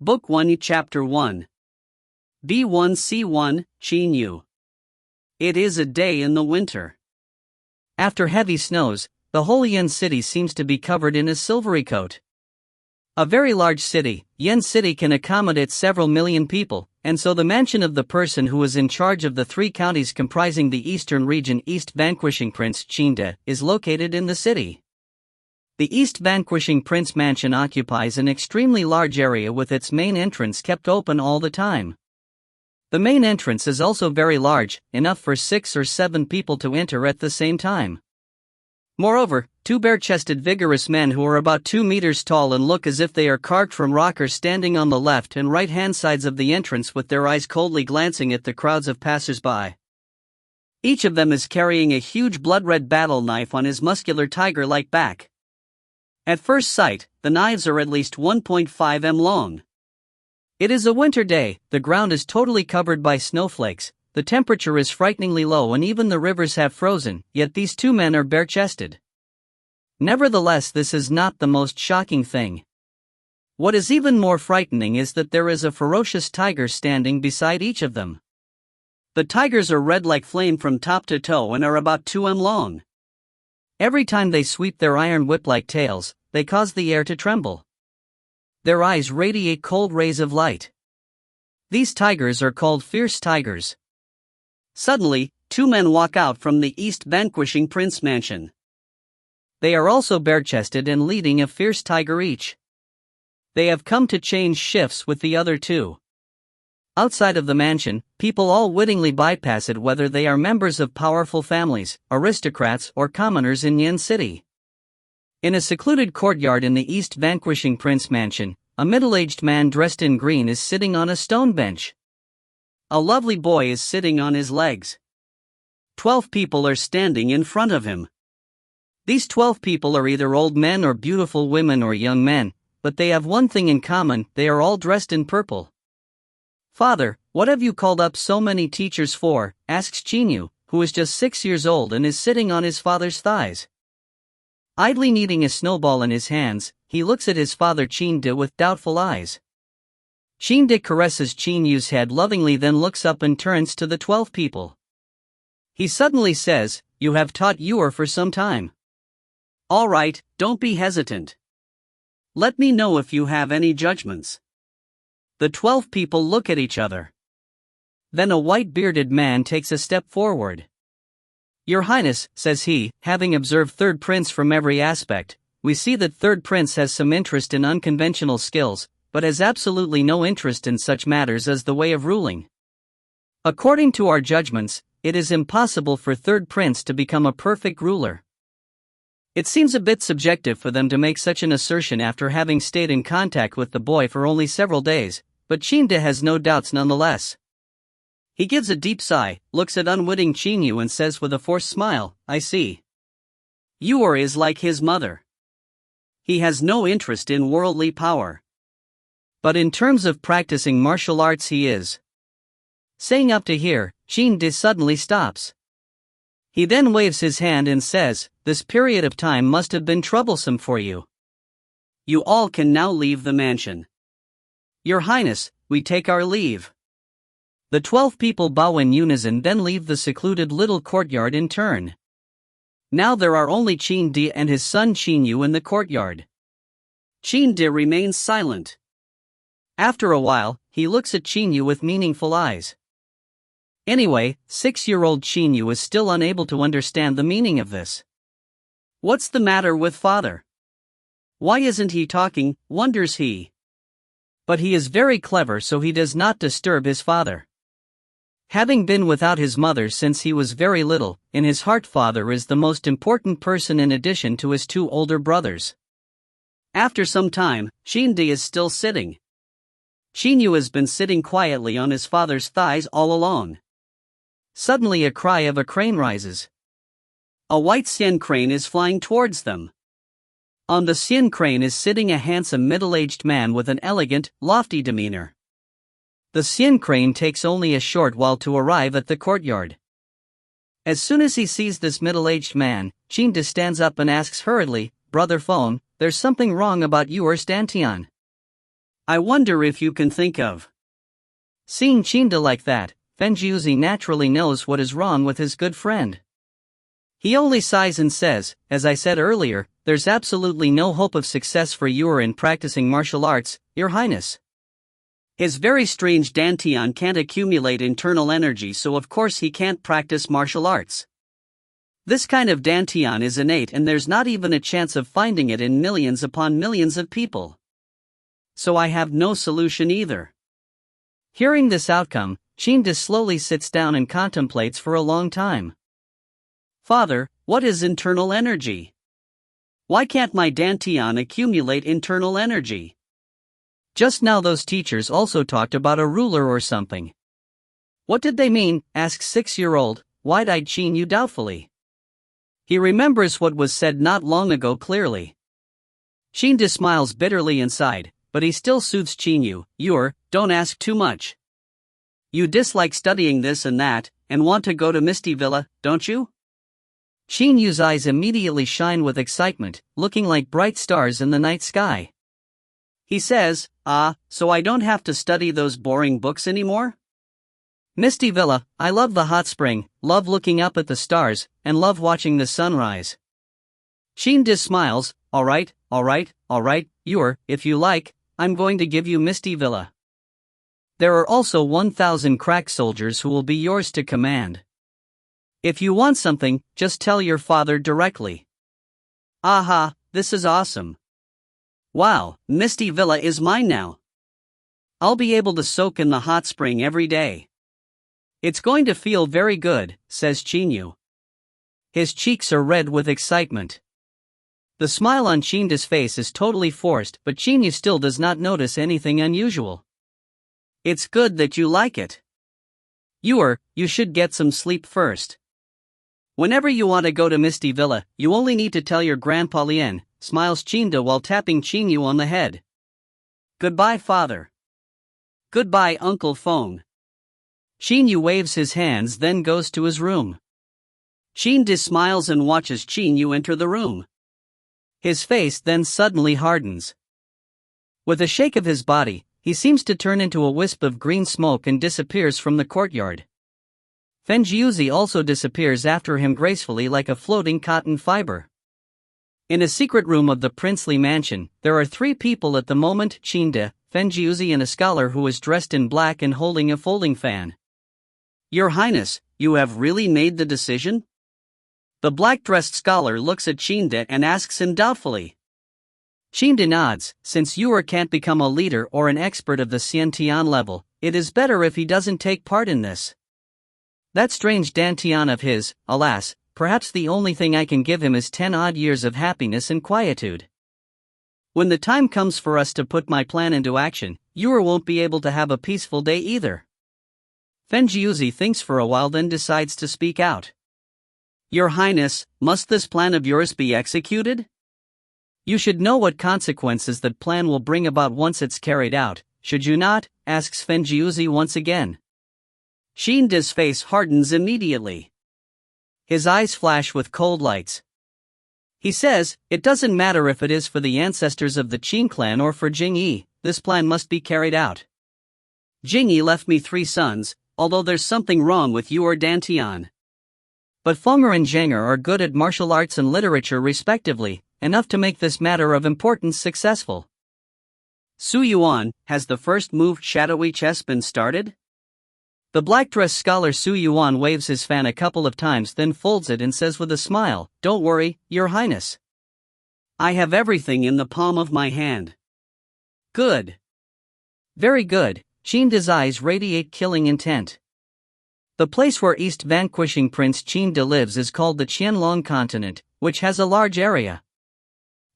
Book 1 Chapter 1 B1C1, Qin Yu. It is a day in the winter. After heavy snows, the whole Yin city seems to be covered in a silvery coat. A very large city, Yin City can accommodate several million people, and so the mansion of the person who is in charge of the 3 counties comprising the eastern region East Vanquishing Prince Qin is located in the city. The East Vanquishing Prince Mansion occupies an extremely large area with its main entrance kept open all the time. The main entrance is also very large, enough for 6 or 7 people to enter at the same time. Moreover, 2 bare-chested vigorous men who are about 2 meters tall and look as if they are carved from rock are standing on the left and right-hand sides of the entrance with their eyes coldly glancing at the crowds of passers-by. Each of them is carrying a huge blood-red battle knife on his muscular tiger-like back. At first sight, the knives are at least 1.5 m long. It is a winter day, the ground is totally covered by snowflakes, the temperature is frighteningly low and even the rivers have frozen, yet these 2 men are bare-chested. Nevertheless, this is not the most shocking thing. What is even more frightening is that there is a ferocious tiger standing beside each of them. The tigers are red like flame from top to toe and are about 2 m long. Every time they sweep their iron whip-like tails, they cause the air to tremble. Their eyes radiate cold rays of light. These tigers are called fierce tigers. Suddenly, 2 men walk out from the East Vanquishing Prince Mansion. They are also bare-chested and leading a fierce tiger each. They have come to change shifts with the other 2. Outside of the mansion, people all wittingly bypass it whether they are members of powerful families, aristocrats or commoners in Yin City. In a secluded courtyard in the East Vanquishing Prince Mansion, a middle-aged man dressed in green is sitting on a stone bench. A lovely boy is sitting on his legs. 12 people are standing in front of him. These 12 people are either old men or beautiful women or young men, but they have one thing in common: they are all dressed in purple. "Father, what have you called up so many teachers for?" asks Qin Yu, who is just 6 years old and is sitting on his father's thighs. Idly kneading a snowball in his hands, he looks at his father Qin with doubtful eyes. Qin caresses Qin Yu's head lovingly, then looks up and turns to the 12 people. He suddenly says, "You have taught Yu for some time. All right, don't be hesitant. Let me know if you have any judgments." The 12 people look at each other. Then a white-bearded man takes a step forward. "Your Highness," says he, having observed Third Prince from every aspect, we see that Third Prince has some interest in unconventional skills, but has absolutely no interest in such matters as the way of ruling. According to our judgments, it is impossible for Third Prince to become a perfect ruler. It seems a bit subjective for them to make such an assertion after having stayed in contact with the boy for only several days, but Qin has no doubts nonetheless. He gives a deep sigh, looks at unwitting Qin Yu and says with a forced smile, "I see. Yu is like his mother. He has no interest in worldly power. But in terms of practicing martial arts he is." Saying up to here, Qin suddenly stops. He then waves his hand and says, "This period of time must have been troublesome for you. You all can now leave the mansion. Your Highness, we take our leave." The 12 people bow in unison, then leave the secluded little courtyard in turn. Now there are only Qin and his son Qin Yu in the courtyard. Qin remains silent. After a while, he looks at Qin Yu with meaningful eyes. Anyway, 6-year-old Qin Yu is still unable to understand the meaning of this. What's the matter with father? Why isn't he talking, wonders he. But he is very clever, so he does not disturb his father. Having been without his mother since he was very little, in his heart father is the most important person in addition to his 2 older brothers. After some time, Qin is still sitting. Qin Yu has been sitting quietly on his father's thighs all along. Suddenly a cry of a crane rises. A white Xian crane is flying towards them. On the Xian crane is sitting a handsome middle-aged man with an elegant, lofty demeanor. The Xian crane takes only a short while to arrive at the courtyard. As soon as he sees this middle-aged man, Qin stands up and asks hurriedly, "Brother Phone, there's something wrong about your dantian." I wonder if you can think of. Seeing Qin like that, Fenjiuzi naturally knows what is wrong with his good friend. He only sighs and says, as I said earlier, there's absolutely no hope of success for you in practicing martial arts, Your Highness. His very strange dantian can't accumulate internal energy, so of course he can't practice martial arts. This kind of dantian is innate and there's not even a chance of finding it in millions upon millions of people. So I have no solution either. Hearing this outcome, Qin slowly sits down and contemplates for a long time. Father, what is internal energy? Why can't my dantian accumulate internal energy? Just now those teachers also talked about a ruler or something. What did they mean? Asks 6-year-old, wide-eyed Qin Yu doubtfully. He remembers what was said not long ago clearly. Qin smiles bitterly inside, but he still soothes Qin Yu, don't ask too much. You dislike studying this and that, and want to go to Misty Villa, don't you? Qin Yu's eyes immediately shine with excitement, looking like bright stars in the night sky. He says, so I don't have to study those boring books anymore? Misty Villa, I love the hot spring, love looking up at the stars, and love watching the sunrise. Qin smiles, alright, if you like, I'm going to give you Misty Villa. There are also 1,000 crack soldiers who will be yours to command. If you want something, just tell your father directly. Aha, this is awesome. Wow, Misty Villa is mine now. I'll be able to soak in the hot spring every day. It's going to feel very good, says Qin Yu. His cheeks are red with excitement. The smile on Qin's face is totally forced, but Qin Yu still does not notice anything unusual. It's good that you like it. You should get some sleep first. Whenever you want to go to Misty Villa, you only need to tell your Grandpa Lien, smiles Qin while tapping Qin Yu on the head. Goodbye, father. Goodbye, Uncle Feng. Qin Yu waves his hands, then goes to his room. Qin smiles and watches Qin Yu enter the room. His face then suddenly hardens. With a shake of his body, he seems to turn into a wisp of green smoke and disappears from the courtyard. Fenjiuzi also disappears after him gracefully like a floating cotton fiber. In a secret room of the princely mansion, there are 3 people at the moment: Qin, Fenjiuzi and a scholar who is dressed in black and holding a folding fan. Your Highness, you have really made the decision? The black-dressed scholar looks at Qin and asks him doubtfully. Qin nods. Since Yu can't become a leader or an expert of the Xiantian level, it is better if he doesn't take part in this. That strange dantian of his, alas, perhaps the only thing I can give him is 10 odd years of happiness and quietude. When the time comes for us to put my plan into action, Yu won't be able to have a peaceful day either. Fenjiuzi thinks for a while, then decides to speak out. Your Highness, must this plan of yours be executed? You should know what consequences that plan will bring about once it's carried out, should you not? Asks Fenjiuzi once again. Qin's face hardens immediately. His eyes flash with cold lights. He says, it doesn't matter if it is for the ancestors of the Qin clan or for Jingyi, this plan must be carried out. Jingyi left me 3 sons, although there's something wrong with your dantian. But Fenger and Zhenger are good at martial arts and literature respectively, enough to make this matter of importance successful. Su Yuan, has the first moved shadowy chess been started? The black-dressed scholar Su Yuan waves his fan a couple of times, then folds it and says with a smile, Don't worry, Your Highness. I have everything in the palm of my hand. Good. Very good. Qin's eyes radiate killing intent. The place where East Vanquishing Prince Qin lives is called the Qianlong continent, which has a large area.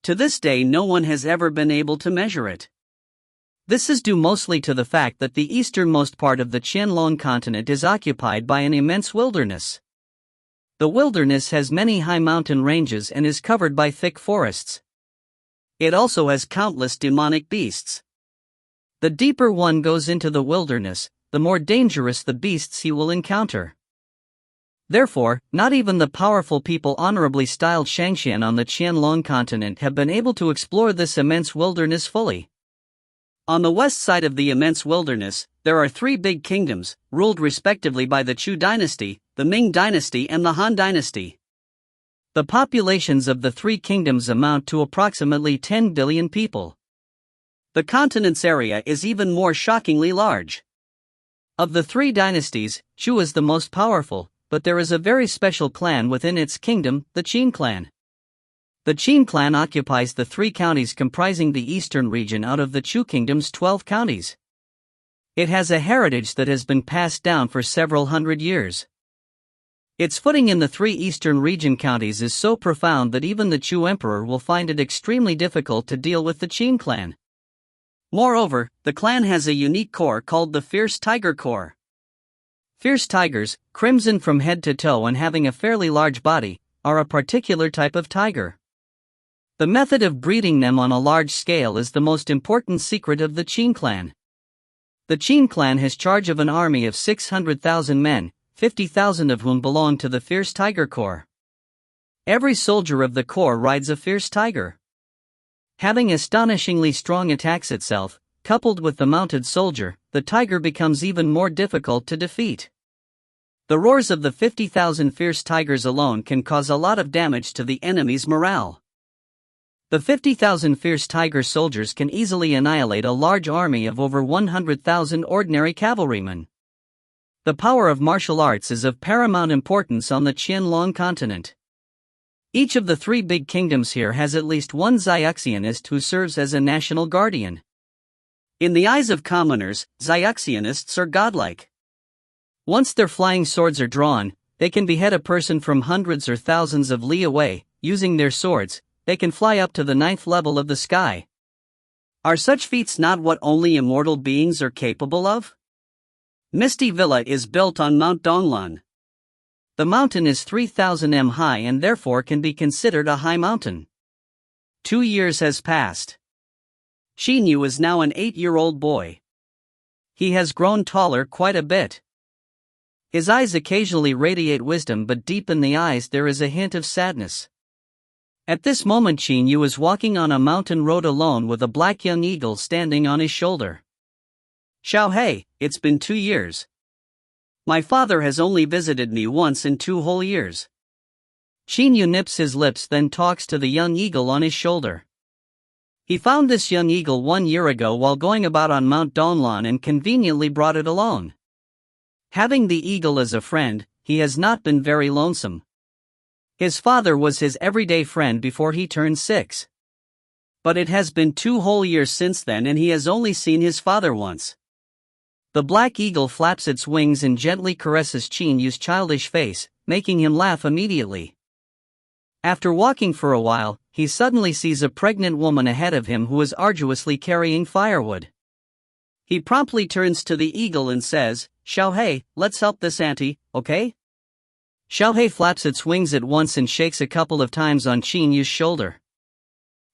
To this day no one has ever been able to measure it. This is due mostly to the fact that the easternmost part of the Qianlong continent is occupied by an immense wilderness. The wilderness has many high mountain ranges and is covered by thick forests. It also has countless demonic beasts. The deeper one goes into the wilderness, the more dangerous the beasts he will encounter. Therefore, not even the powerful people honorably styled Shangxian on the Qianlong continent have been able to explore this immense wilderness fully. On the west side of the immense wilderness, there are three big kingdoms, ruled respectively by the Chu dynasty, the Ming dynasty and the Han dynasty. The populations of the three kingdoms amount to approximately 10 billion people. The continent's area is even more shockingly large. Of the three dynasties, Chu is the most powerful, but there is a very special clan within its kingdom, the Qin clan. The Qin clan occupies the three counties comprising the eastern region out of the Chu kingdom's 12 counties. It has a heritage that has been passed down for several hundred years. Its footing in the three eastern region counties is so profound that even the Chu emperor will find it extremely difficult to deal with the Qin clan. Moreover, the clan has a unique corps called the Fierce Tiger Corps. Fierce tigers, crimson from head to toe and having a fairly large body, are a particular type of tiger. The method of breeding them on a large scale is the most important secret of the Qin clan. The Qin clan has charge of an army of 600,000 men, 50,000 of whom belong to the Fierce Tiger Corps. Every soldier of the corps rides a fierce tiger. Having astonishingly strong attacks itself, coupled with the mounted soldier, the tiger becomes even more difficult to defeat. The roars of the 50,000 fierce tigers alone can cause a lot of damage to the enemy's morale. The 50,000 fierce tiger soldiers can easily annihilate a large army of over 100,000 ordinary cavalrymen. The power of martial arts is of paramount importance on the Qianlong continent. Each of the three big kingdoms here has at least one Xiaoxianist who serves as a national guardian. In the eyes of commoners, Xiaoxianists are godlike. Once their flying swords are drawn, they can behead a person from hundreds or thousands of li away. Using their swords, they can fly up to the 9th level of the sky. Are such feats not what only immortal beings are capable of? Misty Villa is built on Mount Donglan. The mountain is 3,000 m high and therefore can be considered a high mountain. 2 years has passed. Qin Yu is now an 8-year-old boy. He has grown taller quite a bit. His eyes occasionally radiate wisdom, but deep in the eyes there is a hint of sadness. At this moment Qin Yu is walking on a mountain road alone with a black young eagle standing on his shoulder. Xiao Hei, it's been 2 years. My father has only visited me once in 2 whole years. Qin Yu nips his lips, then talks to the young eagle on his shoulder. He found this young eagle 1 year ago while going about on Mount Donglan and conveniently brought it along. Having the eagle as a friend, he has not been very lonesome. His father was his everyday friend before he turned 6. But it has been 2 whole years since then and he has only seen his father once. The black eagle flaps its wings and gently caresses Qin Yu's childish face, making him laugh immediately. After walking for a while, he suddenly sees a pregnant woman ahead of him who is arduously carrying firewood. He promptly turns to the eagle and says, "Xiao Hei, let's help this auntie, okay?" Xiao Hei flaps its wings at once and shakes a couple of times on Qin Yu's shoulder.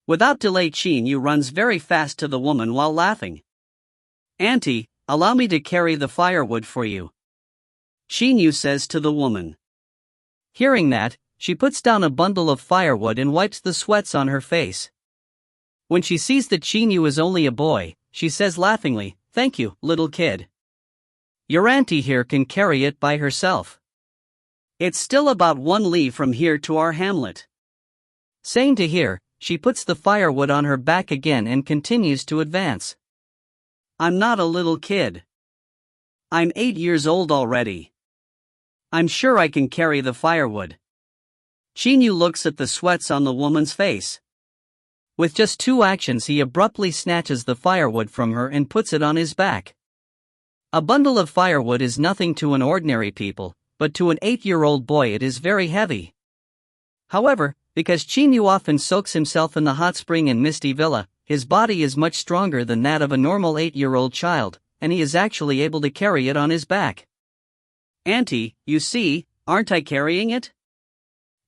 Without delay Qin Yu runs very fast to the woman while laughing. "Auntie, allow me to carry the firewood for you," Qin Yu says to the woman. Hearing that, she puts down a bundle of firewood and wipes the sweats on her face. When she sees that Qin Yu is only a boy, she says laughingly, "Thank you, little kid. Your auntie here can carry it by herself. It's still about 1 li from here to our hamlet." Saying to here, she puts the firewood on her back again and continues to advance. "I'm not a little kid. I'm 8 years old already. I'm sure I can carry the firewood." Qin Yu looks at the sweats on the woman's face. With just 2 actions he abruptly snatches the firewood from her and puts it on his back. A bundle of firewood is nothing to an ordinary people, but to an 8-year-old boy it is very heavy. However, because Qin Yu often soaks himself in the hot spring in Misty Villa, his body is much stronger than that of a normal 8-year-old child, and he is actually able to carry it on his back. "Auntie, you see, aren't I carrying it?"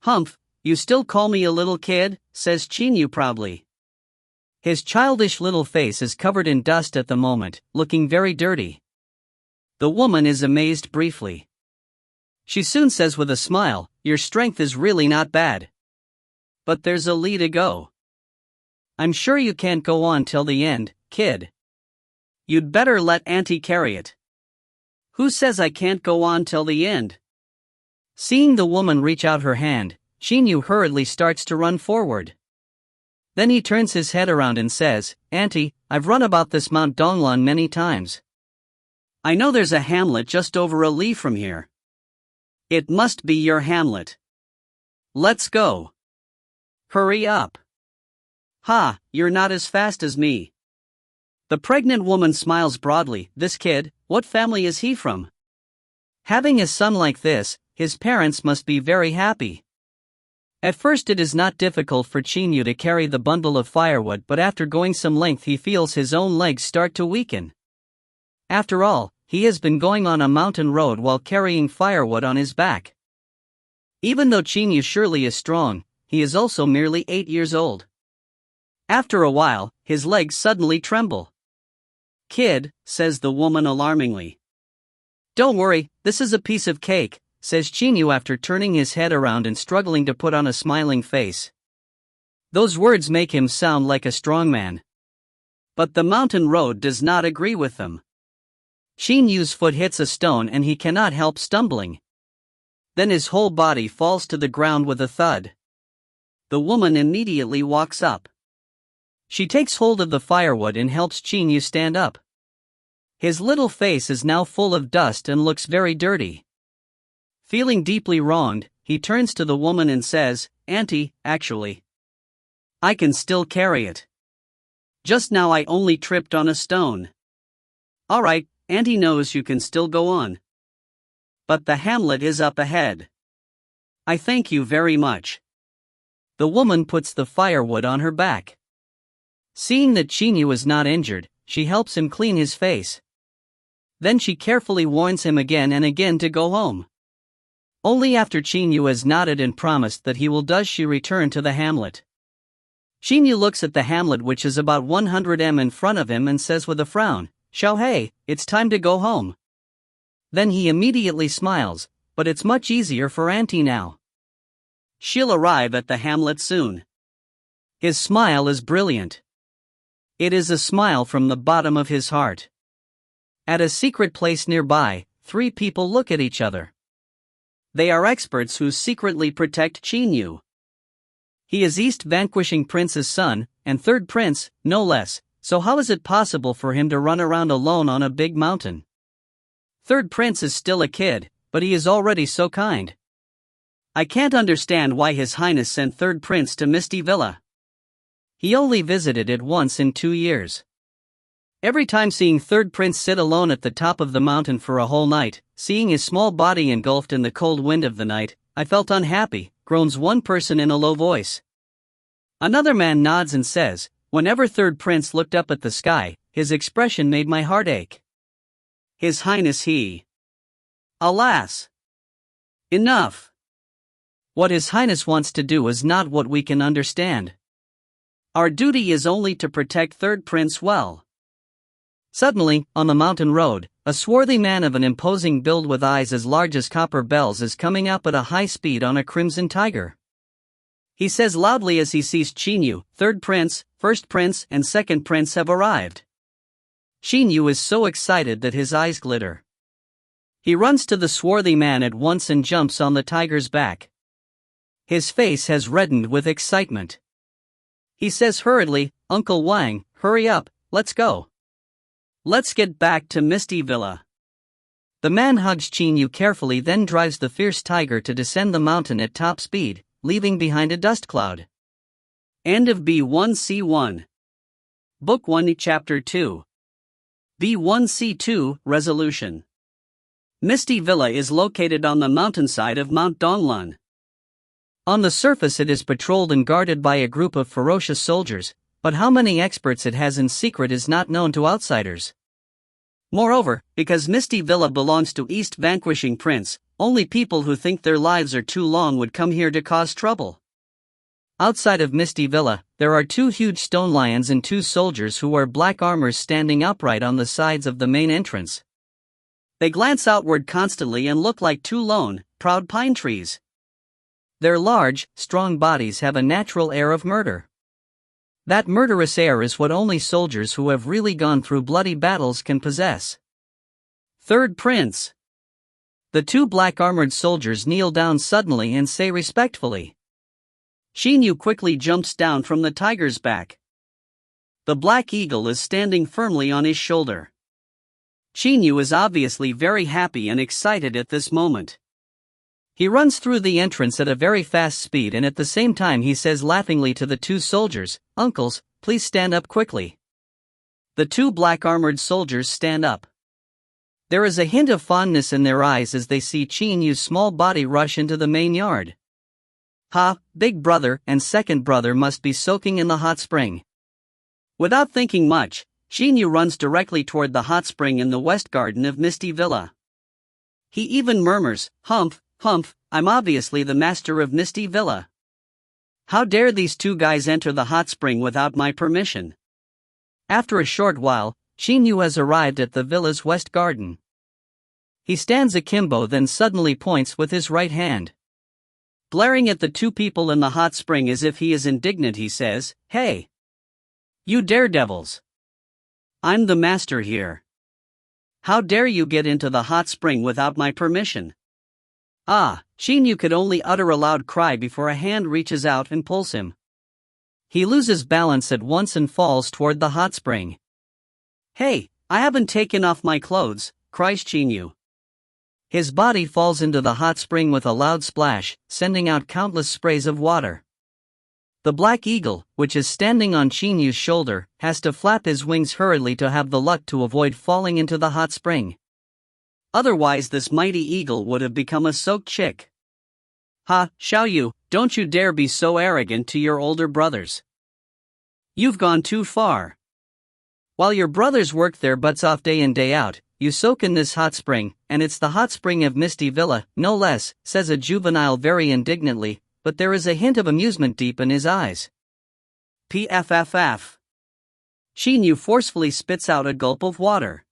"Humph, you still call me a little kid," says Qin Yu proudly. His childish little face is covered in dust at the moment, looking very dirty. The woman is amazed briefly. She soon says with a smile, "Your strength is really not bad. But there's a li to go. I'm sure you can't go on till the end, kid. You'd better let Auntie carry it. Who says I can't go on till the end? Seeing the woman reach out her hand, Qin Yu hurriedly starts to run forward. Then he turns his head around and says, Auntie, I've run about this Mount Donglan many times. I know there's a hamlet just over a li from here. It must be your hamlet. Let's go. Hurry up. Ha, you're not as fast as me. The pregnant woman smiles broadly. This kid, what family is he from? Having a son like this, his parents must be very happy. At first it is not difficult for Qin Yu to carry the bundle of firewood, but after going some length he feels his own legs start to weaken. After all, he has been going on a mountain road while carrying firewood on his back. Even though Qin Yu surely is strong, he is also merely 8 years old. After a while, his legs suddenly tremble. Kid, says the woman alarmingly. Don't worry, this is a piece of cake, says Qin Yu after turning his head around and struggling to put on a smiling face. Those words make him sound like a strong man. But the mountain road does not agree with them. Qin Yu's foot hits a stone and he cannot help stumbling. Then his whole body falls to the ground with a thud. The woman immediately walks up. She takes hold of the firewood and helps Qin Yu stand up. His little face is now full of dust and looks very dirty. Feeling deeply wronged, he turns to the woman and says, Auntie, actually, I can still carry it. Just now I only tripped on a stone. Alright, Auntie knows you can still go on. But the hamlet is up ahead. I thank you very much. The woman puts the firewood on her back. Seeing that Qin Yu is not injured, she helps him clean his face. Then she carefully warns him again and again to go home. Only after Qin Yu has nodded and promised that he will does she return to the hamlet. Qin Yu looks at the hamlet which is about 100 m in front of him and says with a frown, Xiaohei, it's time to go home. Then he immediately smiles, but it's much easier for Auntie now. She'll arrive at the hamlet soon. His smile is brilliant. It is a smile from the bottom of his heart. At a secret place nearby, 3 people look at each other. They are experts who secretly protect Qin Yu. He is East Vanquishing Prince's son, and 3rd prince, no less, so how is it possible for him to run around alone on a big mountain? 3rd prince is still a kid, but he is already so kind. I can't understand why His Highness sent 3rd prince to Misty Villa. He only visited it once in 2 years. Every time seeing 3rd prince sit alone at the top of the mountain for a whole night, seeing his small body engulfed in the cold wind of the night, I felt unhappy, groans one person in a low voice. Another man nods and says, whenever 3rd prince looked up at the sky, his expression made my heart ache. His Highness he. Alas! Enough! What His Highness wants to do is not what we can understand. Our duty is only to protect 3rd prince well. Suddenly, on the mountain road, a swarthy man of an imposing build with eyes as large as copper bells is coming up at a high speed on a crimson tiger. He says loudly as he sees Qin Yu, 3rd prince, 1st prince and 2nd prince have arrived. Qin Yu is so excited that his eyes glitter. He runs to the swarthy man at once and jumps on the tiger's back. His face has reddened with excitement. He says hurriedly, Uncle Wang, hurry up, let's go. Let's get back to Misty Villa. The man hugs Qin Yu carefully, then drives the fierce tiger to descend the mountain at top speed, leaving behind a dust cloud. End of B1C1. Book 1 Chapter 2. B1C2 Resolution. Misty Villa is located on the mountainside of Mount Donglan. On the surface it is patrolled and guarded by a group of ferocious soldiers, but how many experts it has in secret is not known to outsiders. Moreover, because Misty Villa belongs to East Vanquishing Prince, only people who think their lives are too long would come here to cause trouble. Outside of Misty Villa, there are 2 huge stone lions and 2 soldiers who wear black armors standing upright on the sides of the main entrance. They glance outward constantly and look like 2 lone, proud pine trees. Their large, strong bodies have a natural air of murder. That murderous air is what only soldiers who have really gone through bloody battles can possess. Third Prince. The two black-armored soldiers kneel down suddenly and say respectfully. Qin Yu quickly jumps down from the tiger's back. The black eagle is standing firmly on his shoulder. Qin Yu is obviously very happy and excited at this moment. He runs through the entrance at a very fast speed, and at the same time he says laughingly to the two soldiers, "Uncles, please stand up quickly." The two black-armored soldiers stand up. There is a hint of fondness in their eyes as they see Qin Yu's small body rush into the main yard. Ha, big brother and second brother must be soaking in the hot spring. Without thinking much, Qin Yu runs directly toward the hot spring in the west garden of Misty Villa. He even murmurs, "Humph, humph, I'm obviously the master of Misty Villa. How dare these two guys enter the hot spring without my permission?" After a short while, Qin Yu has arrived at the villa's west garden. He stands akimbo, then suddenly points with his right hand. Glaring at the two people in the hot spring as if he is indignant, he says, "Hey! You daredevils! I'm the master here. How dare you get into the hot spring without my permission?" Qin Yu could only utter a loud cry before a hand reaches out and pulls him. He loses balance at once and falls toward the hot spring. "Hey, I haven't taken off my clothes," cries Qin Yu. His body falls into the hot spring with a loud splash, sending out countless sprays of water. The black eagle, which is standing on Qin Yu's shoulder, has to flap his wings hurriedly to have the luck to avoid falling into the hot spring. Otherwise this mighty eagle would have become a soaked chick. "Ha, Xiao Yu, don't you dare be so arrogant to your older brothers. You've gone too far. While your brothers work their butts off day in day out, you soak in this hot spring, and it's the hot spring of Misty Villa, no less," says a juvenile very indignantly, but there is a hint of amusement deep in his eyes. Pfff. Qin Yu forcefully spits out a gulp of water.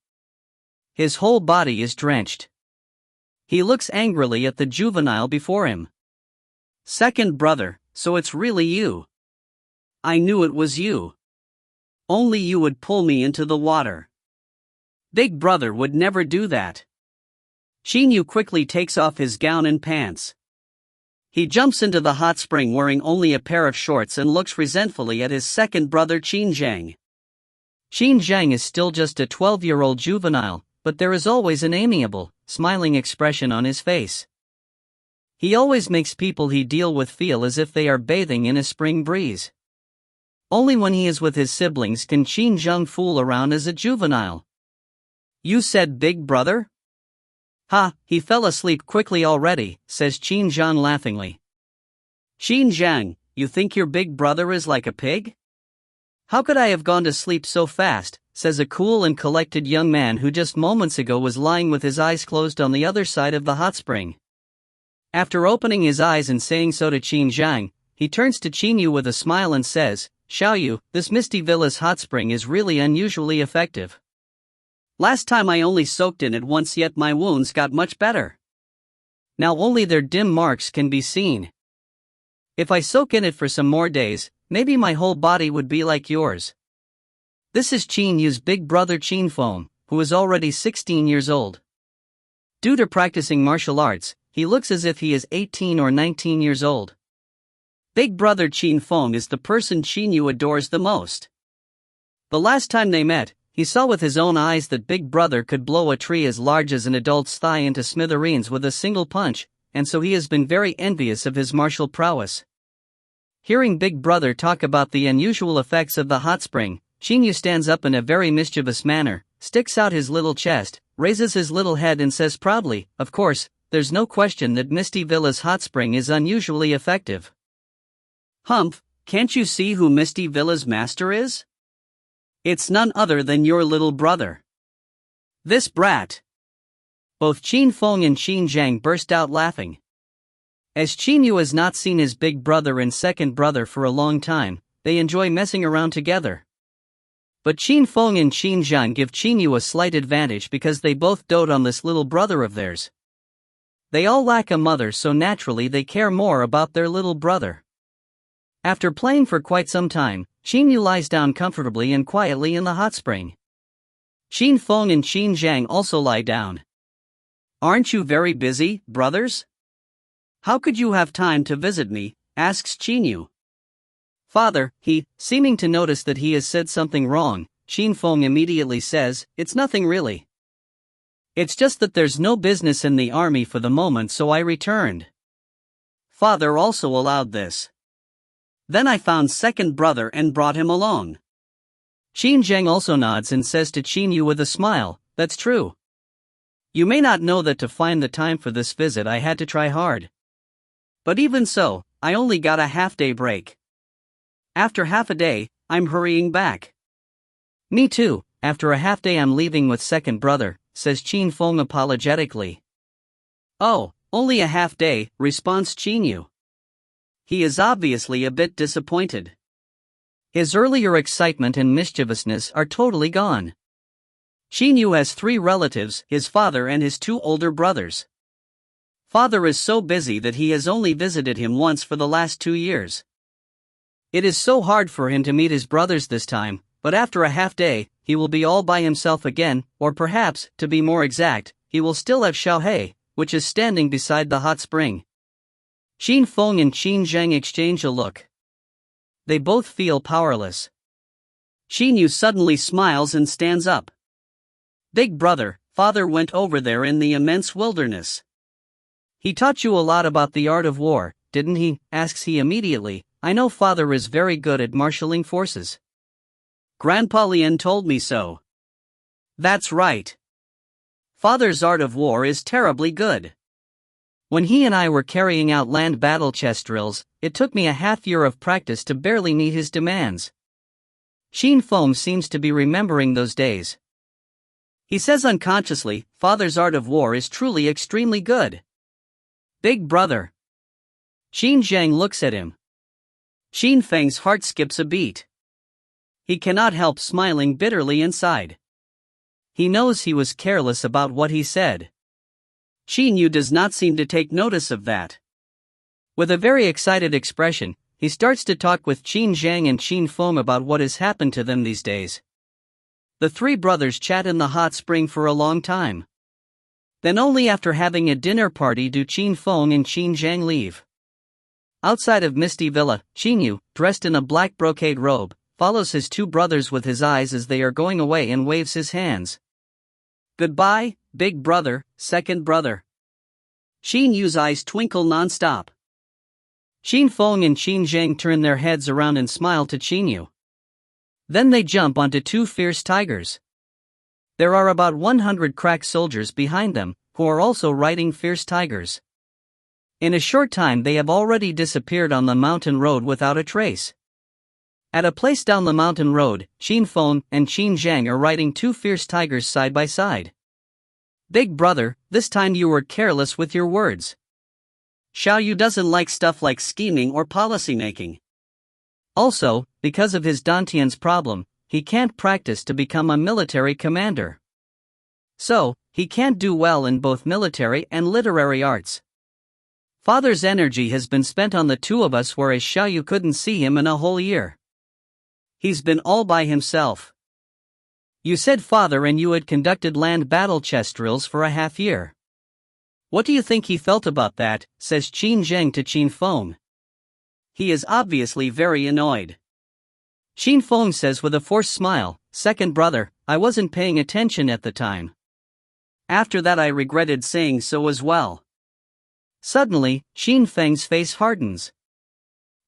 His whole body is drenched. He looks angrily at the juvenile before him. "Second brother, so it's really you. I knew it was you. Only you would pull me into the water. Big brother would never do that." Qin Yu quickly takes off his gown and pants. He jumps into the hot spring wearing only a pair of shorts and looks resentfully at his second brother Qin Zhang. Qin Zhang is still just a 12-year-old juvenile, but there is always an amiable, smiling expression on his face. He always makes people he deals with feel as if they are bathing in a spring breeze. Only when he is with his siblings can Qin Zhang fool around as a juvenile. "You said big brother?" "Ha, he fell asleep quickly already," says Qin Zhang laughingly. "Qin Zhang, you think your big brother is like a pig?" "How could I have gone to sleep so fast?" says a cool and collected young man who just moments ago was lying with his eyes closed on the other side of the hot spring. After opening his eyes and saying so to Qin Zhang, he turns to Qin Yu with a smile and says, "Xiao Yu, this Misty Villa's hot spring is really unusually effective. Last time I only soaked in it once, yet my wounds got much better. Now only their dim marks can be seen. If I soak in it for some more days, maybe my whole body would be like yours." This is Qin Yu's big brother Qin Feng, who is already 16 years old. Due to practicing martial arts, he looks as if he is 18 or 19 years old. Big brother Qin Feng is the person Qin Yu adores the most. The last time they met, he saw with his own eyes that big brother could blow a tree as large as an adult's thigh into smithereens with a single punch, and so he has been very envious of his martial prowess. Hearing big brother talk about the unusual effects of the hot spring, Qin Yu stands up in a very mischievous manner, sticks out his little chest, raises his little head and says proudly, "Of course, there's no question that Misty Villa's hot spring is unusually effective." "Humph, can't you see who Misty Villa's master is? It's none other than your little brother. This brat." Both Qin Feng and Qin Zhang burst out laughing. As Qin Yu has not seen his big brother and second brother for a long time, they enjoy messing around together. But Qin Feng and Qin Zhang give Qin Yu a slight advantage because they both dote on this little brother of theirs. They all lack a mother, so naturally they care more about their little brother. After playing for quite some time, Qin Yu lies down comfortably and quietly in the hot spring. Qin Feng and Qin Zhang also lie down. "Aren't you very busy, brothers? How could you have time to visit me?" asks Qin Yu. "Father," seeming to notice that he has said something wrong, Qin Feng immediately says, "It's nothing really. It's just that there's no business in the army for the moment, so I returned. Father also allowed this. Then I found second brother and brought him along." Qin Zhang also nods and says to Qin Yu with a smile, "That's true. You may not know that to find the time for this visit I had to try hard. But even so, I only got a half-day break. After half a day, I'm hurrying back." "Me too, after a half-day I'm leaving with second brother," says Qin Feng apologetically. "Oh, only a half-day," responds Qin Yu. He is obviously a bit disappointed. His earlier excitement and mischievousness are totally gone. Qin Yu has 3 relatives, his father and his 2 older brothers. Father is so busy that he has only visited him once for the last 2 years. It is so hard for him to meet his brothers this time, but after a half-day, he will be all by himself again, or perhaps, to be more exact, he will still have Xiaohei, which is standing beside the hot spring. Qin Feng and Qin Zhang exchange a look. They both feel powerless. Qin Yu suddenly smiles and stands up. "Big brother, father went over there in the immense wilderness. He taught you a lot about the art of war, didn't he?" asks he immediately. "I know father is very good at marshalling forces. Grandpa Lian told me so." "That's right. Father's art of war is terribly good. When he and I were carrying out land battle chess drills, it took me a half-year of practice to barely meet his demands." Qin Feng seems to be remembering those days. He says unconsciously, "Father's art of war is truly extremely good. Big brother." Qin Zhang looks at him. Qin Feng's heart skips a beat. He cannot help smiling bitterly inside. He knows he was careless about what he said. Qin Yu does not seem to take notice of that. With a very excited expression, he starts to talk with Qin Zhang and Qin Feng about what has happened to them these days. The 3 brothers chat in the hot spring for a long time. Then only after having a dinner party do Qin Feng and Qin Zhang leave. Outside of Misty Villa, Qin Yu, dressed in a black brocade robe, follows his 2 brothers with his eyes as they are going away and waves his hands. "Goodbye, big brother, second brother." Qin Yu's eyes twinkle non-stop. Qin Feng and Qin Zhang turn their heads around and smile to Qin Yu. Then they jump onto 2 fierce tigers. There are about 100 crack soldiers behind them, who are also riding fierce tigers. In a short time they have already disappeared on the mountain road without a trace. At a place down the mountain road, Qin Feng and Qin Zhang are riding 2 fierce tigers side by side. "Big brother, this time you were careless with your words. Xiao Yu doesn't like stuff like scheming or policy making. Also, because of his dantian's problem, he can't practice to become a military commander. So, he can't do well in both military and literary arts. Father's energy has been spent on the 2 of us, whereas Xiao Yu couldn't see him in a whole year. He's been all by himself. You said father and you had conducted land battle chess drills for a half-year. What do you think he felt about that?" says Qin Zhang to Qin Feng. He is obviously very annoyed. Qin Feng says with a forced smile, "Second brother, I wasn't paying attention at the time. After that I regretted saying so as well." Suddenly, Qin Feng's face hardens.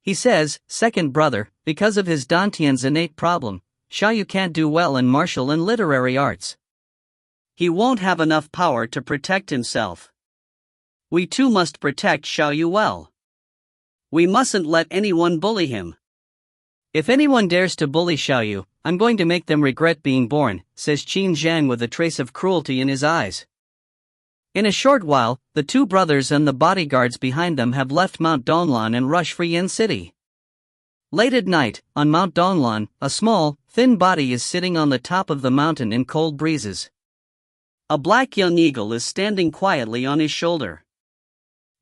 He says, "Second brother, because of his dantian's innate problem, Xiao Yu can't do well in martial and literary arts. He won't have enough power to protect himself. We too must protect Xiao Yu well. We mustn't let anyone bully him. If anyone dares to bully Xiao Yu, I'm going to make them regret being born," says Qin Zhang with a trace of cruelty in his eyes. In a short while, the 2 brothers and the bodyguards behind them have left Mount Donglan and rush for Yin City. Late at night, on Mount Donglan, a small, thin body is sitting on the top of the mountain in cold breezes. A black young eagle is standing quietly on his shoulder.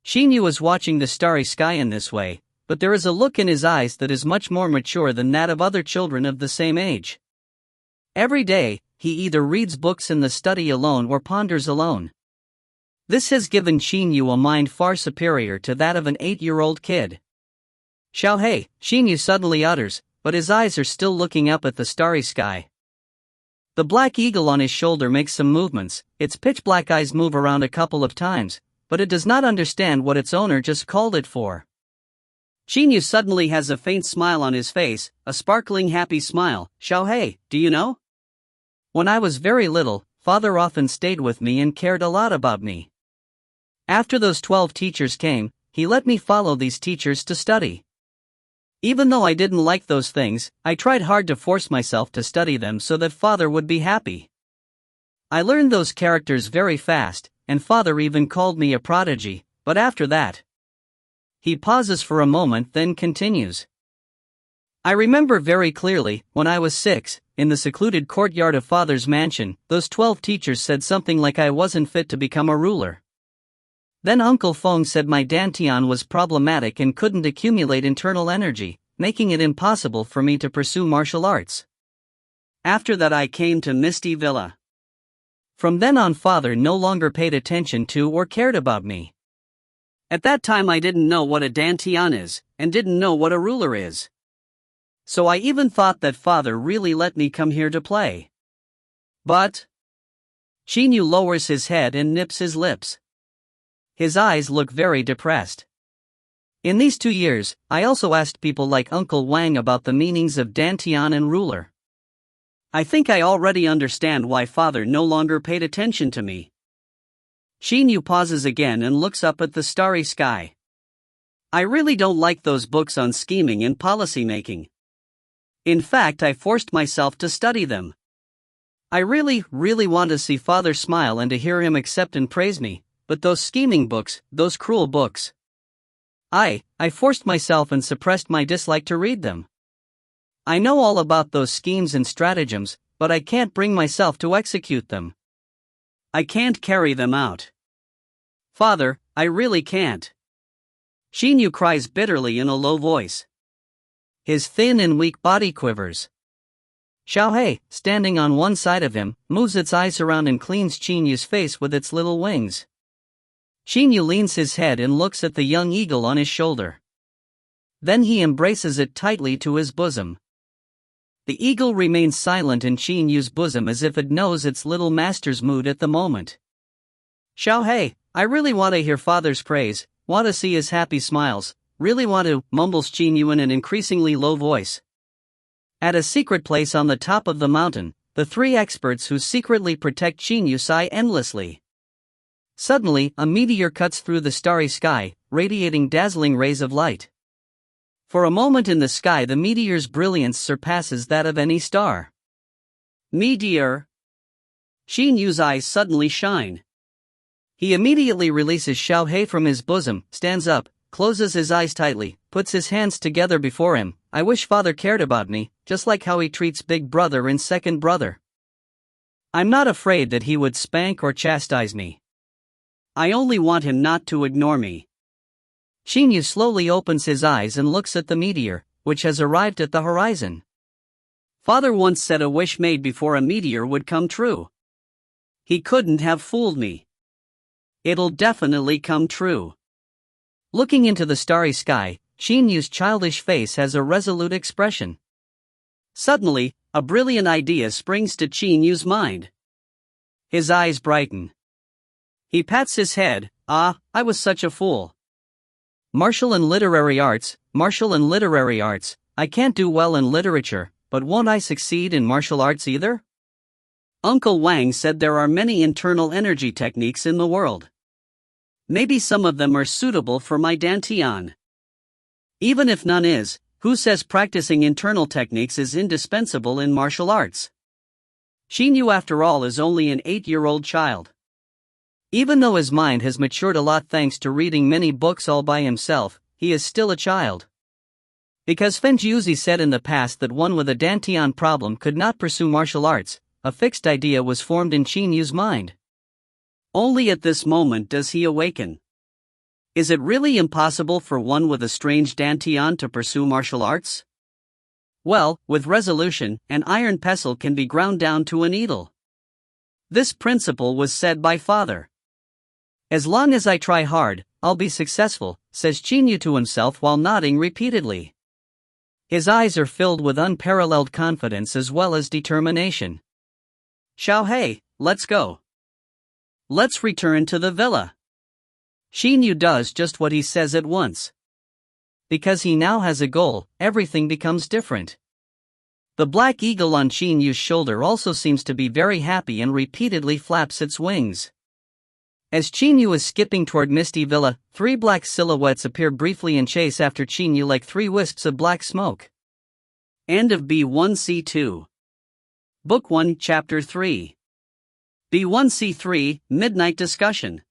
Qin Yu is watching the starry sky in this way, but there is a look in his eyes that is much more mature than that of other children of the same age. Every day, he either reads books in the study alone or ponders alone. This has given Qin Yu a mind far superior to that of an 8-year-old kid. Xiaohei, Qin Yu suddenly utters, but his eyes are still looking up at the starry sky. The black eagle on his shoulder makes some movements, its pitch-black eyes move around a couple of times, but it does not understand what its owner just called it for. Qin Yu suddenly has a faint smile on his face, a sparkling happy smile. Xiaohei, do you know? When I was very little, father often stayed with me and cared a lot about me. After those 12 teachers came, he let me follow these teachers to study. Even though I didn't like those things, I tried hard to force myself to study them so that father would be happy. I learned those characters very fast, and father even called me a prodigy, but after that. He pauses for a moment, then continues. I remember very clearly, when I was 6, in the secluded courtyard of father's mansion, those 12 teachers said something like I wasn't fit to become a ruler. Then Uncle Feng said my dantian was problematic and couldn't accumulate internal energy, making it impossible for me to pursue martial arts. After that I came to Misty Villa. From then on father no longer paid attention to or cared about me. At that time I didn't know what a dantian is, and didn't know what a ruler is. So I even thought that father really let me come here to play. But Qin Yu lowers his head and nips his lips. His eyes look very depressed. In these 2 years, I also asked people like Uncle Wang about the meanings of dantian and ruler. I think I already understand why father no longer paid attention to me. Qin Yu pauses again and looks up at the starry sky. I really don't like those books on scheming and policy making. In fact, I forced myself to study them. I really want to see father smile and to hear him accept and praise me. But those scheming books, those cruel books. I forced myself and suppressed my dislike to read them. I know all about those schemes and stratagems, but I can't bring myself to execute them. I can't carry them out. Father, I really can't. Qin Yu cries bitterly in a low voice. His thin and weak body quivers. Xiaohei, standing on one side of him, moves its eyes around and cleans Qin Yu's face with its little wings. Qin Yu leans his head and looks at the young eagle on his shoulder. Then he embraces it tightly to his bosom. The eagle remains silent in Qin Yu's bosom as if it knows its little master's mood at the moment. Xiaohei, I really want to hear father's praise, want to see his happy smiles, really want to, mumbles Qin Yu in an increasingly low voice. At a secret place on the top of the mountain, the 3 experts who secretly protect Qin Yu sigh endlessly. Suddenly, a meteor cuts through the starry sky, radiating dazzling rays of light. For a moment in the sky the meteor's brilliance surpasses that of any star. Meteor! Qin Yu's eyes suddenly shine. He immediately releases Xiaohei from his bosom, stands up, closes his eyes tightly, puts his hands together before him. I wish father cared about me, just like how he treats big brother and second brother. I'm not afraid that he would spank or chastise me. I only want him not to ignore me. Qin Yu slowly opens his eyes and looks at the meteor, which has arrived at the horizon. Father once said a wish made before a meteor would come true. He couldn't have fooled me. It'll definitely come true. Looking into the starry sky, Qin Yu's childish face has a resolute expression. Suddenly, a brilliant idea springs to Qin Yu's mind. His eyes brighten. He pats his head. I was such a fool. Martial and literary arts, I can't do well in literature, but won't I succeed in martial arts either? Uncle Wang said there are many internal energy techniques in the world. Maybe some of them are suitable for my dantian. Even if none is, who says practicing internal techniques is indispensable in martial arts? Qin Yu after all is only an 8-year-old child. Even though his mind has matured a lot thanks to reading many books all by himself, he is still a child. Because Fen Jiuzi said in the past that one with a dantian problem could not pursue martial arts, a fixed idea was formed in Qin Yu's mind. Only at this moment does he awaken. Is it really impossible for one with a strange dantian to pursue martial arts? Well, with resolution, an iron pestle can be ground down to a needle. This principle was said by father. As long as I try hard, I'll be successful, says Qin Yu to himself while nodding repeatedly. His eyes are filled with unparalleled confidence as well as determination. Xiao Hei, let's go. Let's return to the villa. Qin Yu does just what he says at once. Because he now has a goal, everything becomes different. The black eagle on Qin Yu's shoulder also seems to be very happy and repeatedly flaps its wings. As Qin Yu is skipping toward Misty Villa, 3 black silhouettes appear briefly and chase after Qin Yu like 3 wisps of black smoke. End of B1C2. Book 1, Chapter 3. B1C3, Midnight Discussion.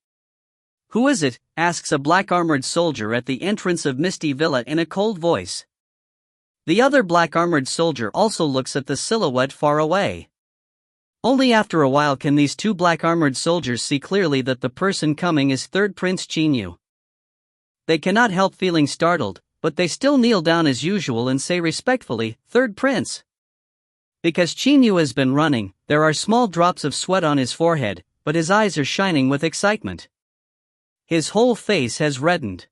Who is it? Asks a black-armored soldier at the entrance of Misty Villa in a cold voice. The other black-armored soldier also looks at the silhouette far away. Only after a while can these 2 black-armored soldiers see clearly that the person coming is third Prince Qin Yu. They cannot help feeling startled, but they still kneel down as usual and say respectfully, "Third Prince." Because Qin Yu has been running, there are small drops of sweat on his forehead, but his eyes are shining with excitement. His whole face has reddened.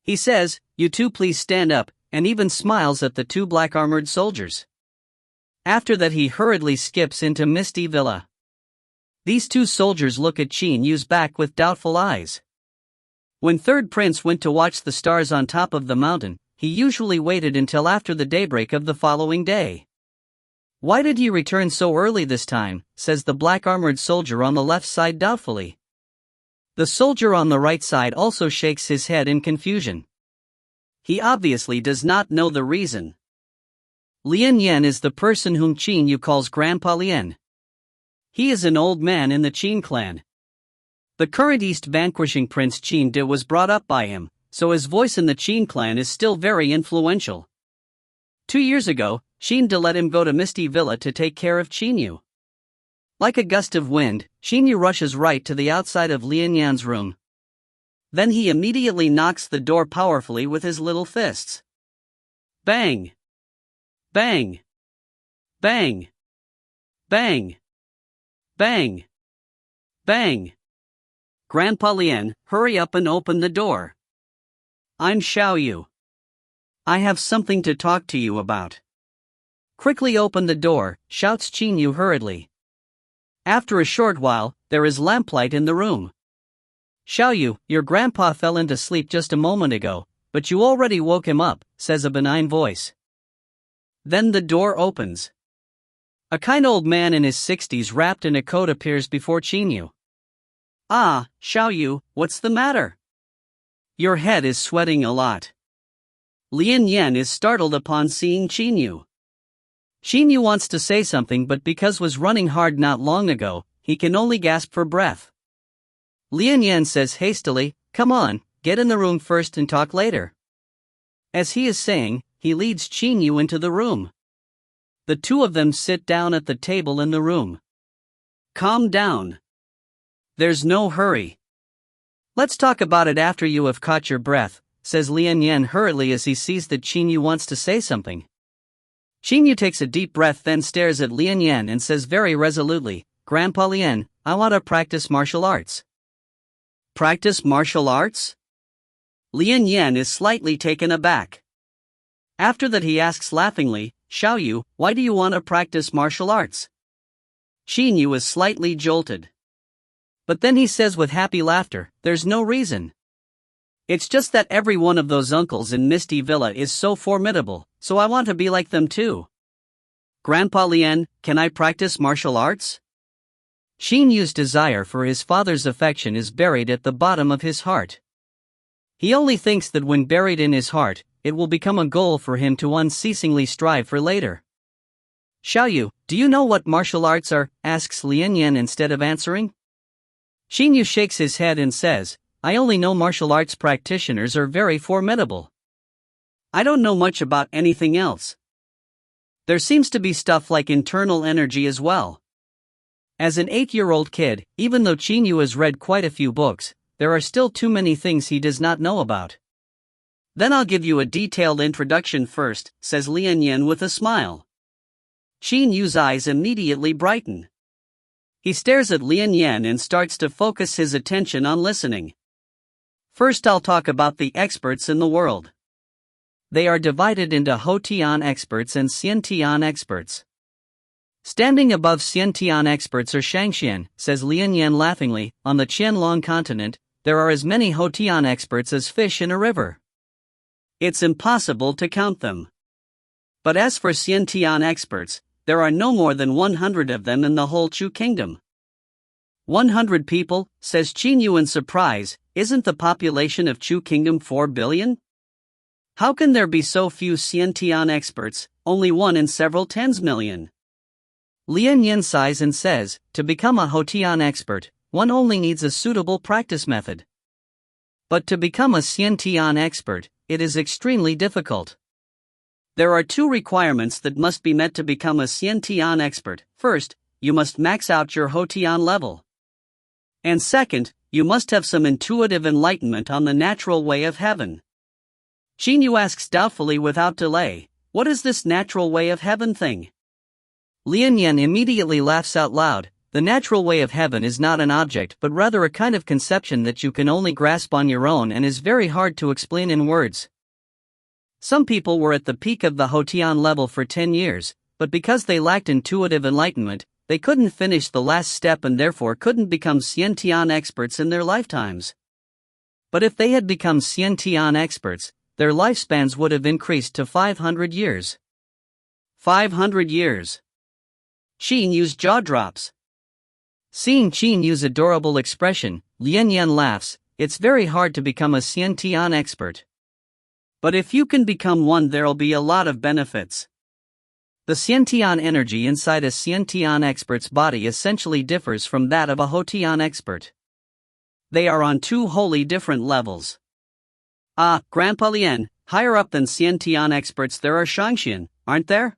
He says, "You two please stand up," and even smiles at the 2 black-armored soldiers. After that he hurriedly skips into Misty Villa. These 2 soldiers look at Qin Yu's back with doubtful eyes. When third prince went to watch the stars on top of the mountain, he usually waited until after the daybreak of the following day. "Why did you return so early this time?" says the black-armored soldier on the left side doubtfully. The soldier on the right side also shakes his head in confusion. He obviously does not know the reason. Lian Yan is the person whom Qin Yu calls Grandpa Lian. He is an old man in the Qin clan. The current East Vanquishing Prince Qin was brought up by him, so his voice in the Qin clan is still very influential. 2 years ago, Qin let him go to Misty Villa to take care of Qin Yu. Like a gust of wind, Qin Yu rushes right to the outside of Lian Yan's room. Then he immediately knocks the door powerfully with his little fists. Bang! Bang! Bang! Bang! Bang! Bang! "Grandpa Lian, hurry up and open the door. I'm Xiao Yu. I have something to talk to you about." "Quickly open the door," shouts Qin Yu hurriedly. After a short while, there is lamplight in the room. "Xiao Yu, your grandpa fell into sleep just a moment ago, but you already woke him up," says a benign voice. Then the door opens. A kind old man in his 60s wrapped in a coat appears before Qin Yu. "Ah, Xiao Yu, what's the matter? Your head is sweating a lot." Lian Yan is startled upon seeing Qin Yu. Qin Yu wants to say something but because was running hard not long ago, he can only gasp for breath. Lian Yan says hastily, "Come on, get in the room first and talk later." As he is saying, he leads Qin Yu into the room. The 2 of them sit down at the table in the room. "Calm down. There's no hurry. Let's talk about it after you have caught your breath," says Lian Yan hurriedly as he sees that Qin Yu wants to say something. Qin Yu takes a deep breath, then stares at Lian Yan and says very resolutely, "Grandpa Lian, I want to practice martial arts." "Practice martial arts?" Lian Yan is slightly taken aback. After that he asks laughingly, "Xiao Yu, why do you want to practice martial arts?" Qin Yu is slightly jolted. But then he says with happy laughter, "There's no reason. It's just that every one of those uncles in Misty Villa is so formidable, so I want to be like them too." "Grandpa Lian, can I practice martial arts?" Qin Yu's desire for his father's affection is buried at the bottom of his heart. He only thinks that when buried in his heart, it will become a goal for him to unceasingly strive for later. "Xiao Yu, do you know what martial arts are?" asks Lian Yan instead of answering. Qin Yu shakes his head and says, "I only know martial arts practitioners are very formidable. I don't know much about anything else. There seems to be stuff like internal energy as well." As an 8-year-old kid, even though Qin Yu has read quite a few books, there are still too many things he does not know about. Then I'll give you a detailed introduction first, says Lian Yin with a smile. Qin Yu's eyes immediately brighten. He stares at Lian Yin and starts to focus his attention on listening. First I'll talk about the experts in the world. They are divided into Hotian experts and Xiantian experts. Standing above Xiantian experts are Shangxian, says Lian Yin laughingly. On the Qianlong continent, there are as many Hotian experts as fish in a river. It's impossible to count them. But as for Xiantian experts, there are no more than 100 of them in the whole Chu kingdom. 100 people, says Qin Yu in surprise. Isn't the population of Chu kingdom 4 billion? How can there be so few Xiantian experts, only one in several tens million? Lian Yin sighs and says, to become a Hotian expert, one only needs a suitable practice method. But to become a Xiantian expert, it is extremely difficult. There are 2 requirements that must be met to become a Xiantian expert. First, you must max out your Hotian level. And second, you must have some intuitive enlightenment on the natural way of heaven. Qin Yu asks doubtfully without delay, what is this natural way of heaven thing? Lian Yin immediately laughs out loud. The natural way of heaven is not an object but rather a kind of conception that you can only grasp on your own and is very hard to explain in words. Some people were at the peak of the Hotian level for 10 years, but because they lacked intuitive enlightenment, they couldn't finish the last step and therefore couldn't become Xiantian experts in their lifetimes. But if they had become Xiantian experts, their lifespans would have increased to 500 years. 500 years. Qin Yu's jaw drops. Seeing Qin Yu's adorable expression, Lian Yin laughs. It's very hard to become a Xiantian expert. But if you can become one, there'll be a lot of benefits. The Xiantian energy inside a Xiantian expert's body essentially differs from that of a Hotian expert. They are on 2 wholly different levels. Grandpa Lian, higher up than Xiantian experts there are Shangxian, aren't there?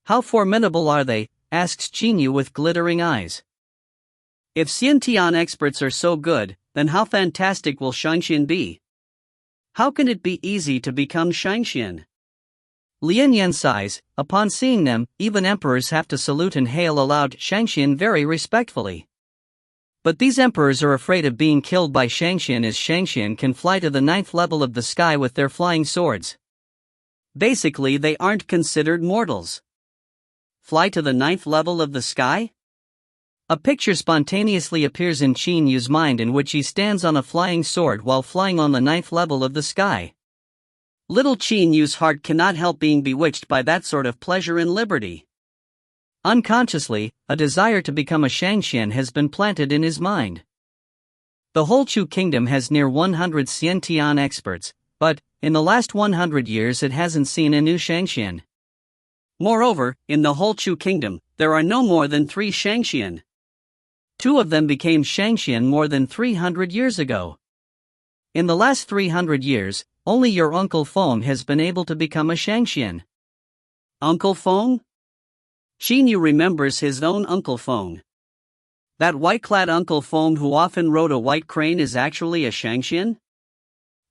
How formidable are they? Asks Qin Yu with glittering eyes. If Xiantian experts are so good, then how fantastic will Shangxian be? How can it be easy to become Shangxian? Lian Yin sighs. Upon seeing them, even emperors have to salute and hail aloud Shangxian very respectfully. But these emperors are afraid of being killed by Shangxian, as Shangxian can fly to the 9th level of the sky with their flying swords. Basically, they aren't considered mortals. Fly to the 9th level of the sky? A picture spontaneously appears in Qin Yu's mind in which he stands on a flying sword while flying on the 9th level of the sky. Little Qin Yu's heart cannot help being bewitched by that sort of pleasure and liberty. Unconsciously, a desire to become a Shangxian has been planted in his mind. The whole Chu kingdom has near 100 Xiantian experts, but, in the last 100 years it hasn't seen a new Shangxian. Moreover, in the whole Chu kingdom, there are no more than 3 Shangxian. 2 of them became Shangxian more than 300 years ago. In the last 300 years, only your Uncle Feng has been able to become a Shangxian. Uncle Feng? Qin Yu remembers his own Uncle Feng. That white-clad Uncle Feng who often rode a white crane is actually a Shangxian?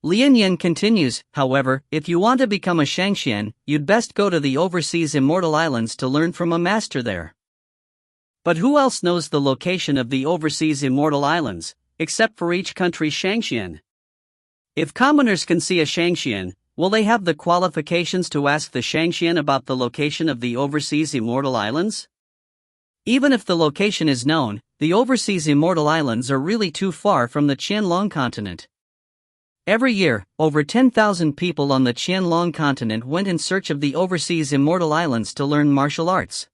Lian Yin continues, however, if you want to become a Shangxian, you'd best go to the overseas Immortal Islands to learn from a master there. But who else knows the location of the overseas Immortal Islands, except for each country's Shangxian? If commoners can see a Shangxian, will they have the qualifications to ask the Shangxian about the location of the overseas Immortal Islands? Even if the location is known, the overseas Immortal Islands are really too far from the Qianlong continent. Every year, over 10,000 people on the Qianlong continent went in search of the overseas Immortal Islands to learn martial arts.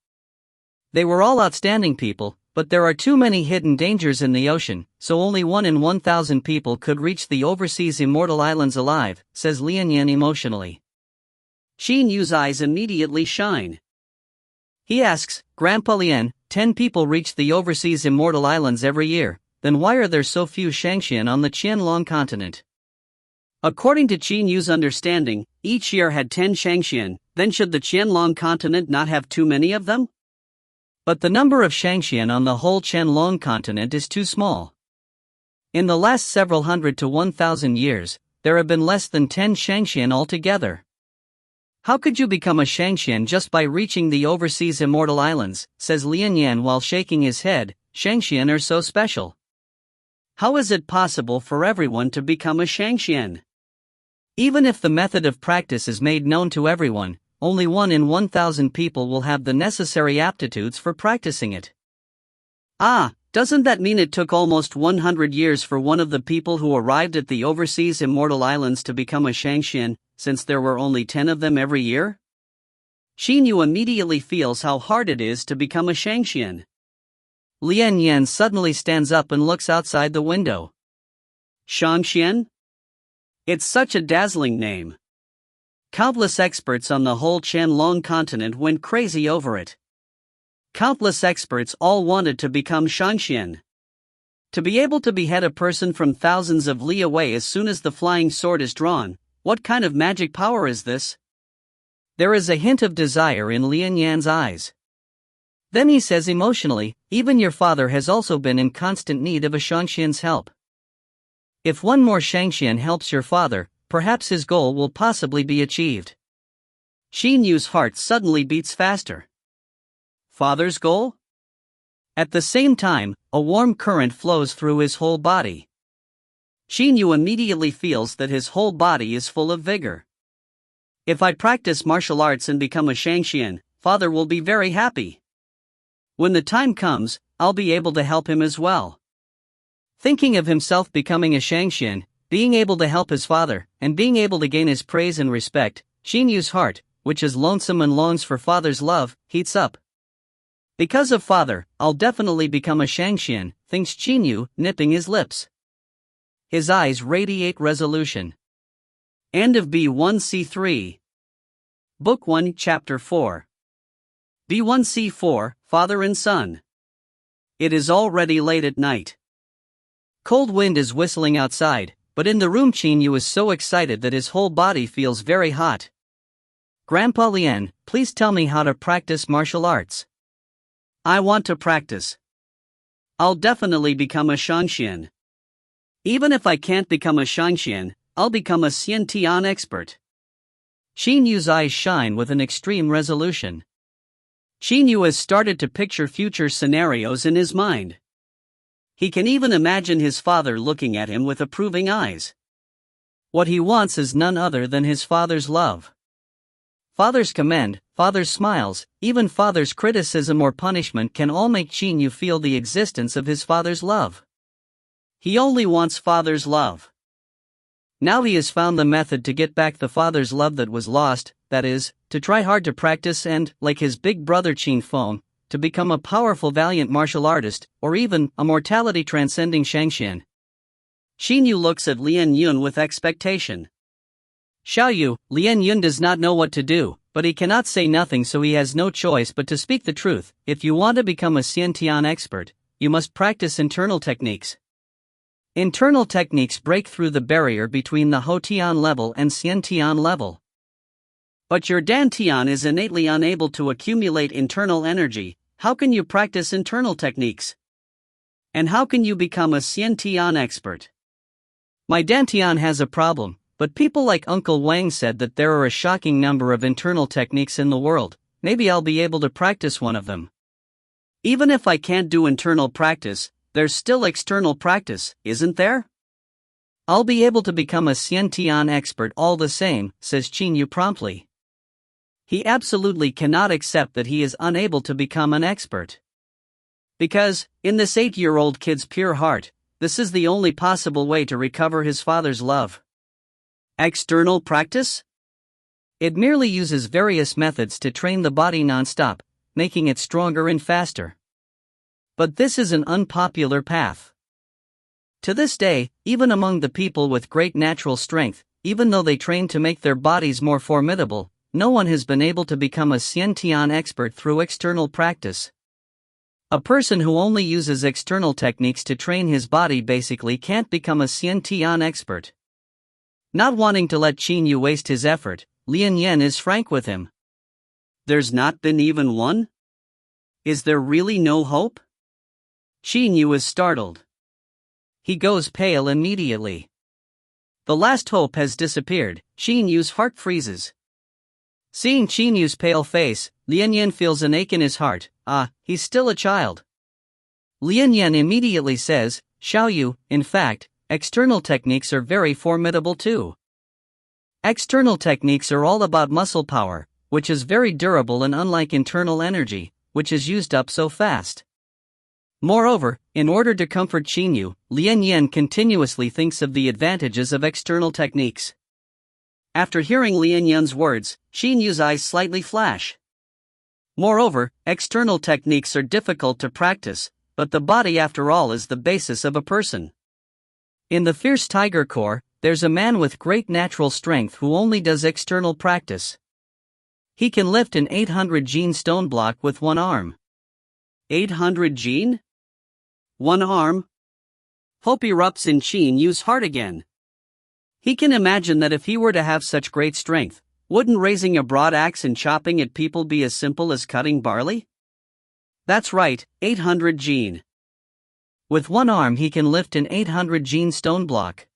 They were all outstanding people, but there are too many hidden dangers in the ocean, so only 1 in 1,000 people could reach the overseas Immortal Islands alive, says Lian Yin emotionally. Qin Yu's eyes immediately shine. He asks, Grandpa Lian, 10 people reach the overseas Immortal Islands every year, then why are there so few Shangxian on the Qianlong continent? According to Qin Yu's understanding, each year had 10 Shangxian, then should the Qianlong continent not have too many of them? But the number of Shangxian on the whole Qianlong continent is too small. In the last several hundred to 1,000 years, there have been less than 10 Shangxian altogether. How could you become a Shangxian just by reaching the overseas immortal islands, says Lian Yan while shaking his head. Shangxian are so special. How is it possible for everyone to become a Shangxian? Even if the method of practice is made known to everyone, only 1 in 1,000 people will have the necessary aptitudes for practicing it. Doesn't that mean it took almost 100 years for one of the people who arrived at the overseas immortal islands to become a Shangxian, since there were only 10 of them every year? Qin Yu immediately feels how hard it is to become a Shangxian. Lian Yan suddenly stands up and looks outside the window. Shangxian? It's such a dazzling name. Countless experts on the whole Qianlong continent went crazy over it. Countless experts all wanted to become Shangxian. To be able to behead a person from thousands of li away as soon as the flying sword is drawn, what kind of magic power is this? There is a hint of desire in Lian Yan's eyes. Then he says emotionally, even your father has also been in constant need of a Shangxian's help. If one more Shangxian helps your father, perhaps his goal will possibly be achieved. Qin Yu's heart suddenly beats faster. Father's goal? At the same time, a warm current flows through his whole body. Qin Yu immediately feels that his whole body is full of vigor. If I practice martial arts and become a Shangxian, father will be very happy. When the time comes, I'll be able to help him as well. Thinking of himself becoming a Shangxian, being able to help his father, and being able to gain his praise and respect, Qin Yu's heart, which is lonesome and longs for father's love, heats up. Because of father, I'll definitely become a Shangxian, thinks Qin Yu, nipping his lips. His eyes radiate resolution. End of B1C3. Book 1, Chapter 4. B1C4, Father and Son. It is already late at night. Cold wind is whistling outside, but in the room Qin Yu is so excited that his whole body feels very hot. Grandpa Lian, please tell me how to practice martial arts. I want to practice. I'll definitely become a Shangxian. Even if I can't become a Shangxian, I'll become a Xiantian expert. Qin Yu's eyes shine with an extreme resolution. Qin Yu has started to picture future scenarios in his mind. He can even imagine his father looking at him with approving eyes. What he wants is none other than his father's love. Father's commend, father's smiles, even father's criticism or punishment can all make Qin Yu feel the existence of his father's love. He only wants father's love. Now he has found the method to get back the father's love that was lost, that is, to try hard to practice and, like his big brother Qin Feng, to become a powerful valiant martial artist, or even a mortality-transcending Shangxian. Qin Yu looks at Lian Yun with expectation. Xiao Yu, Lian Yun does not know what to do, but he cannot say nothing, so he has no choice but to speak the truth. If you want to become a Xiantian expert, you must practice internal techniques. Internal techniques break through the barrier between the Houtian level and Xiantian level. But your dantian is innately unable to accumulate internal energy. How can you practice internal techniques? And how can you become a Xiantian expert? My dantian has a problem, but people like Uncle Wang said that there are a shocking number of internal techniques in the world. Maybe I'll be able to practice one of them. Even if I can't do internal practice, there's still external practice, isn't there? I'll be able to become a Xiantian expert all the same, says Qin Yu promptly. He absolutely cannot accept that he is unable to become an expert. Because, in this 8-year-old kid's pure heart, this is the only possible way to recover his father's love. External practice? It merely uses various methods to train the body non-stop, making it stronger and faster. But this is an unpopular path. To this day, even among the people with great natural strength, even though they train to make their bodies more formidable, no one has been able to become a Xiantian expert through external practice. A person who only uses external techniques to train his body basically can't become a Xiantian expert. Not wanting to let Qin Yu waste his effort, Lian Yan is frank with him. There's not been even one? Is there really no hope? Qin Yu is startled. he goes pale immediately. The last hope has disappeared. Qin Yu's heart freezes. Seeing Qin Yu's pale face, Lian Yan feels an ache in his heart. He's still a child. Lian Yan immediately says, Xiao Yu, in fact, external techniques are very formidable too. External techniques are all about muscle power, which is very durable and unlike internal energy, which is used up so fast. Moreover, in order to comfort Qin Yu, Lian Yan continuously thinks of the advantages of external techniques. After hearing Lian Yan's words, Qin Yu's eyes slightly flash. Moreover, external techniques are difficult to practice, but the body after all is the basis of a person. In the fierce tiger core, there's a man with great natural strength who only does external practice. He can lift an 800 gene stone block with one arm. 800 gene? One arm? Hope erupts in Qin Yu's heart again. He can imagine that if he were to have such great strength, wouldn't raising a broad axe and chopping at people be as simple as cutting barley? That's right, 800 gene. With one arm he can lift an 800 gene stone block.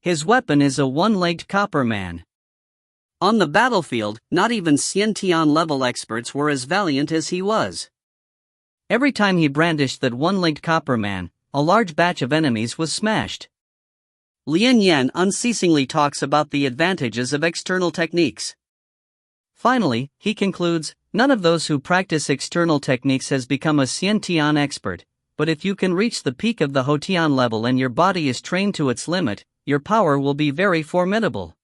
His weapon is a one-legged copper man. On the battlefield, not even Xiantian level experts were as valiant as he was. Every time he brandished that one-legged copper man, a large batch of enemies was smashed. Lian Yan unceasingly talks about the advantages of external techniques. Finally, he concludes, none of those who practice external techniques has become a Xiantian expert, but if you can reach the peak of the Hotian level and your body is trained to its limit, your power will be very formidable.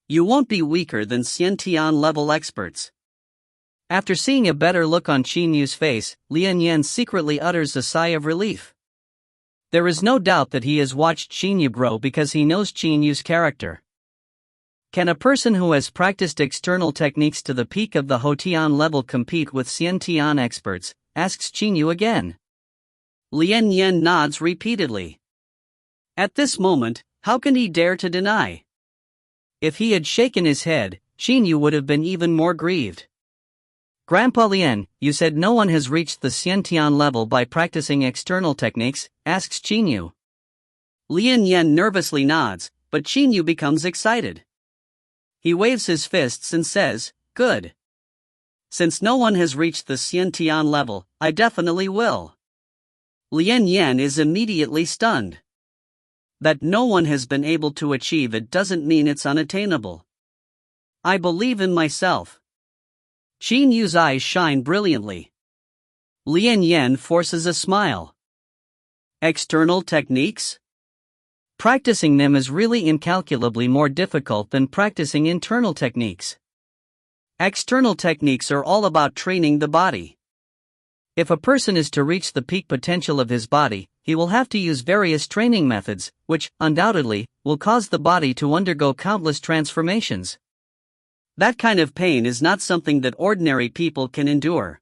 You won't be weaker than Xiantian level experts. After seeing a better look on Qin Yu's face, Lian Yan secretly utters a sigh of relief. There is no doubt that he has watched Qin Yu grow because he knows Qin Yu's character. Can a person who has practiced external techniques to the peak of the Hotian level compete with Xiantian experts, asks Qin Yu again. Lian Yan nods repeatedly. At this moment, how can he dare to deny? If he had shaken his head, Qin Yu would have been even more grieved. Grandpa Lian, you said no one has reached the Xiantian level by practicing external techniques, asks Qin Yu. Lian Yan nervously nods, but Qin Yu becomes excited. He waves his fists and says, good. Since no one has reached the Xiantian level, I definitely will. Lian Yan is immediately stunned. That no one has been able to achieve it doesn't mean it's unattainable. I believe in myself. Qin Yu's eyes shine brilliantly. Lian Yan forces a smile. External techniques? Practicing them is really incalculably more difficult than practicing internal techniques. External techniques are all about training the body. If a person is to reach the peak potential of his body, he will have to use various training methods, which, undoubtedly, will cause the body to undergo countless transformations. That kind of pain is not something that ordinary people can endure.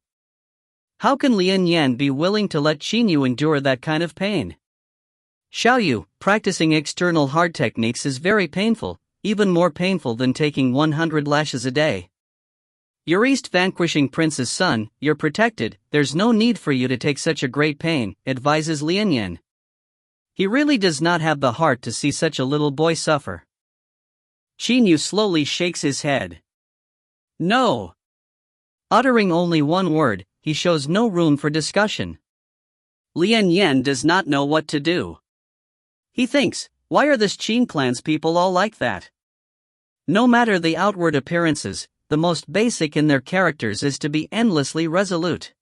How can Lian Yan be willing to let Qin Yu endure that kind of pain? Xiao Yu, practicing external hard techniques is very painful, even more painful than taking 100 lashes a day. You're East Vanquishing Prince's son, you're protected, there's no need for you to take such a great pain, advises Lian Yan. He really does not have the heart to see such a little boy suffer. Qin Yu slowly shakes his head. No. Uttering only one word, he shows no room for discussion. Lian Yan does not know what to do. He thinks, why are this Qin clan's people all like that? No matter the outward appearances, the most basic in their characters is to be endlessly resolute.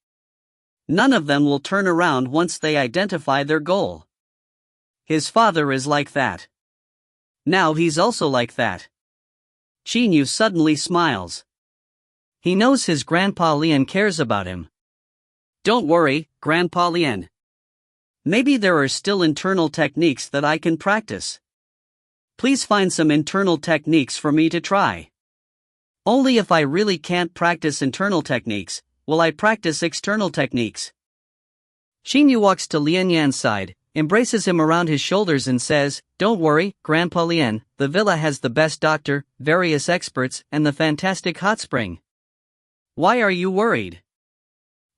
None of them will turn around once they identify their goal. His father is like that. Now he's also like that. Qin Yu suddenly smiles. He knows his Grandpa Lian cares about him. Don't worry, Grandpa Lian. Maybe there are still internal techniques that I can practice. Please find some internal techniques for me to try. Only if I really can't practice internal techniques, will I practice external techniques. Qin Yu walks to Lian Yan's side, embraces him around his shoulders and says, don't worry, Grandpa Lian, the villa has the best doctor, various experts, and the fantastic hot spring. Why are you worried?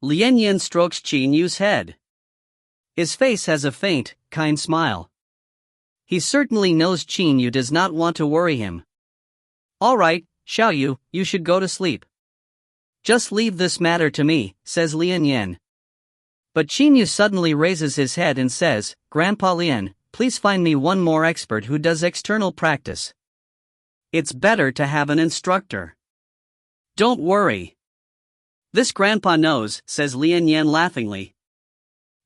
Lian Yan strokes Qin Yu's head. His face has a faint, kind smile. He certainly knows Qin Yu does not want to worry him. "All right, Xiao Yu, you should go to sleep. Just leave this matter to me," says Lian Yan. But Qin Yu suddenly raises his head and says, "Grandpa Lian, please find me one more expert who does external practice. It's better to have an instructor." "Don't worry. This grandpa knows," says Lian Yan laughingly.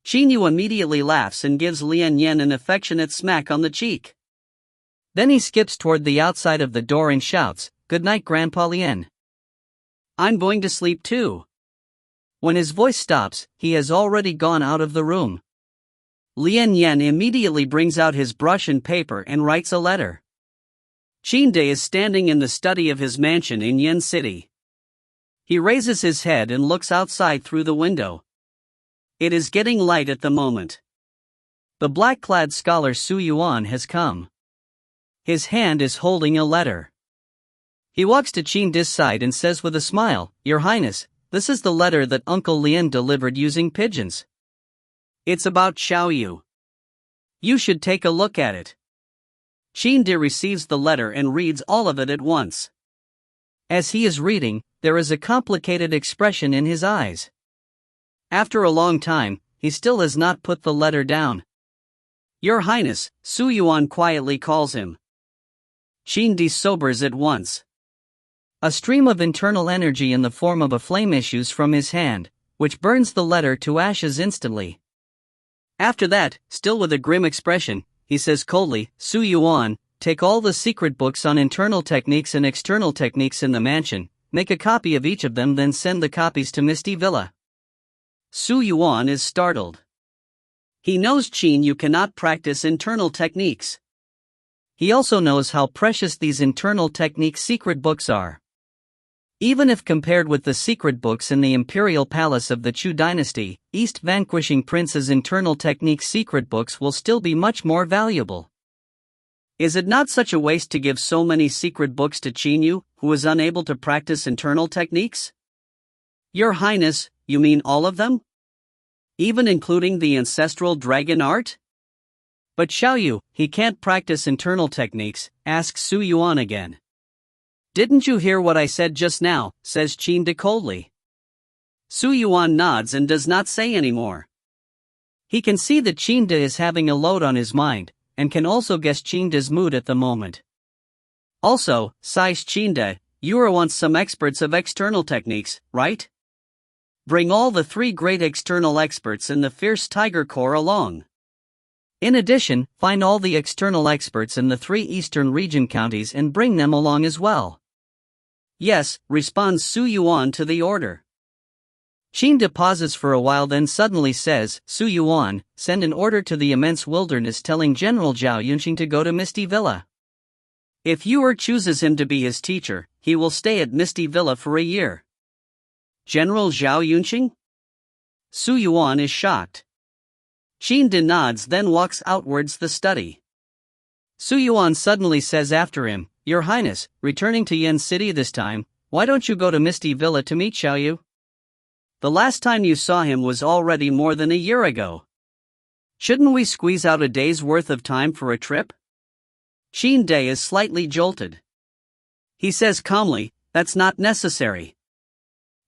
Qin Yu immediately laughs and gives Lian Yan an affectionate smack on the cheek. Then he skips toward the outside of the door and shouts, "Good night, Grandpa Lian. I'm going to sleep too." When his voice stops, he has already gone out of the room. Lian Yan immediately brings out his brush and paper and writes a letter. Qin Dai is standing in the study of his mansion in Yen City. He raises his head and looks outside through the window. It is getting light at the moment. The black-clad scholar Su Yuan has come. His hand is holding a letter. He walks to Qin Dai's side and says with a smile, "Your Highness, this is the letter that Uncle Lian delivered using pigeons. It's about Xiao Yu. You should take a look at it." Qin Dai receives the letter and reads all of it at once. As he is reading, there is a complicated expression in his eyes. After a long time, he still has not put the letter down. "Your Highness," Su Yuan quietly calls him. Qin Dai sobers at once. A stream of internal energy in the form of a flame issues from his hand, which burns the letter to ashes instantly. After that, still with a grim expression, he says coldly, "Su Yuan, take all the secret books on internal techniques and external techniques in the mansion, make a copy of each of them, then send the copies to Misty Villa." Su Yuan is startled. He knows Qin Yu cannot practice internal techniques. He also knows how precious these internal technique secret books are. Even if compared with the secret books in the imperial palace of the Chu dynasty, East Vanquishing Prince's internal technique secret books will still be much more valuable. Is it not such a waste to give so many secret books to Qin Yu, who is unable to practice internal techniques? "Your Highness, you mean all of them? Even including the ancestral dragon art?" "But Xiao Yu, he can't practice internal techniques," asks Su Yuan again. "Didn't you hear what I said just now?" says Qin Dai coldly. Su Yuan nods and does not say any more. He can see that Qin Dai is having a load on his mind, and can also guess Qin Dai's mood at the moment. "Also," sighs Qin Dai, "you are once some experts of external techniques, right? Bring all the 3 great external experts in the fierce Tiger Corps along. In addition, find all the external experts in the 3 eastern region counties and bring them along as well." "Yes," responds Su Yuan to the order. Qin Dai pauses for a while, then suddenly says, "Su Yuan, send an order to the immense wilderness telling General Zhao Yunqing to go to Misty Villa. If Yu chooses him to be his teacher, he will stay at Misty Villa for a year." "General Zhao Yunqing?" Su Yuan is shocked. Qin Dai nods, then walks outwards the study. Su Yuan suddenly says after him, "Your Highness, returning to Yen City this time, why don't you go to Misty Villa to meet Xiao Yu? The last time you saw him was already more than a year ago. Shouldn't we squeeze out a day's worth of time for a trip?" Qin Dai is slightly jolted. He says calmly, "That's not necessary."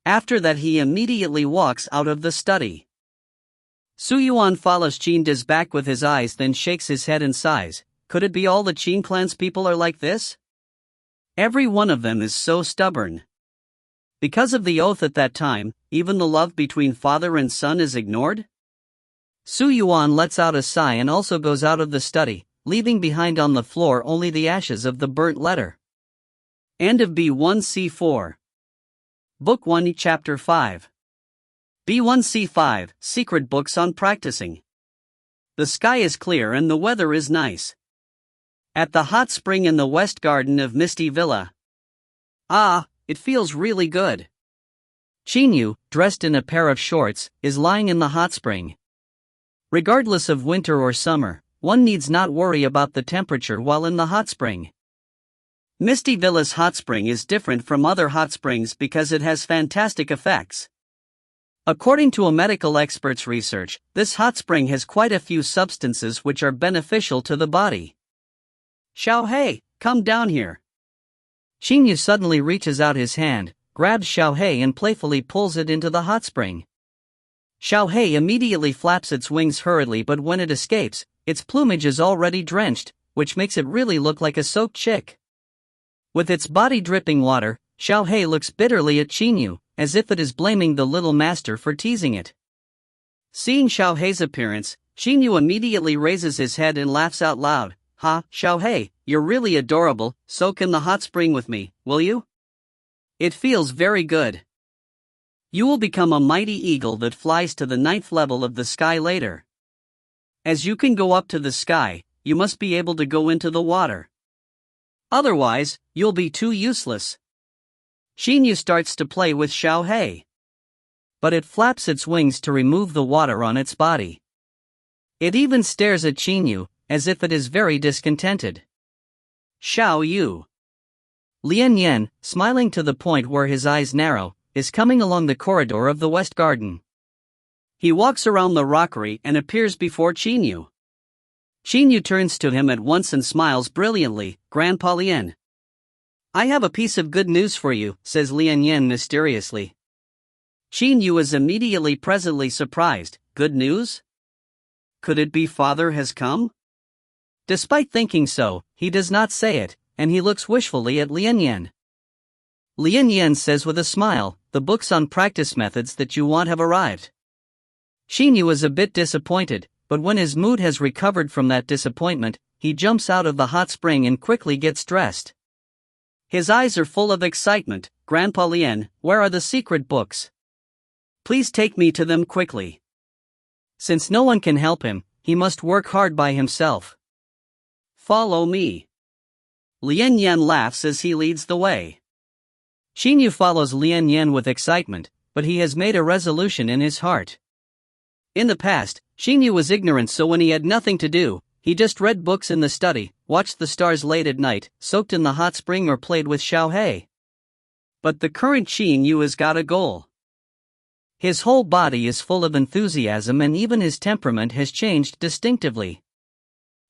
After that he immediately walks out of the study. Su Yuan follows Qin Dai's back with his eyes, then shakes his head and sighs. Could it be all the Qin clan's people are like this? Every one of them is so stubborn. Because of the oath at that time, even the love between father and son is ignored? Su Yuan lets out a sigh and also goes out of the study, leaving behind on the floor only the ashes of the burnt letter. End of B1C4. Book 1 Chapter 5. B1C5, Secret Books on Practicing. The sky is clear and the weather is nice. At the hot spring in the west garden of Misty Villa. Ah, it feels really good. Qin Yu, dressed in a pair of shorts, is lying in the hot spring. Regardless of winter or summer, one needs not worry about the temperature while in the hot spring. Misty Villa's hot spring is different from other hot springs because it has fantastic effects. According to a medical expert's research, this hot spring has quite a few substances which are beneficial to the body. Xiaohei, come down here. Qin Yu suddenly reaches out his hand, grabs Xiaohei and playfully pulls it into the hot spring. Xiaohei immediately flaps its wings hurriedly, but when it escapes, its plumage is already drenched, which makes it really look like a soaked chick. With its body dripping water, Xiaohei looks bitterly at Qin Yu, as if it is blaming the little master for teasing it. Seeing Xiaohei's appearance, Qin Yu immediately raises his head and laughs out loud. Ha, Xiaohei, you're really adorable, soak in the hot spring with me, will you? It feels very good. You will become a mighty eagle that flies to the 9th level of the sky later. As you can go up to the sky, you must be able to go into the water. Otherwise, you'll be too useless. Qin Yu starts to play with Xiaohei. But it flaps its wings to remove the water on its body. It even stares at Qin Yu, as if it is very discontented. Xiao Yu. Lian Yan, smiling to the point where his eyes narrow, is coming along the corridor of the West Garden. He walks around the rockery and appears before Qin Yu. Qin Yu turns to him at once and smiles brilliantly. Grandpa Lian. I have a piece of good news for you, says Lian Yan mysteriously. Qin Yu is immediately presently surprised. Good news? Could it be father has come? Despite thinking so, he does not say it, and he looks wishfully at Lian Yan. Lian Yan says with a smile, the books on practice methods that you want have arrived. Qin Yu is a bit disappointed, but when his mood has recovered from that disappointment, he jumps out of the hot spring and quickly gets dressed. His eyes are full of excitement. Grandpa Lian, where are the secret books? Please take me to them quickly. Since no one can help him, he must work hard by himself. Follow me. Lian Yan laughs as he leads the way. Qin Yu follows Lian Yan with excitement, but he has made a resolution in his heart. In the past, Qin Yu was ignorant, so when he had nothing to do, he just read books in the study, watched the stars late at night, soaked in the hot spring or played with Xiaohei. But the current Qin Yu has got a goal. His whole body is full of enthusiasm and even his temperament has changed distinctively.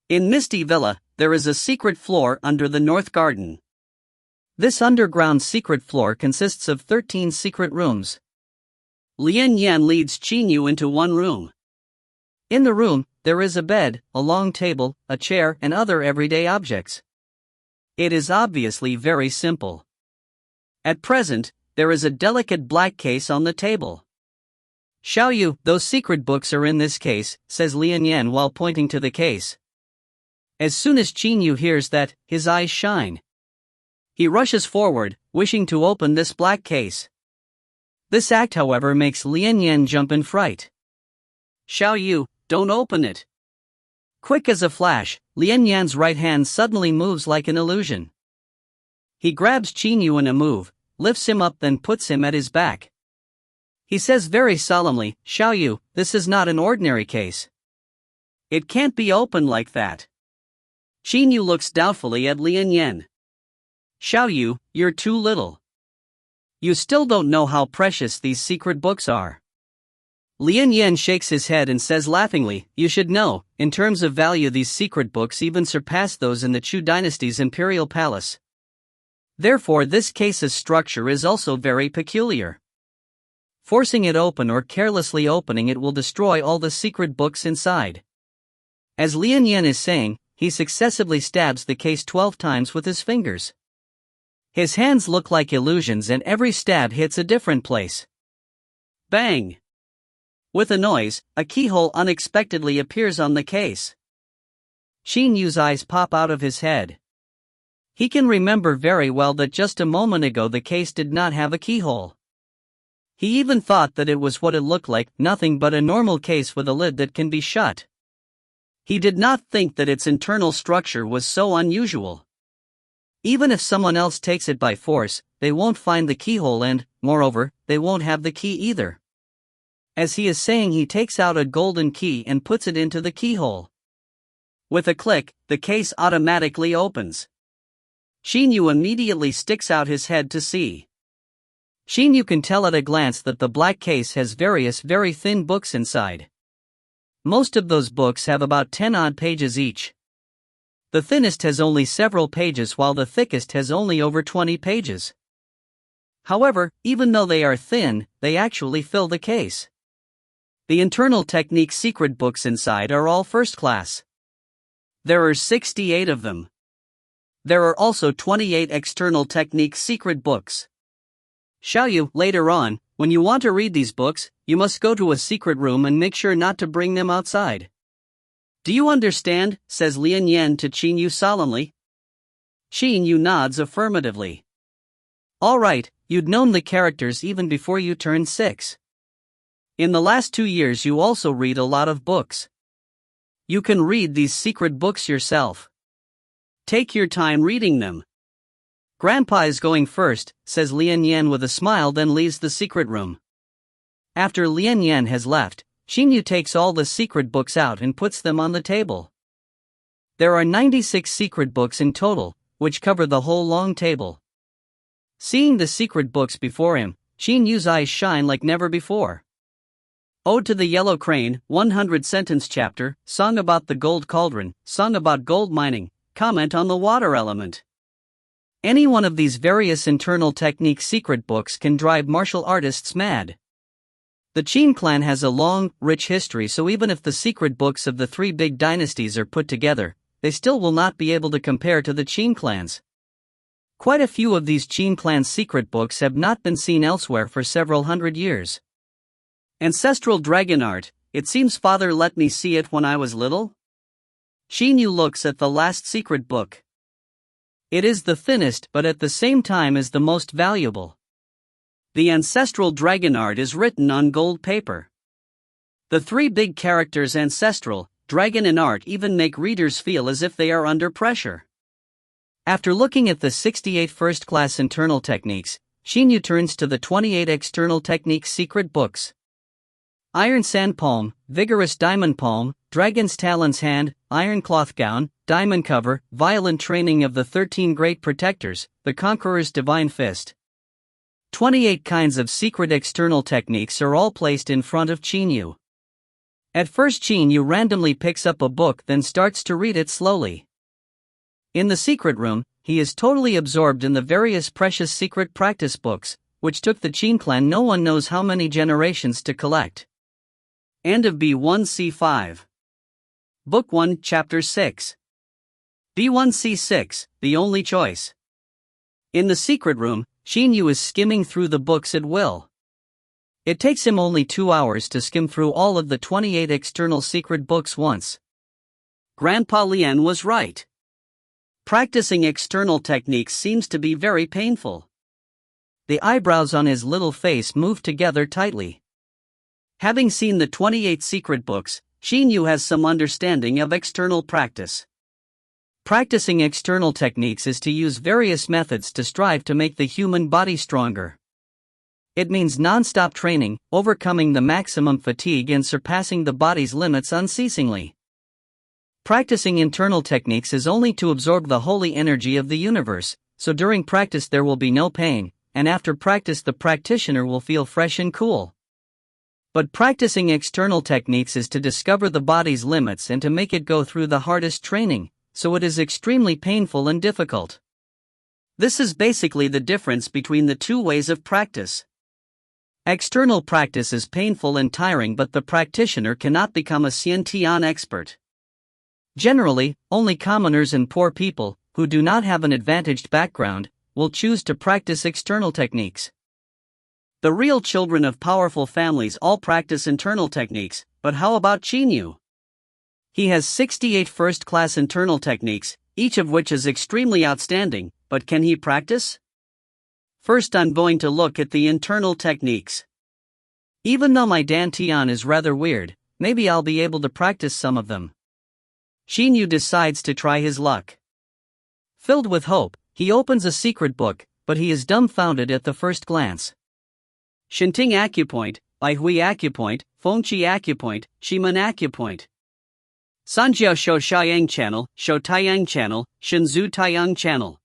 In Misty Villa, there is a secret floor under the North Garden. This underground secret floor consists of 13 secret rooms. Lian Yan leads Qin Yu into one room. In the room, there is a bed, a long table, a chair, and other everyday objects. It is obviously very simple. At present, there is a delicate black case on the table. Xiao Yu, those secret books are in this case, says Lian Yan while pointing to the case. As soon as Qin Yu hears that, his eyes shine. He rushes forward, wishing to open this black case. This act, however, makes Lian Yan jump in fright. Xiao Yu, don't open it. Quick as a flash, Lian Yan's right hand suddenly moves like an illusion. He grabs Qin Yu in a move, lifts him up, then puts him at his back. He says very solemnly, Xiao Yu, this is not an ordinary case. It can't be opened like that. Qin Yu looks doubtfully at Lian Yan. Xiao Yu, you're too little. You still don't know how precious these secret books are. Lian Yan shakes his head and says laughingly, you should know, in terms of value these secret books even surpass those in the Chu dynasty's imperial palace. Therefore this case's structure is also very peculiar. Forcing it open or carelessly opening it will destroy all the secret books inside. As Lian Yan is saying, he successively stabs the case 12 times with his fingers. His hands look like illusions and every stab hits a different place. Bang! With a noise, a keyhole unexpectedly appears on the case. Qin Yu's eyes pop out of his head. He can remember very well that just a moment ago the case did not have a keyhole. He even thought that it was what it looked like, nothing but a normal case with a lid that can be shut. He did not think that its internal structure was so unusual. Even if someone else takes it by force, they won't find the keyhole and, moreover, they won't have the key either. As he is saying, he takes out a golden key and puts it into the keyhole. With a click, the case automatically opens. Qin Yu immediately sticks out his head to see. Qin Yu can tell at a glance that the black case has various very thin books inside. Most of those books have about 10 odd pages each. The thinnest has only several pages while the thickest has only over 20 pages. However, even though they are thin, they actually fill the case. The internal technique secret books inside are all first class. There are 68 of them. There are also 28 external technique secret books. Xiaoyu, later on, when you want to read these books, you must go to a secret room and make sure not to bring them outside. Do you understand? Says Lian Yan to Qin Yu solemnly. Qin Yu nods affirmatively. All right, you'd known the characters even before you turned 6. In the last 2 years you also read a lot of books. You can read these secret books yourself. Take your time reading them. Grandpa is going first, says Lian Yan with a smile, then leaves the secret room. After Lian Yan has left, Qin Yu takes all the secret books out and puts them on the table. There are 96 secret books in total, which cover the whole long table. Seeing the secret books before him, Qin Yu's eyes shine like never before. Ode to the Yellow Crane, 100-sentence chapter, Song about the Gold Cauldron, Song about gold mining, comment on the water element. Any one of these various internal technique secret books can drive martial artists mad. The Qin clan has a long, rich history, so even if the secret books of the 3 big dynasties are put together, they still will not be able to compare to the Qin clans. Quite a few of these Qin clan secret books have not been seen elsewhere for several hundred years. Ancestral dragon art, it seems father let me see it when I was little? Qin Yu looks at the last secret book. It is the thinnest but at the same time is the most valuable. The ancestral dragon art is written on gold paper. The 3 big characters ancestral, dragon and art even make readers feel as if they are under pressure. After looking at the 68 first-class internal techniques, Qin Yu turns to the 28 external techniques secret books. Iron Sand Palm, Vigorous Diamond Palm, Dragon's Talons Hand, Iron Cloth Gown, Diamond Cover, Violent Training of the 13 Great Protectors, The Conqueror's Divine Fist. 28 kinds of secret external techniques are all placed in front of Qin Yu. At first Qin Yu randomly picks up a book, then starts to read it slowly. In the secret room, he is totally absorbed in the various precious secret practice books, which took the Qin clan no one knows how many generations to collect. End of B1C5. Book 1, Chapter 6. B1C6, The Only Choice. In the secret room, Qin Yu is skimming through the books at will. It takes him only 2 hours to skim through all of the 28 external secret books once. Grandpa Lian was right. Practicing external techniques seems to be very painful. The eyebrows on his little face move together tightly. Having seen the 28 secret books, Qin Yu has some understanding of external practice. Practicing external techniques is to use various methods to strive to make the human body stronger. It means non-stop training, overcoming the maximum fatigue and surpassing the body's limits unceasingly. Practicing internal techniques is only to absorb the holy energy of the universe, so during practice there will be no pain, and after practice the practitioner will feel fresh and cool. But practicing external techniques is to discover the body's limits and to make it go through the hardest training, so it is extremely painful and difficult. This is basically the difference between the 2 ways of practice. External practice is painful and tiring, but the practitioner cannot become a Xiantian expert. Generally, only commoners and poor people, who do not have an advantaged background, will choose to practice external techniques. The real children of powerful families all practice internal techniques, but how about Qin Yu? He has 68 first-class internal techniques, each of which is extremely outstanding, but can he practice? First I'm going to look at the internal techniques. Even though my dantian is rather weird, maybe I'll be able to practice some of them. Qin Yu decides to try his luck. Filled with hope, he opens a secret book, but he is dumbfounded at the first glance. Shinting Acupoint, Baihui Acupoint, Fengqi Acupoint, Shimen Acupoint. Sanjiao Shou Xiayang Channel, Shou Taiyang Channel, Shenzhou Taiyang Channel.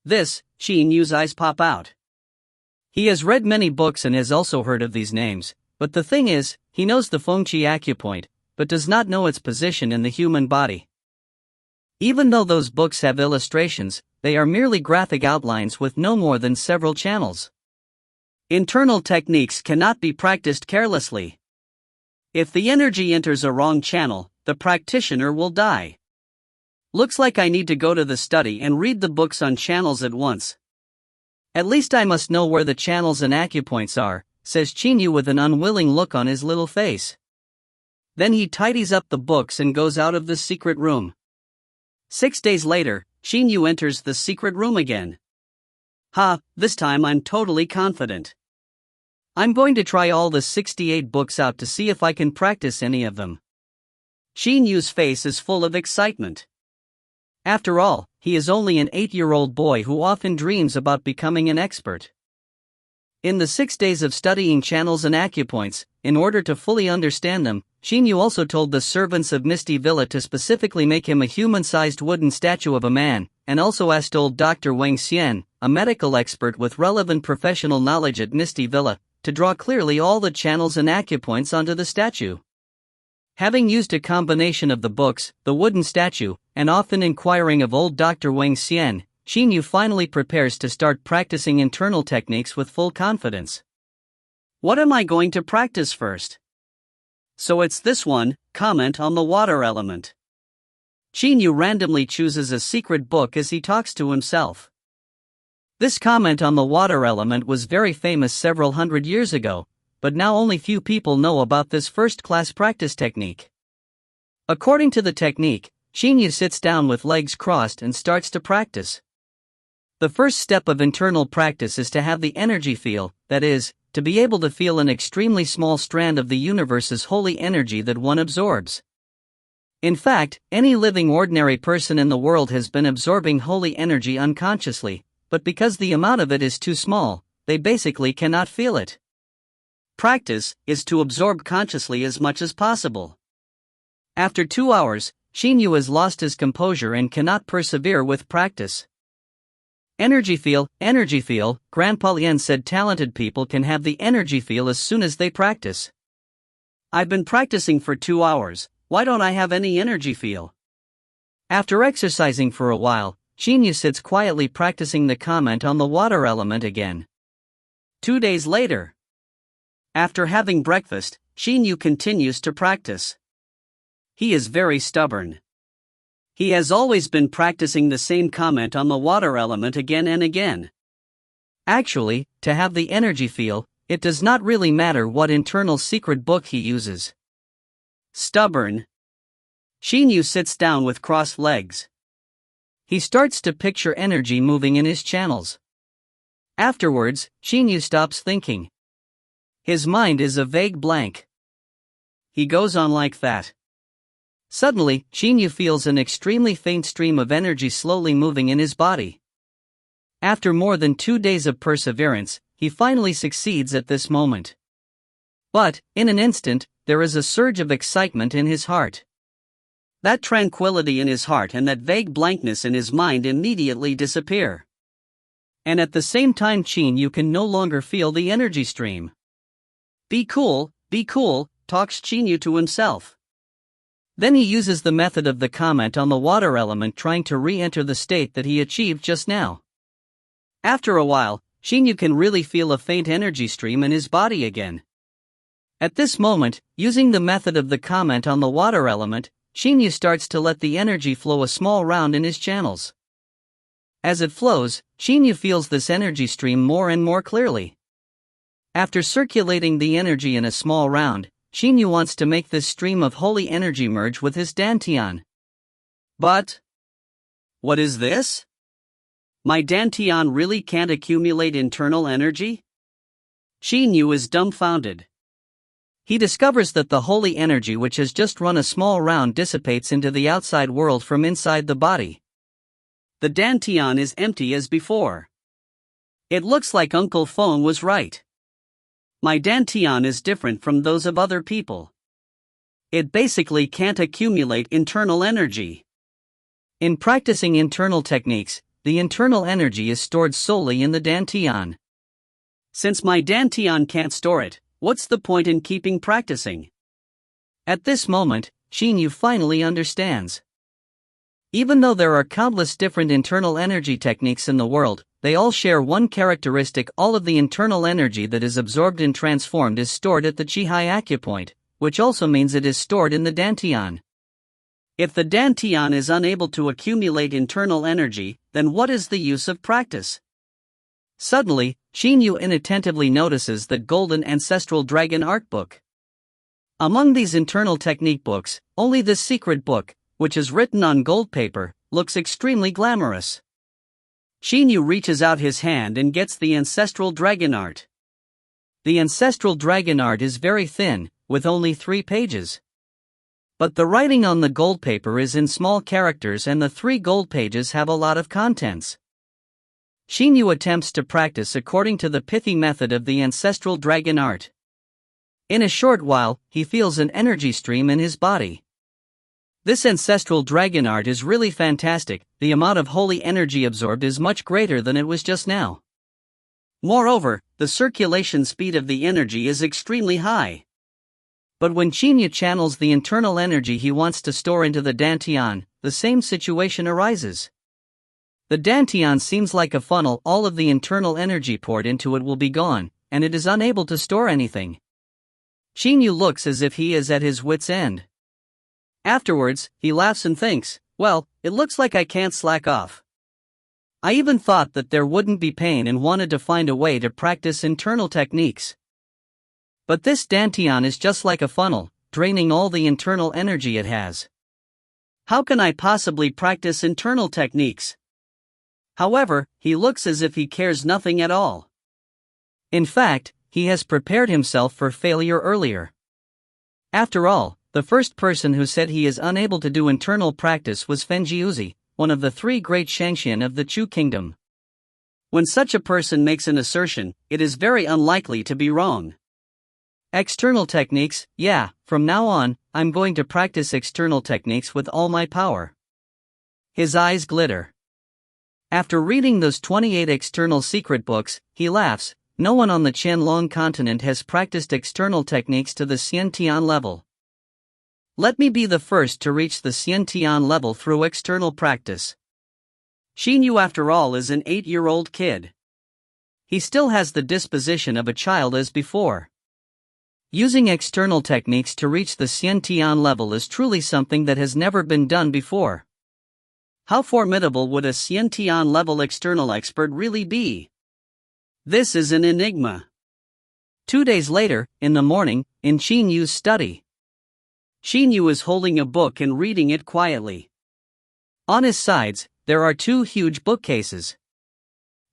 This, Qin Yu's eyes pop out. He has read many books and has also heard of these names, but the thing is, he knows the Fengqi acupoint, but does not know its position in the human body. Even though those books have illustrations, they are merely graphic outlines with no more than several channels. Internal techniques cannot be practiced carelessly. If the energy enters a wrong channel, the practitioner will die. Looks like I need to go to the study and read the books on channels at once. At least I must know where the channels and acupoints are, says Qin Yu with an unwilling look on his little face. Then he tidies up the books and goes out of the secret room. 6 days later, Qin Yu enters the secret room again. This time I'm totally confident. I'm going to try all the 68 books out to see if I can practice any of them. Qin Yu's face is full of excitement. After all, he is only an 8-year-old boy who often dreams about becoming an expert. In the 6 days of studying channels and acupoints, in order to fully understand them, Qin Yu also told the servants of Misty Villa to specifically make him a human-sized wooden statue of a man, and also asked old Dr. Wang Xian, a medical expert with relevant professional knowledge at Misty Villa, to draw clearly all the channels and acupoints onto the statue. Having used a combination of the books, the wooden statue, and often inquiring of old Dr. Wang Xian, Qin Yu finally prepares to start practicing internal techniques with full confidence. What am I going to practice first? So it's this one, comment on the water element. Qin Yu randomly chooses a secret book as he talks to himself. This comment on the water element was very famous several hundred years ago, but now only few people know about this first-class practice technique. According to the technique, Qin Yu sits down with legs crossed and starts to practice. The first step of internal practice is to have the energy feel, that is, to be able to feel an extremely small strand of the universe's holy energy that one absorbs. In fact, any living ordinary person in the world has been absorbing holy energy unconsciously, but because the amount of it is too small, they basically cannot feel it. Practice is to absorb consciously as much as possible. After 2 hours, Qin Yu has lost his composure and cannot persevere with practice. Energy feel, Grandpa Lien said talented people can have the energy feel as soon as they practice. I've been practicing for 2 hours, why don't I have any energy feel? After exercising for a while, Qin Yu sits quietly practicing the comment on the water element again. 2 days later. After having breakfast, Qin Yu continues to practice. He is very stubborn. He has always been practicing the same comment on the water element again and again. Actually, to have the energy feel, it does not really matter what internal secret book he uses. Stubborn. Qin Yu sits down with crossed legs. He starts to picture energy moving in his channels. Afterwards, Qin Yu stops thinking. His mind is a vague blank. He goes on like that. Suddenly, Qin Yu feels an extremely faint stream of energy slowly moving in his body. After more than 2 days of perseverance, he finally succeeds at this moment. But, in an instant, there is a surge of excitement in his heart. That tranquility in his heart and that vague blankness in his mind immediately disappear. And at the same time Qin Yu can no longer feel the energy stream. Be cool, talks Qin Yu to himself. Then he uses the method of the comment on the water element trying to re-enter the state that he achieved just now. After a while, Qin Yu can really feel a faint energy stream in his body again. At this moment, using the method of the comment on the water element, Qin Yu starts to let the energy flow a small round in his channels. As it flows, Qin Yu feels this energy stream more and more clearly. After circulating the energy in a small round, Qin Yu wants to make this stream of holy energy merge with his dantian. But what is this? My dantian really can't accumulate internal energy? Qin Yu is dumbfounded. He discovers that the holy energy which has just run a small round dissipates into the outside world from inside the body. The dantian is empty as before. It looks like Uncle Feng was right. My dantian is different from those of other people. It basically can't accumulate internal energy. In practicing internal techniques, the internal energy is stored solely in the dantian. Since my dantian can't store it, what's the point in keeping practicing? At this moment, Qin Yu finally understands. Even though there are countless different internal energy techniques in the world, they all share one characteristic: all of the internal energy that is absorbed and transformed is stored at the Qihai acupoint, which also means it is stored in the dantian. If the dantian is unable to accumulate internal energy, then what is the use of practice? Suddenly, Qin Yu inattentively notices the golden ancestral dragon art book. Among these internal technique books, only this secret book, which is written on gold paper, looks extremely glamorous. Qin Yu reaches out his hand and gets the ancestral dragon art. The ancestral dragon art is very thin, with only 3 pages. But the writing on the gold paper is in small characters and the 3 gold pages have a lot of contents. Qin Yu attempts to practice according to the pithy method of the ancestral dragon art. In a short while, he feels an energy stream in his body. This ancestral dragon art is really fantastic. The amount of holy energy absorbed is much greater than it was just now. Moreover, the circulation speed of the energy is extremely high. But when Qin Yu channels the internal energy he wants to store into the dantian, the same situation arises. The dantian seems like a funnel. All of the internal energy poured into it will be gone, and it is unable to store anything. Qin Yu looks as if he is at his wit's end. Afterwards, he laughs and thinks, well, it looks like I can't slack off. I even thought that there wouldn't be pain and wanted to find a way to practice internal techniques. But this dantian is just like a funnel, draining all the internal energy it has. How can I possibly practice internal techniques? However, he looks as if he cares nothing at all. In fact, he has prepared himself for failure earlier. After all, the first person who said he is unable to do internal practice was Fenjiuzi, one of the 3 great Shangxian of the Chu kingdom. When such a person makes an assertion, it is very unlikely to be wrong. External techniques, yeah, from now on, I'm going to practice external techniques with all my power. His eyes glitter. After reading those 28 external secret books, he laughs. No one on the Qianlong continent has practiced external techniques to the Xiantian level. Let me be the first to reach the Xiantian level through external practice. Qin Yu, after all, is an 8-year-old kid. He still has the disposition of a child as before. Using external techniques to reach the Xiantian level is truly something that has never been done before. How formidable would a Xiantian level external expert really be? This is an enigma. 2 days later, in the morning, in Qin Yu's study. Qin Yu is holding a book and reading it quietly. On his sides, there are 2 huge bookcases.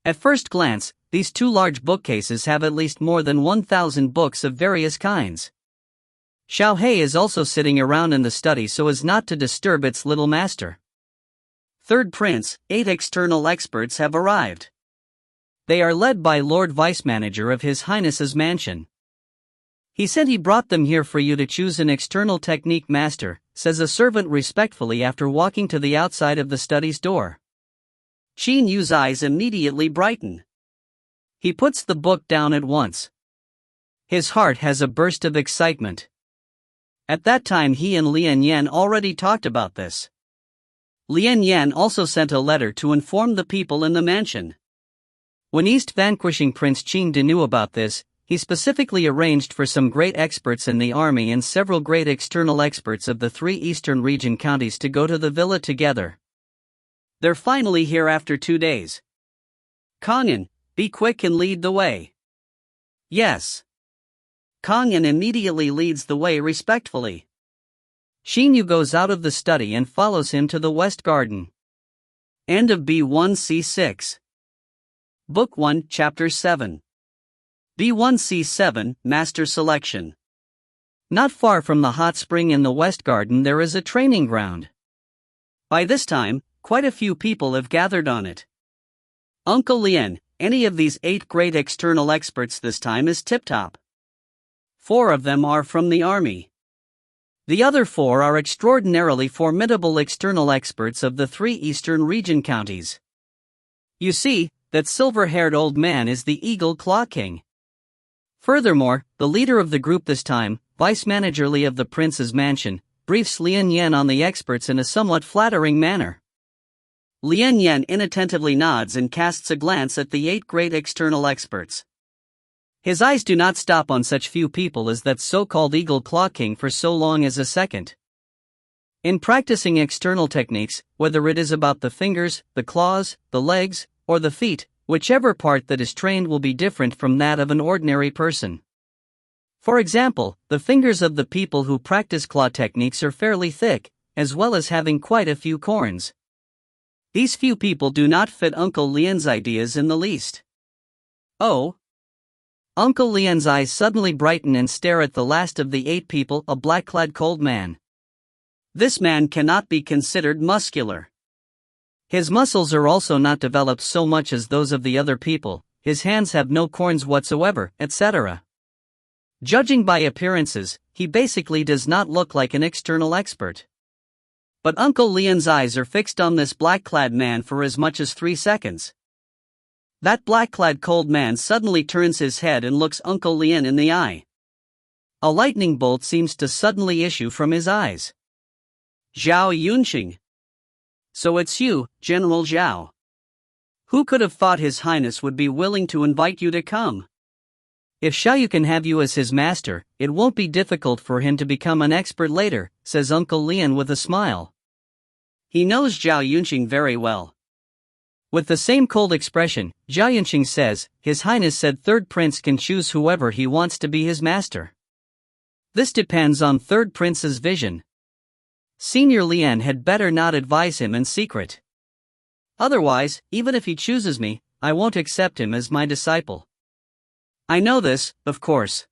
At first glance, these 2 large bookcases have at least more than 1,000 books of various kinds. Xiao Hei is also sitting around in the study so as not to disturb its little master. Third Prince, 8 external experts have arrived. They are led by Lord Vice Manager of His Highness's mansion. He said he brought them here for you to choose an external technique master, says a servant respectfully after walking to the outside of the study's door. Qin Yu's eyes immediately brighten. He puts the book down at once. His heart has a burst of excitement. At that time he and Lian Yan already talked about this. Lian Yan also sent a letter to inform the people in the mansion. When East Vanquishing Prince Qin knew about this, he specifically arranged for some great experts in the army and several great external experts of the 3 eastern region counties to go to the villa together. They're finally here after 2 days. Kangyan, be quick and lead the way. Yes. Kangyan immediately leads the way respectfully. Qin Yu goes out of the study and follows him to the west garden. End of B1C6. Book 1, Chapter 7. B1C7, Master Selection. Not far from the hot spring in the west garden there is a training ground. By this time, quite a few people have gathered on it. Uncle Lian, any of these 8 great external experts this time is tip-top. 4 of them are from the army. The other 4 are extraordinarily formidable external experts of the 3 eastern region counties. You see, that silver-haired old man is the Eagle Claw King. Furthermore, the leader of the group this time, vice-manager Li of the prince's mansion, briefs Lian Yan on the experts in a somewhat flattering manner. Lian Yan inattentively nods and casts a glance at the 8 great external experts. His eyes do not stop on such few people as that so-called Eagle Claw King for so long as a second. In practicing external techniques, whether it is about the fingers, the claws, the legs, or the feet, whichever part that is trained will be different from that of an ordinary person. For example, the fingers of the people who practice claw techniques are fairly thick, as well as having quite a few corns. These few people do not fit Uncle Lian's ideas in the least. Oh! Uncle Lian's eyes suddenly brighten and stare at the last of the 8 people, a black-clad cold man. This man cannot be considered muscular. His muscles are also not developed so much as those of the other people, his hands have no corns whatsoever, etc. Judging by appearances, he basically does not look like an external expert. But Uncle Lian's eyes are fixed on this black-clad man for as much as 3 seconds. That black-clad cold man suddenly turns his head and looks Uncle Lian in the eye. A lightning bolt seems to suddenly issue from his eyes. Zhao Yunqing. So it's you, General Zhao. Who could have thought His Highness would be willing to invite you to come? If Xiaoyu can have you as his master, it won't be difficult for him to become an expert later, says Uncle Lian with a smile. He knows Zhao Yunqing very well. With the same cold expression, Zhao Yunqing says, His Highness said Third Prince can choose whoever he wants to be his master. This depends on Third Prince's vision. Senior Lian had better not advise him in secret. Otherwise, even if he chooses me, I won't accept him as my disciple. I know this, of course.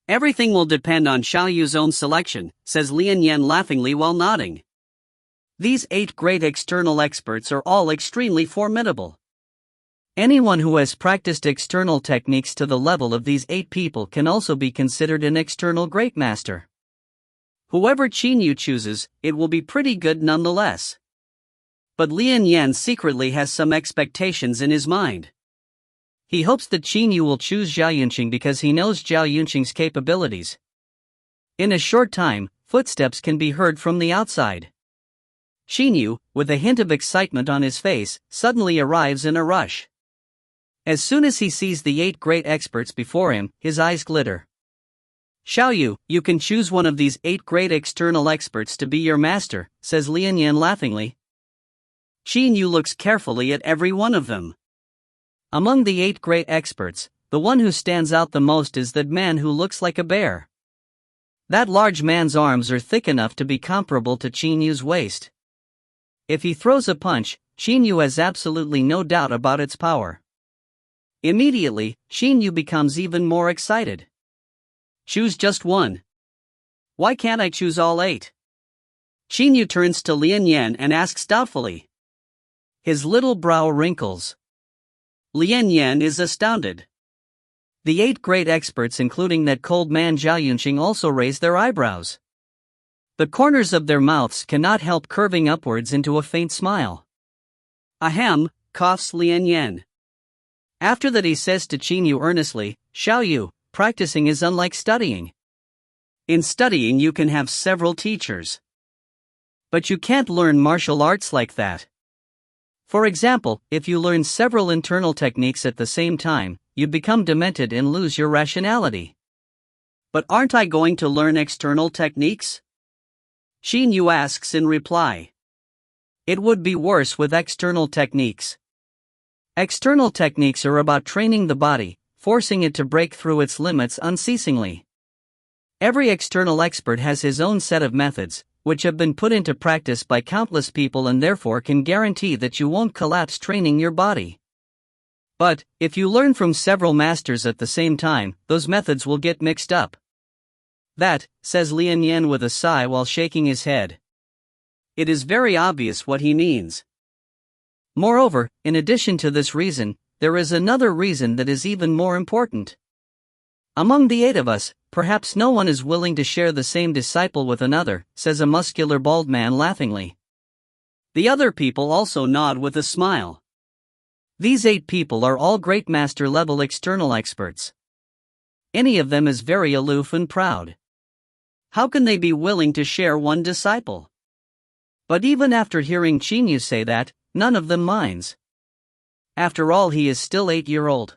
Everything will depend on Xiaoyu's own selection, says Lian Yan laughingly while nodding. These 8 great external experts are all extremely formidable. Anyone who has practiced external techniques to the level of these 8 people can also be considered an external great master. Whoever Qin Yu chooses, it will be pretty good nonetheless. But Lian Yan secretly has some expectations in his mind. He hopes that Qin Yu will choose Zhao Yunqing because he knows Zhao Yunqing's capabilities. In a short time, footsteps can be heard from the outside. Qin Yu, with a hint of excitement on his face, suddenly arrives in a rush. As soon as he sees the 8 great experts before him, his eyes glitter. Xiaoyu, you can choose one of these 8 great external experts to be your master, says Lian Yan laughingly. Qin Yu looks carefully at every one of them. Among the 8 great experts, the one who stands out the most is that man who looks like a bear. That large man's arms are thick enough to be comparable to Qin Yu's waist. If he throws a punch, Qin Yu has absolutely no doubt about its power. Immediately, Qin Yu becomes even more excited. Choose just one. Why can't I choose all 8? Qin Yu turns to Lian Yan and asks doubtfully. His little brow wrinkles. Lian Yan is astounded. The 8 great experts, including that cold man Zhao Yunqing, also raise their eyebrows. The corners of their mouths cannot help curving upwards into a faint smile. Ahem, coughs Lian Yan. After that he says to Qin Yu earnestly, Xiaoyu, practicing is unlike studying. In studying you can have several teachers. But you can't learn martial arts like that. For example, if you learn several internal techniques at the same time, you become demented and lose your rationality. But aren't I going to learn external techniques? Qin Yu asks in reply. It would be worse with external techniques. External techniques are about training the body, forcing it to break through its limits unceasingly. Every external expert has his own set of methods, which have been put into practice by countless people and therefore can guarantee that you won't collapse training your body. But, if you learn from several masters at the same time, those methods will get mixed up. That, says Lian Yan with a sigh while shaking his head. It is very obvious what he means. Moreover, in addition to this reason, there is another reason that is even more important. Among the 8 of us, perhaps no one is willing to share the same disciple with another, says a muscular bald man laughingly. The other people also nod with a smile. These 8 people are all great master level external experts. any of them is very aloof and proud. How can they be willing to share one disciple? But even after hearing Qin Yu say that, none of them minds. After all, he is still 8-year-old.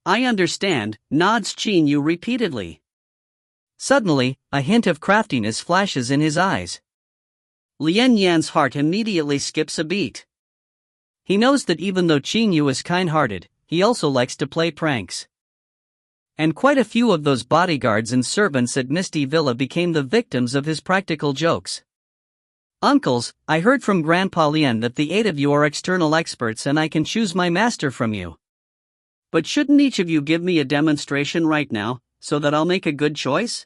I understand, nods Qin Yu repeatedly. Suddenly, a hint of craftiness flashes in his eyes. Lian Yan's heart immediately skips a beat. He knows that even though Qin Yu is kind-hearted, he also likes to play pranks. And quite a few of those bodyguards and servants at Misty Villa became the victims of his practical jokes. Uncles, I heard from Grandpa Lian that the 8 of you are external experts and I can choose my master from you. But shouldn't each of you give me a demonstration right now, so that I'll make a good choice?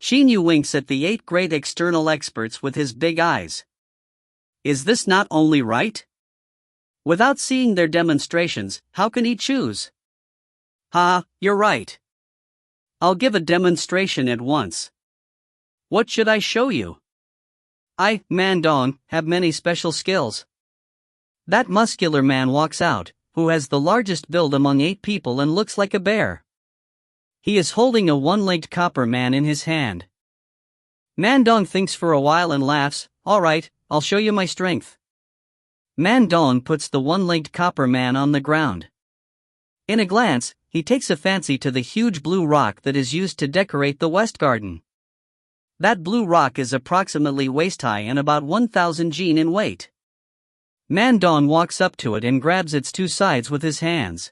Qin Yu winks at the 8 great external experts with his big eyes. Is this not only right? Without seeing their demonstrations, how can he choose? Ha, you're right. I'll give a demonstration at once. What should I show you? I, Man Dong, have many special skills. That muscular man walks out, who has the largest build among 8 people and looks like a bear. He is holding a one-legged copper man in his hand. Man Dong thinks for a while and laughs. Alright, I'll show you my strength. Man Dong puts the one-legged copper man on the ground. In a glance, he takes a fancy to the huge blue rock that is used to decorate the West Garden. That blue rock is approximately waist-high and about 1,000 jin in weight. Man Dong walks up to it and grabs its 2 sides with his hands.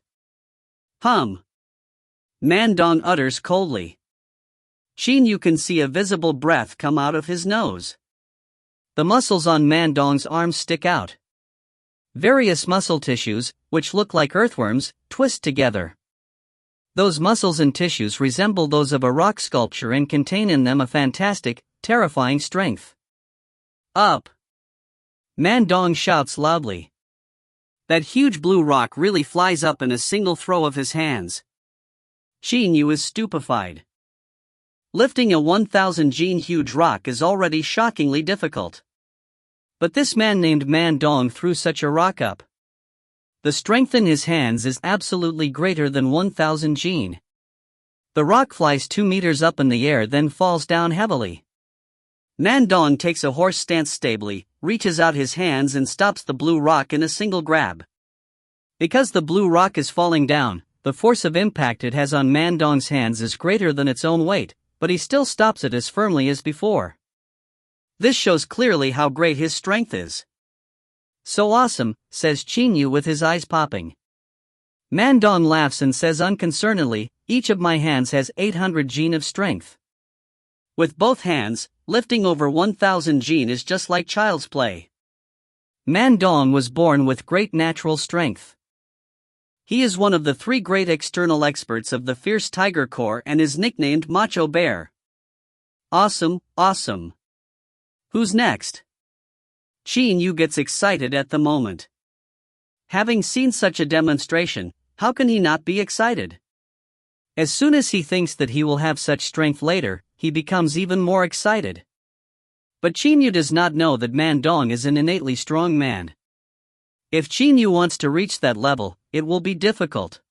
Man Dong utters coldly. Qin Yu can see a visible breath come out of his nose. The muscles on Man Dong's arms stick out. Various muscle tissues, which look like earthworms, twist together. Those muscles and tissues resemble those of a rock sculpture and contain in them a fantastic, terrifying strength. Up! Man Dong shouts loudly. That huge blue rock really flies up in a single throw of his hands. Qin Yu is stupefied. Lifting a 1,000 jin huge rock is already shockingly difficult. But this man named Man Dong threw such a rock up. The strength in his hands is absolutely greater than 1,000 jin. The rock flies 2 meters up in the air, then falls down heavily. Man Dong takes a horse stance stably, reaches out his hands and stops the blue rock in a single grab. Because the blue rock is falling down, the force of impact it has on Man Dong's hands is greater than its own weight, but he still stops it as firmly as before. This shows clearly how great his strength is. So awesome, says Qin Yu with his eyes popping. Man Dong laughs and says unconcernedly, each of my hands has 800 jin of strength. With both hands, lifting over 1,000 jin is just like child's play. Man Dong was born with great natural strength. He is one of the 3 great external experts of the Fierce Tiger Corps and is nicknamed Macho Bear. Awesome, awesome. Who's next? Qin Yu gets excited at the moment. Having seen such a demonstration, how can he not be excited? As soon as he thinks that he will have such strength later, he becomes even more excited. But Qin Yu does not know that Man Dong is an innately strong man. If Qin Yu wants to reach that level, it will be difficult.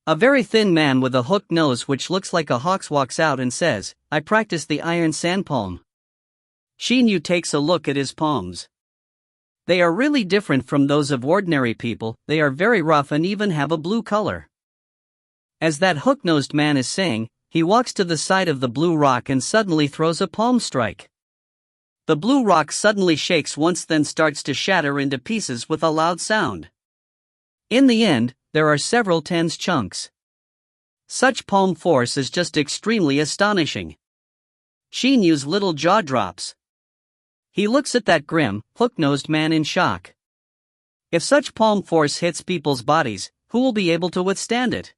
A very thin man with a hooked nose which looks like a hawk's walks out and says, I practice the iron sand palm. Qin Yu takes a look at his palms. They are really different from those of ordinary people, they are very rough and even have a blue color. As that hook-nosed man is saying, he walks to the side of the blue rock and suddenly throws a palm strike. The blue rock suddenly shakes once, then starts to shatter into pieces with a loud sound. In the end, there are several tens chunks. Such palm force is just extremely astonishing. Qin Yu's little jaw drops. He looks at that grim, hook-nosed man in shock. If such palm force hits people's bodies, who will be able to withstand it?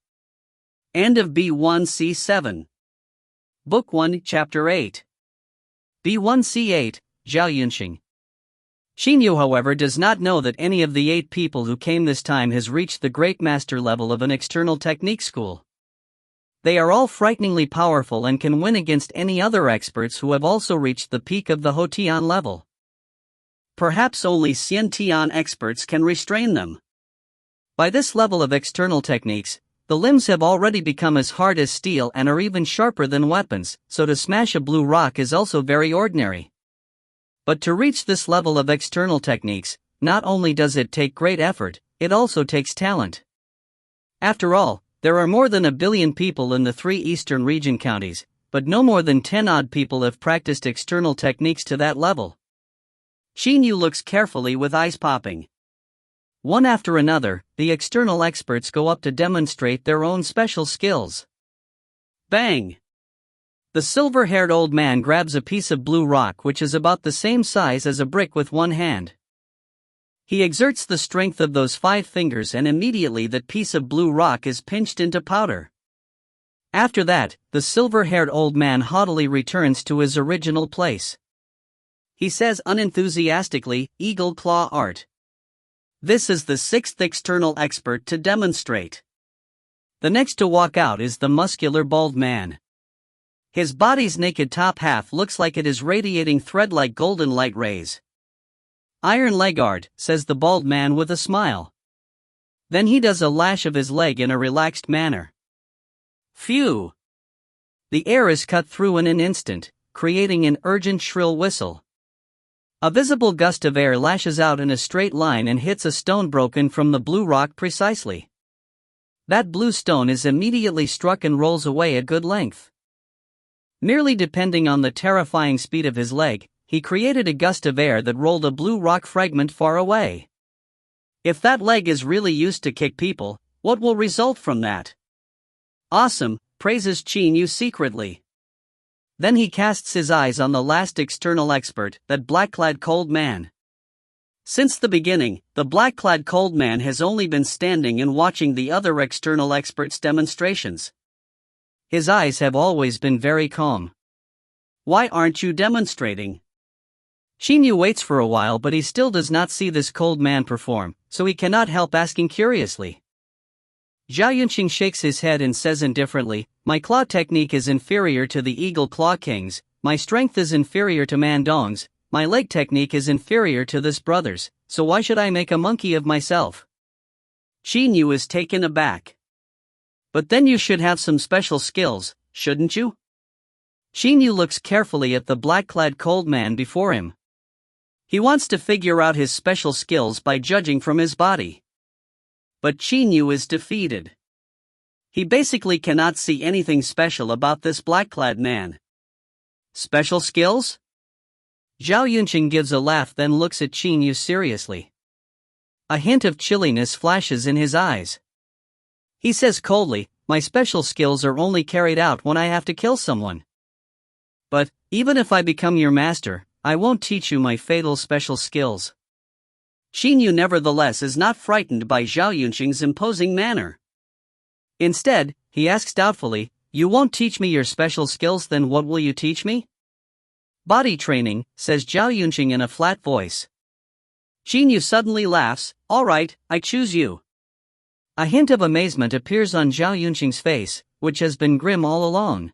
End of B1C7. Book 1, Chapter 8. B1C8, Zhao Yunxing. Qin Yu, however, does not know that any of the 8 people who came this time has reached the great master level of an external technique school. They are all frighteningly powerful and can win against any other experts who have also reached the peak of the Hotian level. Perhaps only Xian Tian experts can restrain them. By this level of external techniques, The limbs have already become as hard as steel and are even sharper than weapons, so to smash a blue rock is also very ordinary. But to reach this level of external techniques, not only does it take great effort, it also takes talent. After all, there are more than 1 billion people in the 3 eastern region counties, but no more than 10 odd people have practiced external techniques to that level. Qin Yu looks carefully with eyes popping. One after another, the external experts go up to demonstrate their own special skills. Bang! The silver-haired old man grabs a piece of blue rock which is about the same size as a brick with one hand. He exerts the strength of those 5 fingers and immediately that piece of blue rock is pinched into powder. After that, the silver-haired old man haughtily returns to his original place. He says unenthusiastically, "Eagle claw art." This is the 6th external expert to demonstrate. The next to walk out is the muscular bald man. His body's naked top half looks like it is radiating thread-like golden light rays. "Iron leg art," says the bald man with a smile. Then he does a lash of his leg in a relaxed manner. Phew! The air is cut through in an instant, creating an urgent shrill whistle. A visible gust of air lashes out in a straight line and hits a stone broken from the blue rock precisely. That blue stone is immediately struck and rolls away a good length. Merely depending on the terrifying speed of his leg, he created a gust of air that rolled a blue rock fragment far away. If that leg is really used to kick people, what will result from that? Awesome, praises Qin Yu secretly. Then he casts his eyes on the last external expert, that black-clad cold man. Since the beginning, the black-clad cold man has only been standing and watching the other external experts' demonstrations. His eyes have always been very calm. "Why aren't you demonstrating?" Qin Yu waits for a while, but he still does not see this cold man perform, so he cannot help asking curiously. Zhao Yunqing shakes his head and says indifferently, "My claw technique is inferior to the Eagle Claw King's, my strength is inferior to Mandong's, my leg technique is inferior to this brother's, so why should I make a monkey of myself?" Qin Yu is taken aback. "But then you should have some special skills, shouldn't you?" Qin Yu looks carefully at the black-clad cold man before him. He wants to figure out his special skills by judging from his body. But Qin Yu is defeated. He basically cannot see anything special about this black-clad man. Special skills? Zhao Yunqing gives a laugh, then looks at Qin Yu seriously. A hint of chilliness flashes in his eyes. He says coldly, "My special skills are only carried out when I have to kill someone. But, even if I become your master, I won't teach you my fatal special skills." Qin Yu nevertheless is not frightened by Zhao Yunqing's imposing manner. Instead, he asks doubtfully, "You won't teach me your special skills, then what will you teach me?" "Body training," says Zhao Yunqing in a flat voice. Qin Yu suddenly laughs, "All right, I choose you." A hint of amazement appears on Zhao Yunqing's face, which has been grim all along.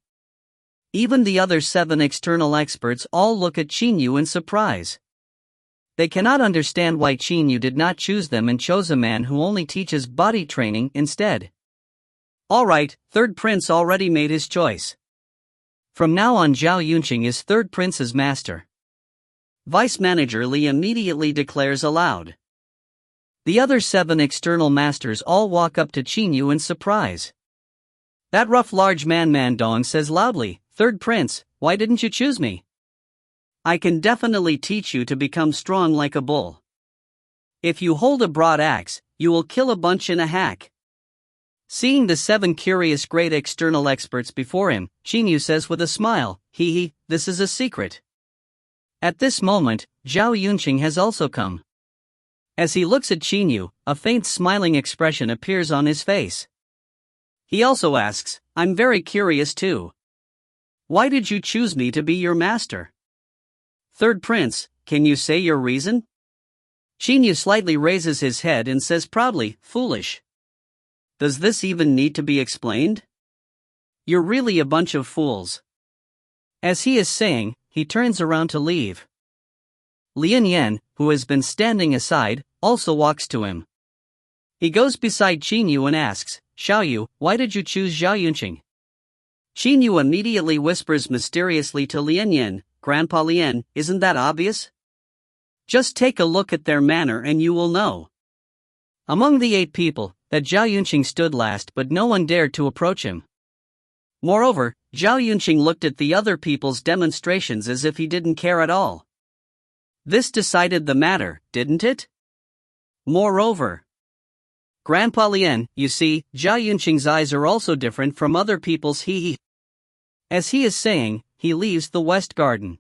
Even the other 7 external experts all look at Qin Yu in surprise. They cannot understand why Qin Yu did not choose them and chose a man who only teaches body training instead. All right, Third Prince already made his choice. From now on Zhao Yunqing is Third Prince's master. Vice Manager Li immediately declares aloud. The other 7 external masters all walk up to Qin Yu in surprise. That rough large man Mandong says loudly, "Third Prince, why didn't you choose me? I can definitely teach you to become strong like a bull. If you hold a broad axe, you will kill a bunch in a hack." Seeing the 7 curious great external experts before him, Qin Yu says with a smile, "Hee, this is a secret." At this moment, Zhao Yunqing has also come. As he looks at Qin Yu, a faint smiling expression appears on his face. He also asks, "I'm very curious too. Why did you choose me to be your master? Third Prince, can you say your reason?" Qin Yu slightly raises his head and says proudly, "Foolish. Does this even need to be explained? You're really a bunch of fools." As he is saying, he turns around to leave. Lian Yan, who has been standing aside, also walks to him. He goes beside Qin Yu and asks, Xiaoyu, why did you choose Zhao Yunqing? Qin Yu immediately whispers mysteriously to Lian, Grandpa Lian, isn't that obvious? Just take a look at their manner and you will know. Among the 8 people, that Zhao Yunqing stood last, but no one dared to approach him. Moreover, Zhao Yunqing looked at the other people's demonstrations as if he didn't care at all. This decided the matter, didn't it? Moreover, Grandpa Lian, you see, Zhao Yunqing's eyes are also different from other people's. As he is saying, he leaves the West Garden.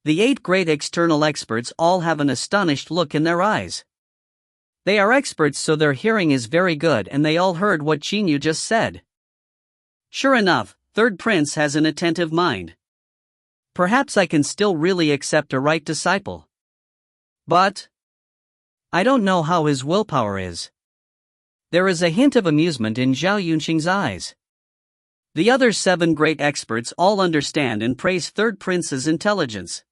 The 8 great external experts all have an astonished look in their eyes. They are experts, so their hearing is very good, and they all heard what Qin Yu just said. Sure enough, Third Prince has an attentive mind. Perhaps I can still really accept a right disciple. But I don't know how his willpower is. There is a hint of amusement in Zhao Yunqing's eyes. The other 7 great experts all understand and praise Third Prince's intelligence.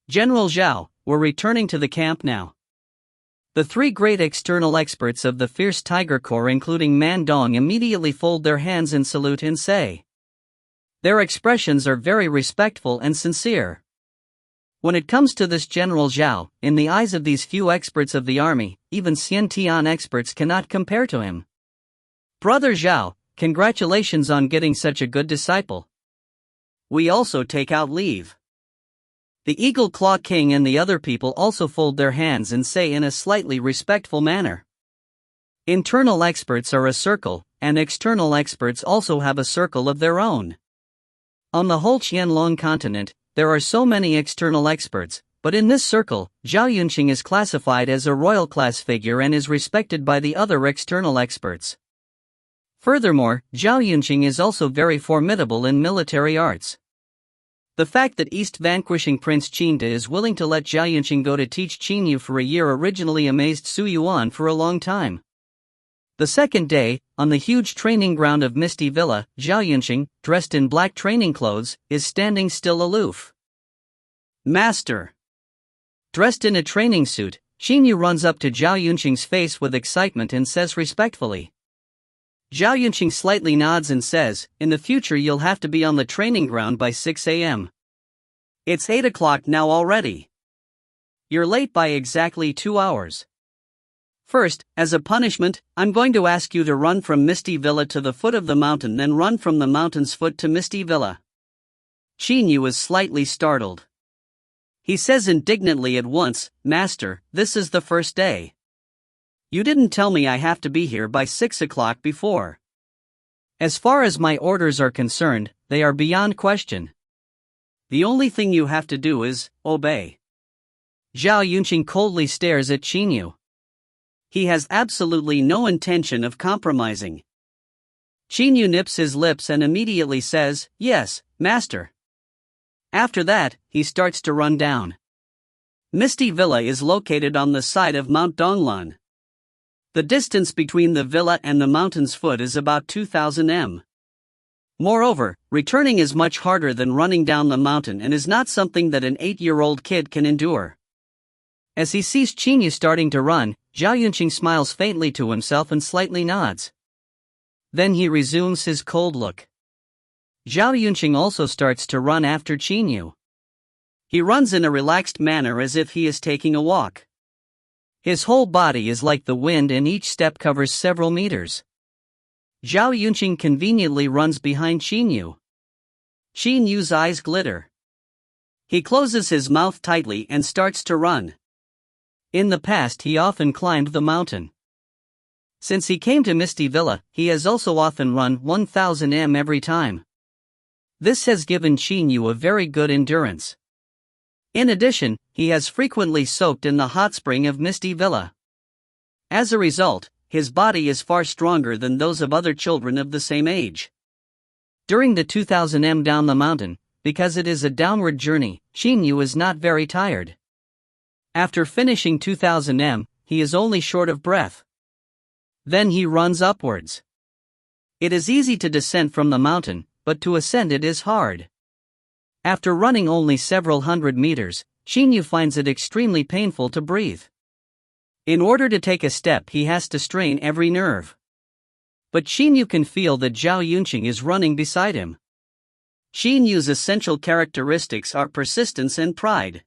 General Zhao, we're returning to the camp now. The 3 great external experts of the Fierce Tiger Corps, including Man Dong, immediately fold their hands in salute and say. Their expressions are very respectful and sincere. When it comes to this General Zhao, in the eyes of these few experts of the army, even Xiantian experts cannot compare to him. Brother Zhao, congratulations on getting such a good disciple. We also take out leave. The Eagle Claw King and the other people also fold their hands and say in a slightly respectful manner. Internal experts are a circle, and external experts also have a circle of their own. On the whole Qianlong continent, there are so many external experts, but in this circle, Zhao Yunqing is classified as a royal class figure and is respected by the other external experts. Furthermore, Zhao Yunqing is also very formidable in military arts. The fact that East Vanquishing Prince Qin is willing to let Zhao Yunqing go to teach Qin Yu for a year originally amazed Su Yuan for a long time. The second day, on the huge training ground of Misty Villa, Zhao Yunqing, dressed in black training clothes, is standing still aloof. Master! Dressed in a training suit, Qin Yu runs up to Zhao Yunqing's face with excitement and says respectfully. Zhao Yunqing slightly nods and says, in the future you'll have to be on the training ground by 6 a.m. It's 8 o'clock now already. You're late by exactly 2 hours. First, as a punishment, I'm going to ask you to run from Misty Villa to the foot of the mountain, then run from the mountain's foot to Misty Villa. Qin Yu is slightly startled. He says indignantly at once, Master, this is the first day. You didn't tell me I have to be here by 6 o'clock before. As far as my orders are concerned, they are beyond question. The only thing you have to do is obey. Zhao Yunqing coldly stares at Qin Yu. He has absolutely no intention of compromising. Qin Yu nips his lips and immediately says, Yes, Master. After that, he starts to run down. Misty Villa is located on the side of Mount Donglan. The distance between the villa and the mountain's foot is about 2,000 m. Moreover, returning is much harder than running down the mountain and is not something that an 8-year-old kid can endure. As he sees Qin Yu starting to run, Zhao Yunqing smiles faintly to himself and slightly nods. Then he resumes his cold look. Zhao Yunqing also starts to run after Qin Yu. He runs in a relaxed manner as if he is taking a walk. His whole body is like the wind and each step covers several meters. Zhao Yunqing conveniently runs behind Qin Yu. Qin Yu's eyes glitter. He closes his mouth tightly and starts to run. In the past he often climbed the mountain. Since he came to Misty Villa, he has also often run 1,000 m every time. This has given Qin Yu a very good endurance. In addition, he has frequently soaked in the hot spring of Misty Villa. As a result, his body is far stronger than those of other children of the same age. During the 2,000 m down the mountain, because it is a downward journey, Qin Yu is not very tired. After finishing 2,000 m, he is only short of breath. Then he runs upwards. It is easy to descend from the mountain, but to ascend it is hard. After running only several hundred meters, Qin Yu finds it extremely painful to breathe. In order to take a step he has to strain every nerve. But Qin Yu can feel that Zhao Yunqing is running beside him. Qin Yu's essential characteristics are persistence and pride.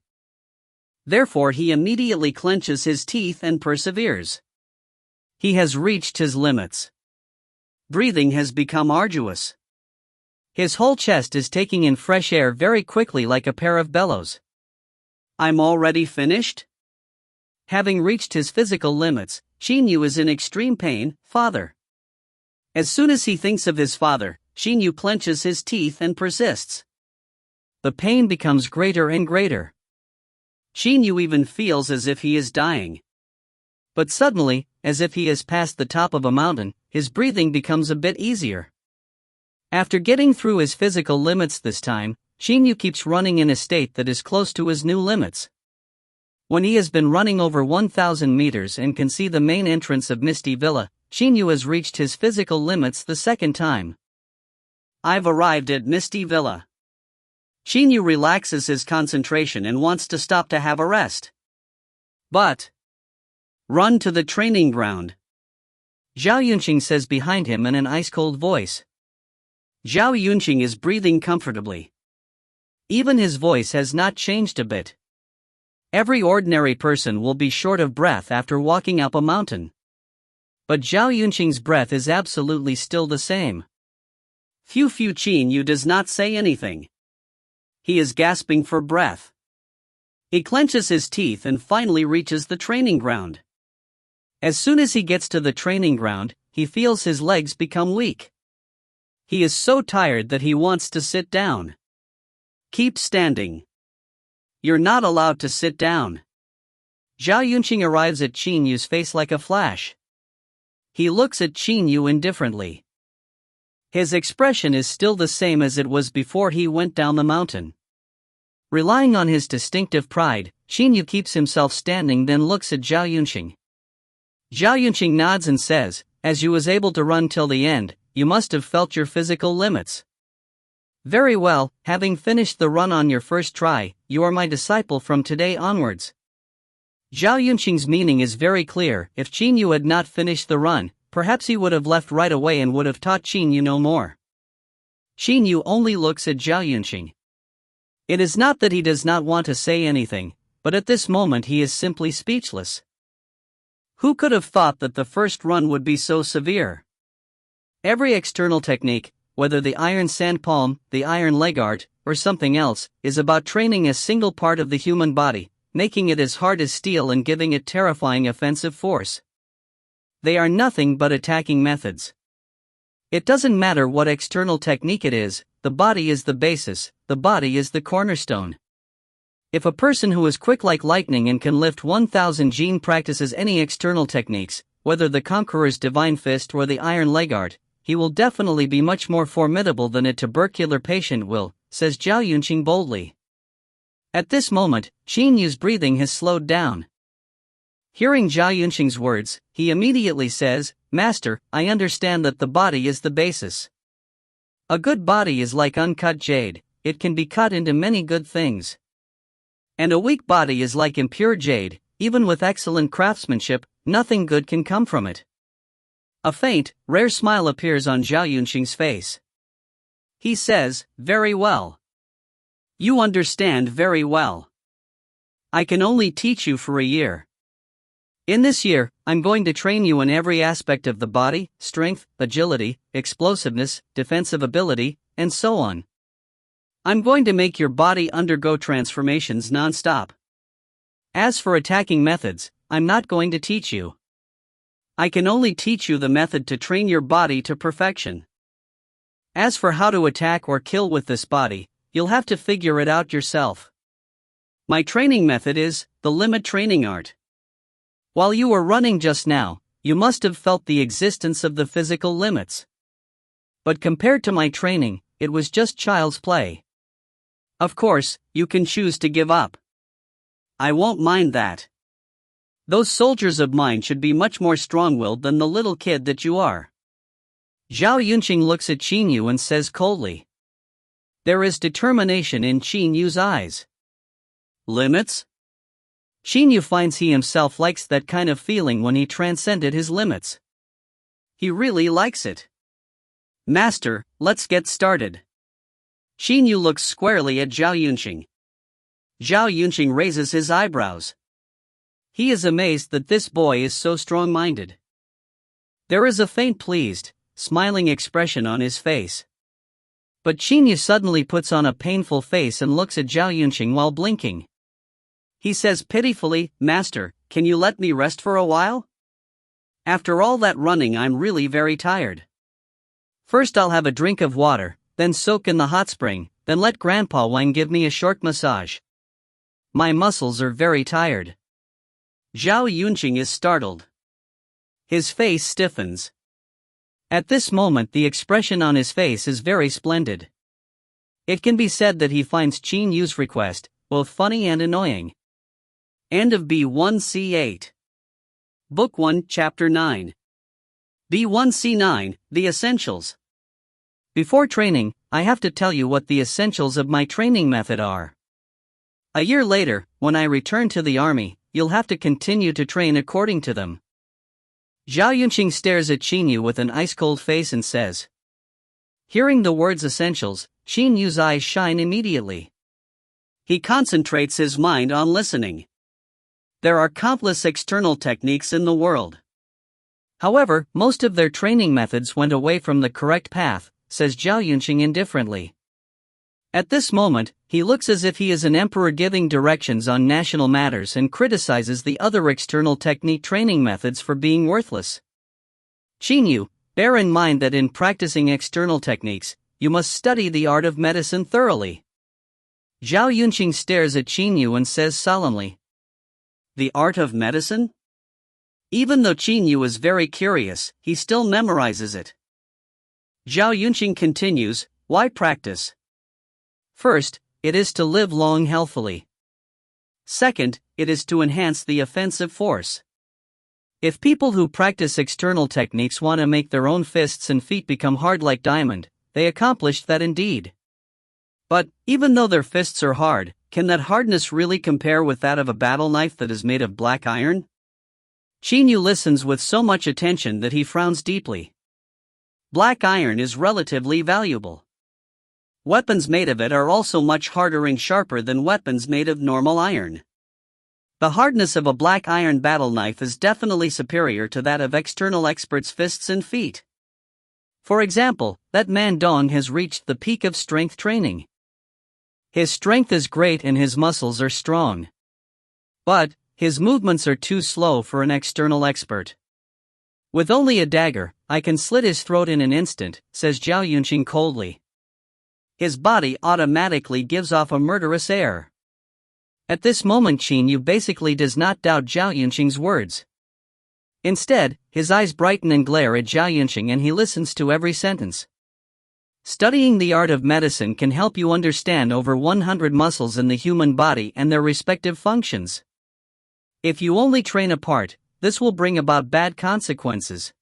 Therefore he immediately clenches his teeth and perseveres. He has reached his limits. Breathing has become arduous. His whole chest is taking in fresh air very quickly like a pair of bellows. I'm already finished? Having reached his physical limits, Qin Yu is in extreme pain. Father. As soon as he thinks of his father, Qin Yu clenches his teeth and persists. The pain becomes greater and greater. Qin Yu even feels as if he is dying. But suddenly, as if he has passed the top of a mountain, his breathing becomes a bit easier. After getting through his physical limits this time, Qin Yu keeps running in a state that is close to his new limits. When he has been running over 1,000 meters and can see the main entrance of Misty Villa, Qin Yu has reached his physical limits the second time. I've arrived at Misty Villa. Qin Yu relaxes his concentration and wants to stop to have a rest. But run to the training ground, Zhao Yunqing says behind him in an ice-cold voice. Zhao Yunqing is breathing comfortably. Even his voice has not changed a bit. Every ordinary person will be short of breath after walking up a mountain. But Zhao Yunqing's breath is absolutely still the same. Fu Qin Yu does not say anything. He is gasping for breath. He clenches his teeth and finally reaches the training ground. As soon as he gets to the training ground, he feels his legs become weak. He is so tired that he wants to sit down. Keep standing. You're not allowed to sit down. Zhao Yunqing arrives at Qin Yu's face like a flash. He looks at Qin Yu indifferently. His expression is still the same as it was before he went down the mountain. Relying on his distinctive pride, Qin Yu keeps himself standing, then looks at Zhao Yunqing. Zhao Yunqing nods and says, as you was able to run till the end, you must have felt your physical limits. Very well, having finished the run on your first try, you are my disciple from today onwards. Zhao Yunqing's meaning is very clear. If Qin Yu had not finished the run, perhaps he would have left right away and would have taught Qin Yu no more. Qin Yu only looks at Zhao Yunqing. It is not that he does not want to say anything, but at this moment he is simply speechless. Who could have thought that the first run would be so severe? Every external technique, whether the iron sand palm, the iron leg art, or something else, is about training a single part of the human body, making it as hard as steel and giving it terrifying offensive force. They are nothing but attacking methods. It doesn't matter what external technique it is, the body is the basis, the body is the cornerstone. If a person who is quick like lightning and can lift 1,000 jin practices any external techniques, whether the conqueror's divine fist or the iron leg art, he will definitely be much more formidable than a tubercular patient will, says Zhao Yunqing boldly. At this moment, Qin Yu's breathing has slowed down. Hearing Zhao Yunqing's words, he immediately says, Master, I understand that the body is the basis. A good body is like uncut jade, it can be cut into many good things. And a weak body is like impure jade, even with excellent craftsmanship, nothing good can come from it. A faint, rare smile appears on Zhao Yunqing's face. He says, very well. You understand very well. I can only teach you for a year. In this year, I'm going to train you in every aspect of the body, strength, agility, explosiveness, defensive ability, and so on. I'm going to make your body undergo transformations non-stop. As for attacking methods, I'm not going to teach you. I can only teach you the method to train your body to perfection. As for how to attack or kill with this body, you'll have to figure it out yourself. My training method is the limit training art. While you were running just now, you must have felt the existence of the physical limits. But compared to my training, it was just child's play. Of course, you can choose to give up. I won't mind that. Those soldiers of mine should be much more strong-willed than the little kid that you are. Zhao Yunqing looks at Qin Yu and says coldly. There is determination in Qin Yu's eyes. Limits? Qin Yu finds he himself likes that kind of feeling when he transcended his limits. He really likes it. Master, let's get started. Qin Yu looks squarely at Zhao Yunqing. Zhao Yunqing raises his eyebrows. He is amazed that this boy is so strong-minded. There is a faint pleased, smiling expression on his face. But Qin Yu suddenly puts on a painful face and looks at Zhao Yunqing while blinking. He says pitifully, Master, can you let me rest for a while? After all that running I'm really very tired. First I'll have a drink of water, then soak in the hot spring, then let Grandpa Wang give me a short massage. My muscles are very tired. Zhao Yunqing is startled. His face stiffens. At this moment the expression on his face is very splendid. It can be said that he finds Qin Yu's request both funny and annoying. End of B1C8. Book 1, Chapter 9. B1C9, The Essentials. Before training, I have to tell you what the essentials of my training method are. A year later, when I return to the army, you'll have to continue to train according to them. Zhao Yunqing stares at Qin Yu with an ice-cold face and says. Hearing the words essentials, Qin Yu's eyes shine immediately. He concentrates his mind on listening. There are countless external techniques in the world. However, most of their training methods went away from the correct path, says Zhao Yunqing indifferently. At this moment, he looks as if he is an emperor giving directions on national matters and criticizes the other external technique training methods for being worthless. Qin Yu, bear in mind that in practicing external techniques, you must study the art of medicine thoroughly. Zhao Yunqing stares at Qin Yu and says solemnly. The art of medicine? Even though Qin Yu is very curious, he still memorizes it. Zhao Yunqing continues, why practice? First, it is to live long healthfully. Second, it is to enhance the offensive force. If people who practice external techniques want to make their own fists and feet become hard like diamond, they accomplished that indeed. But, even though their fists are hard, can that hardness really compare with that of a battle knife that is made of black iron? Qin Yu listens with so much attention that he frowns deeply. Black iron is relatively valuable. Weapons made of it are also much harder and sharper than weapons made of normal iron. The hardness of a black iron battle knife is definitely superior to that of external experts' fists and feet. For example, that man Dong has reached the peak of strength training. His strength is great and his muscles are strong. But, his movements are too slow for an external expert. With only a dagger, I can slit his throat in an instant, says Zhao Yunqing coldly. His body automatically gives off a murderous air. At this moment Qin Yu basically does not doubt Zhao Yunqing's words. Instead, his eyes brighten and glare at Zhao Yunqing and he listens to every sentence. Studying the art of medicine can help you understand over 100 muscles in the human body and their respective functions. If you only train a part, this will bring about bad consequences.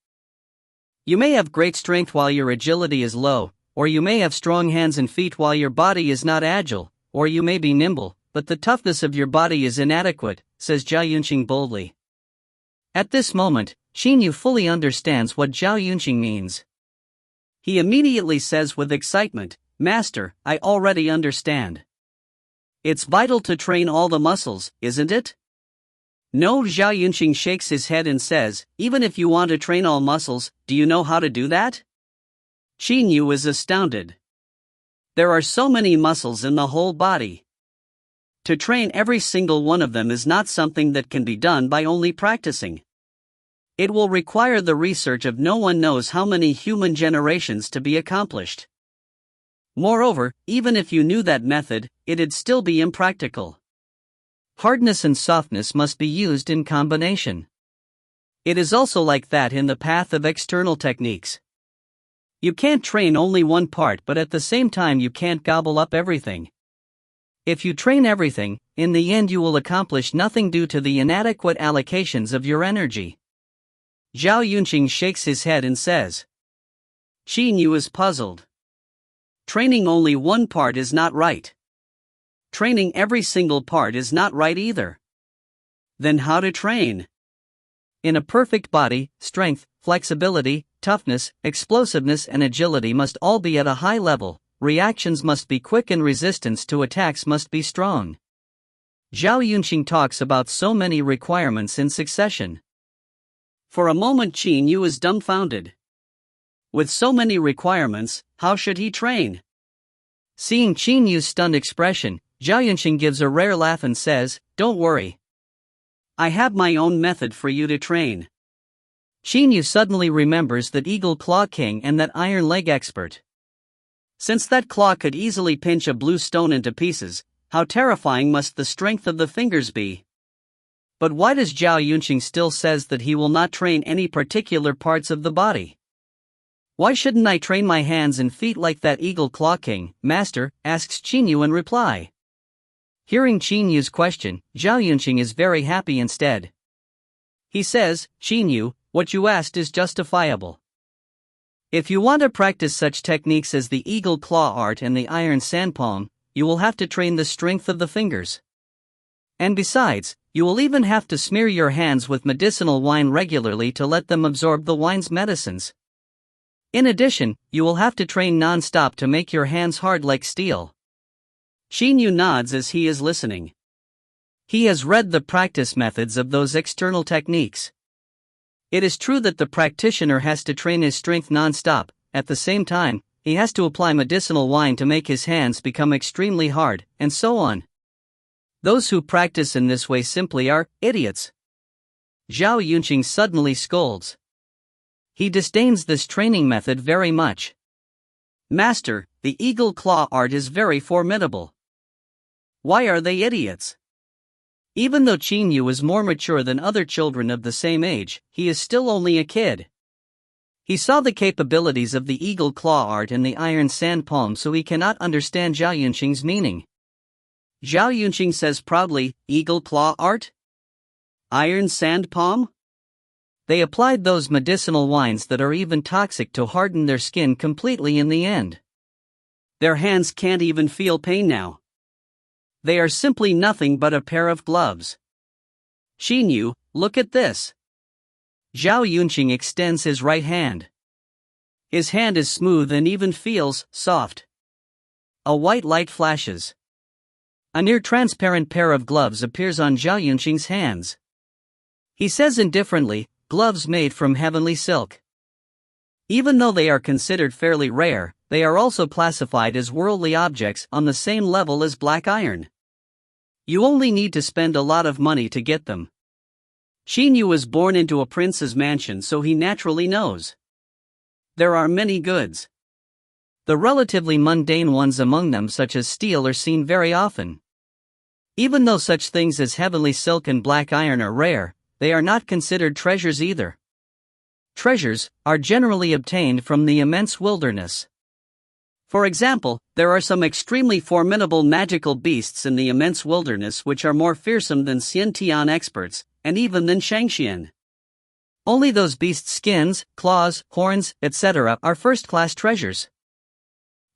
You may have great strength while your agility is low, or you may have strong hands and feet while your body is not agile, or you may be nimble, but the toughness of your body is inadequate, says Zhao Yunqing boldly. At this moment, Qin Yu fully understands what Zhao Yunqing means. He immediately says with excitement, Master, I already understand. It's vital to train all the muscles, isn't it? No, Zhao Yunqing shakes his head and says, even if you want to train all muscles, do you know how to do that? Qin Yu is astounded. There are so many muscles in the whole body. To train every single one of them is not something that can be done by only practicing. It will require the research of no one knows how many human generations to be accomplished. Moreover, even if you knew that method, it'd still be impractical. Hardness and softness must be used in combination. It is also like that in the path of external techniques. You can't train only one part, but at the same time you can't gobble up everything. If you train everything, in the end you will accomplish nothing due to the inadequate allocations of your energy. Zhao Yunqing shakes his head and says. Qin Yu is puzzled. Training only one part is not right. Training every single part is not right either. Then how to train? In a perfect body, strength, flexibility, toughness, explosiveness and agility must all be at a high level, reactions must be quick and resistance to attacks must be strong. Zhao Yunqing talks about so many requirements in succession. For a moment Qin Yu is dumbfounded. With so many requirements, how should he train? Seeing Qin Yu's stunned expression, Zhao Yunqing gives a rare laugh and says, "Don't worry. I have my own method for you to train." Qin Yu suddenly remembers that Eagle Claw King and that Iron Leg expert. Since that claw could easily pinch a blue stone into pieces, how terrifying must the strength of the fingers be? But why does Zhao Yunqing still says that he will not train any particular parts of the body? "Why shouldn't I train my hands and feet like that Eagle Claw King, master?" asks Qin Yu in reply. Hearing Qin Yu's question, Zhao Yunqing is very happy instead. He says, "Qin Yu, what you asked is justifiable. If you want to practice such techniques as the Eagle Claw art and the Iron Sand Palm, you will have to train the strength of the fingers. And besides, you will even have to smear your hands with medicinal wine regularly to let them absorb the wine's medicines. In addition, you will have to train non-stop to make your hands hard like steel." Qin Yu nods as he is listening. He has read the practice methods of those external techniques. It is true that the practitioner has to train his strength non-stop. At the same time, he has to apply medicinal wine to make his hands become extremely hard, and so on. Those who practice in this way simply are idiots. Zhao Yunqing suddenly scolds. He disdains this training method very much. "Master, the Eagle Claw art is very formidable. Why are they idiots?" Even though Qin Yu is more mature than other children of the same age, he is still only a kid. He saw the capabilities of the Eagle Claw art and the Iron Sand Palm, so he cannot understand Zhao Yunqing's meaning. Zhao Yunqing says proudly, "Eagle Claw art? Iron Sand Palm?" They applied those medicinal wines that are even toxic to harden their skin completely in the end. Their hands can't even feel pain now. They are simply nothing but a pair of gloves. "Qin Yu, look at this." Zhao Yunqing extends his right hand. His hand is smooth and even feels soft. A white light flashes. A near-transparent pair of gloves appears on Zhao Yunqing's hands. He says indifferently, "Gloves made from heavenly silk." Even though they are considered fairly rare, they are also classified as worldly objects on the same level as black iron. You only need to spend a lot of money to get them. Qin Yu was born into a prince's mansion, so he naturally knows. There are many goods. The relatively mundane ones among them, such as steel, are seen very often. Even though such things as heavenly silk and black iron are rare, they are not considered treasures either. Treasures are generally obtained from the immense wilderness. For example, there are some extremely formidable magical beasts in the immense wilderness which are more fearsome than Xiantian experts, and even than Shangxian. Only those beasts' skins, claws, horns, etc. are first-class treasures.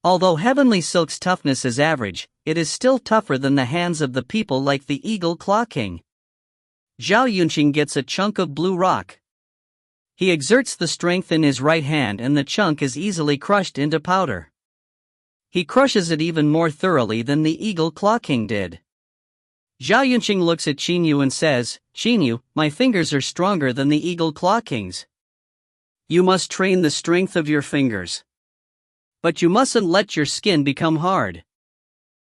Although heavenly silk's toughness is average, it is still tougher than the hands of the people like the Eagle Claw King. Zhao Yunqing gets a chunk of blue rock. He exerts the strength in his right hand and the chunk is easily crushed into powder. He crushes it even more thoroughly than the Eagle Claw King did. Zhao Yunqing looks at Qin Yu and says, "Qin Yu, my fingers are stronger than the Eagle Claw King's. You must train the strength of your fingers. But you mustn't let your skin become hard.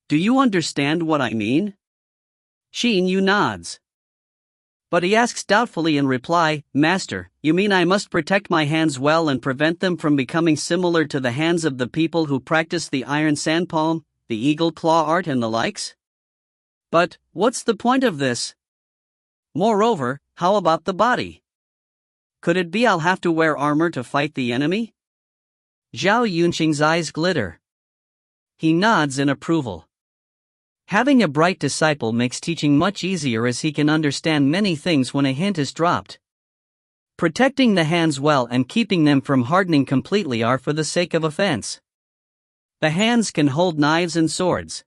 Do you understand what I mean?" Qin Yu nods. But he asks doubtfully in reply, "Master, you mean I must protect my hands well and prevent them from becoming similar to the hands of the people who practice the Iron Sand Palm, the Eagle Claw art and the likes? But, what's the point of this? Moreover, how about the body? Could it be I'll have to wear armor to fight the enemy?" Zhao Yunqing's eyes glitter. He nods in approval. Having a bright disciple makes teaching much easier, as he can understand many things when a hint is dropped. Protecting the hands well and keeping them from hardening completely are for the sake of offense. The hands can hold knives and swords.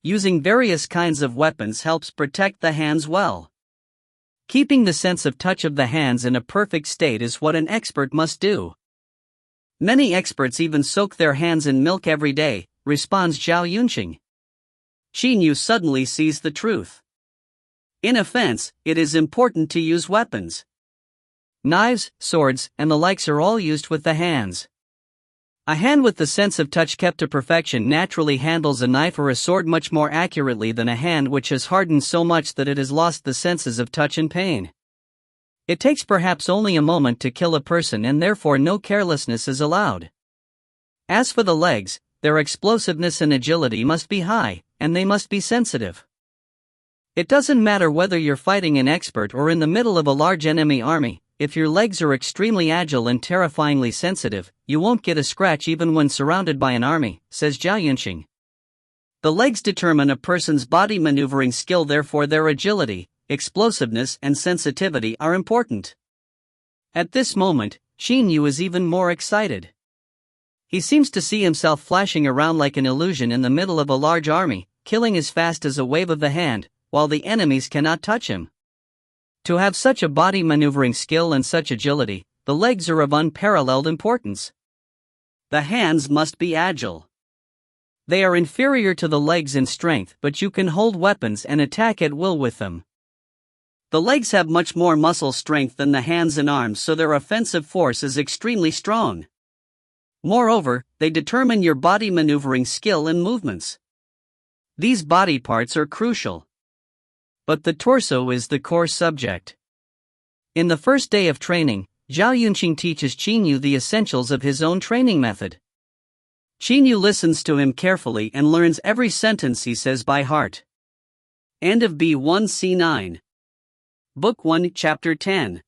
Using various kinds of weapons helps protect the hands well. Keeping the sense of touch of the hands in a perfect state is what an expert must do. Many experts even soak their hands in milk every day, responds Zhao Yunqing. Qin Yu suddenly sees the truth. In offense, it is important to use weapons. Knives, swords, and the likes are all used with the hands. A hand with the sense of touch kept to perfection naturally handles a knife or a sword much more accurately than a hand which has hardened so much that it has lost the senses of touch and pain. It takes perhaps only a moment to kill a person, and therefore no carelessness is allowed. As for the legs, their explosiveness and agility must be high, and they must be sensitive. It doesn't matter whether you're fighting an expert or in the middle of a large enemy army. If your legs are extremely agile and terrifyingly sensitive, you won't get a scratch even when surrounded by an army, says Zhao Yunqing. The legs determine a person's body maneuvering skill, therefore their agility, explosiveness, and sensitivity are important. At this moment, Qin Yu is even more excited. He seems to see himself flashing around like an illusion in the middle of a large army, killing as fast as a wave of the hand, while the enemies cannot touch him. To have such a body maneuvering skill and such agility, the legs are of unparalleled importance. The hands must be agile. They are inferior to the legs in strength, but you can hold weapons and attack at will with them. The legs have much more muscle strength than the hands and arms, so their offensive force is extremely strong. Moreover, they determine your body maneuvering skill and movements. These body parts are crucial. But the torso is the core subject. In the first day of training, Zhao Yunqing teaches Qin Yu the essentials of his own training method. Qin Yu listens to him carefully and learns every sentence he says by heart. End of B1C9. Book 1, Chapter 10.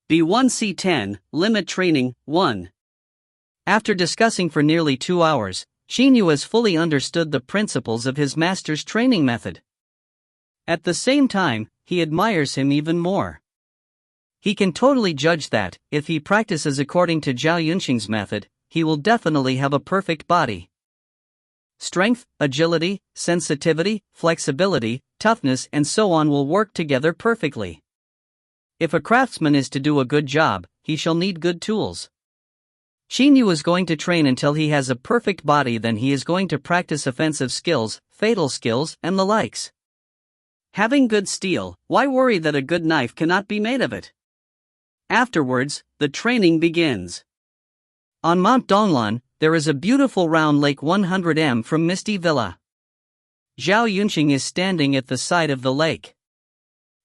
B1C10, Limit Training, 1. After discussing for nearly 2 hours, Qin Yu has fully understood the principles of his master's training method. At the same time, he admires him even more. He can totally judge that, if he practices according to Zhao Yunqing's method, he will definitely have a perfect body. Strength, agility, sensitivity, flexibility, toughness, and so on will work together perfectly. If a craftsman is to do a good job, he shall need good tools. Qin Yu is going to train until he has a perfect body, then he is going to practice offensive skills, fatal skills, and the likes. Having good steel, why worry that a good knife cannot be made of it? Afterwards, the training begins. On Mount Donglan, there is a beautiful round lake 100 m from Misty Villa. Zhao Yunqing is standing at the side of the lake.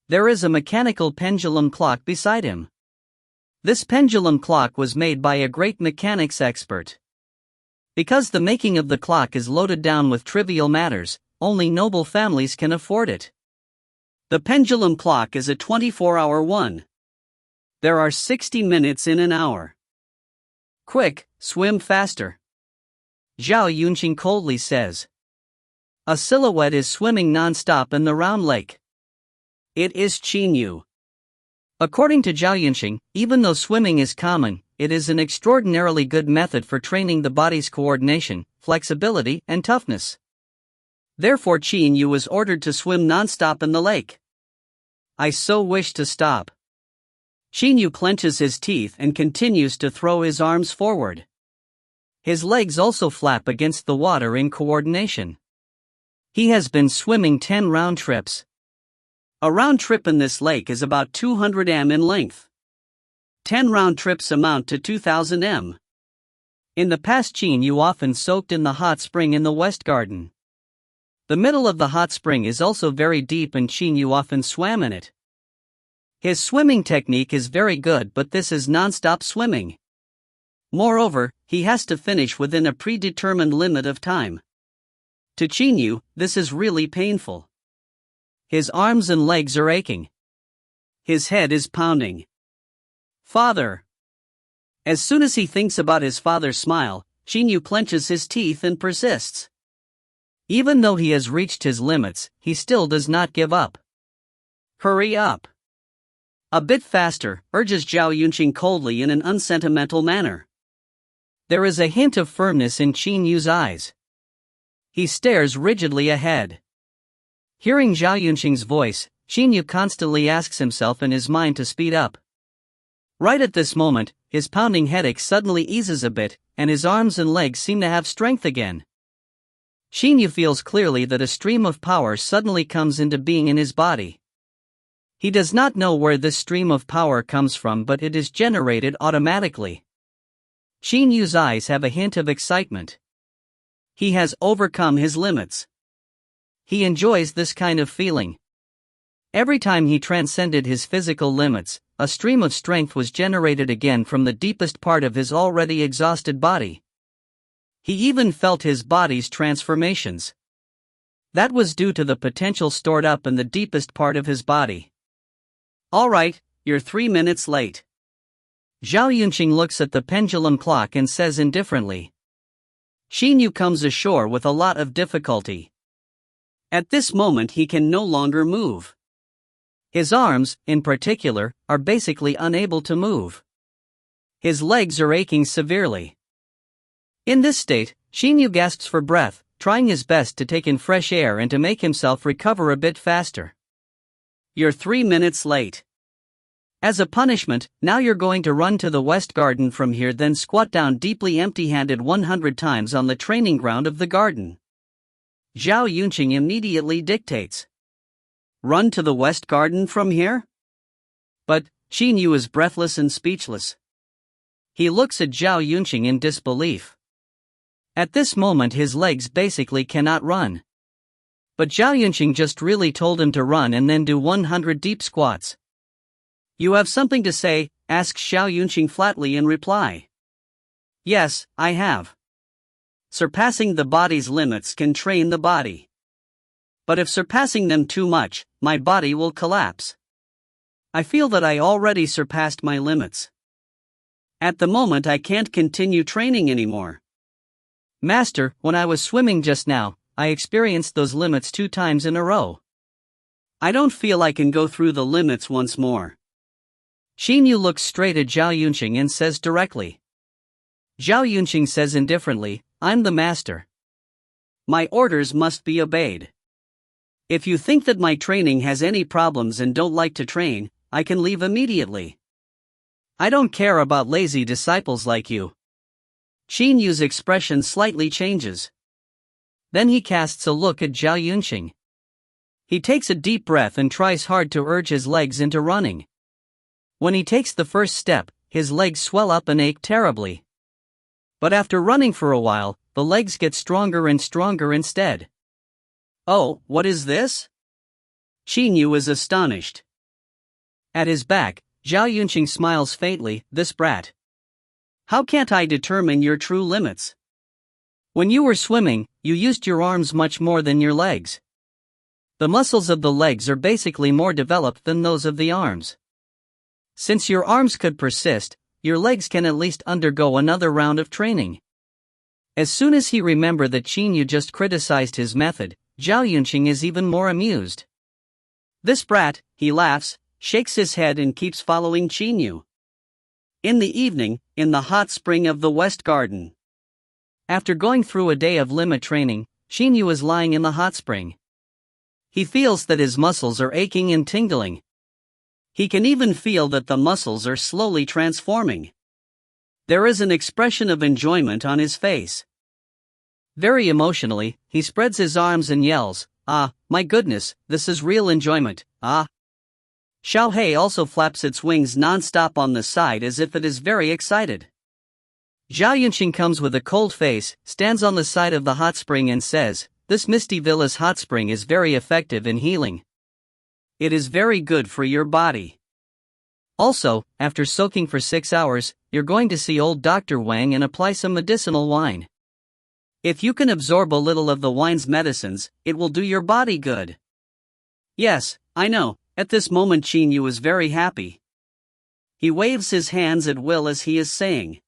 There is a mechanical pendulum clock beside him. This pendulum clock was made by a great mechanics expert. Because the making of the clock is loaded down with trivial matters, only noble families can afford it. The pendulum clock is a 24-hour one. There are 60 minutes in an hour. Quick, swim faster. Zhao Yunqing coldly says. A silhouette is swimming non-stop in the round lake. It is Qin Yu. According to Zhao Yunqing, even though swimming is common, it is an extraordinarily good method for training the body's coordination, flexibility, and toughness. Therefore Qin Yu was ordered to swim non-stop in the lake. I so wish to stop. Qin Yu clenches his teeth and continues to throw his arms forward. His legs also flap against the water in coordination. He has been swimming 10 round trips. A round trip in this lake is about 200 m in length. 10 round trips amount to 2000 m. In the past, Qin Yu often soaked in the hot spring in the West Garden. The middle of the hot spring is also very deep and Qin Yu often swam in it. His swimming technique is very good, but this is non-stop swimming. Moreover, he has to finish within a predetermined limit of time. To Qin Yu, this is really painful. His arms and legs are aching. His head is pounding. Father! As soon as he thinks about his father's smile, Qin Yu clenches his teeth and persists. Even though he has reached his limits, he still does not give up. Hurry up! A bit faster, urges Zhao Yunqing coldly in an unsentimental manner. There is a hint of firmness in Qin Yu's eyes. He stares rigidly ahead. Hearing Zhao Yunqing's voice, Qin Yu constantly asks himself in his mind to speed up. Right at this moment, his pounding headache suddenly eases a bit, and his arms and legs seem to have strength again. Qin Yu feels clearly that a stream of power suddenly comes into being in his body. He does not know where this stream of power comes from, but it is generated automatically. Qin Yu's eyes have a hint of excitement. He has overcome his limits. He enjoys this kind of feeling. Every time he transcended his physical limits, a stream of strength was generated again from the deepest part of his already exhausted body. He even felt his body's transformations. That was due to the potential stored up in the deepest part of his body. All right, you're 3 minutes late. Zhao Yunqing looks at the pendulum clock and says indifferently. Qin Yu comes ashore with a lot of difficulty. At this moment he can no longer move. His arms, in particular, are basically unable to move. His legs are aching severely. In this state, Qin Yu gasps for breath, trying his best to take in fresh air and to make himself recover a bit faster. You're 3 minutes late. As a punishment, now you're going to run to the West Garden from here, then squat down deeply empty-handed 100 times on the training ground of the garden. Zhao Yunqing immediately dictates. Run to the West Garden from here? But Qin Yu is breathless and speechless. He looks at Zhao Yunqing in disbelief. At this moment his legs basically cannot run. But Zhao Yunqing just really told him to run and then do 100 deep squats. You have something to say? Asks Zhao Yunqing flatly in reply. Yes, I have. Surpassing the body's limits can train the body. But if surpassing them too much, my body will collapse. I feel that I already surpassed my limits. At the moment I can't continue training anymore. Master, when I was swimming just now, I experienced those limits 2 times in a row. I don't feel I can go through the limits once more. Qin Yu looks straight at Zhao Yunqing and says directly. Zhao Yunqing says indifferently, I'm the master. My orders must be obeyed. If you think that my training has any problems and don't like to train, I can leave immediately. I don't care about lazy disciples like you. Qin Yu's expression slightly changes. Then he casts a look at Zhao Yunqing. He takes a deep breath and tries hard to urge his legs into running. When he takes the first step, his legs swell up and ache terribly. But after running for a while, the legs get stronger and stronger instead. Oh, what is this? Qin Yu is astonished. At his back, Zhao Yunqing smiles faintly, this brat. How can't I determine your true limits? When you were swimming, you used your arms much more than your legs. The muscles of the legs are basically more developed than those of the arms. Since your arms could persist, your legs can at least undergo another round of training. As soon as he remembered that Qin Yu just criticized his method, Zhao Yunqing is even more amused. This brat, he laughs, shakes his head and keeps following Qin Yu. In the evening, in the hot spring of the West Garden. After going through a day of limit training, Qin Yu is lying in the hot spring. He feels that his muscles are aching and tingling. He can even feel that the muscles are slowly transforming. There is an expression of enjoyment on his face. Very emotionally, he spreads his arms and yells, "Ah, my goodness, this is real enjoyment, ah." Xiaohei also flaps its wings non-stop on the side as if it is very excited. Zhao Yunqing comes with a cold face, stands on the side of the hot spring and says, This Misty Villa's hot spring is very effective in healing. It is very good for your body. Also, after soaking for 6 hours, you're going to see old Dr. Wang and apply some medicinal wine. If you can absorb a little of the wine's medicines, it will do your body good. Yes, I know. At this moment Qin Yu is very happy. He waves his hands at will as he is saying.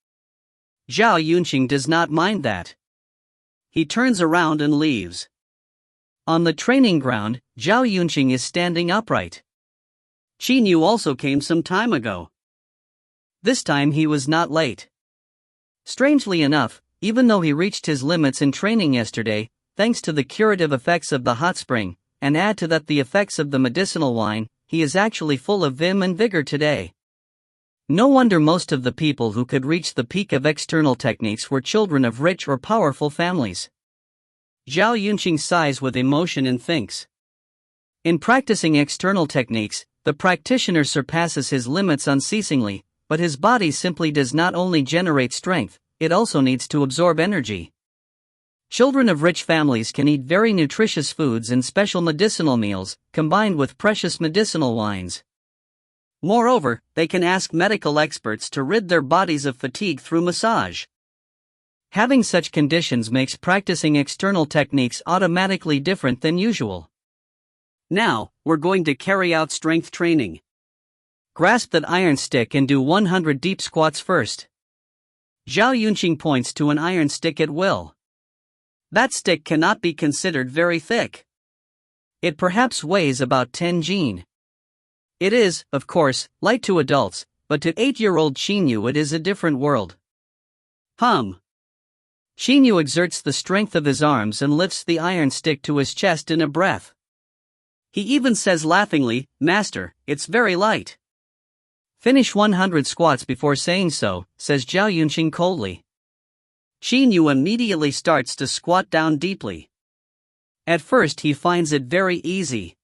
Zhao Yunqing does not mind that. He turns around and leaves. On the training ground, Zhao Yunqing is standing upright. Qin Yu also came some time ago. This time he was not late. Strangely enough, even though he reached his limits in training yesterday, thanks to the curative effects of the hot spring, and add to that the effects of the medicinal wine, he is actually full of vim and vigor today. No wonder most of the people who could reach the peak of external techniques were children of rich or powerful families. Zhao Yunqing sighs with emotion and thinks. In practicing external techniques, the practitioner surpasses his limits unceasingly, but his body simply does not only generate strength, it also needs to absorb energy. Children of rich families can eat very nutritious foods and special medicinal meals, combined with precious medicinal wines. Moreover, they can ask medical experts to rid their bodies of fatigue through massage. Having such conditions makes practicing external techniques automatically different than usual. Now, we're going to carry out strength training. Grasp that iron stick and do 100 deep squats first. Zhao Yunqing points to an iron stick at will. That stick cannot be considered very thick. It perhaps weighs about 10 jin. It is, of course, light to adults, but to 8-year-old Qin Yu it is a different world. Qin Yu exerts the strength of his arms and lifts the iron stick to his chest in a breath. He even says laughingly, "Master, it's very light." "Finish 100 squats before saying so," says Zhao Yunqing coldly. Qin Yu immediately starts to squat down deeply. At first he finds it very easy.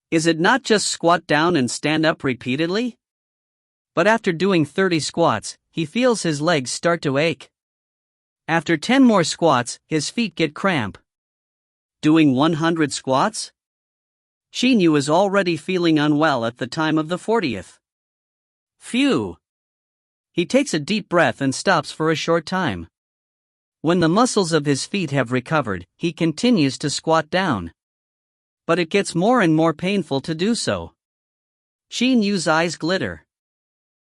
Is it not just squat down and stand up repeatedly? But after doing 30 squats, he feels his legs start to ache. After 10 more squats, his feet get cramp. Doing 100 squats? Qin Yu is already feeling unwell at the time of the 40th. Phew! He takes a deep breath and stops for a short time. When the muscles of his feet have recovered, he continues to squat down. But it gets more and more painful to do so. Qin Yu's eyes glitter.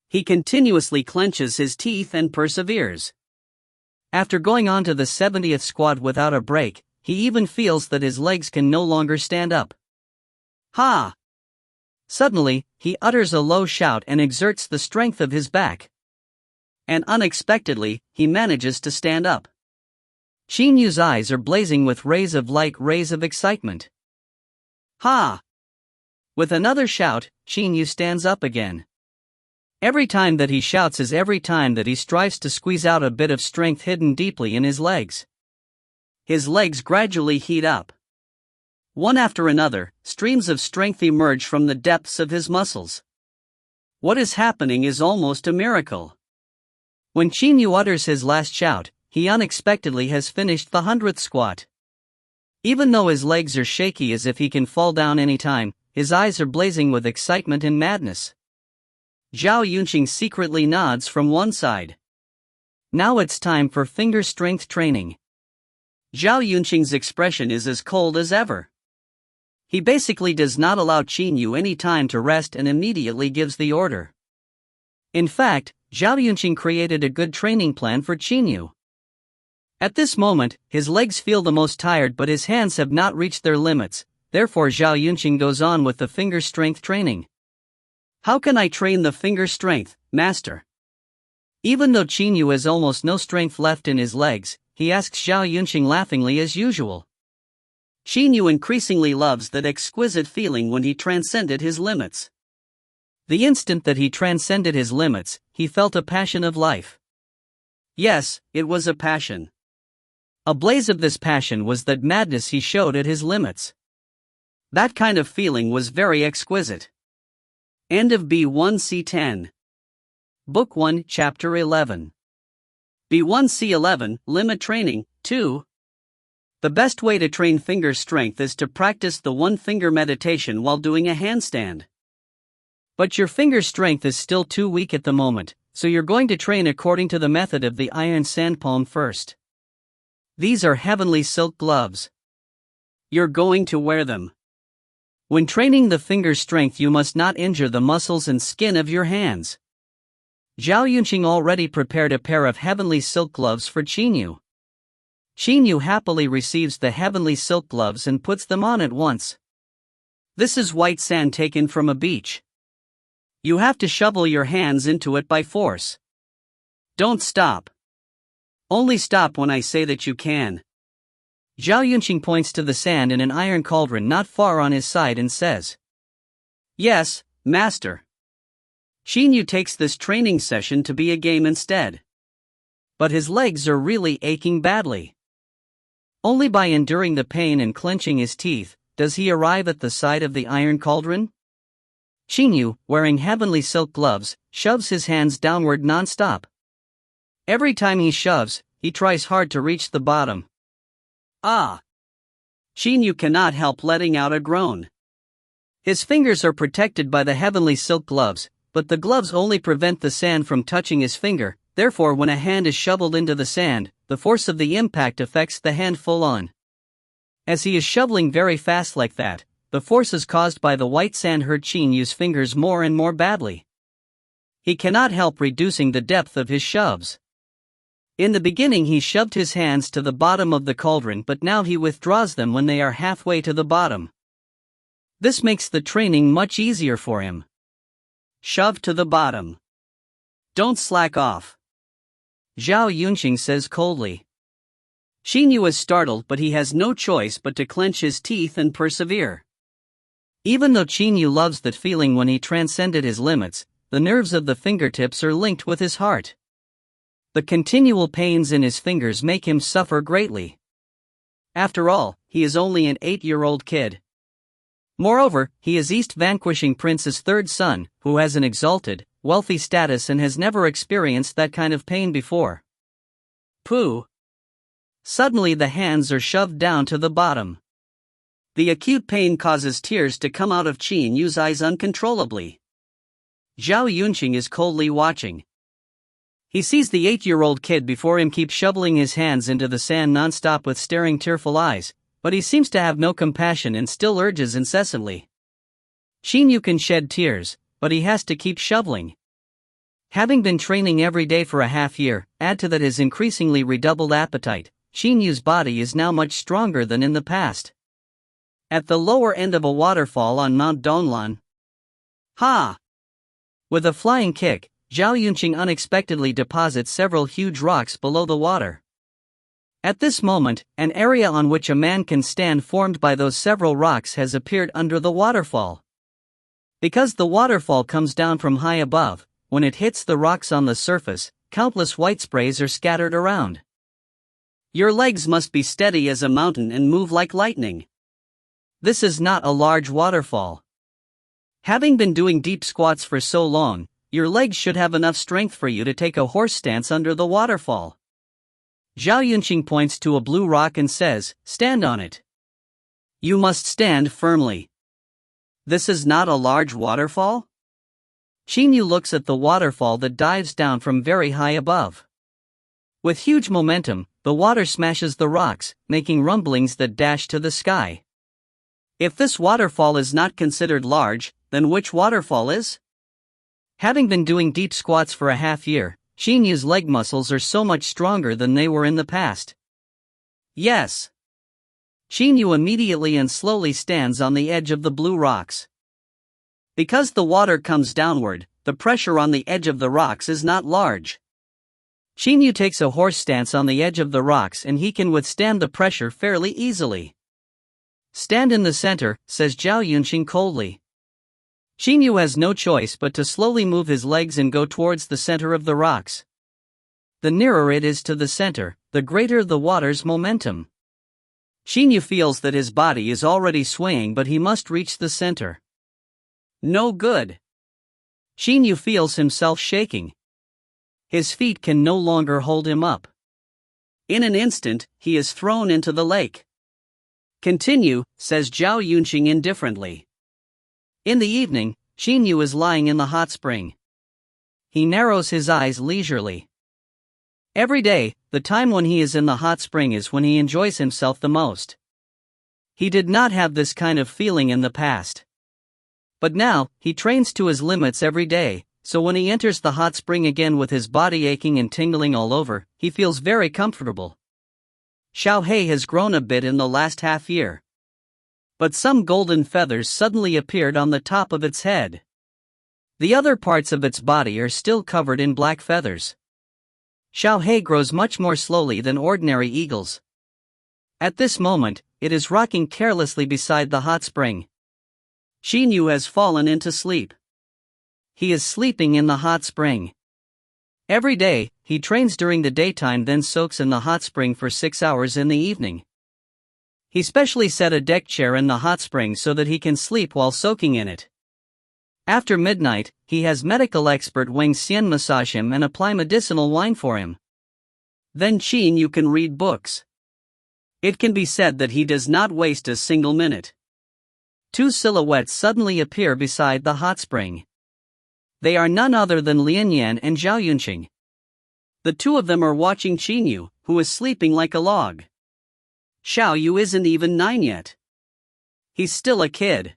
He continuously clenches his teeth and perseveres. After going on to the 70th squat without a break, he even feels that his legs can no longer stand up. Ha! Suddenly, he utters a low shout and exerts the strength of his back. And unexpectedly, he manages to stand up. Qin Yu's eyes are blazing with rays of excitement. Ha! With another shout, Qin Yu stands up again. Every time that he shouts is every time that he strives to squeeze out a bit of strength hidden deeply in his legs. His legs gradually heat up. One after another, streams of strength emerge from the depths of his muscles. What is happening is almost a miracle. When Qin Yu utters his last shout, he unexpectedly has finished the 100th squat. Even though his legs are shaky as if he can fall down any time, his eyes are blazing with excitement and madness. Zhao Yunqing secretly nods from one side. Now it's time for finger strength training. Zhao Yunqing's expression is as cold as ever. He basically does not allow Qin Yu any time to rest and immediately gives the order. In fact, Zhao Yunqing created a good training plan for Qin Yu. At this moment, his legs feel the most tired but his hands have not reached their limits, therefore Zhao Yunqing goes on with the finger strength training. How can I train the finger strength, master? Even though Qin Yu has almost no strength left in his legs, he asks Zhao Yunqing laughingly as usual. Qin Yu increasingly loves that exquisite feeling when he transcended his limits. The instant that he transcended his limits, he felt a passion of life. Yes, it was a passion. A blaze of this passion was that madness he showed at his limits. That kind of feeling was very exquisite. End of B1C10. Book 1, Chapter 11. B1C11, Limit Training, 2. The best way to train finger strength is to practice the one-finger meditation while doing a handstand. But your finger strength is still too weak at the moment, so you're going to train according to the method of the iron sand palm first. These are heavenly silk gloves. You're going to wear them. When training the finger strength, you must not injure the muscles and skin of your hands. Zhao Yunqing already prepared a pair of heavenly silk gloves for Qin Yu. Qin Yu happily receives the heavenly silk gloves and puts them on at once. This is white sand taken from a beach. You have to shovel your hands into it by force. Don't stop. Only stop when I say that you can. Zhao Yunqing points to the sand in an iron cauldron not far on his side and says, "Yes, master." Qin Yu takes this training session to be a game instead. But his legs are really aching badly. Only by enduring the pain and clenching his teeth does he arrive at the side of the iron cauldron. Qin Yu, wearing heavenly silk gloves, shoves his hands downward non-stop. Every time he shoves, he tries hard to reach the bottom. Ah! Qin Yu cannot help letting out a groan. His fingers are protected by the heavenly silk gloves, but the gloves only prevent the sand from touching his finger. Therefore, when a hand is shoveled into the sand, the force of the impact affects the hand full on. As he is shoveling very fast like that, the forces caused by the white sand hurt Qin Yu's fingers more and more badly. He cannot help reducing the depth of his shoves. In the beginning he shoved his hands to the bottom of the cauldron, but now he withdraws them when they are halfway to the bottom. This makes the training much easier for him. Shove to the bottom. Don't slack off, Zhao Yunqing says coldly. Qin Yu is startled, but he has no choice but to clench his teeth and persevere. Even though Qin Yu loves that feeling when he transcended his limits, the nerves of the fingertips are linked with his heart. The continual pains in his fingers make him suffer greatly. After all, he is only an 8-year-old kid. Moreover, he is East Vanquishing Prince's third son, who has an exalted, wealthy status and has never experienced that kind of pain before. Pooh! Suddenly the hands are shoved down to the bottom. The acute pain causes tears to come out of Qin Yu's eyes uncontrollably. Zhao Yunqing is coldly watching. He sees the 8-year-old kid before him keep shoveling his hands into the sand non-stop with staring tearful eyes, but he seems to have no compassion and still urges incessantly. Qin Yu can shed tears, but he has to keep shoveling. Having been training every day for a half year, add to that his increasingly redoubled appetite, Qin Yu's body is now much stronger than in the past. At the lower end of a waterfall on Mount Donglan. Ha! With a flying kick, Zhao Yunqing unexpectedly deposits several huge rocks below the water. At this moment, an area on which a man can stand formed by those several rocks has appeared under the waterfall. Because the waterfall comes down from high above, when it hits the rocks on the surface, countless white sprays are scattered around. Your legs must be steady as a mountain and move like lightning. This is not a large waterfall. Having been doing deep squats for so long, your legs should have enough strength for you to take a horse stance under the waterfall. Zhao Yunqing points to a blue rock and says, "Stand on it. You must stand firmly." This is not a large waterfall? Qin Yu looks at the waterfall that dives down from very high above. With huge momentum, the water smashes the rocks, making rumblings that dash to the sky. If this waterfall is not considered large, then which waterfall is? Having been doing deep squats for a half year, Qin Yu's leg muscles are so much stronger than they were in the past. Yes. Qin Yu immediately and slowly stands on the edge of the blue rocks. Because the water comes downward, the pressure on the edge of the rocks is not large. Qin Yu takes a horse stance on the edge of the rocks and he can withstand the pressure fairly easily. "Stand in the center," says Zhao Yunqing coldly. Qin Yu has no choice but to slowly move his legs and go towards the center of the rocks. The nearer it is to the center, the greater the water's momentum. Qin Yu feels that his body is already swaying, but he must reach the center. No good. Qin Yu feels himself shaking. His feet can no longer hold him up. In an instant, he is thrown into the lake. "Continue," says Zhao Yunqing indifferently. In the evening, Qin Yu is lying in the hot spring. He narrows his eyes leisurely. Every day, the time when he is in the hot spring is when he enjoys himself the most. He did not have this kind of feeling in the past. But now, he trains to his limits every day, so when he enters the hot spring again with his body aching and tingling all over, he feels very comfortable. Xiao Hei has grown a bit in the last half year. But some golden feathers suddenly appeared on the top of its head. The other parts of its body are still covered in black feathers. Xiao Hei grows much more slowly than ordinary eagles. At this moment, it is rocking carelessly beside the hot spring. Qin Yu has fallen into sleep. He is sleeping in the hot spring. Every day, he trains during the daytime, then soaks in the hot spring for 6 hours in the evening. He specially set a deck chair in the hot spring so that he can sleep while soaking in it. After midnight, he has medical expert Wang Xian massage him and apply medicinal wine for him. Then Qin Yu can read books. It can be said that he does not waste a single minute. Two silhouettes suddenly appear beside the hot spring. They are none other than Lian Yan and Zhao Yunqing. The two of them are watching Qin Yu, who is sleeping like a log. Xiao Yu isn't even 9 yet. He's still a kid.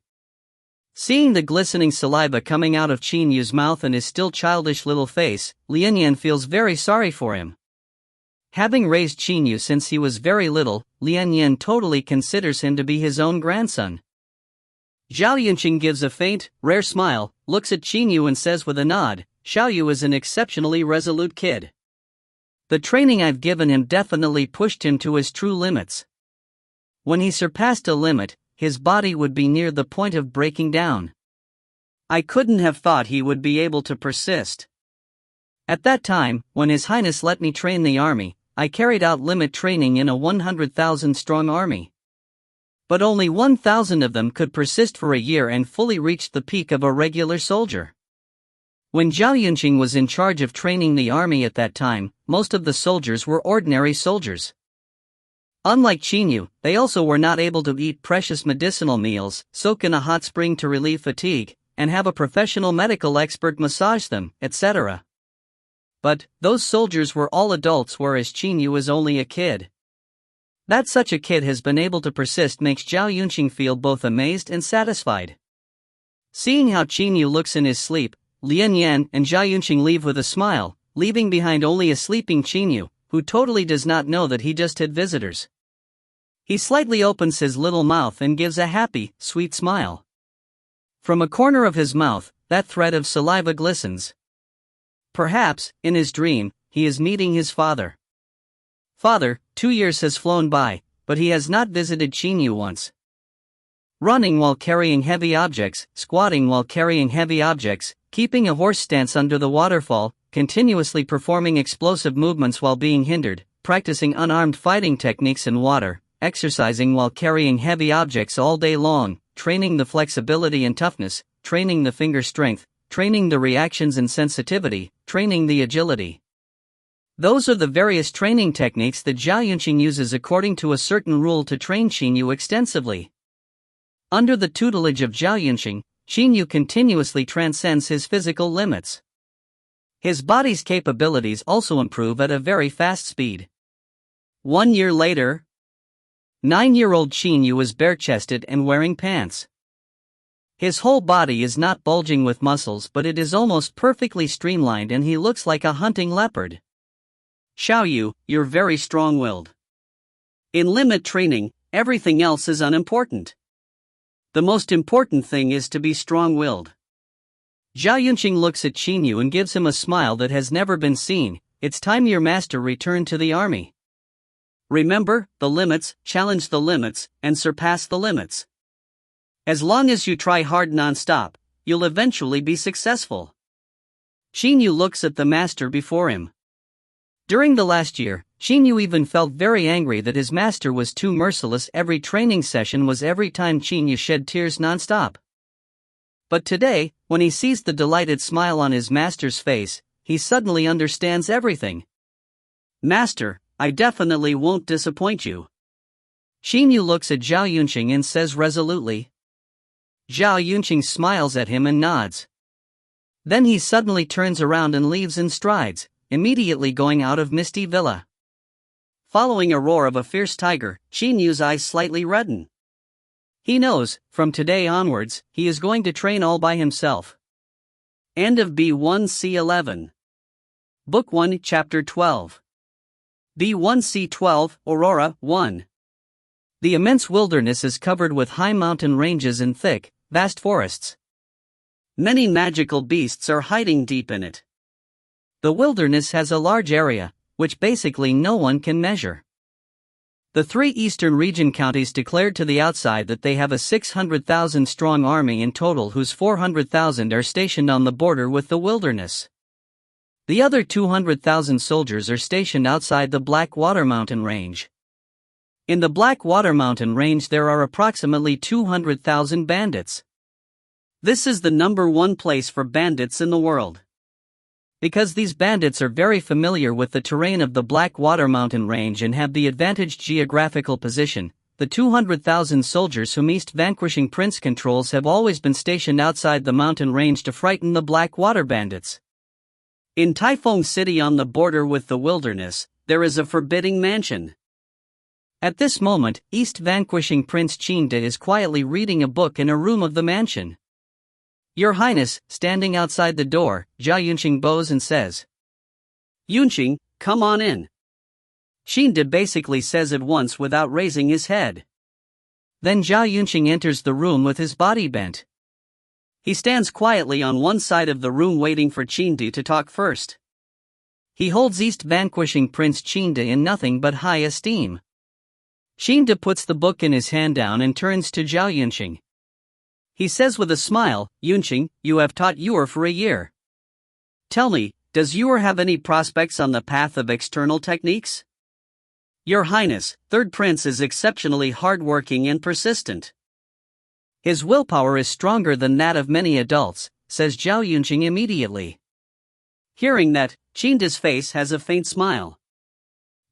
Seeing the glistening saliva coming out of Qin Yu's mouth and his still childish little face, Lian Yan feels very sorry for him. Having raised Qin Yu since he was very little, Lian Yan totally considers him to be his own grandson. Zhao Yunqing gives a faint, rare smile, looks at Qin Yu and says with a nod, Xiao Yu is an exceptionally resolute kid. The training I've given him definitely pushed him to his true limits. When he surpassed a limit, his body would be near the point of breaking down. I couldn't have thought he would be able to persist. At that time, when His Highness let me train the army, I carried out limit training in a 100,000 strong army. But only 1,000 of them could persist for a year and fully reach the peak of a regular soldier. When Zhao Yunqing was in charge of training the army at that time, most of the soldiers were ordinary soldiers. Unlike Qin Yu, they also were not able to eat precious medicinal meals, soak in a hot spring to relieve fatigue, and have a professional medical expert massage them, etc. But those soldiers were all adults, whereas Qin Yu is only a kid. That such a kid has been able to persist makes Zhao Yunqing feel both amazed and satisfied. Seeing how Qin Yu looks in his sleep, Lian Yan and Zhao Yunqing leave with a smile, leaving behind only a sleeping Qin Yu, who totally does not know that he just had visitors. He slightly opens his little mouth and gives a happy, sweet smile. From a corner of his mouth, that thread of saliva glistens. Perhaps, in his dream, he is meeting his father. Father, 2 years has flown by, but he has not visited Qin Yu once. Running while carrying heavy objects, squatting while carrying heavy objects, keeping a horse stance under the waterfall, continuously performing explosive movements while being hindered, practicing unarmed fighting techniques in water, exercising while carrying heavy objects all day long, training the flexibility and toughness, training the finger strength, training the reactions and sensitivity, training the agility. Those are the various training techniques that Zhao Yunqing uses according to a certain rule to train Qin Yu extensively. Under the tutelage of Zhao Yunqing, Qin Yu continuously transcends his physical limits. His body's capabilities also improve at a very fast speed. 1 year later, 9-year-old Qin Yu is bare-chested and wearing pants. His whole body is not bulging with muscles, but it is almost perfectly streamlined and he looks like a hunting leopard. Xiao Yu, you're very strong-willed. In limit training, everything else is unimportant. The most important thing is to be strong-willed. Zhao Yunqing looks at Qin Yu and gives him a smile that has never been seen. It's time your master returned to the army. Remember, the limits, challenge the limits, and surpass the limits. As long as you try hard non-stop, you'll eventually be successful. Qin Yu looks at the master before him. During the last year, Qin Yu even felt very angry that his master was too merciless. Every training session was every time Qin Yu shed tears non-stop. But today, when he sees the delighted smile on his master's face, he suddenly understands everything. Master, I definitely won't disappoint you. Qin Yu looks at Zhao Yunqing and says resolutely. Zhao Yunqing smiles at him and nods. Then he suddenly turns around and leaves in strides, immediately going out of Misty Villa. Following a roar of a fierce tiger, Qin Yu's eyes slightly redden. He knows, from today onwards, he is going to train all by himself. End of B1C11. Book 1, Chapter 12. B1C12, Aurora, 1. The immense wilderness is covered with high mountain ranges and thick, vast forests. Many magical beasts are hiding deep in it. The wilderness has a large area, which basically no one can measure. The three eastern region counties declared to the outside that they have a 600,000 strong army in total, whose 400,000 are stationed on the border with the wilderness. The other 200,000 soldiers are stationed outside the Blackwater Mountain Range. In the Blackwater Mountain Range there are approximately 200,000 bandits. This is the number one place for bandits in the world. Because these bandits are very familiar with the terrain of the Blackwater Mountain Range and have the advantaged geographical position, the 200,000 soldiers whom East Vanquishing Prince controls have always been stationed outside the mountain range to frighten the Blackwater bandits. In Taifeng City, on the border with the wilderness, there is a forbidding mansion. At this moment, East Vanquishing Prince Qin is quietly reading a book in a room of the mansion. "Your Highness," standing outside the door, Zhao Yunqing bows and says, "Yunqing, come on in." Qin basically says at once without raising his head. Then Zhao Yunqing enters the room with his body bent. He stands quietly on one side of the room waiting for Qin to talk first. He holds East Vanquishing Prince Qin in nothing but high esteem. Qin puts the book in his hand down and turns to Zhao Yunqing. He says with a smile, "Yunqing, you have taught Yuer for a year. Tell me, does Yuer have any prospects on the path of external techniques?" "Your Highness, Third Prince is exceptionally hardworking and persistent. His willpower is stronger than that of many adults," says Zhao Yunqing immediately. Hearing that, Qin's face has a faint smile.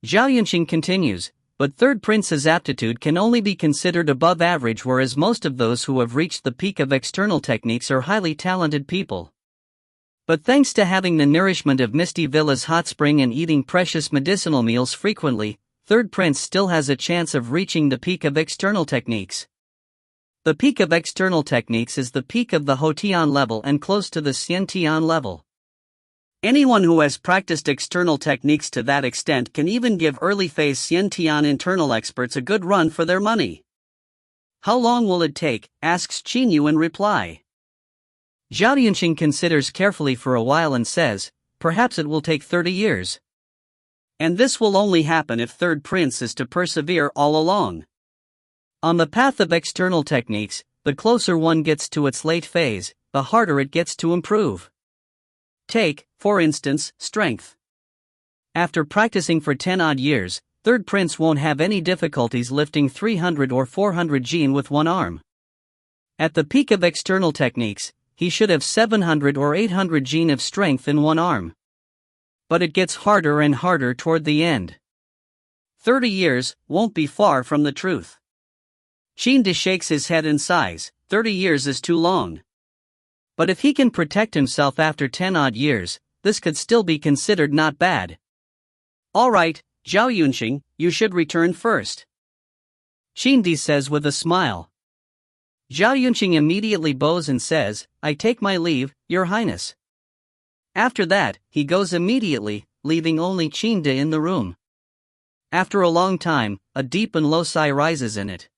Zhao Yunqing continues, "But Third Prince's aptitude can only be considered above average, whereas most of those who have reached the peak of external techniques are highly talented people. But thanks to having the nourishment of Misty Villa's hot spring and eating precious medicinal meals frequently, Third Prince still has a chance of reaching the peak of external techniques. The peak of external techniques is the peak of the Hotian level and close to the Xiantian level. Anyone who has practiced external techniques to that extent can even give early-phase Xiantian internal experts a good run for their money." "How long will it take?" asks Qin Yu in reply. Zhao Yunqing considers carefully for a while and says, "Perhaps it will take 30 years. And this will only happen if Third Prince is to persevere all along. On the path of external techniques, the closer one gets to its late phase, the harder it gets to improve. Take, for instance, strength. After practicing for 10-odd years, Third Prince won't have any difficulties lifting 300 or 400 jin with one arm. At the peak of external techniques, he should have 700 or 800 jin of strength in one arm. But it gets harder and harder toward the end. 30 years won't be far from the truth." Qin shakes his head and sighs. 30 years is too long. But if he can protect himself after 10-odd years, this could still be considered not bad. "All right, Zhao Yunqing, you should return first," Qin says with a smile. Zhao Yunqing immediately bows and says, "I take my leave, Your Highness." After that, he goes immediately, leaving only Qin in the room. After a long time, a deep and low sigh rises in it.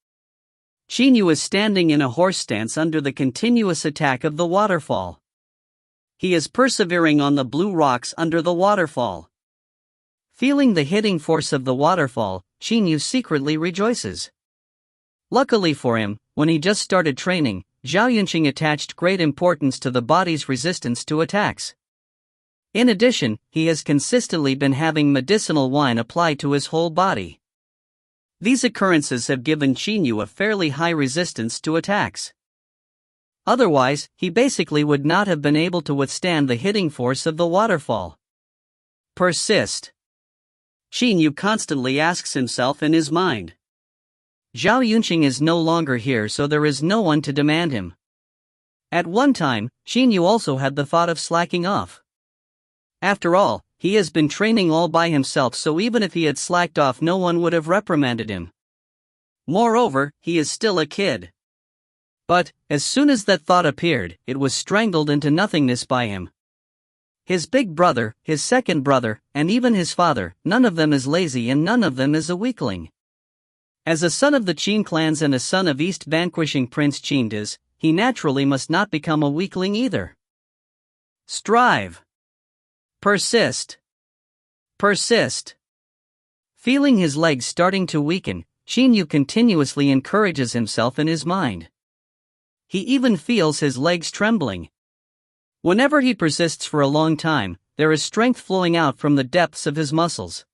Qin Yu is standing in a horse stance under the continuous attack of the waterfall. He is persevering on the blue rocks under the waterfall. Feeling the hitting force of the waterfall, Qin Yu secretly rejoices. Luckily for him, when he just started training, Zhao Yunqing attached great importance to the body's resistance to attacks. In addition, he has consistently been having medicinal wine applied to his whole body. These occurrences have given Qin Yu a fairly high resistance to attacks. Otherwise, he basically would not have been able to withstand the hitting force of the waterfall. Persist. Qin Yu constantly asks himself in his mind. Zhao Yunqing is no longer here, so there is no one to demand him. At one time, Qin Yu also had the thought of slacking off. After all, he has been training all by himself, so even if he had slacked off, no one would have reprimanded him. Moreover, he is still a kid. But, as soon as that thought appeared, it was strangled into nothingness by him. His big brother, his second brother, and even his father, none of them is lazy and none of them is a weakling. As a son of the Qin clans and a son of East Vanquishing Prince Qin, he naturally must not become a weakling either. Strive. Persist. Persist. Feeling his legs starting to weaken, Qin Yu continuously encourages himself in his mind. He even feels his legs trembling. Whenever he persists for a long time, there is strength flowing out from the depths of his muscles.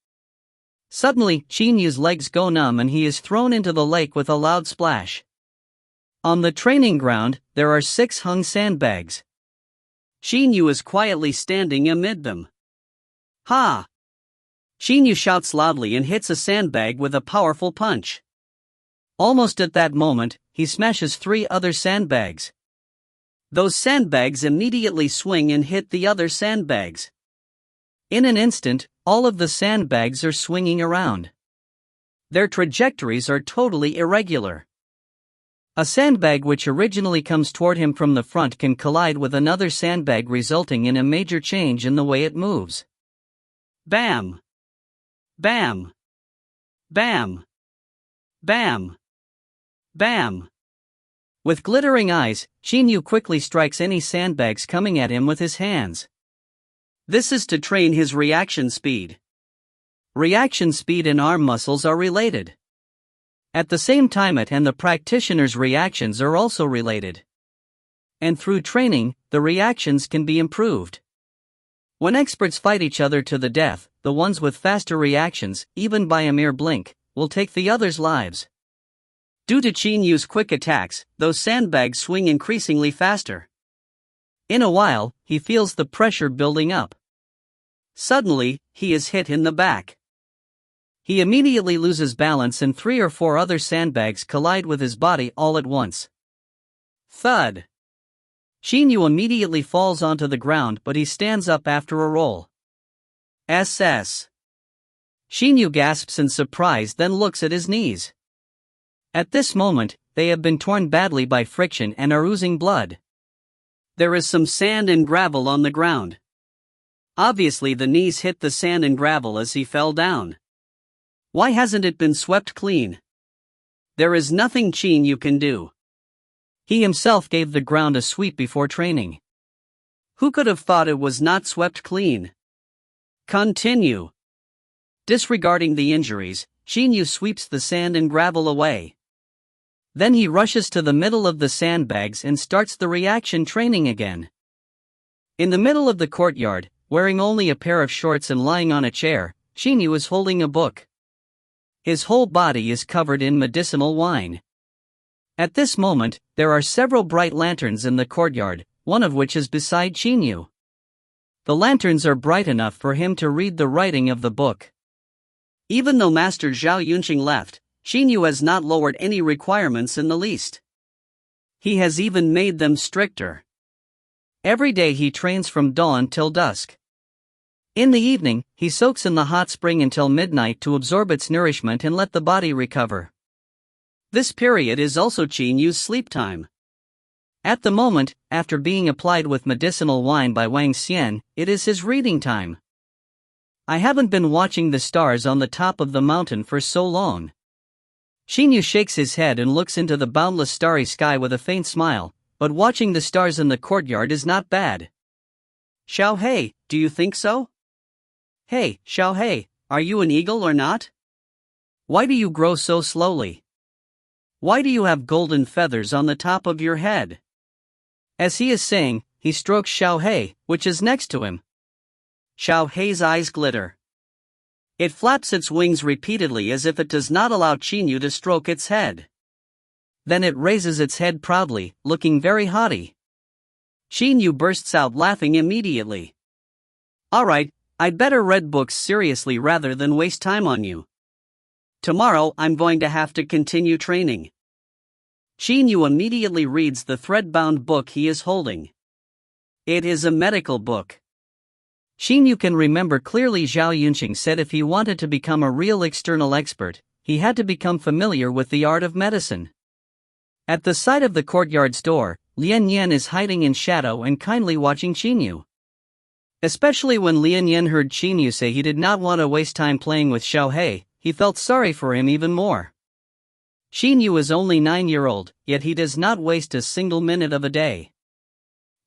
Suddenly, Qin Yu's legs go numb and he is thrown into the lake with a loud splash. On the training ground, there are 6 hung sandbags. Qin Yu is quietly standing amid them. Ha! Qin Yu shouts loudly and hits a sandbag with a powerful punch. Almost at that moment, he smashes 3 other sandbags. Those sandbags immediately swing and hit the other sandbags. In an instant, all of the sandbags are swinging around. Their trajectories are totally irregular. A sandbag which originally comes toward him from the front can collide with another sandbag, resulting in a major change in the way it moves. Bam! Bam! Bam! Bam! Bam! With glittering eyes, Qin Yu quickly strikes any sandbags coming at him with his hands. This is to train his reaction speed. Reaction speed and arm muscles are related. At the same time, it and the practitioner's reactions are also related. And through training, the reactions can be improved. When experts fight each other to the death, the ones with faster reactions, even by a mere blink, will take the others' lives. Due to Qin Yu's quick attacks, those sandbags swing increasingly faster. In a while, he feels the pressure building up. Suddenly, he is hit in the back. He immediately loses balance and 3 or 4 other sandbags collide with his body all at once. Thud! Qin Yu immediately falls onto the ground, but he stands up after a roll. SS. Qin Yu gasps in surprise, then looks at his knees. At this moment, they have been torn badly by friction and are oozing blood. There is some sand and gravel on the ground. Obviously, the knees hit the sand and gravel as he fell down. Why hasn't it been swept clean? There is nothing Qin Yu can do. He himself gave the ground a sweep before training. Who could have thought it was not swept clean? Continue. Disregarding the injuries, Qin Yu sweeps the sand and gravel away. Then he rushes to the middle of the sandbags and starts the reaction training again. In the middle of the courtyard, wearing only a pair of shorts and lying on a chair, Qin Yu is holding a book. His whole body is covered in medicinal wine. At this moment, there are several bright lanterns in the courtyard, one of which is beside Qin Yu. The lanterns are bright enough for him to read the writing of the book. Even though Master Zhao Yunqing left, Qin Yu has not lowered any requirements in the least. He has even made them stricter. Every day he trains from dawn till dusk. In the evening, he soaks in the hot spring until midnight to absorb its nourishment and let the body recover. This period is also Qin Yu's sleep time. At the moment, after being applied with medicinal wine by Wang Xian, it is his reading time. I haven't been watching the stars on the top of the mountain for so long. Qin Yu shakes his head and looks into the boundless starry sky with a faint smile, but watching the stars in the courtyard is not bad. Xiao Hei, do you think so? Hey, Xiao Hei, are you an eagle or not? Why do you grow so slowly? Why do you have golden feathers on the top of your head? As he is saying, he strokes Xiao Hei, which is next to him. Xiao Hei's eyes glitter. It flaps its wings repeatedly as if it does not allow Qin Yu to stroke its head. Then it raises its head proudly, looking very haughty. Qin Yu bursts out laughing immediately. Alright, I'd better read books seriously rather than waste time on you. Tomorrow I'm going to have to continue training. Qin Yu immediately reads the thread-bound book he is holding. It is a medical book. Qin Yu can remember clearly Zhao Yunqing said if he wanted to become a real external expert, he had to become familiar with the art of medicine. At the side of the courtyard's door, Lian Yan is hiding in shadow and kindly watching Qin Yu. Especially when Lian Yan heard Qin Yu say he did not want to waste time playing with Xiao Hei, he felt sorry for him even more. Qin Yu is only 9-year-old, yet he does not waste a single minute of a day.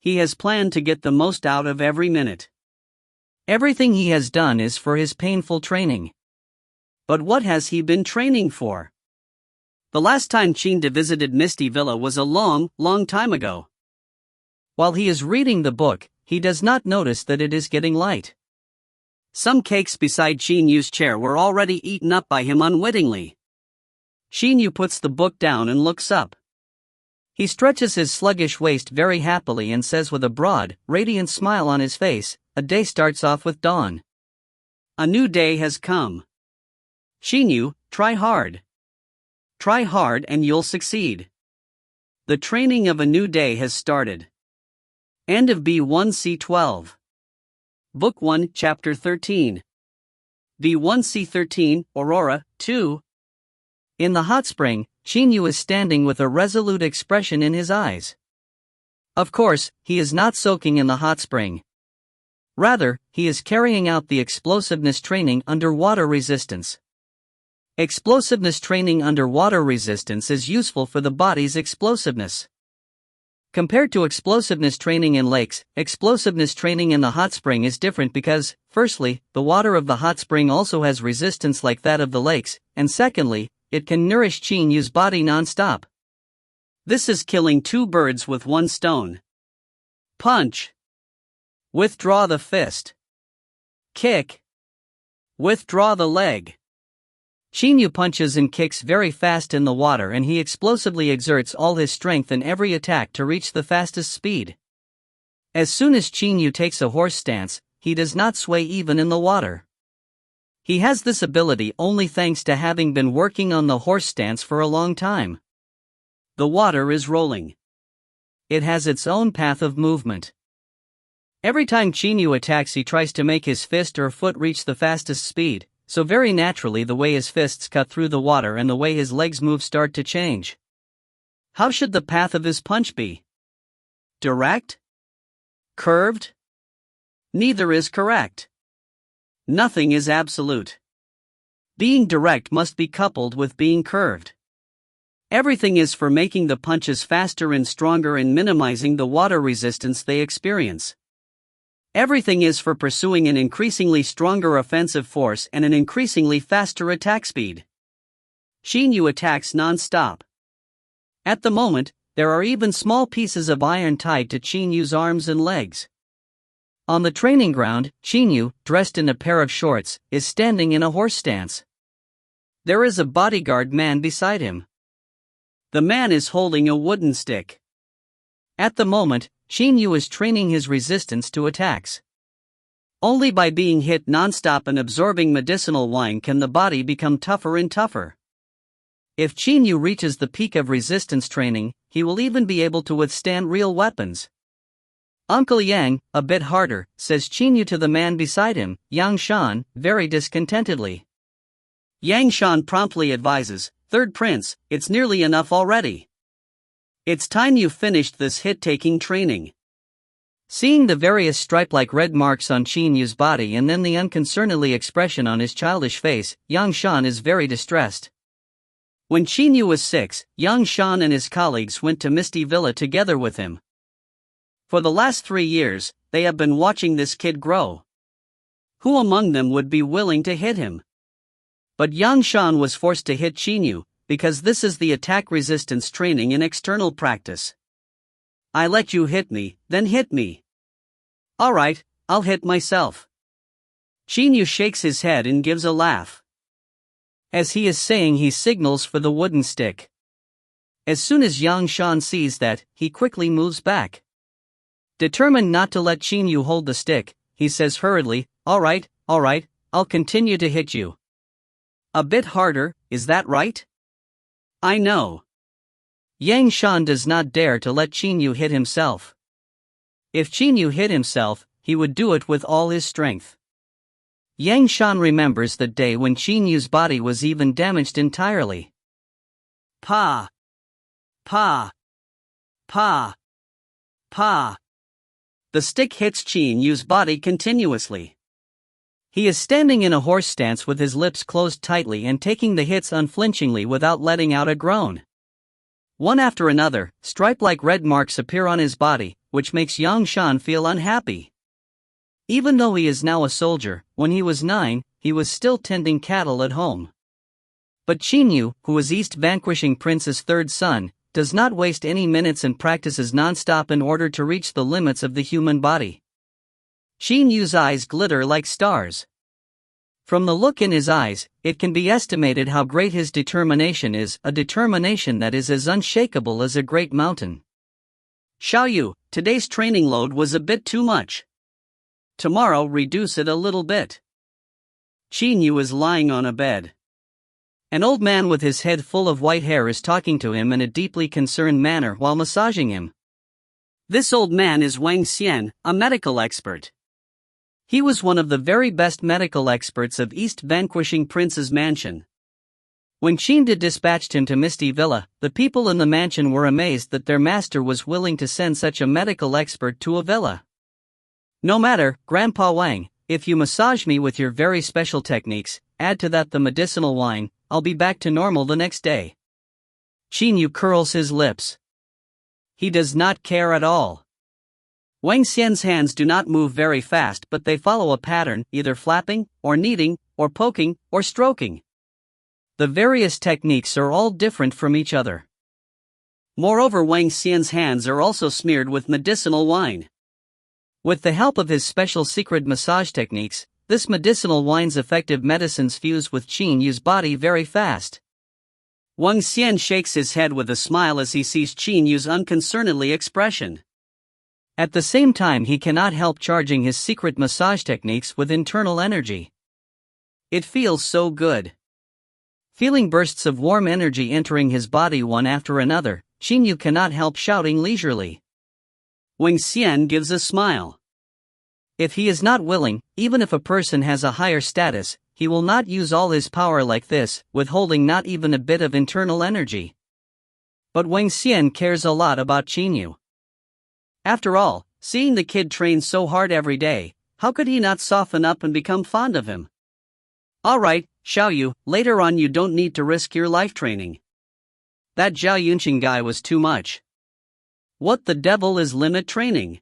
He has planned to get the most out of every minute. Everything he has done is for his painful training. But what has he been training for? The last time Qin visited Misty Villa was a long, long time ago. While he is reading the book, he does not notice that it is getting light. Some cakes beside Qin Yu's chair were already eaten up by him unwittingly. Qin Yu puts the book down and looks up. He stretches his sluggish waist very happily and says with a broad, radiant smile on his face, "A day starts off with dawn. A new day has come. Qin Yu, try hard. Try hard and you'll succeed. The training of a new day has started." End of B1C12. Book 1, Chapter 13. B1C13, Aurora, 2. In the hot spring, Qin Yu is standing with a resolute expression in his eyes. Of course, he is not soaking in the hot spring. Rather, he is carrying out the explosiveness training under water resistance. Explosiveness training under water resistance is useful for the body's explosiveness. Compared to explosiveness training in lakes, explosiveness training in the hot spring is different because, firstly, the water of the hot spring also has resistance like that of the lakes, and secondly, it can nourish Qin Yu's body non-stop. This is killing two birds with one stone. Punch. Withdraw the fist. Kick. Withdraw the leg. Qin Yu punches and kicks very fast in the water and he explosively exerts all his strength in every attack to reach the fastest speed. As soon as Qin Yu takes a horse stance, he does not sway even in the water. He has this ability only thanks to having been working on the horse stance for a long time. The water is rolling. It has its own path of movement. Every time Qin Yu attacks he tries to make his fist or foot reach the fastest speed. So very naturally the way his fists cut through the water and the way his legs move start to change. How should the path of his punch be? Direct? Curved? Neither is correct. Nothing is absolute. Being direct must be coupled with being curved. Everything is for making the punches faster and stronger and minimizing the water resistance they experience. Everything is for pursuing an increasingly stronger offensive force and an increasingly faster attack speed. Qin Yu attacks non-stop. At the moment, there are even small pieces of iron tied to Qin Yu's arms and legs. On the training ground, Qin Yu, dressed in a pair of shorts, is standing in a horse stance. There is a bodyguard man beside him. The man is holding a wooden stick. At the moment, Qin Yu is training his resistance to attacks. Only by being hit non-stop and absorbing medicinal wine can the body become tougher and tougher. If Qin Yu reaches the peak of resistance training, he will even be able to withstand real weapons. "Uncle Yang, a bit harder," says Qin Yu to the man beside him, Yang Shan, very discontentedly. Yang Shan promptly advises, "Third Prince, it's nearly enough already. It's time you finished this hit-taking training." Seeing the various stripe-like red marks on Qin Yu's body and then the unconcernedly expression on his childish face, Yang Shan is very distressed. When Qin Yu was 6, Yang Shan and his colleagues went to Misty Villa together with him. For the last 3 years, they have been watching this kid grow. Who among them would be willing to hit him? But Yang Shan was forced to hit Qin Yu, because this is the attack resistance training in external practice. "I let you hit me, then hit me." "Alright, I'll hit myself." Qin Yu shakes his head and gives a laugh. As he is saying he signals for the wooden stick. As soon as Yang Shan sees that, he quickly moves back. Determined not to let Qin Yu hold the stick, he says hurriedly, alright, I'll continue to hit you. A bit harder, is that right? I know. Yang Shan does not dare to let Qin Yu hit himself. If Qin Yu hit himself, he would do it with all his strength. Yang Shan remembers the day when Qin Yu's body was even damaged entirely. Pa! Pa! Pa! Pa! The stick hits Qin Yu's body continuously. He is standing in a horse stance with his lips closed tightly and taking the hits unflinchingly without letting out a groan. One after another, stripe-like red marks appear on his body, which makes Yang Shan feel unhappy. Even though he is now a soldier, when he was 9, he was still tending cattle at home. But Qin Yu, who is East Vanquishing Prince's third son, does not waste any minutes and practices non-stop in order to reach the limits of the human body. Qin Yu's eyes glitter like stars. From the look in his eyes, it can be estimated how great his determination is, a determination that is as unshakable as a great mountain. Xiaoyu, today's training load was a bit too much. Tomorrow reduce it a little bit. Qin Yu is lying on a bed. An old man with his head full of white hair is talking to him in a deeply concerned manner while massaging him. This old man is Wang Xian, a medical expert. He was one of the very best medical experts of East Vanquishing Prince's mansion. When Qin Yu dispatched him to Misty Villa, the people in the mansion were amazed that their master was willing to send such a medical expert to a villa. No matter, Grandpa Wang, if you massage me with your very special techniques, add to that the medicinal wine, I'll be back to normal the next day. Qin Yu curls his lips. He does not care at all. Wang Xian's hands do not move very fast, but they follow a pattern, either flapping, or kneading, or poking, or stroking. The various techniques are all different from each other. Moreover, Wang Xian's hands are also smeared with medicinal wine. With the help of his special secret massage techniques, this medicinal wine's effective medicines fuse with Qin Yu's body very fast. Wang Xian shakes his head with a smile as he sees Qin Yu's unconcernedly expression. At the same time, he cannot help charging his secret massage techniques with internal energy. It feels so good. Feeling bursts of warm energy entering his body one after another, Qin Yu cannot help shouting leisurely. Wang Xian gives a smile. If he is not willing, even if a person has a higher status, he will not use all his power like this, withholding not even a bit of internal energy. But Wang Xian cares a lot about Qin Yu. After all, seeing the kid train so hard every day, how could he not soften up and become fond of him? Alright, Xiaoyu, later on you don't need to risk your life training. That Zhao Yunqing guy was too much. What the devil is limit training?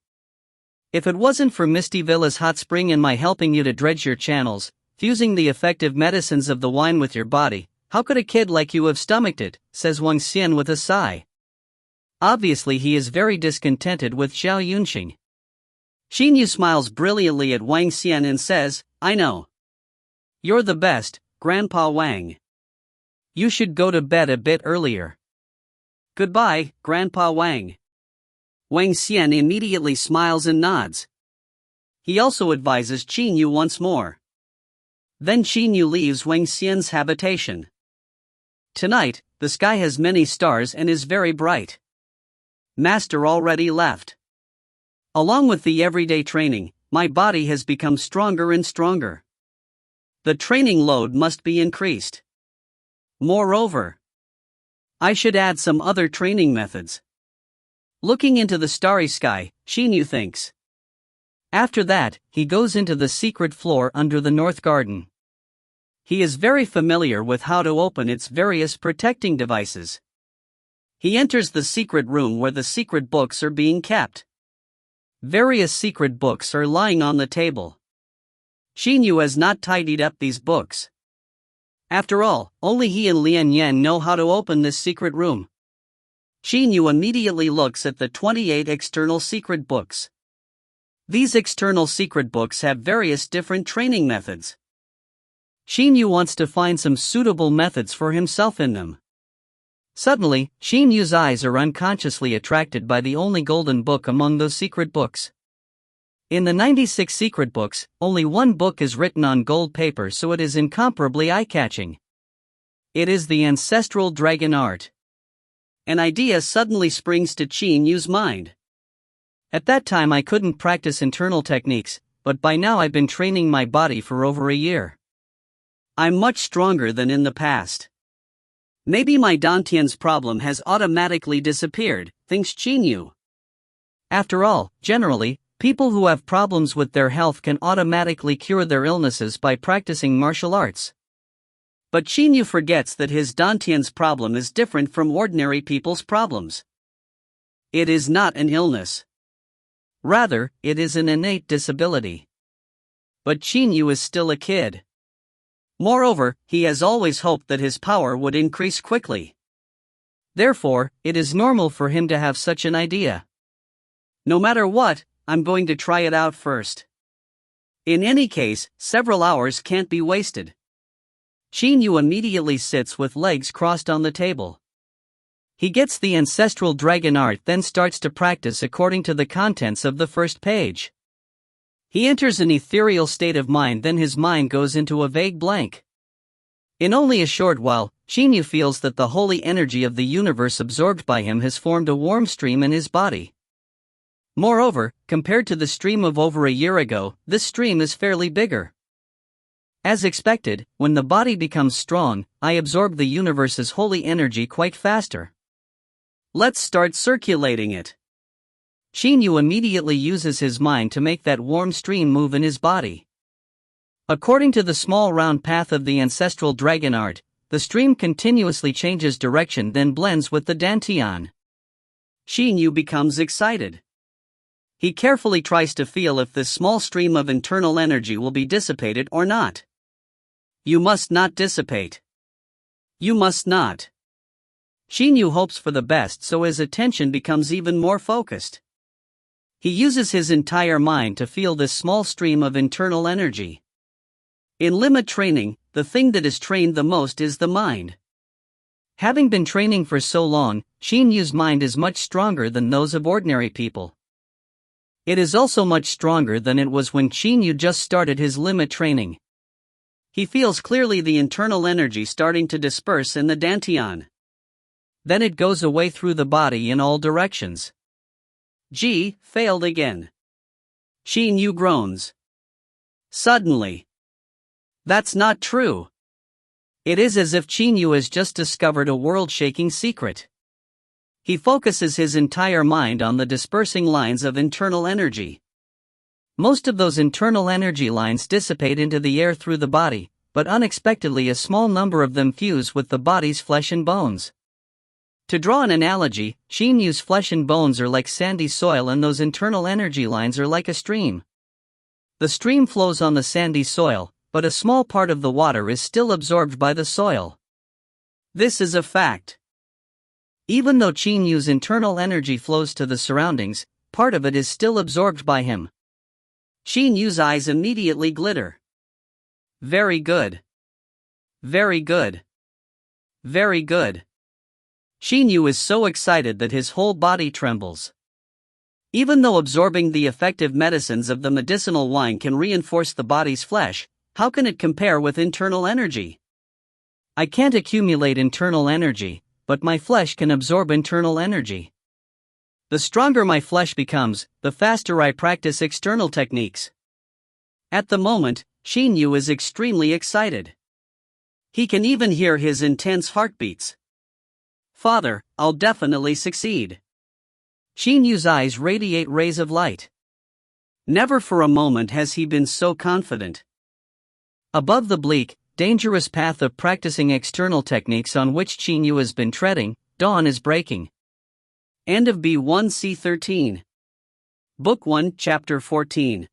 If it wasn't for Misty Villa's hot spring and my helping you to dredge your channels, fusing the effective medicines of the wine with your body, how could a kid like you have stomached it, says Wang Xian with a sigh. Obviously he is very discontented with Zhao Yunqing. Qin Yu smiles brilliantly at Wang Xian and says, I know. You're the best, Grandpa Wang. You should go to bed a bit earlier. Goodbye, Grandpa Wang. Wang Xian immediately smiles and nods. He also advises Qin Yu once more. Then Qin Yu leaves Wang Xian's habitation. Tonight, the sky has many stars and is very bright. Master already left. Along with the everyday training, my body has become stronger and stronger. The training load must be increased. Moreover, I should add some other training methods. Looking into the starry sky, Qin Yu thinks. After that, he goes into the secret floor under the north garden. He is very familiar with how to open its various protecting devices. He enters the secret room where the secret books are being kept. Various secret books are lying on the table. Qin Yu has not tidied up these books. After all, only he and Lian Yan know how to open this secret room. Qin Yu immediately looks at the 28 external secret books. These external secret books have various different training methods. Qin Yu wants to find some suitable methods for himself in them. Suddenly, Qin Yu's eyes are unconsciously attracted by the only golden book among those secret books. In the 96 secret books, only one book is written on gold paper, so it is incomparably eye-catching. It is the ancestral dragon art. An idea suddenly springs to Qin Yu's mind. At that time I couldn't practice internal techniques, but by now I've been training my body for over a year. I'm much stronger than in the past. Maybe my dantian's problem has automatically disappeared, thinks Qin Yu. After all, generally, people who have problems with their health can automatically cure their illnesses by practicing martial arts. But Qin Yu forgets that his dantian's problem is different from ordinary people's problems. It is not an illness. Rather, it is an innate disability. But Qin Yu is still a kid. Moreover, he has always hoped that his power would increase quickly. Therefore, it is normal for him to have such an idea. No matter what, I'm going to try it out first. In any case, several hours can't be wasted. Qin Yu immediately sits with legs crossed on the table. He gets the ancestral dragon art, then starts to practice according to the contents of the first page. He enters an ethereal state of mind, then his mind goes into a vague blank. In only a short while, Qin Yu feels that the holy energy of the universe absorbed by him has formed a warm stream in his body. Moreover, compared to the stream of over a year ago, this stream is fairly bigger. As expected, when the body becomes strong, I absorb the universe's holy energy quite faster. Let's start circulating it. Qin Yu immediately uses his mind to make that warm stream move in his body. According to the small round path of the ancestral dragon art, the stream continuously changes direction, then blends with the dantian. Qin Yu becomes excited. He carefully tries to feel if this small stream of internal energy will be dissipated or not. You must not dissipate. You must not. Qin Yu hopes for the best, so his attention becomes even more focused. He uses his entire mind to feel this small stream of internal energy. In limit training, the thing that is trained the most is the mind. Having been training for so long, Qin Yu's mind is much stronger than those of ordinary people. It is also much stronger than it was when Qin Yu just started his limit training. He feels clearly the internal energy starting to disperse in the dantian. Then it goes away through the body in all directions. Failed again. Qin Yu groans. Suddenly. That's not true. It is as if Qin Yu has just discovered a world-shaking secret. He focuses his entire mind on the dispersing lines of internal energy. Most of those internal energy lines dissipate into the air through the body, but unexpectedly a small number of them fuse with the body's flesh and bones. To draw an analogy, Qin Yu's flesh and bones are like sandy soil, and those internal energy lines are like a stream. The stream flows on the sandy soil, but a small part of the water is still absorbed by the soil. This is a fact. Even though Qin Yu's internal energy flows to the surroundings, part of it is still absorbed by him. Qin Yu's eyes immediately glitter. Very good. Very good. Very good. Qin Yu is so excited that his whole body trembles. Even though absorbing the effective medicines of the medicinal wine can reinforce the body's flesh, how can it compare with internal energy? I can't accumulate internal energy, but my flesh can absorb internal energy. The stronger my flesh becomes, the faster I practice external techniques. At the moment, Qin Yu is extremely excited. He can even hear his intense heartbeats. Father, I'll definitely succeed. Qin Yu's eyes radiate rays of light. Never for a moment has he been so confident. Above the bleak, dangerous path of practicing external techniques on which Qin Yu has been treading, dawn is breaking. End of B1C13. Book 1, Chapter 14.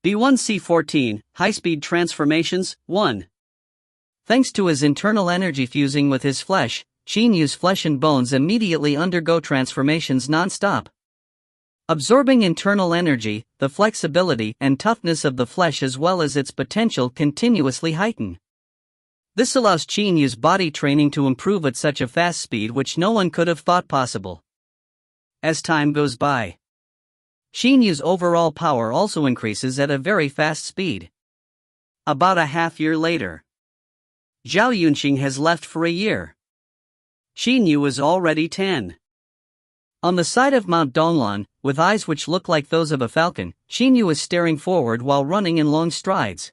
B1C14, High-Speed Transformations, 1. Thanks to his internal energy fusing with his flesh, Qin Yu's flesh and bones immediately undergo transformations non-stop. Absorbing internal energy, the flexibility and toughness of the flesh as well as its potential continuously heighten. This allows Qin Yu's body training to improve at such a fast speed which no one could have thought possible. As time goes by, Qin Yu's overall power also increases at a very fast speed. About a half-year later, Zhao Yunqing has left for a year. Qin Yu is already 10. On the side of Mount Donglan, with eyes which look like those of a falcon, Qin Yu is staring forward while running in long strides.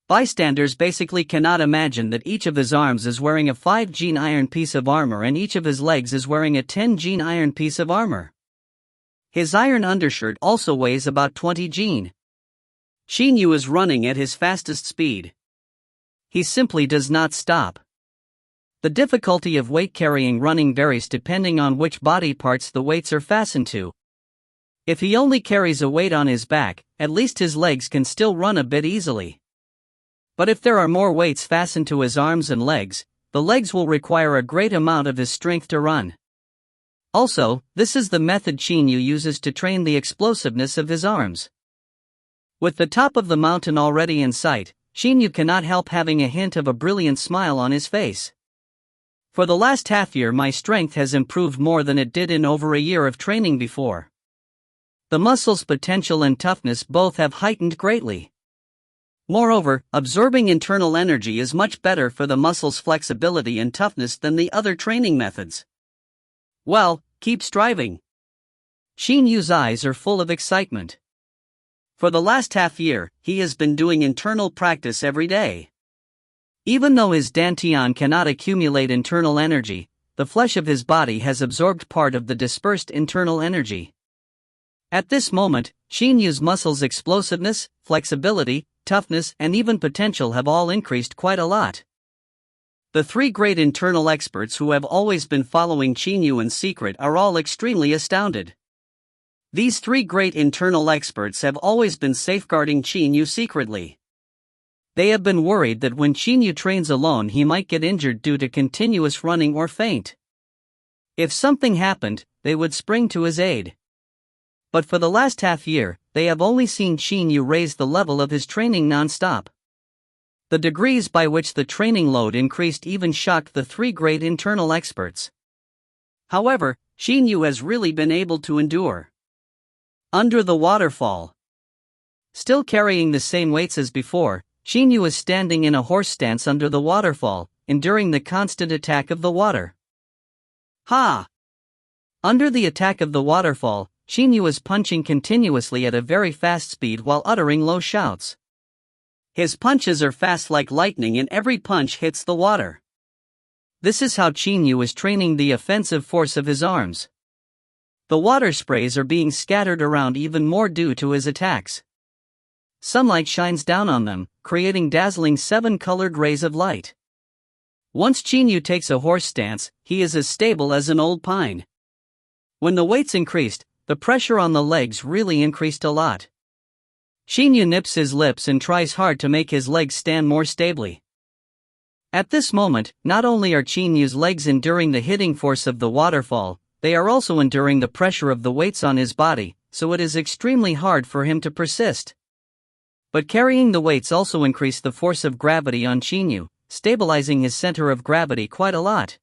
Bystanders basically cannot imagine that each of his arms is wearing a 5-gene iron piece of armor and each of his legs is wearing a 10-gene iron piece of armor. His iron undershirt also weighs about 20 gene. Qin Yu is running at his fastest speed. He simply does not stop. The difficulty of weight carrying running varies depending on which body parts the weights are fastened to. If he only carries a weight on his back, at least his legs can still run a bit easily. But if there are more weights fastened to his arms and legs, the legs will require a great amount of his strength to run. Also, this is the method Qin Yu uses to train the explosiveness of his arms. With the top of the mountain already in sight, Qin Yu cannot help having a hint of a brilliant smile on his face. For the last half year my strength has improved more than it did in over a year of training before. The muscles' potential and toughness both have heightened greatly. Moreover, absorbing internal energy is much better for the muscles' flexibility and toughness than the other training methods. Well, keep striving. Qin Yu's eyes are full of excitement. For the last half year, he has been doing internal practice every day. Even though his dantian cannot accumulate internal energy, the flesh of his body has absorbed part of the dispersed internal energy. At this moment, Qin Yu's muscles' explosiveness, flexibility, toughness, and even potential have all increased quite a lot. The three great internal experts who have always been following Qin Yu in secret are all extremely astounded. These three great internal experts have always been safeguarding Qin Yu secretly. They have been worried that when Qin Yu trains alone he might get injured due to continuous running or faint. If something happened, they would spring to his aid. But for the last half year, they have only seen Qin Yu raise the level of his training non-stop. The degrees by which the training load increased even shocked the three great internal experts. However, Qin Yu has really been able to endure. Under the waterfall. Still carrying the same weights as before, Qin Yu is standing in a horse stance under the waterfall, enduring the constant attack of the water. Ha! Under the attack of the waterfall, Qin Yu is punching continuously at a very fast speed while uttering low shouts. His punches are fast like lightning and every punch hits the water. This is how Qin Yu is training the offensive force of his arms. The water sprays are being scattered around even more due to his attacks. Sunlight shines down on them, creating dazzling 7-colored rays of light. Once Qin Yu takes a horse stance, he is as stable as an old pine. When the weights increased, the pressure on the legs really increased a lot. Qin Yu nips his lips and tries hard to make his legs stand more stably. At this moment, not only are Qin Yu's legs enduring the hitting force of the waterfall, they are also enduring the pressure of the weights on his body, so it is extremely hard for him to persist. But carrying the weights also increased the force of gravity on Qin Yu, stabilizing his center of gravity quite a lot.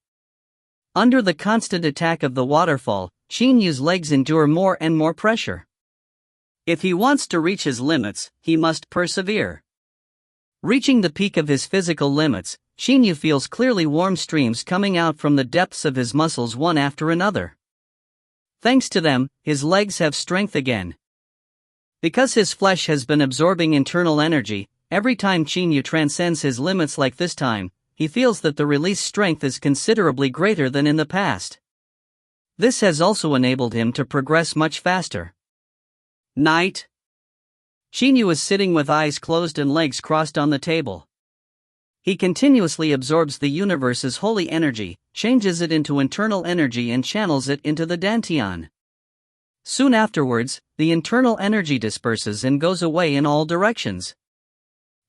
Under the constant attack of the waterfall, Qin Yu's legs endure more and more pressure. If he wants to reach his limits, he must persevere. Reaching the peak of his physical limits, Qin Yu feels clearly warm streams coming out from the depths of his muscles one after another. Thanks to them, his legs have strength again. Because his flesh has been absorbing internal energy, every time Qin Yu transcends his limits like this time, he feels that the released strength is considerably greater than in the past. This has also enabled him to progress much faster. Night. Qin Yu is sitting with eyes closed and legs crossed on the table. He continuously absorbs the universe's holy energy, changes it into internal energy and channels it into the dantian. Soon afterwards, the internal energy disperses and goes away in all directions.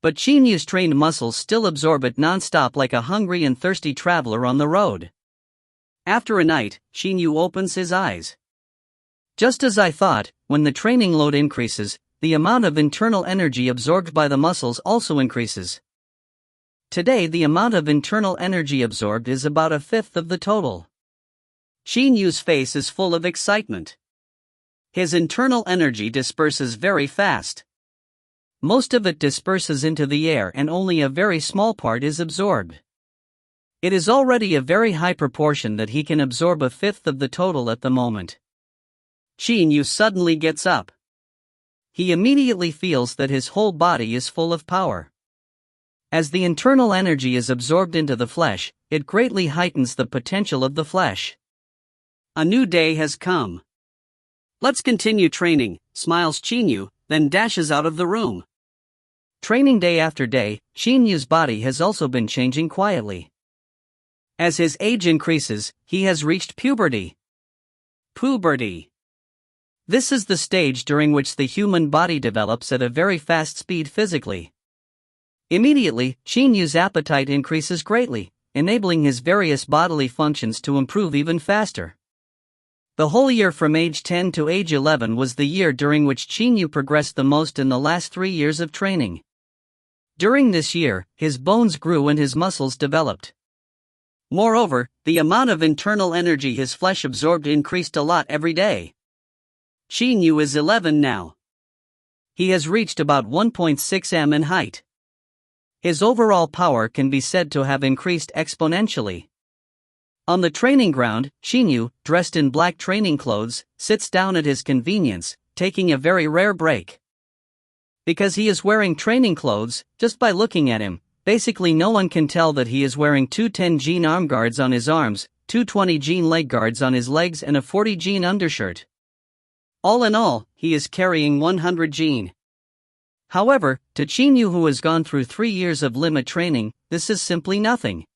But Qin Yu's trained muscles still absorb it non-stop like a hungry and thirsty traveler on the road. After a night, Qin Yu opens his eyes. Just as I thought, when the training load increases, the amount of internal energy absorbed by the muscles also increases. Today the amount of internal energy absorbed is about a fifth of the total. Qin Yu's face is full of excitement. His internal energy disperses very fast. Most of it disperses into the air and only a very small part is absorbed. It is already a very high proportion that he can absorb a fifth of the total at the moment. Qin Yu suddenly gets up. He immediately feels that his whole body is full of power. As the internal energy is absorbed into the flesh, it greatly heightens the potential of the flesh. A new day has come. Let's continue training, smiles Qin Yu, then dashes out of the room. Training day after day, Qin Yu's body has also been changing quietly. As his age increases, he has reached puberty. Puberty. This is the stage during which the human body develops at a very fast speed physically. Immediately, Qin Yu's appetite increases greatly, enabling his various bodily functions to improve even faster. The whole year from age 10 to age 11 was the year during which Qin Yu progressed the most in the last 3 years of training. During this year, his bones grew and his muscles developed. Moreover, the amount of internal energy his flesh absorbed increased a lot every day. Qin Yu is 11 now. He has reached about 1.6 m in height. His overall power can be said to have increased exponentially. On the training ground, Qin Yu, dressed in black training clothes, sits down at his convenience, taking a very rare break. Because he is wearing training clothes, just by looking at him, basically no one can tell that he is wearing two 10-gene arm guards on his arms, two 20-gene leg guards on his legs and a 40-gene undershirt. All in all, he is carrying 100-gene. However, to Qin Yu, who has gone through 3 years of limit training, this is simply nothing.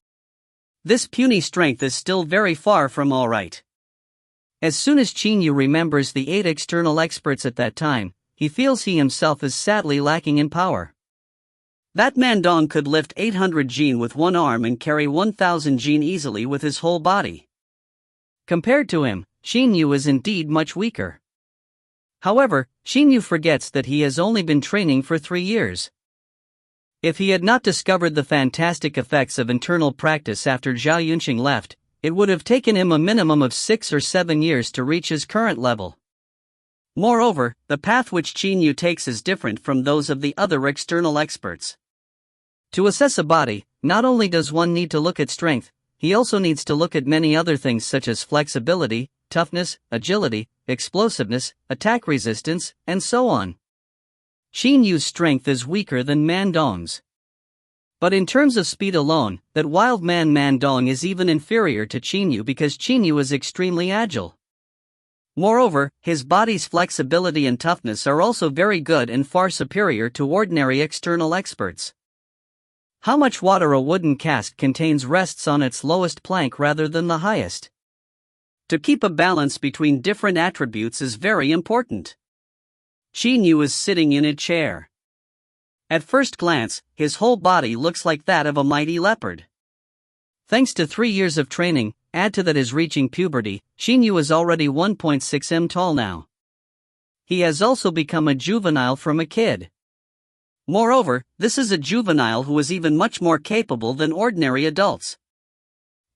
This puny strength is still very far from alright. As soon as Qin Yu remembers the 8 external experts at that time, he feels he himself is sadly lacking in power. That Mandong could lift 800 gene with one arm and carry 1000 gene easily with his whole body. Compared to him, Qin Yu is indeed much weaker. However, Qin Yu forgets that he has only been training for 3 years. If he had not discovered the fantastic effects of internal practice after Zhao Yunqing left, it would have taken him a minimum of 6 or 7 years to reach his current level. Moreover, the path which Qin Yu takes is different from those of the other external experts. To assess a body, not only does one need to look at strength, he also needs to look at many other things such as flexibility, toughness, agility, explosiveness, attack resistance, and so on. Qin Yu's strength is weaker than Mandong's. But in terms of speed alone, that wild man Mandong is even inferior to Qin Yu because Qin Yu is extremely agile. Moreover, his body's flexibility and toughness are also very good and far superior to ordinary external experts. How much water a wooden cask contains rests on its lowest plank rather than the highest. To keep a balance between different attributes is very important. Qin Yu is sitting in a chair. At first glance, his whole body looks like that of a mighty leopard. Thanks to 3 years of training, add to that his reaching puberty, Qin Yu is already 1.6 m tall now. He has also become a juvenile from a kid. Moreover, this is a juvenile who is even much more capable than ordinary adults.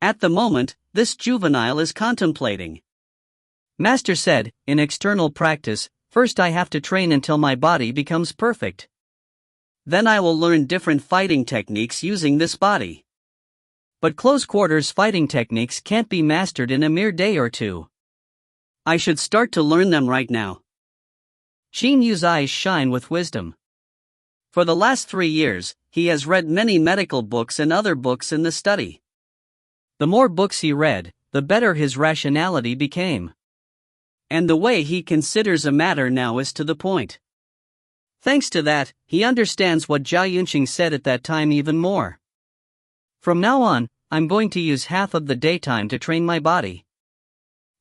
At the moment, this juvenile is contemplating. Master said, in external practice, first I have to train until my body becomes perfect. Then I will learn different fighting techniques using this body. But close quarters fighting techniques can't be mastered in a mere day or two. I should start to learn them right now. Qin Yu's eyes shine with wisdom. For the last 3 years, he has read many medical books and other books in the study. The more books he read, the better his rationality became. And the way he considers a matter now is to the point. Thanks to that, he understands what Zhao Yunqing said at that time even more. From now on, I'm going to use half of the daytime to train my body.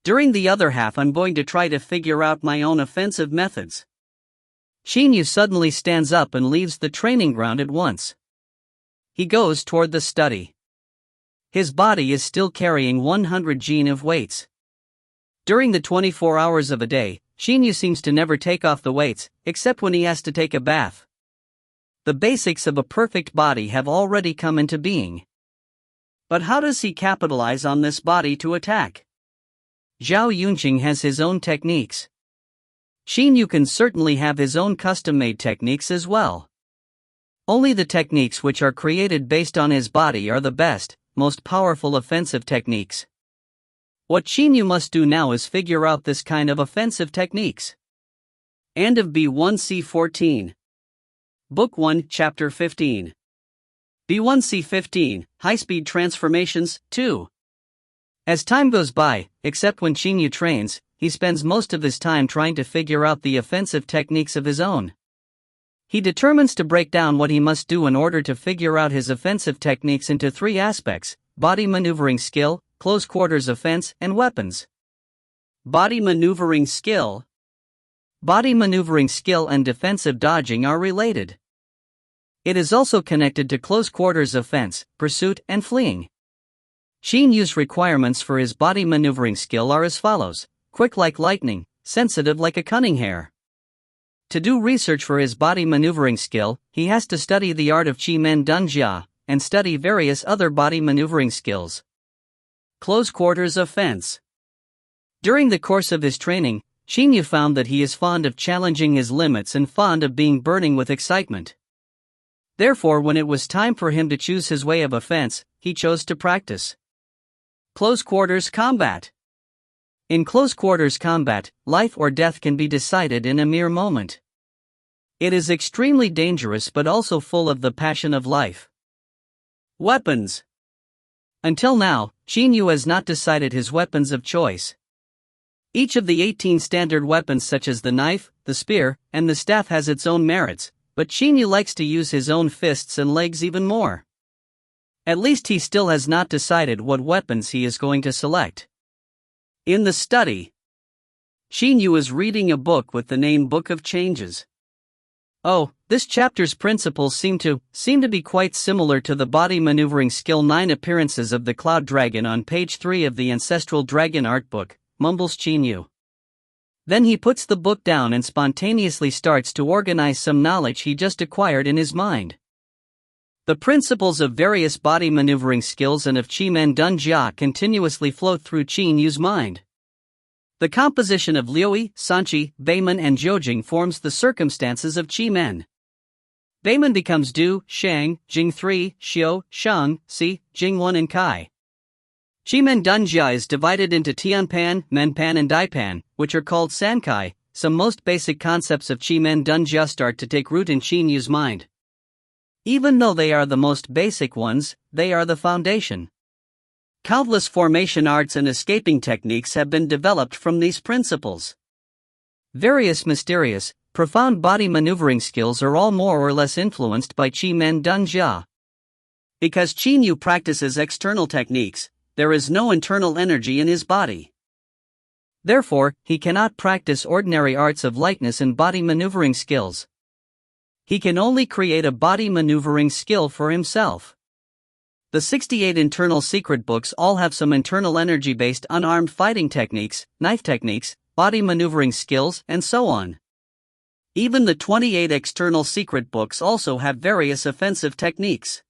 During the other half I'm going to try to figure out my own offensive methods. Qin Yu suddenly stands up and leaves the training ground at once. He goes toward the study. His body is still carrying 100 gene of weights. During the 24 hours of a day, Qin Yu seems to never take off the weights, except when he has to take a bath. The basics of a perfect body have already come into being. But how does he capitalize on this body to attack? Zhao Yunqing has his own techniques. Qin Yu can certainly have his own custom-made techniques as well. Only the techniques which are created based on his body are the best, most powerful offensive techniques. What Qin Yu must do now is figure out this kind of offensive techniques. End of B1C14. Book 1, Chapter 15. B1C15, High-Speed Transformations, 2. As time goes by, except when Qin Yu trains, he spends most of his time trying to figure out the offensive techniques of his own. He determines to break down what he must do in order to figure out his offensive techniques into 3 aspects: body maneuvering skill, close quarters offense, and weapons. Body maneuvering skill. Body maneuvering skill and defensive dodging are related. It is also connected to close quarters offense, pursuit, and fleeing. Qin Yu's requirements for his body maneuvering skill are as follows: quick like lightning, sensitive like a cunning hare. To do research for his body maneuvering skill, he has to study the art of Qi Men Dun Jia, and study various other body maneuvering skills. Close quarters offense. During the course of his training, Qin Yu found that he is fond of challenging his limits and fond of being burning with excitement. Therefore, when it was time for him to choose his way of offense, he chose to practice close quarters combat. In close quarters combat, life or death can be decided in a mere moment. It is extremely dangerous but also full of the passion of life. Weapons. Until now, Qin Yu has not decided his weapons of choice. Each of the 18 standard weapons such as the knife, the spear, and the staff has its own merits, but Qin Yu likes to use his own fists and legs even more. At least he still has not decided what weapons he is going to select. In the study, Qin Yu is reading a book with the name Book of Changes. Oh, this chapter's principles seem to be quite similar to the body maneuvering skill 9 appearances of the Cloud Dragon on page 3 of the Ancestral Dragon art book, mumbles Qin Yu. Then he puts the book down and spontaneously starts to organize some knowledge he just acquired in his mind. The principles of various body maneuvering skills and of Qi Men Dun Jia continuously float through Qin Yu's mind. The composition of Liuyi, Sanqi, Beiman and Jiujing forms the circumstances of Qi Men. Beiman becomes Du, Shang, Jing 3, Xiu, Shang, Si, Jing 1 and Kai. Qi Men Dun Jia is divided into Tianpan, Menpan and Daipan, which are called Sankai. Some most basic concepts of Qi Men Dun Jia start to take root in Qin Yu's mind. Even though they are the most basic ones, they are the foundation. Countless formation arts and escaping techniques have been developed from these principles. Various mysterious, profound body maneuvering skills are all more or less influenced by Qi Men Dun Jia. Because Qin Yu practices external techniques, there is no internal energy in his body. Therefore, he cannot practice ordinary arts of lightness and body maneuvering skills. He can only create a body maneuvering skill for himself. The 68 internal secret books all have some internal energy-based unarmed fighting techniques, knife techniques, body maneuvering skills, and so on. Even the 28 external secret books also have various offensive techniques.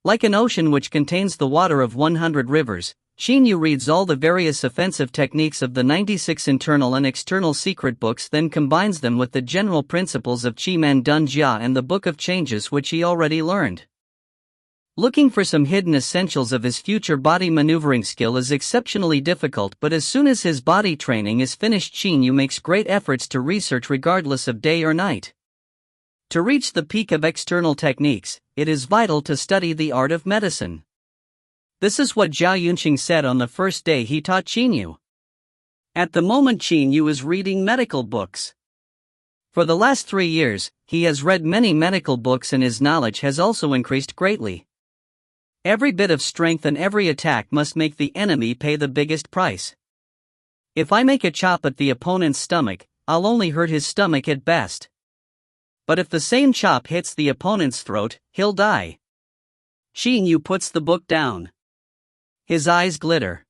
Like an ocean which contains the water of 100 rivers, Qin Yu reads all the various offensive techniques of the 96 internal and external secret books, then combines them with the general principles of Qi Men Dun Jia and the Book of Changes which he already learned. Looking for some hidden essentials of his future body maneuvering skill is exceptionally difficult, but as soon as his body training is finished, Qin Yu makes great efforts to research regardless of day or night. To reach the peak of external techniques, it is vital to study the art of medicine. This is what Zhao Yunqing said on the first day he taught Qin Yu. At the moment Qin Yu is reading medical books. For the last 3 years, he has read many medical books and his knowledge has also increased greatly. Every bit of strength and every attack must make the enemy pay the biggest price. If I make a chop at the opponent's stomach, I'll only hurt his stomach at best. But if the same chop hits the opponent's throat, he'll die. Qin Yu puts the book down. His eyes glitter.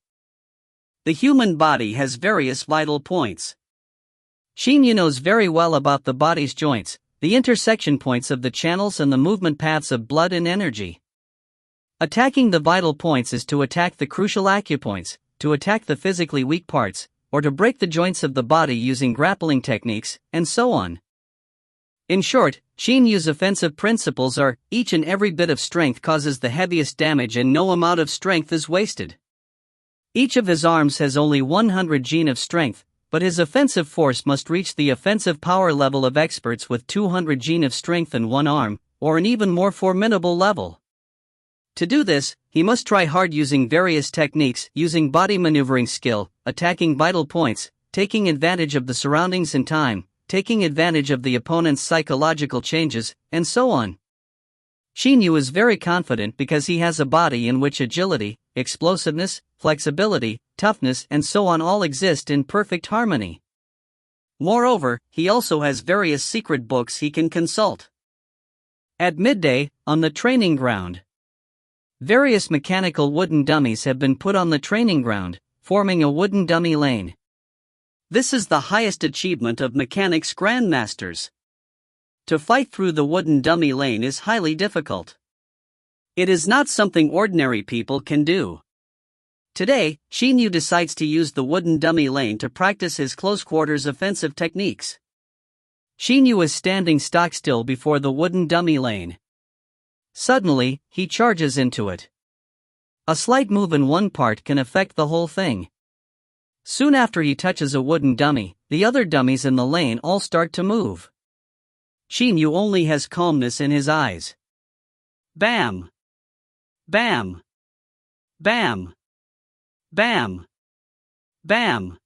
The human body has various vital points. Qin Yu knows very well about the body's joints, the intersection points of the channels and the movement paths of blood and energy. Attacking the vital points is to attack the crucial acupoints, to attack the physically weak parts, or to break the joints of the body using grappling techniques, and so on. In short, Qin Yu's offensive principles are, each and every bit of strength causes the heaviest damage and no amount of strength is wasted. Each of his arms has only 100 gene of strength, but his offensive force must reach the offensive power level of experts with 200 gene of strength in one arm, or an even more formidable level. To do this, he must try hard using various techniques, using body maneuvering skill, attacking vital points, taking advantage of the surroundings and time, taking advantage of the opponent's psychological changes, and so on. Qin Yu is very confident because he has a body in which agility, explosiveness, flexibility, toughness and so on all exist in perfect harmony. Moreover, he also has various secret books he can consult. At midday, on the training ground. Various mechanical wooden dummies have been put on the training ground, forming a wooden dummy lane. This is the highest achievement of mechanics grandmasters. To fight through the wooden dummy lane is highly difficult. It is not something ordinary people can do. Today, Qin Yu decides to use the wooden dummy lane to practice his close-quarters offensive techniques. Qin Yu is standing stock still before the wooden dummy lane. Suddenly, he charges into it. A slight move in one part can affect the whole thing. Soon after he touches a wooden dummy, the other dummies in the lane all start to move. Qin Yu only has calmness in his eyes. Bam! Bam! Bam! Bam! Bam!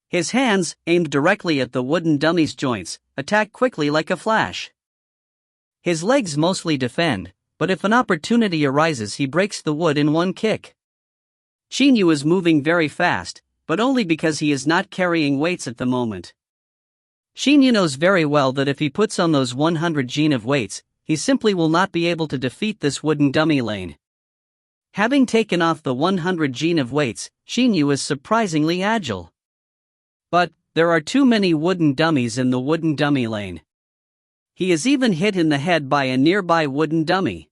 His hands, aimed directly at the wooden dummy's joints, attack quickly like a flash. His legs mostly defend, but if an opportunity arises he breaks the wood in one kick. Qin Yu is moving very fast, but only because he is not carrying weights at the moment. Qin Yu knows very well that if he puts on those 100 Jin of weights, he simply will not be able to defeat this wooden dummy lane. Having taken off the 100 Jin of weights, Qin Yu is surprisingly agile. But there are too many wooden dummies in the wooden dummy lane. He is even hit in the head by a nearby wooden dummy.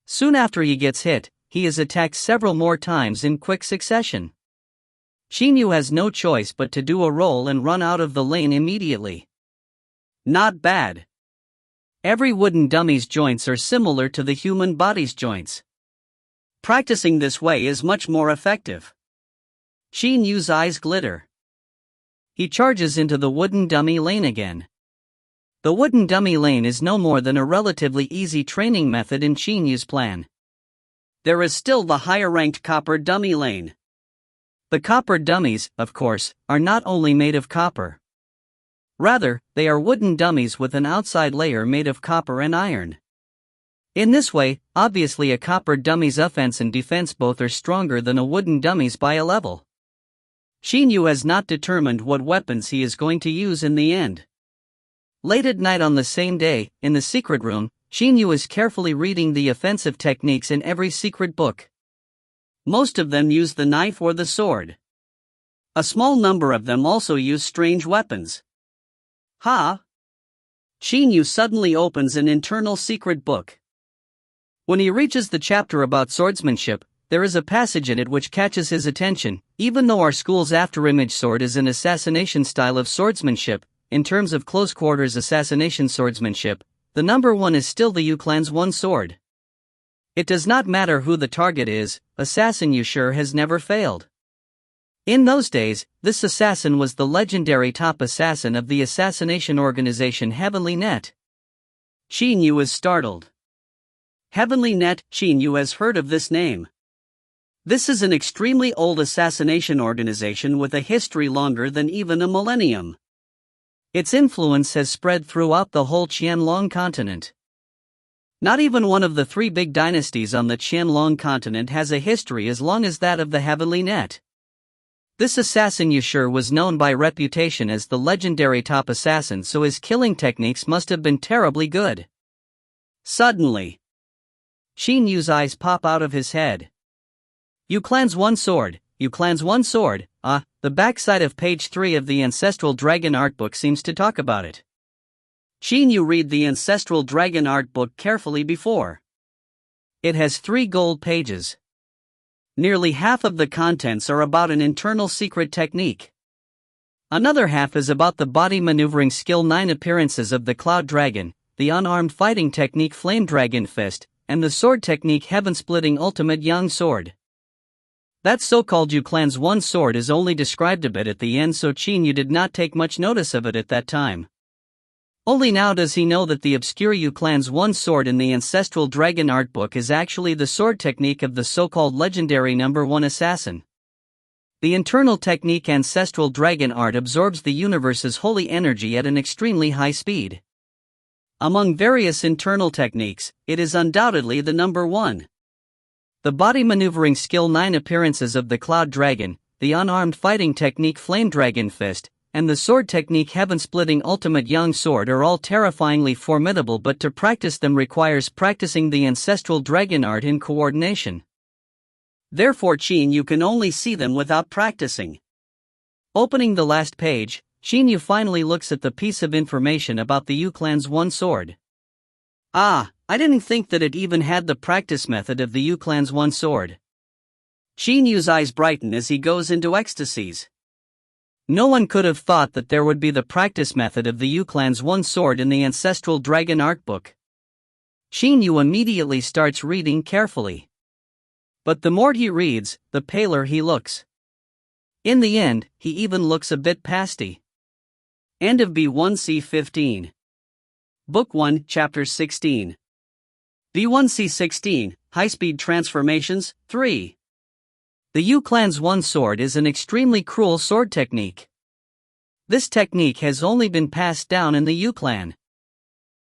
Soon after he gets hit, he is attacked several more times in quick succession. Qin Yu has no choice but to do a roll and run out of the lane immediately. Not bad. Every wooden dummy's joints are similar to the human body's joints. Practicing this way is much more effective. Qin Yu's eyes glitter. He charges into the wooden dummy lane again. The wooden dummy lane is no more than a relatively easy training method in Qin Yu's plan. There is still the higher-ranked copper dummy lane. The copper dummies, of course, are not only made of copper. Rather, they are wooden dummies with an outside layer made of copper and iron. In this way, obviously a copper dummy's offense and defense both are stronger than a wooden dummy's by a level. Qin Yu has not determined what weapons he is going to use in the end. Late at night on the same day, in the secret room, Qin Yu is carefully reading the offensive techniques in every secret book. Most of them use the knife or the sword. A small number of them also use strange weapons. Qin Yu suddenly opens an internal secret book. When he reaches the chapter about swordsmanship, there is a passage in it which catches his attention. Even though our school's afterimage sword is an assassination style of swordsmanship, in terms of close-quarters assassination swordsmanship, the number 1 is still the Yu clan's one sword. It does not matter who the target is, assassin Yu sure has never failed. In those days, this assassin was the legendary top assassin of the assassination organization Heavenly Net. Qin Yu is startled. Heavenly Net, Qin Yu has heard of this name. This is an extremely old assassination organization with a history longer than even a millennium. Its influence has spread throughout the whole Qianlong continent. Not even one of the 3 big dynasties on the Qianlong continent has a history as long as that of the Heavenly Net. This assassin Yushur was known by reputation as the legendary top assassin, so his killing techniques must have been terribly good. Suddenly, Qin Yu's eyes pop out of his head. Yu clan's one sword, Yu clan's one sword, the backside of page 3 of the Ancestral Dragon Art Book seems to talk about it. Qin Yu read the Ancestral Dragon Art Book carefully before. It has 3 gold pages. Nearly half of the contents are about an internal secret technique. Another half is about the body maneuvering skill 9 appearances of the Cloud Dragon, the unarmed fighting technique Flame Dragon Fist, and the sword technique Heaven-Splitting Ultimate Yang Sword. That so-called Yu clan's one sword is only described a bit at the end, so Qin Yu did not take much notice of it at that time. Only now does he know that the obscure Yu clan's one sword in the Ancestral Dragon Art Book is actually the sword technique of the so-called legendary number 1 assassin. The internal technique Ancestral Dragon Art absorbs the universe's holy energy at an extremely high speed. Among various internal techniques, it is undoubtedly the number 1. The body maneuvering skill 9 appearances of the Cloud Dragon, the unarmed fighting technique Flame Dragon Fist, and the sword technique heaven-splitting ultimate young sword are all terrifyingly formidable, but to practice them requires practicing the ancestral dragon art in coordination. Therefore Qin Yu can only see them without practicing. Opening the last page, Qin Yu finally looks at the piece of information about the Yu clan's one sword. Ah, I didn't think that it even had the practice method of the Yu clan's one sword. Qin Yu's eyes brighten as he goes into ecstasies. No one could have thought that there would be the practice method of the Yu clan's one sword in the ancestral dragon art book. Qin Yu immediately starts reading carefully. But the more he reads, the paler he looks. In the end, he even looks a bit pasty. End of B1C15. Book 1, Chapter 16. B1C16, High-Speed Transformations, 3. The Yu clan's one sword is an extremely cruel sword technique. This technique has only been passed down in the Yu clan.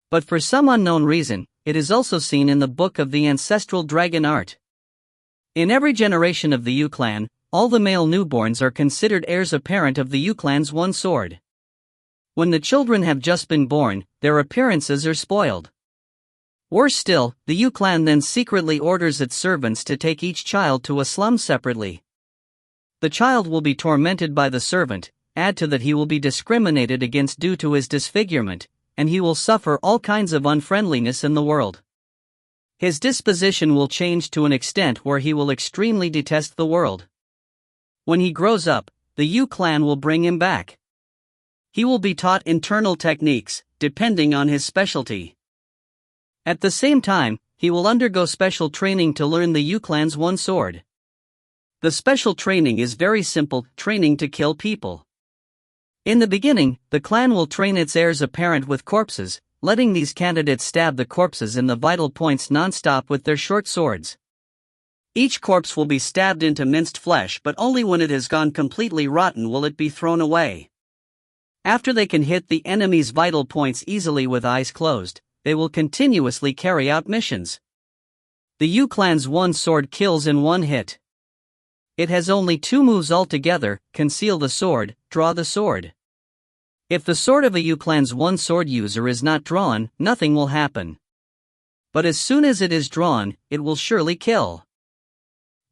But for some unknown reason, it is also seen in the book of the ancestral dragon art. In every generation of the Yu clan, all the male newborns are considered heirs apparent of the Yu clan's one sword. When the children have just been born, their appearances are spoiled. Worse still, the Yu clan then secretly orders its servants to take each child to a slum separately. The child will be tormented by the servant, add to that he will be discriminated against due to his disfigurement, and he will suffer all kinds of unfriendliness in the world. His disposition will change to an extent where he will extremely detest the world. When he grows up, the Yu clan will bring him back. He will be taught internal techniques, depending on his specialty. At the same time, he will undergo special training to learn the Yu clan's one sword. The special training is very simple, training to kill people. In the beginning, the clan will train its heirs apparent with corpses, letting these candidates stab the corpses in the vital points non-stop with their short swords. Each corpse will be stabbed into minced flesh, but only when it has gone completely rotten will it be thrown away. After they can hit the enemy's vital points easily with eyes closed, they will continuously carry out missions. The Yu clan's one sword kills in one hit. It has only 2 moves altogether: conceal the sword, draw the sword. If the sword of a Yu clan's one sword user is not drawn, nothing will happen. But as soon as it is drawn, it will surely kill.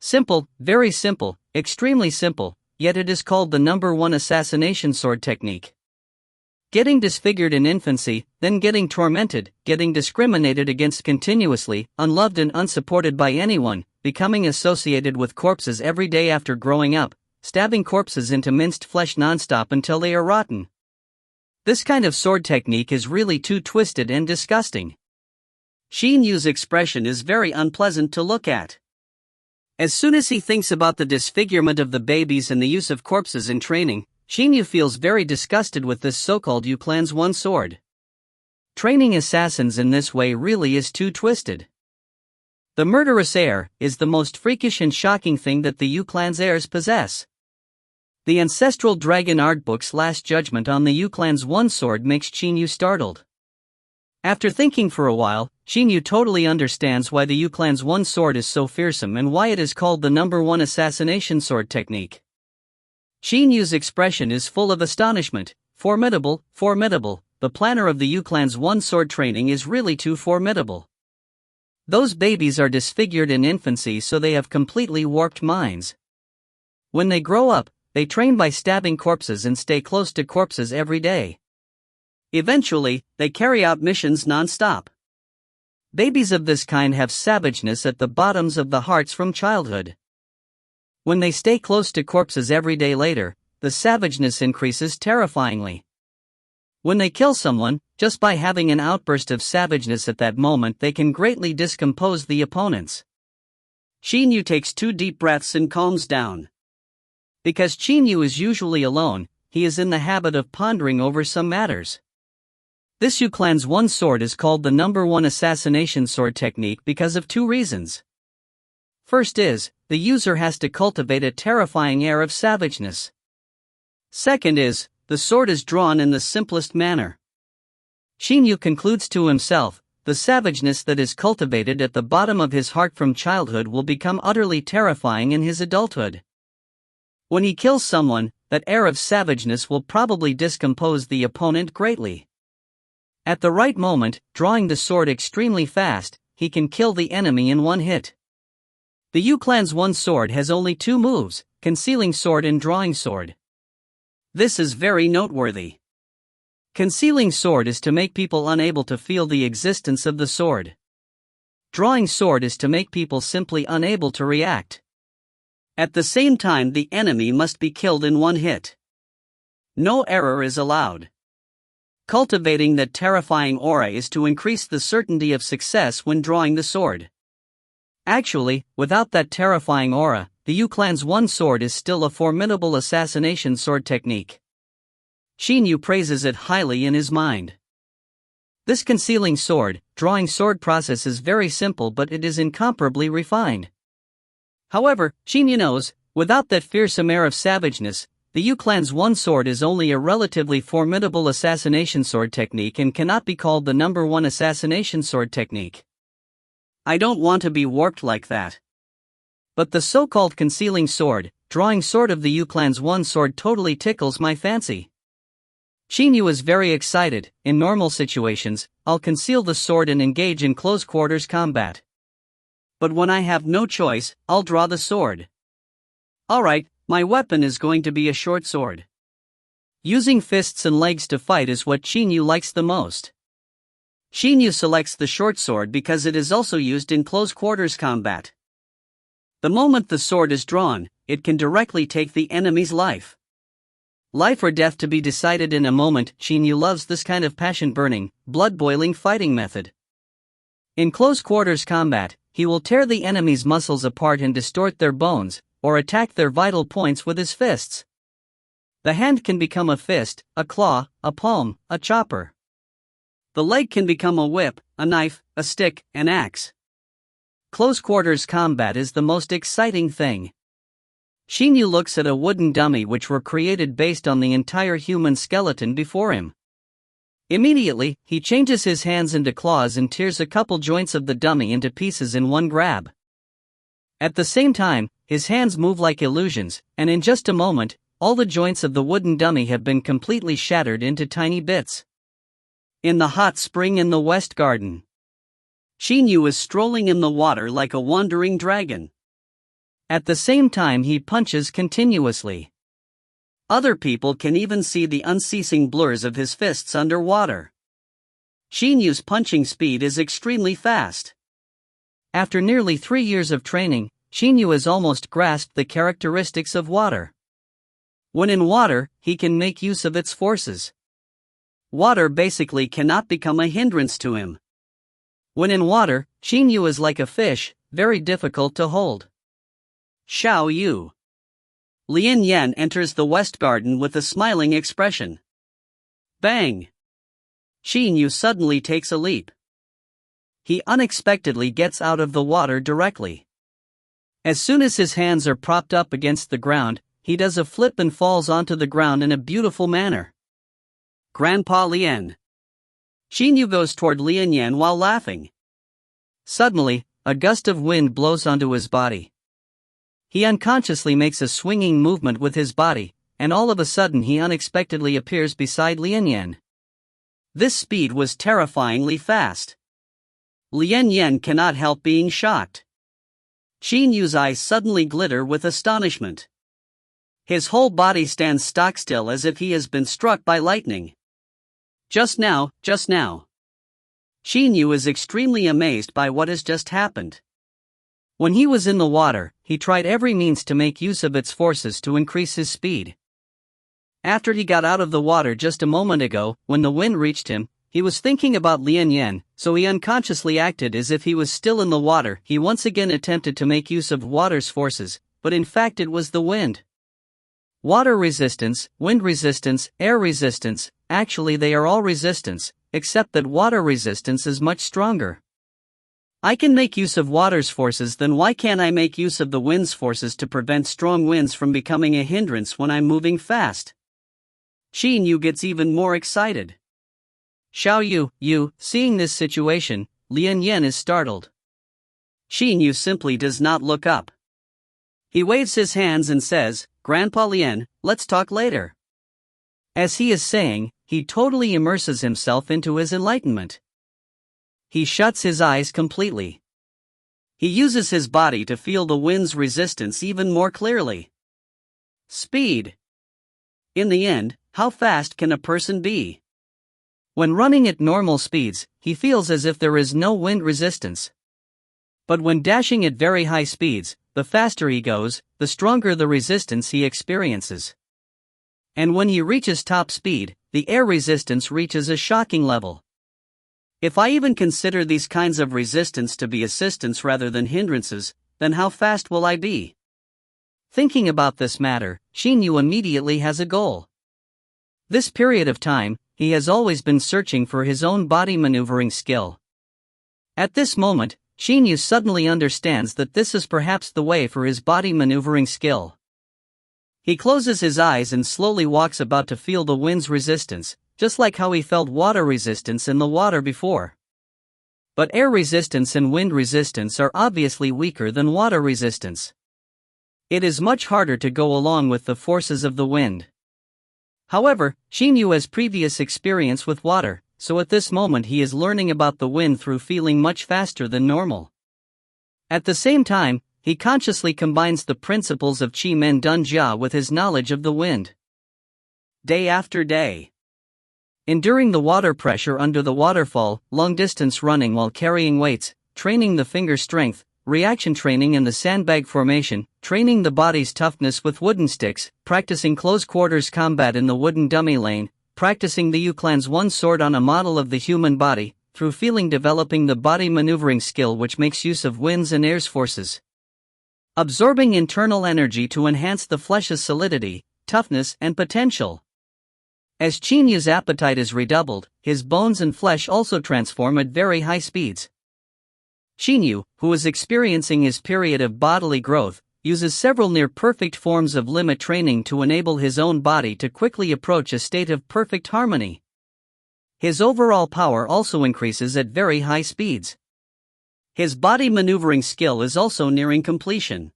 Simple, very simple, extremely simple, yet it is called the #1 assassination sword technique. Getting disfigured in infancy, then getting tormented, getting discriminated against continuously, unloved and unsupported by anyone, becoming associated with corpses every day after growing up, stabbing corpses into minced flesh nonstop until they are rotten. This kind of sword technique is really too twisted and disgusting. Qin Yu's expression is very unpleasant to look at. As soon as he thinks about the disfigurement of the babies and the use of corpses in training, Qin Yu feels very disgusted with this so-called Yu clan's one sword. Training assassins in this way really is too twisted. The murderous heir is the most freakish and shocking thing that the Yu clan's heirs possess. The ancestral dragon art book's last judgment on the Yu clan's one sword makes Qin Yu startled. After thinking for a while, Qin Yu totally understands why the Yu clan's one sword is so fearsome and why it is called the #1 assassination sword technique. Qin Yu's expression is full of astonishment. Formidable, formidable, the planner of the Yu clan's one sword training is really too formidable. Those babies are disfigured in infancy, so they have completely warped minds. When they grow up, they train by stabbing corpses and stay close to corpses every day. Eventually, they carry out missions non-stop. Babies of this kind have savageness at the bottoms of the hearts from childhood. When they stay close to corpses every day later, the savageness increases terrifyingly. When they kill someone, just by having an outburst of savageness at that moment, they can greatly discompose the opponents. Qin Yu takes 2 deep breaths and calms down. Because Qin Yu is usually alone, he is in the habit of pondering over some matters. This Yu clan's one sword is called the #1 assassination sword technique because of 2 reasons. First is, the user has to cultivate a terrifying air of savageness. Second is, the sword is drawn in the simplest manner. Qin Yu concludes to himself, the savageness that is cultivated at the bottom of his heart from childhood will become utterly terrifying in his adulthood. When he kills someone, that air of savageness will probably discompose the opponent greatly. At the right moment, drawing the sword extremely fast, he can kill the enemy in one hit. The Yu clan's one sword has only two moves, concealing sword and drawing sword. This is very noteworthy. Concealing sword is to make people unable to feel the existence of the sword. Drawing sword is to make people simply unable to react. At the same time, the enemy must be killed in one hit. No error is allowed. Cultivating that terrifying aura is to increase the certainty of success when drawing the sword. Actually, without that terrifying aura, the Yu clan's one sword is still a formidable assassination sword technique. Qin Yu praises it highly in his mind. This concealing sword, drawing sword process is very simple, but it is incomparably refined. However, Qin Yu knows, without that fearsome air of savageness, the Yu clan's one sword is only a relatively formidable assassination sword technique and cannot be called the number one assassination sword technique. I don't want to be warped like that. But the so-called concealing sword, drawing sword of the Yu clan's one sword totally tickles my fancy. Qin Yu is very excited. In normal situations, I'll conceal the sword and engage in close quarters combat. But when I have no choice, I'll draw the sword. Alright, my weapon is going to be a short sword. Using fists and legs to fight is what Qin Yu likes the most. Qin Yu selects the short sword because it is also used in close quarters combat. The moment the sword is drawn, it can directly take the enemy's life. Life or death to be decided in a moment. Qin Yu loves this kind of passion-burning, blood-boiling fighting method. In close quarters combat, he will tear the enemy's muscles apart and distort their bones, or attack their vital points with his fists. The hand can become a fist, a claw, a palm, a chopper. The leg can become a whip, a knife, a stick, an axe. Close quarters combat is the most exciting thing. Qin Yu looks at a wooden dummy which were created based on the entire human skeleton before him. Immediately, he changes his hands into claws and tears a couple joints of the dummy into pieces in one grab. At the same time, his hands move like illusions, and in just a moment, all the joints of the wooden dummy have been completely shattered into tiny bits. In the hot spring in the West Garden, Qin Yu is strolling in the water like a wandering dragon. At the same time, he punches continuously. Other people can even see the unceasing blurs of his fists underwater. Qin Yu's punching speed is extremely fast. After nearly 3 years of training, Qin Yu has almost grasped the characteristics of water. When in water, he can make use of its forces. Water basically cannot become a hindrance to him. When in water, Qin Yu is like a fish, very difficult to hold. Xiao Yu. Lian Yan enters the West Garden with a smiling expression. Bang! Qin Yu suddenly takes a leap. He unexpectedly gets out of the water directly. As soon as his hands are propped up against the ground, he does a flip and falls onto the ground in a beautiful manner. Grandpa Lian. Qin Yu goes toward Lian Yan while laughing. Suddenly, a gust of wind blows onto his body. He unconsciously makes a swinging movement with his body, and all of a sudden he unexpectedly appears beside Lian Yan. This speed was terrifyingly fast. Lian Yan cannot help being shocked. Qin Yu's eyes suddenly glitter with astonishment. His whole body stands stock still as if he has been struck by lightning. Just now. Qin Yu is extremely amazed by what has just happened. When he was in the water, he tried every means to make use of its forces to increase his speed. After he got out of the water just a moment ago, when the wind reached him, he was thinking about Lian Yan, so he unconsciously acted as if he was still in the water. He once again attempted to make use of water's forces, but in fact it was the wind. Water resistance, wind resistance, air resistance, actually they are all resistance, except that water resistance is much stronger. I can make use of water's forces, then why can't I make use of the wind's forces to prevent strong winds from becoming a hindrance when I'm moving fast? Qin Yu gets even more excited. Xiao Yu, seeing this situation, Lian Yan is startled. Qin Yu simply does not look up. He waves his hands and says, Grandpa Lien, let's talk later." As he is saying, he totally immerses himself into his enlightenment. He shuts his eyes completely. He uses his body to feel the wind's resistance even more clearly. Speed. In the end, how fast can a person be? When running at normal speeds, he feels as if there is no wind resistance. But when dashing at very high speeds, the faster he goes, the stronger the resistance he experiences. And when he reaches top speed, the air resistance reaches a shocking level. If I even consider these kinds of resistance to be assistance rather than hindrances, then how fast will I be? Thinking about this matter, Qin Yu immediately has a goal. This period of time, he has always been searching for his own body maneuvering skill. At this moment, Qin Yu suddenly understands that this is perhaps the way for his body maneuvering skill. He closes his eyes and slowly walks about to feel the wind's resistance, just like how he felt water resistance in the water before. But air resistance and wind resistance are obviously weaker than water resistance. It is much harder to go along with the forces of the wind. However, Qin Yu has previous experience with water, so at this moment he is learning about the wind through feeling much faster than normal. At the same time, he consciously combines the principles of Qi Men Dun Jia with his knowledge of the wind. Day after day. Enduring the water pressure under the waterfall, long-distance running while carrying weights, training the finger strength, reaction training in the sandbag formation, training the body's toughness with wooden sticks, practicing close-quarters combat in the wooden dummy lane, practicing the Yu Clan's one sword on a model of the human body, through feeling developing the body maneuvering skill which makes use of winds and air's forces. Absorbing internal energy to enhance the flesh's solidity, toughness and potential. As Qin Yu's appetite is redoubled, his bones and flesh also transform at very high speeds. Qin Yu, who is experiencing his period of bodily growth, uses several near-perfect forms of limit training to enable his own body to quickly approach a state of perfect harmony. His overall power also increases at very high speeds. His body maneuvering skill is also nearing completion.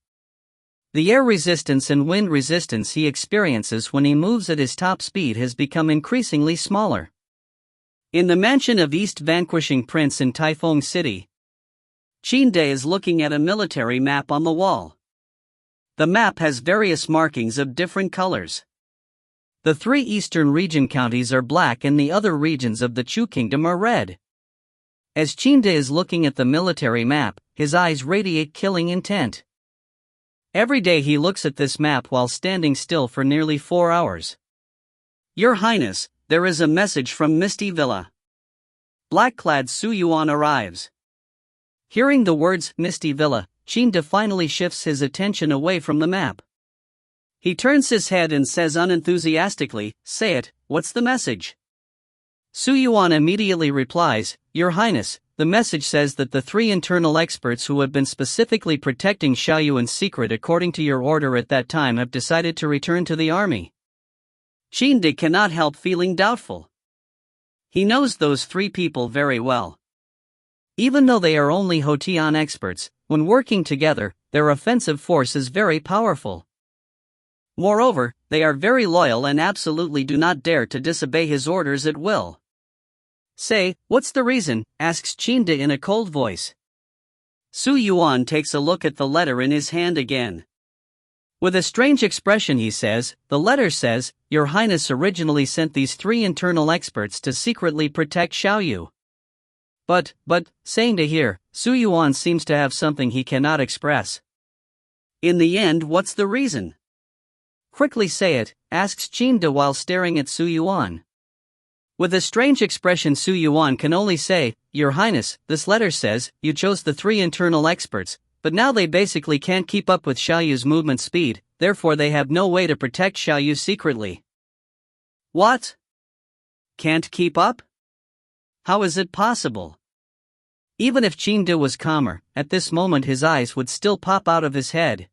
The air resistance and wind resistance he experiences when he moves at his top speed has become increasingly smaller. In the mansion of East Vanquishing Prince in Taifeng City, Qin De is looking at a military map on the wall. The map has various markings of different colors. The 3 eastern region counties are black and the other regions of the Chu kingdom are red. As Qin De is looking at the military map, his eyes radiate killing intent. Every day he looks at this map while standing still for nearly 4 hours. "Your Highness, there is a message from Misty Villa." Black-clad Su Yuan arrives. Hearing the words Misty Villa, Qin De finally shifts his attention away from the map. He turns his head and says unenthusiastically, "Say it, what's the message?" Su Yuan immediately replies, "Your Highness, the message says that the 3 internal experts who have been specifically protecting Xiaoyu in secret according to your order at that time have decided to return to the army." Qin De cannot help feeling doubtful. He knows those 3 people very well. Even though they are only Hotian experts, when working together, their offensive force is very powerful. Moreover, they are very loyal and absolutely do not dare to disobey his orders at will. "Say, what's the reason?" asks Qin De in a cold voice. Su Yuan takes a look at the letter in his hand again. With a strange expression he says, "The letter says, Your Highness originally sent these 3 internal experts to secretly protect Xiaoyu." But, saying to here, Su Yuan seems to have something he cannot express. "In the end, what's the reason?" "Quickly say it," asks Qin De while staring at Su Yuan. With a strange expression Su Yuan can only say, "Your Highness, this letter says, you chose the 3 internal experts, but now they basically can't keep up with Xiaoyu's movement speed, therefore they have no way to protect Xiaoyu secretly." "What? Can't keep up? How is it possible?" Even if Qin De was calmer, at this moment his eyes would still pop out of his head.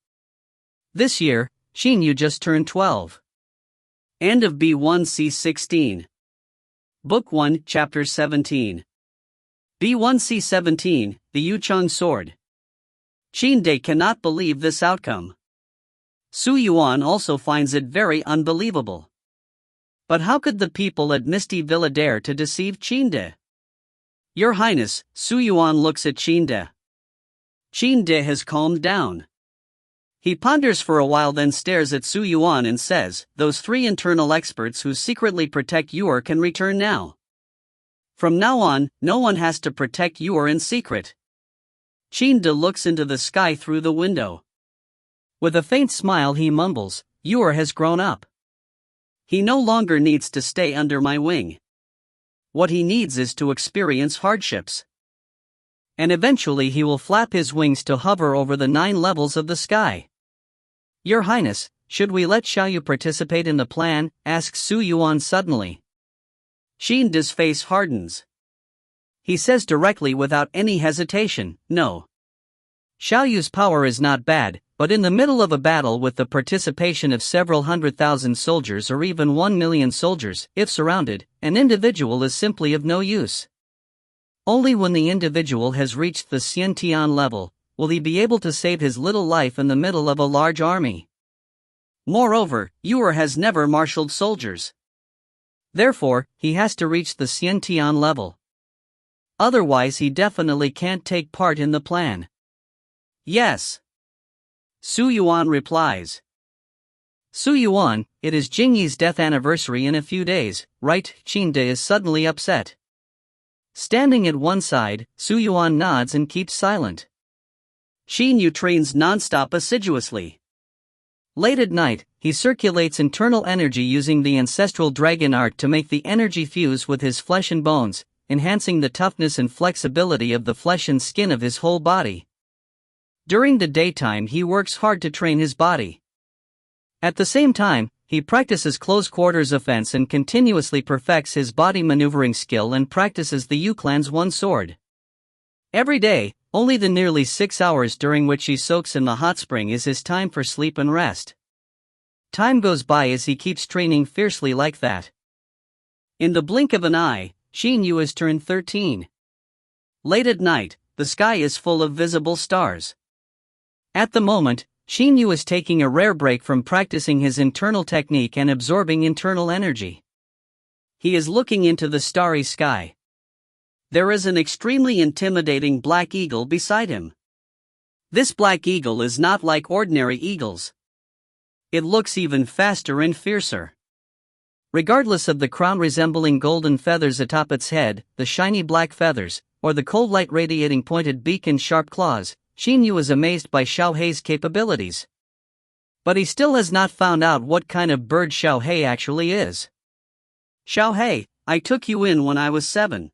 This year, Qin Yu just turned 12. End of B1C16. Book 1, Chapter 17. B1C17, The Yucheng Sword. Qin De cannot believe this outcome. Su Yuan also finds it very unbelievable. But how could the people at Misty Villa dare to deceive Qin De? Your Highness, Su Yuan looks at Qin De. Qin De has calmed down. He ponders for a while, then stares at Su Yuan and says, "Those 3 internal experts who secretly protect Yuer can return now. From now on, no one has to protect Yuer in secret." Qin De looks into the sky through the window. With a faint smile he mumbles, "Yuer has grown up. He no longer needs to stay under my wing. What he needs is to experience hardships. And eventually he will flap his wings to hover over the 9 levels of the sky." "Your Highness, should we let Xiaoyu participate in the plan?" asks Su Yuan suddenly. Qin De's face hardens. He says directly without any hesitation, "No. Xiaoyu's power is not bad, but in the middle of a battle with the participation of several 100,000 soldiers or even 1 million soldiers, if surrounded, an individual is simply of no use. Only when the individual has reached the Xiantian level, will he be able to save his little life in the middle of a large army. Moreover, Yuer has never marshaled soldiers. Therefore, he has to reach the Xiantian level. Otherwise he definitely can't take part in the plan." "Yes." Su Yuan replies. "Su Yuan, it is Jingyi's death anniversary in a few days, right?" Qin De is suddenly upset. Standing at one side, Su Yuan nods and keeps silent. Qin Yu trains non-stop assiduously. Late at night, he circulates internal energy using the ancestral dragon art to make the energy fuse with his flesh and bones, enhancing the toughness and flexibility of the flesh and skin of his whole body. During the daytime he works hard to train his body. At the same time, he practices close quarters offense and continuously perfects his body maneuvering skill and practices the Yu clan's one sword. Every day, only the nearly 6 hours during which he soaks in the hot spring is his time for sleep and rest. Time goes by as he keeps training fiercely like that. In the blink of an eye, Qin Yu has turned 13. Late at night, the sky is full of visible stars. At the moment, Qin Yu is taking a rare break from practicing his internal technique and absorbing internal energy. He is looking into the starry sky. There is an extremely intimidating black eagle beside him. This black eagle is not like ordinary eagles. It looks even faster and fiercer. Regardless of the crown resembling golden feathers atop its head, the shiny black feathers, or the cold light radiating pointed beak and sharp claws, Qin Yu is amazed by Xiao Hei's capabilities. But he still has not found out what kind of bird Xiao Hei actually is. "Xiao Hei, I took you in when I was 7.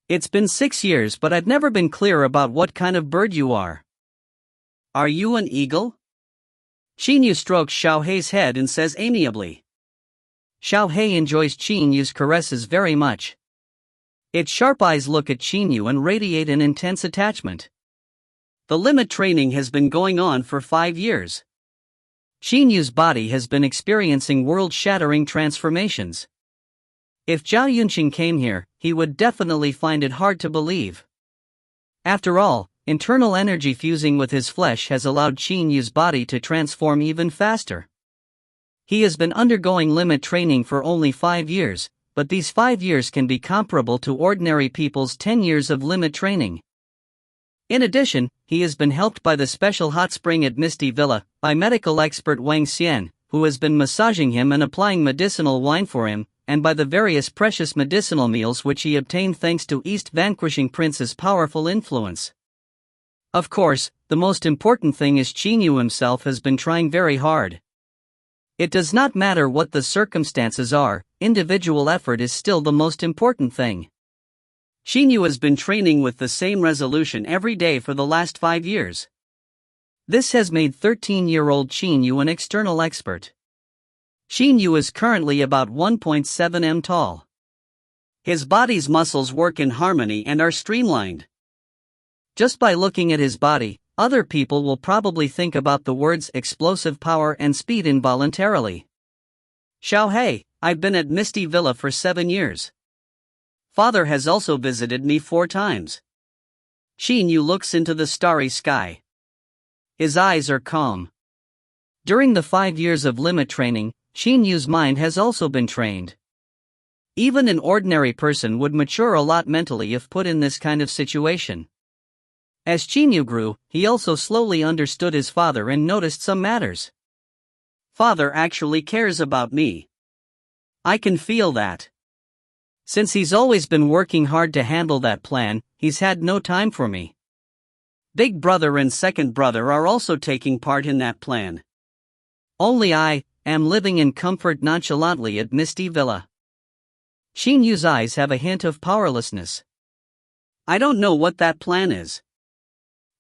It's been 6 years, but I've never been clear about what kind of bird you are. Are you an eagle?" Qin Yu strokes Xiao Hei's head and says amiably. Xiao Hei enjoys Qin Yu's caresses very much. Its sharp eyes look at Qin Yu and radiate an intense attachment. The limit training has been going on for 5 years. Qin Yu's body has been experiencing world-shattering transformations. If Zhao Yunqing came here, he would definitely find it hard to believe. After all, internal energy fusing with his flesh has allowed Qin Yu's body to transform even faster. He has been undergoing limit training for only 5 years, but these 5 years can be comparable to ordinary people's 10 years of limit training. In addition, he has been helped by the special hot spring at Misty Villa, by medical expert Wang Xian, who has been massaging him and applying medicinal wine for him, and by the various precious medicinal meals which he obtained thanks to East Vanquishing Prince's powerful influence. Of course, the most important thing is Qin Yu himself has been trying very hard. It does not matter what the circumstances are, individual effort is still the most important thing. Qin Yu has been training with the same resolution every day for the last 5 years. This has made 13-year-old Qin Yu an external expert. Qin Yu is currently about 1.7 m tall. His body's muscles work in harmony and are streamlined. Just by looking at his body, other people will probably think about the words explosive power and speed involuntarily. "Xiao Hei, I've been at Misty Villa for 7 years. Father has also visited me 4 times. Qin Yu looks into the starry sky. His eyes are calm. During the 5 years of limit training, Qin Yu's mind has also been trained. Even an ordinary person would mature a lot mentally if put in this kind of situation. As Qin Yu grew, he also slowly understood his father and noticed some matters. Father actually cares about me. I can feel that. Since he's always been working hard to handle that plan, he's had no time for me. Big brother and second brother are also taking part in that plan. Only I am living in comfort nonchalantly at Misty Villa. Qin Yu's eyes have a hint of powerlessness. I don't know what that plan is.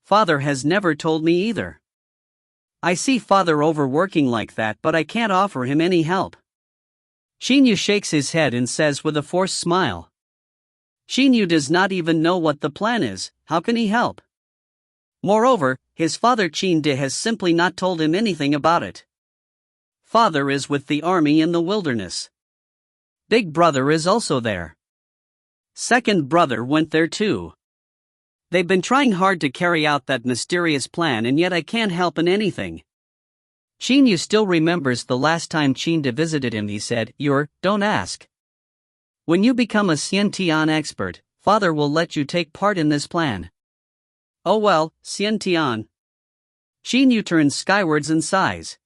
Father has never told me either. I see father overworking like that, but I can't offer him any help. Qin Yu shakes his head and says with a forced smile. Qin Yu does not even know what the plan is, how can he help? Moreover, his father Qin Di has simply not told him anything about it. Father is with the army in the wilderness. Big brother is also there. Second brother went there too. They've been trying hard to carry out that mysterious plan, and yet I can't help in anything. Qin Yu still remembers the last time Qin Di visited him. He said, don't ask. When you become a Xiantian expert, father will let you take part in this plan. Oh well, Xiantian. Qin Yu turns skywards and sighs.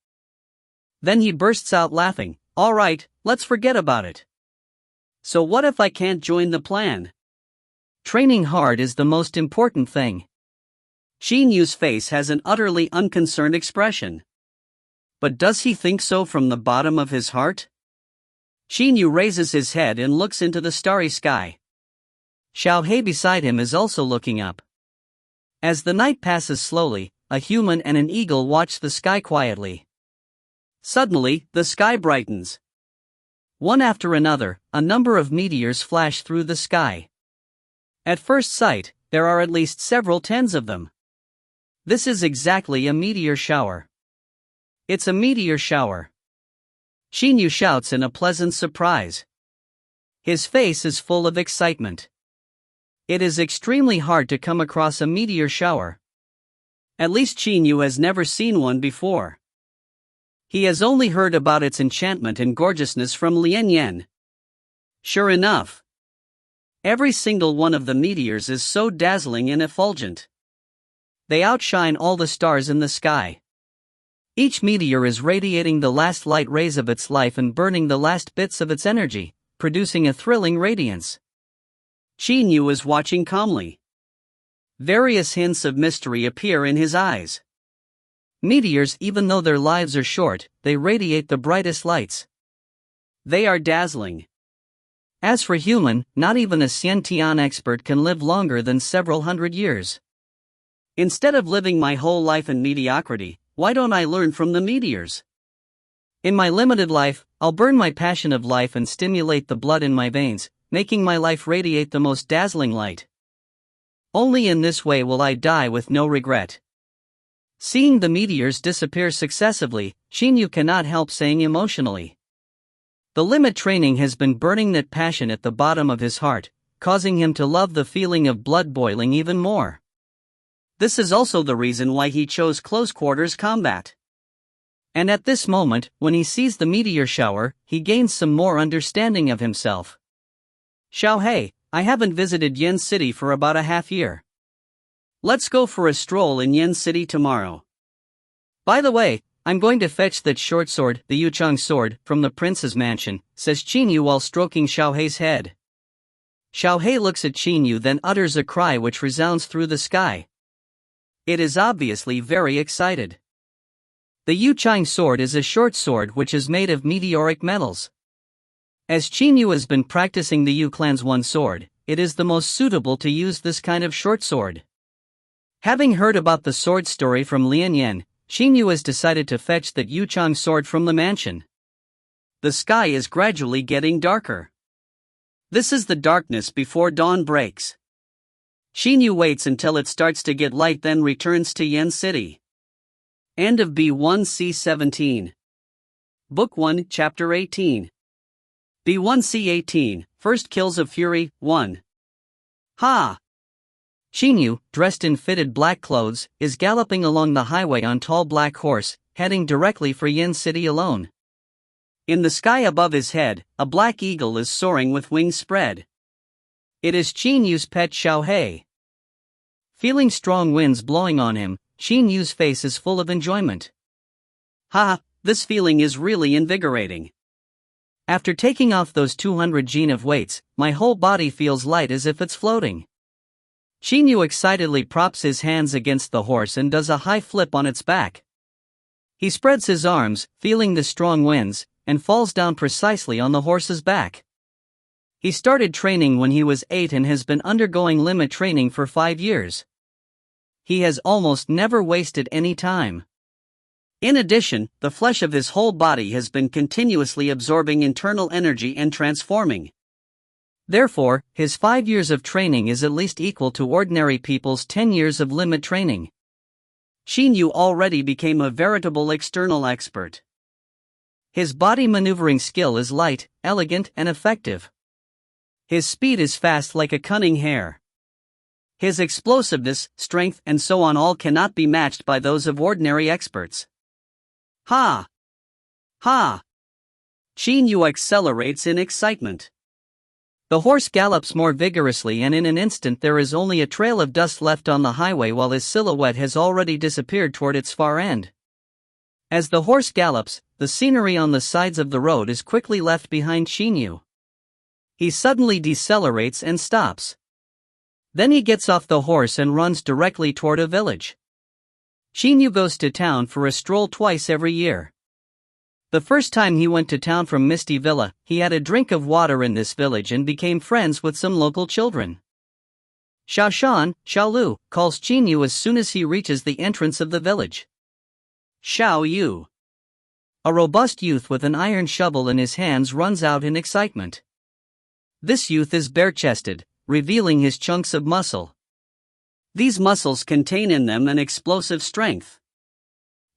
Then he bursts out laughing. All right, let's forget about it. So what if I can't join the plan? Training hard is the most important thing. Qin Yu's face has an utterly unconcerned expression. But does he think so from the bottom of his heart? Qin Yu raises his head and looks into the starry sky. Xiao He beside him is also looking up. As the night passes slowly, a human and an eagle watch the sky quietly. Suddenly, the sky brightens. One after another, a number of meteors flash through the sky. At first sight, there are at least several tens of them. This is exactly a meteor shower. It's a meteor shower. Qin Yu shouts in a pleasant surprise. His face is full of excitement. It is extremely hard to come across a meteor shower. At least Qin Yu has never seen one before. He has only heard about its enchantment and gorgeousness from Lian Yan. Sure enough, every single one of the meteors is so dazzling and effulgent. They outshine all the stars in the sky. Each meteor is radiating the last light rays of its life and burning the last bits of its energy, producing a thrilling radiance. Qin Yu is watching calmly. Various hints of mystery appear in his eyes. Meteors, even though their lives are short, they radiate the brightest lights. They are dazzling. As for human, not even a Xiantian expert can live longer than several hundred years. Instead of living my whole life in mediocrity, why don't I learn from the meteors? In my limited life, I'll burn my passion of life and stimulate the blood in my veins, making my life radiate the most dazzling light. Only in this way will I die with no regret. Seeing the meteors disappear successively, Qin Yu cannot help saying emotionally. The limit training has been burning that passion at the bottom of his heart, causing him to love the feeling of blood boiling even more. This is also the reason why he chose close quarters combat. And at this moment, when he sees the meteor shower, he gains some more understanding of himself. Xiao He, I haven't visited Yen City for about a half year. Let's go for a stroll in Yen City tomorrow. By the way, I'm going to fetch that short sword, the Yuchang sword, from the prince's mansion, says Qin Yu while stroking Xiao He's head. Xiao He looks at Qin Yu, then utters a cry which resounds through the sky. It is obviously very excited. The Yuchang sword is a short sword which is made of meteoric metals. As Qin Yu has been practicing the Yu clan's one sword, it is the most suitable to use this kind of short sword. Having heard about the sword story from Lian Yan, Qin Yu has decided to fetch that Yuchang sword from the mansion. The sky is gradually getting darker. This is the darkness before dawn breaks. Qin Yu waits until it starts to get light, then returns to Yen City. End of B1C17. Book 1, Chapter 18. B1C18, First Kills of Fury, 1. Ha! Qin Yu, dressed in fitted black clothes, is galloping along the highway on tall black horse, heading directly for Yin City alone. In the sky above his head, a black eagle is soaring with wings spread. It is Qin Yu's pet Xiaohei. Feeling strong winds blowing on him, Qin Yu's face is full of enjoyment. Ha, this feeling is really invigorating. After taking off those 200 Jin of weights, my whole body feels light as if it's floating. Qin Yu excitedly props his hands against the horse and does a high flip on its back. He spreads his arms, feeling the strong winds, and falls down precisely on the horse's back. He started training when he was 8 and has been undergoing limit training for 5 years. He has almost never wasted any time. In addition, the flesh of his whole body has been continuously absorbing internal energy and transforming. Therefore, his 5 years of training is at least equal to ordinary people's 10 years of limit training. Qin Yu already became a veritable external expert. His body maneuvering skill is light, elegant, and effective. His speed is fast like a cunning hare. His explosiveness, strength, and so on all cannot be matched by those of ordinary experts. Ha! Ha! Qin Yu accelerates in excitement. The horse gallops more vigorously and in an instant there is only a trail of dust left on the highway while his silhouette has already disappeared toward its far end. As the horse gallops, the scenery on the sides of the road is quickly left behind Qin Yu. He suddenly decelerates and stops. Then he gets off the horse and runs directly toward a village. Qin Yu goes to town for a stroll twice every year. The first time he went to town from Misty Villa, he had a drink of water in this village and became friends with some local children. Xiaoshan, Xiaolu, calls Qin Yu as soon as he reaches the entrance of the village. Xiao Yu. A robust youth with an iron shovel in his hands runs out in excitement. This youth is bare-chested, revealing his chunks of muscle. These muscles contain in them an explosive strength.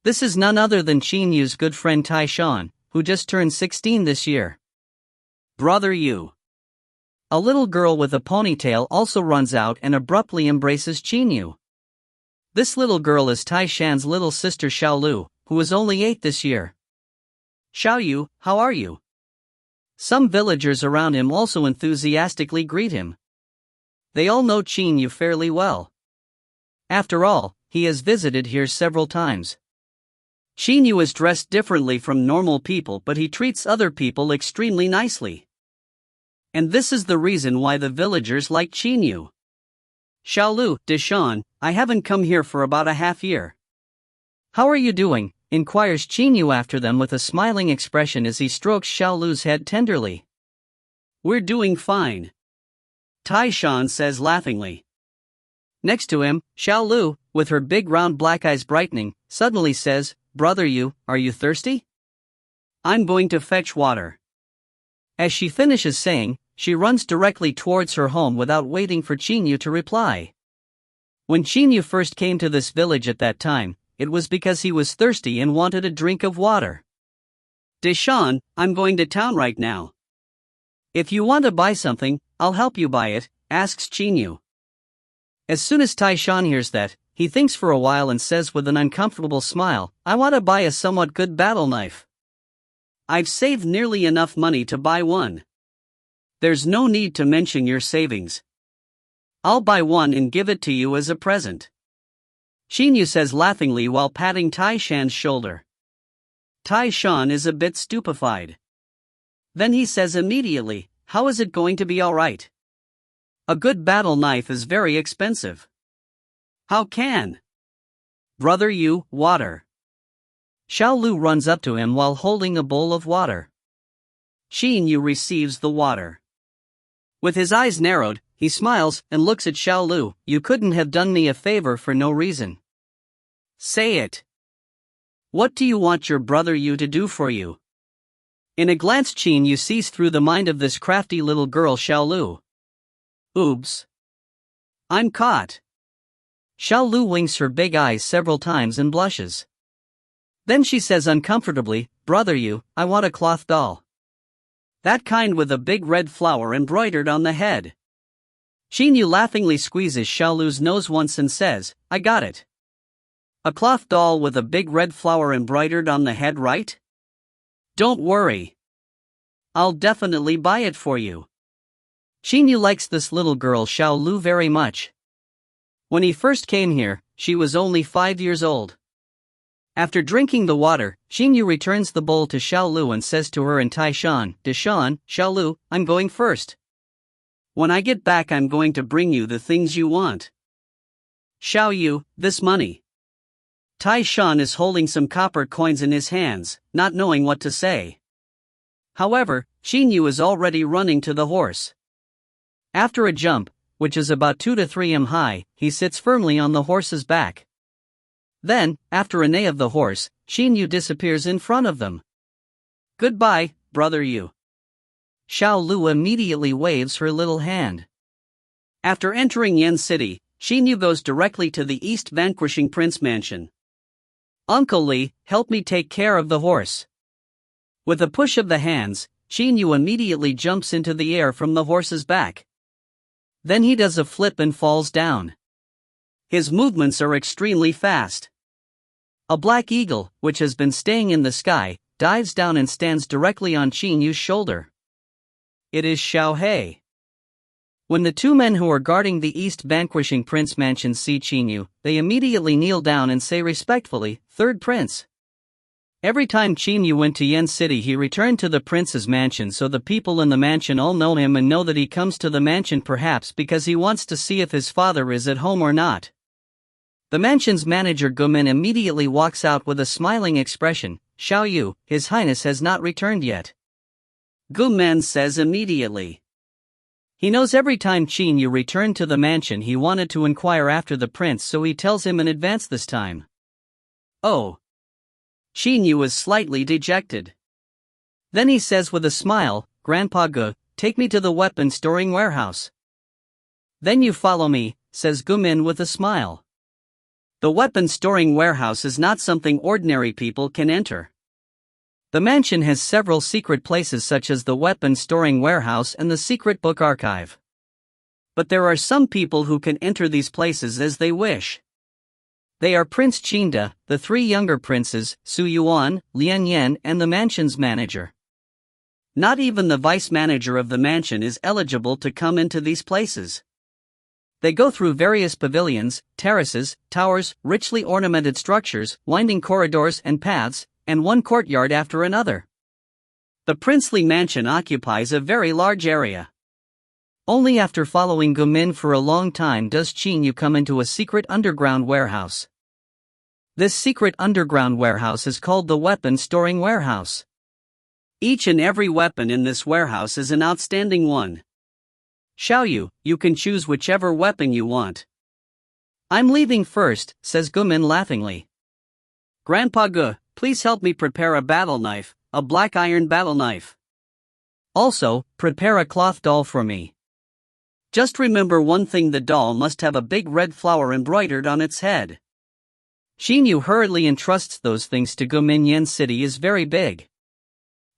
This is none other than Qin Yu's good friend Taishan, who just turned 16 this year. Brother Yu. A little girl with a ponytail also runs out and abruptly embraces Qin Yu. This little girl is Taishan's little sister Xiaolu, who is only 8 this year. Xiao Yu, how are you? Some villagers around him also enthusiastically greet him. They all know Qin Yu fairly well. After all, he has visited here several times. Qin Yu is dressed differently from normal people, but he treats other people extremely nicely. And this is the reason why the villagers like Qin Yu. Xiaolu, Deshan, I haven't come here for about a half year. How are you doing? Inquires Qin Yu after them with a smiling expression as he strokes Xiaolu's head tenderly. We're doing fine, Taishan says laughingly. Next to him, Xiaolu, with her big round black eyes brightening, suddenly says, Brother Yu, are you thirsty? I'm going to fetch water. As she finishes saying, she runs directly towards her home without waiting for Qin Yu to reply. When Qin Yu first came to this village at that time, it was because he was thirsty and wanted a drink of water. Deshan, I'm going to town right now. If you want to buy something, I'll help you buy it, asks Qin Yu. As soon as Taishan hears that, he thinks for a while and says with an uncomfortable smile, I want to buy a somewhat good battle knife. I've saved nearly enough money to buy one. There's no need to mention your savings. I'll buy one and give it to you as a present. Qin Yu says laughingly while patting Taishan's shoulder. Taishan is a bit stupefied. Then he says immediately, how is it going to be alright? A good battle knife is very expensive. How can? Brother Yu, water. Xiaolu runs up to him while holding a bowl of water. Qin Yu receives the water. With his eyes narrowed, he smiles and looks at Xiaolu. You couldn't have done me a favor for no reason. Say it. What do you want your brother Yu to do for you? In a glance Qin Yu sees through the mind of this crafty little girl Xiaolu. Oops. I'm caught. Xiaolu winks her big eyes several times and blushes. Then she says uncomfortably, Brother Yu, I want a cloth doll. That kind with a big red flower embroidered on the head. Qin Yu laughingly squeezes Xiaolu's nose once and says, I got it. A cloth doll with a big red flower embroidered on the head, right? Don't worry. I'll definitely buy it for you. Qin Yu likes this little girl Xiao Lu very much. When he first came here, she was only 5 years old. After drinking the water, Qin Yu returns the bowl to Xiao Lu and says to her in Taishan, Deshan, Xiao Lu, I'm going first. When I get back I'm going to bring you the things you want. Xiao Yu, this money. Taishan is holding some copper coins in his hands, not knowing what to say. However, Qin Yu is already running to the horse. After a jump, which is about 2 to 3 m high, he sits firmly on the horse's back. Then, after a neigh of the horse, Qin Yu disappears in front of them. Goodbye, brother Yu. Xiao Lu immediately waves her little hand. After entering Yen City, Qin Yu goes directly to the East Vanquishing Prince mansion. Uncle Li, help me take care of the horse. With a push of the hands, Qin Yu immediately jumps into the air from the horse's back. Then he does a flip and falls down. His movements are extremely fast. A black eagle, which has been staying in the sky, dives down and stands directly on Qin Yu's shoulder. It is Xiao He. When the two men who are guarding the East Vanquishing Prince mansion see Qin Yu, they immediately kneel down and say respectfully, Third Prince. Every time Qin Yu went to Yen City he returned to the prince's mansion, so the people in the mansion all know him and know that he comes to the mansion perhaps because he wants to see if his father is at home or not. The mansion's manager Gumin immediately walks out with a smiling expression, Xiao Yu, His Highness has not returned yet. Gumin says immediately. He knows every time Qin Yu returned to the mansion he wanted to inquire after the prince, so he tells him in advance this time. Oh. Qin Yu is slightly dejected. Then he says with a smile, Grandpa Gu, take me to the weapon storing warehouse. Then you follow me, says Gumin with a smile. The weapon storing warehouse is not something ordinary people can enter. The mansion has several secret places such as the weapon storing warehouse and the secret book archive. But there are some people who can enter these places as they wish. They are Prince Qinda, the 3 younger princes, Su Yuan, Lian Yan and the mansion's manager. Not even the vice manager of the mansion is eligible to come into these places. They go through various pavilions, terraces, towers, richly ornamented structures, winding corridors and paths, and one courtyard after another. The princely mansion occupies a very large area. Only after following Gumin for a long time does Qin Yu come into a secret underground warehouse. This secret underground warehouse is called the weapon storing warehouse. Each and every weapon in this warehouse is an outstanding one. Xiao Yu, you can choose whichever weapon you want. I'm leaving first, says Gumin laughingly. Grandpa Gu, please help me prepare a battle knife, a black iron battle knife. Also, prepare a cloth doll for me. Just remember one thing, the doll must have a big red flower embroidered on its head. Qin Yu hurriedly entrusts those things to Gumin. Yen City is very big.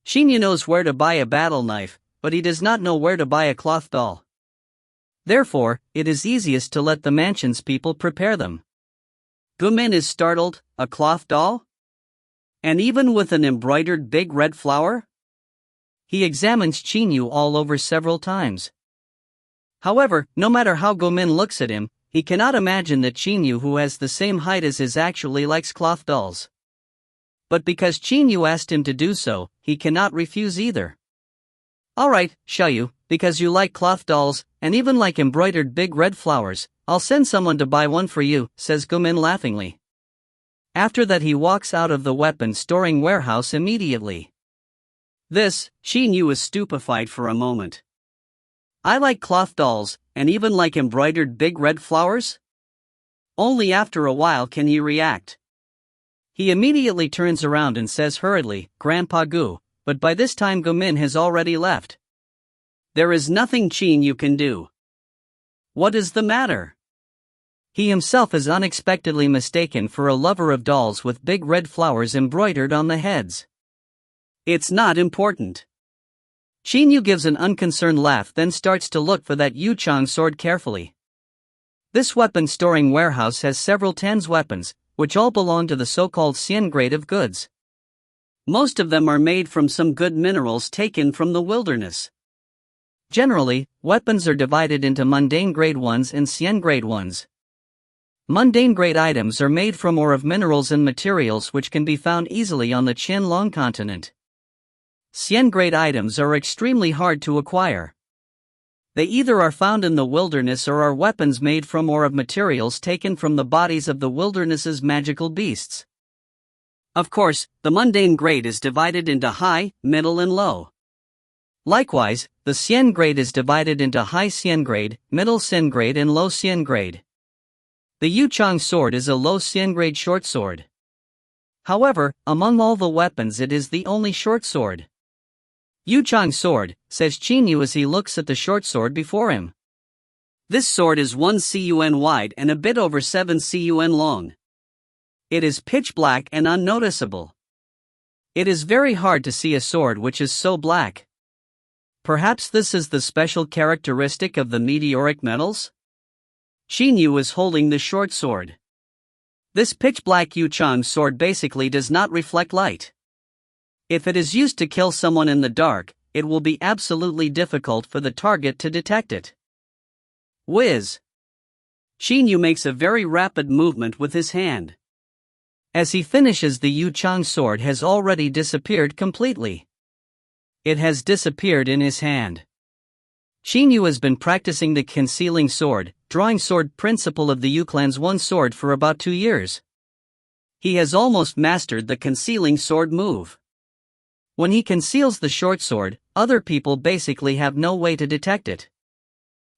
Qin Yu knows where to buy a battle knife, but he does not know where to buy a cloth doll. Therefore, it is easiest to let the mansion's people prepare them. Gumin is startled, a cloth doll? And even with an embroidered big red flower? He examines Qin Yu all over several times. However, no matter how Gumin looks at him, he cannot imagine that Qin Yu, who has the same height as his, actually likes cloth dolls. But because Qin Yu asked him to do so, he cannot refuse either. Alright, Xiao Yu, because you like cloth dolls, and even like embroidered big red flowers, I'll send someone to buy one for you, says Gumin laughingly. After that he walks out of the weapon storing warehouse immediately. Qin Yu is stupefied for a moment. I like cloth dolls, and even like embroidered big red flowers? Only after a while can he react. He immediately turns around and says hurriedly, Grandpa Gu, but by this time Gumin has already left. There is nothing Qin Yu can do. What is the matter? He himself is unexpectedly mistaken for a lover of dolls with big red flowers embroidered on the heads. It's not important. Qin Yu gives an unconcerned laugh, then starts to look for that Yuchang sword carefully. This weapon storing warehouse has several tens weapons, which all belong to the so-called Xian grade of goods. Most of them are made from some good minerals taken from the wilderness. Generally, weapons are divided into mundane grade ones and Xian grade ones. Mundane grade items are made from ore of minerals and materials which can be found easily on the Qin Long continent. Xian grade items are extremely hard to acquire. They either are found in the wilderness or are weapons made from ore of materials taken from the bodies of the wilderness's magical beasts. Of course, the mundane grade is divided into high, middle and low. Likewise, the Xian grade is divided into high Xian grade, middle Xian grade and low Xian grade. The Yuchang sword is a low Xian grade short sword. However, among all the weapons it is the only short sword. Yuchang sword, says Qin Yu as he looks at the short sword before him. This sword is 1 cun wide and a bit over 7 cun long. It is pitch black and unnoticeable. It is very hard to see a sword which is so black. Perhaps this is the special characteristic of the meteoric metals? Qin Yu is holding the short sword. This pitch-black Yuchang sword basically does not reflect light. If it is used to kill someone in the dark, it will be absolutely difficult for the target to detect it. Whiz! Qin Yu makes a very rapid movement with his hand. As he finishes, the Yuchang sword has already disappeared completely. It has disappeared in his hand. Qin Yu has been practicing the concealing sword, drawing sword principle of the Yu clan's one sword for about 2 years. He has almost mastered the concealing sword move. When he conceals the short sword, other people basically have no way to detect it.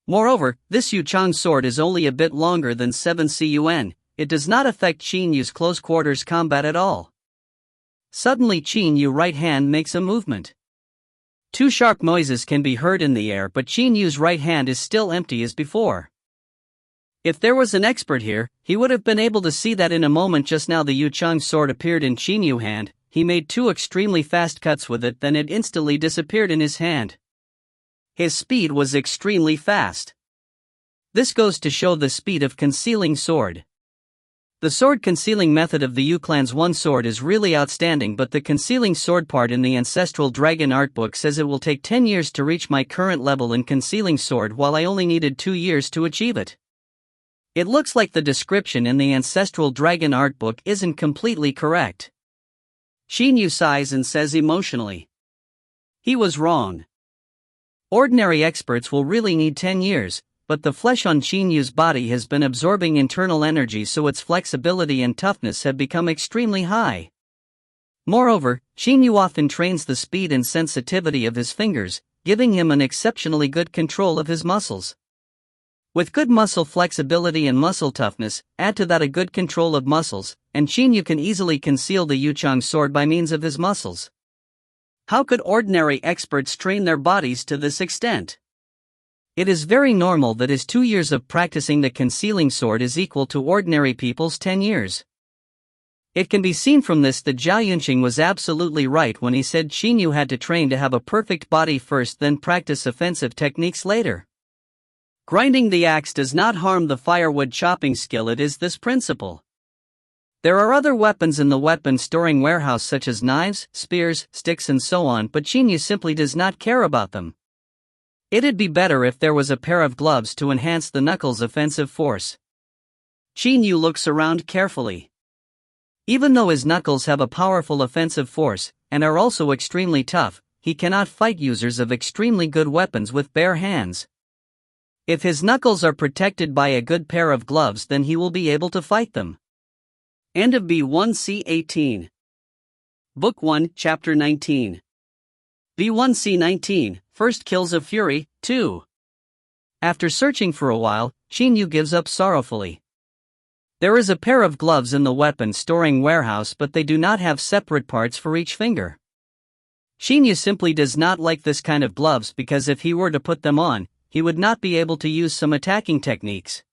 Moreover, this Yuchang sword is only a bit longer than 7 cun, it does not affect Qin Yu's close quarters combat at all. Suddenly Qin Yu's right hand makes a movement. 2 sharp noises can be heard in the air, but Qin Yu's right hand is still empty as before. If there was an expert here, he would have been able to see that in a moment. Just now the Yuchang sword appeared in Qin Yu's hand, he made 2 extremely fast cuts with it, then it instantly disappeared in his hand. His speed was extremely fast. This goes to show the speed of concealing sword. The sword concealing method of the Yu clan's one sword is really outstanding, but the concealing sword part in the Ancestral Dragon art book says it will take 10 years to reach my current level in concealing sword, while I only needed 2 years to achieve it. It looks like the description in the Ancestral Dragon art book isn't completely correct. Qin Yu sighs and says emotionally, he was wrong. Ordinary experts will really need 10 years. But the flesh on Qin Yu's body has been absorbing internal energy, so its flexibility and toughness have become extremely high. Moreover, Qin Yu often trains the speed and sensitivity of his fingers, giving him an exceptionally good control of his muscles. With good muscle flexibility and muscle toughness, add to that a good control of muscles, and Qin Yu can easily conceal the Yuchang sword by means of his muscles. How could ordinary experts train their bodies to this extent? It is very normal that his 2 years of practicing the concealing sword is equal to ordinary people's 10 years. It can be seen from this that Zhao Yunqing was absolutely right when he said Qin Yu had to train to have a perfect body first, then practice offensive techniques later. Grinding the axe does not harm the firewood chopping skill, it is this principle. There are other weapons in the weapon storing warehouse such as knives, spears, sticks and so on, but Qin Yu simply does not care about them. It'd be better if there was a pair of gloves to enhance the knuckles' offensive force. Qin Yu looks around carefully. Even though his knuckles have a powerful offensive force, and are also extremely tough, he cannot fight users of extremely good weapons with bare hands. If his knuckles are protected by a good pair of gloves, then he will be able to fight them. End of B1C18. Book 1, Chapter 19. B1C19, First Kills of Fury, 2. After searching for a while, Qin Yu gives up sorrowfully. There is a pair of gloves in the weapon storing warehouse, but they do not have separate parts for each finger. Qin Yu simply does not like this kind of gloves because if he were to put them on, he would not be able to use some attacking techniques.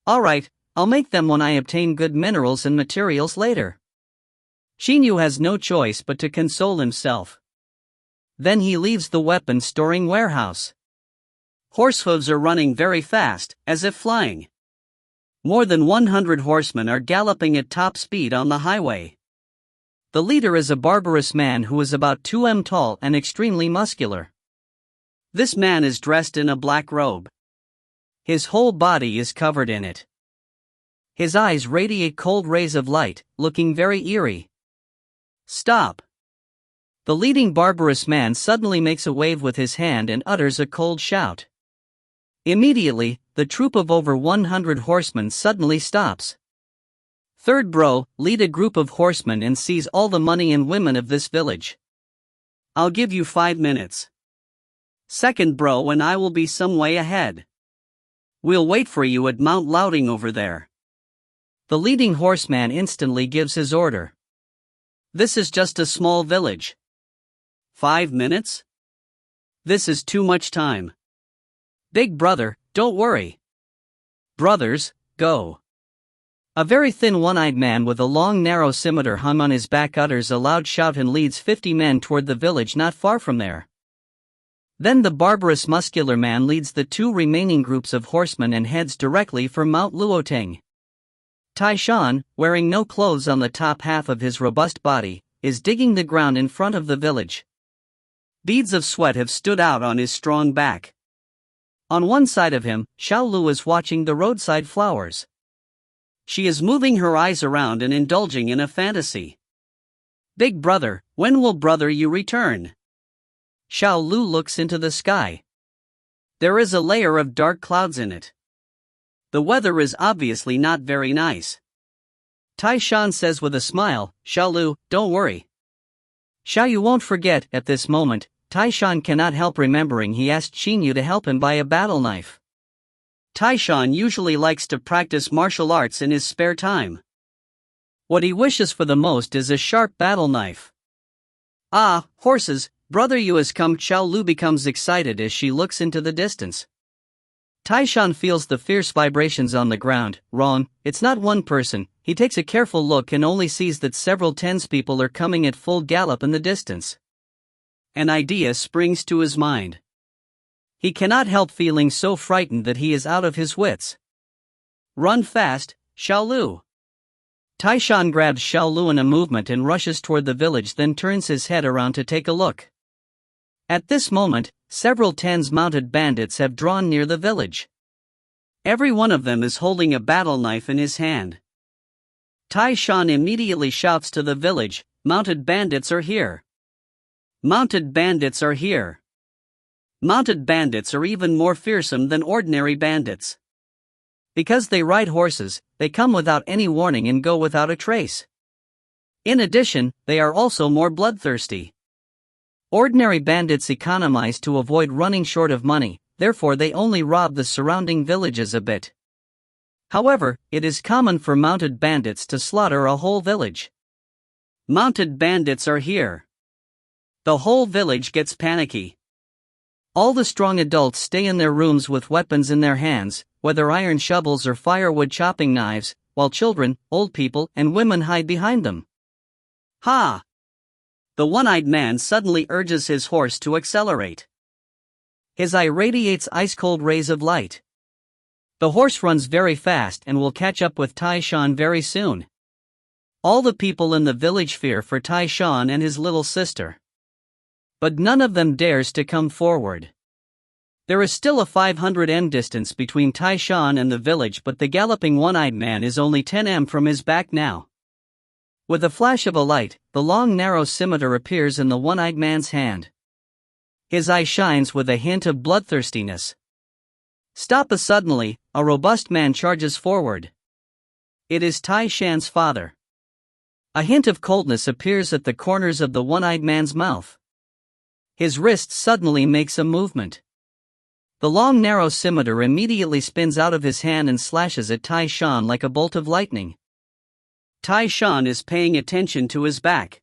Alright, I'll make them when I obtain good minerals and materials later. Qin Yu has no choice but to console himself. Then he leaves the weapon storing warehouse. Horse hooves are running very fast, as if flying. More than 100 horsemen are galloping at top speed on the highway. The leader is a barbarous man who is about 2 m tall and extremely muscular. This man is dressed in a black robe. His whole body is covered in it. His eyes radiate cold rays of light, looking very eerie. Stop! The leading barbarous man suddenly makes a wave with his hand and utters a cold shout. Immediately, the troop of over 100 horsemen suddenly stops. Third bro, lead a group of horsemen and seize all the money and women of this village. I'll give you 5 minutes. Second bro and I will be some way ahead. We'll wait for you at Mount Louding over there. The leading horseman instantly gives his order. This is just a small village. 5 minutes? This is too much time. Big brother, don't worry. Brothers, go. A very thin one-eyed man with a long narrow scimitar hung on his back utters a loud shout and leads 50 men toward the village not far from there. Then the barbarous muscular man leads the 2 remaining groups of horsemen and heads directly for Mount Luoteng. Tai Shan, wearing no clothes on the top half of his robust body, is digging the ground in front of the village. Beads of sweat have stood out on his strong back. On one side of him, Xiao Lu is watching the roadside flowers. She is moving her eyes around and indulging in a fantasy. Big brother, when will brother you return? Xiao Lu looks into the sky. There is a layer of dark clouds in it. The weather is obviously not very nice. Tai Shan says with a smile, Xiao Lu, don't worry. Xiao Yu won't forget. At this moment, Tai Shan cannot help remembering he asked Qin Yu to help him buy a battle knife. Tai Shan usually likes to practice martial arts in his spare time. What he wishes for the most is a sharp battle knife. Ah, horses, brother Yu has come. Xiao Lu becomes excited as she looks into the distance. Tai Shan feels the fierce vibrations on the ground. Wrong, it's not one person. He takes a careful look and only sees that several townspeople are coming at full gallop in the distance. An idea springs to his mind. He cannot help feeling so frightened that he is out of his wits. Run fast, Xiao Lu. Tai Shan grabs Xiao Lu in a movement and rushes toward the village, then turns his head around to take a look. At this moment, several tens mounted bandits have drawn near the village. Every one of them is holding a battle knife in his hand. Tai Shan immediately shouts to the village, "Mounted bandits are here! Mounted bandits are here!" Mounted bandits are even more fearsome than ordinary bandits. Because they ride horses, they come without any warning and go without a trace. In addition, they are also more bloodthirsty. Ordinary bandits economize to avoid running short of money, therefore they only rob the surrounding villages a bit. However, it is common for mounted bandits to slaughter a whole village. Mounted bandits are here. The whole village gets panicky. All the strong adults stay in their rooms with weapons in their hands, whether iron shovels or firewood chopping knives, while children, old people, and women hide behind them. Ha! The one-eyed man suddenly urges his horse to accelerate. His eye radiates ice-cold rays of light. The horse runs very fast and will catch up with Tai Shan very soon. All the people in the village fear for Tai Shan and his little sister. But none of them dares to come forward. There is still a 500 m distance between Tai Shan and the village, but the galloping one-eyed man is only 10 m from his back now. With a flash of a light, the long narrow scimitar appears in the one-eyed man's hand. His eye shines with a hint of bloodthirstiness. Stop! Suddenly, a robust man charges forward. It is Tai Shan's father. A hint of coldness appears at the corners of the one-eyed man's mouth. His wrist suddenly makes a movement. The long narrow scimitar immediately spins out of his hand and slashes at Tai Shan like a bolt of lightning. Tai Shan is paying attention to his back.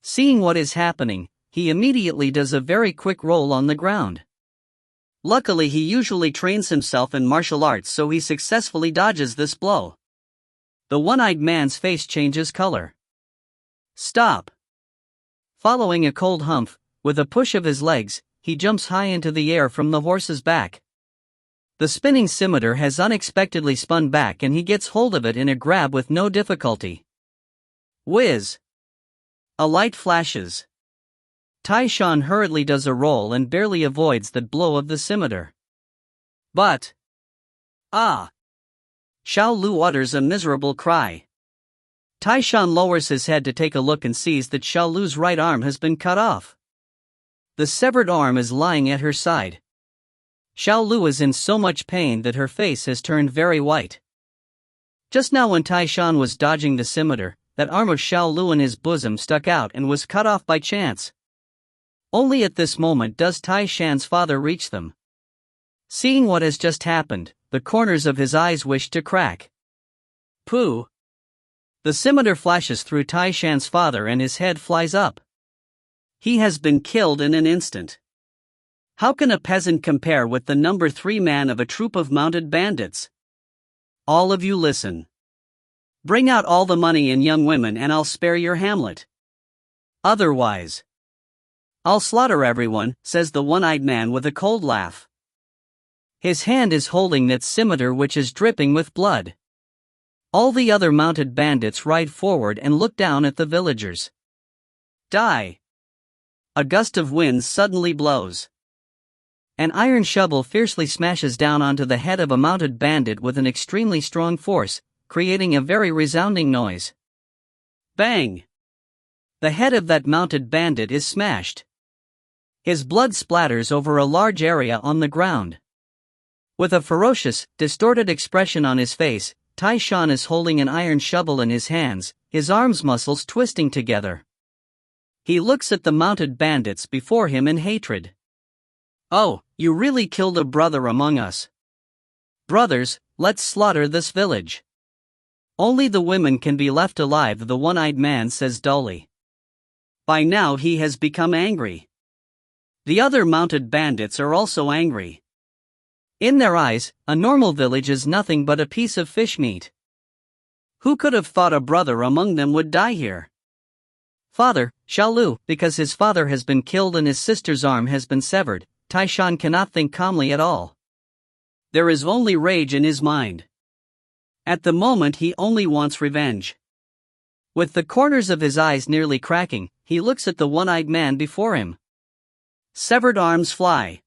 Seeing what is happening, he immediately does a very quick roll on the ground. Luckily, he usually trains himself in martial arts, so he successfully dodges this blow. The one-eyed man's face changes color. Stop! Following a cold humph, with a push of his legs, he jumps high into the air from the horse's back. The spinning scimitar has unexpectedly spun back and he gets hold of it in a grab with no difficulty. Whiz! A light flashes. Tai Shan hurriedly does a roll and barely avoids the blow of the scimitar. But... ah! Xiao Lu utters a miserable cry. Tai Shan lowers his head to take a look and sees that Xiao Lu's right arm has been cut off. The severed arm is lying at her side. Xiao Lu is in so much pain that her face has turned very white. Just now when Tai Shan was dodging the scimitar, that arm of Xiao Lu in his bosom stuck out and was cut off by chance. Only at this moment does Tai Shan's father reach them. Seeing what has just happened, the corners of his eyes wish to crack. Pooh! The scimitar flashes through Tai Shan's father and his head flies up. He has been killed in an instant. How can a peasant compare with the number 3 man of a troop of mounted bandits? All of you listen. Bring out all the money and young women and I'll spare your hamlet. Otherwise, I'll slaughter everyone, says the one-eyed man with a cold laugh. His hand is holding that scimitar which is dripping with blood. All the other mounted bandits ride forward and look down at the villagers. Die! A gust of wind suddenly blows. An iron shovel fiercely smashes down onto the head of a mounted bandit with an extremely strong force, creating a very resounding noise. Bang! The head of that mounted bandit is smashed. His blood splatters over a large area on the ground. With a ferocious, distorted expression on his face, Tai Shan is holding an iron shovel in his hands, his arms muscles twisting together. He looks at the mounted bandits before him in hatred. Oh, you really killed a brother among us. Brothers, let's slaughter this village. Only the women can be left alive, the one-eyed man says dully. By now he has become angry. The other mounted bandits are also angry. In their eyes, a normal village is nothing but a piece of fish meat. Who could have thought a brother among them would die here? Father, Xiao Lu, because his father has been killed and his sister's arm has been severed, Tai Shan cannot think calmly at all. There is only rage in his mind. At the moment he only wants revenge. With the corners of his eyes nearly cracking, he looks at the one-eyed man before him. Severed arms fly.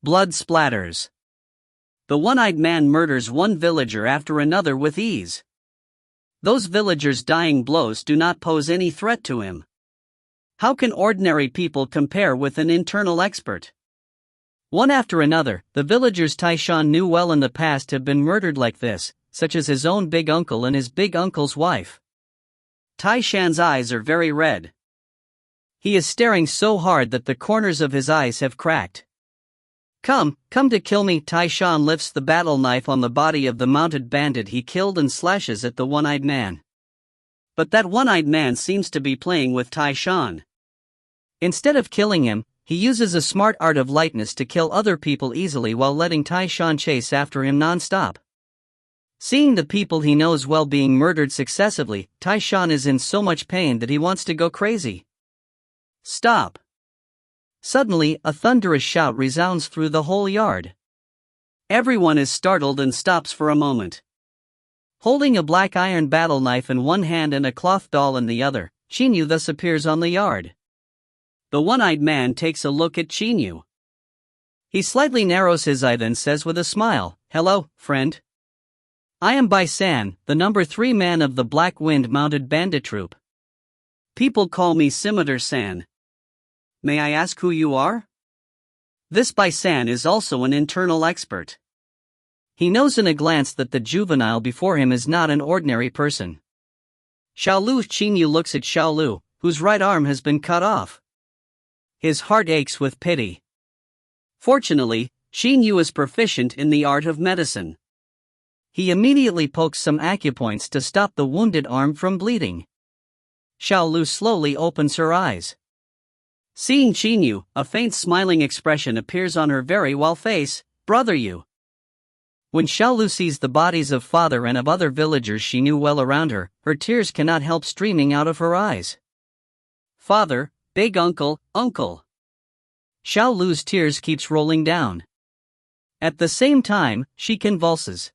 Blood splatters. The one-eyed man murders one villager after another with ease. Those villagers' dying blows do not pose any threat to him. How can ordinary people compare with an internal expert? One after another, the villagers Tai Shan knew well in the past have been murdered like this, such as his own big uncle and his big uncle's wife. Tai Shan's eyes are very red. He is staring so hard that the corners of his eyes have cracked. Come to kill me. Tai Shan lifts the battle knife on the body of the mounted bandit he killed and slashes at the one-eyed man. But that one-eyed man seems to be playing with Tai Shan. Instead of killing him, he uses a smart art of lightness to kill other people easily while letting Tai Shan chase after him non-stop. Seeing the people he knows well being murdered successively, Tai Shan is in so much pain that he wants to go crazy. Stop! Suddenly, a thunderous shout resounds through the whole yard. Everyone is startled and stops for a moment. Holding a black iron battle knife in one hand and a cloth doll in the other, Qin Yu thus appears on the yard. The one-eyed man takes a look at Qin Yu. He slightly narrows his eye then says with a smile, "Hello, friend. I am Bai San, the number 3 man of the Black Wind mounted bandit troop. People call me Scimitar San. May I ask who you are?" This Bai San is also an internal expert. He knows in a glance that the juvenile before him is not an ordinary person. Xiao Lu. Qin Yu looks at Xiao Lu, whose right arm has been cut off. His heart aches with pity. Fortunately, Qin Yu is proficient in the art of medicine. He immediately pokes some acupoints to stop the wounded arm from bleeding. Xiao Lu slowly opens her eyes. Seeing Qin Yu, a faint smiling expression appears on her very well face. "Brother Yu." When Xiao Lu sees the bodies of father and of other villagers she knew well around her, her tears cannot help streaming out of her eyes. "Father, big uncle, uncle." Xiao Lu's tears keeps rolling down. At the same time, she convulses.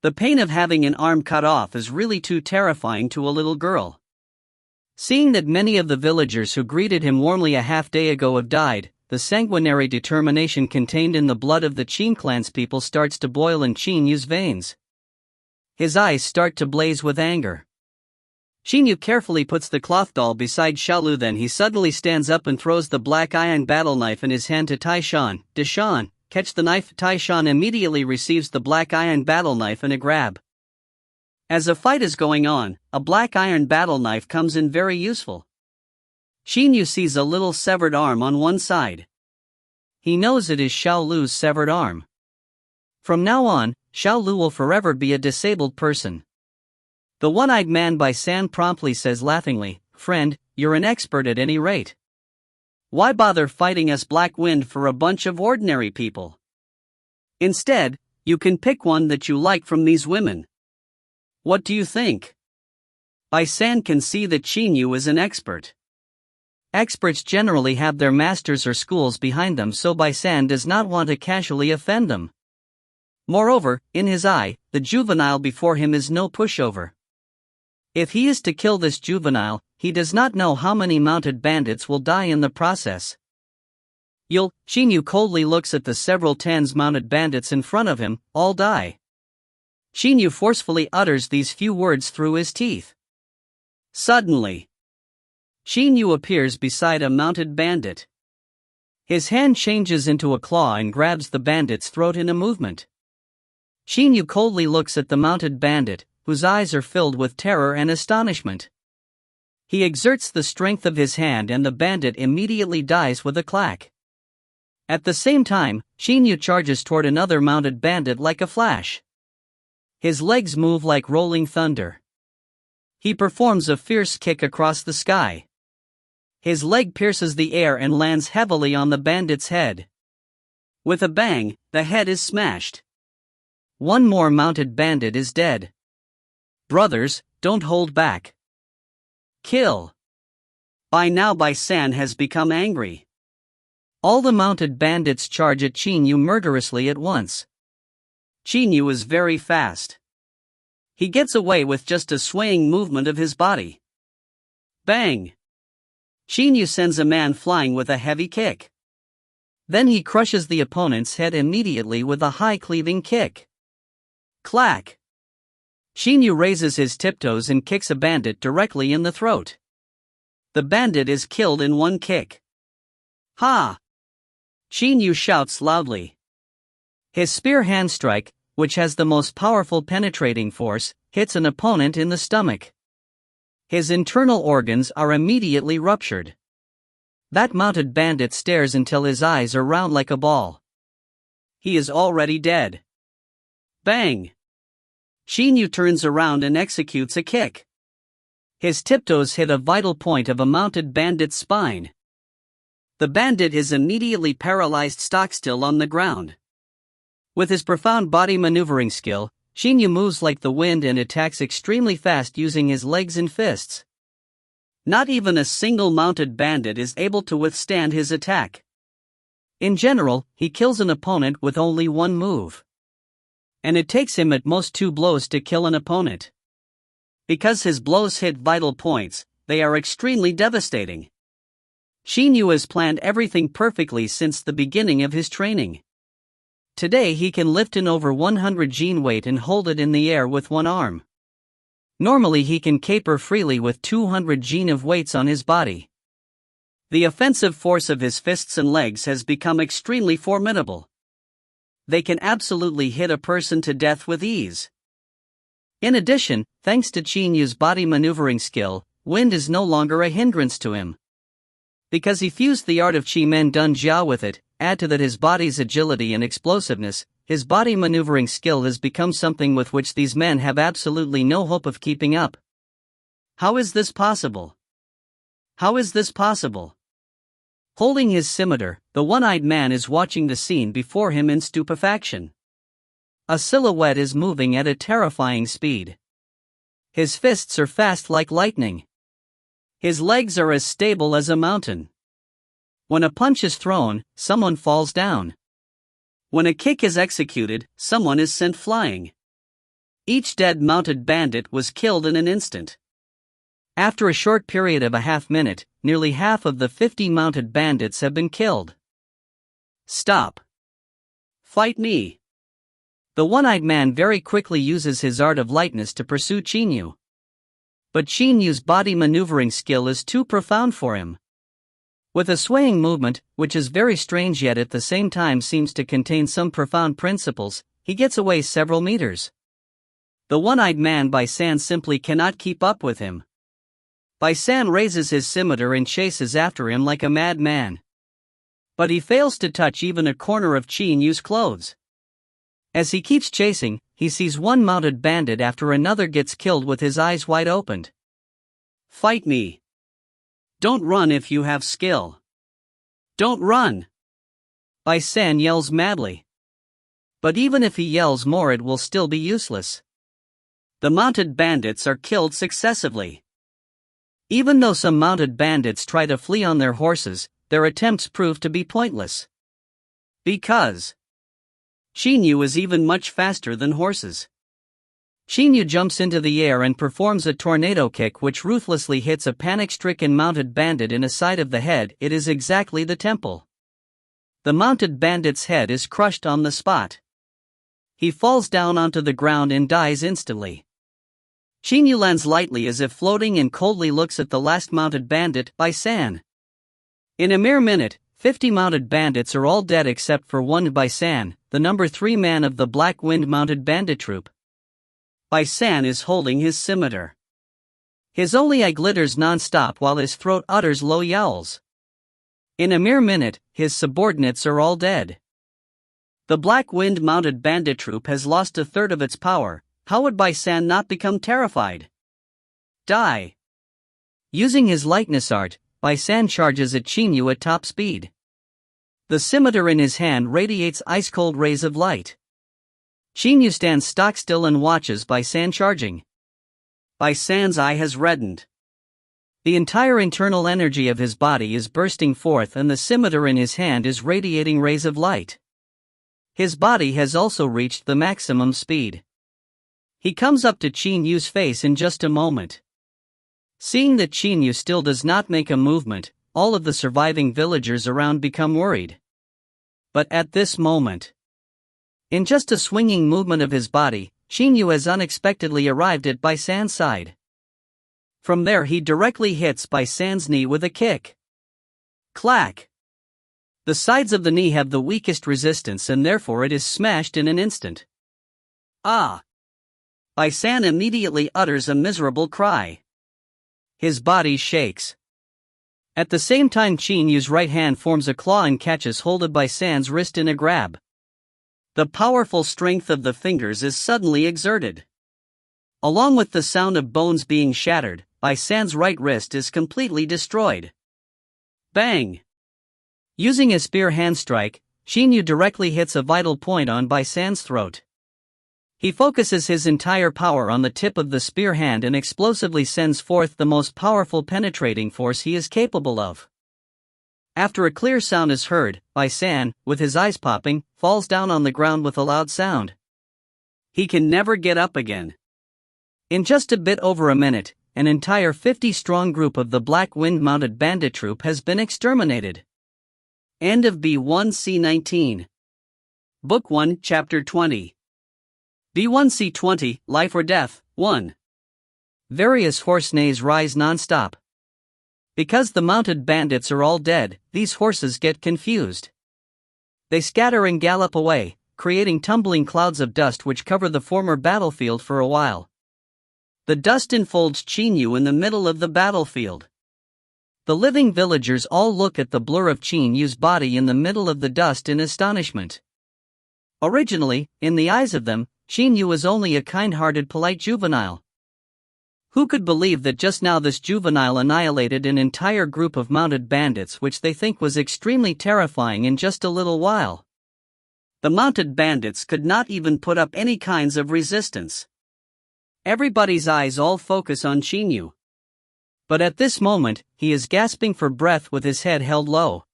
The pain of having an arm cut off is really too terrifying to a little girl. Seeing that many of the villagers who greeted him warmly a half-day ago have died, the sanguinary determination contained in the blood of the Qin clanspeople starts to boil in Qin Yu's veins. His eyes start to blaze with anger. Qin Yu carefully puts the cloth doll beside Xiaolu, then he suddenly stands up and throws the black iron battle knife in his hand to Tai Shan. Deshan, catch the knife. Tai Shan immediately receives the black iron battle knife in a grab. As a fight is going on, a black iron battle knife comes in very useful. Qin Yu sees a little severed arm on one side. He knows it is Xiaolu's severed arm. From now on, Xiaolu will forever be a disabled person. The one-eyed man by San promptly says laughingly, "Friend, you're an expert at any rate. Why bother fighting us Black Wind for a bunch of ordinary people? Instead, you can pick one that you like from these women. What do you think?" Bai San can see that Qin Yu is an expert. Experts generally have their masters or schools behind them, so Bai San does not want to casually offend them. Moreover, in his eye, the juvenile before him is no pushover. If he is to kill this juvenile, he does not know how many mounted bandits will die in the process. Qin Yu coldly looks at the several tens mounted bandits in front of him, all die. Qin Yu forcefully utters these few words through his teeth. Suddenly, Qin Yu appears beside a mounted bandit. His hand changes into a claw and grabs the bandit's throat in a movement. Qin Yu coldly looks at the mounted bandit, whose eyes are filled with terror and astonishment. He exerts the strength of his hand and the bandit immediately dies with a clack. At the same time, Qin Yu charges toward another mounted bandit like a flash. His legs move like rolling thunder. He performs a fierce kick across the sky. His leg pierces the air and lands heavily on the bandit's head. With a bang, the head is smashed. One more mounted bandit is dead. Brothers, don't hold back. Kill. By now Bai San has become angry. All the mounted bandits charge at Qin Yu murderously at once. Qin Yu is very fast. He gets away with just a swaying movement of his body. Bang! Qin Yu sends a man flying with a heavy kick. Then he crushes the opponent's head immediately with a high cleaving kick. Clack! Qin Yu raises his tiptoes and kicks a bandit directly in the throat. The bandit is killed in one kick. Ha! Qin Yu shouts loudly. His spear hand strike, which has the most powerful penetrating force, hits an opponent in the stomach. His internal organs are immediately ruptured. That mounted bandit stares until his eyes are round like a ball. He is already dead. Bang! Qin Yu turns around and executes a kick. His tiptoes hit a vital point of a mounted bandit's spine. The bandit is immediately paralyzed stock-still on the ground. With his profound body maneuvering skill, Qin Yu moves like the wind and attacks extremely fast using his legs and fists. Not even a single mounted bandit is able to withstand his attack. In general, he kills an opponent with only one move. And it takes him at most 2 blows to kill an opponent. Because his blows hit vital points, they are extremely devastating. Qin Yu has planned everything perfectly since the beginning of his training. Today he can lift in over 100 jin weight and hold it in the air with one arm. Normally he can caper freely with 200 jin of weights on his body. The offensive force of his fists and legs has become extremely formidable. They can absolutely hit a person to death with ease. In addition, thanks to Qin Yu's body maneuvering skill, wind is no longer a hindrance to him. Because he fused the art of Qi Men Dun Jia with it, add to that his body's agility and explosiveness, his body maneuvering skill has become something with which these men have absolutely no hope of keeping up. How is this possible? How is this possible? Holding his scimitar, the one-eyed man is watching the scene before him in stupefaction. A silhouette is moving at a terrifying speed. His fists are fast like lightning. His legs are as stable as a mountain. When a punch is thrown, someone falls down. When a kick is executed, someone is sent flying. Each dead mounted bandit was killed in an instant. After a short period of a half-minute, nearly half of the 50 mounted bandits have been killed. Stop. Fight me. The one-eyed man very quickly uses his art of lightness to pursue Qin Yu. But Qin Yu's body maneuvering skill is too profound for him. With a swaying movement, which is very strange yet at the same time seems to contain some profound principles, he gets away several meters. The one-eyed man Bai San simply cannot keep up with him. Bai San raises his scimitar and chases after him like a madman. But he fails to touch even a corner of Qin Yu's clothes. As he keeps chasing, he sees one mounted bandit after another gets killed with his eyes wide opened. Fight me. Don't run if you have skill. Don't run. Bai San yells madly. But even if he yells more, it will still be useless. The mounted bandits are killed successively. Even though some mounted bandits try to flee on their horses, their attempts prove to be pointless. Because Qin Yu is even much faster than horses. Qin Yu jumps into the air and performs a tornado kick which ruthlessly hits a panic-stricken mounted bandit in the side of the head. It is exactly the temple. The mounted bandit's head is crushed on the spot. He falls down onto the ground and dies instantly. Qin Yu lands lightly as if floating and coldly looks at the last mounted bandit, Bai San. In a mere minute, 50 mounted bandits are all dead except for one Bai San, the number 3 man of the Black Wind mounted bandit troop. Bai San is holding his scimitar. His only eye glitters non-stop while his throat utters low yowls. In a mere minute, his subordinates are all dead. The Black Wind mounted bandit troop has lost a third of its power. How would Bai San not become terrified? Die. Using his lightness art, Bai San charges at Qin Yu at top speed. The scimitar in his hand radiates ice-cold rays of light. Qin Yu stands stock still and watches Bai San charging. Bai San's eye has reddened. The entire internal energy of his body is bursting forth and the scimitar in his hand is radiating rays of light. His body has also reached the maximum speed. He comes up to Qin Yu's face in just a moment. Seeing that Qin Yu still does not make a movement, all of the surviving villagers around become worried. But at this moment, in just a swinging movement of his body, Qin Yu has unexpectedly arrived at Bai San's side. From there he directly hits Bai San's knee with a kick. Clack! The sides of the knee have the weakest resistance and therefore it is smashed in an instant. Ah! Bai San immediately utters a miserable cry. His body shakes. At the same time Qin Yu's right hand forms a claw and catches hold of Bai San's wrist in a grab. The powerful strength of the fingers is suddenly exerted. Along with the sound of bones being shattered, Bai San's right wrist is completely destroyed. Bang! Using a spear hand strike, Qin Yu directly hits a vital point on Bai San's throat. He focuses his entire power on the tip of the spear hand and explosively sends forth the most powerful penetrating force he is capable of. After a clear sound is heard, Bai San, with his eyes popping, falls down on the ground with a loud sound. He can never get up again. In just a bit over a minute, an entire 50-strong group of the Black Wind mounted bandit troop has been exterminated. End of B1C19. Book 1, Chapter 20. B1C20, Life or Death, 1. Various horse neighs rise non-stop. Because the mounted bandits are all dead, these horses get confused. They scatter and gallop away, creating tumbling clouds of dust which cover the former battlefield for a while. The dust enfolds Qin Yu in the middle of the battlefield. The living villagers all look at the blur of Qin Yu's body in the middle of the dust in astonishment. Originally, in the eyes of them, Qin Yu was only a kind-hearted polite juvenile. Who could believe that just now this juvenile annihilated an entire group of mounted bandits which they think was extremely terrifying in just a little while? The mounted bandits could not even put up any kinds of resistance. Everybody's eyes all focus on Qin Yu. But at this moment, he is gasping for breath with his head held low.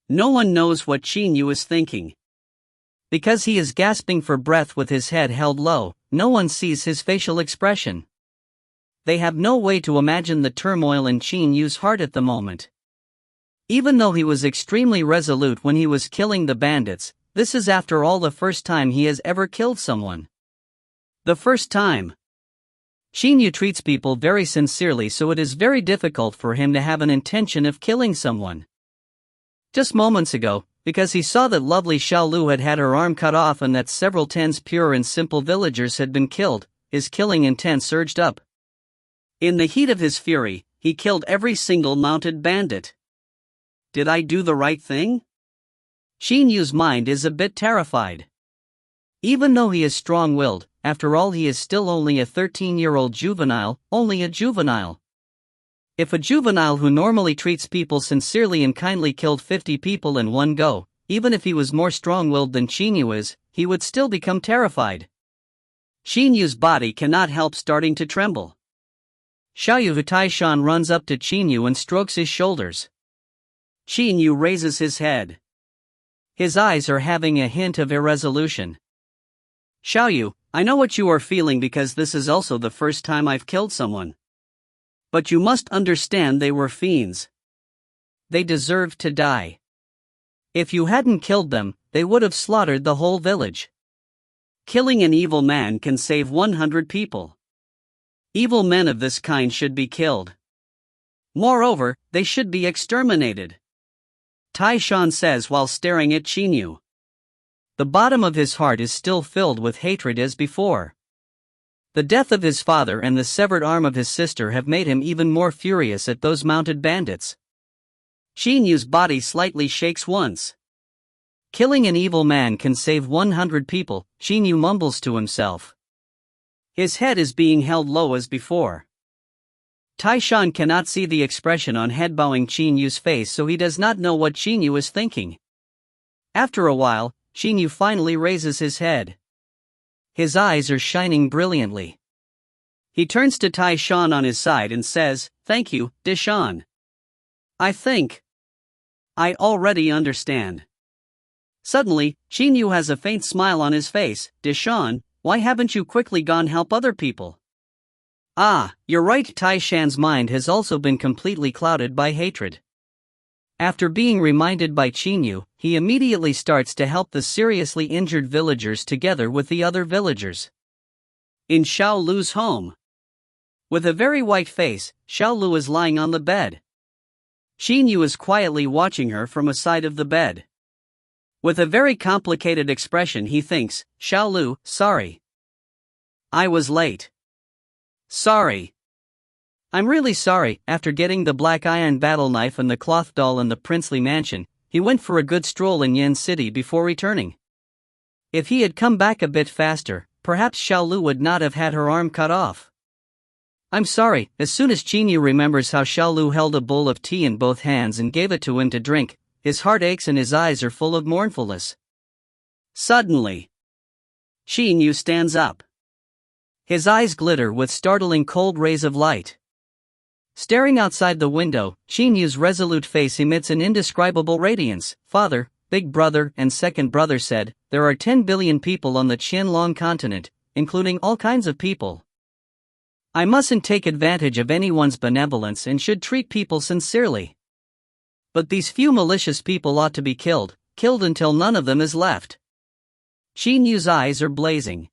No one knows what Qin Yu is thinking. Because he is gasping for breath with his head held low, no one sees his facial expression. They have no way to imagine the turmoil in Qin Yu's heart at the moment. Even though he was extremely resolute when he was killing the bandits, this is after all the first time he has ever killed someone. The first time. Qin Yu treats people very sincerely, so it is very difficult for him to have an intention of killing someone. Just moments ago, because he saw that lovely Xiao Lu had had her arm cut off and that several tens pure and simple villagers had been killed, his killing intent surged up. In the heat of his fury, he killed every single mounted bandit. Did I do the right thing? Qin Yu's mind is a bit terrified. Even though he is strong-willed, after all he is still only a 13-year-old juvenile, only a juvenile. If a juvenile who normally treats people sincerely and kindly killed 50 people in one go, even if he was more strong-willed than Qin Yu is, he would still become terrified. Qin Yu's body cannot help starting to tremble. Xiaoyu Taishan runs up to Qin Yu and strokes his shoulders. Qin Yu raises his head. His eyes are having a hint of irresolution. Xiaoyu, I know what you are feeling because this is also the first time I've killed someone. But you must understand they were fiends. They deserved to die. If you hadn't killed them, they would have slaughtered the whole village. Killing an evil man can save 100 people. Evil men of this kind should be killed. Moreover, they should be exterminated. Taishan says while staring at Qin Yu. The bottom of his heart is still filled with hatred as before. The death of his father and the severed arm of his sister have made him even more furious at those mounted bandits. Qin Yu's body slightly shakes once. Killing an evil man can save 100 people, Qin Yu mumbles to himself. His head is being held low as before. Taishan cannot see the expression on head-bowing Qin Yu's face, so he does not know what Qin Yu is thinking. After a while, Qin Yu finally raises his head. His eyes are shining brilliantly. He turns to Taishan on his side and says, "Thank you, Dishan. I think I already understand." Suddenly, Qin Yu has a faint smile on his face. "Dishan, why haven't you quickly gone help other people?" Ah, you're right. Taishan's mind has also been completely clouded by hatred. After being reminded by Qin Yu, he immediately starts to help the seriously injured villagers together with the other villagers. In Xiao Lu's home. With a very white face, Xiao Lu is lying on the bed. Qin Yu is quietly watching her from a side of the bed. With a very complicated expression he thinks, "Xiao Lu, sorry. I was late. Sorry. I'm really sorry." After getting the black iron battle knife and the cloth doll in the princely mansion, he went for a good stroll in Yin City before returning. If he had come back a bit faster, perhaps Xiao Lu would not have had her arm cut off. I'm sorry. As soon as Qin Yu remembers how Xiao Lu held a bowl of tea in both hands and gave it to him to drink, his heart aches and his eyes are full of mournfulness. Suddenly, Qin Yu stands up. His eyes glitter with startling cold rays of light. Staring outside the window, Qin Yu's resolute face emits an indescribable radiance. "Father, big brother and second brother said, there are 10 billion people on the Qianlong continent, including all kinds of people. I mustn't take advantage of anyone's benevolence and should treat people sincerely. But these few malicious people ought to be killed until none of them is left." Qin Yu's eyes are blazing.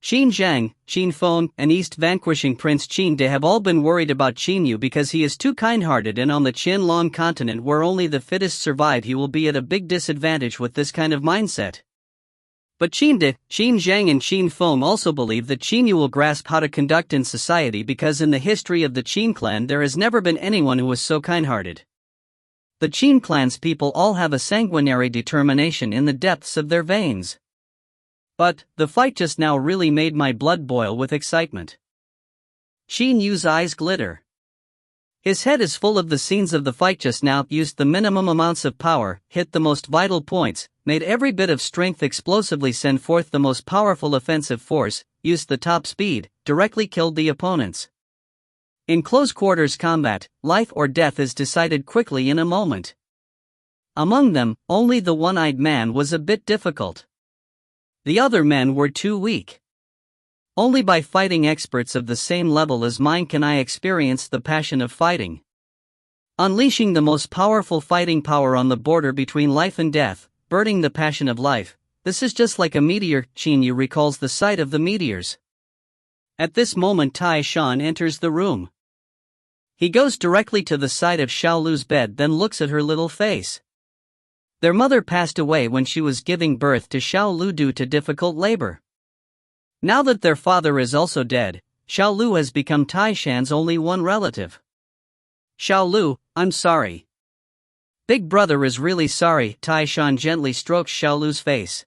Qin Zhang, Qin Feng, and East Vanquishing Prince Qin have all been worried about Qin Yu because he is too kind-hearted, and on the Qianlong continent where only the fittest survive he will be at a big disadvantage with this kind of mindset. But Qin Zhang and Qin Feng also believe that Qin Yu will grasp how to conduct in society because in the history of the Qin clan there has never been anyone who was so kind-hearted. The Qin clan's people all have a sanguinary determination in the depths of their veins. But the fight just now really made my blood boil with excitement. Qin Yu's eyes glitter. His head is full of the scenes of the fight just now. Used the minimum amounts of power, hit the most vital points, made every bit of strength explosively send forth the most powerful offensive force, used the top speed, directly killed the opponents. In close quarters combat, life or death is decided quickly in a moment. Among them, only the one-eyed man was a bit difficult. The other men were too weak. Only by fighting experts of the same level as mine can I experience the passion of fighting. Unleashing the most powerful fighting power on the border between life and death, burning the passion of life. This is just like a meteor. Qin Yu recalls the sight of the meteors. At this moment Tai Shan enters the room. He goes directly to the side of Xiaolu's bed, then looks at her little face. Their mother passed away when she was giving birth to Xiaolu due to difficult labor. Now that their father is also dead, Xiaolu has become Tai Shan's only one relative. Xiaolu, I'm sorry. Big brother is really sorry. Tai Shan gently strokes Xiaolu's face.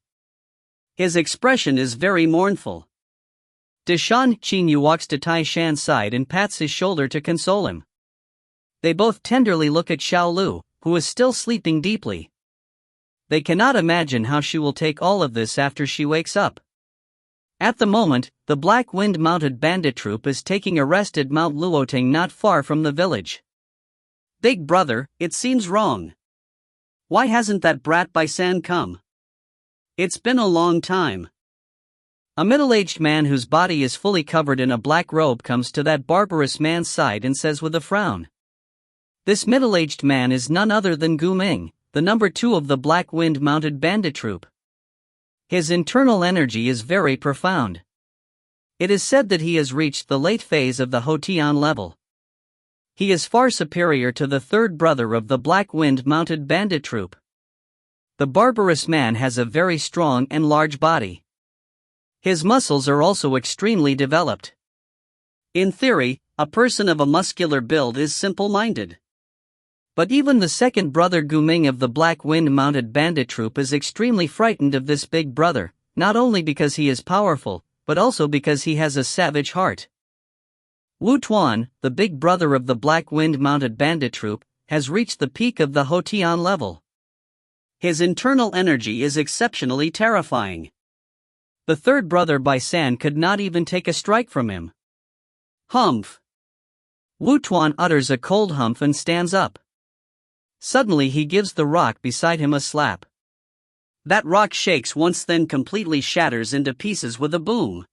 His expression is very mournful. Deshan. Qin Yu walks to Tai Shan's side and pats his shoulder to console him. They both tenderly look at Xiaolu, who is still sleeping deeply. They cannot imagine how she will take all of this after she wakes up. At the moment, the Black Wind mounted bandit troop is taking a rest at Mount Luoting not far from the village. Big brother, it seems wrong. Why hasn't that brat Baisan come? It's been a long time. A middle-aged man whose body is fully covered in a black robe comes to that barbarous man's side and says with a frown. This middle-aged man is none other than Gu Ming, the number 2 of the Black Wind mounted bandit troop. His internal energy is very profound. It is said that he has reached the late phase of the Hotian level. He is far superior to the third brother of the Black Wind mounted bandit troop. The barbarous man has a very strong and large body. His muscles are also extremely developed. In theory, a person of a muscular build is simple-minded. But even the second brother Gu Ming of the Black Wind mounted bandit troop is extremely frightened of this big brother, not only because he is powerful, but also because he has a savage heart. Wu Tuan, the big brother of the Black Wind mounted bandit troop, has reached the peak of the Hotian level. His internal energy is exceptionally terrifying. The third brother Baisan could not even take a strike from him. Humph! Wu Tuan utters a cold humph and stands up. Suddenly he gives the rock beside him a slap. That rock shakes once, then completely shatters into pieces with a boom.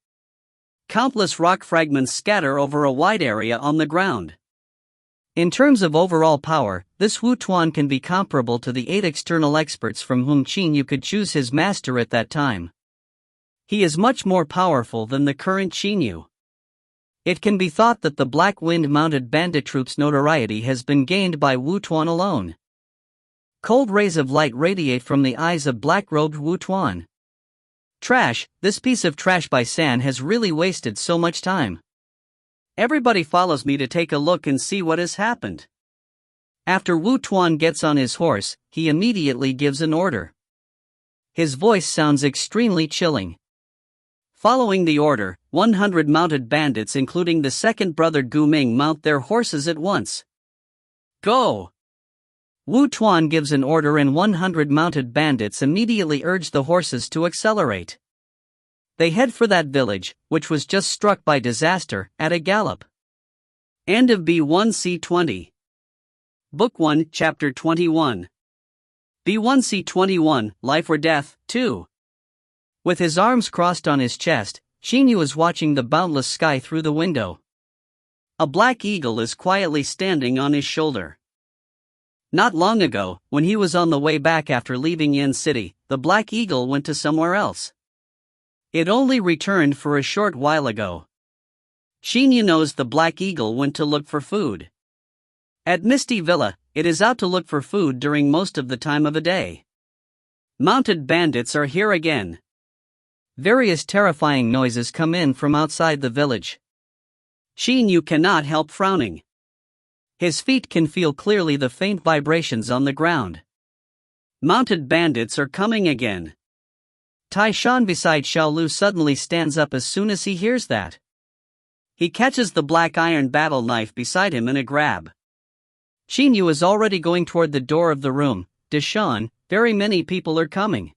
Countless rock fragments scatter over a wide area on the ground. In terms of overall power, this Wu Tuan can be comparable to the 8 external experts from whom Qin Yu could choose his master at that time. He is much more powerful than the current Qin Yu. It can be thought that the Black Wind mounted bandit troop's notoriety has been gained by Wu Tuan alone. Cold rays of light radiate from the eyes of black-robed Wu Tuan. Trash, this piece of trash Baisan has really wasted so much time. Everybody follows me to take a look and see what has happened. After Wu Tuan gets on his horse, he immediately gives an order. His voice sounds extremely chilling. Following the order, 100 mounted bandits including the second brother Gu Ming mount their horses at once. Go! Wu Tuan gives an order and 100 mounted bandits immediately urge the horses to accelerate. They head for that village, which was just struck by disaster, at a gallop. End of B1C20. Book 1, Chapter 21. B1C21, Life or Death, 2. With his arms crossed on his chest, Qin Yu is watching the boundless sky through the window. A black eagle is quietly standing on his shoulder. Not long ago, when he was on the way back after leaving Yin City, the black eagle went to somewhere else. It only returned for a short while ago. Qin Yu knows the black eagle went to look for food. At Misty Villa, it is out to look for food during most of the time of the day. Mounted bandits are here again. Various terrifying noises come in from outside the village. Qin Yu cannot help frowning. His feet can feel clearly the faint vibrations on the ground. Mounted bandits are coming again. Tai Shan beside Xiaolu suddenly stands up as soon as he hears that. He catches the black iron battle knife beside him in a grab. Qin Yu is already going toward the door of the room. Deshan, very many people are coming.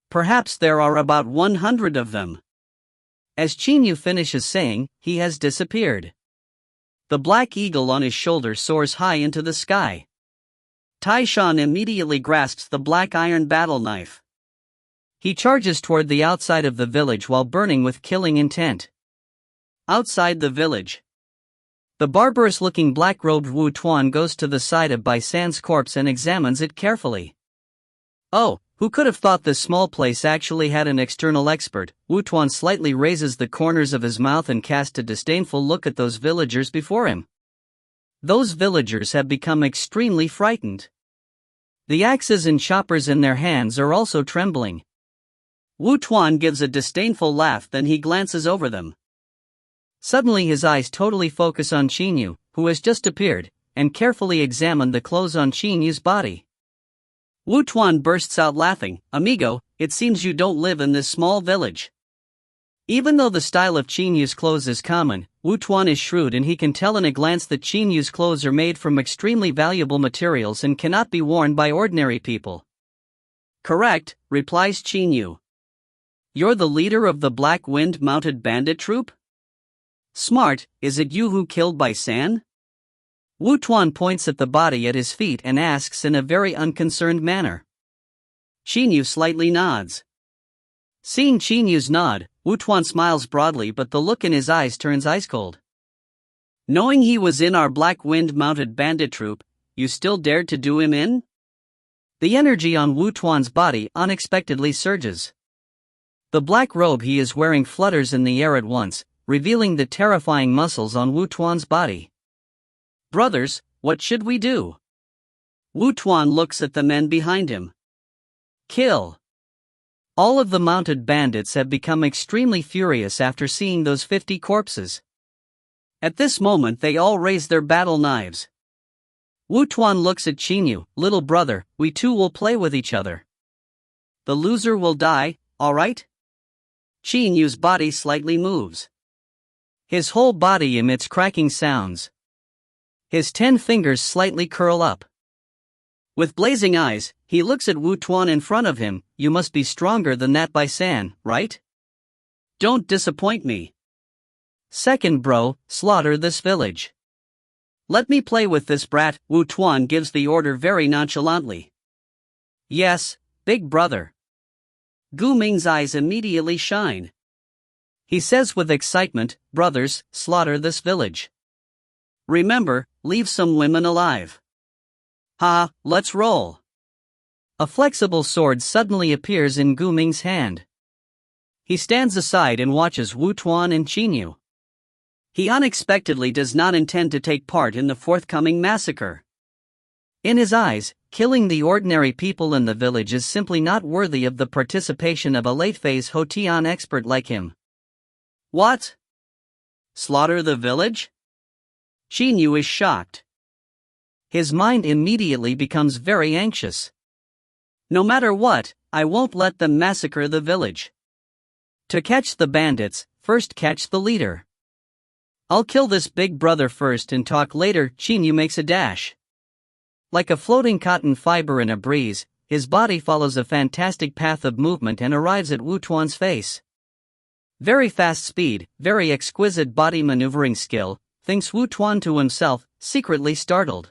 Perhaps there are about 100 of them. As Qin Yu finishes saying, he has disappeared. The black eagle on his shoulder soars high into the sky. Tai Shan immediately grasps the black iron battle knife. He charges toward the outside of the village while burning with killing intent. Outside the village, the barbarous-looking black-robed Wu Tuan goes to the side of Bai San's corpse and examines it carefully. Oh, who could have thought this small place actually had an external expert? Wu Tuan slightly raises the corners of his mouth and casts a disdainful look at those villagers before him. Those villagers have become extremely frightened. The axes and choppers in their hands are also trembling. Wu Tuan gives a disdainful laugh, then he glances over them. Suddenly his eyes totally focus on Qin Yu, who has just appeared, and carefully examine the clothes on Qin Yu's body. Wu Tuan bursts out laughing. Amigo, it seems you don't live in this small village. Even though the style of Qin Yu's clothes is common, Wu Tuan is shrewd and he can tell in a glance that Qin Yu's clothes are made from extremely valuable materials and cannot be worn by ordinary people. Correct, replies Qin Yu. You're the leader of the Black Wind mounted bandit troop? Smart, is it you who killed Bai San? Wu Tuan points at the body at his feet and asks in a very unconcerned manner. Qin Yu slightly nods. Seeing Qin Yu's nod, Wu Tuan smiles broadly, but the look in his eyes turns ice cold. Knowing he was in our Black Wind mounted bandit troop, you still dared to do him in? The energy on Wu Tuan's body unexpectedly surges. The black robe he is wearing flutters in the air at once, revealing the terrifying muscles on Wu Tuan's body. Brothers, what should we do? Wu Tuan looks at the men behind him. Kill. All of the mounted bandits have become extremely furious after seeing those 50 corpses. At this moment they all raise their battle knives. Wu Tuan looks at Qin Yu. Little brother, we two will play with each other. The loser will die, alright? Qin Yu's body slightly moves. His whole body emits cracking sounds. His 10 fingers slightly curl up. With blazing eyes, he looks at Wu Tuan in front of him. You must be stronger than that Bai San, right? Don't disappoint me. Second bro, slaughter this village. Let me play with this brat. Wu Tuan gives the order very nonchalantly. Yes, big brother. Gu Ming's eyes immediately shine. He says with excitement, brothers, slaughter this village. Remember, leave some women alive. Ha, let's roll. A flexible sword suddenly appears in Gu Ming's hand. He stands aside and watches Wu Tuan and Qin Yu. He unexpectedly does not intend to take part in the forthcoming massacre. In his eyes, killing the ordinary people in the village is simply not worthy of the participation of a late-phase Hotian expert like him. What? Slaughter the village? Qin Yu is shocked. His mind immediately becomes very anxious. No matter what, I won't let them massacre the village. To catch the bandits, first catch the leader. I'll kill this big brother first and talk later. Qin Yu makes a dash. Like a floating cotton fiber in a breeze, his body follows a fantastic path of movement and arrives at Wu Tuan's face. Very fast speed, very exquisite body maneuvering skill, thinks Wu Tuan to himself, secretly startled.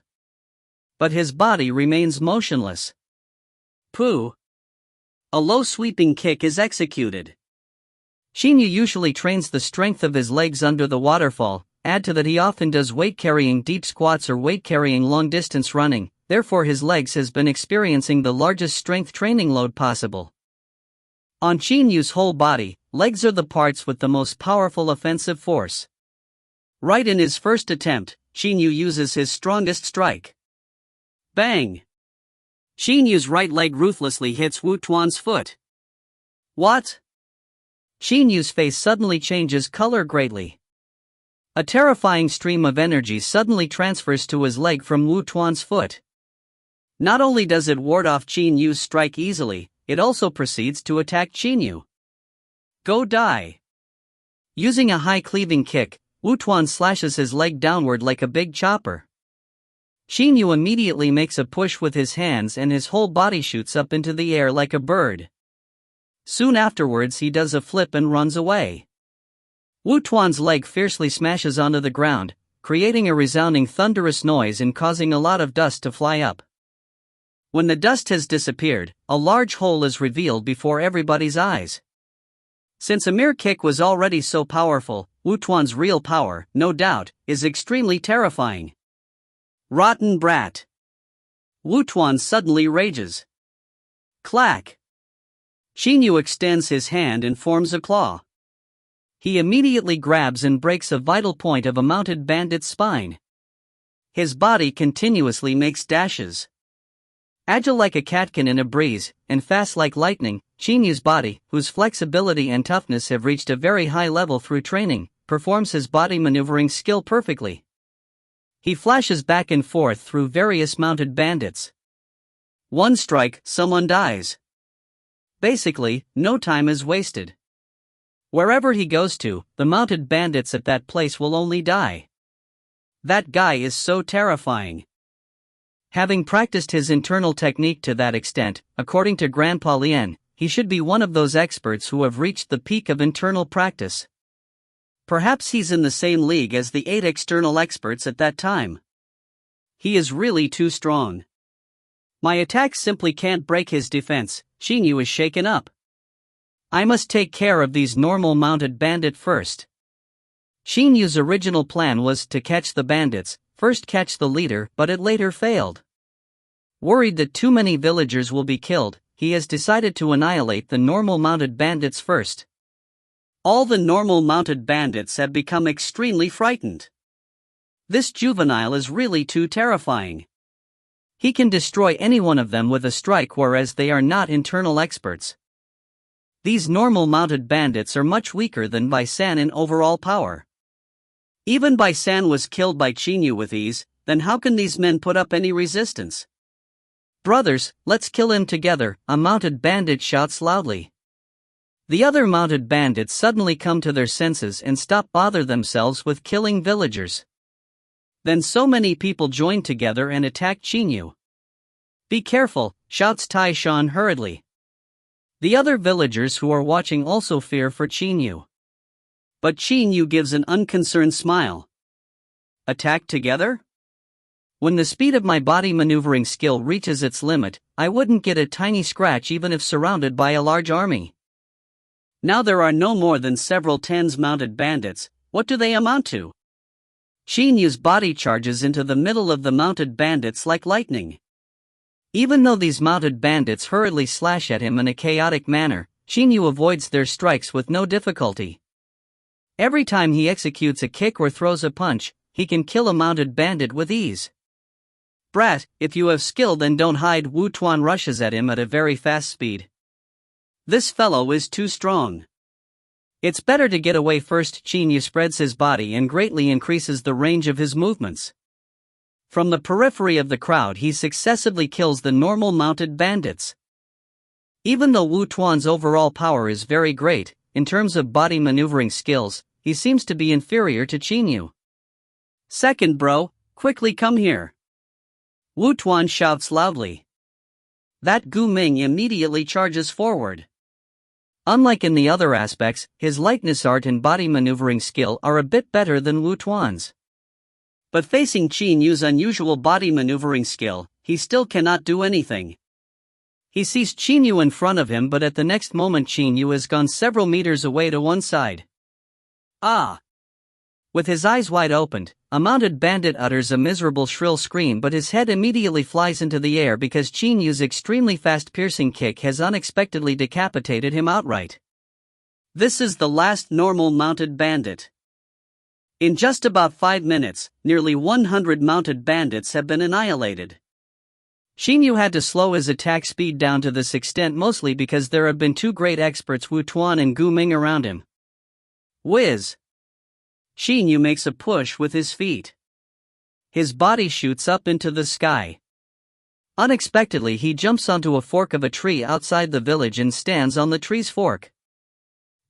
But his body remains motionless. Pooh! A low sweeping kick is executed. Qin Yu usually trains the strength of his legs under the waterfall, add to that he often does weight carrying deep squats or weight carrying long distance running, therefore his legs has been experiencing the largest strength training load possible. On Qin Yu's whole body, legs are the parts with the most powerful offensive force. Right in his first attempt, Qin Yu uses his strongest strike. Bang! Qin Yu's right leg ruthlessly hits Wu Tuan's foot. What? Qin Yu's face suddenly changes color greatly. A terrifying stream of energy suddenly transfers to his leg from Wu Tuan's foot. Not only does it ward off Qin Yu's strike easily, it also proceeds to attack Qin Yu. Go die! Using a high cleaving kick, Wu Tuan slashes his leg downward like a big chopper. Qin Yu immediately makes a push with his hands and his whole body shoots up into the air like a bird. Soon afterwards he does a flip and runs away. Wu Tuan's leg fiercely smashes onto the ground, creating a resounding thunderous noise and causing a lot of dust to fly up. When the dust has disappeared, a large hole is revealed before everybody's eyes. Since a mere kick was already so powerful, Wu Tuan's real power, no doubt, is extremely terrifying. Rotten brat! Wu Tuan suddenly rages. Clack! Qin Yu extends his hand and forms a claw. He immediately grabs and breaks a vital point of a mounted bandit's spine. His body continuously makes dashes. Agile like a catkin in a breeze, and fast like lightning, Qin Yu's body, whose flexibility and toughness have reached a very high level through training, performs his body maneuvering skill perfectly. He flashes back and forth through various mounted bandits. One strike, someone dies. Basically, no time is wasted. Wherever he goes to, the mounted bandits at that place will only die. That guy is so terrifying. Having practiced his internal technique to that extent, according to Grandpa Lien, he should be one of those experts who have reached the peak of internal practice. Perhaps he's in the same league as the 8 external experts at that time. He is really too strong. My attack simply can't break his defense. Qin Yu is shaken up. I must take care of these normal mounted bandit first. Qin Yu's original plan was to catch the bandits, first catch the leader, but it later failed. Worried that too many villagers will be killed, he has decided to annihilate the normal mounted bandits first. All the normal mounted bandits have become extremely frightened. This juvenile is really too terrifying. He can destroy any one of them with a strike, whereas they are not internal experts. These normal mounted bandits are much weaker than Bai San in overall power. Even Bai San was killed by Qin Yu with ease, then how can these men put up any resistance? Brothers, let's kill him together, a mounted bandit shouts loudly. The other mounted bandits suddenly come to their senses and stop bother themselves with killing villagers. Then so many people join together and attack Qin Yu. Be careful, shouts Tai Shan hurriedly. The other villagers who are watching also fear for Qin Yu. But Qin Yu gives an unconcerned smile. Attack together? When the speed of my body maneuvering skill reaches its limit, I wouldn't get a tiny scratch even if surrounded by a large army. Now there are no more than several tens mounted bandits. What do they amount to? Qin Yu's body charges into the middle of the mounted bandits like lightning. Even though these mounted bandits hurriedly slash at him in a chaotic manner, Qin Yu avoids their strikes with no difficulty. Every time he executes a kick or throws a punch, he can kill a mounted bandit with ease. Brat, if you have skill then don't hide. Wu Tuan rushes at him at a very fast speed. This fellow is too strong. It's better to get away first. Qin Yu spreads his body and greatly increases the range of his movements. From the periphery of the crowd he successively kills the normal mounted bandits. Even though Wu Tuan's overall power is very great, in terms of body maneuvering skills, he seems to be inferior to Qin Yu. Second bro, quickly come here. Wu Tuan shouts loudly. That Gu Ming immediately charges forward. Unlike in the other aspects, his lightness art and body maneuvering skill are a bit better than Wu Tuan's. But facing Qin Yu's unusual body maneuvering skill, he still cannot do anything. He sees Qin Yu in front of him, but at the next moment Qin Yu has gone several meters away to one side. Ah! With his eyes wide opened, a mounted bandit utters a miserable shrill scream, but his head immediately flies into the air because Qin Yu's extremely fast piercing kick has unexpectedly decapitated him outright. This is the last normal mounted bandit. In just about 5 minutes, nearly 100 mounted bandits have been annihilated. Qin Yu had to slow his attack speed down to this extent mostly because there have been 2 great experts, Wu Tuan and Gu Ming, around him. Whiz! Qin Yu makes a push with his feet. His body shoots up into the sky. Unexpectedly he jumps onto a fork of a tree outside the village and stands on the tree's fork.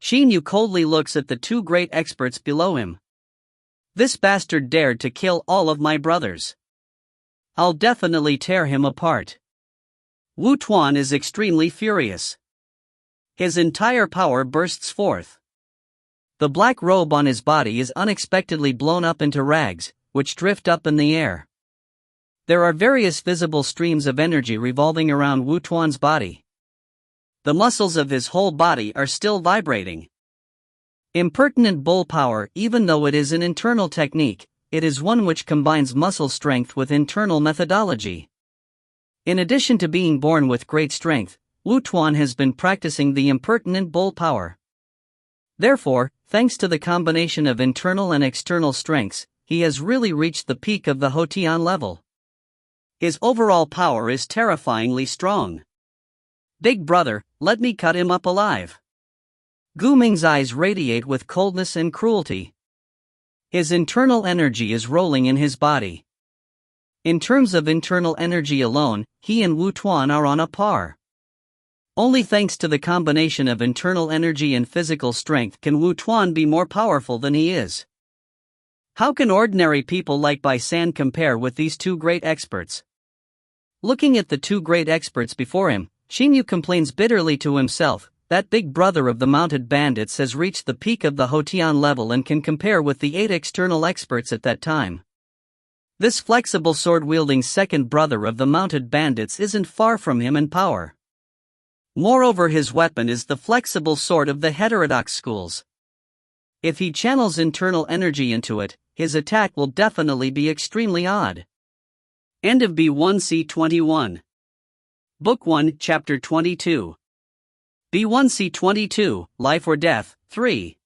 Qin Yu coldly looks at the 2 great experts below him. This bastard dared to kill all of my brothers. I'll definitely tear him apart. Wu Tuan is extremely furious. His entire power bursts forth. The black robe on his body is unexpectedly blown up into rags, which drift up in the air. There are various visible streams of energy revolving around Wu Tuan's body. The muscles of his whole body are still vibrating. Impertinent bull power. Even though it is an internal technique, it is one which combines muscle strength with internal methodology. In addition to being born with great strength, Wu Tuan has been practicing the impertinent bull power. Therefore, thanks to the combination of internal and external strengths, he has really reached the peak of the Hotian level. His overall power is terrifyingly strong. Big brother, let me cut him up alive. Gu Ming's eyes radiate with coldness and cruelty. His internal energy is rolling in his body. In terms of internal energy alone, he and Wu Tuan are on a par. Only thanks to the combination of internal energy and physical strength can Wu Tuan be more powerful than he is. How can ordinary people like Bai San compare with these two great experts? Looking at the two great experts before him, Qin Yu complains bitterly to himself. That big brother of the mounted bandits has reached the peak of the Hotian level and can compare with the 8 external experts at that time. This flexible sword-wielding second brother of the mounted bandits isn't far from him in power. Moreover, his weapon is the flexible sword of the heterodox schools. If he channels internal energy into it, his attack will definitely be extremely odd. End of B1C21. Book 1, Chapter 22. B1C22, Life or Death, 3.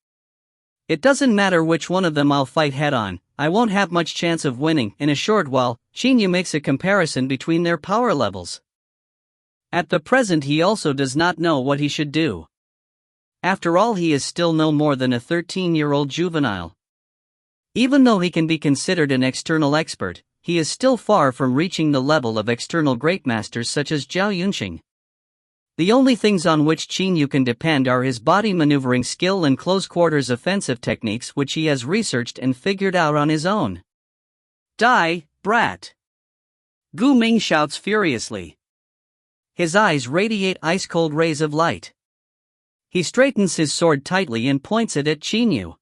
It doesn't matter which one of them I'll fight head-on, I won't have much chance of winning. In a short while, Qin Yu makes a comparison between their power levels. At the present he also does not know what he should do. After all, he is still no more than a 13-year-old juvenile. Even though he can be considered an external expert, he is still far from reaching the level of external great masters such as Zhao Yunqing. The only things on which Qin Yu can depend are his body maneuvering skill and close-quarters offensive techniques, which he has researched and figured out on his own. Die, brat! Gu Ming shouts furiously. His eyes radiate ice-cold rays of light. He straightens his sword tightly and points it at Qin Yu.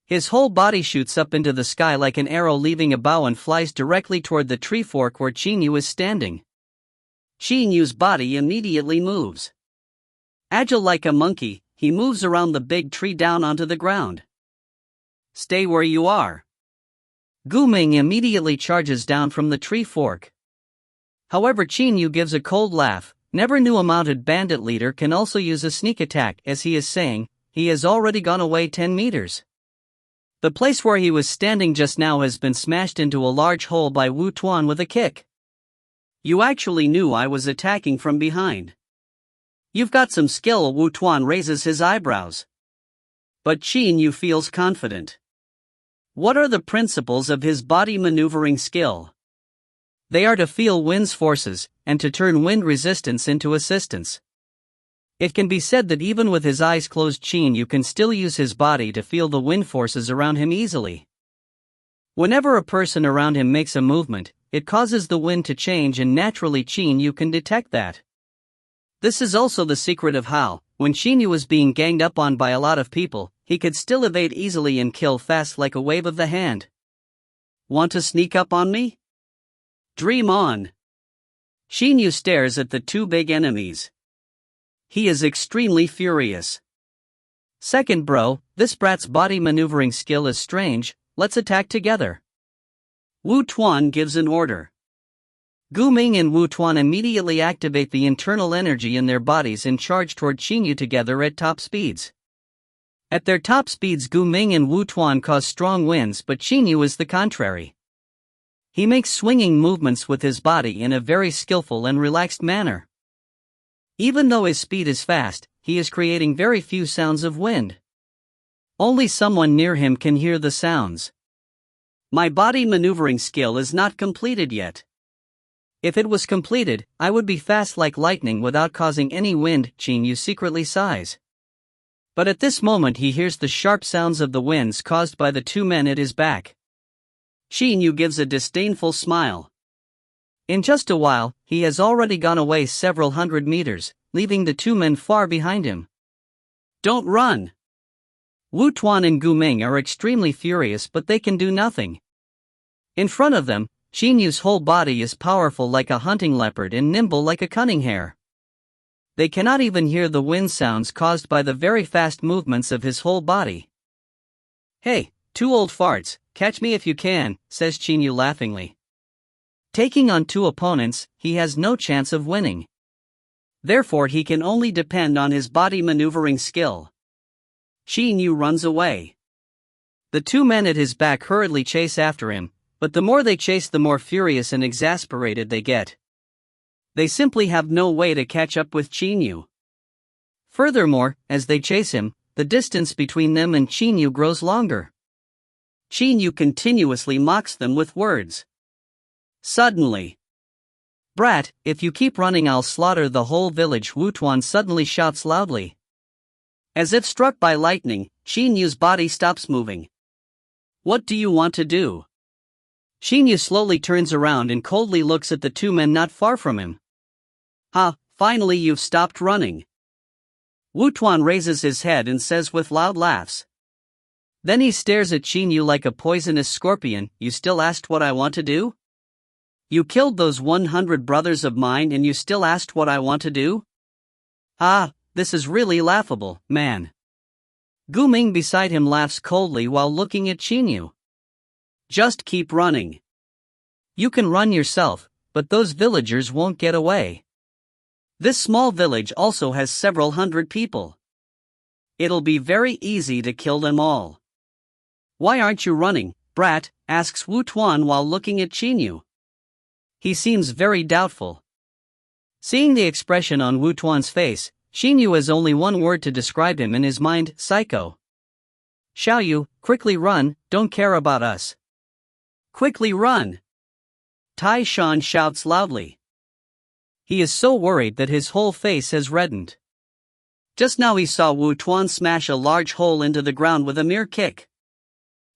His whole body shoots up into the sky like an arrow leaving a bow and flies directly toward the tree fork where Qin Yu is standing. Qin Yu's body immediately moves. Agile like a monkey, he moves around the big tree down onto the ground. Stay where you are. Gu Ming immediately charges down from the tree fork. However, Qin Yu gives a cold laugh. Never knew a mounted bandit leader can also use a sneak attack. As he is saying, he has already gone away 10 meters. The place where he was standing just now has been smashed into a large hole by Wu Tuan with a kick. You actually knew I was attacking from behind. You've got some skill. Wu Tuan raises his eyebrows. But Qin Yu feels confident. What are the principles of his body maneuvering skill? They are to feel wind's forces, and to turn wind resistance into assistance. It can be said that even with his eyes closed, Qin Yu can still use his body to feel the wind forces around him easily. Whenever a person around him makes a movement, it causes the wind to change, and naturally Qin Yu can detect that. This is also the secret of how, when Qin Yu was being ganged up on by a lot of people, he could still evade easily and kill fast like a wave of the hand. Want to sneak up on me? Dream on. Qin Yu stares at the two big enemies. He is extremely furious. Second bro, this brat's body maneuvering skill is strange, let's attack together. Wu Tuan gives an order. Gu Ming and Wu Tuan immediately activate the internal energy in their bodies and charge toward Qin Yu together at top speeds. At their top speeds, Gu Ming and Wu Tuan cause strong winds, but Qin Yu is the contrary. He makes swinging movements with his body in a very skillful and relaxed manner. Even though his speed is fast, he is creating very few sounds of wind. Only someone near him can hear the sounds. My body maneuvering skill is not completed yet. If it was completed, I would be fast like lightning without causing any wind, Qin Yu secretly sighs. But at this moment he hears the sharp sounds of the winds caused by the two men at his back. Qin Yu gives a disdainful smile. In just a while, he has already gone away several hundred meters, leaving the two men far behind him. Don't run! Wu Tuan and Gu Ming are extremely furious, but they can do nothing. In front of them, Qin Yu's whole body is powerful like a hunting leopard and nimble like a cunning hare. They cannot even hear the wind sounds caused by the very fast movements of his whole body. "Hey, two old farts, catch me if you can," says Qin Yu laughingly. Taking on two opponents, he has no chance of winning. Therefore he can only depend on his body maneuvering skill. Qin Yu runs away. The two men at his back hurriedly chase after him, but the more they chase the more furious and exasperated they get. They simply have no way to catch up with Qin Yu. Furthermore, as they chase him, the distance between them and Qin Yu grows longer. Qin Yu continuously mocks them with words. Suddenly, "Brat, if you keep running I'll slaughter the whole village," Wu Tuan suddenly shouts loudly. As if struck by lightning, Qin Yu's body stops moving. "What do you want to do?" Qin Yu slowly turns around and coldly looks at the two men not far from him. "Ha, finally you've stopped running." Wu Tuan raises his head and says with loud laughs. Then he stares at Qin Yu like a poisonous scorpion. "You still asked what I want to do? You killed those 100 brothers of mine and you still asked what I want to do? Ah, this is really laughable, man." Gu Ming beside him laughs coldly while looking at Qin Yu. "Just keep running. You can run yourself, but those villagers won't get away. This small village also has several hundred people. It'll be very easy to kill them all." "Why aren't you running, brat?" asks Wu Tuan while looking at Qin Yu. He seems very doubtful. Seeing the expression on Wu Tuan's face, Qin Yu has only one word to describe him in his mind: psycho. "Xiao Yu, quickly run, don't care about us." "Quickly run!" Tai Shan shouts loudly. He is so worried that his whole face has reddened. Just now he saw Wu Tuan smash a large hole into the ground with a mere kick.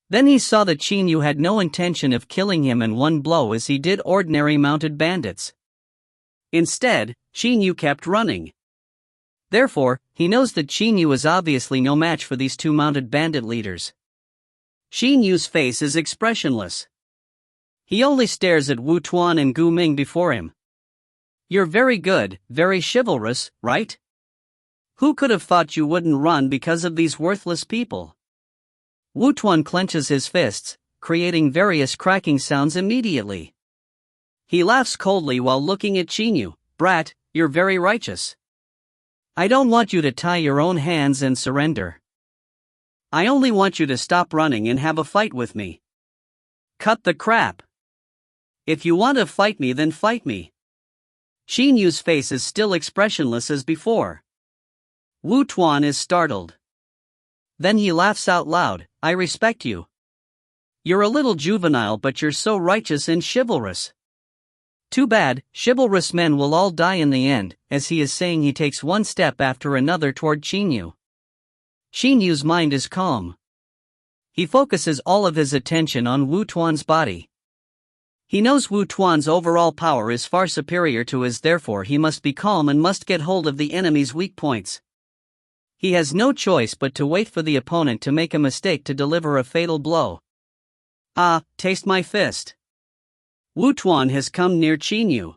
Then he saw that Qin Yu had no intention of killing him in one blow as he did ordinary mounted bandits. Instead, Qin Yu kept running. Therefore, he knows that Qin Yu is obviously no match for these two mounted bandit leaders. Qin Yu's face is expressionless. He only stares at Wu Tuan and Gu Ming before him. "You're very good, very chivalrous, right? Who could have thought you wouldn't run because of these worthless people?" Wu Tuan clenches his fists, creating various cracking sounds immediately. He laughs coldly while looking at Qin Yu. "Brat, you're very righteous. I don't want you to tie your own hands and surrender. I only want you to stop running and have a fight with me. Cut the crap. If you want to fight me, then fight me." Qin Yu's face is still expressionless as before. Wu Tuan is startled. Then he laughs out loud. "I respect you. You're a little juvenile, but you're so righteous and chivalrous. Too bad, chivalrous men will all die in the end." As he is saying, he takes one step after another toward Qin Yu. Qin Yu's mind is calm. He focuses all of his attention on Wu Tuan's body. He knows Wu Tuan's overall power is far superior to his, therefore he must be calm and must get hold of the enemy's weak points. He has no choice but to wait for the opponent to make a mistake to deliver a fatal blow. "Ah, taste my fist." Wu Tuan has come near Qin Yu.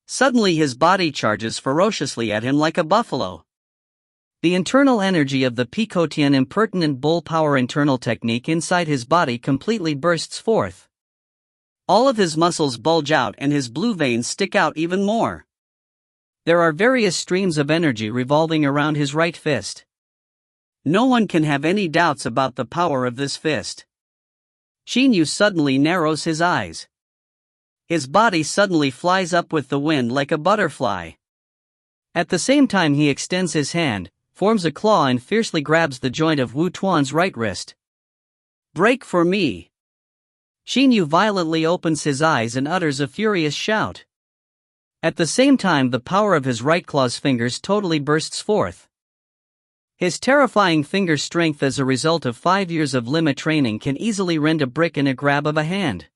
Suddenly his body charges ferociously at him like a buffalo. The internal energy of the Picotian impertinent bull power internal technique inside his body completely bursts forth. All of his muscles bulge out and his blue veins stick out even more. There are various streams of energy revolving around his right fist. No one can have any doubts about the power of this fist. Qin Yu suddenly narrows his eyes. His body suddenly flies up with the wind like a butterfly. At the same time he extends his hand, forms a claw and fiercely grabs the joint of Wu Tuan's right wrist. "Break for me!" Qin Yu violently opens his eyes and utters a furious shout. At the same time the power of his right claw's fingers totally bursts forth. His terrifying finger strength as a result of 5 years of limit training can easily rend a brick in a grab of a hand.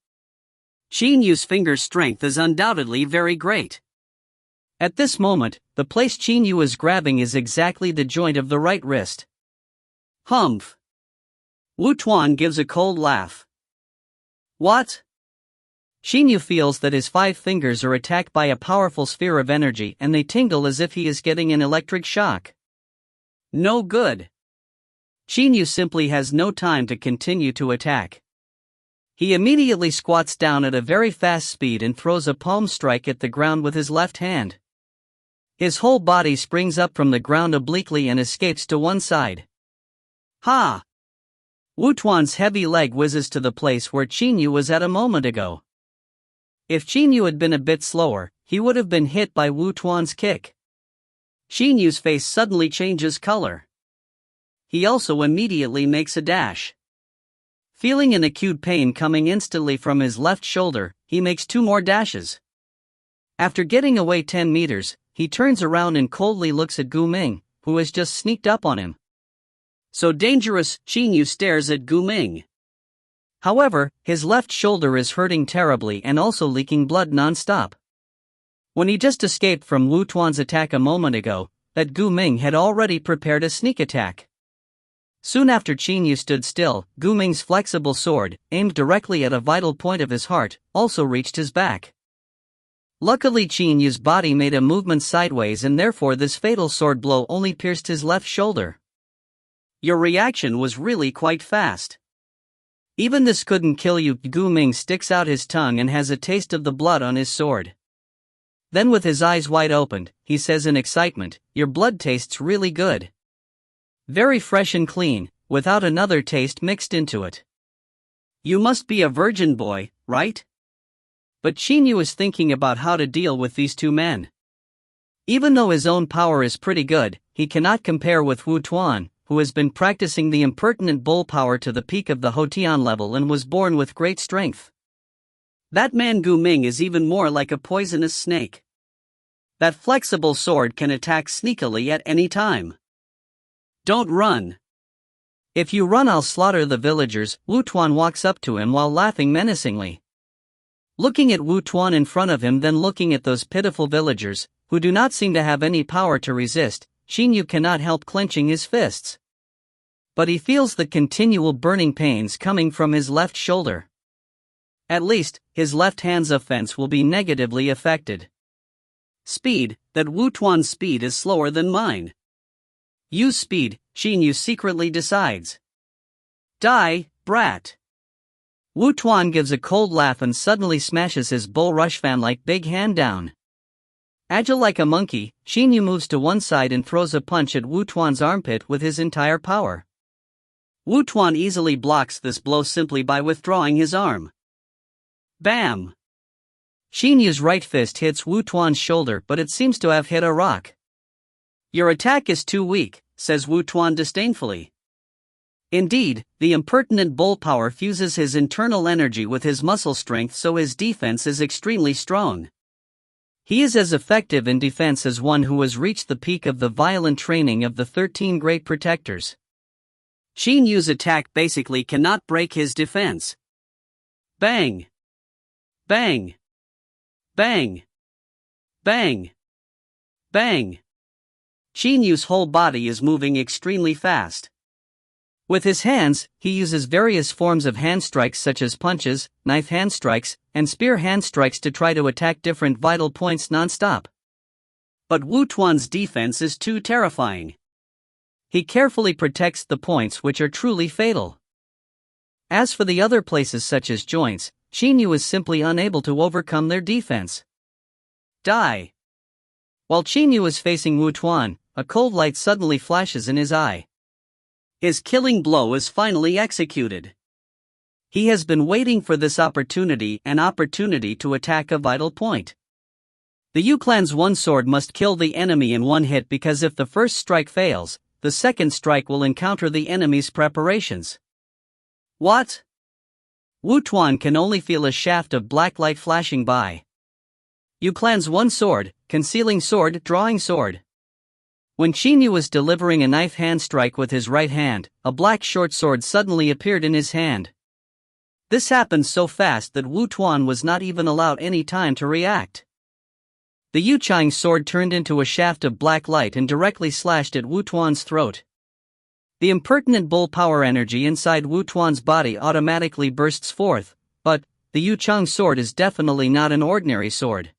Qin Yu's finger strength is undoubtedly very great. At this moment, the place Qin Yu is grabbing is exactly the joint of the right wrist. Humph! Wu Tuan gives a cold laugh. "What?" Qin Yu feels that his 5 fingers are attacked by a powerful sphere of energy and they tingle as if he is getting an electric shock. No good. Qin Yu simply has no time to continue to attack. He immediately squats down at a very fast speed and throws a palm strike at the ground with his left hand. His whole body springs up from the ground obliquely and escapes to one side. Ha! Wu Tuan's heavy leg whizzes to the place where Qin Yu was at a moment ago. If Qin Yu had been a bit slower, he would have been hit by Wu Tuan's kick. Qin Yu's face suddenly changes color. He also immediately makes a dash. Feeling an acute pain coming instantly from his left shoulder, he makes 2 more dashes. After getting away 10 meters, he turns around and coldly looks at Gu Ming, who has just sneaked up on him. So dangerous, Qin Yu stares at Gu Ming. However, his left shoulder is hurting terribly and also leaking blood non-stop. When he just escaped from Wu Tuan's attack a moment ago, that Gu Ming had already prepared a sneak attack. Soon after Qin Yu stood still, Gu Ming's flexible sword, aimed directly at a vital point of his heart, also reached his back. Luckily Qin Yu's body made a movement sideways and therefore this fatal sword blow only pierced his left shoulder. Your reaction was really quite fast. Even this couldn't kill you. Gu Ming sticks out his tongue and has a taste of the blood on his sword. Then with his eyes wide opened, he says in excitement, "Your blood tastes really good. Very fresh and clean, without another taste mixed into it. You must be a virgin boy, right?" But Qin Yu is thinking about how to deal with these 2 men. Even though his own power is pretty good, he cannot compare with Wu Tuan, who has been practicing the impertinent bull power to the peak of the Hotian level and was born with great strength. That man Gu Ming is even more like a poisonous snake. That flexible sword can attack sneakily at any time. Don't run. If you run, I'll slaughter the villagers. Wu Tuan walks up to him while laughing menacingly. Looking at Wu Tuan in front of him, then looking at those pitiful villagers, who do not seem to have any power to resist, Qin Yu cannot help clenching his fists. But he feels the continual burning pains coming from his left shoulder. At least, his left hand's offense will be negatively affected. Speed, that Wu Tuan's speed is slower than mine. Use speed, Qin Yu secretly decides. Die, brat. Wu Tuan gives a cold laugh and suddenly smashes his bull rush fan-like big hand down. Agile like a monkey, Qin Yu moves to one side and throws a punch at Wu Tuan's armpit with his entire power. Wu Tuan easily blocks this blow simply by withdrawing his arm. Bam! Qin Yu's right fist hits Wu Tuan's shoulder, but it seems to have hit a rock. Your attack is too weak, says Wu Tuan disdainfully. Indeed, the impertinent bull power fuses his internal energy with his muscle strength, so his defense is extremely strong. He is as effective in defense as one who has reached the peak of the violent training of the 13 Great Protectors. Qin Yu's attack basically cannot break his defense. Bang! Bang! Bang! Bang! Bang! Qin Yu's whole body is moving extremely fast. With his hands, he uses various forms of hand strikes such as punches, knife hand strikes, and spear hand strikes to try to attack different vital points non-stop. But Wu Tuan's defense is too terrifying. He carefully protects the points which are truly fatal. As for the other places such as joints, Qin Yu is simply unable to overcome their defense. Die! While Qin Yu is facing Wu Tuan, a cold light suddenly flashes in his eye. His killing blow is finally executed. He has been waiting for this opportunity, an opportunity to attack a vital point. The Yu clan's one sword must kill the enemy in one hit, because if the first strike fails, the second strike will encounter the enemy's preparations. What? Wu Tuan can only feel a shaft of black light flashing by. Yu clan's one sword, concealing sword, drawing sword. When Qin Yu was delivering a knife hand strike with his right hand, a black short sword suddenly appeared in his hand. This happened so fast that Wu Tuan was not even allowed any time to react. The Yu Chang's sword turned into a shaft of black light and directly slashed at Wu Tuan's throat. The impertinent bull power energy inside Wu Tuan's body automatically bursts forth, but, the Yuchang sword is definitely not an ordinary sword.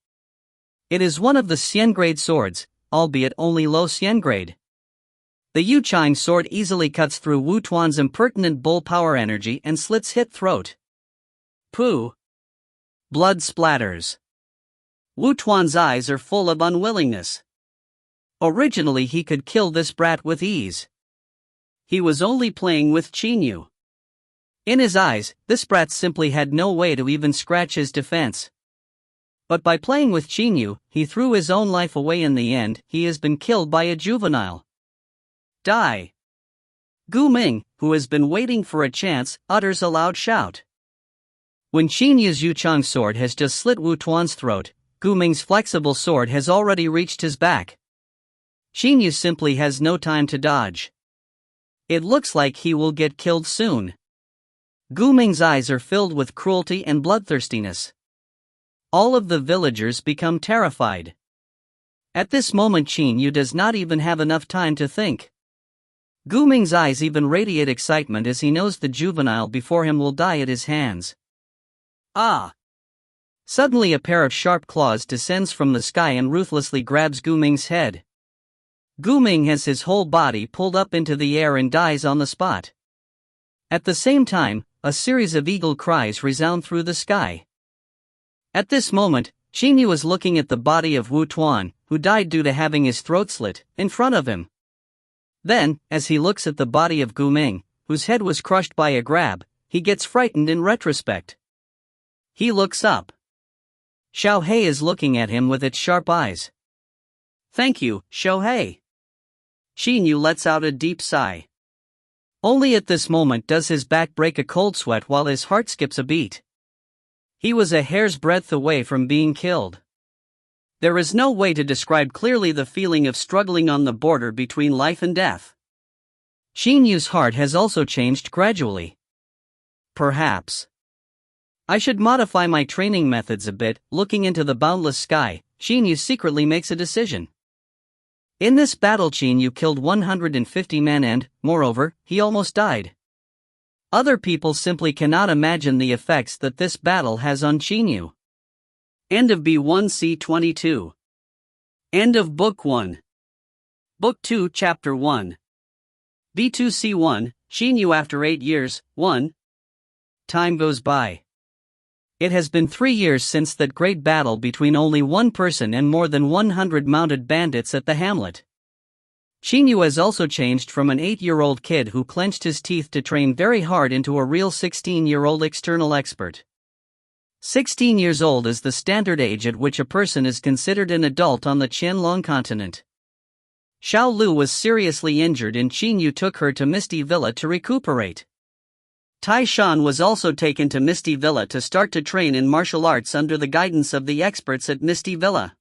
It is one of the Xian grade swords, albeit only low Xian grade. The Yuchang sword easily cuts through Wu Tuan's impertinent bull power energy and slits his throat. Pooh! Blood splatters. Wu Tuan's eyes are full of unwillingness. Originally he could kill this brat with ease. He was only playing with Qin Yu. In his eyes, this brat simply had no way to even scratch his defense. But by playing with Qin Yu, he threw his own life away. In the end, he has been killed by a juvenile. Die! Gu Ming, who has been waiting for a chance, utters a loud shout. When Qin Yu's Yuchang sword has just slit Wu Tuan's throat, Gu Ming's flexible sword has already reached his back. Qin Yu simply has no time to dodge. It looks like he will get killed soon. Gu Ming's eyes are filled with cruelty and bloodthirstiness. All of the villagers become terrified. At this moment Qin Yu does not even have enough time to think. Gu Ming's eyes even radiate excitement as he knows the juvenile before him will die at his hands. Ah! Suddenly a pair of sharp claws descends from the sky and ruthlessly grabs Gu Ming's head. Gu Ming has his whole body pulled up into the air and dies on the spot. At the same time, a series of eagle cries resound through the sky. At this moment, Qin Yu is looking at the body of Wu Tuan, who died due to having his throat slit, in front of him. Then, as he looks at the body of Gu Ming, whose head was crushed by a grab, he gets frightened in retrospect. He looks up. Xiao Hei is looking at him with its sharp eyes. Thank you, Xiao Hei. Qin Yu lets out a deep sigh. Only at this moment does his back break a cold sweat while his heart skips a beat. He was a hair's breadth away from being killed. There is no way to describe clearly the feeling of struggling on the border between life and death. Qin Yu's heart has also changed gradually. Perhaps I should modify my training methods a bit. Looking into the boundless sky, Qin Yu secretly makes a decision. In this battle Qin Yu killed 150 men and, moreover, he almost died. Other people simply cannot imagine the effects that this battle has on Qin Yu. End of B1C22. End of Book 1. Book 2 Chapter 1. B2C1, Qin Yu after 8 years, 1. Time goes by. It has been 3 years since that great battle between only one person and more than 100 mounted bandits at the hamlet. Qin Yu has also changed from an 8-year-old kid who clenched his teeth to train very hard into a real 16-year-old external expert. 16 years old is the standard age at which a person is considered an adult on the Qianlong continent. Xiao Lu was seriously injured and Qin Yu took her to Misty Villa to recuperate. Tai Shan was also taken to Misty Villa to start to train in martial arts under the guidance of the experts at Misty Villa.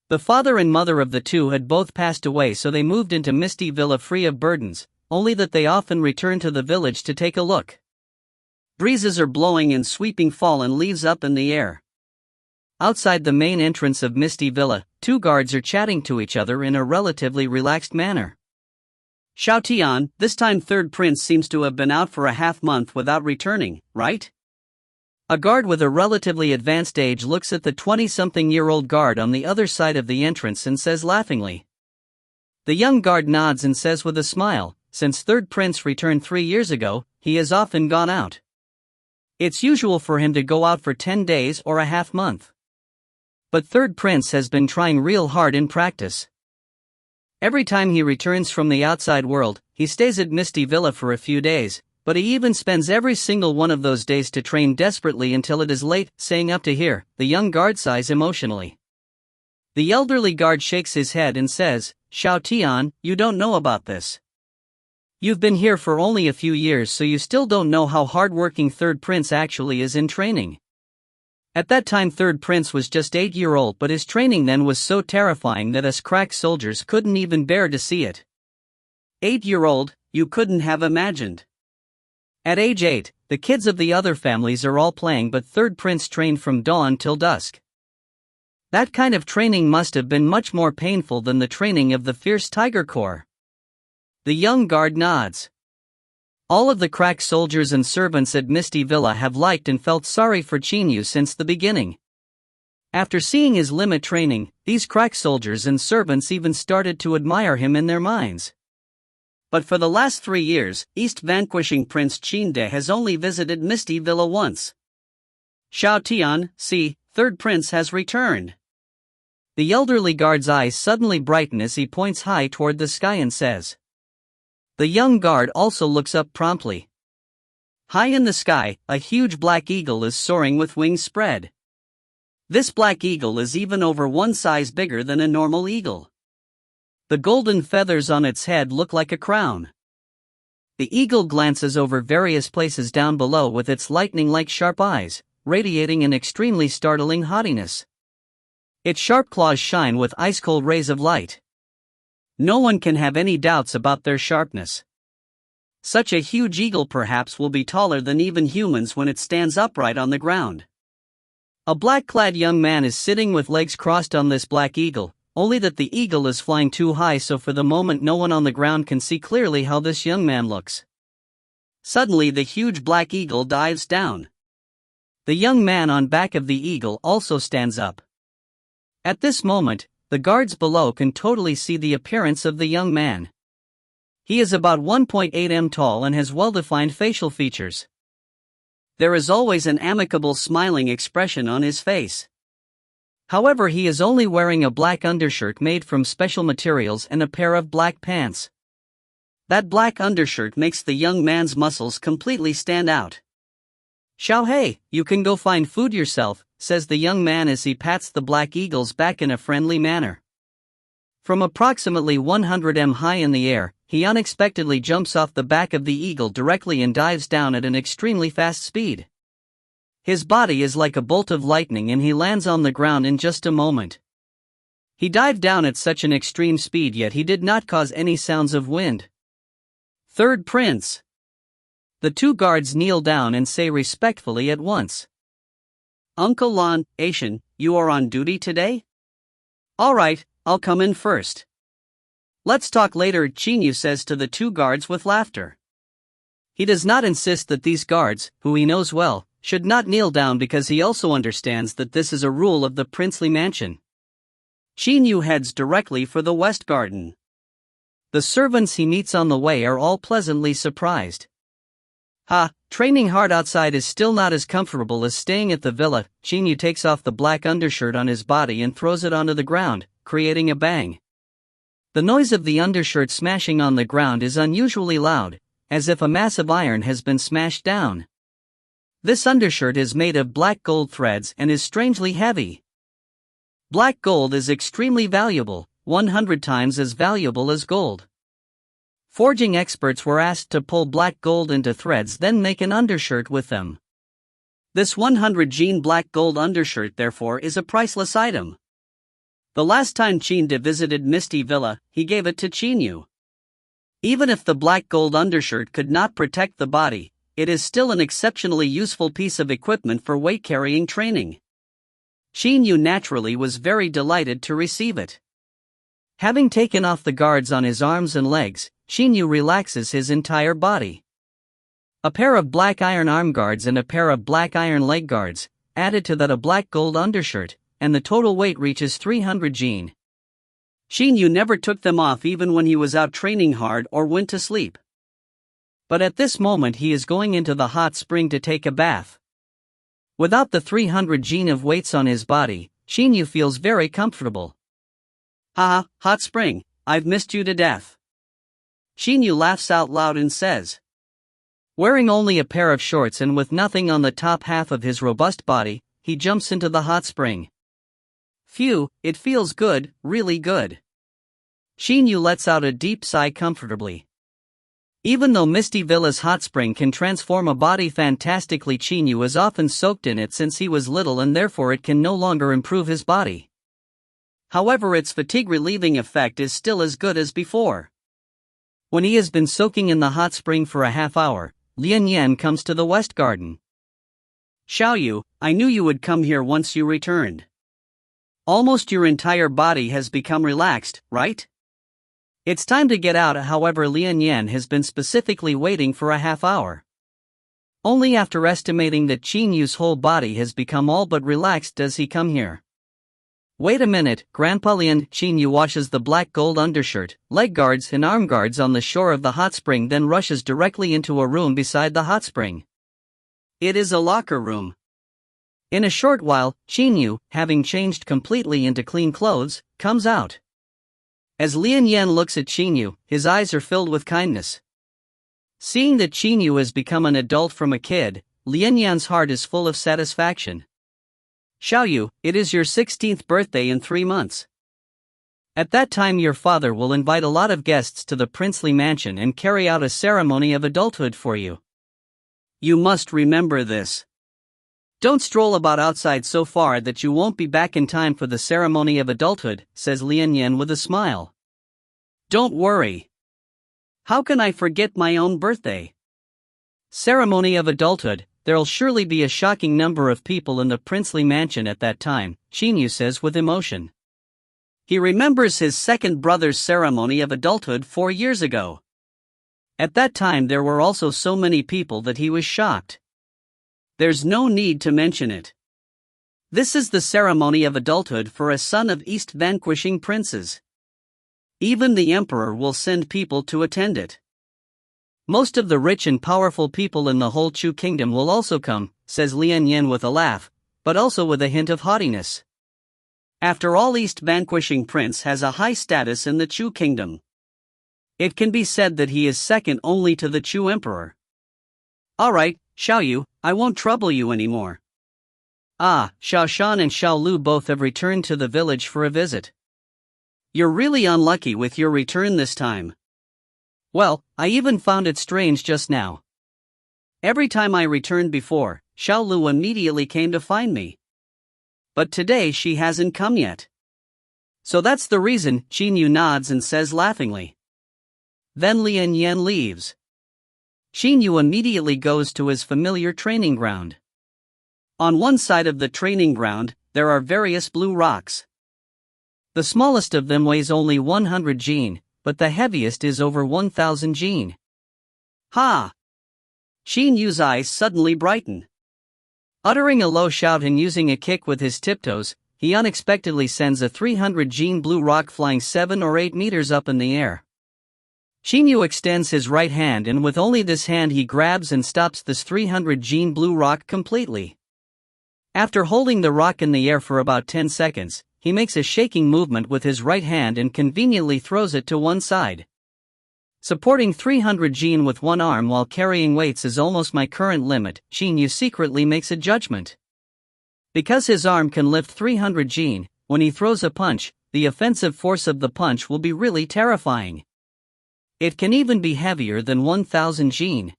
The father and mother of the two had both passed away, so they moved into Misty Villa free of burdens, only that they often returned to the village to take a look. Breezes are blowing and sweeping fallen leaves up in the air. Outside the main entrance of Misty Villa, two guards are chatting to each other in a relatively relaxed manner. Xiao Tian, this time third prince seems to have been out for a half-month without returning, right? A guard with a relatively advanced age looks at the 20-something-year-old guard on the other side of the entrance and says laughingly. The young guard nods and says with a smile, since third prince returned 3 years ago, he has often gone out. It's usual for him to go out for 10 days or a half-month. But third prince has been trying real hard in practice. Every time he returns from the outside world, he stays at Misty Villa for a few days, but he even spends every single one of those days to train desperately until it is late, saying up to here, the young guard sighs emotionally. The elderly guard shakes his head and says, Xiao Tian, you don't know about this. You've been here for only a few years, so you still don't know how hard-working third prince actually is in training. At that time third prince was just 8-year-old, but his training then was so terrifying that us crack soldiers couldn't even bear to see it. 8-year-old, you couldn't have imagined. At age 8, the kids of the other families are all playing, but third prince trained from dawn till dusk. That kind of training must have been much more painful than the training of the fierce Tiger Corps. The young guard nods. All of the crack soldiers and servants at Misty Villa have liked and felt sorry for Qin Yu since the beginning. After seeing his limit training, these crack soldiers and servants even started to admire him in their minds. But for the last 3 years, East Vanquishing Prince Qin has only visited Misty Villa once. Xiao Tian, see, third prince has returned. The elderly guard's eyes suddenly brighten as he points high toward the sky and says. The young guard also looks up promptly. High in the sky, a huge black eagle is soaring with wings spread. This black eagle is even over one size bigger than a normal eagle. The golden feathers on its head look like a crown. The eagle glances over various places down below with its lightning-like sharp eyes, radiating an extremely startling haughtiness. Its sharp claws shine with ice-cold rays of light. No one can have any doubts about their sharpness. Such a huge eagle perhaps will be taller than even humans when it stands upright on the ground. A black-clad young man is sitting with legs crossed on this black eagle, only that the eagle is flying too high, so for the moment no one on the ground can see clearly how this young man looks. Suddenly the huge black eagle dives down. The young man on back of the eagle also stands up. At this moment, the guards below can totally see the appearance of the young man. He is about 1.8 m tall and has well-defined facial features. There is always an amicable smiling expression on his face. However, he is only wearing a black undershirt made from special materials and a pair of black pants. That black undershirt makes the young man's muscles completely stand out. Xiao Hei, you can go find food yourself, says the young man as he pats the black eagle's back in a friendly manner. From approximately 100 m high in the air, he unexpectedly jumps off the back of the eagle directly and dives down at an extremely fast speed. His body is like a bolt of lightning and he lands on the ground in just a moment. He dived down at such an extreme speed, yet he did not cause any sounds of wind. Third prince. The two guards kneel down and say respectfully at once. Uncle Lan, Asian, you are on duty today? Alright, I'll come in first. Let's talk later, Qin Yu says to the two guards with laughter. He does not insist that these guards, who he knows well, should not kneel down because he also understands that this is a rule of the princely mansion. Qin Yu heads directly for the West Garden. The servants he meets on the way are all pleasantly surprised. Training hard outside is still not as comfortable as staying at the villa. Qin Yu takes off the black undershirt on his body and throws it onto the ground, creating a bang. The noise of the undershirt smashing on the ground is unusually loud, as if a massive iron has been smashed down. This undershirt is made of black gold threads and is strangely heavy. Black gold is extremely valuable, 100 times as valuable as gold. Forging experts were asked to pull black gold into threads, then make an undershirt with them. This 100 gene black gold undershirt therefore is a priceless item. The last time Qin visited Misty Villa, he gave it to Qin Yu. Even if the black gold undershirt could not protect the body, it is still an exceptionally useful piece of equipment for weight-carrying training. Qin Yu naturally was very delighted to receive it. Having taken off the guards on his arms and legs, Qin Yu relaxes his entire body. A pair of black iron arm guards and a pair of black iron leg guards, added to that a black gold undershirt, and the total weight reaches 300 gene. Qin Yu never took them off even when he was out training hard or went to sleep. But at this moment he is going into the hot spring to take a bath. Without the 300 gene of weights on his body, Qin Yu feels very comfortable. Haha, hot spring, I've missed you to death. Qin Yu laughs out loud and says. Wearing only a pair of shorts and with nothing on the top half of his robust body, he jumps into the hot spring. Phew, it feels good, really good. Qin Yu lets out a deep sigh comfortably. Even though Misty Villa's hot spring can transform a body fantastically, Qin Yu is often soaked in it since he was little and therefore it can no longer improve his body. However, its fatigue-relieving effect is still as good as before. When he has been soaking in the hot spring for a half hour, Lian Yan comes to the West Garden. Xiao Yu, I knew you would come here once you returned. Almost your entire body has become relaxed, right? It's time to get out. However, Lian Yan has been specifically waiting for a half hour. Only after estimating that Qin Yu's whole body has become all but relaxed does he come here. Wait a minute, Grandpa Lian. Qin Yu washes the black gold undershirt, leg guards and arm guards on the shore of the hot spring, then rushes directly into a room beside the hot spring. It is a locker room. In a short while, Qin Yu, having changed completely into clean clothes, comes out. As Lian Yan looks at Qin Yu, his eyes are filled with kindness. Seeing that Qin Yu has become an adult from a kid, Lian Yan's heart is full of satisfaction. Xiao Yu, it is your 16th birthday in 3 months. At that time your father will invite a lot of guests to the princely mansion and carry out a ceremony of adulthood for you. You must remember this. Don't stroll about outside so far that you won't be back in time for the ceremony of adulthood, says Lian Yan with a smile. Don't worry. How can I forget my own birthday? Ceremony of adulthood, there'll surely be a shocking number of people in the princely mansion at that time, Qin Yu says with emotion. He remembers his second brother's ceremony of adulthood 4 years ago. At that time there were also so many people that he was shocked. There's no need to mention it. This is the ceremony of adulthood for a son of East Vanquishing Princes. Even the emperor will send people to attend it. Most of the rich and powerful people in the whole Chu kingdom will also come, says Lian Yan with a laugh, but also with a hint of haughtiness. After all, East Vanquishing Prince has a high status in the Chu kingdom. It can be said that he is second only to the Chu emperor. Alright, Xiao Yu, I won't trouble you anymore. Ah, Xiao Shan and Xiao Lu both have returned to the village for a visit. You're really unlucky with your return this time. Well, I even found it strange just now. Every time I returned before, Xiao Lu immediately came to find me. But today she hasn't come yet. So that's the reason, Qin Yu nods and says laughingly. Then Lian Yan leaves. Qin Yu immediately goes to his familiar training ground. On one side of the training ground, there are various blue rocks. The smallest of them weighs only 100 jin, but the heaviest is over 1000 jin. Ha! Qin Yu's eyes suddenly brighten. Uttering a low shout and using a kick with his tiptoes, he unexpectedly sends a 300 jin blue rock flying 7 or 8 meters up in the air. Qin Yu extends his right hand and with only this hand he grabs and stops this 300 jin blue rock completely. After holding the rock in the air for about 10 seconds, he makes a shaking movement with his right hand and conveniently throws it to one side. Supporting 300 jin with one arm while carrying weights is almost my current limit, Qin Yu secretly makes a judgment. Because his arm can lift 300 jin, when he throws a punch, the offensive force of the punch will be really terrifying. It can even be heavier than 1000 jin.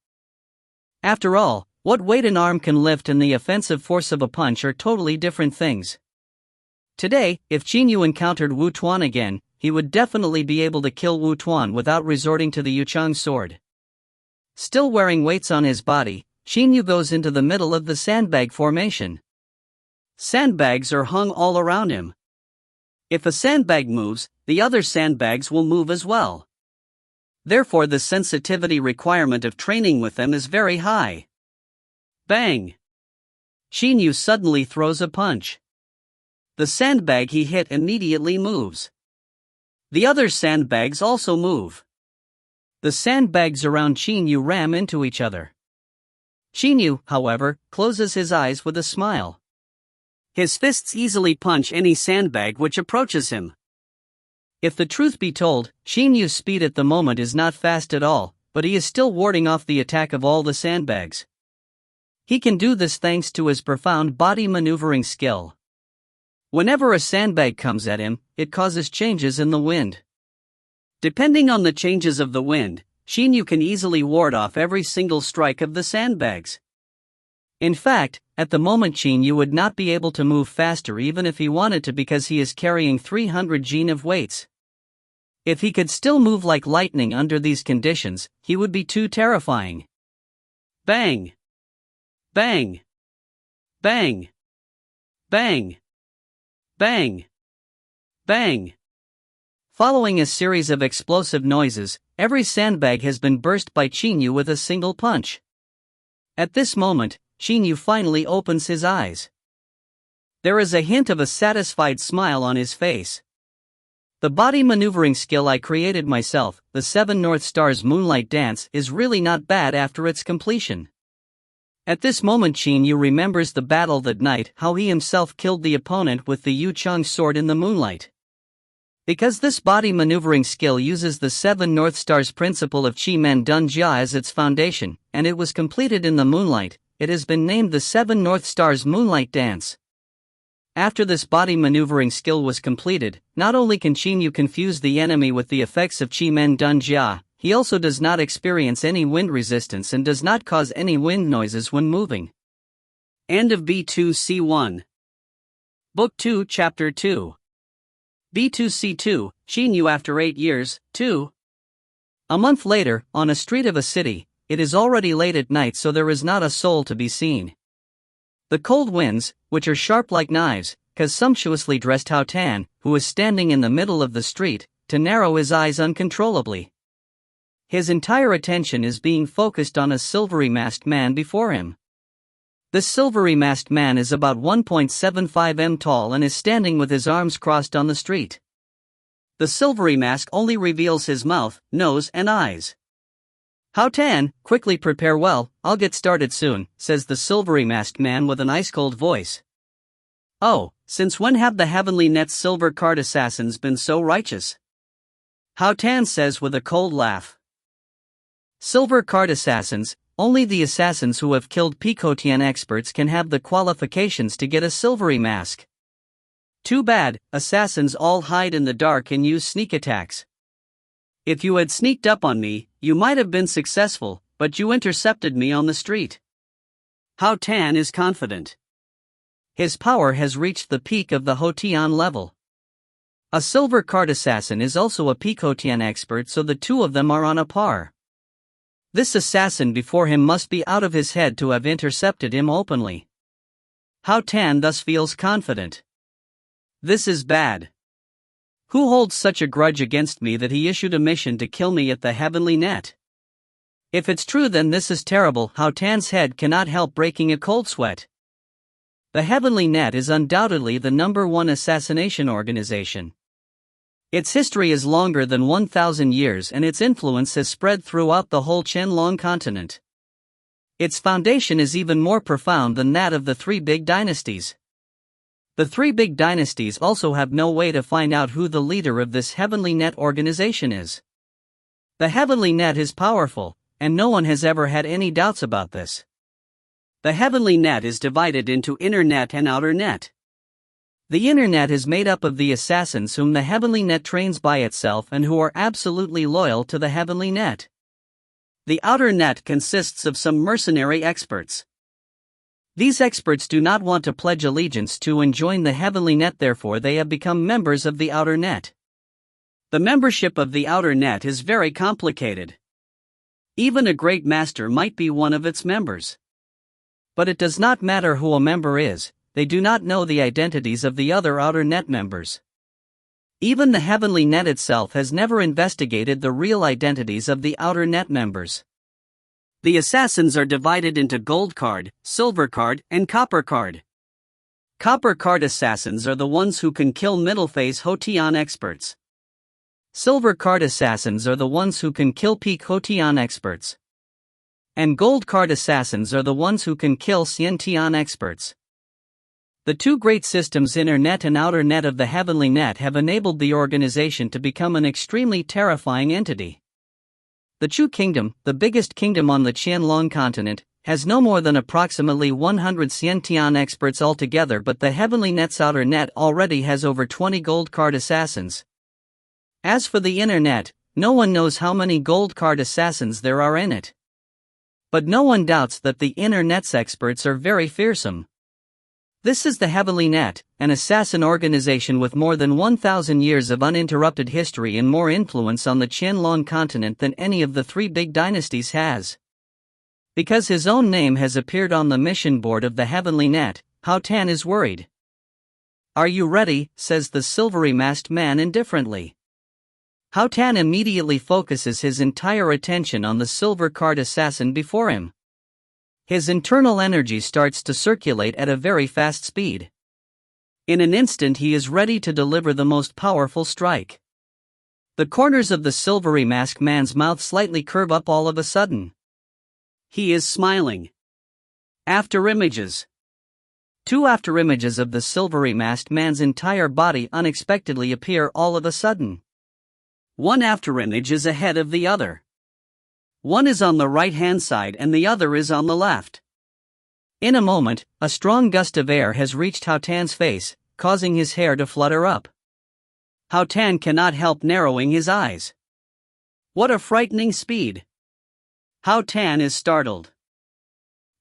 After all, what weight an arm can lift and the offensive force of a punch are totally different things. Today, if Qin Yu encountered Wu Tuan again, he would definitely be able to kill Wu Tuan without resorting to the Yuchang sword. Still wearing weights on his body, Qin Yu goes into the middle of the sandbag formation. Sandbags are hung all around him. If a sandbag moves, the other sandbags will move as well. Therefore the sensitivity requirement of training with them is very high. Bang! Qin Yu suddenly throws a punch. The sandbag he hit immediately moves. The other sandbags also move. The sandbags around Qin Yu ram into each other. Qin Yu, however, closes his eyes with a smile. His fists easily punch any sandbag which approaches him. If the truth be told, Qin Yu's speed at the moment is not fast at all, but he is still warding off the attack of all the sandbags. He can do this thanks to his profound body maneuvering skill. Whenever a sandbag comes at him, it causes changes in the wind. Depending on the changes of the wind, Qin Yu can easily ward off every single strike of the sandbags. In fact, at the moment Qin Yu would not be able to move faster even if he wanted to because he is carrying 300 jin of weights. If he could still move like lightning under these conditions, he would be too terrifying. Bang! Bang! Bang! Bang! Bang! Bang! Following a series of explosive noises, every sandbag has been burst by Qin Yu with a single punch. At this moment, Qin Yu finally opens his eyes. There is a hint of a satisfied smile on his face. The body maneuvering skill I created myself, the 7 North Stars Moonlight Dance, is really not bad after its completion. At this moment Qin Yu remembers the battle that night, how he himself killed the opponent with the Yu Chang sword in the moonlight. Because this body maneuvering skill uses the 7 North Stars principle of Qi Men Dun Jia as its foundation, and it was completed in the moonlight, it has been named the 7 North Stars Moonlight Dance. After this body maneuvering skill was completed, not only can Qin Yu confuse the enemy with the effects of Qi Men Dun Jia, he also does not experience any wind resistance and does not cause any wind noises when moving. End of B2C1. Book 2 Chapter 2. B2C2, Qin Yu after 8 years, 2. A month later, on a street of a city, it is already late at night so there is not a soul to be seen. The cold winds, which are sharp like knives, cause sumptuously dressed Hao Tan, who is standing in the middle of the street, to narrow his eyes uncontrollably. His entire attention is being focused on a silvery masked man before him. This silvery masked man is about 1.75 m tall and is standing with his arms crossed on the street. The silvery mask only reveals his mouth, nose and eyes. Hao Tan, quickly prepare well, I'll get started soon, says the silvery masked man with an ice-cold voice. Oh, since when have the Heavenly Net's silver card assassins been so righteous? Hao Tan says with a cold laugh. Silver card assassins, only the assassins who have killed Picotian experts can have the qualifications to get a silvery mask. Too bad, assassins all hide in the dark and use sneak attacks. If you had sneaked up on me, you might have been successful, but you intercepted me on the street. Hao Tan is confident. His power has reached the peak of the Hotian level. A silver card assassin is also a Picotian expert, so the two of them are on a par. This assassin before him must be out of his head to have intercepted him openly. Hao Tan thus feels confident. This is bad. Who holds such a grudge against me that he issued a mission to kill me at the Heavenly Net? If it's true, then this is terrible. Hao Tan's head cannot help breaking a cold sweat. The Heavenly Net is undoubtedly the #1 assassination organization. Its history is longer than 1,000 years and its influence has spread throughout the whole Qianlong continent. Its foundation is even more profound than that of the 3 big dynasties. The 3 big dynasties also have no way to find out who the leader of this Heavenly Net organization is. The Heavenly Net is powerful, and no one has ever had any doubts about this. The Heavenly Net is divided into inner net and outer net. The inner net is made up of the assassins whom the Heavenly Net trains by itself and who are absolutely loyal to the Heavenly Net. The outer net consists of some mercenary experts. These experts do not want to pledge allegiance to and join the Heavenly Net, therefore they have become members of the outer net. The membership of the outer net is very complicated. Even a great master might be one of its members. But it does not matter who a member is. They do not know the identities of the other outer net members. Even the Heavenly Net itself has never investigated the real identities of the outer net members. The assassins are divided into gold card, silver card, and copper card. Copper card assassins are the ones who can kill middle-phase Hotian experts. Silver card assassins are the ones who can kill peak Hotian experts. And gold card assassins are the ones who can kill Xiantian experts. The 2 great systems, inner net and outer net of the Heavenly Net, have enabled the organization to become an extremely terrifying entity. The Chu Kingdom, the biggest kingdom on the Qianlong continent, has no more than approximately 100 Xiantian experts altogether, but the Heavenly Net's outer net already has over 20 gold card assassins. As for the inner net, no one knows how many gold card assassins there are in it. But no one doubts that the inner net's experts are very fearsome. This is the Heavenly Net, an assassin organization with more than 1,000 years of uninterrupted history and more influence on the Qianlong continent than any of the 3 big dynasties has. Because his own name has appeared on the mission board of the Heavenly Net, Hao Tan is worried. Are you ready? Says the silvery masked man indifferently. Hao Tan immediately focuses his entire attention on the silver card assassin before him. His internal energy starts to circulate at a very fast speed. In an instant he is ready to deliver the most powerful strike. The corners of the silvery masked man's mouth slightly curve up all of a sudden. He is smiling. After images. 2 after images of the silvery masked man's entire body unexpectedly appear all of a sudden. One after image is ahead of the other. One is on the right-hand side and the other is on the left. In a moment, a strong gust of air has reached Hao Tan's face, causing his hair to flutter up. Hao Tan cannot help narrowing his eyes. What a frightening speed! Hao Tan is startled.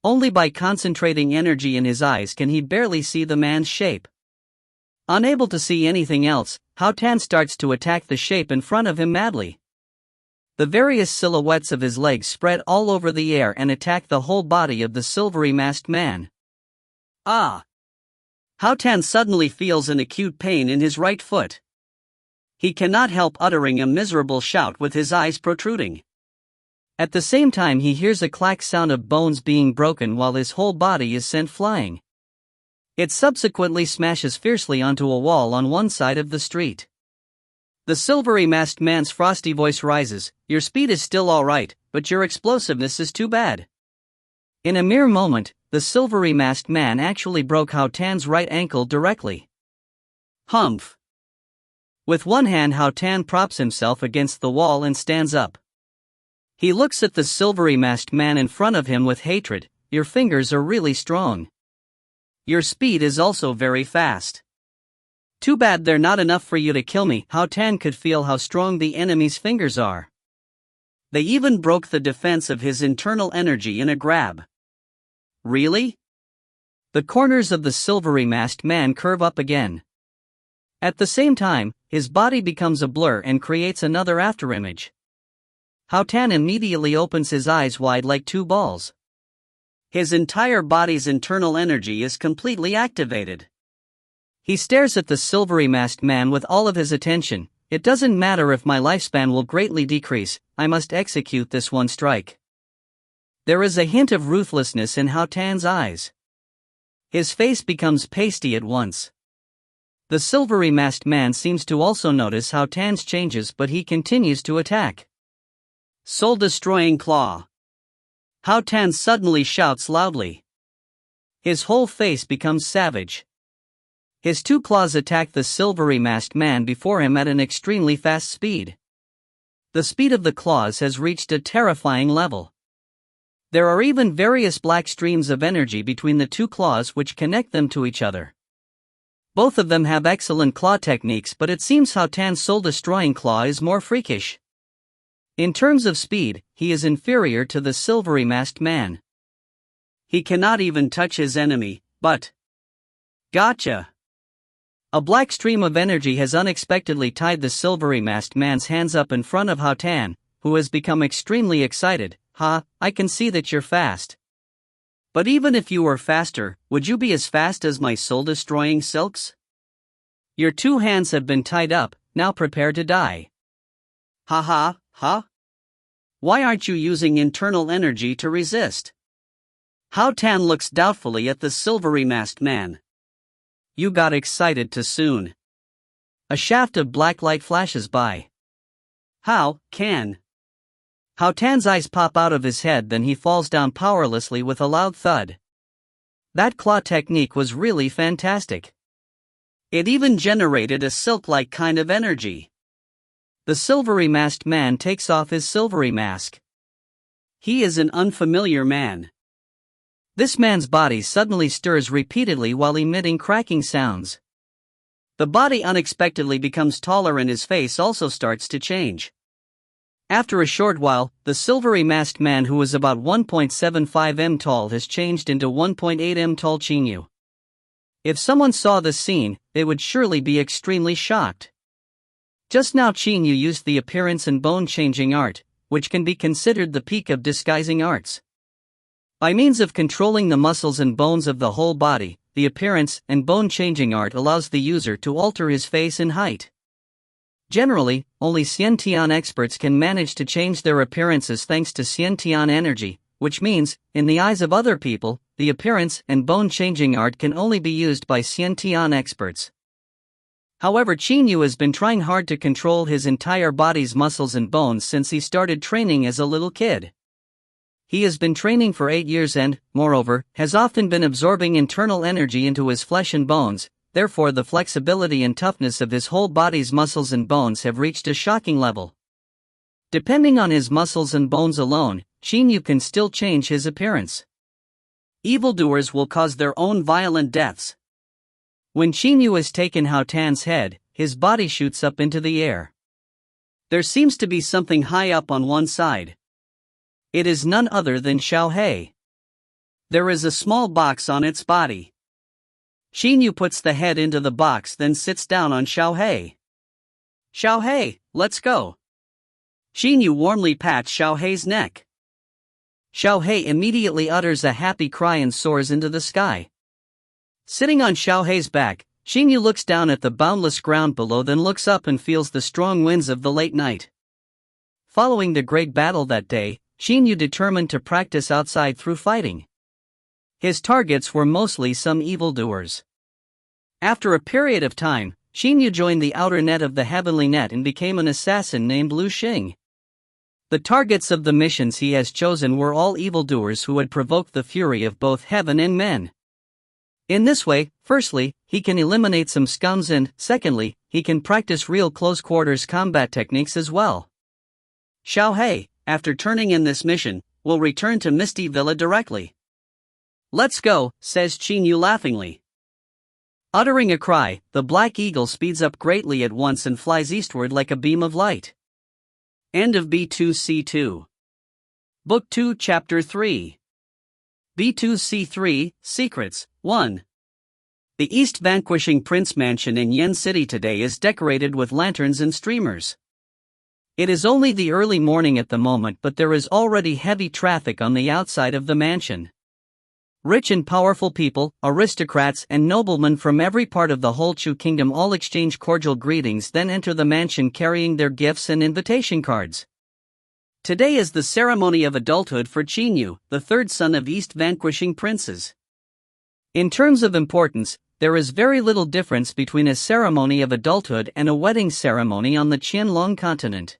Only by concentrating energy in his eyes can he barely see the man's shape. Unable to see anything else, Hao Tan starts to attack the shape in front of him madly. The various silhouettes of his legs spread all over the air and attack the whole body of the silvery masked man. Ah! Hao Tan suddenly feels an acute pain in his right foot. He cannot help uttering a miserable shout with his eyes protruding. At the same time he hears a clack sound of bones being broken while his whole body is sent flying. It subsequently smashes fiercely onto a wall on one side of the street. The silvery masked man's frosty voice rises, "Your speed is still alright, but your explosiveness is too bad." In a mere moment, the silvery masked man actually broke Hao Tan's right ankle directly. Humph! With one hand Hao Tan props himself against the wall and stands up. He looks at the silvery masked man in front of him with hatred. "Your fingers are really strong. Your speed is also very fast. Too bad they're not enough for you to kill me." Hao Tan could feel how strong the enemy's fingers are. They even broke the defense of his internal energy in a grab. Really? The corners of the silvery masked man curve up again. At the same time, his body becomes a blur and creates another afterimage. Hao Tan immediately opens his eyes wide like 2 balls. His entire body's internal energy is completely activated. He stares at the silvery masked man with all of his attention. "It doesn't matter if my lifespan will greatly decrease, I must execute this one strike." There is a hint of ruthlessness in Hao Tan's eyes. His face becomes pasty at once. The silvery masked man seems to also notice Hao Tan's changes, but he continues to attack. Soul-destroying claw. Hao Tan suddenly shouts loudly. His whole face becomes savage. His 2 claws attack the silvery masked man before him at an extremely fast speed. The speed of the claws has reached a terrifying level. There are even various black streams of energy between the 2 claws which connect them to each other. Both of them have excellent claw techniques, but it seems Hao Tan's soul-destroying claw is more freakish. In terms of speed, he is inferior to the silvery masked man. He cannot even touch his enemy, but... Gotcha! A black stream of energy has unexpectedly tied the silvery masked man's hands up in front of Hao Tan, who has become extremely excited. "Ha, I can see that you're fast. But even if you were faster, would you be as fast as my soul-destroying silks? Your 2 hands have been tied up, now prepare to die." "Ha ha, ha? Why aren't you using internal energy to resist?" Hao Tan looks doubtfully at the silvery masked man. "You got excited too soon." A shaft of black light flashes by. Hao Tan's eyes pop out of his head, then he falls down powerlessly with a loud thud. That claw technique was really fantastic. It even generated a silk-like kind of energy. The silvery masked man takes off his silvery mask. He is an unfamiliar man. This man's body suddenly stirs repeatedly while emitting cracking sounds. The body unexpectedly becomes taller and his face also starts to change. After a short while, the silvery masked man who was about 1.75 m tall has changed into 1.8 m tall Qin Yu. If someone saw this scene, they would surely be extremely shocked. Just now Qin Yu used the appearance and bone-changing art, which can be considered the peak of disguising arts. By means of controlling the muscles and bones of the whole body, the appearance and bone-changing art allows the user to alter his face and height. Generally, only Xiantian experts can manage to change their appearances thanks to Xiantian energy, which means, in the eyes of other people, the appearance and bone-changing art can only be used by Xiantian experts. However, Qin Yu has been trying hard to control his entire body's muscles and bones since he started training as a little kid. He has been training for 8 years and, moreover, has often been absorbing internal energy into his flesh and bones. Therefore, the flexibility and toughness of his whole body's muscles and bones have reached a shocking level. Depending on his muscles and bones alone, Qin Yu can still change his appearance. Evildoers will cause their own violent deaths. When Qin Yu has taken Hao Tan's head, his body shoots up into the air. There seems to be something high up on one side. It is none other than Xiao He. There is a small box on its body. Qin Yu puts the head into the box, then sits down on Xiao He. Xiao He, let's go. Qin Yu warmly pats Xiao He's neck. Xiao He immediately utters a happy cry and soars into the sky. Sitting on Xiao He's back, Qin Yu looks down at the boundless ground below, then looks up and feels the strong winds of the late night. Following the great battle that day, Qin Yu determined to practice outside through fighting. His targets were mostly some evildoers. After a period of time, Qin Yu joined the outer net of the heavenly net and became an assassin named Lu Xing. The targets of the missions he has chosen were all evildoers who had provoked the fury of both heaven and men. In this way, firstly, he can eliminate some scums and, secondly, he can practice real close-quarters combat techniques as well. Xiao He, after turning in this mission, will return to Misty Villa directly. Let's go, says Qin Yu laughingly. Uttering a cry, the black eagle speeds up greatly at once and flies eastward like a beam of light. End of B2C2. Book 2 Chapter 3. B2C3, Secrets, 1. The East Vanquishing Prince Mansion in Yen City today is decorated with lanterns and streamers. It is only the early morning at the moment, but there is already heavy traffic on the outside of the mansion. Rich and powerful people, aristocrats and noblemen from every part of the whole Chu kingdom all exchange cordial greetings, then enter the mansion carrying their gifts and invitation cards. Today is the ceremony of adulthood for Qin Yu, the third son of East Vanquishing Princes. In terms of importance, there is very little difference between a ceremony of adulthood and a wedding ceremony on the Qianlong continent.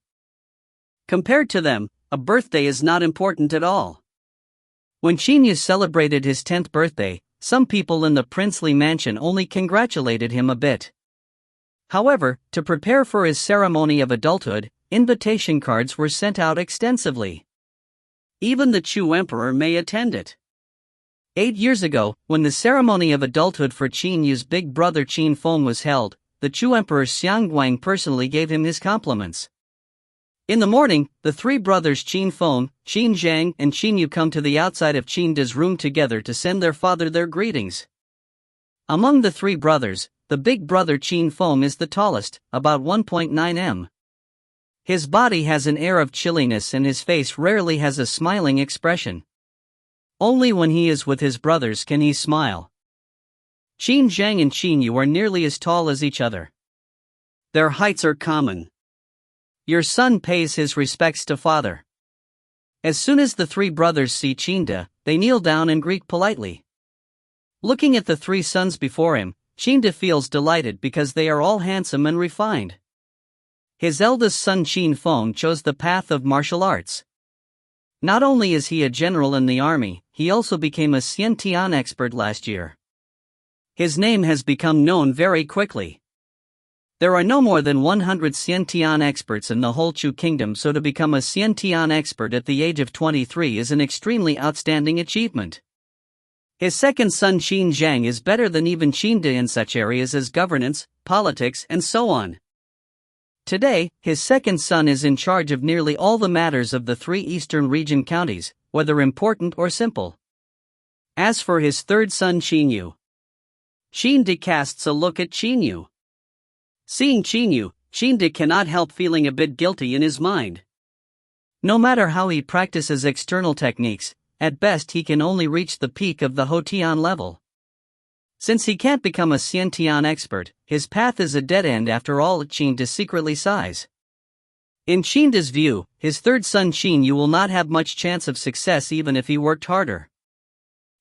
Compared to them, a birthday is not important at all. When Qin Yu celebrated his 10th birthday, some people in the princely mansion only congratulated him a bit. However, to prepare for his ceremony of adulthood, invitation cards were sent out extensively. Even the Chu emperor may attend it. 8 years ago, when the ceremony of adulthood for Qin Yu's big brother Qin Feng was held, the Chu emperor Xiangguang personally gave him his compliments. In the morning, the three brothers Qin Feng, Qin Zhang and Qin Yu come to the outside of Qin De's room together to send their father their greetings. Among the three brothers, the big brother Qin Feng is the tallest, about 1.9 m. His body has an air of chilliness and his face rarely has a smiling expression. Only when he is with his brothers can he smile. Qin Zhang and Qin Yu are nearly as tall as each other. Their heights are common. Your son pays his respects to father. As soon as the three brothers see Qin De, they kneel down and greet politely. Looking at the three sons before him, Qin De feels delighted because they are all handsome and refined. His eldest son Qin Feng chose the path of martial arts. Not only is he a general in the army, he also became a Xiantian expert last year. His name has become known very quickly. There are no more than 100 Xiantian experts in the whole Chu kingdom, so to become a Xiantian expert at the age of 23 is an extremely outstanding achievement. His second son Qin Zhang is better than even Qin De in such areas as governance, politics and so on. Today, his second son is in charge of nearly all the matters of the three eastern region counties, whether important or simple. As for his third son Qin Yu, Qin De casts a look at Qin Yu. Seeing Qin Yu, Qin De cannot help feeling a bit guilty in his mind. No matter how he practices external techniques, at best he can only reach the peak of the Hotian level. Since he can't become a Xiantian expert, his path is a dead end after all. Qin De secretly sighs. In Qin De's view, his third son Qin Yu will not have much chance of success even if he worked harder.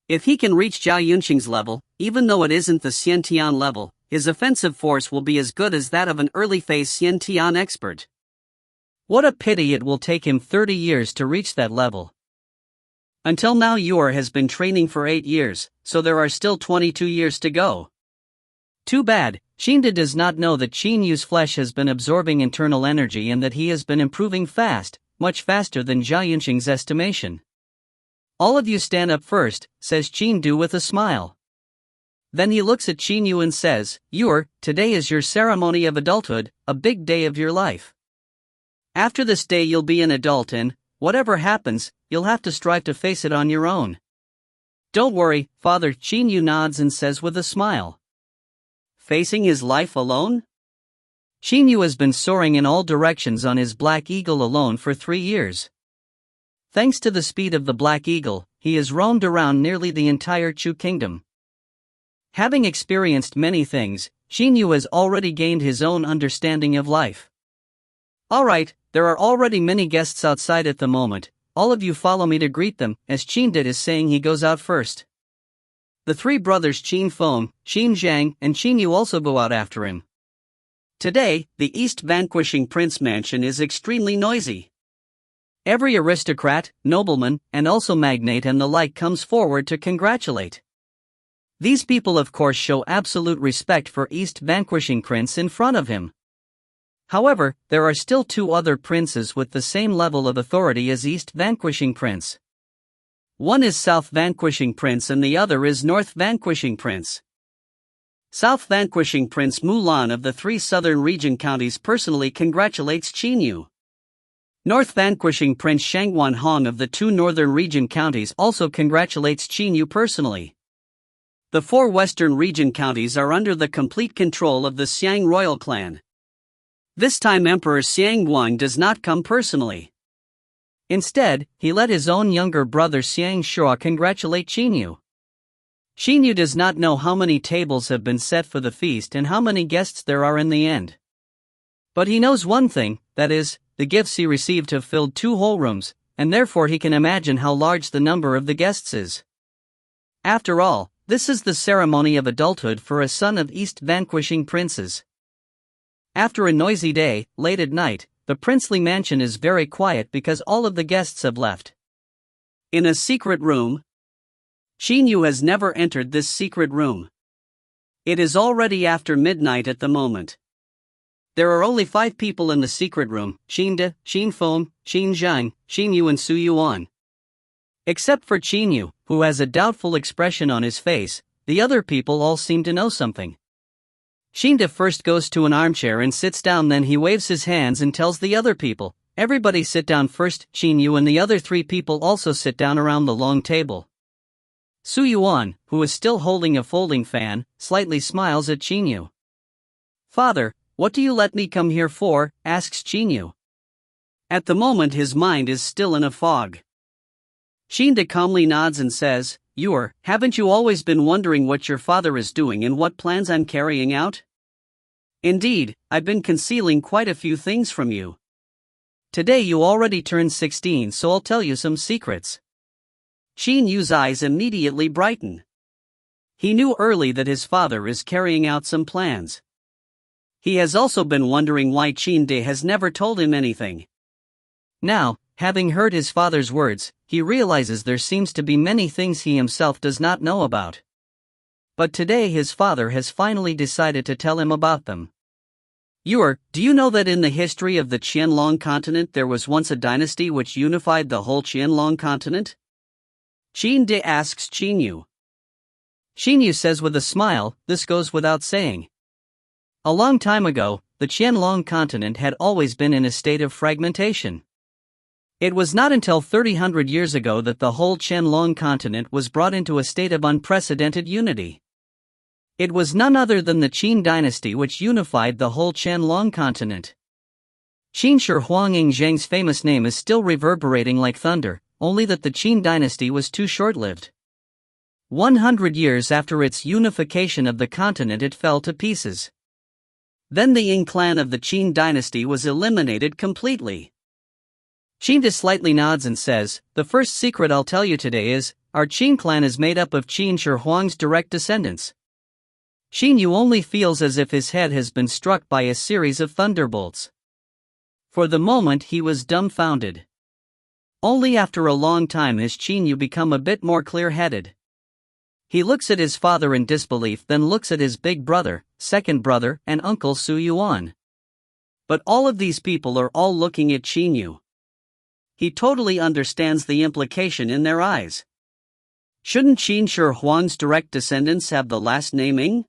If he can reach Zhao Yunqing's level, even though it isn't the Xiantian level, his offensive force will be as good as that of an early-phase Xiantian expert. What a pity it will take him 30 years to reach that level. Until now Yu has been training for 8 years, so there are still 22 years to go. Too bad, Qin De does not know that Qin Yu's flesh has been absorbing internal energy and that he has been improving fast, much faster than Zhao Yunqing's estimation. All of you stand up first, says Qin Du with a smile. Then he looks at Qin Yu and says, Yu, today is your ceremony of adulthood, a big day of your life. After this day you'll be an adult and, whatever happens, you'll have to strive to face it on your own. Don't worry, Father. Qin Yu nods and says with a smile. Facing his life alone? Qin Yu has been soaring in all directions on his Black Eagle alone for 3 years. Thanks to the speed of the Black Eagle, he has roamed around nearly the entire Chu kingdom. Having experienced many things, Qin Yu has already gained his own understanding of life. Alright, there are already many guests outside at the moment. All of you follow me to greet them, as Qin De is saying he goes out first. The 3 brothers Qin Feng, Qin Zhang, and Qin Yu also go out after him. Today, the East Vanquishing Prince mansion is extremely noisy. Every aristocrat, nobleman, and also magnate and the like comes forward to congratulate. These people of course show absolute respect for East Vanquishing Prince in front of him. However, there are still 2 other princes with the same level of authority as East Vanquishing Prince. One is South Vanquishing Prince and the other is North Vanquishing Prince. South Vanquishing Prince Mulan of the 3 southern region counties personally congratulates Qin Yu. North Vanquishing Prince Shangwan Hong of the 2 northern region counties also congratulates Qin Yu personally. The 4 western region counties are under the complete control of the Xiang royal clan. This time Emperor Xiang Guang does not come personally. Instead, he let his own younger brother Xiang Shua congratulate Qin Yu. Qin Yu does not know how many tables have been set for the feast and how many guests there are in the end. But he knows one thing, that is, the gifts he received have filled 2 whole rooms, and therefore he can imagine how large the number of the guests is. After all, this is the ceremony of adulthood for a son of East Vanquishing Princes. After a noisy day, late at night, the princely mansion is very quiet because all of the guests have left. In a secret room. Qin Yu has never entered this secret room. It is already after midnight at the moment. There are only 5 people in the secret room, Qin De, Qin Feng, Qin Zhang, Qin Yu and Su Yuan. Except for Qin Yu, who has a doubtful expression on his face, the other people all seem to know something. Qin De first goes to an armchair and sits down, then he waves his hands and tells the other people, everybody sit down first. Qin Yu and the other 3 people also sit down around the long table. Su Yuan, who is still holding a folding fan, slightly smiles at Qin Yu. Father, what do you let me come here for? Asks Qin Yu. At the moment his mind is still in a fog. Qin De calmly nods and says, Yu, haven't you always been wondering what your father is doing and what plans I'm carrying out? Indeed, I've been concealing quite a few things from you. Today you already turned 16, so I'll tell you some secrets. Qin Yu's eyes immediately brighten. He knew early that his father is carrying out some plans. He has also been wondering why Qin De has never told him anything. Now, having heard his father's words, he realizes there seems to be many things he himself does not know about. But today his father has finally decided to tell him about them. Yu, do you know that in the history of the Qianlong continent there was once a dynasty which unified the whole Qianlong continent? Qin De asks Qin Yu. Qin Yu says with a smile, this goes without saying. A long time ago, the Qianlong continent had always been in a state of fragmentation. It was not until 300 years ago that the whole Qianlong continent was brought into a state of unprecedented unity. It was none other than the Qin dynasty which unified the whole Qianlong continent. Qin Shi Huanging Zheng's famous name is still reverberating like thunder, only that the Qin dynasty was too short-lived. 100 years after its unification of the continent, it fell to pieces. Then the Ying clan of the Qin dynasty was eliminated completely. Qin Yu slightly nods and says, "The first secret I'll tell you today is, our Qin clan is made up of Qin Shi Huang's direct descendants." Qin Yu only feels as if his head has been struck by a series of thunderbolts. For the moment he was dumbfounded. Only after a long time has Qin Yu become a bit more clear-headed. He looks at his father in disbelief, then looks at his big brother, second brother, and uncle Su Yuan. But all of these people are all looking at Qin Yu. He totally understands the implication in their eyes. Shouldn't Qin Shi Huang's direct descendants have the last name Ying?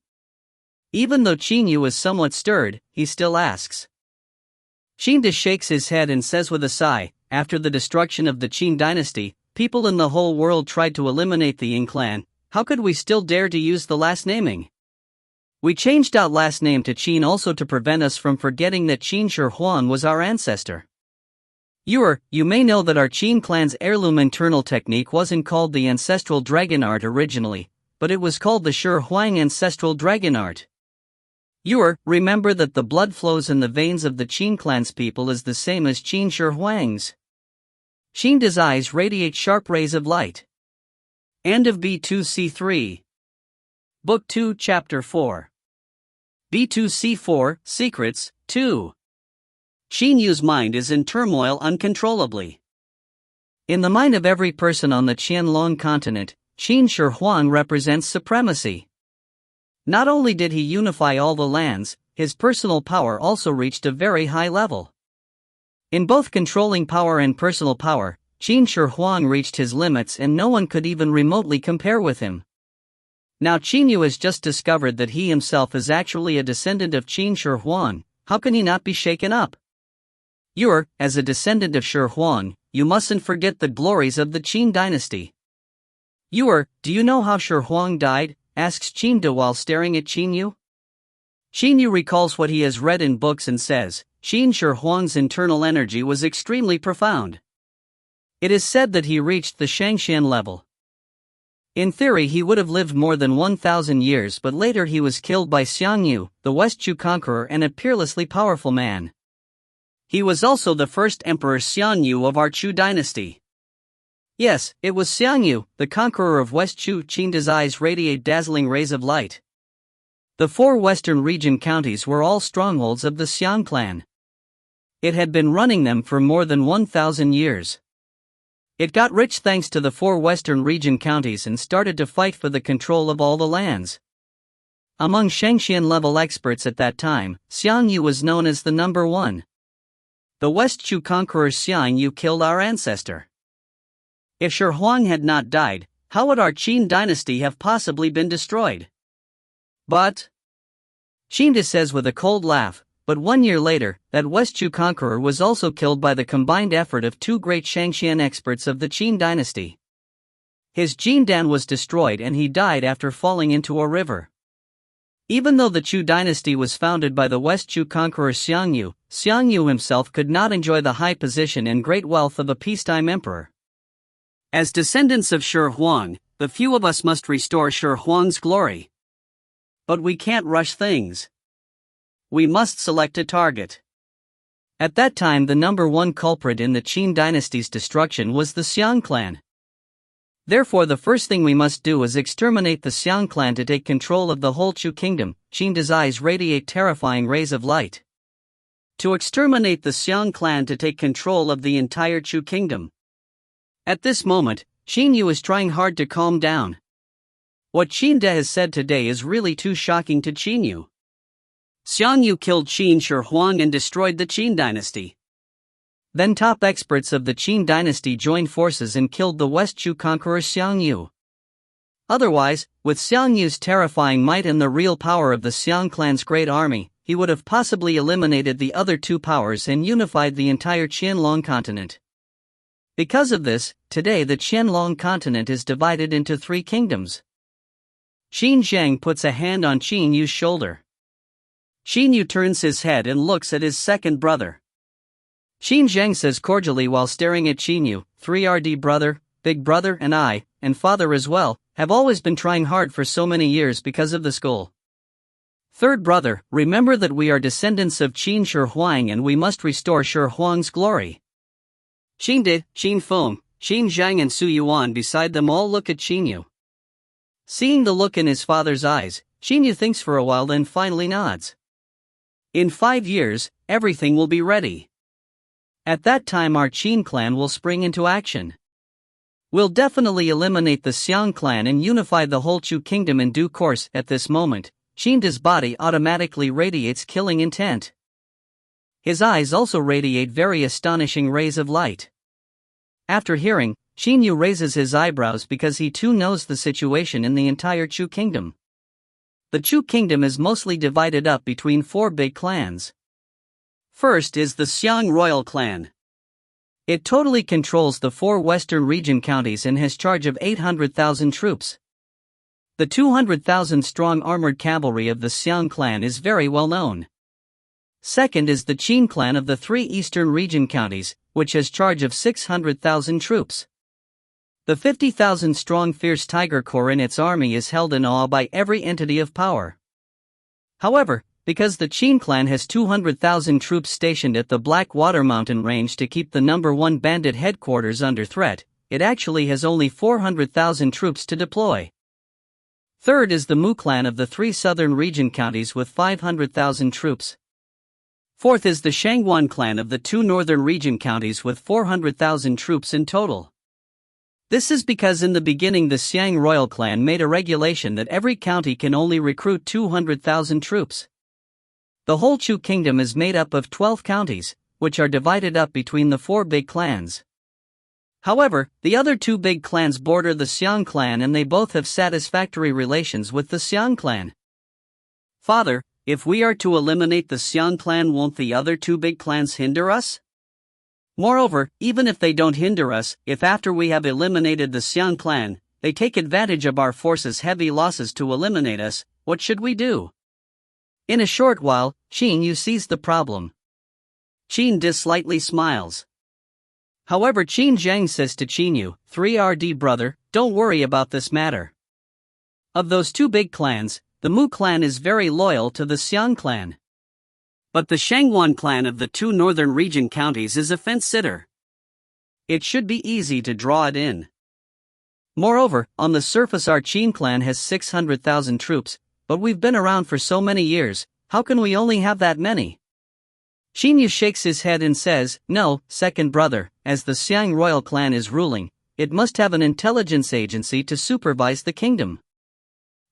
Even though Qin Yu is somewhat stirred, he still asks. Qin Yu shakes his head and says with a sigh, "After the destruction of the Qin dynasty, people in the whole world tried to eliminate the Ying clan. How could we still dare to use the last name Ying? We changed our last name to Qin also to prevent us from forgetting that Qin Shi Huang was our ancestor. You may know that our Qin clan's heirloom internal technique wasn't called the ancestral dragon art originally, but it was called the Shi Huang ancestral dragon art. Remember that the blood flows in the veins of the Qin clan's people is the same as Qin Shi Huang's." Qin Yu's eyes radiate sharp rays of light. End of B2C3. Book 2 Chapter 4. B2C4 Secrets 2. Qin Yu's mind is in turmoil uncontrollably. In the mind of every person on the Qianlong continent, Qin Shi Huang represents supremacy. Not only did he unify all the lands, his personal power also reached a very high level. In both controlling power and personal power, Qin Shi Huang reached his limits and no one could even remotely compare with him. Now Qin Yu has just discovered that he himself is actually a descendant of Qin Shi Huang. How can he not be shaken up? As a descendant of Shi Huang, you mustn't forget the glories of the Qin dynasty. Do you know how Shi Huang died? Asks Qin Yu while staring at Qin Yu. Qin Yu recalls what he has read in books and says, Qin Shi Huang's internal energy was extremely profound. It is said that he reached the Shangxian level. In theory he would have lived more than 1,000 years, but later he was killed by Xiang Yu, the West Chu conqueror and a peerlessly powerful man. He was also the first emperor Xiang Yu of our Chu dynasty. Yes, it was Xiang Yu, the conqueror of West Chu. Qin Yu's eyes radiate dazzling rays of light. The 4 western region counties were all strongholds of the Xiang clan. It had been running them for more than 1,000 years. It got rich thanks to the 4 western region counties and started to fight for the control of all the lands. Among Shangxian level experts at that time, Xiang Yu was known as the number 1. The West Chu conqueror Xiang Yu killed our ancestor. If Shi Huang had not died, how would our Qin dynasty have possibly been destroyed? But Qin Yu says with a cold laugh, but 1 year later, that West Chu conqueror was also killed by the combined effort of 2 great Shangxian experts of the Qin dynasty. His Jindan was destroyed and he died after falling into a river. Even though the Chu dynasty was founded by the West Chu conqueror Xiang Yu himself could not enjoy the high position and great wealth of a peacetime emperor. As descendants of Shi Huang, the few of us must restore Shi Huang's glory. But we can't rush things. We must select a target. At that time the number 1 culprit in the Qin dynasty's destruction was the Xiang clan. Therefore the first thing we must do is exterminate the Xiang clan to take control of the whole Chu kingdom. Qin Yu's eyes radiate terrifying rays of light. To exterminate the Xiang clan to take control of the entire Chu kingdom. At this moment, Qin Yu is trying hard to calm down. What Qin Yu has said today is really too shocking to Qin Yu. Xiang Yu killed Qin Shi Huang and destroyed the Qin dynasty. Then top experts of the Qin dynasty joined forces and killed the West Chu conqueror Xiang Yu. Otherwise, with Xiang Yu's terrifying might and the real power of the Xiang clan's great army, he would have possibly eliminated the other 2 powers and unified the entire Qianlong continent. Because of this, today the Qianlong continent is divided into 3 kingdoms. Qin Zheng puts a hand on Qin Yu's shoulder. Qin Yu turns his head and looks at his second brother. Qin Zheng says cordially while staring at Qin Yu, 3rd brother, big brother and I, and father as well, have always been trying hard for so many years because of this goal. Third brother, remember that we are descendants of Qin Shi Huang and we must restore Shi Huang's glory. Qin Di, Qin Feng, Qin Zhang and Su Yuan beside them all look at Qin Yu. Seeing the look in his father's eyes, Qin Yu thinks for a while then finally nods. In 5 years, everything will be ready. At that time our Qin clan will spring into action. We'll definitely eliminate the Xiang clan and unify the whole Chu kingdom in due course. At this moment, Qin Di's body automatically radiates killing intent. His eyes also radiate very astonishing rays of light. After hearing, Qin Yu raises his eyebrows because he too knows the situation in the entire Chu kingdom. The Chu kingdom is mostly divided up between 4 big clans. First is the Xiang royal clan. It totally controls the 4 western region counties and has charge of 800,000 troops. The 200,000 strong armored cavalry of the Xiang clan is very well known. Second is the Qin clan of the 3 eastern region counties, which has charge of 600,000 troops. The 50,000 strong fierce tiger corps in its army is held in awe by every entity of power. However, because the Qin clan has 200,000 troops stationed at the Blackwater Mountain range to keep the number 1 bandit headquarters under threat, it actually has only 400,000 troops to deploy. Third is the Mu clan of the 3 southern region counties with 500,000 troops. Fourth is the Shangguan clan of the 2 northern region counties with 400,000 troops in total. This is because in the beginning the Xiang royal clan made a regulation that every county can only recruit 200,000 troops. The whole Chu kingdom is made up of 12 counties, which are divided up between the 4 big clans. However, the other 2 big clans border the Xiang clan and they both have satisfactory relations with the Xiang clan. Father, if we are to eliminate the Xiang clan, won't the other 2 big clans hinder us? Moreover, even if they don't hinder us, if after we have eliminated the Xiang clan, they take advantage of our forces' heavy losses to eliminate us, what should we do? In a short while, Qin Yu sees the problem. Qin Di slightly smiles. However, Qin Zhang says to Qin Yu, 3rd brother, don't worry about this matter. Of those 2 big clans, the Mu clan is very loyal to the Xiang clan. But the Shangguan clan of the 2 northern region counties is a fence-sitter. It should be easy to draw it in. Moreover, on the surface our Qin clan has 600,000 troops, but we've been around for so many years, how can we only have that many? Qin Yu shakes his head and says, no, 2nd brother, as the Xiang royal clan is ruling, it must have an intelligence agency to supervise the kingdom.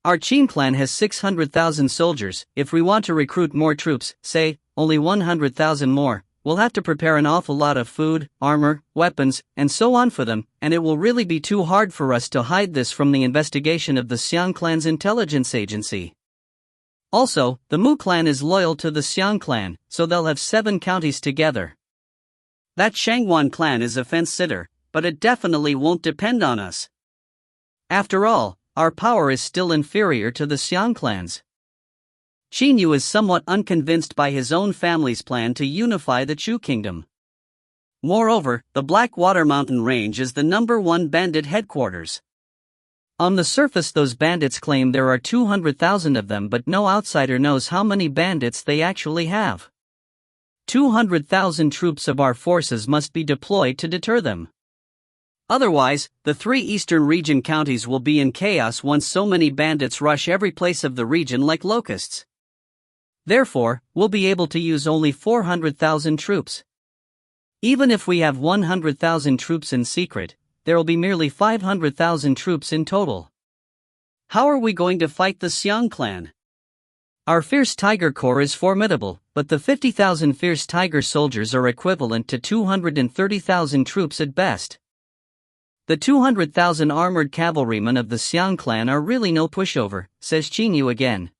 Our Qin clan has 600,000 soldiers. If we want to recruit more troops, say, only 100,000 more, we'll have to prepare an awful lot of food, armor, weapons, and so on for them, and it will really be too hard for us to hide this from the investigation of the Xiang clan's intelligence agency. Also, the Mu clan is loyal to the Xiang clan, so they'll have 7 counties together. That Shangguan clan is a fence-sitter, but it definitely won't depend on us. After all, our power is still inferior to the Xiang clans. Qin Yu is somewhat unconvinced by his own family's plan to unify the Chu kingdom. Moreover, the Blackwater Mountain range is the number 1 bandit headquarters. On the surface those bandits claim there are 200,000 of them, but no outsider knows how many bandits they actually have. 200,000 troops of our forces must be deployed to deter them. Otherwise, the 3 eastern region counties will be in chaos once so many bandits rush every place of the region like locusts. Therefore, we'll be able to use only 400,000 troops. Even if we have 100,000 troops in secret, there will be merely 500,000 troops in total. How are we going to fight the Xiang clan? Our fierce tiger corps is formidable, but the 50,000 fierce tiger soldiers are equivalent to 230,000 troops at best. The 200,000 armored cavalrymen of the Xiang clan are really no pushover, says Qin Yu again.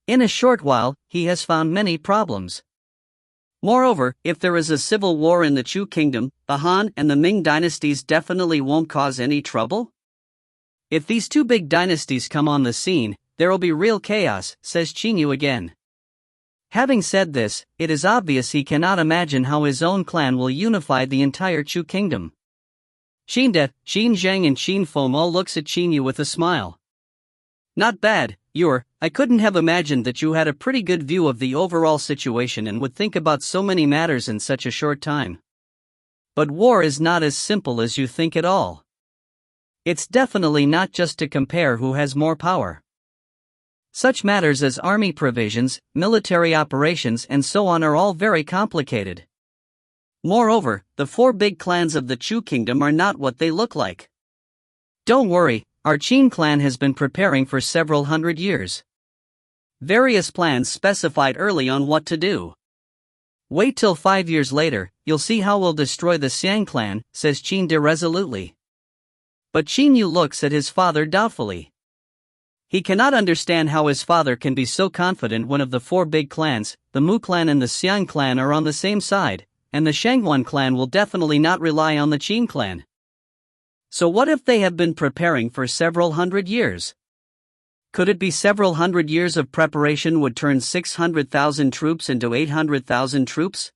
In a short while, he has found many problems. Moreover, if there is a civil war in the Chu kingdom, the Han and the Ming dynasties definitely won't cause any trouble. If these 2 big dynasties come on the scene, there will be real chaos, says Qin Yu again. Having said this, it is obvious he cannot imagine how his own clan will unify the entire Chu kingdom. Qin Zhang and Qin Feng all looks at Qin Yu with a smile. Not bad, I couldn't have imagined that you had a pretty good view of the overall situation and would think about so many matters in such a short time. But war is not as simple as you think at all. It's definitely not just to compare who has more power. Such matters as army provisions, military operations and so on are all very complicated. Moreover, the 4 big clans of the Chu kingdom are not what they look like. Don't worry, our Qin clan has been preparing for several hundred years. Various plans specified early on what to do. Wait till 5 years later, you'll see how we'll destroy the Xiang clan, says Qin De resolutely. But Qin Yu looks at his father doubtfully. He cannot understand how his father can be so confident one of the 4 big clans, the Mu clan and the Xiang clan, are on the same side, and the Shangguan clan will definitely not rely on the Qin clan. So what if they have been preparing for several hundred years? Could it be several hundred years of preparation would turn 600,000 troops into 800,000 troops?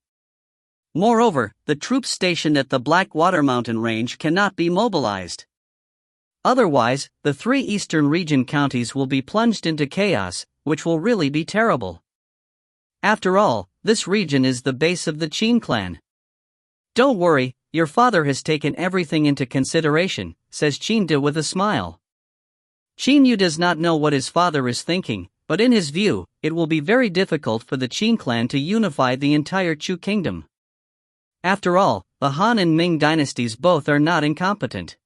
Moreover, the troops stationed at the Blackwater Mountain Range cannot be mobilized. Otherwise, the 3 eastern region counties will be plunged into chaos, which will really be terrible. After all, this region is the base of the Qin clan. Don't worry, your father has taken everything into consideration, says Qin De with a smile. Qin Yu does not know what his father is thinking, but in his view, it will be very difficult for the Qin clan to unify the entire Chu kingdom. After all, the Han and Ming dynasties both are not incompetent.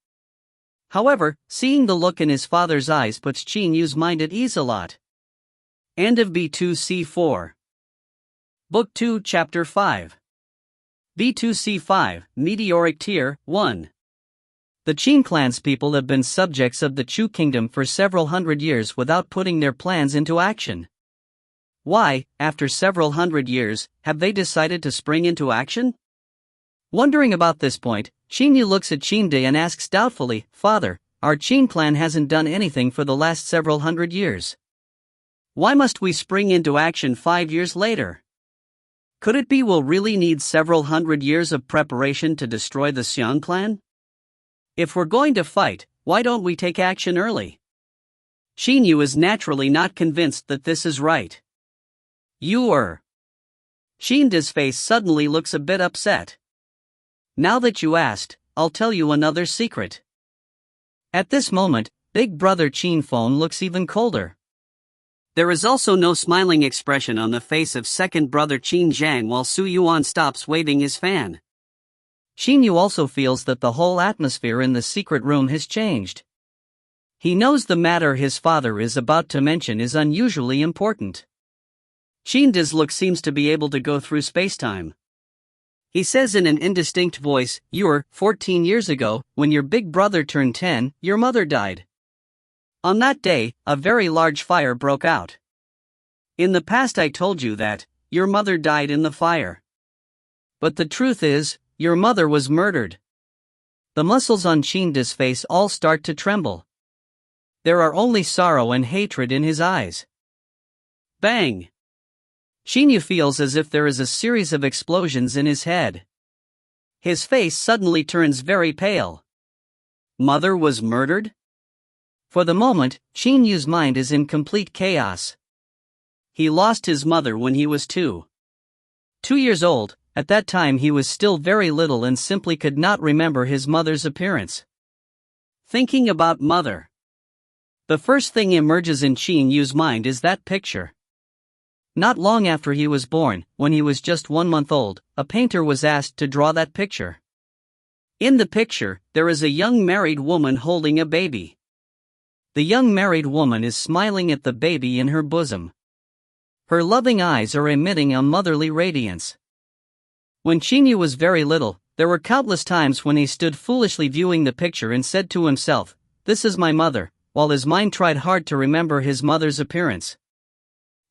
However, seeing the look in his father's eyes puts Qin Yu's mind at ease a lot. End of B2C4. Book 2 Chapter 5. B2C5, Meteoric Tier 1. The Qin clan's people have been subjects of the Chu kingdom for several hundred years without putting their plans into action. Why, after several hundred years, have they decided to spring into action? Wondering about this point, Qin Yu looks at Qin De and asks doubtfully, Father, our Qin clan hasn't done anything for the last several hundred years. Why must we spring into action 5 years later? Could it be we'll really need several hundred years of preparation to destroy the Xiang clan? If we're going to fight, why don't we take action early? Qin Yu is naturally not convinced that this is right. Qin De's face suddenly looks a bit upset. Now that you asked, I'll tell you another secret. At this moment, big brother Qin Feng looks even colder. There is also no smiling expression on the face of second brother Qin Zhang while Su Yuan stops waving his fan. Qin Yu also feels that the whole atmosphere in the secret room has changed. He knows the matter his father is about to mention is unusually important. Qin De's look seems to be able to go through space-time. He says in an indistinct voice, 14 years ago, when your big brother turned 10, your mother died. On that day, a very large fire broke out. In the past I told you that your mother died in the fire. But the truth is, your mother was murdered. The muscles on Qin De's face all start to tremble. There are only sorrow and hatred in his eyes. Bang! Qin Yu feels as if there is a series of explosions in his head. His face suddenly turns very pale. Mother was murdered? For the moment, Qin Yu's mind is in complete chaos. He lost his mother when he was 2 years old. At that time he was still very little and simply could not remember his mother's appearance. Thinking about mother. The first thing emerges in Qin Yu's mind is that picture. Not long after he was born, when he was just 1 month old, a painter was asked to draw that picture. In the picture, there is a young married woman holding a baby. The young married woman is smiling at the baby in her bosom. Her loving eyes are emitting a motherly radiance. When Qin Yu was very little, there were countless times when he stood foolishly viewing the picture and said to himself, "This is my mother," while his mind tried hard to remember his mother's appearance.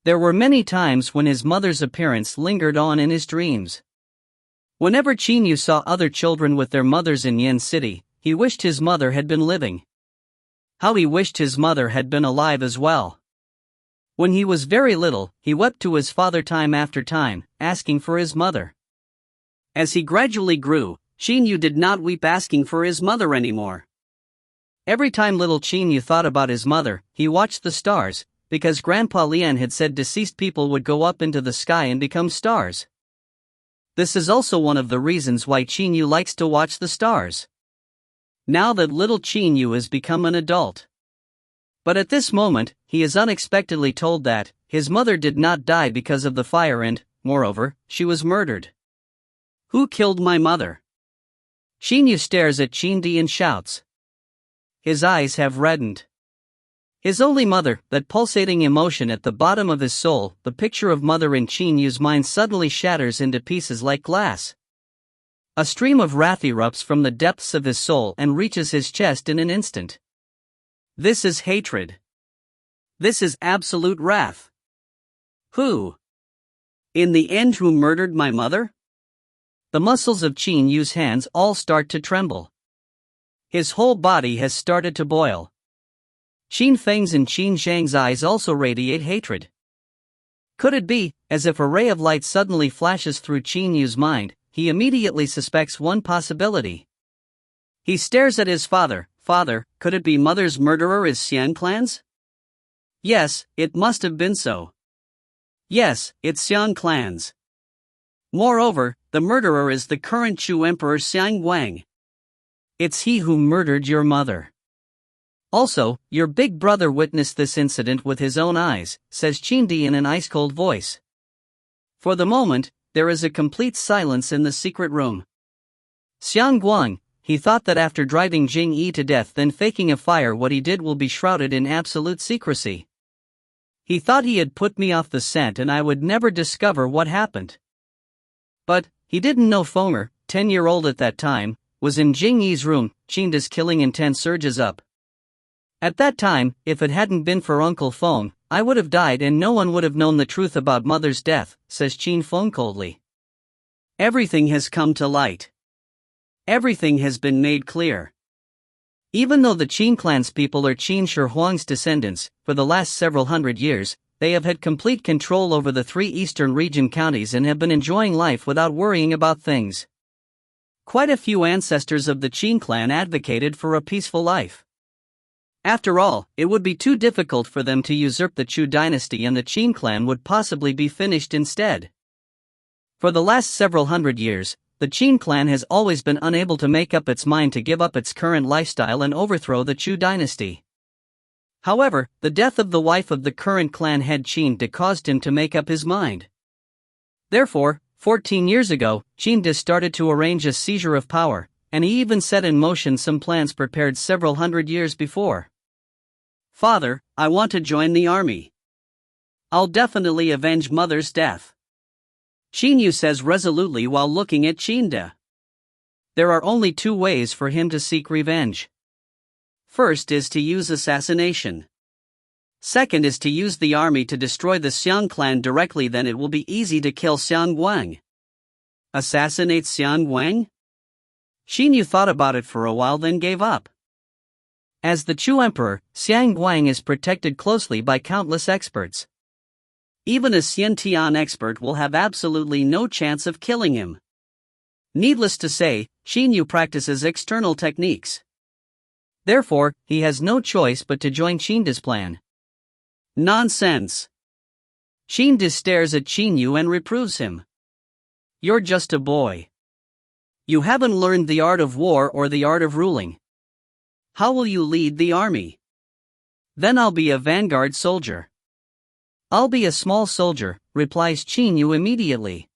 There were many times when his mother's appearance lingered on in his dreams. Whenever Qin Yu saw other children with their mothers in Yin City, he wished his mother had been living. How he wished his mother had been alive as well. When he was very little, he wept to his father time after time, asking for his mother. As he gradually grew, Qin Yu did not weep asking for his mother anymore. Every time little Qin Yu thought about his mother, he watched the stars, because Grandpa Lian had said deceased people would go up into the sky and become stars. This is also one of the reasons why Qin Yu likes to watch the stars. Now that little Qin Yu has become an adult. But at this moment, he is unexpectedly told that his mother did not die because of the fire and, moreover, she was murdered. Who killed my mother? Qin Yu stares at Qin Di and shouts. His eyes have reddened. His only mother, that pulsating emotion at the bottom of his soul, the picture of mother in Qin Yu's mind suddenly shatters into pieces like glass. A stream of wrath erupts from the depths of his soul and reaches his chest in an instant. This is hatred. This is absolute wrath. Who? In the end, who murdered my mother? The muscles of Qin Yu's hands all start to tremble. His whole body has started to boil. Qin Feng's and Qin Zhang's eyes also radiate hatred. Could it be, as if a ray of light suddenly flashes through Qin Yu's mind, he immediately suspects one possibility. He stares at his father. Father, could it be mother's murderer is Xian clan's? Yes, it must have been so. Yes, it's Xian clan's. Moreover, the murderer is the current Chu Emperor Xiang Wang. It's he who murdered your mother. Also, your big brother witnessed this incident with his own eyes, says Qin Di in an ice-cold voice. For the moment, there is a complete silence in the secret room. Xiang Guang, he thought that after driving Jing Yi to death then faking a fire, what he did will be shrouded in absolute secrecy. He thought he had put me off the scent and I would never discover what happened. But he didn't know Fenger, 10-year-old at that time, was in Jing Yi's room. Qin Di's killing intent surges up. At that time, if it hadn't been for Uncle Feng, I would have died and no one would have known the truth about mother's death, says Qin Feng coldly. Everything has come to light. Everything has been made clear. Even though the Qin clan's people are Qin Shi Huang's descendants, for the last several hundred years, they have had complete control over the 3 eastern region counties and have been enjoying life without worrying about things. Quite a few ancestors of the Qin clan advocated for a peaceful life. After all, it would be too difficult for them to usurp the Chu dynasty and the Qin clan would possibly be finished instead. For the last several hundred years, the Qin clan has always been unable to make up its mind to give up its current lifestyle and overthrow the Chu dynasty. However, the death of the wife of the current clan head Qin Di caused him to make up his mind. Therefore, 14 years ago, Qin Di started to arrange a seizure of power, and he even set in motion some plans prepared several hundred years before. Father, I want to join the army. I'll definitely avenge mother's death. Qin Yu says resolutely while looking at Qin Di. There are only 2 ways for him to seek revenge. First is to use assassination. Second is to use the army to destroy the Xiang clan directly, then it will be easy to kill Xiang Wang. Assassinate Xiang Wang? Qin Yu thought about it for a while then gave up. As the Chu Emperor, Xiang Wang is protected closely by countless experts. Even a Xiantian expert will have absolutely no chance of killing him. Needless to say, Qin Yu practices external techniques. Therefore, he has no choice but to join Qin Di's plan. Nonsense! Qin Di stares at Qin Yu and reproves him. You're just a boy. You haven't learned the art of war or the art of ruling. How will you lead the army? Then I'll be a vanguard soldier. I'll be a small soldier, replies Qin Yu immediately.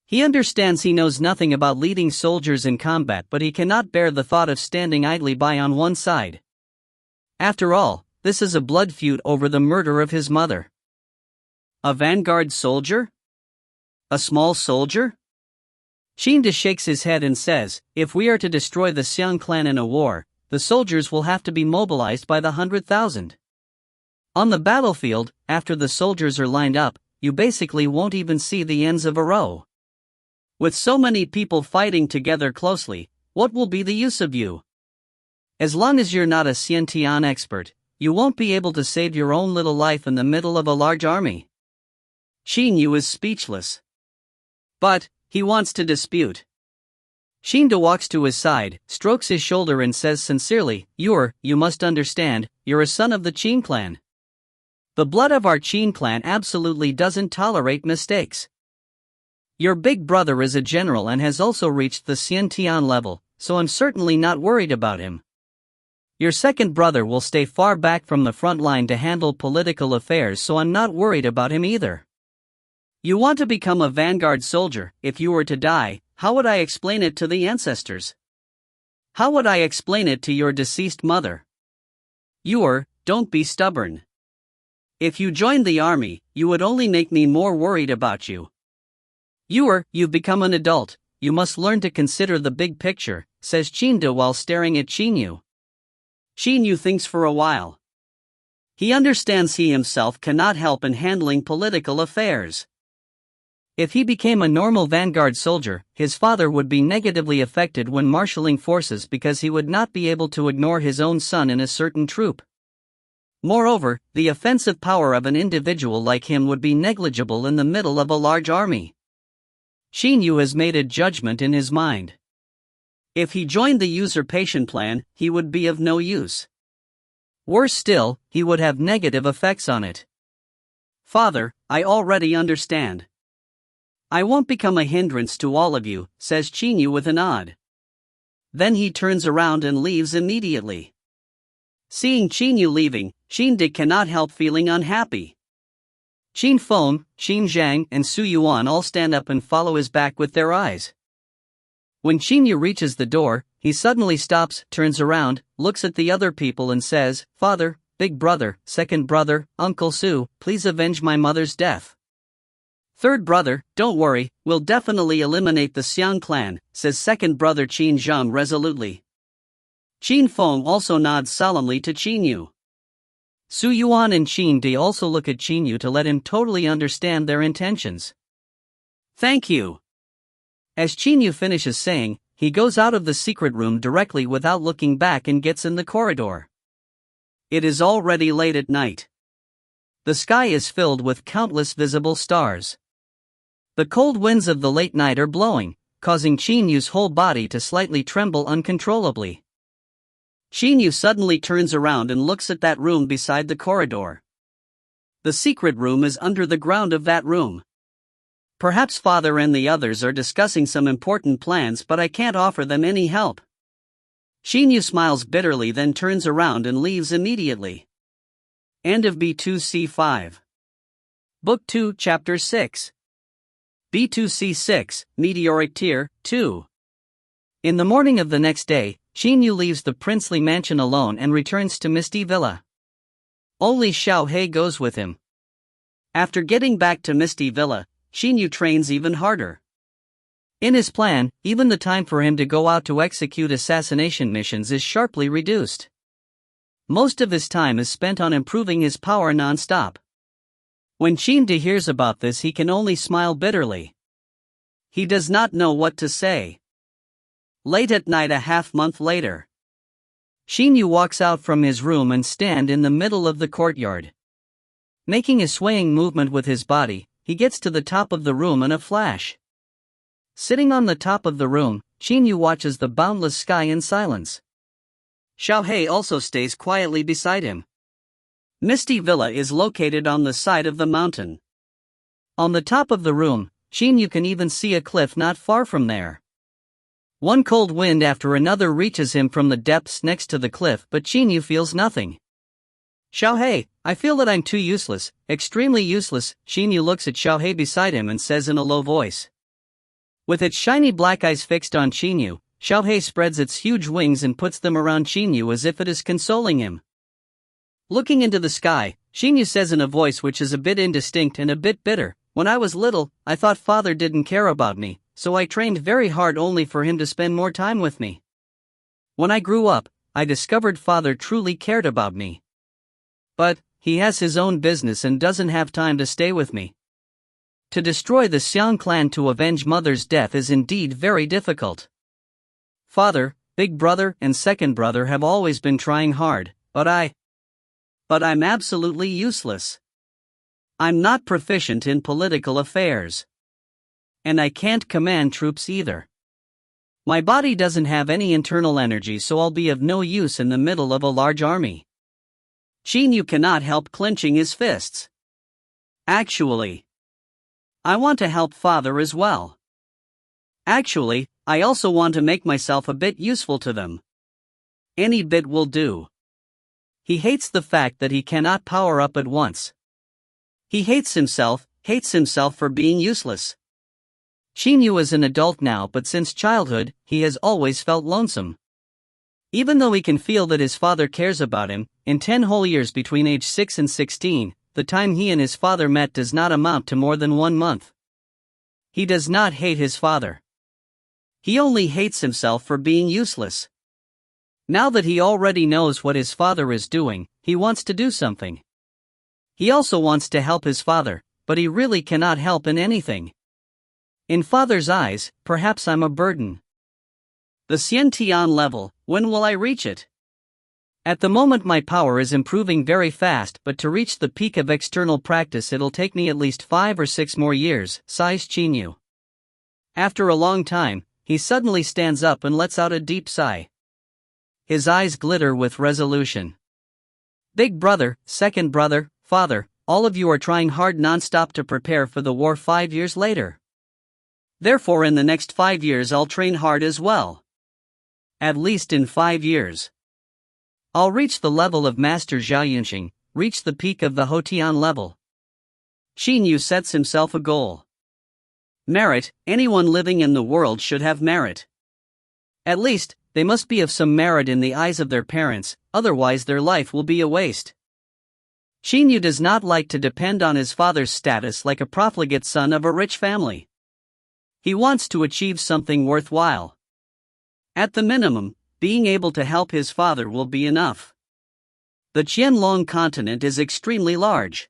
He understands he knows nothing about leading soldiers in combat, but he cannot bear the thought of standing idly by on one side. After all, this is a blood feud over the murder of his mother. A vanguard soldier? A small soldier? Qin Di shakes his head and says, if we are to destroy the Xiang clan in a war, the soldiers will have to be mobilized by the 100,000. On the battlefield, after the soldiers are lined up, you basically won't even see the ends of a row. With so many people fighting together closely, what will be the use of you? As long as you're not a Xiantian expert, you won't be able to save your own little life in the middle of a large army. Qin Yu is speechless. But he wants to dispute. Qin Yu walks to his side, strokes his shoulder and says sincerely, You must understand, you're a son of the Qin clan. The blood of our Qin clan absolutely doesn't tolerate mistakes. Your big brother is a general and has also reached the Xiantian level, so I'm certainly not worried about him. Your second brother will stay far back from the front line to handle political affairs, so I'm not worried about him either. You want to become a vanguard soldier. If you were to die, how would I explain it to the ancestors? How would I explain it to your deceased mother? Don't be stubborn. If you joined the army, you would only make me more worried about you. You've become an adult, you must learn to consider the big picture, says Qin Yu while staring at Qin Yu. Qin Yu thinks for a while. He understands he himself cannot help in handling political affairs. If he became a normal vanguard soldier, his father would be negatively affected when marshalling forces because he would not be able to ignore his own son in a certain troop. Moreover, the offensive power of an individual like him would be negligible in the middle of a large army. Qin Yu has made a judgment in his mind. If he joined the usurpation plan, he would be of no use. Worse still, he would have negative effects on it. Father, I already understand. I won't become a hindrance to all of you, says Qin Yu with a nod. Then he turns around and leaves immediately. Seeing Qin Yu leaving, Qin Yu cannot help feeling unhappy. Qin Feng, Qin Zhang and Su Yuan all stand up and follow his back with their eyes. When Qin Yu reaches the door, he suddenly stops, turns around, looks at the other people and says, Father, big brother, second brother, Uncle Su, please avenge my mother's death. Third brother, don't worry, we'll definitely eliminate the Xiang clan, says second brother Qin Zhang resolutely. Qin Feng also nods solemnly to Qin Yu. Su Yuan and Qin Di also look at Qin Yu to let him totally understand their intentions. Thank you. As Qin Yu finishes saying, he goes out of the secret room directly without looking back and gets in the corridor. It is already late at night. The sky is filled with countless visible stars. The cold winds of the late night are blowing, causing Qin Yu's whole body to slightly tremble uncontrollably. Qin Yu suddenly turns around and looks at that room beside the corridor. The secret room is under the ground of that room. Perhaps father and the others are discussing some important plans, but I can't offer them any help. Qin Yu smiles bitterly, then turns around and leaves immediately. End of B2C5. Book 2, Chapter 6. B2C6, Meteoric Tier, 2. In the morning of the next day, Qin Yu leaves the princely mansion alone and returns to Misty Villa. Only Xiao He goes with him. After getting back to Misty Villa, Qin Yu trains even harder. In his plan, even the time for him to go out to execute assassination missions is sharply reduced. Most of his time is spent on improving his power non-stop. When Qin Yu hears about this, he can only smile bitterly. He does not know what to say. Late at night, a half-month later, Qin Yu walks out from his room and stands in the middle of the courtyard. Making a swaying movement with his body, he gets to the top of the room in a flash. Sitting on the top of the room, Qin Yu watches the boundless sky in silence. Xiao He also stays quietly beside him. Misty Villa is located on the side of the mountain. On the top of the room, Qin Yu can even see a cliff not far from there. One cold wind after another reaches him from the depths next to the cliff, but Qin Yu feels nothing. Xiao He, I feel that I'm too useless, extremely useless. Qin Yu looks at Xiao He beside him and says in a low voice. With its shiny black eyes fixed on Qin Yu, Xiao He spreads its huge wings and puts them around Qin Yu as if it is consoling him. Looking into the sky, Qin Yu says in a voice which is a bit indistinct and a bit bitter, When I was little, I thought father didn't care about me, so I trained very hard only for him to spend more time with me. When I grew up, I discovered father truly cared about me. But he has his own business and doesn't have time to stay with me. To destroy the Xiang clan to avenge mother's death is indeed very difficult. Father, big brother and second brother have always been trying hard, but I'm absolutely useless. I'm not proficient in political affairs. And I can't command troops either. My body doesn't have any internal energy, so I'll be of no use in the middle of a large army. Qin Yu cannot help clenching his fists. Actually, I want to help father as well. Actually, I also want to make myself a bit useful to them. Any bit will do. He hates the fact that he cannot power up at once. He hates himself for being useless. Qin Yu is an adult now, but since childhood, he has always felt lonesome. Even though he can feel that his father cares about him, in 10 whole years between age 6 and 16, the time he and his father met does not amount to more than 1 month. He does not hate his father. He only hates himself for being useless. Now that he already knows what his father is doing, he wants to do something. He also wants to help his father, but he really cannot help in anything. In father's eyes, perhaps I'm a burden. The Xiantian level, when will I reach it? At the moment my power is improving very fast, but to reach the peak of external practice it'll take me at least 5 or 6 more years, sighs Qin Yu. After a long time, he suddenly stands up and lets out a deep sigh. His eyes glitter with resolution. Big brother, second brother, father, all of you are trying hard non-stop to prepare for the war 5 years later. Therefore in the next 5 years I'll train hard as well. At least in 5 years. I'll reach the level of Master Zhao Yunxing, reach the peak of the Houtian level. Qin Yu sets himself a goal. Merit, anyone living in the world should have merit. At least, they must be of some merit in the eyes of their parents, otherwise their life will be a waste. Qin Yu does not like to depend on his father's status like a profligate son of a rich family. He wants to achieve something worthwhile. At the minimum, being able to help his father will be enough. The Qianlong continent is extremely large.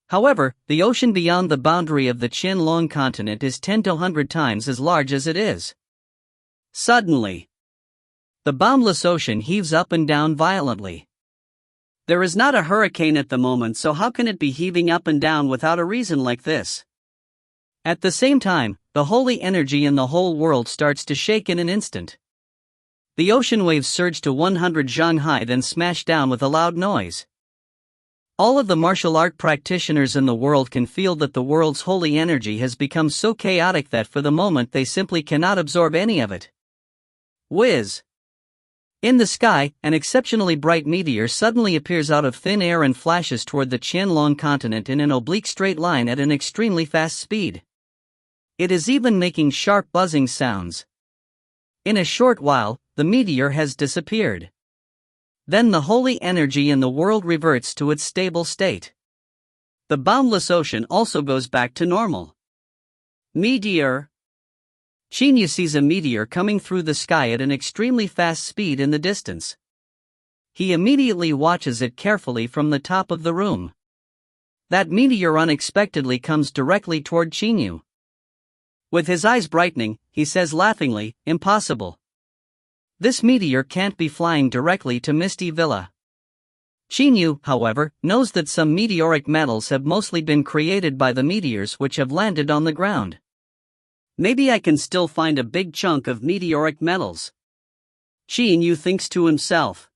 However, the ocean beyond the boundary of the Qianlong continent is 10 to 100 times as large as it is. Suddenly, the boundless ocean heaves up and down violently. There is not a hurricane at the moment, so how can it be heaving up and down without a reason like this? At the same time, the holy energy in the whole world starts to shake in an instant. The ocean waves surge to 100 zhang high, then smash down with a loud noise. All of the martial art practitioners in the world can feel that the world's holy energy has become so chaotic that for the moment they simply cannot absorb any of it. Whiz! In the sky, an exceptionally bright meteor suddenly appears out of thin air and flashes toward the Qianlong continent in an oblique straight line at an extremely fast speed. It is even making sharp buzzing sounds. In a short while, the meteor has disappeared. Then the holy energy in the world reverts to its stable state. The boundless ocean also goes back to normal. Meteor! Qin Yu sees a meteor coming through the sky at an extremely fast speed in the distance. He immediately watches it carefully from the top of the room. That meteor unexpectedly comes directly toward Qin Yu. With his eyes brightening, he says laughingly, "Impossible. This meteor can't be flying directly to Misty Villa." Qin Yu, however, knows that some meteoric metals have mostly been created by the meteors which have landed on the ground. Maybe I can still find a big chunk of meteoric metals. Qin Yu thinks to himself.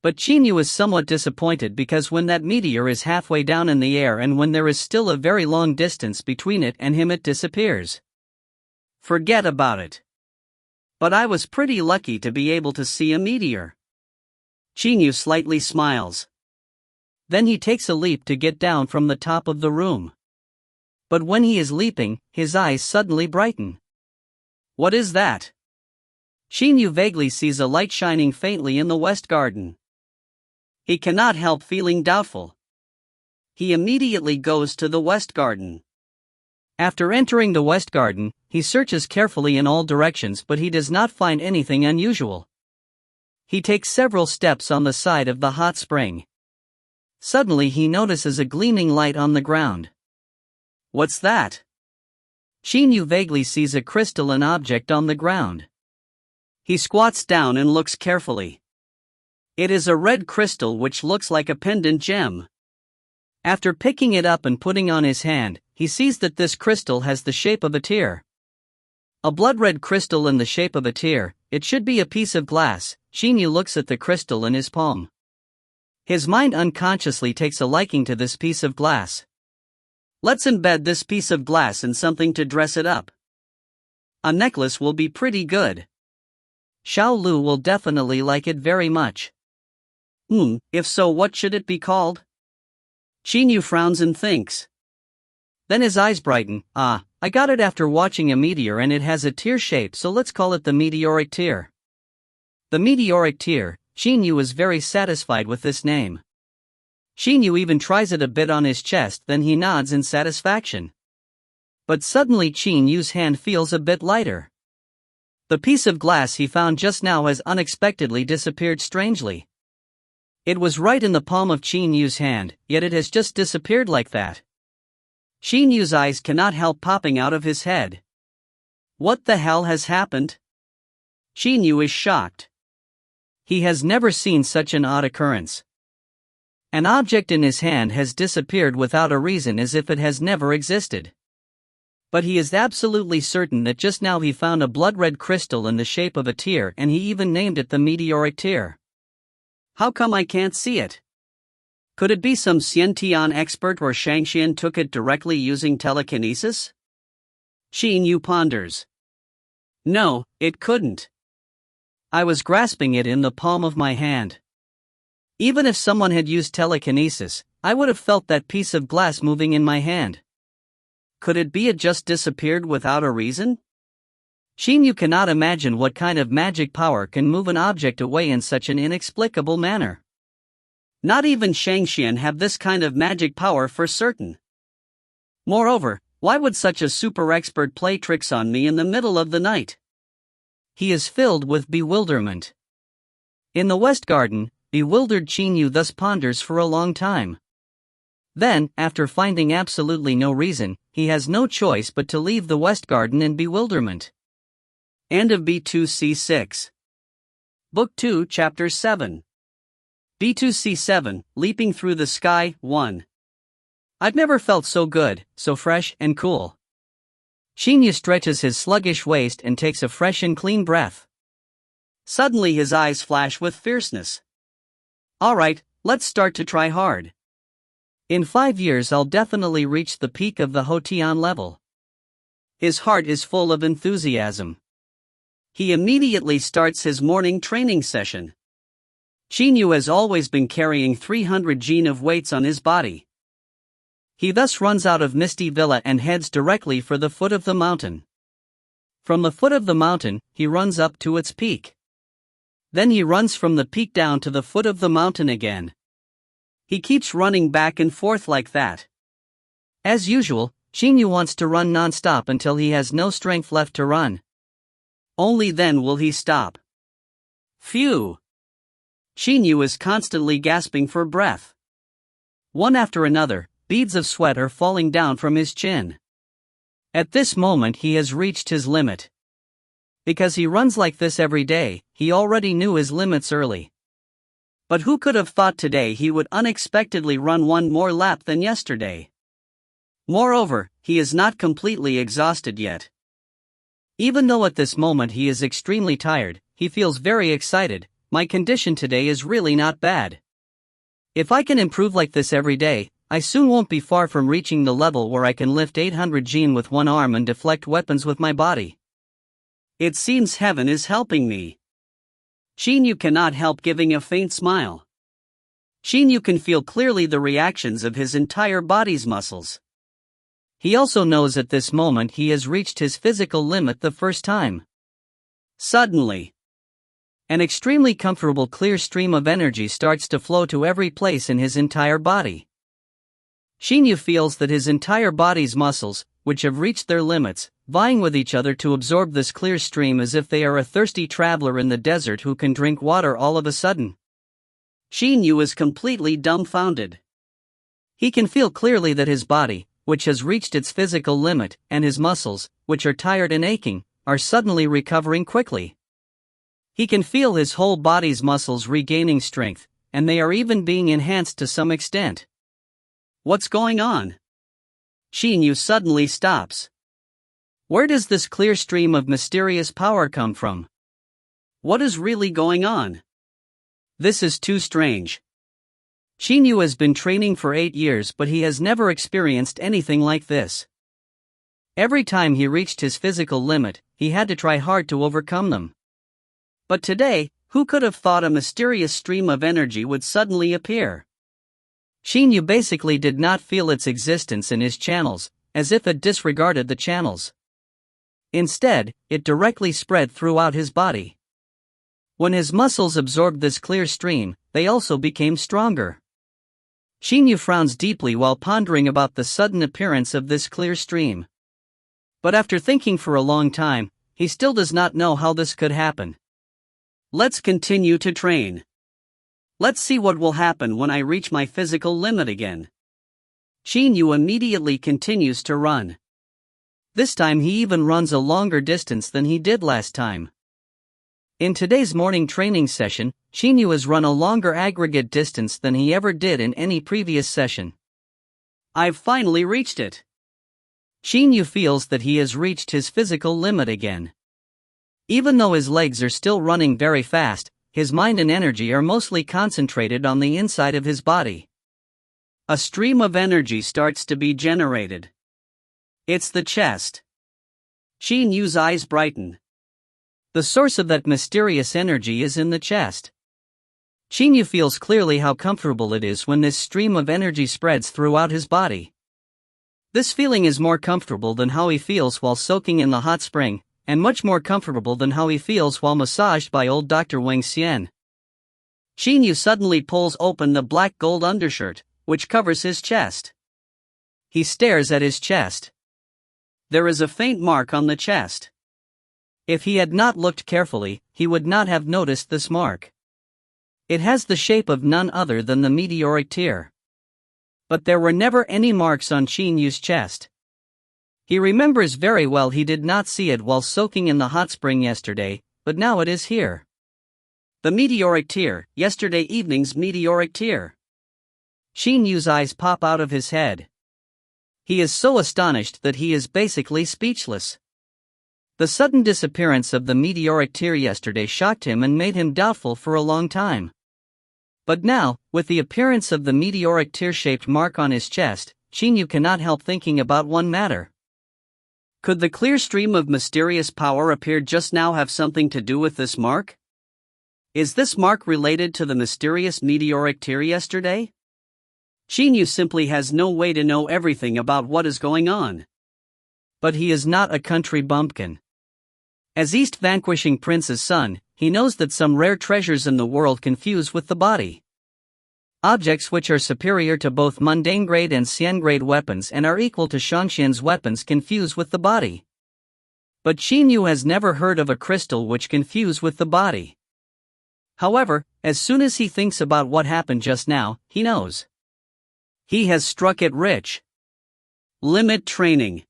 But Qin Yu is somewhat disappointed because when that meteor is halfway down in the air and when there is still a very long distance between it and him, it disappears. Forget about it. But I was pretty lucky to be able to see a meteor. Qin Yu slightly smiles. Then he takes a leap to get down from the top of the room. But when he is leaping, his eyes suddenly brighten. What is that? Qin Yu vaguely sees a light shining faintly in the west garden. He cannot help feeling doubtful. He immediately goes to the west garden. After entering the west garden, he searches carefully in all directions, but he does not find anything unusual. He takes several steps on the side of the hot spring. Suddenly he notices a gleaming light on the ground. What's that? Qin Yu vaguely sees a crystalline object on the ground. He squats down and looks carefully. It is a red crystal which looks like a pendant gem. After picking it up and putting on his hand, he sees that this crystal has the shape of a tear. A blood-red crystal in the shape of a tear. It should be a piece of glass. Qin Yu looks at the crystal in his palm. His mind unconsciously takes a liking to this piece of glass. Let's embed this piece of glass in something to dress it up. A necklace will be pretty good. Xiao Lu will definitely like it very much. If so, what should it be called? Qin Yu frowns and thinks. Then his eyes brighten. I got it after watching a meteor and it has a tear shape, so let's call it the meteoric tear. The meteoric tear. Qin Yu is very satisfied with this name. Qin Yu even tries it a bit on his chest, then he nods in satisfaction. But suddenly Qin Yu's hand feels a bit lighter. The piece of glass he found just now has unexpectedly disappeared strangely. It was right in the palm of Qin Yu's hand, yet it has just disappeared like that. Qin Yu's eyes cannot help popping out of his head. What the hell has happened? Qin Yu is shocked. He has never seen such an odd occurrence. An object in his hand has disappeared without a reason, as if it has never existed. But he is absolutely certain that just now he found a blood-red crystal in the shape of a tear, and he even named it the meteoric tear. How come I can't see it? Could it be some Xiantian expert or Shangxian took it directly using telekinesis? Qin Yu ponders. No, it couldn't. I was grasping it in the palm of my hand. Even if someone had used telekinesis, I would have felt that piece of glass moving in my hand. Could it be it just disappeared without a reason? Qin Yu cannot imagine what kind of magic power can move an object away in such an inexplicable manner. Not even Shangxian have this kind of magic power for certain. Moreover, why would such a super expert play tricks on me in the middle of the night? He is filled with bewilderment. In the West Garden, bewildered Qin Yu thus ponders for a long time. Then, after finding absolutely no reason, he has no choice but to leave the West Garden in bewilderment. End of B2C6. Book 2, Chapter 7. B2C7, Leaping Through the Sky, 1. I've never felt so good, so fresh and cool. Qin Yu stretches his sluggish waist and takes a fresh and clean breath. Suddenly his eyes flash with fierceness. Alright, let's start to try hard. In 5 years I'll definitely reach the peak of the Hotian level. His heart is full of enthusiasm. He immediately starts his morning training session. Qin Yu has always been carrying 300 jin of weights on his body. He thus runs out of Misty Villa and heads directly for the foot of the mountain. From the foot of the mountain, he runs up to its peak. Then he runs from the peak down to the foot of the mountain again. He keeps running back and forth like that. As usual, Qin Yu wants to run non-stop until he has no strength left to run. Only then will he stop. Phew! Qin Yu is constantly gasping for breath. One after another, beads of sweat are falling down from his chin. At this moment he has reached his limit. Because he runs like this every day, he already knew his limits early. But who could have thought today he would unexpectedly run one more lap than yesterday? Moreover, he is not completely exhausted yet. Even though at this moment he is extremely tired, he feels very excited. My condition today is really not bad. If I can improve like this every day, I soon won't be far from reaching the level where I can lift 800 jin with one arm and deflect weapons with my body. It seems heaven is helping me. Qin Yu cannot help giving a faint smile. Qin Yu can feel clearly the reactions of his entire body's muscles. He also knows at this moment he has reached his physical limit the first time. Suddenly, an extremely comfortable clear stream of energy starts to flow to every place in his entire body. Qin Yu feels that his entire body's muscles, which have reached their limits, vying with each other to absorb this clear stream as if they are a thirsty traveler in the desert who can drink water all of a sudden. Qin Yu is completely dumbfounded. He can feel clearly that his body, which has reached its physical limit, and his muscles, which are tired and aching, are suddenly recovering quickly. He can feel his whole body's muscles regaining strength, and they are even being enhanced to some extent. What's going on? Qin Yu suddenly stops. Where does this clear stream of mysterious power come from? What is really going on? This is too strange. Qin Yu has been training for 8 years, but he has never experienced anything like this. Every time he reached his physical limit, he had to try hard to overcome them. But today, who could have thought a mysterious stream of energy would suddenly appear? Qin Yu basically did not feel its existence in his channels, as if it disregarded the channels. Instead, it directly spread throughout his body. When his muscles absorbed this clear stream, they also became stronger. Qin Yu frowns deeply while pondering about the sudden appearance of this clear stream. But after thinking for a long time, he still does not know how this could happen. Let's continue to train. Let's see what will happen when I reach my physical limit again. Qin Yu immediately continues to run. This time he even runs a longer distance than he did last time. In today's morning training session, Qin Yu has run a longer aggregate distance than he ever did in any previous session. I've finally reached it. Qin Yu feels that he has reached his physical limit again. Even though his legs are still running very fast, his mind and energy are mostly concentrated on the inside of his body. A stream of energy starts to be generated. It's the chest. Qin Yu's eyes brighten. The source of that mysterious energy is in the chest. Qin Yu feels clearly how comfortable it is when this stream of energy spreads throughout his body. This feeling is more comfortable than how he feels while soaking in the hot spring, and much more comfortable than how he feels while massaged by old Dr. Wang Xian. Qin Yu suddenly pulls open the black gold undershirt, which covers his chest. He stares at his chest. There is a faint mark on the chest. If he had not looked carefully, he would not have noticed this mark. It has the shape of none other than the meteoric tear. But there were never any marks on Qin Yu's chest. He remembers very well he did not see it while soaking in the hot spring yesterday, but now it is here. The meteoric tear, yesterday evening's meteoric tear. Qin Yu's eyes pop out of his head. He is so astonished that he is basically speechless. The sudden disappearance of the meteoric tear yesterday shocked him and made him doubtful for a long time. But now, with the appearance of the meteoric tear-shaped mark on his chest, Qin Yu cannot help thinking about one matter. Could the clear stream of mysterious power appeared just now have something to do with this mark? Is this mark related to the mysterious meteoric tear yesterday? Qin Yu simply has no way to know everything about what is going on. But he is not a country bumpkin. As East Vanquishing Prince's son, he knows that some rare treasures in the world can fuse with the body. Objects which are superior to both mundane grade and Xian grade weapons and are equal to Shangxian's weapons can fuse with the body. But Qin Yu has never heard of a crystal which can fuse with the body. However, as soon as he thinks about what happened just now, he knows. He has struck it rich. Limit training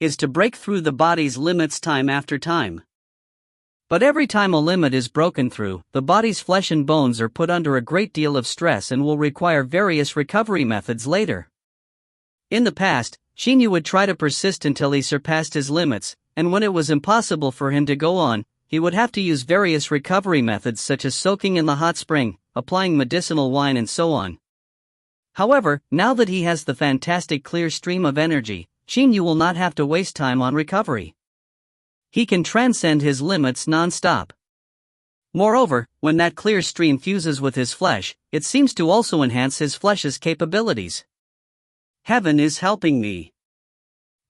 is to break through the body's limits time after time. But every time a limit is broken through, the body's flesh and bones are put under a great deal of stress and will require various recovery methods later. In the past, Qin Yu would try to persist until he surpassed his limits, and when it was impossible for him to go on, he would have to use various recovery methods such as soaking in the hot spring, applying medicinal wine and so on. However, now that he has the fantastic clear stream of energy, Qin Yu will not have to waste time on recovery. He can transcend his limits non-stop. Moreover, when that clear stream fuses with his flesh, it seems to also enhance his flesh's capabilities. Heaven is helping me.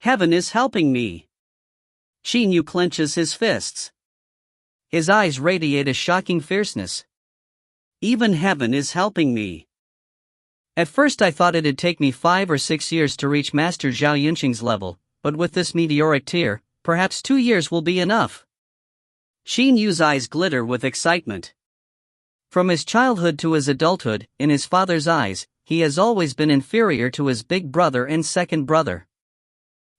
Heaven is helping me. Qin Yu clenches his fists. His eyes radiate a shocking fierceness. Even heaven is helping me. At first I thought it'd take me 5 or 6 years to reach Master Zhao Yunqing's level, but with this meteoric tear, perhaps 2 years will be enough. Qin Yu's eyes glitter with excitement. From his childhood to his adulthood, in his father's eyes, he has always been inferior to his big brother and second brother.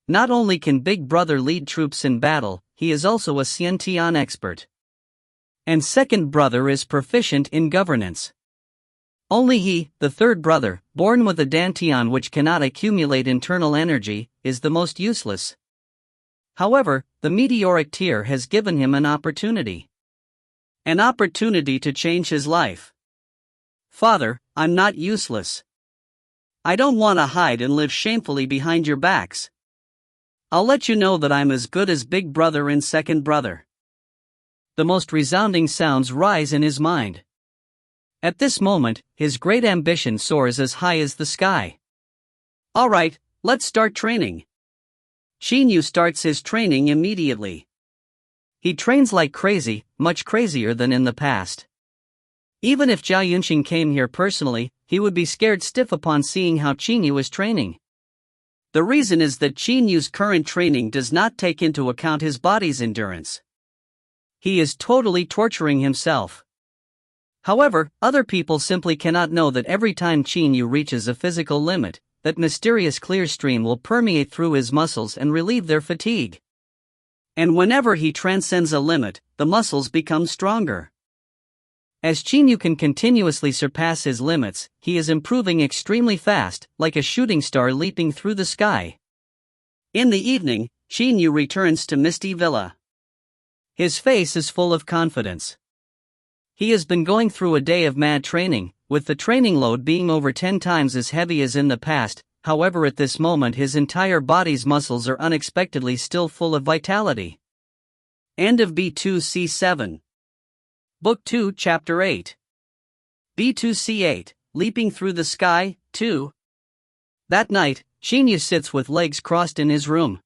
Not only can big brother lead troops in battle, he is also a Xiantian expert. And second brother is proficient in governance. Only he, the third brother, born with a dantian which cannot accumulate internal energy, is the most useless. However, the meteoric tear has given him an opportunity. An opportunity to change his life. Father, I'm not useless. I don't want to hide and live shamefully behind your backs. I'll let you know that I'm as good as big brother and second brother. The most resounding sounds rise in his mind. At this moment, his great ambition soars as high as the sky. Alright, let's start training. Qin Yu starts his training immediately. He trains like crazy, much crazier than in the past. Even if Jia Yunxing came here personally, he would be scared stiff upon seeing how Qin Yu is training. The reason is that Qin Yu's current training does not take into account his body's endurance. He is totally torturing himself. However, other people simply cannot know that every time Qin Yu reaches a physical limit, that mysterious clear stream will permeate through his muscles and relieve their fatigue. And whenever he transcends a limit, the muscles become stronger. As Qin Yu can continuously surpass his limits, he is improving extremely fast, like a shooting star leaping through the sky. In the evening, Qin Yu returns to Misty Villa. His face is full of confidence. He has been going through a day of mad training, with the training load being over 10 times as heavy as in the past. However, at this moment his entire body's muscles are unexpectedly still full of vitality. End of B2C7. Book 2 Chapter 8. B2C8, Leaping Through the Sky, 2. That night, Qin Yu sits with legs crossed in his room.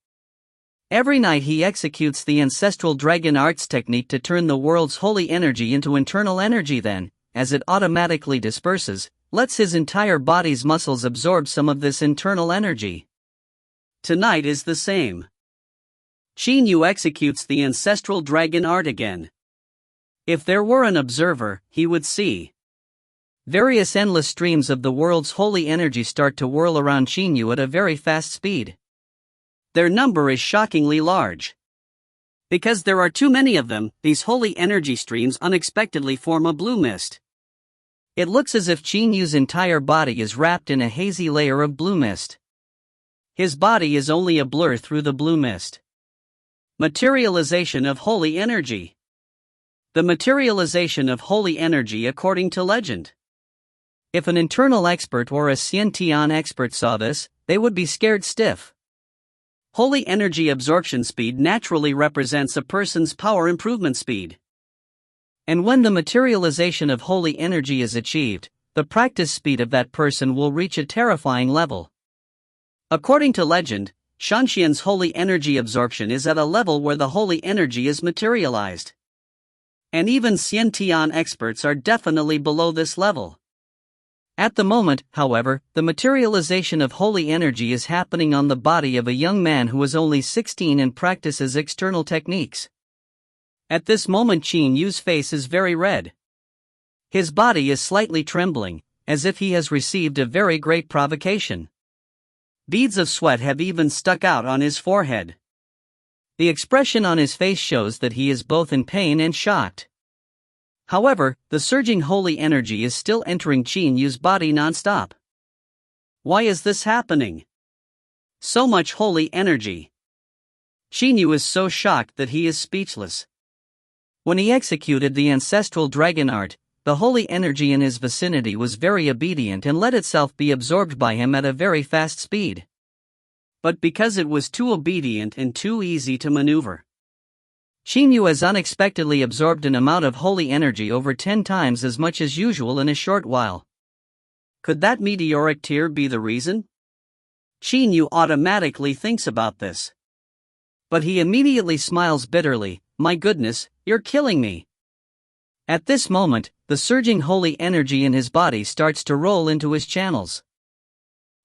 Every night he executes the ancestral dragon arts technique to turn the world's holy energy into internal energy, then, as it automatically disperses, lets his entire body's muscles absorb some of this internal energy. Tonight is the same. Qin Yu executes the ancestral dragon art again. If there were an observer, he would see. Various endless streams of the world's holy energy start to whirl around Qin Yu at a very fast speed. Their number is shockingly large. Because there are too many of them, these holy energy streams unexpectedly form a blue mist. It looks as if Qin Yu's entire body is wrapped in a hazy layer of blue mist. His body is only a blur through the blue mist. Materialization of holy energy. The materialization of holy energy according to legend. If an internal expert or a Xiantian expert saw this, they would be scared stiff. Holy energy absorption speed naturally represents a person's power improvement speed. And when the materialization of holy energy is achieved, the practice speed of that person will reach a terrifying level. According to legend, Shanxian's holy energy absorption is at a level where the holy energy is materialized. And even Xiantian experts are definitely below this level. At the moment, however, the materialization of holy energy is happening on the body of a young man who is only 16 and practices external techniques. At this moment Qin Yu's face is very red. His body is slightly trembling, as if he has received a very great provocation. Beads of sweat have even stuck out on his forehead. The expression on his face shows that he is both in pain and shocked. However, the surging holy energy is still entering Qin Yu's body non-stop. Why is this happening? So much holy energy. Qin Yu is so shocked that he is speechless. When he executed the ancestral dragon art, the holy energy in his vicinity was very obedient and let itself be absorbed by him at a very fast speed. But because it was too obedient and too easy to maneuver, Qin Yu has unexpectedly absorbed an amount of holy energy over 10 times as much as usual in a short while. Could that meteoric tear be the reason? Qin Yu automatically thinks about this. But he immediately smiles bitterly. My goodness, you're killing me. At this moment, the surging holy energy in his body starts to roll into his channels.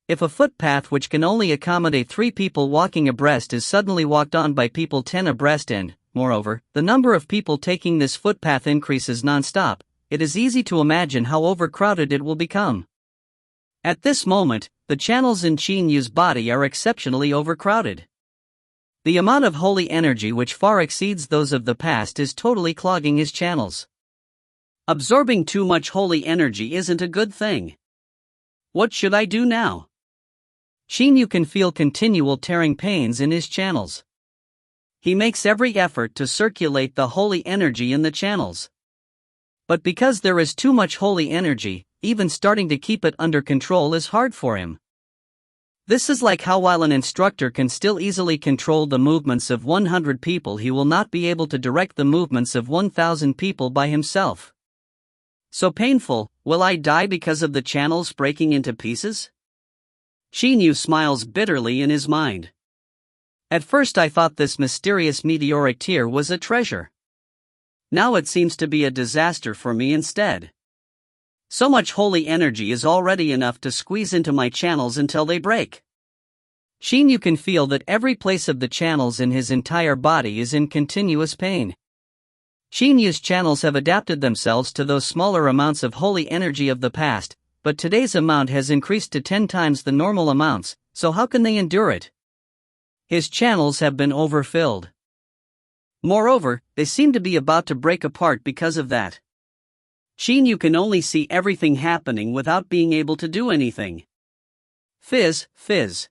If a footpath which can only accommodate 3 people walking abreast is suddenly walked on by people 10 abreast and, moreover, the number of people taking this footpath increases non-stop, it is easy to imagine how overcrowded it will become. At this moment, the channels in Qin Yu's body are exceptionally overcrowded. The amount of holy energy which far exceeds those of the past is totally clogging his channels. Absorbing too much holy energy isn't a good thing. What should I do now? Qin Yu can feel continual tearing pains in his channels. He makes every effort to circulate the holy energy in the channels. But because there is too much holy energy, even starting to keep it under control is hard for him. This is like how while an instructor can still easily control the movements of 100 people, he will not be able to direct the movements of 1,000 people by himself. So painful, will I die because of the channels breaking into pieces? Qin Yu smiles bitterly in his mind. At first I thought this mysterious meteoric tear was a treasure. Now it seems to be a disaster for me instead. So much holy energy is already enough to squeeze into my channels until they break. Qin Yu can feel that every place of the channels in his entire body is in continuous pain. Qin Yu's channels have adapted themselves to those smaller amounts of holy energy of the past, but today's amount has increased to 10 times the normal amounts, so how can they endure it? His channels have been overfilled. Moreover, they seem to be about to break apart because of that. Qin Yu can only see everything happening without being able to do anything. Fizz, fizz.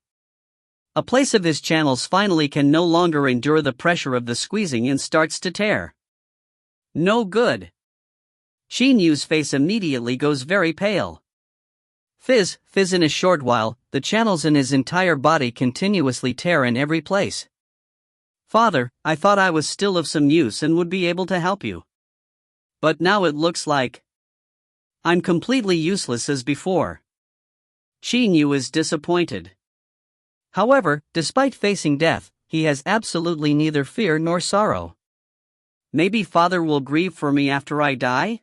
A place of his channels finally can no longer endure the pressure of the squeezing and starts to tear. No good. Qin Yu's face immediately goes very pale. Fizz, fizz. In a short while, the channels in his entire body continuously tear in every place. Father, I thought I was still of some use and would be able to help you. But now it looks like I'm completely useless as before. Qin Yu is disappointed. However, despite facing death, he has absolutely neither fear nor sorrow. Maybe Father will grieve for me after I die?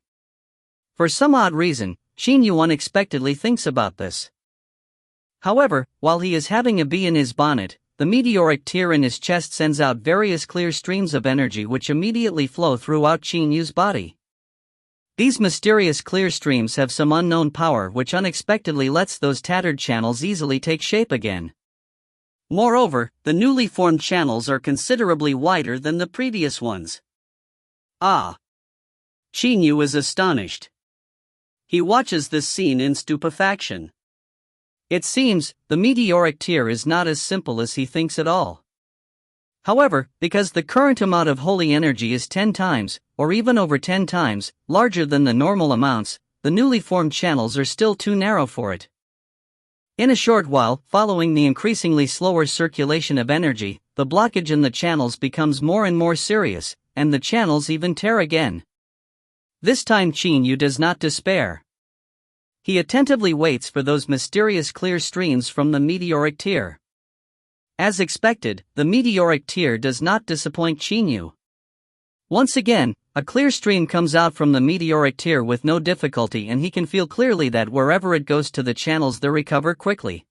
For some odd reason, Qin Yu unexpectedly thinks about this. However, while he is having a bee in his bonnet, the meteoric tear in his chest sends out various clear streams of energy which immediately flow throughout Qin Yu's body. These mysterious clear streams have some unknown power which unexpectedly lets those tattered channels easily take shape again. Moreover, the newly formed channels are considerably wider than the previous ones. Ah! Qin Yu is astonished. He watches this scene in stupefaction. It seems, the meteoric tear is not as simple as he thinks at all. However, because the current amount of holy energy is 10 times, or even over 10 times, larger than the normal amounts, the newly formed channels are still too narrow for it. In a short while, following the increasingly slower circulation of energy, the blockage in the channels becomes more and more serious, and the channels even tear again. This time Qin Yu does not despair. He attentively waits for those mysterious clear streams from the meteoric tear. As expected, the meteoric tear does not disappoint Qin Yu. Once again, a clear stream comes out from the meteoric tear with no difficulty, and he can feel clearly that wherever it goes to the channels they recover quickly.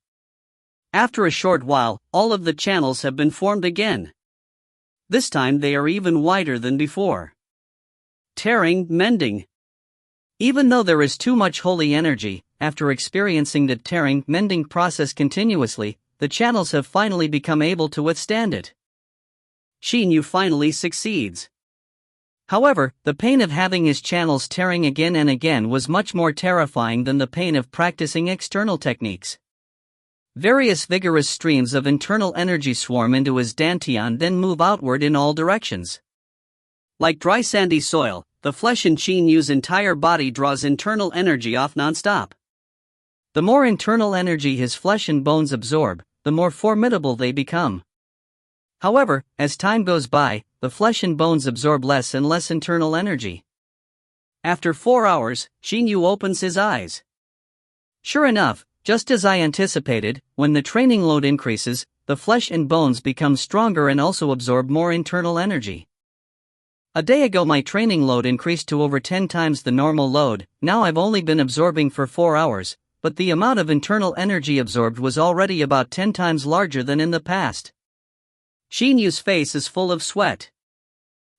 After a short while, all of the channels have been formed again. This time they are even wider than before. Tearing, mending. Even though there is too much holy energy, after experiencing the tearing, mending process continuously, the channels have finally become able to withstand it. Qin Yu finally succeeds. However, the pain of having his channels tearing again and again was much more terrifying than the pain of practicing external techniques. Various vigorous streams of internal energy swarm into his dantian, then move outward in all directions. Like dry sandy soil, the flesh in Qin Yu's entire body draws internal energy off non-stop. The more internal energy his flesh and bones absorb, the more formidable they become. However, as time goes by, the flesh and bones absorb less and less internal energy. After 4 hours, Qin Yu opens his eyes. Sure enough, just as I anticipated, when the training load increases, the flesh and bones become stronger and also absorb more internal energy. A day ago my training load increased to over 10 times the normal load. Now I've only been absorbing for 4 hours, but the amount of internal energy absorbed was already about 10 times larger than in the past. Qin Yu's face is full of sweat.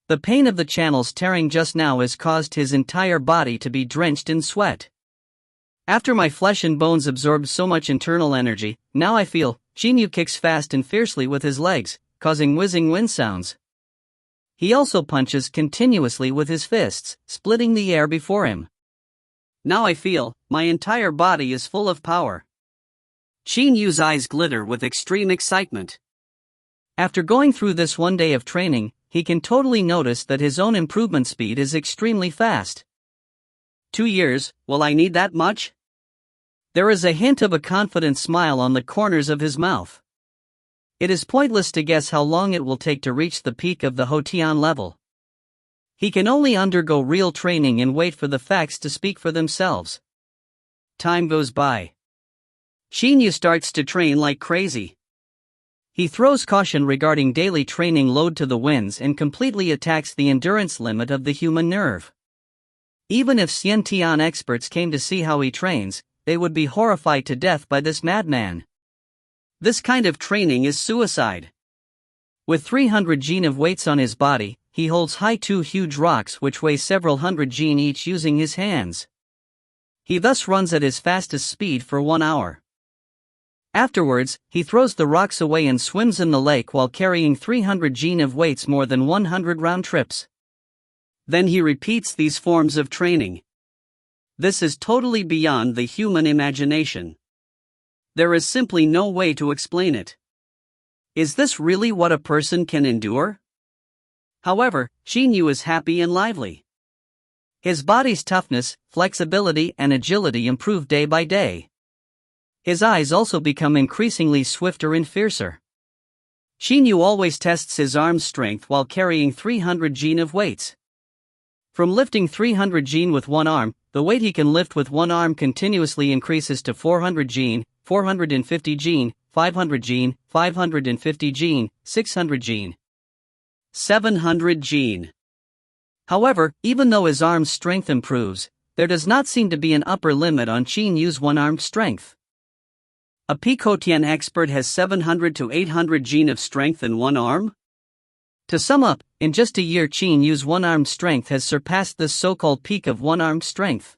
The pain of the channels tearing just now has caused his entire body to be drenched in sweat. After my flesh and bones absorbed so much internal energy, now I feel. Qin Yu kicks fast and fiercely with his legs, causing whizzing wind sounds. He also punches continuously with his fists, splitting the air before him. Now I feel, my entire body is full of power. Qin Yu's eyes glitter with extreme excitement. After going through this one day of training, he can totally notice that his own improvement speed is extremely fast. 2 years, will I need that much? There is a hint of a confident smile on the corners of his mouth. It is pointless to guess how long it will take to reach the peak of the Hotian level. He can only undergo real training and wait for the facts to speak for themselves. Time goes by. Qin Yu starts to train like crazy. He throws caution regarding daily training load to the winds and completely attacks the endurance limit of the human nerve. Even if Xiantian experts came to see how he trains, they would be horrified to death by this madman. This kind of training is suicide. With 300 jin of weights on his body, he holds high 2 huge rocks which weigh several hundred jin each using his hands. He thus runs at his fastest speed for 1 hour. Afterwards, he throws the rocks away and swims in the lake while carrying 300 jin of weights more than 100 round trips. Then he repeats these forms of training. This is totally beyond the human imagination. There is simply no way to explain it. Is this really what a person can endure? However, Qin Yu is happy and lively. His body's toughness, flexibility, and agility improve day by day. His eyes also become increasingly swifter and fiercer. Qin Yu always tests his arm strength while carrying 300 jin of weights. From lifting 300 jin with one arm, the weight he can lift with one arm continuously increases to 400 jin, 450 jin, 500 jin, 550 jin, 600 jin, 700 jin. However, even though his arm strength improves, there does not seem to be an upper limit on Qin Yu's one-armed strength. A peak Hotian expert has 700 to 800 jin of strength in one arm? To sum up, in just a year Qin Yu's one-armed strength has surpassed this so-called peak of one-armed strength.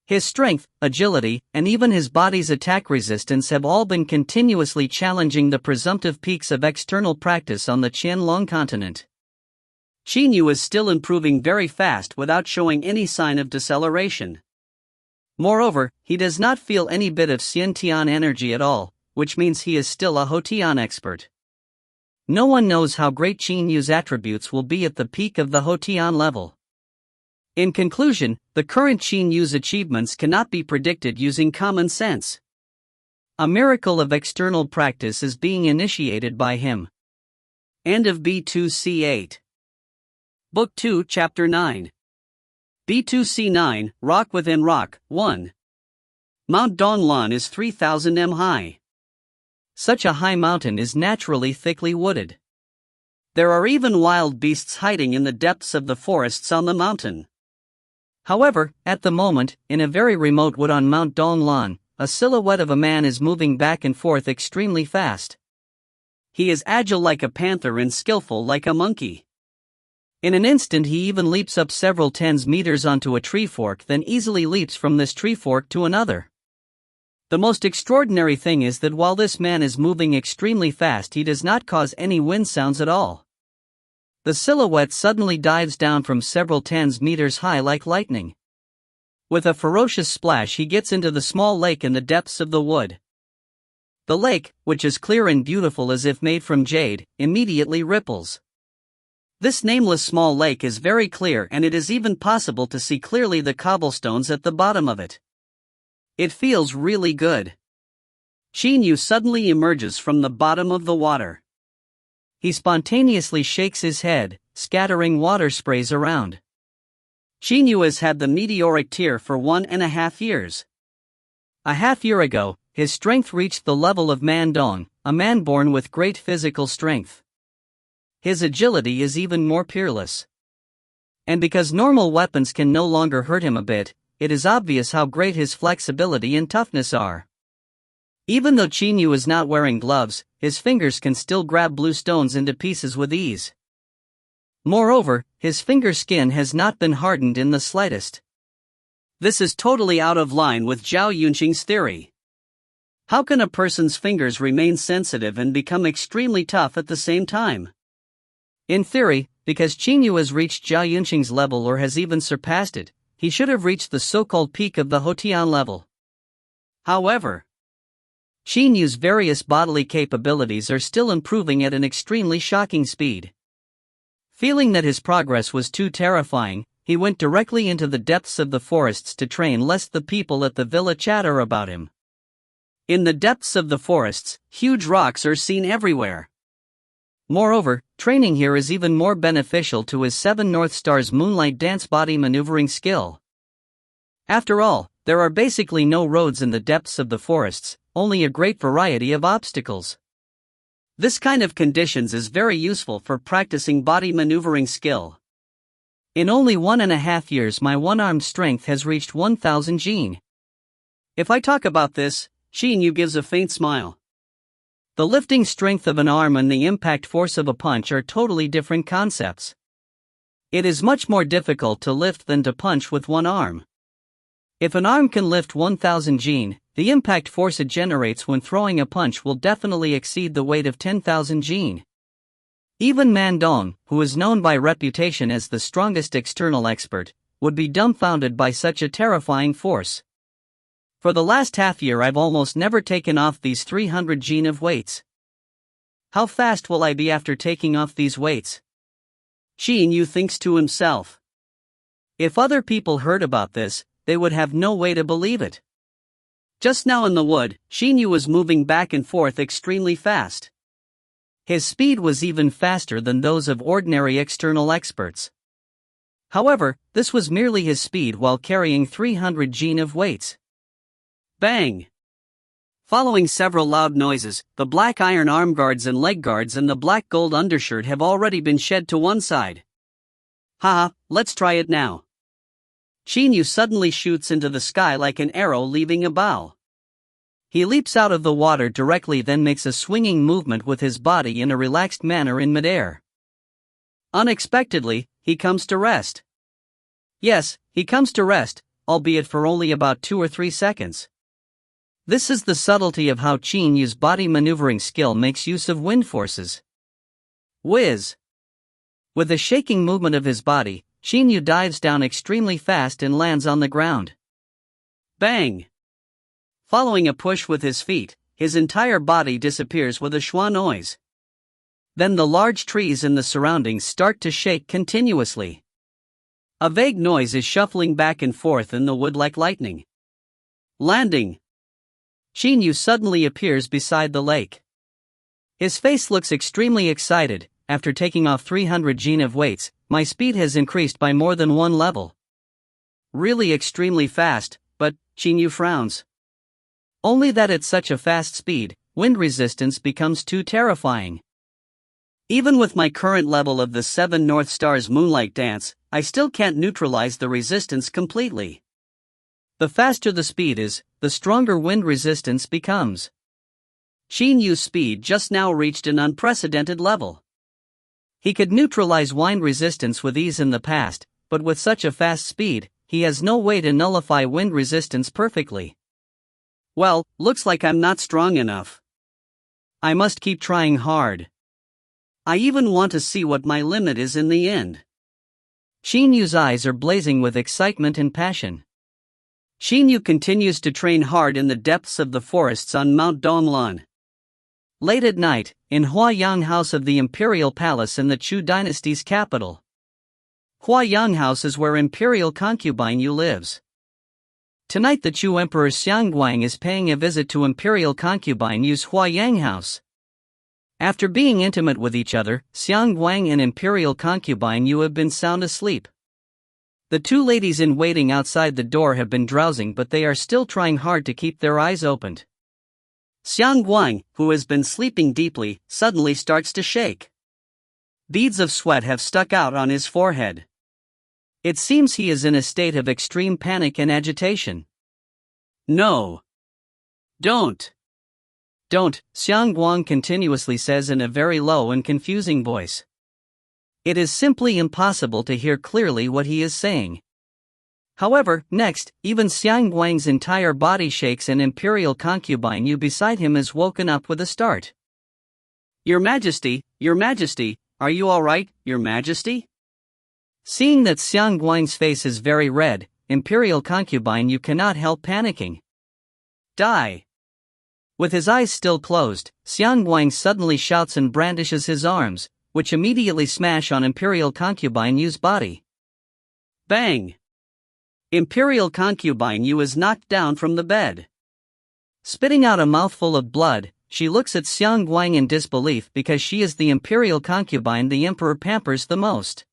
His strength, agility, and even his body's attack resistance have all been continuously challenging the presumptive peaks of external practice on the Qianlong continent. Qin Yu is still improving very fast without showing any sign of deceleration. Moreover, he does not feel any bit of Xiantian energy at all, which means he is still a Hotian expert. No one knows how great Qin Yu's attributes will be at the peak of the Hotian level. In conclusion, the current Qin Yu's achievements cannot be predicted using common sense. A miracle of external practice is being initiated by him. End of B2C8. Book 2, Chapter 9. B2C9, Rock Within Rock, 1. Mount Donglan is 3,000 m high. Such a high mountain is naturally thickly wooded. There are even wild beasts hiding in the depths of the forests on the mountain. However, at the moment, in a very remote wood on Mount Donglan, a silhouette of a man is moving back and forth extremely fast. He is agile like a panther and skillful like a monkey. In an instant he even leaps up several tens meters onto a tree fork, then easily leaps from this tree fork to another. The most extraordinary thing is that while this man is moving extremely fast, he does not cause any wind sounds at all. The silhouette suddenly dives down from several tens meters high like lightning. With a ferocious splash he gets into the small lake in the depths of the wood. The lake, which is clear and beautiful as if made from jade, immediately ripples. This nameless small lake is very clear, and it is even possible to see clearly the cobblestones at the bottom of it. It feels really good. Qin Yu suddenly emerges from the bottom of the water. He spontaneously shakes his head, scattering water sprays around. Qin Yu has had the meteoric tear for 1.5 years. A half year ago, his strength reached the level of Man Dong, a man born with great physical strength. His agility is even more peerless. And because normal weapons can no longer hurt him a bit, it is obvious how great his flexibility and toughness are. Even though Qin Yu is not wearing gloves, his fingers can still grab blue stones into pieces with ease. Moreover, his finger skin has not been hardened in the slightest. This is totally out of line with Zhao Yunqing's theory. How can a person's fingers remain sensitive and become extremely tough at the same time? In theory, because Qin Yu has reached Zhao Yunqing's level or has even surpassed it, he should have reached the so-called peak of the Hotian level. However, Qin Yu's various bodily capabilities are still improving at an extremely shocking speed. Feeling that his progress was too terrifying, he went directly into the depths of the forests to train lest the people at the villa chatter about him. In the depths of the forests, huge rocks are seen everywhere. Moreover, training here is even more beneficial to his 7 North Stars moonlight dance body maneuvering skill. After all, there are basically no roads in the depths of the forests, only a great variety of obstacles. This kind of conditions is very useful for practicing body maneuvering skill. In only 1.5 years my one-armed strength has reached 1000 Jin. If I talk about this, Qin Yu gives a faint smile. The lifting strength of an arm and the impact force of a punch are totally different concepts. It is much more difficult to lift than to punch with one arm. If an arm can lift 1000 Jin, the impact force it generates when throwing a punch will definitely exceed the weight of 10,000 Jin. Even Man Dong, who is known by reputation as the strongest external expert, would be dumbfounded by such a terrifying force. For the last half year I've almost never taken off these 300 Jin of weights. How fast will I be after taking off these weights? Qin Yu thinks to himself. If other people heard about this, they would have no way to believe it. Just now in the wood, Qin Yu was moving back and forth extremely fast. His speed was even faster than those of ordinary external experts. However, this was merely his speed while carrying 300 Jin of weights. Bang! Following several loud noises, the black iron arm guards and leg guards and the black gold undershirt have already been shed to one side. Haha, let's try it now. Qin Yu suddenly shoots into the sky like an arrow leaving a bow. He leaps out of the water directly, then makes a swinging movement with his body in a relaxed manner in midair. Unexpectedly, he comes to rest. Yes, he comes to rest, albeit for only about 2 or 3 seconds. This is the subtlety of how Qin Yu's body maneuvering skill makes use of wind forces. Whiz! With a shaking movement of his body, Qin Yu dives down extremely fast and lands on the ground. Bang! Following a push with his feet, his entire body disappears with a schwa noise. Then the large trees in the surroundings start to shake continuously. A vague noise is shuffling back and forth in the wood like lightning. Landing! Qin Yu suddenly appears beside the lake. His face looks extremely excited. After taking off 300 Jin of weights, my speed has increased by more than 1 level. Really extremely fast, but, Qin Yu frowns. Only that at such a fast speed, wind resistance becomes too terrifying. Even with my current level of the 7 North Stars moonlight dance, I still can't neutralize the resistance completely. The faster the speed is, the stronger wind resistance becomes. Qin Yu's speed just now reached an unprecedented level. He could neutralize wind resistance with ease in the past, but with such a fast speed, he has no way to nullify wind resistance perfectly. Well, looks like I'm not strong enough. I must keep trying hard. I even want to see what my limit is in the end. Qin Yu's eyes are blazing with excitement and passion. Qin Yu continues to train hard in the depths of the forests on Mount Donglan. Late at night, in Huayang House of the Imperial Palace in the Chu dynasty's capital. Huayang House is where Imperial concubine Yu lives. Tonight the Chu Emperor Xiangguang is paying a visit to Imperial concubine Yu's Huayang House. After being intimate with each other, Xiangguang and Imperial concubine Yu have been sound asleep. The two ladies in waiting outside the door have been drowsing, but they are still trying hard to keep their eyes opened. Xiangguang, who has been sleeping deeply, suddenly starts to shake. Beads of sweat have stuck out on his forehead. It seems he is in a state of extreme panic and agitation. No. Don't. Don't, Xiangguang continuously says in a very low and confusing voice. It is simply impossible to hear clearly what he is saying. However, next, even Xiangguang's entire body shakes and Imperial concubine Yu beside him is woken up with a start. Your Majesty, are you alright, Your Majesty? Seeing that Xiangguang's face is very red, Imperial concubine Yu cannot help panicking. Die. With his eyes still closed, Xiangguang suddenly shouts and brandishes his arms, which immediately smash on Imperial Concubine Yu's body. Bang! Imperial Concubine Yu is knocked down from the bed. Spitting out a mouthful of blood, she looks at Xiangguang in disbelief because she is the Imperial concubine the Emperor pampers the most.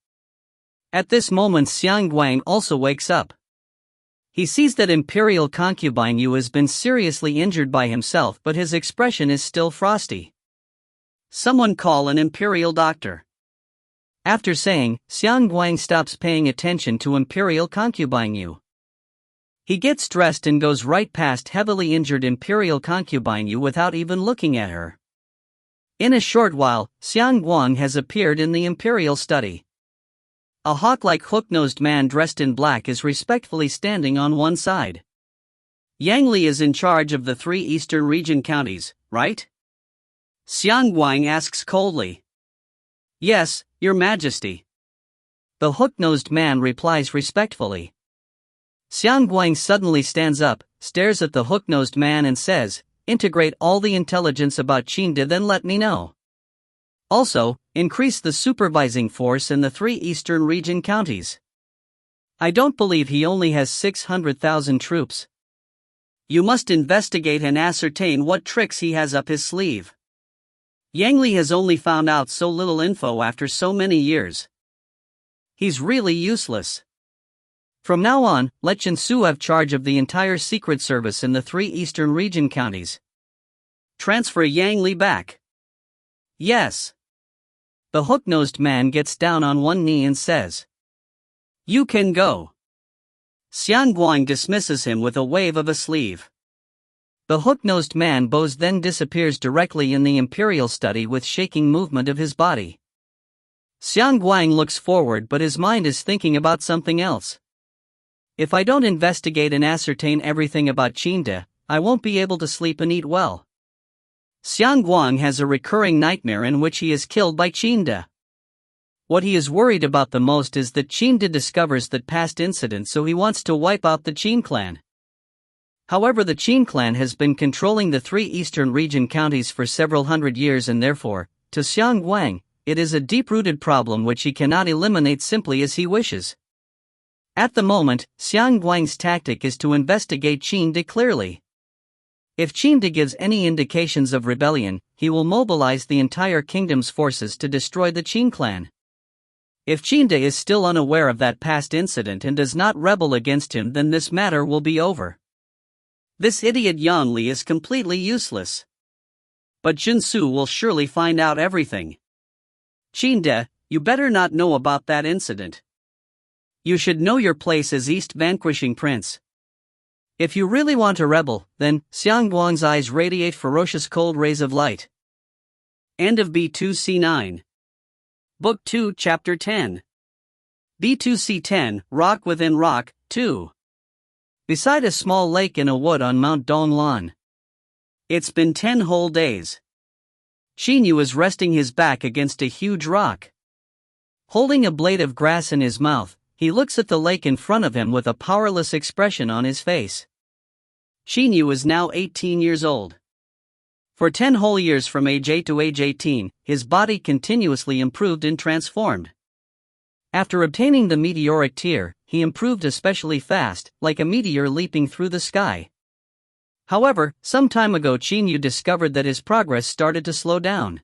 At this moment Xiangguang also wakes up. He sees that Imperial concubine Yu has been seriously injured by himself, but his expression is still frosty. Someone call an Imperial doctor. After saying, Xiangguang stops paying attention to Imperial concubine Yu. He gets dressed and goes right past heavily injured Imperial concubine Yu without even looking at her. In a short while, Xiangguang has appeared in the Imperial study. A hawk-like hook-nosed man dressed in black is respectfully standing on one side. Yang Li is in charge of the 3 eastern region counties, right? Xiangguang asks coldly. Yes, Your Majesty. The hook-nosed man replies respectfully. Xiangguang suddenly stands up, stares at the hook-nosed man and says, integrate all the intelligence about Qin, then let me know. Also, increase the supervising force in the 3 eastern region counties. I don't believe he only has 600,000 troops. You must investigate and ascertain what tricks he has up his sleeve. Yang Li has only found out so little info after so many years. He's really useless. From now on, let Jinsu have charge of the entire secret service in the 3 eastern region counties. Transfer Yang Li back. Yes. The hook-nosed man gets down on one knee and says, You can go. Xiangguang dismisses him with a wave of a sleeve. The hook-nosed man bows then disappears directly in the Imperial study with shaking movement of his body. Xiangguang looks forward, but his mind is thinking about something else. If I don't investigate and ascertain everything about Qin, I won't be able to sleep and eat well. Xiangguang has a recurring nightmare in which he is killed by Qin. What he is worried about the most is that Qin discovers that past incident, so he wants to wipe out the Qin clan. However, the Qin clan has been controlling the 3 eastern region counties for several hundred years, and therefore, to Xiangguang, it is a deep-rooted problem which he cannot eliminate simply as he wishes. At the moment, Xiangguang's tactic is to investigate Qin clearly. If Qin gives any indications of rebellion, he will mobilize the entire kingdom's forces to destroy the Qin clan. If Qin is still unaware of that past incident and does not rebel against him, then this matter will be over. This idiot Yang Li is completely useless. But Jinsu will surely find out everything. Qin, you better not know about that incident. You should know your place as East Vanquishing Prince. If you really want to rebel, then, Xiangguang's eyes radiate ferocious cold rays of light. End of B2C9. Book 2, Chapter 10. B2C10, Rock Within Rock, 2. Beside a small lake in a wood on Mount Donglan. It's been 10 whole days. Qin Yu is resting his back against a huge rock. Holding a blade of grass in his mouth, he looks at the lake in front of him with a powerless expression on his face. Qin Yu is now 18 years old. For 10 whole years from age 8 to age 18, his body continuously improved and transformed. After obtaining the meteoric tier, he improved especially fast, like a meteor leaping through the sky. However, some time ago Qin Yu discovered that his progress started to slow down.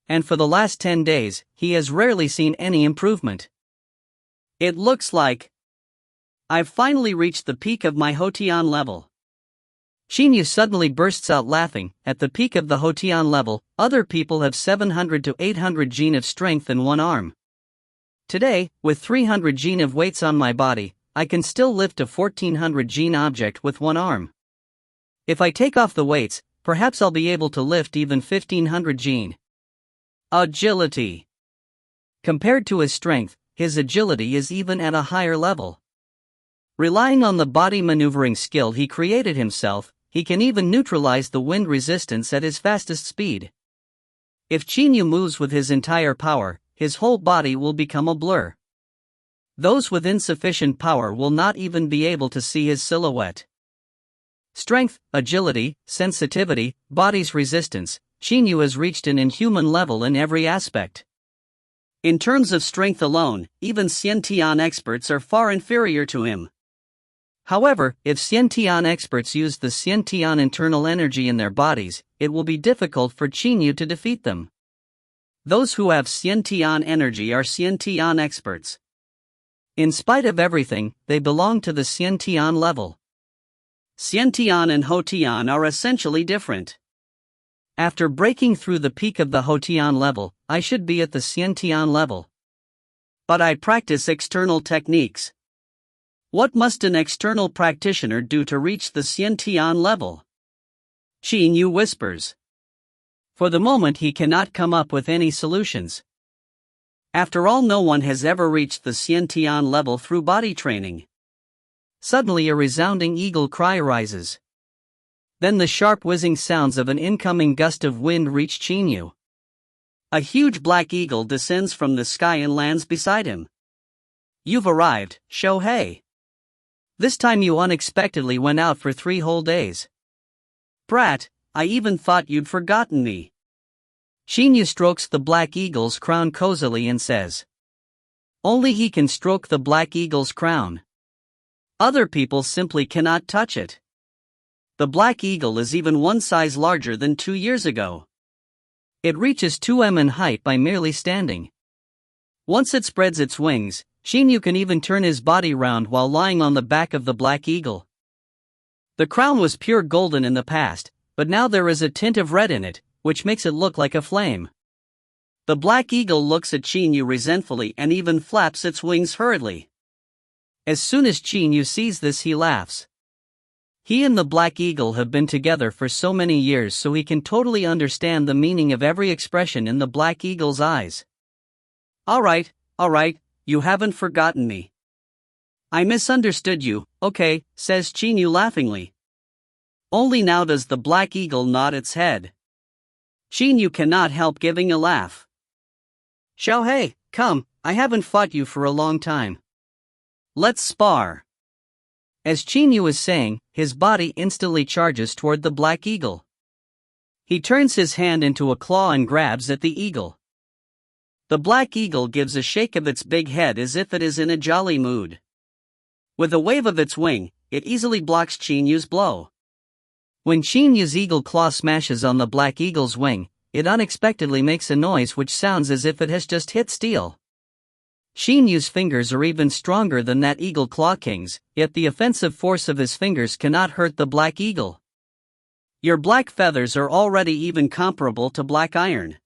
And for the last 10 days, he has rarely seen any improvement. It looks like I've finally reached the peak of my Hotian level. Qin Yu suddenly bursts out laughing. At the peak of the Hotian level, other people have 700 to 800 gene of strength in one arm. Today, with 300 gene of weights on my body, I can still lift a 1400 gene object with one arm. If I take off the weights, perhaps I'll be able to lift even 1500 gene. Agility. Compared to his strength, his agility is even at a higher level. Relying on the body maneuvering skill he created himself, he can even neutralize the wind resistance at his fastest speed. If Qin Yu moves with his entire power, his whole body will become a blur. Those with insufficient power will not even be able to see his silhouette. Strength, agility, sensitivity, body's resistance, Qin Yu has reached an inhuman level in every aspect. In terms of strength alone, even Xiantian experts are far inferior to him. However, if Xiantian experts use the Xiantian internal energy in their bodies, it will be difficult for Qin Yu to defeat them. Those who have Xiantian energy are Xiantian experts. In spite of everything, they belong to the Xiantian level. Xiantian and Hotian are essentially different. After breaking through the peak of the Hotian level, I should be at the Xiantian level. But I practice external techniques. What must an external practitioner do to reach the Xiantian level? Qin Yu whispers. For the moment he cannot come up with any solutions. After all, no one has ever reached the Xiantian level through body training. Suddenly a resounding eagle cry rises. Then the sharp whizzing sounds of an incoming gust of wind reach Qin Yu. A huge black eagle descends from the sky and lands beside him. You've arrived, Shohei. This time you unexpectedly went out for 3 whole days. Brat, I even thought you'd forgotten me. Qin Yu strokes the black eagle's crown cozily and says. Only he can stroke the black eagle's crown. Other people simply cannot touch it. The black eagle is even 1 size larger than 2 years ago. It reaches 2 m in height by merely standing. Once it spreads its wings, Qin Yu can even turn his body round while lying on the back of the black eagle. The crown was pure golden in the past, but now there is a tint of red in it, which makes it look like a flame. The black eagle looks at Qin Yu resentfully and even flaps its wings hurriedly. As soon as Qin Yu sees this, he laughs. He and the black eagle have been together for so many years, so he can totally understand the meaning of every expression in the black eagle's eyes. Alright, you haven't forgotten me. I misunderstood you, okay, says Qin Yu laughingly. Only now does the black eagle nod its head. Qin Yu cannot help giving a laugh. Shohei, come, I haven't fought you for a long time. Let's spar. As Qin Yu is saying, his body instantly charges toward the black eagle. He turns his hand into a claw and grabs at the eagle. The black eagle gives a shake of its big head as if it is in a jolly mood. With a wave of its wing, it easily blocks Qin Yu's blow. When Qin Yu's eagle claw smashes on the black eagle's wing, it unexpectedly makes a noise which sounds as if it has just hit steel. Qin Yu's fingers are even stronger than that eagle claw king's, yet the offensive force of his fingers cannot hurt the black eagle. Your black feathers are already even comparable to black iron.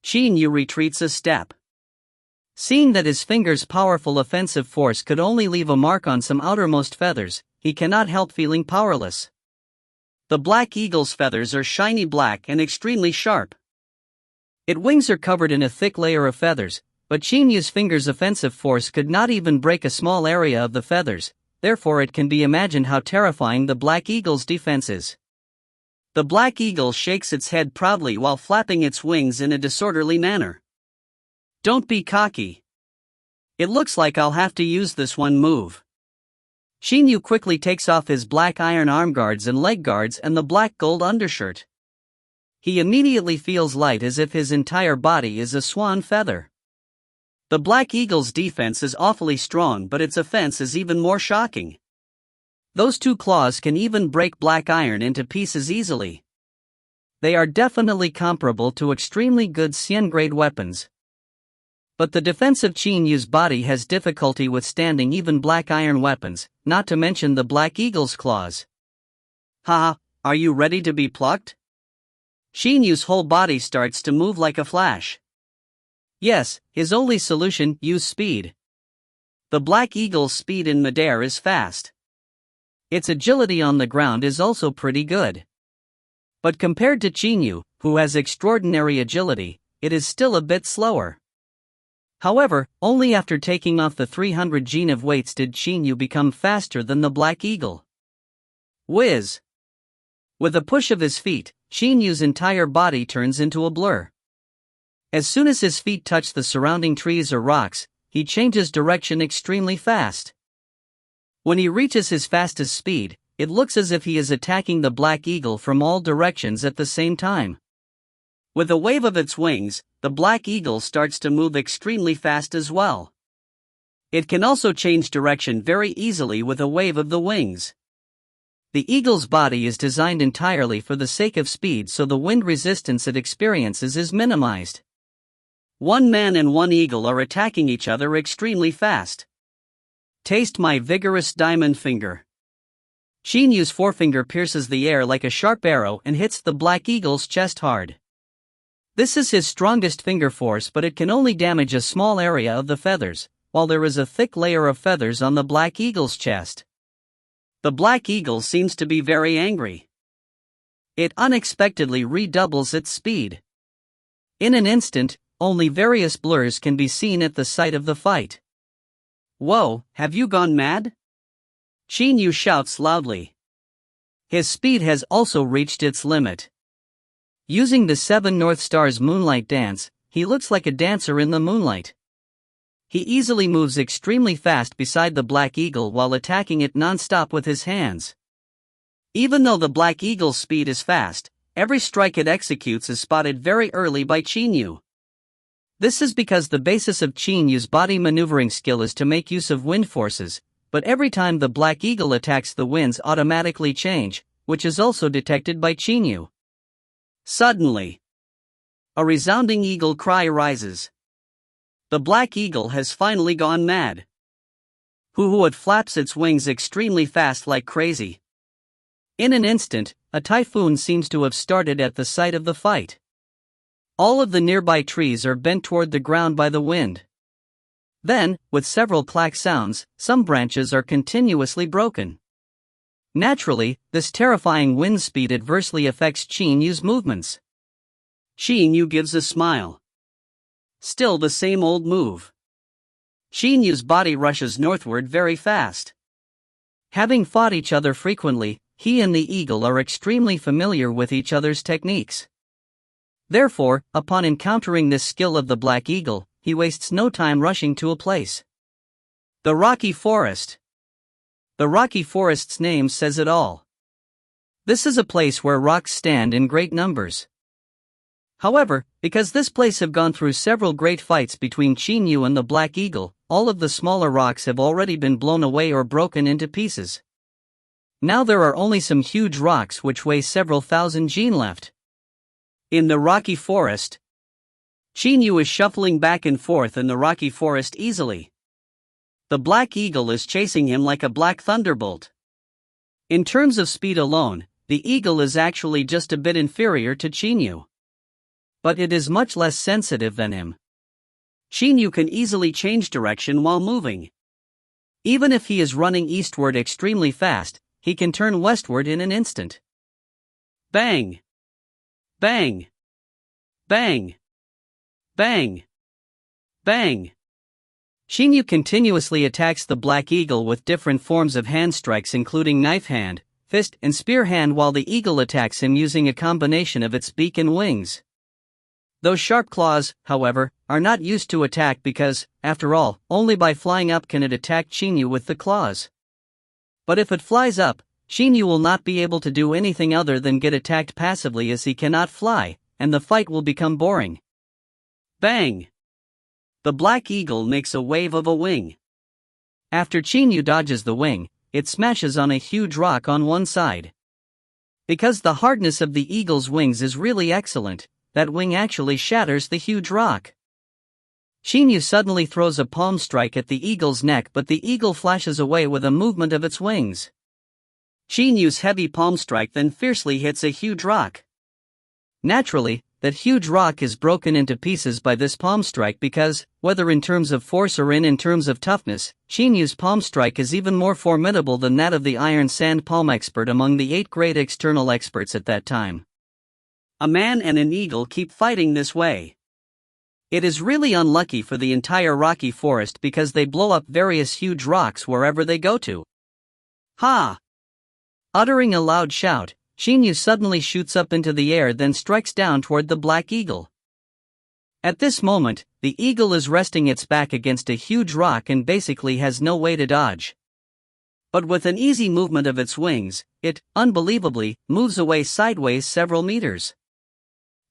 Qin Yu retreats a step. Seeing that his fingers' powerful offensive force could only leave a mark on some outermost feathers, he cannot help feeling powerless. The black eagle's feathers are shiny black and extremely sharp. Its wings are covered in a thick layer of feathers, but Qin Yu's fingers' offensive force could not even break a small area of the feathers, therefore it can be imagined how terrifying the black eagle's defense is. The black eagle shakes its head proudly while flapping its wings in a disorderly manner. Don't be cocky. It looks like I'll have to use this one move. Qin Yu quickly takes off his black iron arm guards and leg guards and the black gold undershirt. He immediately feels light as if his entire body is a swan feather. The black eagle's defense is awfully strong, but its offense is even more shocking. Those 2 claws can even break black iron into pieces easily. They are definitely comparable to extremely good Xian-grade weapons. But the defense of Qin Yu's body has difficulty withstanding even black iron weapons, not to mention the black eagle's claws. Haha, are you ready to be plucked? Qin Yu's whole body starts to move like a flash. Yes, his only solution, use speed. The black eagle's speed in midair is fast. Its agility on the ground is also pretty good. But compared to Qin Yu, who has extraordinary agility, it is still a bit slower. However, only after taking off the 300 gene of weights did Qin Yu become faster than the black eagle. Whiz! With a push of his feet, Qin Yu's entire body turns into a blur. As soon as his feet touch the surrounding trees or rocks, he changes direction extremely fast. When he reaches his fastest speed, it looks as if he is attacking the black eagle from all directions at the same time. With a wave of its wings, the black eagle starts to move extremely fast as well. It can also change direction very easily with a wave of the wings. The eagle's body is designed entirely for the sake of speed, so the wind resistance it experiences is minimized. One man and one eagle are attacking each other extremely fast. Taste my vigorous diamond finger. Qin Yu's forefinger pierces the air like a sharp arrow and hits the black eagle's chest hard. This is his strongest finger force, but it can only damage a small area of the feathers, while there is a thick layer of feathers on the black eagle's chest. The black eagle seems to be very angry. It unexpectedly redoubles its speed. In an instant, only various blurs can be seen at the site of the fight. Whoa, have you gone mad? Qin Yu shouts loudly. His speed has also reached its limit. Using the 7 North Stars moonlight dance, he looks like a dancer in the moonlight. He easily moves extremely fast beside the black eagle while attacking it non-stop with his hands. Even though the black eagle's speed is fast, every strike it executes is spotted very early by Qin Yu. This is because the basis of Qin Yu's body maneuvering skill is to make use of wind forces, but every time the black eagle attacks, the winds automatically change, which is also detected by Qin Yu. Suddenly, a resounding eagle cry rises. The black eagle has finally gone mad. It flaps its wings extremely fast like crazy. In an instant, a typhoon seems to have started at the site of the fight. All of the nearby trees are bent toward the ground by the wind. Then, with several clack sounds, some branches are continuously broken. Naturally, this terrifying wind speed adversely affects Qin Yu's movements. Qin Yu gives a smile. Still the same old move. Qin Yu's body rushes northward very fast. Having fought each other frequently, he and the eagle are extremely familiar with each other's techniques. Therefore, upon encountering this skill of the black eagle, he wastes no time rushing to a place. The rocky forest. The rocky forest's name says it all. This is a place where rocks stand in great numbers. However, because this place have gone through several great fights between Qin Yu and the black eagle, all of the smaller rocks have already been blown away or broken into pieces. Now there are only some huge rocks which weigh several thousand jin left. In the rocky forest, Qin Yu is shuffling back and forth in the rocky forest easily. The black eagle is chasing him like a black thunderbolt. In terms of speed alone, the eagle is actually just a bit inferior to Qin Yu. But it is much less sensitive than him. Qin Yu can easily change direction while moving. Even if he is running eastward extremely fast, he can turn westward in an instant. Bang! Bang! Bang! Bang! Bang! Qin Yu continuously attacks the black eagle with different forms of hand strikes, including knife hand, fist, and spear hand, while the eagle attacks him using a combination of its beak and wings. Those sharp claws, however, are not used to attack because, after all, only by flying up can it attack Qin Yu with the claws. But if it flies up, Qin Yu will not be able to do anything other than get attacked passively, as he cannot fly, and the fight will become boring. Bang! The black eagle makes a wave of a wing. After Qin Yu dodges the wing, it smashes on a huge rock on one side. Because the hardness of the eagle's wings is really excellent, that wing actually shatters the huge rock. Qin Yu suddenly throws a palm strike at the eagle's neck, but the eagle flashes away with a movement of its wings. Qin Yu's heavy palm strike then fiercely hits a huge rock. Naturally, that huge rock is broken into pieces by this palm strike because, whether in terms of force or in terms of toughness, Qin Yu's palm strike is even more formidable than that of the iron sand palm expert among the 8 great external experts at that time. A man and an eagle keep fighting this way. It is really unlucky for the entire rocky forest because they blow up various huge rocks wherever they go to. Ha! Uttering a loud shout, Qin Yu suddenly shoots up into the air, then strikes down toward the black eagle. At this moment, the eagle is resting its back against a huge rock and basically has no way to dodge. But with an easy movement of its wings, it, unbelievably, moves away sideways several meters.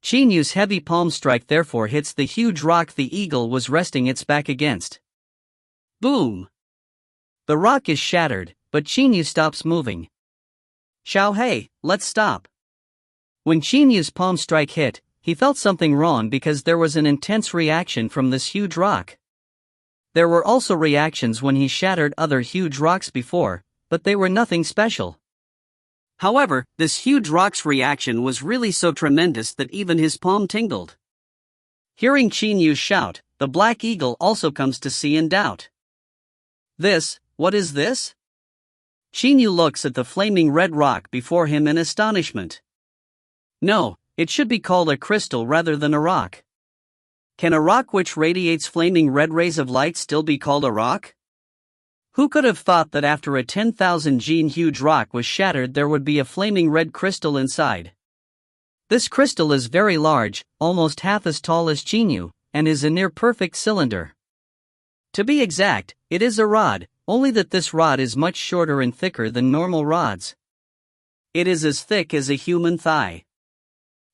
Qin Yu's heavy palm strike therefore hits the huge rock the eagle was resting its back against. Boom! The rock is shattered, but Qin Yu stops moving. Xiao He, let's stop. When Qin Yu's palm strike hit, he felt something wrong because there was an intense reaction from this huge rock. There were also reactions when he shattered other huge rocks before, but they were nothing special. However, this huge rock's reaction was really so tremendous that even his palm tingled. Hearing Qin Yu shout, the black eagle also comes to see in doubt. What is this? Qin Yu looks at the flaming red rock before him in astonishment. No, it should be called a crystal rather than a rock. Can a rock which radiates flaming red rays of light still be called a rock? Who could have thought that after a 10,000 gene huge rock was shattered there would be a flaming red crystal inside? This crystal is very large, almost half as tall as Qin Yu, and is a near-perfect cylinder. To be exact, it is a rod, only that this rod is much shorter and thicker than normal rods. It is as thick as a human thigh.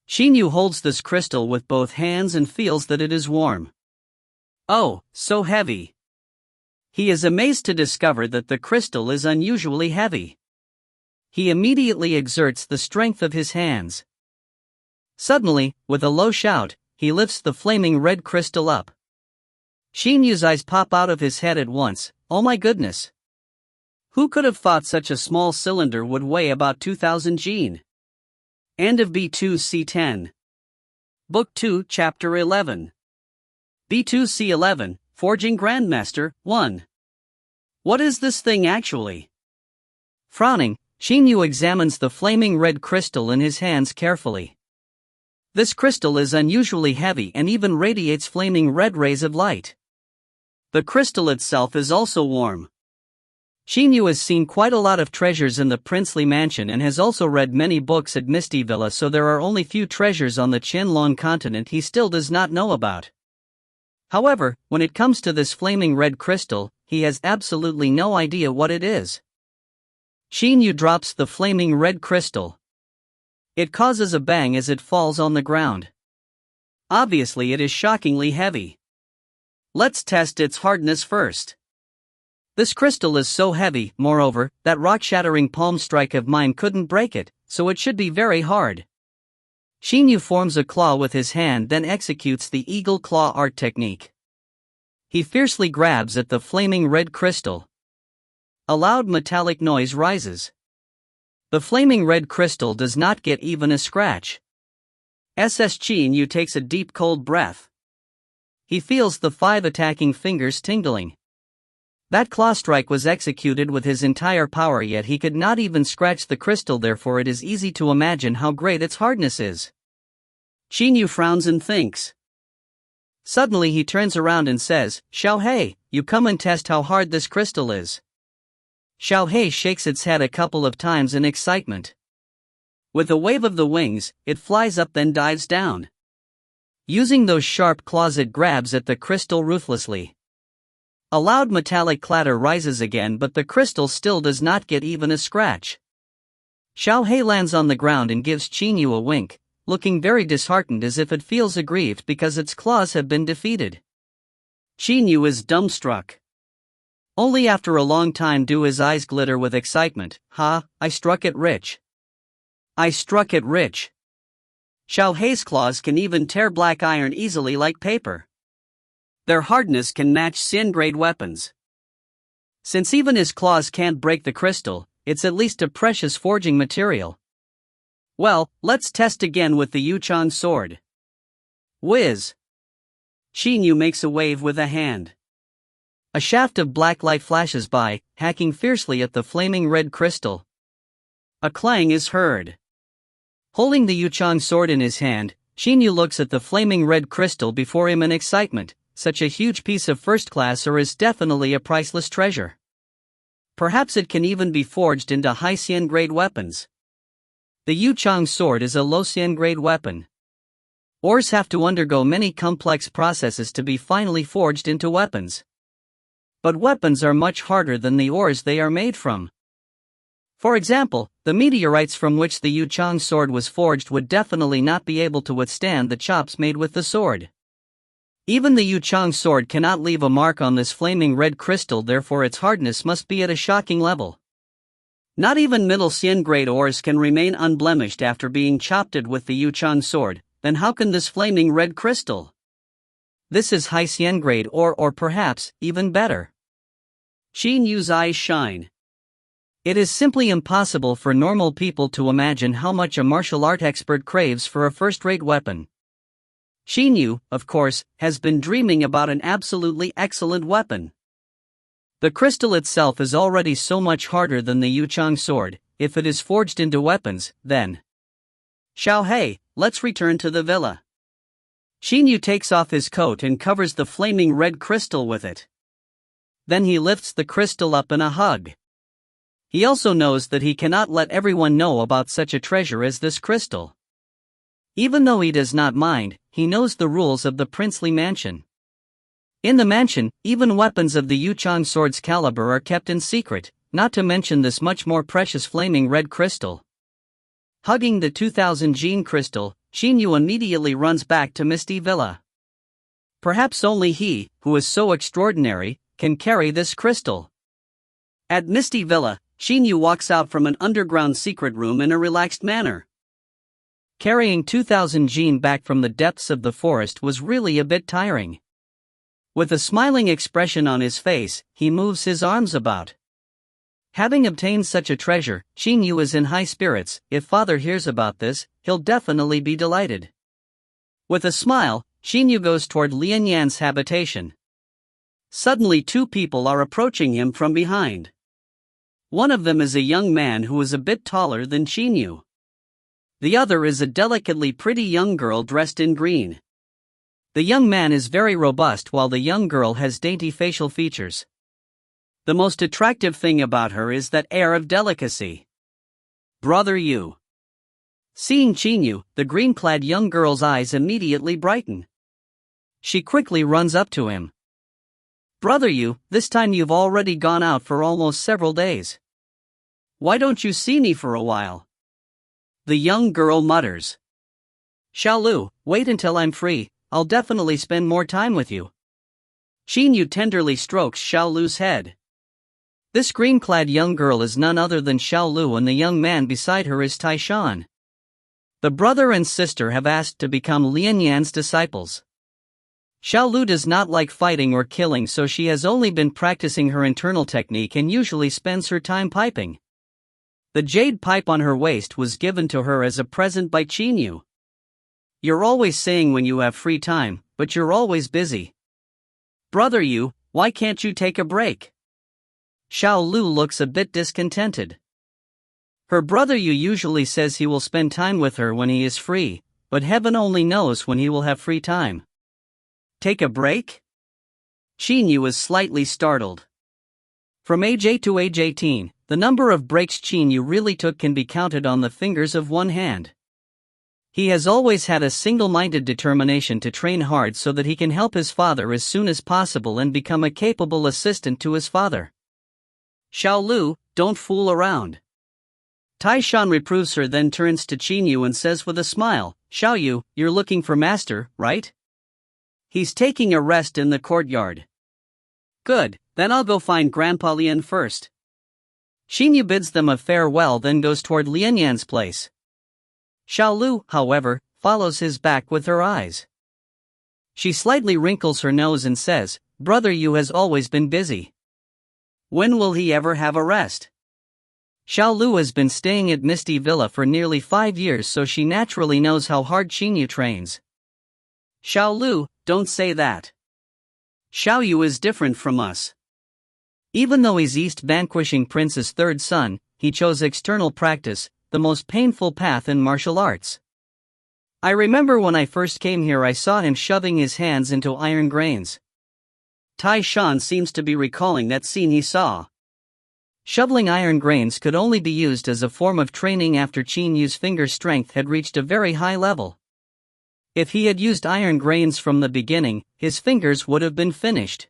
Qin Yu holds this crystal with both hands and feels that it is warm. Oh, so heavy. He is amazed to discover that the crystal is unusually heavy. He immediately exerts the strength of his hands. Suddenly, with a low shout, he lifts the flaming red crystal up. Qin Yu's eyes pop out of his head at once. Oh my goodness! Who could have thought such a small cylinder would weigh about 2,000 gene? End of B2C10. Book 2, Chapter 11. B2C11, Forging Grandmaster, 1. What is this thing actually? Frowning, Qin Yu examines the flaming red crystal in his hands carefully. This crystal is unusually heavy and even radiates flaming red rays of light. The crystal itself is also warm. Qin Yu has seen quite a lot of treasures in the princely mansion and has also read many books at Misty Villa, so there are only few treasures on the Qianlong continent he still does not know about. However, when it comes to this flaming red crystal, he has absolutely no idea what it is. Qin Yu drops the flaming red crystal. It causes a bang as it falls on the ground. Obviously it is shockingly heavy. Let's test its hardness first. This crystal is so heavy, moreover, that rock-shattering palm strike of mine couldn't break it, so it should be very hard. Qin Yu forms a claw with his hand, then executes the eagle claw art technique. He fiercely grabs at the flaming red crystal. A loud metallic noise rises. The flaming red crystal does not get even a scratch. Qin Yu takes a deep cold breath. He feels the 5 attacking fingers tingling. That claw strike was executed with his entire power, yet he could not even scratch the crystal, therefore it is easy to imagine how great its hardness is. Qin Yu frowns and thinks. Suddenly he turns around and says, Xiao He, you come and test how hard this crystal is. Xiao He shakes its head a couple of times in excitement. With a wave of the wings, it flies up then dives down. Using those sharp claws it grabs at the crystal ruthlessly. A loud metallic clatter rises again, but the crystal still does not get even a scratch. Xiao He lands on the ground and gives Qin Yu a wink, looking very disheartened as if it feels aggrieved because its claws have been defeated. Qin Yu is dumbstruck. Only after a long time do his eyes glitter with excitement. Ha, I struck it rich. I struck it rich. Xiao He's claws can even tear black iron easily like paper. Their hardness can match Xin-grade weapons. Since even his claws can't break the crystal, it's at least a precious forging material. Well, let's test again with the Yuchang sword. Whiz! Qin Yu makes a wave with a hand. A shaft of black light flashes by, hacking fiercely at the flaming red crystal. A clang is heard. Holding the Yuchang sword in his hand, Qin Yu looks at the flaming red crystal before him in excitement. Such a huge piece of first-class ore is definitely a priceless treasure. Perhaps it can even be forged into high Xian-grade weapons. The Yuchang sword is a low Xian-grade weapon. Ores have to undergo many complex processes to be finally forged into weapons. But weapons are much harder than the ores they are made from. For example, the meteorites from which the Yu Chang sword was forged would definitely not be able to withstand the chops made with the sword. Even the Yu Chang sword cannot leave a mark on this flaming red crystal, therefore its hardness must be at a shocking level. Not even middle Xian grade ores can remain unblemished after being chopped with the Yu Chang sword, then how can this flaming red crystal? This is high Xian grade ore, or perhaps, even better. Qin Yu's eyes shine. It is simply impossible for normal people to imagine how much a martial art expert craves for a first-rate weapon. Qin Yu, of course, has been dreaming about an absolutely excellent weapon. The crystal itself is already so much harder than the Yu Chang sword. If it is forged into weapons, then... Xiao Hei, let's return to the villa. Qin Yu takes off his coat and covers the flaming red crystal with it. Then he lifts the crystal up in a hug. He also knows that he cannot let everyone know about such a treasure as this crystal. Even though he does not mind, he knows the rules of the princely mansion. In the mansion, even weapons of the Yu Chang sword's caliber are kept in secret, not to mention this much more precious flaming red crystal. Hugging the 2000 gene crystal, Qin Yu immediately runs back to Misty Villa. Perhaps only he, who is so extraordinary, can carry this crystal. At Misty Villa, Qin Yu walks out from an underground secret room in a relaxed manner. Carrying 2000 gene back from the depths of the forest was really a bit tiring. With a smiling expression on his face, he moves his arms about. Having obtained such a treasure, Qin Yu is in high spirits. If father hears about this, he'll definitely be delighted. With a smile, Qin Yu goes toward Lian Yan's habitation. Suddenly two people are approaching him from behind. One of them is a young man who is a bit taller than Qin Yu. The other is a delicately pretty young girl dressed in green. The young man is very robust while the young girl has dainty facial features. The most attractive thing about her is that air of delicacy. Brother Yu. Seeing Qin Yu, the green-clad young girl's eyes immediately brighten. She quickly runs up to him. Brother Yu, this time you've already gone out for almost several days. Why don't you see me for a while? The young girl mutters. Xiaolu, wait until I'm free, I'll definitely spend more time with you. Qin Yu tenderly strokes Xiaolu's head. This green-clad young girl is none other than Xiaolu, and the young man beside her is Taishan. The brother and sister have asked to become Lian Yan's disciples. Xiaolu does not like fighting or killing, so she has only been practicing her internal technique and usually spends her time piping. The jade pipe on her waist was given to her as a present by Qin Yu. You're always saying when you have free time, but you're always busy. Brother Yu, why can't you take a break? Xiaolu looks a bit discontented. Her brother Yu usually says he will spend time with her when he is free, but heaven only knows when he will have free time. Take a break? Qin Yu is slightly startled. From age 8 to age 18, the number of breaks Qin Yu really took can be counted on the fingers of one hand. He has always had a single-minded determination to train hard so that he can help his father as soon as possible and become a capable assistant to his father. Xiaolu, don't fool around. Taishan reproves her, then turns to Qin Yu and says with a smile, Xiaoyu, you're looking for master, right? He's taking a rest in the courtyard. Good, then I'll go find Grandpa Lian first. Qin Yu bids them a farewell, then goes toward Lian Yan's place. Xiaolu, however, follows his back with her eyes. She slightly wrinkles her nose and says, Brother Yu has always been busy. When will he ever have a rest? Xiaolu has been staying at Misty Villa for nearly 5 years, so she naturally knows how hard Qin Yu trains. Xiaolu, don't say that. Xiao Yu is different from us. Even though he's East Vanquishing Prince's third son, he chose external practice, the most painful path in martial arts. I remember when I first came here I saw him shoving his hands into iron grains. Taishan seems to be recalling that scene he saw. Shoveling iron grains could only be used as a form of training after Qin Yu's finger strength had reached a very high level. If he had used iron grains from the beginning, his fingers would have been finished.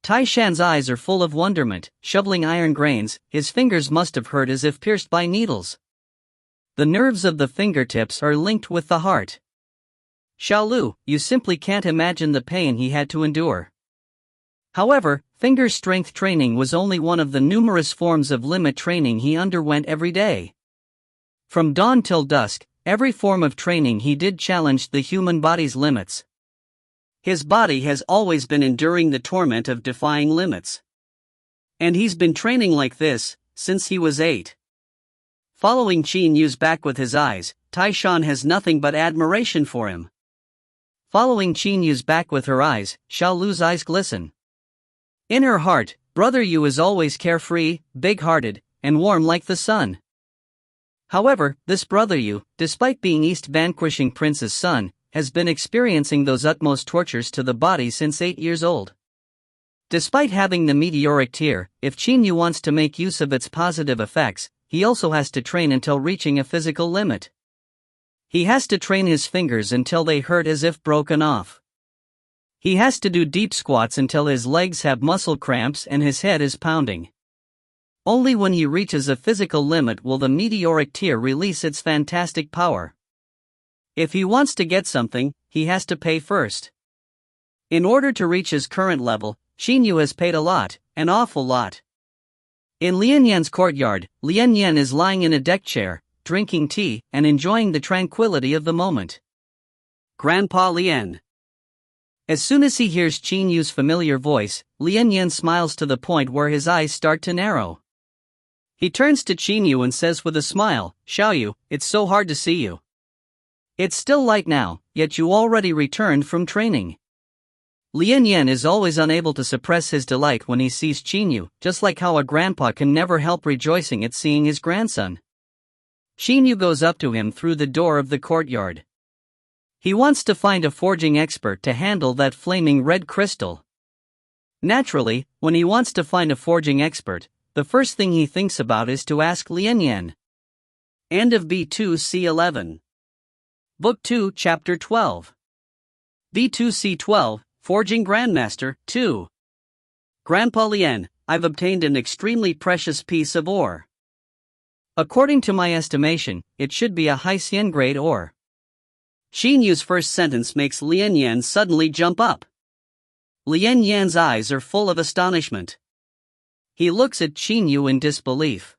Tai Shan's eyes are full of wonderment, shoveling iron grains. His fingers must have hurt as if pierced by needles. The nerves of the fingertips are linked with the heart. Xiaolu, you simply can't imagine the pain he had to endure. However, finger strength training was only one of the numerous forms of limit training he underwent every day. From dawn till dusk, every form of training he did challenged the human body's limits. His body has always been enduring the torment of defying limits. And he's been training like this since he was 8. Following Qin Yu's back with his eyes, Tai Shan has nothing but admiration for him. Following Qin Yu's back with her eyes, Xiaolu's eyes glisten. In her heart, Brother Yu is always carefree, big-hearted, and warm like the sun. However, this Brother Yu, despite being East Vanquishing Prince's son, has been experiencing those utmost tortures to the body since 8 years old. Despite having the meteoric tear, if Qin Yu wants to make use of its positive effects, he also has to train until reaching a physical limit. He has to train his fingers until they hurt as if broken off. He has to do deep squats until his legs have muscle cramps and his head is pounding. Only when he reaches a physical limit will the meteoric tear release its fantastic power. If he wants to get something, he has to pay first. In order to reach his current level, Qin Yu has paid a lot, an awful lot. In Lian Yan's courtyard, Lian Yan is lying in a deck chair, drinking tea and enjoying the tranquility of the moment. Grandpa Lian. As soon as he hears Qin Yu's familiar voice, Lian Yan smiles to the point where his eyes start to narrow. He turns to Qin Yu and says with a smile, "Xiaoyu, it's so hard to see you. It's still light now, yet you already returned from training." Lian Yan is always unable to suppress his delight when he sees Qin Yu, just like how a grandpa can never help rejoicing at seeing his grandson. Qin Yu goes up to him through the door of the courtyard. He wants to find a forging expert to handle that flaming red crystal. Naturally, when he wants to find a forging expert, the first thing he thinks about is to ask Lian Yan. End of B2C11. Book 2, Chapter 12. B2C12, Forging Grandmaster, 2. Grandpa Lian, I've obtained an extremely precious piece of ore. According to my estimation, it should be a high Xian grade ore. Qin Yu's first sentence makes Lian Yan suddenly jump up. Lian Yan's eyes are full of astonishment. He looks at Qin Yu in disbelief.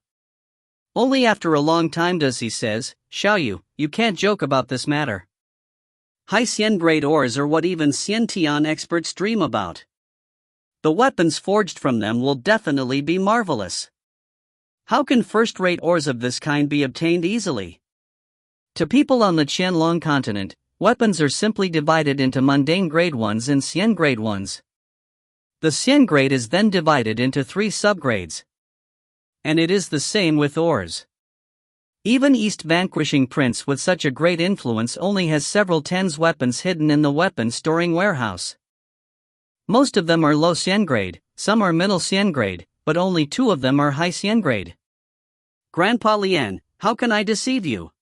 Only after a long time does he says, "Xiaoyu, you can't joke about this matter. High Xian grade ores are what even Xian Tian experts dream about. The weapons forged from them will definitely be marvelous. How can first-rate ores of this kind be obtained easily?" To people on the Qianlong continent, weapons are simply divided into mundane grade ones and Xian grade ones. The Xian grade is then divided into 3 subgrades. And it is the same with ores. Even East Vanquishing Prince with such a great influence only has several tens weapons hidden in the weapon storing warehouse. Most of them are low Xian grade, some are middle Xian grade, but only 2 of them are high Xian grade. Grandpa Lian, how can I deceive you?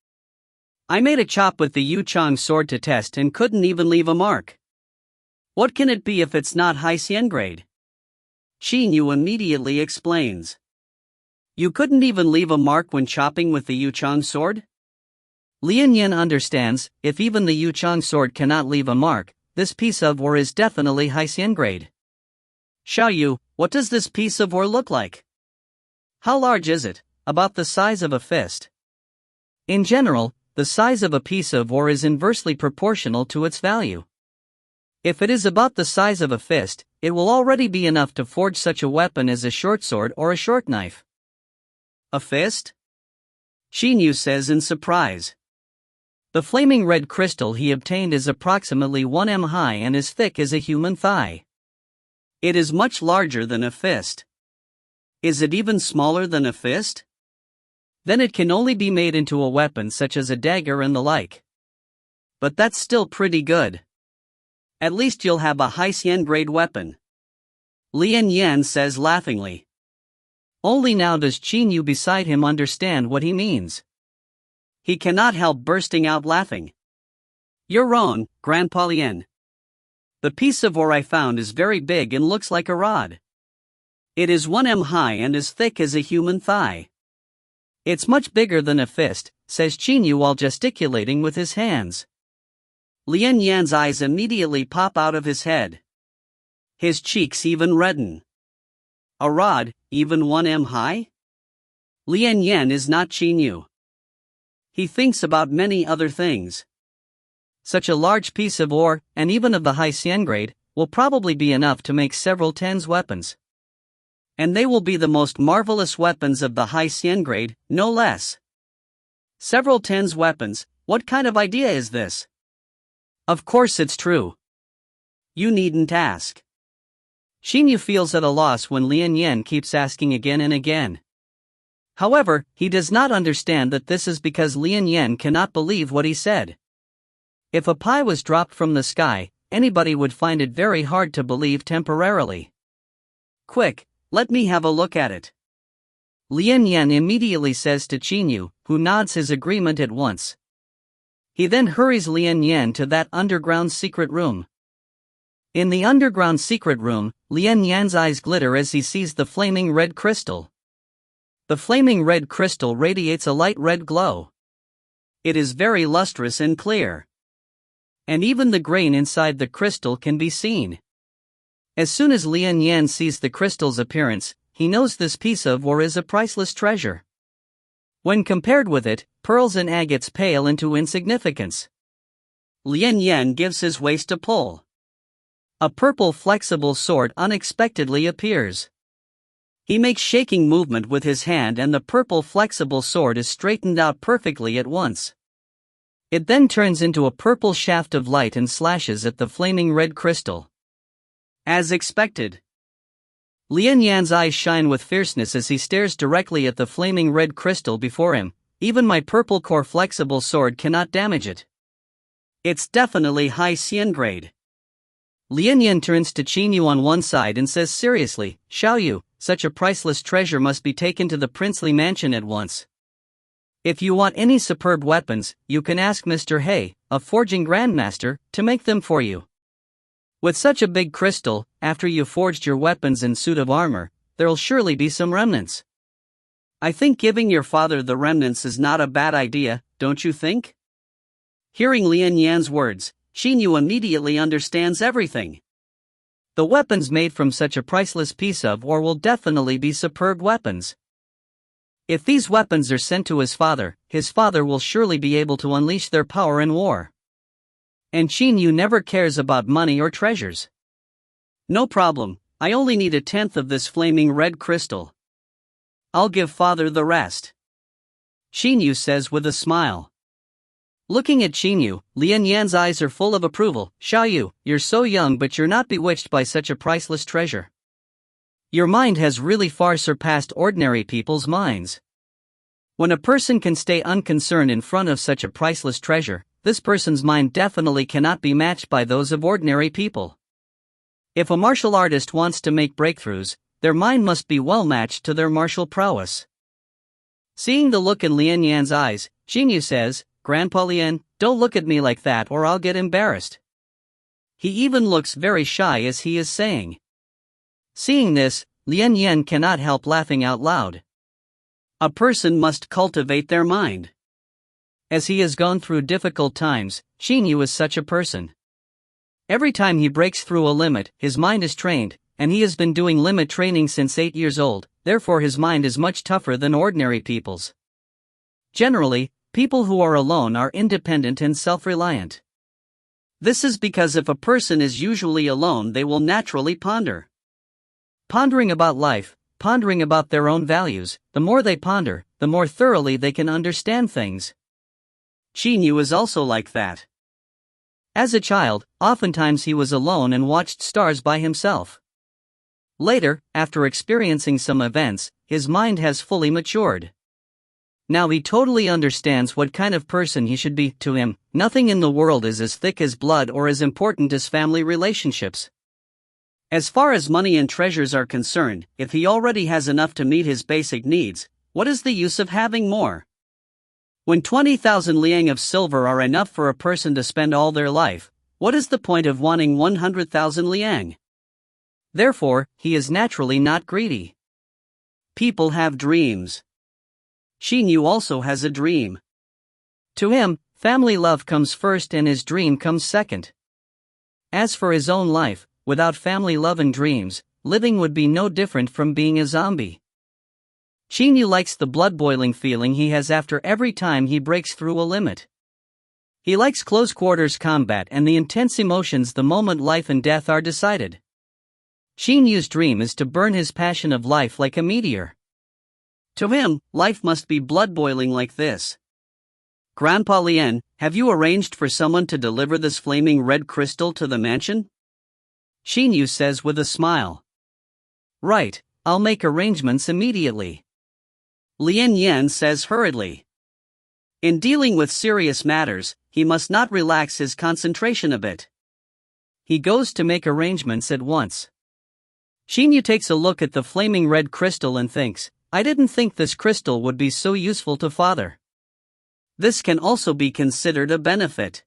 I made a chop with the Yu Chang sword to test and couldn't even leave a mark. What can it be if it's not high Xian grade? Qin Yu immediately explains. You couldn't even leave a mark when chopping with the Yu Chang sword? Lian Yan understands, if even the Yu Chang sword cannot leave a mark, this piece of ore is definitely high Xian grade. Xiaoyu, what does this piece of ore look like? How large is it? About the size of a fist. In general, the size of a piece of ore is inversely proportional to its value. If it is about the size of a fist, it will already be enough to forge such a weapon as a short sword or a short knife. A fist? Qin Yu says in surprise. The flaming red crystal he obtained is approximately 1 m high and as thick as a human thigh. It is much larger than a fist. Is it even smaller than a fist? Then it can only be made into a weapon such as a dagger and the like. But that's still pretty good. At least you'll have a high Xian grade weapon. Lian Yan says laughingly. Only now does Qin Yu beside him understand what he means. He cannot help bursting out laughing. You're wrong, Grandpa Lian. The piece of ore I found is very big and looks like a rod. It is 1 m high and as thick as a human thigh. It's much bigger than a fist, says Qin Yu while gesticulating with his hands. Lian Yan's eyes immediately pop out of his head. His cheeks even redden. A rod, even 1 m high? Lian Yan is not Qin Yu. He thinks about many other things. Such a large piece of ore, and even of the high xian grade, will probably be enough to make several tens weapons. And they will be the most marvelous weapons of the high xian grade, no less. Several tens weapons, what kind of idea is this? Of course it's true. You needn't ask. Qin Yu feels at a loss when Lian Yan keeps asking again and again. However, he does not understand that this is because Lian Yan cannot believe what he said. If a pie was dropped from the sky, anybody would find it very hard to believe temporarily. Quick, let me have a look at it. Lian Yan immediately says to Qin Yu, who nods his agreement at once. He then hurries Lian Yan to that underground secret room. In the underground secret room, Lian Yan's eyes glitter as he sees the flaming red crystal. The flaming red crystal radiates a light red glow. It is very lustrous and clear. And even the grain inside the crystal can be seen. As soon as Lian Yan sees the crystal's appearance, he knows this piece of ore is a priceless treasure. When compared with it, pearls and agates pale into insignificance. Lian Yan gives his waist a pull. A purple flexible sword unexpectedly appears. He makes shaking movement with his hand and the purple flexible sword is straightened out perfectly at once. It then turns into a purple shaft of light and slashes at the flaming red crystal. As expected. Lian Yan's eyes shine with fierceness as he stares directly at the flaming red crystal before him. Even my purple core flexible sword cannot damage it. It's definitely high xian grade. Lian Yan turns to Qin Yu on one side and says seriously, Xiao Yu, such a priceless treasure must be taken to the princely mansion at once. If you want any superb weapons, you can ask Mr. He, a forging grandmaster, to make them for you. With such a big crystal, after you've forged your weapons and suit of armor, there'll surely be some remnants. I think giving your father the remnants is not a bad idea, don't you think? Hearing Lian Yan's words, Qin Yu immediately understands everything. The weapons made from such a priceless piece of ore will definitely be superb weapons. If these weapons are sent to his father will surely be able to unleash their power in war. And Qin Yu never cares about money or treasures. No problem, I only need 1/10 of this flaming red crystal. I'll give father the rest. Qin Yu says with a smile. Looking at Qin Yu, Lian Yan's eyes are full of approval. Xiao Yu, you're so young but you're not bewitched by such a priceless treasure. Your mind has really far surpassed ordinary people's minds. When a person can stay unconcerned in front of such a priceless treasure, this person's mind definitely cannot be matched by those of ordinary people. If a martial artist wants to make breakthroughs, their mind must be well matched to their martial prowess. Seeing the look in Lian Yan's eyes, Qin Yu says, Grandpa Lian, don't look at me like that or I'll get embarrassed. He even looks very shy as he is saying. Seeing this, Lian Yan cannot help laughing out loud. A person must cultivate their mind. As he has gone through difficult times, Qin Yu is such a person. Every time he breaks through a limit, his mind is trained, and he has been doing limit training since 8 years old, therefore his mind is much tougher than ordinary people's. Generally, people who are alone are independent and self-reliant. This is because if a person is usually alone they will naturally ponder. Pondering about life, pondering about their own values, the more they ponder, the more thoroughly they can understand things. Qin Yu is also like that. As a child, oftentimes he was alone and watched stars by himself. Later, after experiencing some events, his mind has fully matured. Now he totally understands what kind of person he should be. To him, nothing in the world is as thick as blood or as important as family relationships. As far as money and treasures are concerned, if he already has enough to meet his basic needs, what is the use of having more? When 20,000 liang of silver are enough for a person to spend all their life, What is the point of wanting 100,000 liang? Therefore, he is naturally not greedy. People have dreams. Qin Yu also has a dream. To him, family love comes first and his dream comes second. As for his own life, without family love and dreams, living would be no different from being a zombie. Qin Yu likes the blood-boiling feeling he has after every time he breaks through a limit. He likes close-quarters combat and the intense emotions the moment life and death are decided. Qin Yu's dream is to burn his passion of life like a meteor. To him, life must be blood-boiling like this. Grandpa Lien, have you arranged for someone to deliver this flaming red crystal to the mansion? Qin Yu says with a smile. Right, I'll make arrangements immediately. Lien Yan says hurriedly. In dealing with serious matters, he must not relax his concentration a bit. He goes to make arrangements at once. Qin Yu takes a look at the flaming red crystal and thinks, I didn't think this crystal would be so useful to father. This can also be considered a benefit.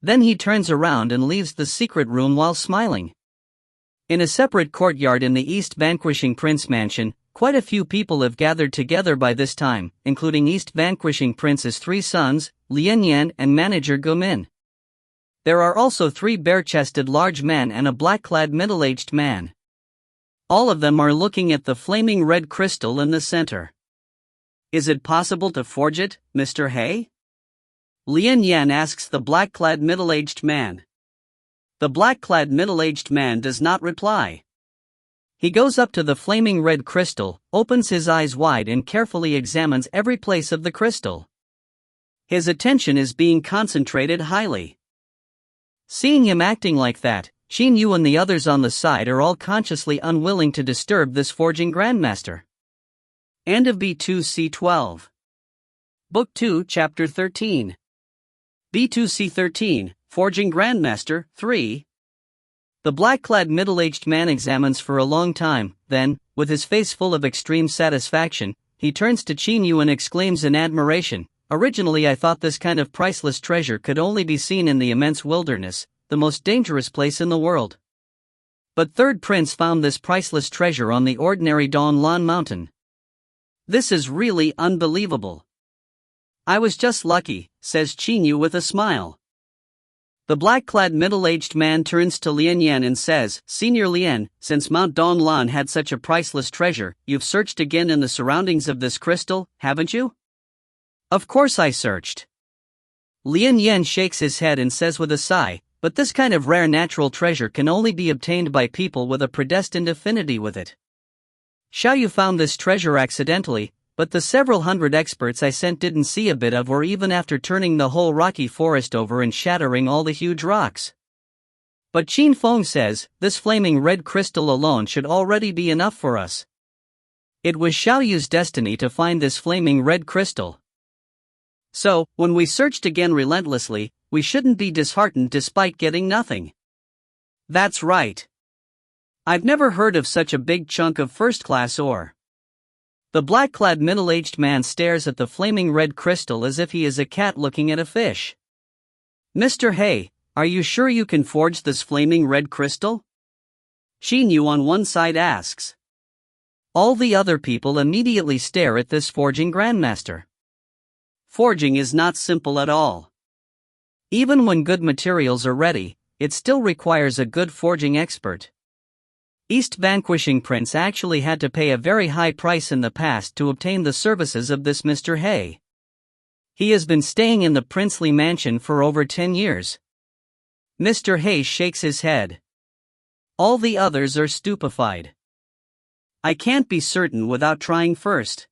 Then he turns around and leaves the secret room while smiling. In a separate courtyard in the East Vanquishing Prince mansion, quite a few people have gathered together by this time, including East Vanquishing Prince's 3 sons, Lien Yan and manager Gumin. There are also 3 bare-chested large men and a black-clad middle-aged man. All of them are looking at the flaming red crystal in the center. Is it possible to forge it, Mr. He? Lien Yan asks the black-clad middle-aged man. The black-clad middle-aged man does not reply. He goes up to the flaming red crystal, opens his eyes wide and carefully examines every place of the crystal. His attention is being concentrated highly. Seeing him acting like that, Qin Yu and the others on the side are all consciously unwilling to disturb this forging grandmaster. End of B2C12. Book 2, Chapter 13. B2C13, Forging Grandmaster, 3. The black-clad middle-aged man examines for a long time, then, with his face full of extreme satisfaction, he turns to Qin Yu and exclaims in admiration, Originally I thought this kind of priceless treasure could only be seen in the immense wilderness, the most dangerous place in the world. But Third Prince found this priceless treasure on the ordinary Don Lan Mountain. This is really unbelievable. I was just lucky, says Qin Yu with a smile. The black-clad middle-aged man turns to Lien Yan and says, Senior Lien, since Mount Don Lan had such a priceless treasure, you've searched again in the surroundings of this crystal, haven't you? Of course I searched. Lien Yan shakes his head and says with a sigh, but this kind of rare natural treasure can only be obtained by people with a predestined affinity with it. Xiao Yu found this treasure accidentally, but the several hundred experts I sent didn't see a bit of or even after turning the whole rocky forest over and shattering all the huge rocks. But Qin Feng says, this flaming red crystal alone should already be enough for us. It was Xiao Yu's destiny to find this flaming red crystal. So, when we searched again relentlessly, we shouldn't be disheartened despite getting nothing. That's right. I've never heard of such a big chunk of first-class ore. The black-clad middle-aged man stares at the flaming red crystal as if he is a cat looking at a fish. Mr. He, are you sure you can forge this flaming red crystal? Qin Yu on one side asks. All the other people immediately stare at this forging grandmaster. Forging is not simple at all. Even when good materials are ready, it still requires a good forging expert. East Vanquishing Prince actually had to pay a very high price in the past to obtain the services of this Mr. He. He has been staying in the princely mansion for over 10 years. Mr. He shakes his head. All the others are stupefied. I can't be certain without trying first.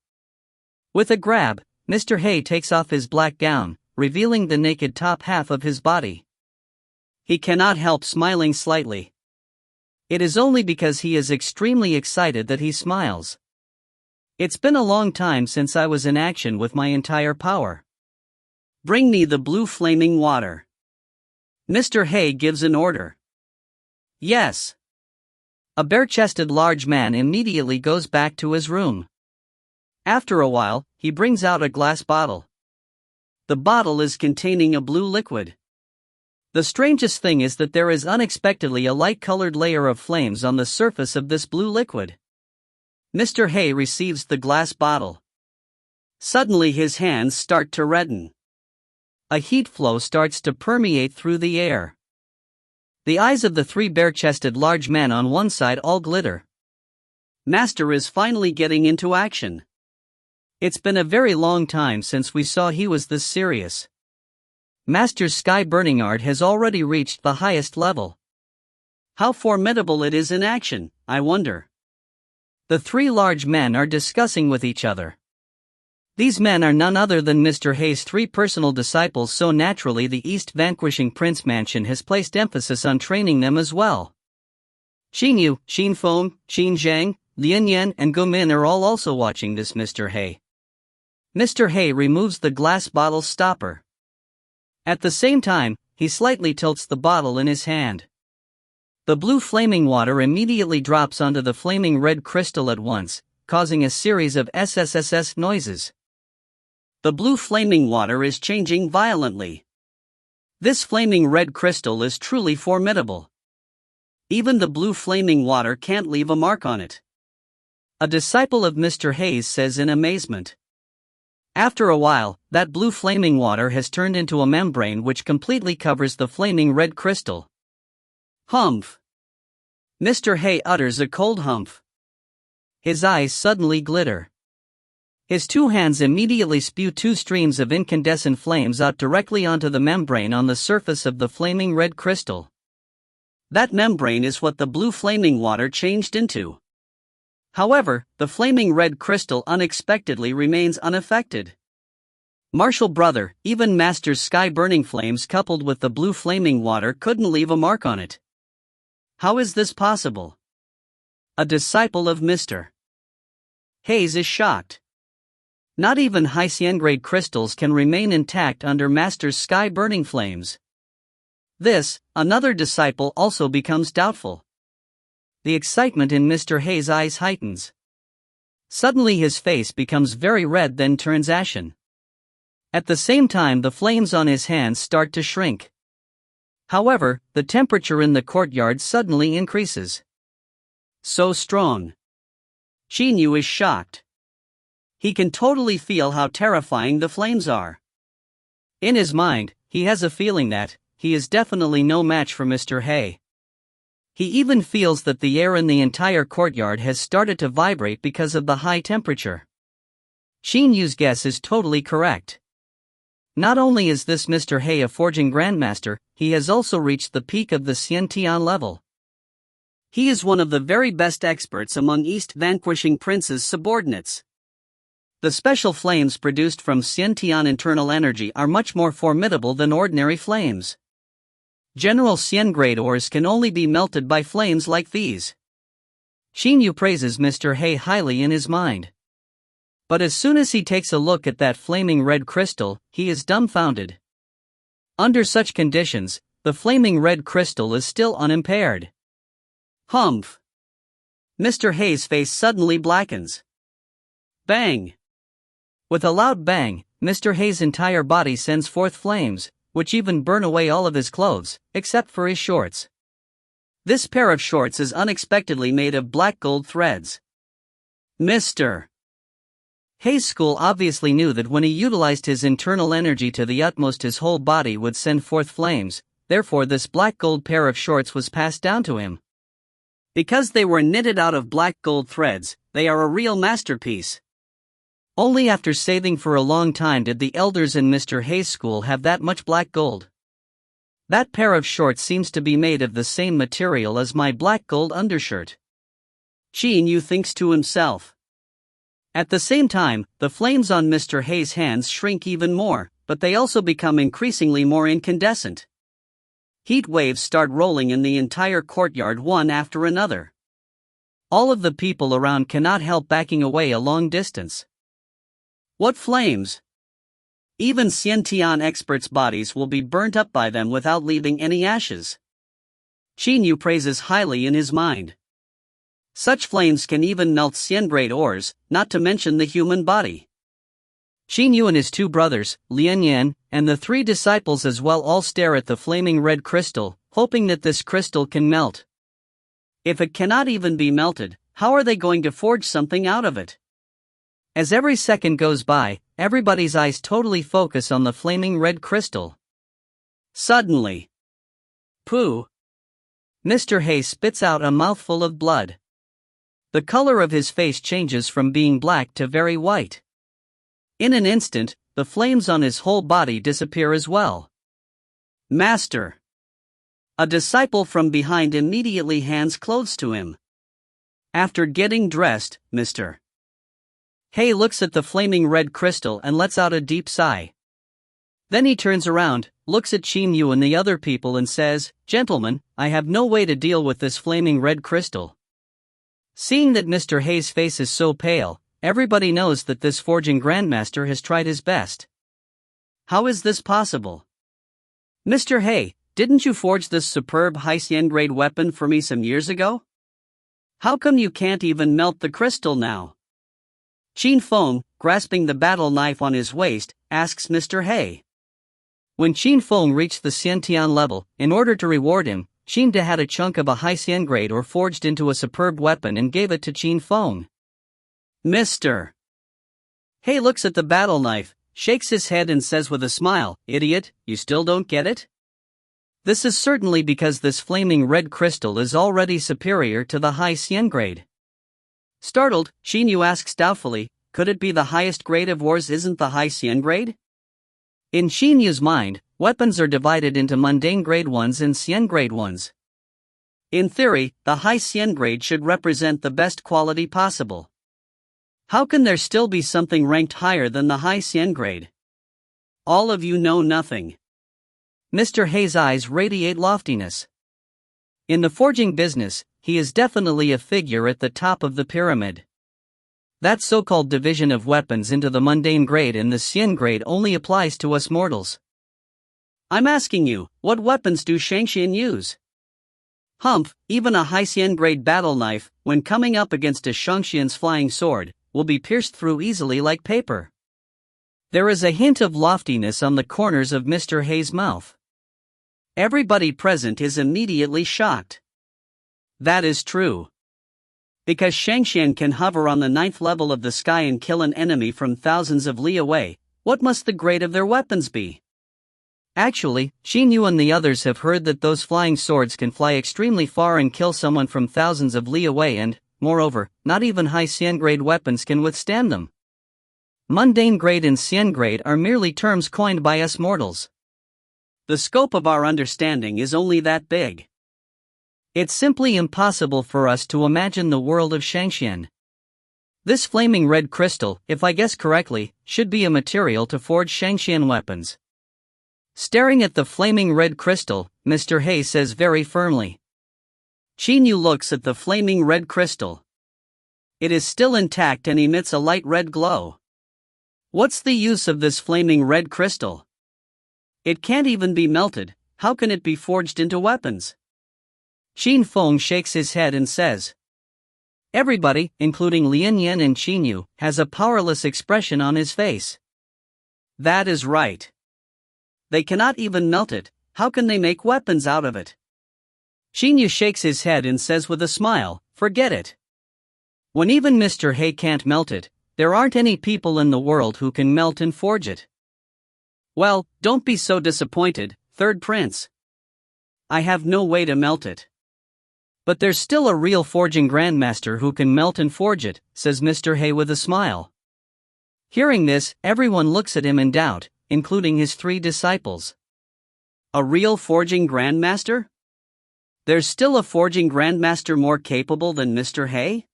With a grab, Mr. He takes off his black gown, revealing the naked top half of his body. He cannot help smiling slightly. It is only because he is extremely excited that he smiles. It's been a long time since I was in action with my entire power. Bring me the blue flaming water. Mr. He gives an order. Yes. A bare-chested large man immediately goes back to his room. After a while, he brings out a glass bottle. The bottle is containing a blue liquid. The strangest thing is that there is unexpectedly a light-colored layer of flames on the surface of this blue liquid. Mr. He receives the glass bottle. Suddenly his hands start to redden. A heat flow starts to permeate through the air. The eyes of the three bare-chested large men on one side all glitter. Master is finally getting into action. It's been a very long time since we saw he was this serious. Master's sky-burning art has already reached the highest level. How formidable it is in action, I wonder. The three large men are discussing with each other. These men are none other than Mr. He's three personal disciples, so naturally the East Vanquishing Prince Mansion has placed emphasis on training them as well. Qin Yu, Qin Feng, Qin Zhang, Lian Yan and Gu Min are all also watching this Mr. He. Mr. He removes the glass bottle stopper. At the same time, he slightly tilts the bottle in his hand. The blue flaming water immediately drops onto the flaming red crystal at once, causing a series of SSSS noises. The blue flaming water is changing violently. This flaming red crystal is truly formidable. Even the blue flaming water can't leave a mark on it. A disciple of Mr. He's says in amazement. After a while, that blue flaming water has turned into a membrane which completely covers the flaming red crystal. Humph! Mr. He utters a cold humph. His eyes suddenly glitter. His two hands immediately spew two streams of incandescent flames out directly onto the membrane on the surface of the flaming red crystal. That membrane is what the blue flaming water changed into. However, the flaming red crystal unexpectedly remains unaffected. Martial brother, even Master's sky-burning flames coupled with the blue flaming water couldn't leave a mark on it. How is this possible? A disciple of Mr. He's is shocked. Not even high Xian-grade crystals can remain intact under Master's sky-burning flames. This, another disciple also becomes doubtful. The excitement in Mr. He's eyes heightens. Suddenly his face becomes very red, then turns ashen. At the same time the flames on his hands start to shrink. However, the temperature in the courtyard suddenly increases. So strong. Qin Yu is shocked. He can totally feel how terrifying the flames are. In his mind, he has a feeling that he is definitely no match for Mr. He. He even feels that the air in the entire courtyard has started to vibrate because of the high temperature. Qin Yu's guess is totally correct. Not only is this Mr. He a forging grandmaster, he has also reached the peak of the Xiantian level. He is one of the very best experts among East Vanquishing Prince's subordinates. The special flames produced from Xiantian internal energy are much more formidable than ordinary flames. General Xian-grade ores can only be melted by flames like these. Qin Yu praises Mr. He highly in his mind. But as soon as he takes a look at that flaming red crystal, he is dumbfounded. Under such conditions, the flaming red crystal is still unimpaired. Humph! Mr. He's face suddenly blackens. Bang! With a loud bang, Mr. He's entire body sends forth flames, which even burn away all of his clothes, except for his shorts. This pair of shorts is unexpectedly made of black gold threads. Mr. He's school obviously knew that when he utilized his internal energy to the utmost his whole body would send forth flames, therefore this black gold pair of shorts was passed down to him. Because they were knitted out of black gold threads, they are a real masterpiece. Only after saving for a long time did the elders in Mr. He's school have that much black gold. That pair of shorts seems to be made of the same material as my black gold undershirt. Qin Yu thinks to himself. At the same time, the flames on Mr. He's hands shrink even more, but they also become increasingly more incandescent. Heat waves start rolling in the entire courtyard one after another. All of the people around cannot help backing away a long distance. What flames! Even Xiantian experts' bodies will be burnt up by them without leaving any ashes. Qin Yu praises highly in his mind. Such flames can even melt Xian-grade ores, not to mention the human body. Qin Yu and his two brothers, Lian Yan, and the three disciples as well all stare at the flaming red crystal, hoping that this crystal can melt. If it cannot even be melted, how are they going to forge something out of it? As every second goes by, everybody's eyes totally focus on the flaming red crystal. Suddenly, pooh! Mr. Hay spits out a mouthful of blood. The color of his face changes from being black to very white. In an instant, the flames on his whole body disappear as well. Master! A disciple from behind immediately hands clothes to him. After getting dressed, Mr. Hay looks at the flaming red crystal and lets out a deep sigh. Then he turns around, looks at Qin Yu and the other people and says, "Gentlemen, I have no way to deal with this flaming red crystal." Seeing that Mr. Hay's face is so pale, everybody knows that this forging grandmaster has tried his best. How is this possible? Mr. Hay, didn't you forge this superb high-yen grade weapon for me some years ago? How come you can't even melt the crystal now? Qin Feng, grasping the battle knife on his waist, asks Mr. Hay. When Qin Feng reached the Xiantian level, in order to reward him, Qin De had a chunk of a high-yen grade ore forged into a superb weapon and gave it to Qin Feng. Mr. Hay looks at the battle knife, shakes his head and says with a smile, "Idiot, you still don't get it? This is certainly because this flaming red crystal is already superior to the high-yen grade." Startled, Qin Yu asks doubtfully, "Could it be the highest grade of ores isn't the high-yen grade?" In Qin Yu's mind, weapons are divided into mundane grade ones and yen grade ones. In theory, the high-yen grade should represent the best quality possible. How can there still be something ranked higher than the high-yen grade? All of you know nothing. Mr. Hay's eyes radiate loftiness. In the forging business, he is definitely a figure at the top of the pyramid. That so-called division of weapons into the mundane grade and the yen grade only applies to us mortals. I'm asking you, what weapons do Shangxian use? Humph, even a high-yen grade battle knife, when coming up against a Shangxian's flying sword, will be pierced through easily like paper. There is a hint of loftiness on the corners of Mr. Hay's mouth. Everybody present is immediately shocked. That is true. Because Shangxian can hover on the 9th level of the sky and kill an enemy from thousands of li away, what must the grade of their weapons be? Actually, Qin Yu and the others have heard that those flying swords can fly extremely far and kill someone from thousands of li away and, moreover, not even high-yen grade weapons can withstand them. Mundane grade and yen grade are merely terms coined by us mortals. The scope of our understanding is only that big. It's simply impossible for us to imagine the world of Shangxian. This flaming red crystal, if I guess correctly, should be a material to forge Shangxian weapons. Staring at the flaming red crystal, Mr. Hay says very firmly. Qin Yu looks at the flaming red crystal. It is still intact and emits a light red glow. What's the use of this flaming red crystal? It can't even be melted, how can it be forged into weapons? Qin Feng shakes his head and says. Everybody, including Lian Yan and Qin Yu, has a powerless expression on his face. That is right. They cannot even melt it, how can they make weapons out of it? Qin Yu shakes his head and says with a smile, "Forget it. When even Mr. Hay can't melt it, there aren't any people in the world who can melt and forge it." Well, don't be so disappointed, Third Prince. I have no way to melt it. But there's still a real forging grandmaster who can melt and forge it, says Mr. Hay with a smile. Hearing this, everyone looks at him in doubt, including his three disciples. A real forging grandmaster? There's still a forging grandmaster more capable than Mr. Hay?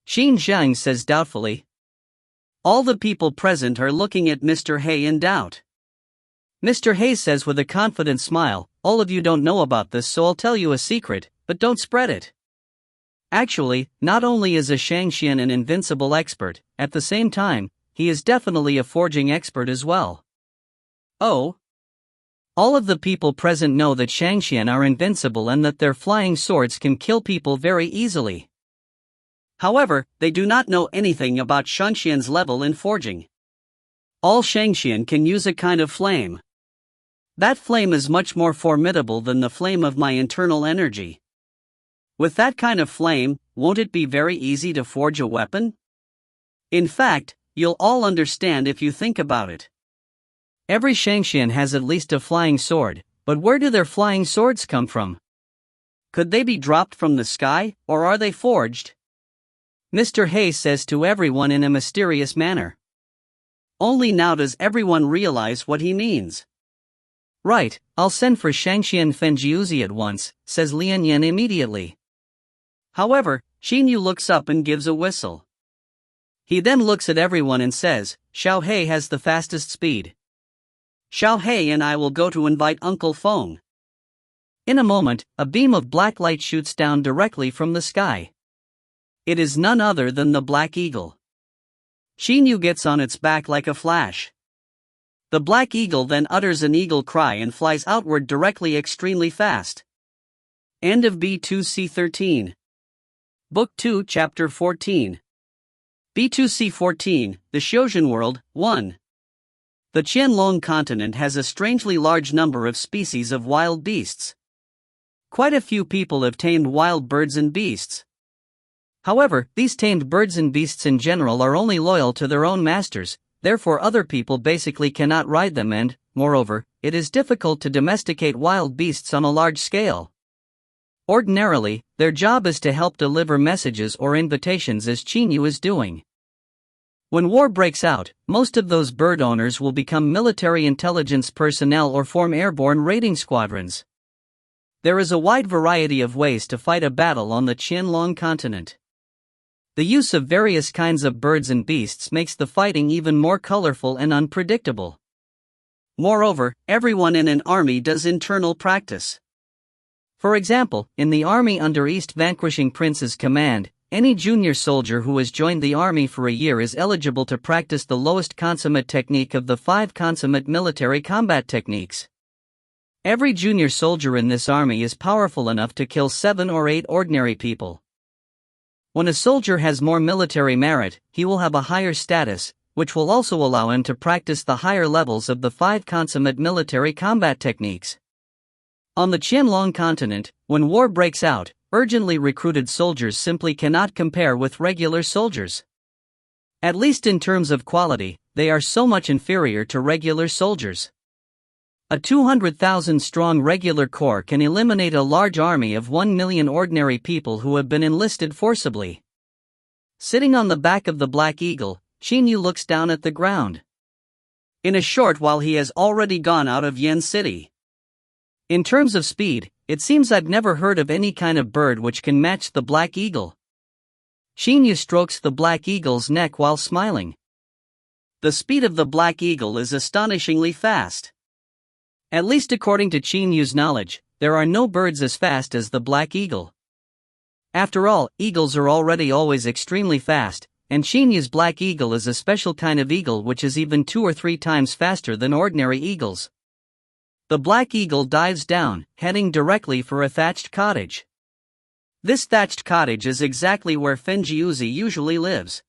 Xin Zhang says doubtfully. All the people present are looking at Mr. Hay in doubt. Mr. Hay says with a confident smile, "All of you don't know about this, so I'll tell you a secret, but don't spread it." Actually, not only is a Shangxian an invincible expert, at the same time, he is definitely a forging expert as well. Oh? All of the people present know that Shangxian are invincible and that their flying swords can kill people very easily. However, they do not know anything about Shangxian's level in forging. All Shangxian can use a kind of flame. That flame is much more formidable than the flame of my internal energy. With that kind of flame, won't it be very easy to forge a weapon? In fact, you'll all understand if you think about it. Every Shangxian has at least a flying sword, but where do their flying swords come from? Could they be dropped from the sky, or are they forged? Mr. Hay says to everyone in a mysterious manner. Only now does everyone realize what he means. Right, I'll send for Shangxian Fenjiuzi at once, says Lian Yan immediately. However, Qin Yu looks up and gives a whistle. He then looks at everyone and says, Xiao He has the fastest speed. Xiao He and I will go to invite Uncle Feng. In a moment, a beam of black light shoots down directly from the sky. It is none other than the Black Eagle. Qin Yu gets on its back like a flash. The Black Eagle then utters an eagle cry and flies outward directly extremely fast. End of B2C13. Book 2 Chapter 14. B2C14, The Xiuzhen World, 1. The Qianlong continent has a strangely large number of species of wild beasts. Quite a few people have tamed wild birds and beasts. However, these tamed birds and beasts in general are only loyal to their own masters, therefore other people basically cannot ride them and, moreover, it is difficult to domesticate wild beasts on a large scale. Ordinarily, their job is to help deliver messages or invitations as Qin Yu is doing. When war breaks out, most of those bird owners will become military intelligence personnel or form airborne raiding squadrons. There is a wide variety of ways to fight a battle on the Qianlong continent. The use of various kinds of birds and beasts makes the fighting even more colorful and unpredictable. Moreover, everyone in an army does internal practice. For example, in the army under East Vanquishing Prince's command, any junior soldier who has joined the army for a year is eligible to practice the lowest consummate technique of the 5 consummate military combat techniques. Every junior soldier in this army is powerful enough to kill 7 or 8 ordinary people. When a soldier has more military merit, he will have a higher status, which will also allow him to practice the higher levels of the 5 consummate military combat techniques. On the Qianlong continent, when war breaks out, urgently recruited soldiers simply cannot compare with regular soldiers. At least in terms of quality, they are so much inferior to regular soldiers. A 200,000-strong regular corps can eliminate a large army of 1 million ordinary people who have been enlisted forcibly. Sitting on the back of the Black Eagle, Qin Yu looks down at the ground. In a short while he has already gone out of Yen City. In terms of speed, it seems I've never heard of any kind of bird which can match the Black Eagle. Qin Yu strokes the Black Eagle's neck while smiling. The speed of the Black Eagle is astonishingly fast. At least according to Qin Yu's knowledge, there are no birds as fast as the Black Eagle. After all, eagles are already always extremely fast, and Qin Yu's Black Eagle is a special kind of eagle which is even 2 or 3 times faster than ordinary eagles. The Black Eagle dives down, heading directly for a thatched cottage. This thatched cottage is exactly where Fenjiuzi usually lives.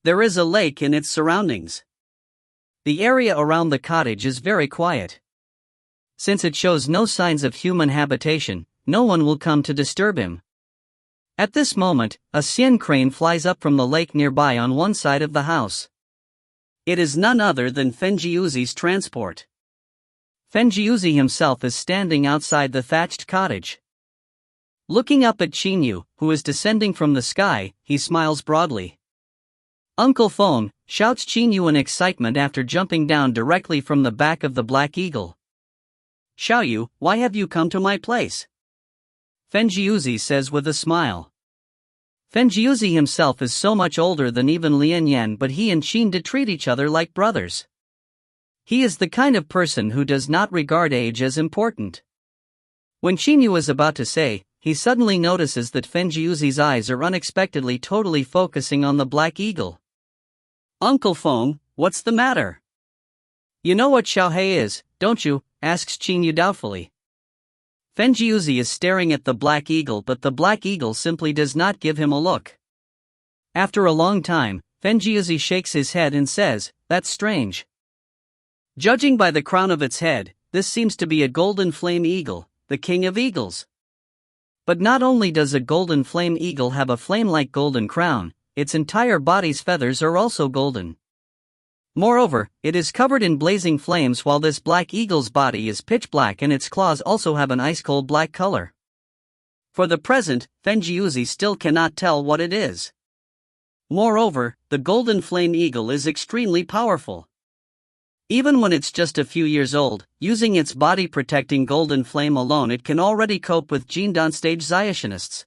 There is a lake in its surroundings. The area around the cottage is very quiet. Since it shows no signs of human habitation, no one will come to disturb him. At this moment, a Xian crane flies up from the lake nearby on one side of the house. It is none other than Fenjiuzi's transport. Fenjiuzi himself is standing outside the thatched cottage. Looking up at Qin Yu, who is descending from the sky, he smiles broadly. Uncle Feng, shouts Qin Yu in excitement after jumping down directly from the back of the Black Eagle. Xiao Yu, why have you come to my place? Fenjiuzi says with a smile. Fenjiuzi himself is so much older than even Lian Yan, but he and Qin Yu treat each other like brothers. He is the kind of person who does not regard age as important. When Qin Yu is about to say, he suddenly notices that Fenjiuzi's eyes are unexpectedly totally focusing on the Black Eagle. Uncle Feng, what's the matter? You know what Xiao He is, don't you? Asks Qin Yu doubtfully. Fenjiuzi is staring at the Black Eagle, but the Black Eagle simply does not give him a look. After a long time, Fenjiuzi shakes his head and says, that's strange. Judging by the crown of its head, this seems to be a golden flame eagle, the king of eagles. But not only does a golden flame eagle have a flame-like golden crown, its entire body's feathers are also golden. Moreover, it is covered in blazing flames while this black eagle's body is pitch black and its claws also have an ice-cold black color. For the present, Fenjiuzi still cannot tell what it is. Moreover, the golden flame eagle is extremely powerful. Even when it's just a few years old, using its body-protecting golden flame alone it can already cope with Jindan stage Xiationists.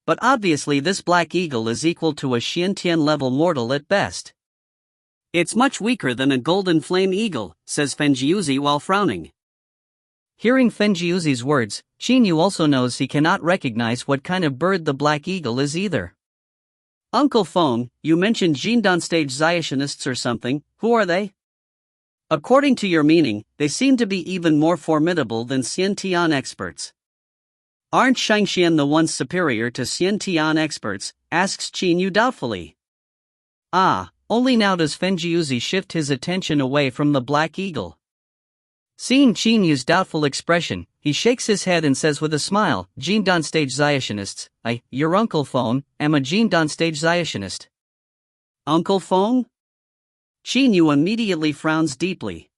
But obviously this black eagle is equal to a Xiantian level mortal at best. It's much weaker than a golden flame eagle, says Fenjiuzi while frowning. Hearing Fenjiuzi's words, Qin Yu also knows he cannot recognize what kind of bird the black eagle is either. Uncle Feng, you mentioned Jindan stage Xiationists or something, who are they? According to your meaning, they seem to be even more formidable than Xiantian experts. Aren't Shangxian the ones superior to Xiantian experts? Asks Qin Yu doubtfully. Only now does Fenjiuzi shift his attention away from the black eagle. Seeing Qin Yu's doubtful expression, he shakes his head and says with a smile, Jindan stage Xiationists, your Uncle Feng, am a Jindan stage Xiationist. Uncle Feng? Qin Yu immediately frowns deeply.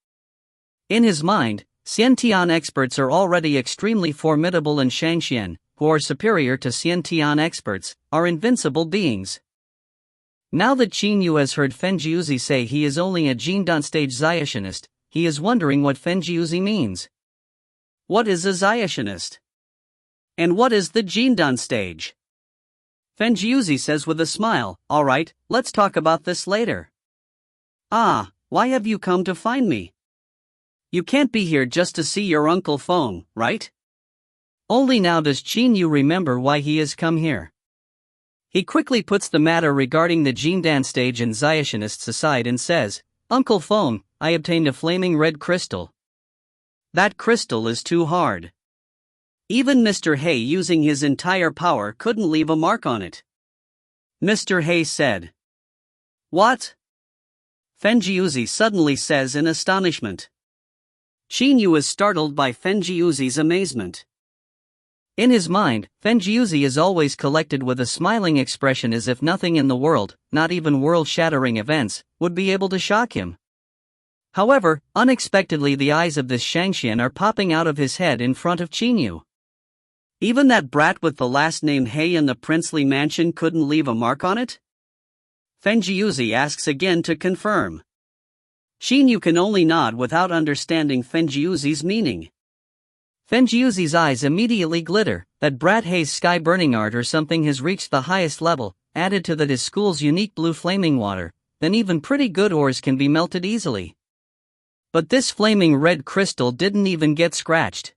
In his mind, Xiantian experts are already extremely formidable and Shangxian, who are superior to Xiantian experts, are invincible beings. Now that Qin Yu has heard Fenjiuzi say he is only a Jindan stage Xiationist, he is wondering what Fenjiuzi means. What is a Xiationist? And what is the Jindan stage? Fenjiuzi says with a smile, alright, let's talk about this later. Why have you come to find me? You can't be here just to see your Uncle Feng, right? Only now does Qin Yu remember why he has come here. He quickly puts the matter regarding the Jindan stage and Xiationists aside and says, Uncle Feng, I obtained a flaming red crystal. That crystal is too hard. Even Mr. He using his entire power couldn't leave a mark on it. Mr. He said. What? Fenjiuzi suddenly says in astonishment. Qin Yu is startled by Fenjiuzi's amazement. In his mind, Fenjiuzi is always collected with a smiling expression as if nothing in the world, not even world-shattering events, would be able to shock him. However, unexpectedly the eyes of this Shangxian are popping out of his head in front of Qin Yu. Even that brat with the last name He in the princely mansion couldn't leave a mark on it? Fenjiuzi asks again to confirm. Qin Yu can only nod without understanding Fenjiuzi's meaning. Fenjiuzi's eyes immediately glitter, that brat He's sky-burning art or something has reached the highest level, added to that his school's unique blue flaming water, then even pretty good ores can be melted easily. But this flaming red crystal didn't even get scratched.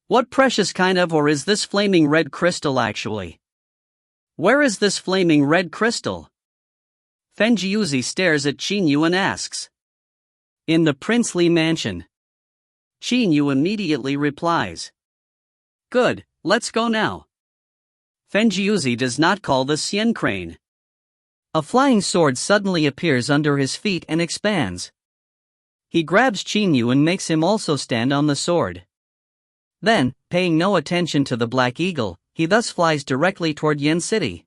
What precious kind of ore is this flaming red crystal actually? Where is this flaming red crystal? Fenjiuzi stares at Qin Yu and asks. In the princely mansion. Qin Yu immediately replies. Good, let's go now. Fenjiuzi does not call the Xian crane. A flying sword suddenly appears under his feet and expands. He grabs Qin Yu and makes him also stand on the sword. Then, paying no attention to the Black Eagle, he thus flies directly toward Yen City.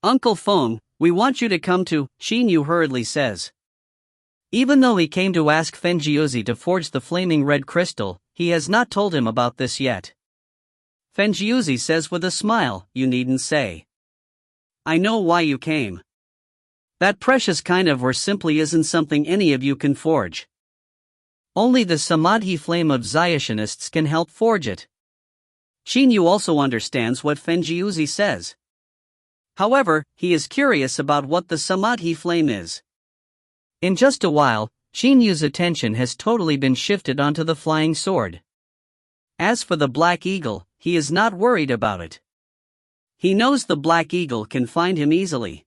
Uncle Feng, we want you to come to, Qin Yu hurriedly says. Even though he came to ask Fenjiuzi to forge the flaming red crystal, he has not told him about this yet. Fenjiuzi says with a smile, you needn't say. I know why you came. That precious kind of ore simply isn't something any of you can forge. Only the Samadhi flame of Xiationists can help forge it. Qin Yu also understands what Fenjiuzi says. However, he is curious about what the Samadhi flame is. In just a while, Qin Yu's attention has totally been shifted onto the flying sword. As for the Black Eagle, he is not worried about it. He knows the Black Eagle can find him easily.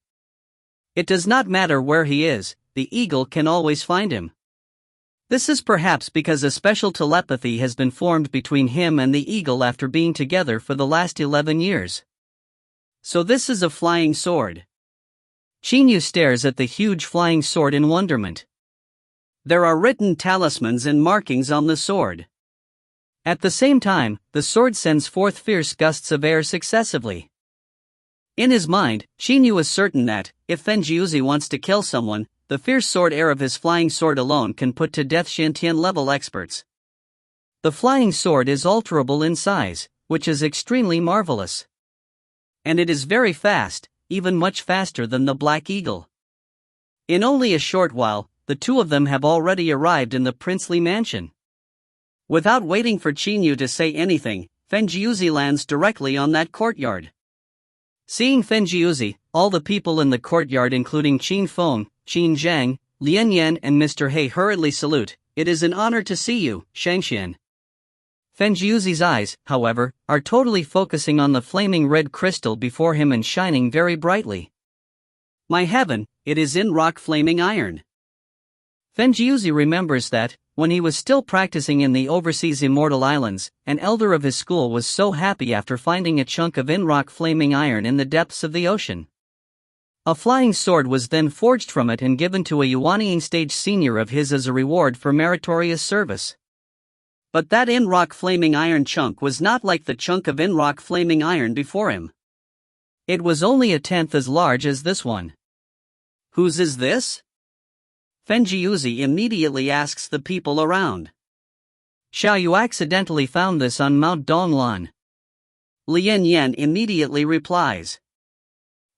It does not matter where he is, the eagle can always find him. This is perhaps because a special telepathy has been formed between him and the eagle after being together for the last 11 years. So this is a flying sword. Qin Yu stares at the huge flying sword in wonderment. There are written talismans and markings on the sword. At the same time, the sword sends forth fierce gusts of air successively. In his mind, Qin Yu is certain that, if Fenjiuzi wants to kill someone, the fierce sword air of his flying sword alone can put to death Shantian level experts. The flying sword is alterable in size, which is extremely marvelous. And it is very fast, even much faster than the Black Eagle. In only a short while, the two of them have already arrived in the princely mansion. Without waiting for Qin Yu to say anything, Fenjiuzi lands directly on that courtyard. Seeing Fenjiuzi, all the people in the courtyard including Qin Feng, Qin Zhang, Lian Yan and Mr. He hurriedly salute. "It is an honor to see you, Shangxian." Fenjiuzi's eyes, however, are totally focusing on the flaming red crystal before him and shining very brightly. My heaven, it is in rock flaming iron. Fenjiuzi remembers that, when he was still practicing in the overseas Immortal Islands, an elder of his school was so happy after finding a chunk of in-rock flaming iron in the depths of the ocean. A flying sword was then forged from it and given to a Unyielding stage senior of his as a reward for meritorious service. But that in-rock flaming iron chunk was not like the chunk of in-rock flaming iron before him. It was only a tenth as large as this one. Whose is this? Fenjiuzi immediately asks the people around. Xiao Yu accidentally found this on Mount Donglan. Lian Yan immediately replies.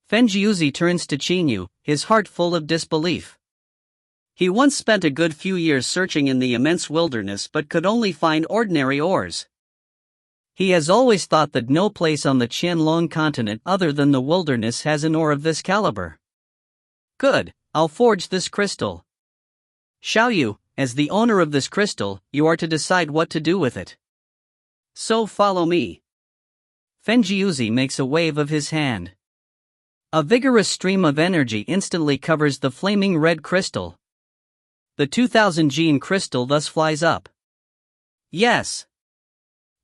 Fenjiuzi turns to Qin Yu, his heart full of disbelief. He once spent a good few years searching in the immense wilderness but could only find ordinary ores. He has always thought that no place on the Qianlong continent other than the wilderness has an ore of this caliber. Good, I'll forge this crystal. Xiao Yu, as the owner of this crystal, you are to decide what to do with it. So follow me. Fenjiuzi makes a wave of his hand. A vigorous stream of energy instantly covers the flaming red crystal. The 2000 gene crystal thus flies up. Yes.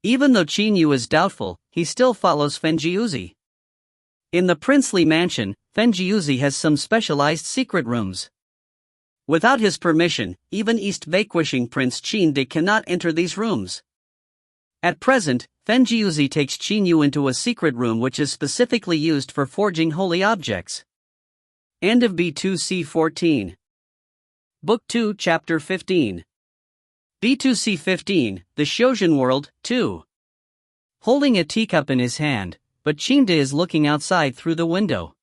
Even though Qin Yu is doubtful, he still follows Fenjiuzi. In the princely mansion, Fenjiuzi has some specialized secret rooms. Without his permission, even East Vanquishing Prince Qin cannot enter these rooms. At present, Fenjiuzi takes Qin Yu into a secret room which is specifically used for forging holy objects. End of B2C14. Book 2 Chapter 15. B2C15, The Shojin World, 2. Holding a teacup in his hand, but Qin is looking outside through the window.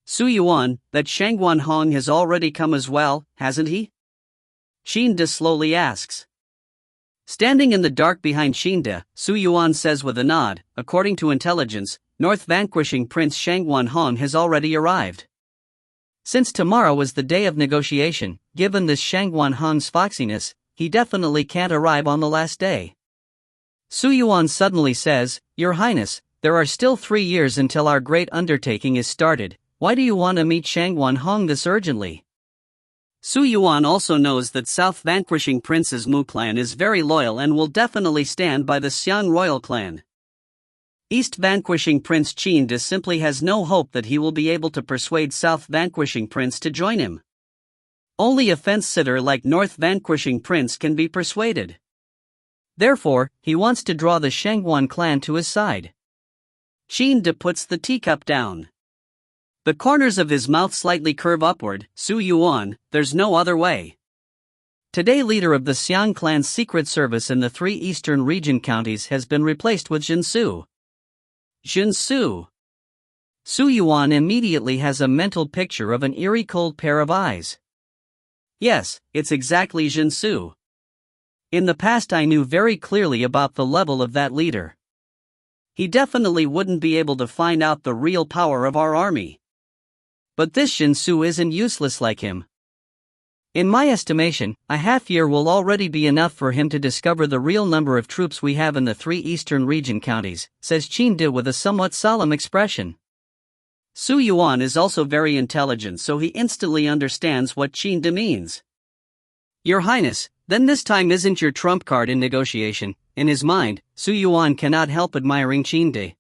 Su Yuan, that Shangguan Hong has already come as well, hasn't he? Qin slowly asks. Standing in the dark behind Qin, Su Yuan says with a nod, according to intelligence, North Vanquishing Prince Shangguan Hong has already arrived. Since tomorrow is the day of negotiation, given this Shangguan Hong's foxiness, he definitely can't arrive on the last day. Su Yuan suddenly says, Your Highness, there are still 3 years until our great undertaking is started. Why do you want to meet Shangguan Hong this urgently? Su Yuan also knows that South Vanquishing Prince's Mu clan is very loyal and will definitely stand by the Xiang royal clan. East Vanquishing Prince Qin simply has no hope that he will be able to persuade South Vanquishing Prince to join him. Only a fence-sitter like North Vanquishing Prince can be persuaded. Therefore, he wants to draw the Shangguan clan to his side. Qin puts the teacup down. The corners of his mouth slightly curve upward. Su Yuan, there's no other way. Today leader of the Xiang clan's secret service in the 3 eastern region counties has been replaced with Jinsu. Jinsu. Su Yuan immediately has a mental picture of an eerie cold pair of eyes. Yes, it's exactly Jinsu. In the past I knew very clearly about the level of that leader. He definitely wouldn't be able to find out the real power of our army. But this Jinsu isn't useless like him. In my estimation, a half year will already be enough for him to discover the real number of troops we have in the 3 eastern region counties, says Qin with a somewhat solemn expression. Su Yuan is also very intelligent, so he instantly understands what Qin means. Your Highness, then this time isn't your trump card in negotiation. In his mind, Su Yuan cannot help admiring Qin.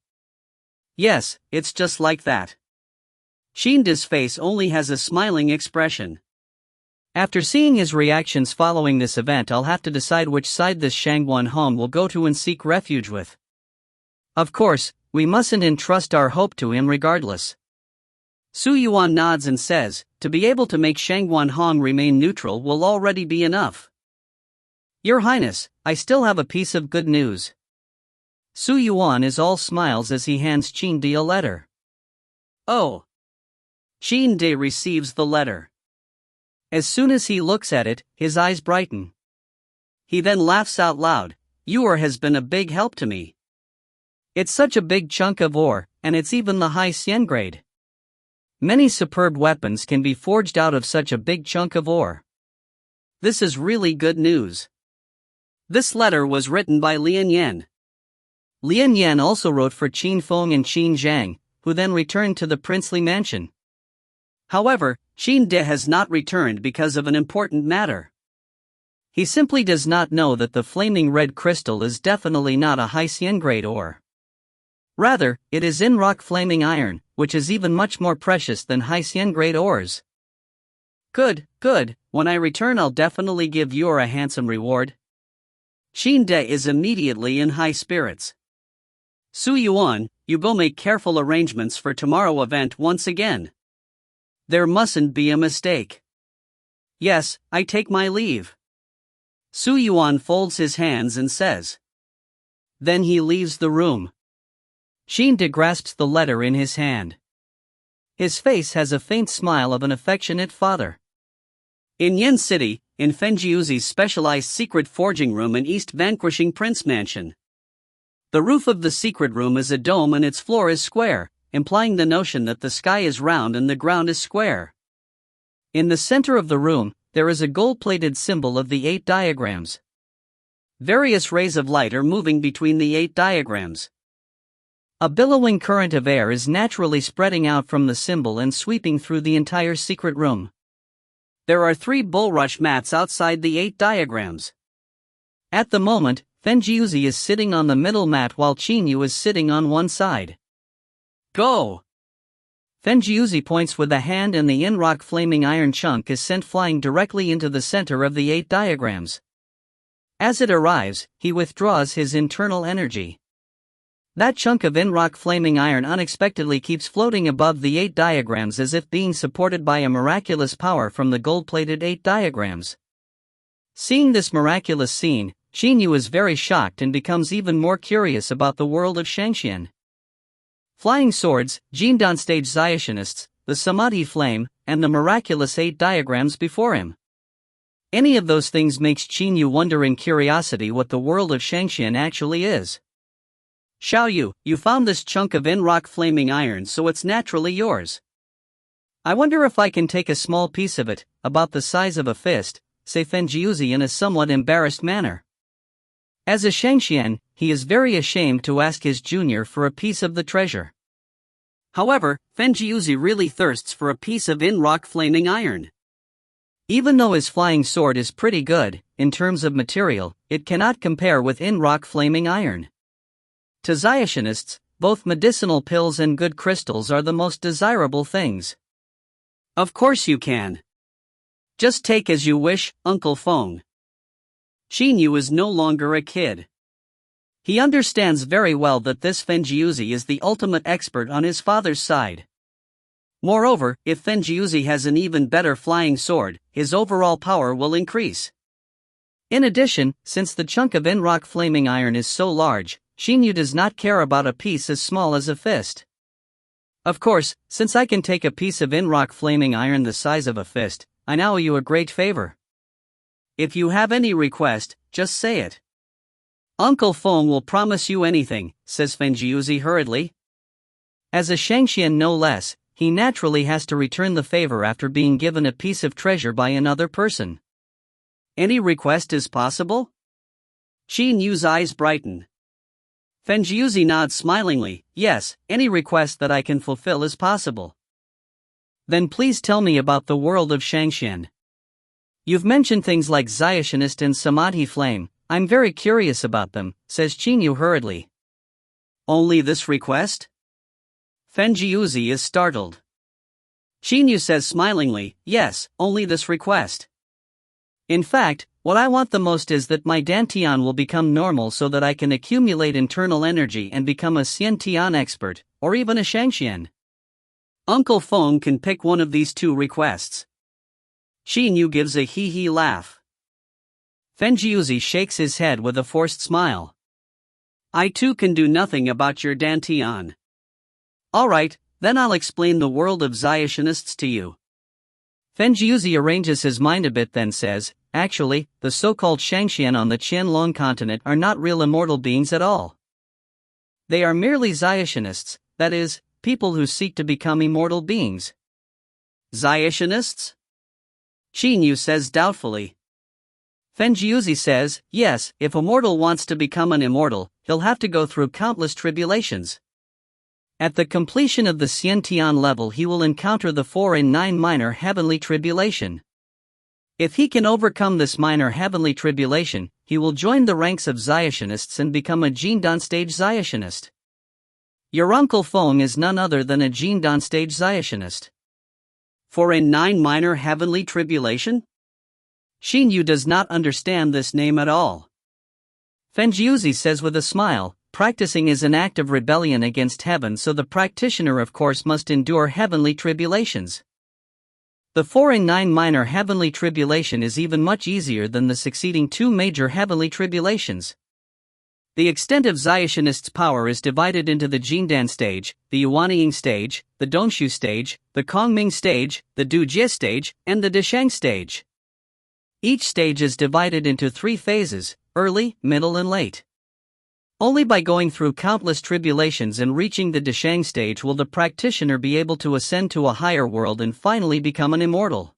Yes, it's just like that. Qin Yu's face only has a smiling expression. After seeing his reactions following this event, I'll have to decide which side this Shangguan Hong will go to and seek refuge with. Of course, we mustn't entrust our hope to him regardless. Su Yuan nods and says, to be able to make Shangguan Hong remain neutral will already be enough. Your Highness, I still have a piece of good news. Su Yuan is all smiles as he hands Qin Yu a letter. Oh. Qin Yu receives the letter. As soon as he looks at it, his eyes brighten. He then laughs out loud. Ore has been a big help to me. It's such a big chunk of ore, and it's even the high Xian grade. Many superb weapons can be forged out of such a big chunk of ore. This is really good news. This letter was written by Lian Yan. Lian Yan also wrote for Qin Feng and Qin Zhang, who then returned to the princely mansion. However, Qin Yu has not returned because of an important matter. He simply does not know that the flaming red crystal is definitely not a high Xian grade ore. Rather, it is in-rock flaming iron, which is even much more precious than high Xian grade ores. Good, when I return I'll definitely give you a handsome reward. Qin Yu is immediately in high spirits. Su Yuan, you go make careful arrangements for tomorrow's event once again. There mustn't be a mistake. Yes, I take my leave. Su Yuan folds his hands and says. Then he leaves the room. Qin Yu grasps the letter in his hand. His face has a faint smile of an affectionate father. In Yin City, in Fenjiuzi's specialized secret forging room in East Vanquishing Prince Mansion. The roof of the secret room is a dome and its floor is square, implying the notion that the sky is round and the ground is square. In the center of the room, there is a gold-plated symbol of the 8 diagrams. Various rays of light are moving between the 8 diagrams. A billowing current of air is naturally spreading out from the symbol and sweeping through the entire secret room. There are 3 bulrush mats outside the 8 diagrams. At the moment, Fenjiuzi is sitting on the middle mat while Qin Yu is sitting on one side. Go! Fenjiuzi points with a hand and the in-rock flaming iron chunk is sent flying directly into the center of the 8 diagrams. As it arrives, he withdraws his internal energy. That chunk of in-rock flaming iron unexpectedly keeps floating above the 8 diagrams as if being supported by a miraculous power from the gold-plated 8 diagrams. Seeing this miraculous scene, Qin Yu is very shocked and becomes even more curious about the world of Shangxian. Flying swords, Jindan stage Xiationists, the Samadhi flame, and the miraculous 8 diagrams before him. Any of those things makes Qin Yu wonder in curiosity what the world of Shangxian actually is. Xiaoyu, you found this chunk of in-rock flaming iron, so it's naturally yours. I wonder if I can take a small piece of it, about the size of a fist, say Fenjiuzi in a somewhat embarrassed manner. As a Shangxian, he is very ashamed to ask his junior for a piece of the treasure. However, Fenjiuzi really thirsts for a piece of in-rock flaming iron. Even though his flying sword is pretty good, in terms of material, it cannot compare with in-rock flaming iron. To Xiationists, both medicinal pills and good crystals are the most desirable things. Of course you can. Just take as you wish, Uncle Feng. Qin Yu is no longer a kid. He understands very well that this Fenjiuzi is the ultimate expert on his father's side. Moreover, if Fenjiuzi has an even better flying sword, his overall power will increase. In addition, since the chunk of in-rock flaming iron is so large, Qin Yu does not care about a piece as small as a fist. Of course, since I can take a piece of in-rock flaming iron the size of a fist, I now owe you a great favor. If you have any request, just say it. Uncle Feng will promise you anything, says Fenjiuzi hurriedly. As a Shangxian no less, he naturally has to return the favor after being given a piece of treasure by another person. Any request is possible? Qin Yu's eyes brighten. Fenjiuzi nods smilingly. Yes, any request that I can fulfill is possible. Then please tell me about the world of Shangxian. You've mentioned things like Xiationist and Samadhi Flame. I'm very curious about them, says Qin Yu hurriedly. Only this request? Fenjiuzi is startled. Qin Yu says smilingly, yes, only this request. In fact, what I want the most is that my dantian will become normal so that I can accumulate internal energy and become a xiantian expert, or even a shangxian. Uncle Feng can pick one of these two requests. Qin Yu gives a hee-hee laugh. Fenjiuzi shakes his head with a forced smile. I too can do nothing about your dantian. Alright, then I'll explain the world of Zayationists to you. Fenjiuzi arranges his mind a bit, then says, actually, the so-called Shangxian on the Qianlong continent are not real immortal beings at all. They are merely Zayationists, that is, people who seek to become immortal beings. Zayationists? Qin Yu says doubtfully. Fenjiuzi says, yes, if a mortal wants to become an immortal, he'll have to go through countless tribulations. At the completion of the Xiantian level he will encounter the 4 and 9 minor heavenly tribulation. If he can overcome this minor heavenly tribulation, he will join the ranks of Zayationists and become a Jindan stage Zayationist. Your Uncle Feng is none other than a Jindan stage Zayationist. 4 and 9 minor heavenly tribulation? Qin Yu does not understand this name at all. Fenjiuzi says with a smile, practicing is an act of rebellion against heaven, so the practitioner of course must endure heavenly tribulations. The 4 and 9 minor heavenly tribulation is even much easier than the succeeding 2 major heavenly tribulations. The extent of Zayationists' power is divided into the Jindan stage, the Unyielding stage, the Dongshu stage, the Kongming stage, the Dujie stage, and the Deshang stage. Each stage is divided into 3 phases, early, middle and late. Only by going through countless tribulations and reaching the Deshang stage will the practitioner be able to ascend to a higher world and finally become an immortal.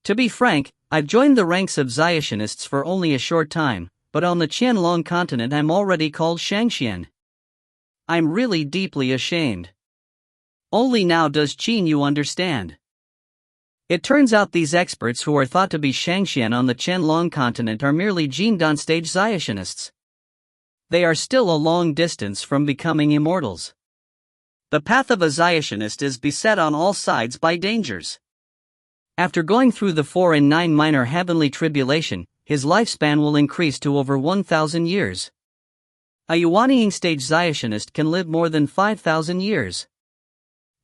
To be frank, I've joined the ranks of Zayationists for only a short time, but on the Qianlong continent I'm already called Shangxian. I'm really deeply ashamed. Only now does Qin Yu understand. It turns out these experts who are thought to be Shangxian on the Qianlong continent are merely Jindan stage Zayationists. They are still a long distance from becoming immortals. The path of a Zayationist is beset on all sides by dangers. After going through the 4 and 9 minor heavenly tribulation, his lifespan will increase to over 1,000 years. A Unyielding stage Zayationist can live more than 5,000 years.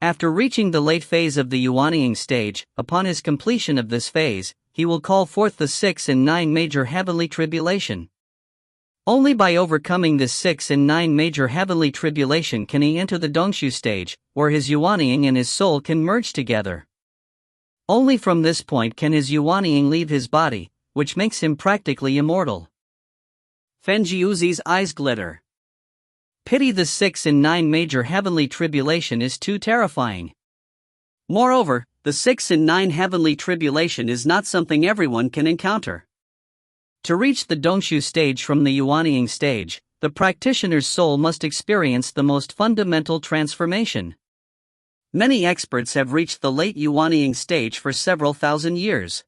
After reaching the late phase of the Unyielding stage, upon his completion of this phase, he will call forth the 6 and 9 major heavenly tribulation. Only by overcoming this 6 and 9 major heavenly tribulation can he enter the Dongshu stage, where his Unyielding and his soul can merge together. Only from this point can his Unyielding leave his body, which makes him practically immortal. Fenjiuzi's eyes glitter. Pity the 6 and 9 major heavenly tribulation is too terrifying. Moreover, the 6 and 9 heavenly tribulation is not something everyone can encounter. To reach the Dongshu stage from the Unyielding stage, the practitioner's soul must experience the most fundamental transformation. Many experts have reached the late Unyielding stage for several thousand years.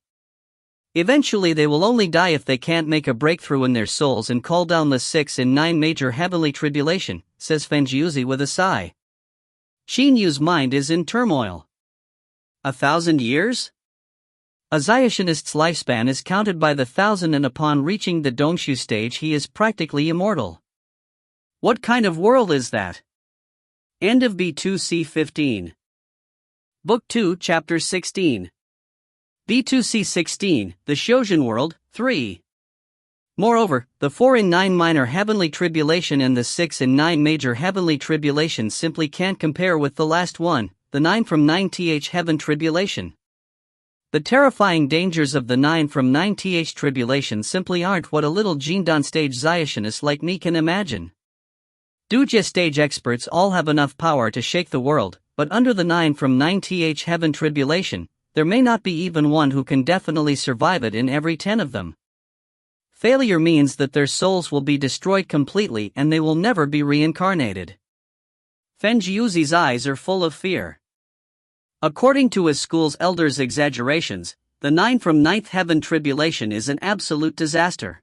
Eventually they will only die if they can't make a breakthrough in their souls and call down the 6 and 9 major heavenly tribulation, says Fenjiuzi with a sigh. Qin Yu's mind is in turmoil. 1,000 years? A Zayationist's lifespan is counted by the 1,000 and upon reaching the Dongshu stage he is practically immortal. What kind of world is that? End of B2C 15. Book 2 Chapter 16. B2C 16, The Shojin World, 3. Moreover, the 4 and 9 minor heavenly tribulation and the 6 and 9 major heavenly tribulation simply can't compare with the last one, the 9 from 9th heaven tribulation. The terrifying dangers of the 9 from 9th tribulation simply aren't what a little Jindan stage Zayationist like me can imagine. Dujie stage experts all have enough power to shake the world, but under the 9 from 9th heaven tribulation, there may not be even one who can definitely survive it in every 10 of them. Failure means that their souls will be destroyed completely and they will never be reincarnated. Fenjiuzi's eyes are full of fear. According to his school's elders' exaggerations, the 9 from 9th heaven tribulation is an absolute disaster.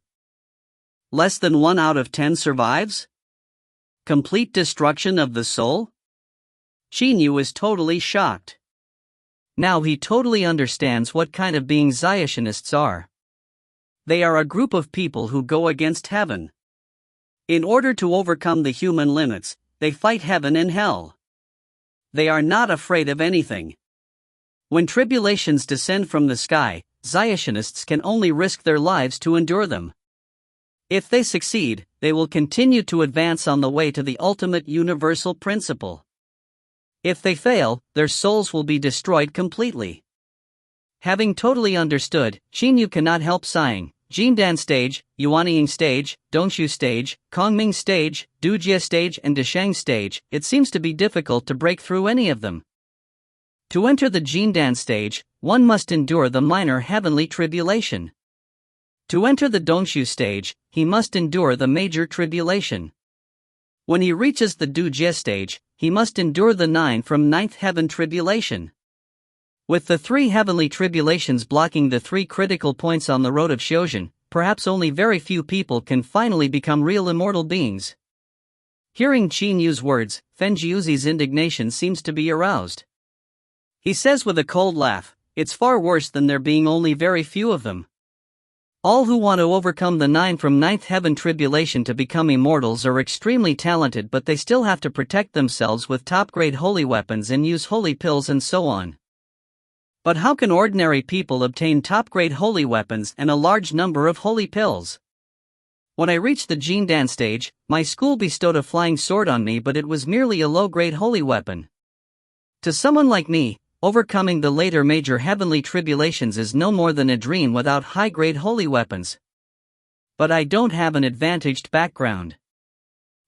Less than 1 out of 10 survives? Complete destruction of the soul? Qin Yu is totally shocked. Now he totally understands what kind of beings Zionists are. They are a group of people who go against heaven. In order to overcome the human limits, they fight heaven and hell. They are not afraid of anything. When tribulations descend from the sky, Zionists can only risk their lives to endure them. If they succeed, they will continue to advance on the way to the ultimate universal principle. If they fail, their souls will be destroyed completely. Having totally understood, Qin Yu cannot help sighing. Jindan stage, Unyielding stage, Dongshu stage, Kongming stage, Dujie stage and Deshang stage, it seems to be difficult to break through any of them. To enter the Jindan stage, one must endure the minor heavenly tribulation. To enter the Dongshu stage, he must endure the major tribulation. When he reaches the Dujie stage, he must endure the 9 from 9th heaven tribulation. With the 3 heavenly tribulations blocking the 3 critical points on the road of Shojin, perhaps only very few people can finally become real immortal beings. Hearing Qin Yu's words, Fenjiuzi's indignation seems to be aroused. He says with a cold laugh, "It's far worse than there being only very few of them. All who want to overcome the 9 from 9th heaven tribulation to become immortals are extremely talented, but they still have to protect themselves with top-grade holy weapons and use holy pills and so on. But how can ordinary people obtain top-grade holy weapons and a large number of holy pills? When I reached the Jindan stage, my school bestowed a flying sword on me, but it was merely a low-grade holy weapon. To someone like me, overcoming the later major heavenly tribulations is no more than a dream without high-grade holy weapons. But I don't have an advantaged background.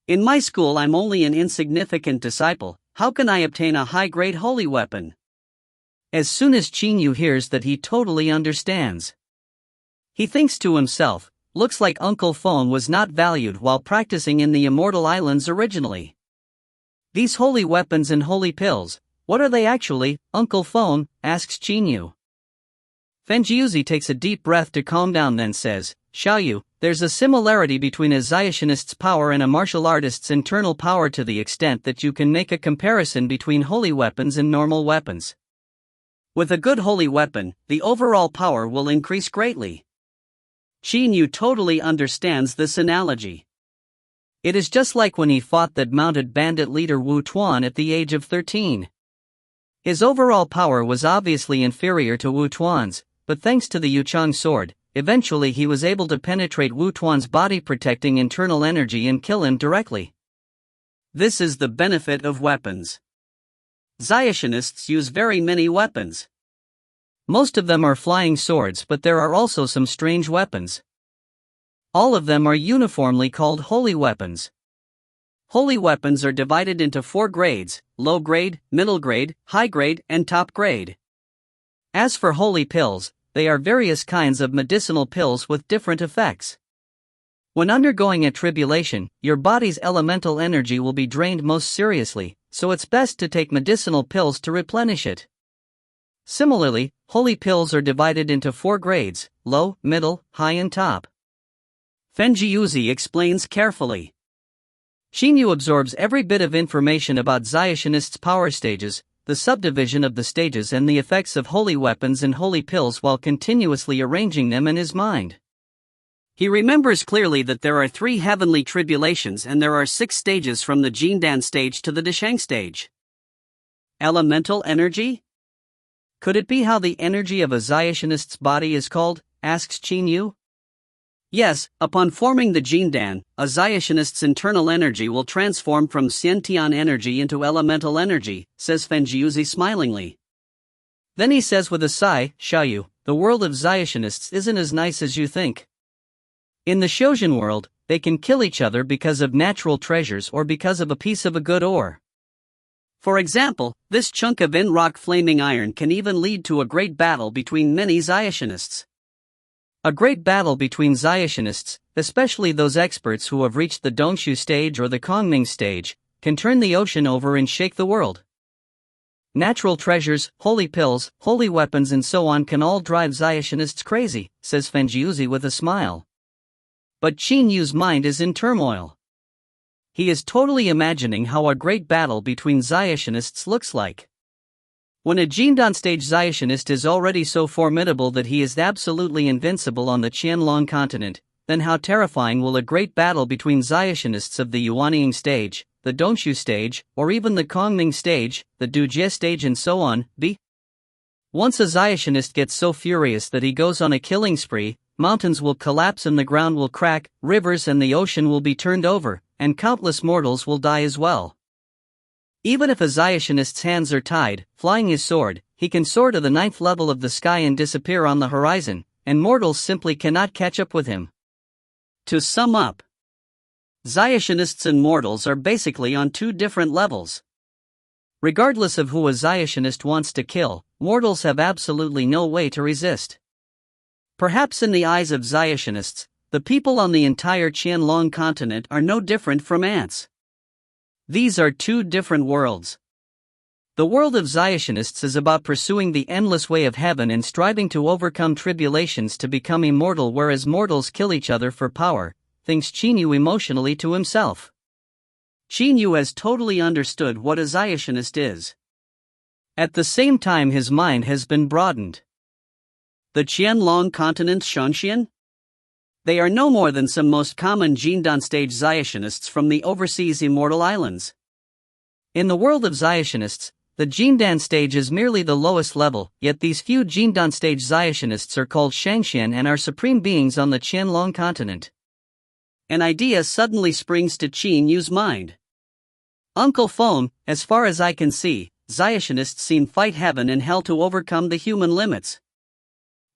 In my school I'm only an insignificant disciple, how can I obtain a high-grade holy weapon?" As soon as Qin Yu hears that, he totally understands. He thinks to himself, looks like Uncle Phone was not valued while practicing in the Immortal Islands originally. These holy weapons and holy pills, what are they actually, Uncle Phone? Asks Qin Yu. Fenjiuzi takes a deep breath to calm down, then says, Xiaoyu, there's a similarity between a Zionist's power and a martial artist's internal power to the extent that you can make a comparison between holy weapons and normal weapons. With a good holy weapon, the overall power will increase greatly. Qin Yu totally understands this analogy. It is just like when he fought that mounted bandit leader Wu Tuan at the age of 13. His overall power was obviously inferior to Wu Tuan's, but thanks to the Yuchang sword, eventually he was able to penetrate Wu Tuan's body, protecting internal energy, and kill him directly. This is the benefit of weapons. Zionists use very many weapons. Most of them are flying swords, but there are also some strange weapons. All of them are uniformly called holy weapons. Holy weapons are divided into 4 grades: low grade, middle grade, high grade, and top grade. As for holy pills, they are various kinds of medicinal pills with different effects. When undergoing a tribulation, your body's elemental energy will be drained most seriously, so it's best to take medicinal pills to replenish it. Similarly, holy pills are divided into 4 grades: low, middle, high and top. Fenjiuzi explains carefully. Qin Yu absorbs every bit of information about Zionists' power stages, the subdivision of the stages and the effects of holy weapons and holy pills while continuously arranging them in his mind. He remembers clearly that there are 3 heavenly tribulations and there are 6 stages from the Jindan stage to the Deshang stage. Elemental energy? Could it be how the energy of a Zionist's body is called? Asks Qin Yu. Yes, upon forming the Jindan, a Zionist's internal energy will transform from Xiantian energy into elemental energy, says Fenjiuzi smilingly. Then he says with a sigh, Xiaoyu, the world of Zionists isn't as nice as you think. In the Shojin world, they can kill each other because of natural treasures or because of a piece of a good ore. For example, this chunk of in-rock flaming iron can even lead to a great battle between many Zionists. A great battle between Zionists, especially those experts who have reached the Dongshu stage or the Kongming stage, can turn the ocean over and shake the world. Natural treasures, holy pills, holy weapons and so on can all drive Zionists crazy, says Fenjiuzi with a smile. But Qin Yu's mind is in turmoil. He is totally imagining how a great battle between Zionists looks like. When a Jindan stage Zionist is already so formidable that he is absolutely invincible on the Qianlong continent, then how terrifying will a great battle between Zionists of the Yuanying stage, the Dongshu stage, or even the Kongming stage, the Dujie stage and so on, be? Once a Zionist gets so furious that he goes on a killing spree, mountains will collapse and the ground will crack, rivers and the ocean will be turned over, and countless mortals will die as well. Even if a Zionist's hands are tied, flying his sword, he can soar to the 9th level of the sky and disappear on the horizon, and mortals simply cannot catch up with him. To sum up, Zionists and mortals are basically on two different levels. Regardless of who a Zionist wants to kill, mortals have absolutely no way to resist. Perhaps in the eyes of Zionists, the people on the entire Qianlong continent are no different from ants. These are two different worlds. The world of Zionists is about pursuing the endless way of heaven and striving to overcome tribulations to become immortal, whereas mortals kill each other for power, thinks Qin Yu emotionally to himself. Qin Yu has totally understood what a Zionist is. At the same time his mind has been broadened. The Qianlong continent's Shanshan? They are no more than some most common Jindan stage Zionists from the overseas immortal islands. In the world of Zionists, the Jindan stage is merely the lowest level, yet these few Jindan stage Zionists are called Shanshan and are supreme beings on the Qianlong continent. An idea suddenly springs to Qin Yu's mind. Uncle Phone, as far as I can see, Zionists seem fight heaven and hell to overcome the human limits.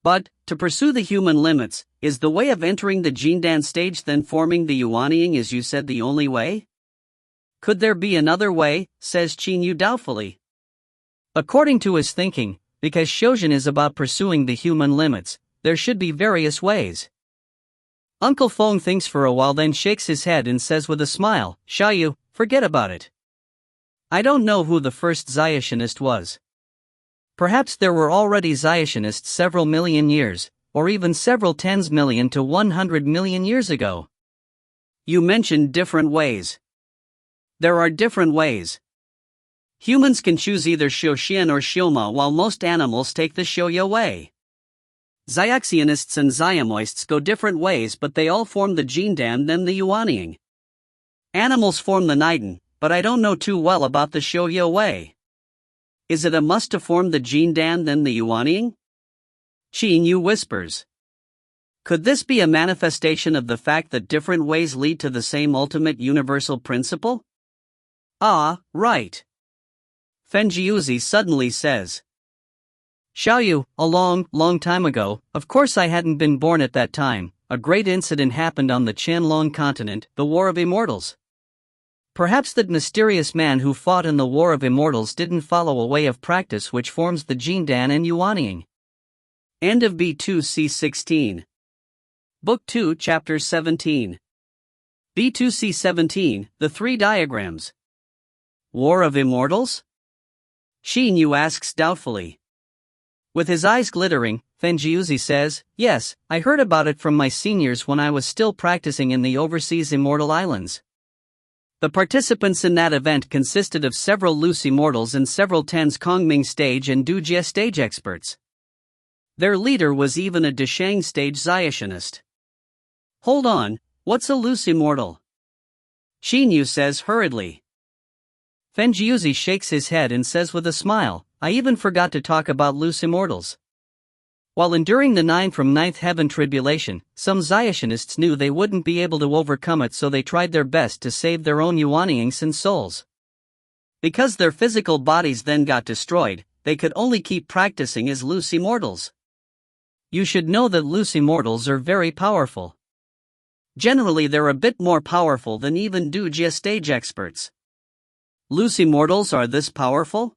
But, to pursue the human limits, is the way of entering the Jindan stage then forming the Yuanying as you said the only way? Could there be another way, says Qin Yu doubtfully. According to his thinking, because Shojin is about pursuing the human limits, there should be various ways. Uncle Feng thinks for a while, then shakes his head and says with a smile, Xiaoyu, forget about it. I don't know who the first Zionist was. Perhaps there were already Zionists several million years, or even several tens million to 100 million years ago. You mentioned different ways. There are different ways. Humans can choose either Xiuxian or Xioma, while most animals take the Xiuya way. Xiaxianists and Xiamoists go different ways, but they all form the Jindan then the Yuanying. Animals form the Niden, but I don't know too well about the Xiuya way. Is it a must to form the Jindan then the Yuanying? Qin Yu whispers. Could this be a manifestation of the fact that different ways lead to the same ultimate universal principle? Ah, right. Fenjiuzi suddenly says. Xiaoyu, a long time ago, of course I hadn't been born at that time, a great incident happened on the Qianlong continent, the War of Immortals. Perhaps that mysterious man who fought in the War of Immortals didn't follow a way of practice which forms the Jindan and Yuanying. End of B2C16. Book 2, Chapter 17. B2C17, The Three Diagrams. War of Immortals? Qin Yu asks doubtfully. With his eyes glittering, Fenjiuzi says, yes, I heard about it from my seniors when I was still practicing in the overseas immortal islands. The participants in that event consisted of several loose immortals and several tens Kongming stage and Dujie stage experts. Their leader was even a Deshang stage Zionist. Hold on, what's a loose immortal? Qin Yu says hurriedly. Fenjiuzi shakes his head and says with a smile, I even forgot to talk about loose immortals. While enduring the 9th heaven tribulation, some Zionists knew they wouldn't be able to overcome it, so they tried their best to save their own Yuanyings and souls. Because their physical bodies then got destroyed, they could only keep practicing as loose immortals. You should know that loose immortals are very powerful. Generally they're a bit more powerful than even Dujie stage experts. Loose immortals are this powerful?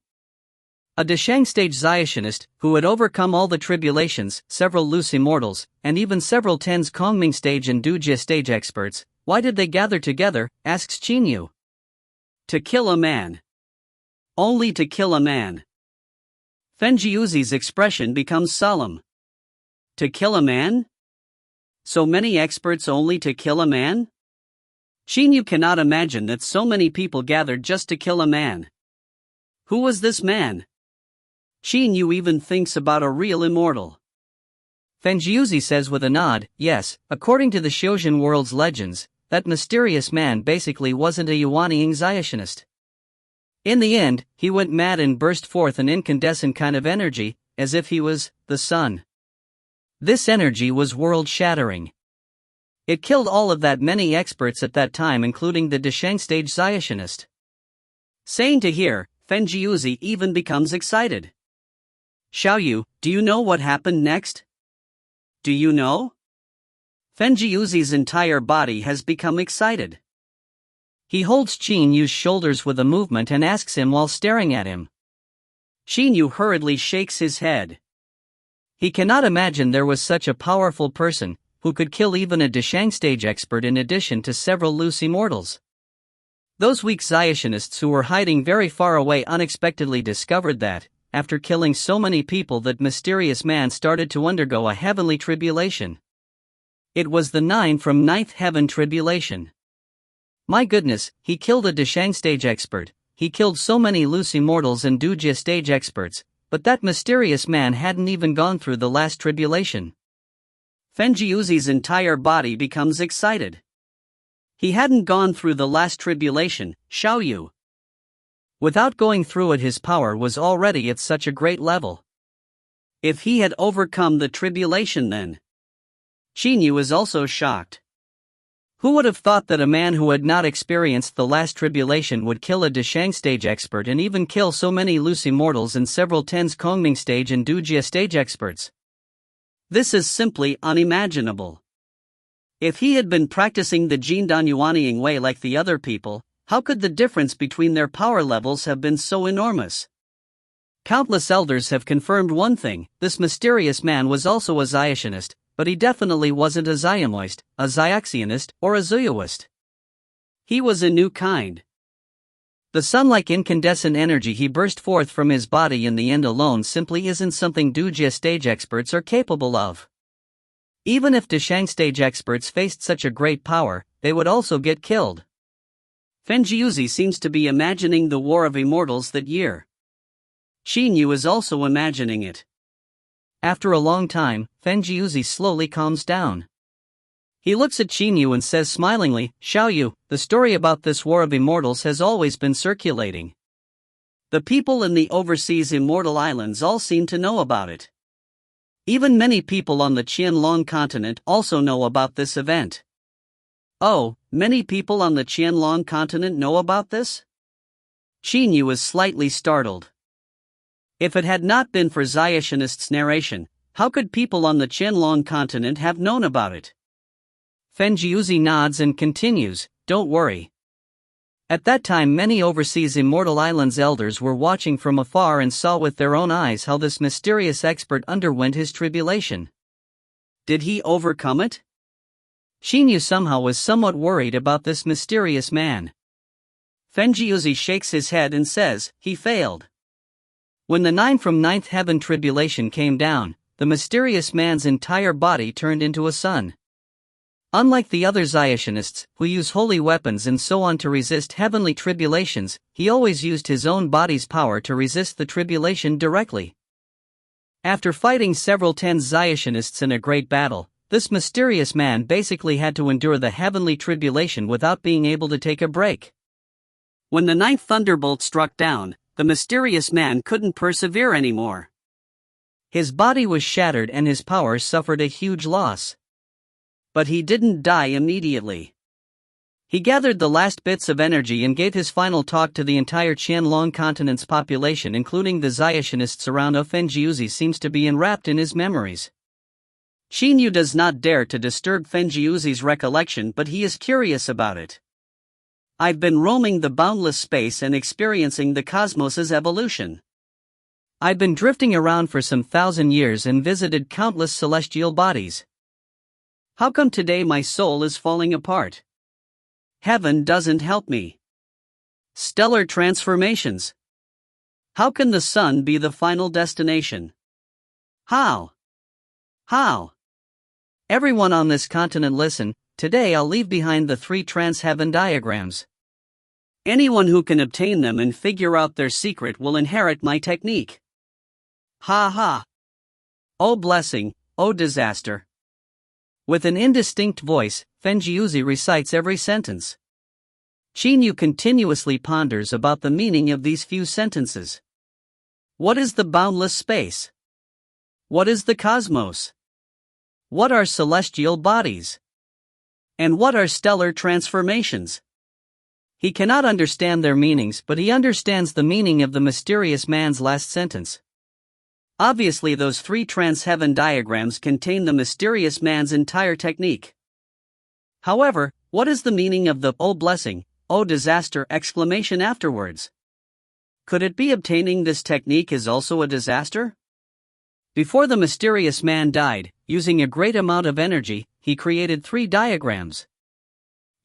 A Deshang stage Zionist, who had overcome all the tribulations, several loose immortals, and even several tens Kongming stage and Dujie stage experts, why did they gather together, asks Qin Yu. To kill a man. Only to kill a man. Fenjiuzi's expression becomes solemn. To kill a man? So many experts only to kill a man? Qin Yu cannot imagine that so many people gathered just to kill a man. Who was this man? Qin Yu even thinks about a real immortal. Fenjiuzi says with a nod, yes, according to the Xiozhen world's legends, that mysterious man basically wasn't a Yuanying Zionist. In the end, he went mad and burst forth an incandescent kind of energy, as if he was the sun. This energy was world-shattering. It killed all of that many experts at that time, including the Desheng stage Zionist. Saying to hear, Fenjiuzi even becomes excited. Xiaoyu, do you know what happened next? Do you know? Fenjiuzi's entire body has become excited. He holds Qin Yu's shoulders with a movement and asks him while staring at him. Qin Yu hurriedly shakes his head. He cannot imagine there was such a powerful person, who could kill even a Desheng stage expert in addition to several loose immortals. Those weak Zionists who were hiding very far away unexpectedly discovered that, after killing so many people, that mysterious man started to undergo a heavenly tribulation. It was the 9 from 9th heaven tribulation. My goodness, he killed a Desheng stage expert, he killed so many loose immortals and Dujia stage experts, but that mysterious man hadn't even gone through the last tribulation. Fenjiuzi's entire body becomes excited. He hadn't gone through the last tribulation, Xiaoyu. Without going through it, his power was already at such a great level. If he had overcome the tribulation, then. Qin Yu is also shocked. Who would have thought that a man who had not experienced the last tribulation would kill a Desheng stage expert and even kill so many loose immortals and several tens Kongming stage and Dujia stage experts? This is simply unimaginable. If he had been practicing the Jindan Yuanying way like the other people, how could the difference between their power levels have been so enormous? Countless elders have confirmed one thing: this mysterious man was also a Zionist, but he definitely wasn't a Ziomoist, a Xiaxionist, or a Zuyuist. He was a new kind. The sun-like incandescent energy he burst forth from his body in the end alone simply isn't something Dujia stage experts are capable of. Even if Desheng stage experts faced such a great power, they would also get killed. Fenjiuzi seems to be imagining the War of Immortals that year. Qin Yu is also imagining it. After a long time, Fenjiuzi slowly calms down. He looks at Qin Yu and says smilingly, Xiaoyu, the story about this War of Immortals has always been circulating. The people in the overseas immortal islands all seem to know about it. Even many people on the Qianlong continent also know about this event. Oh, many people on the Qianlong continent know about this? Qin Yu is slightly startled. If it had not been for Zionist's narration, how could people on the Qianlong continent have known about it? Fenjiuzi nods and continues, don't worry. At that time many overseas immortal islands elders were watching from afar and saw with their own eyes how this mysterious expert underwent his tribulation. Did he overcome it? Qin Yu somehow was somewhat worried about this mysterious man. Fenjiuzi shakes his head and says, he failed. When the 9 from 9th heaven tribulation came down, the mysterious man's entire body turned into a sun. Unlike the other Zionists, who use holy weapons and so on to resist heavenly tribulations, he always used his own body's power to resist the tribulation directly. After fighting several tens Zionists in a great battle, this mysterious man basically had to endure the heavenly tribulation without being able to take a break. When the 9th thunderbolt struck down, the mysterious man couldn't persevere anymore. His body was shattered and his power suffered a huge loss. But he didn't die immediately. He gathered the last bits of energy and gave his final talk to the entire Qianlong continent's population, including the Zionists around. Fenjiuzi seems to be enwrapped in his memories. Qin Yu does not dare to disturb Fenjiuzi's recollection, but he is curious about it. I've been roaming the boundless space and experiencing the cosmos's evolution. I've been drifting around for some 1,000 years and visited countless celestial bodies. How come today my soul is falling apart? Heaven doesn't help me. Stellar transformations. How can the sun be the final destination? How? Everyone on this continent listen, today I'll leave behind the 3 trans-heaven diagrams. Anyone who can obtain them and figure out their secret will inherit my technique. Ha ha! Oh blessing, oh disaster. With an indistinct voice, Fenjiuzi recites every sentence. Qin Yu continuously ponders about the meaning of these few sentences. What is the boundless space? What is the cosmos? What are celestial bodies? And what are stellar transformations? He cannot understand their meanings, but he understands the meaning of the mysterious man's last sentence. Obviously, those three trans-heaven diagrams contain the mysterious man's entire technique. However, what is the meaning of the "oh blessing, oh disaster" exclamation afterwards? Could it be obtaining this technique is also a disaster? Before the mysterious man died, using a great amount of energy, he created three diagrams.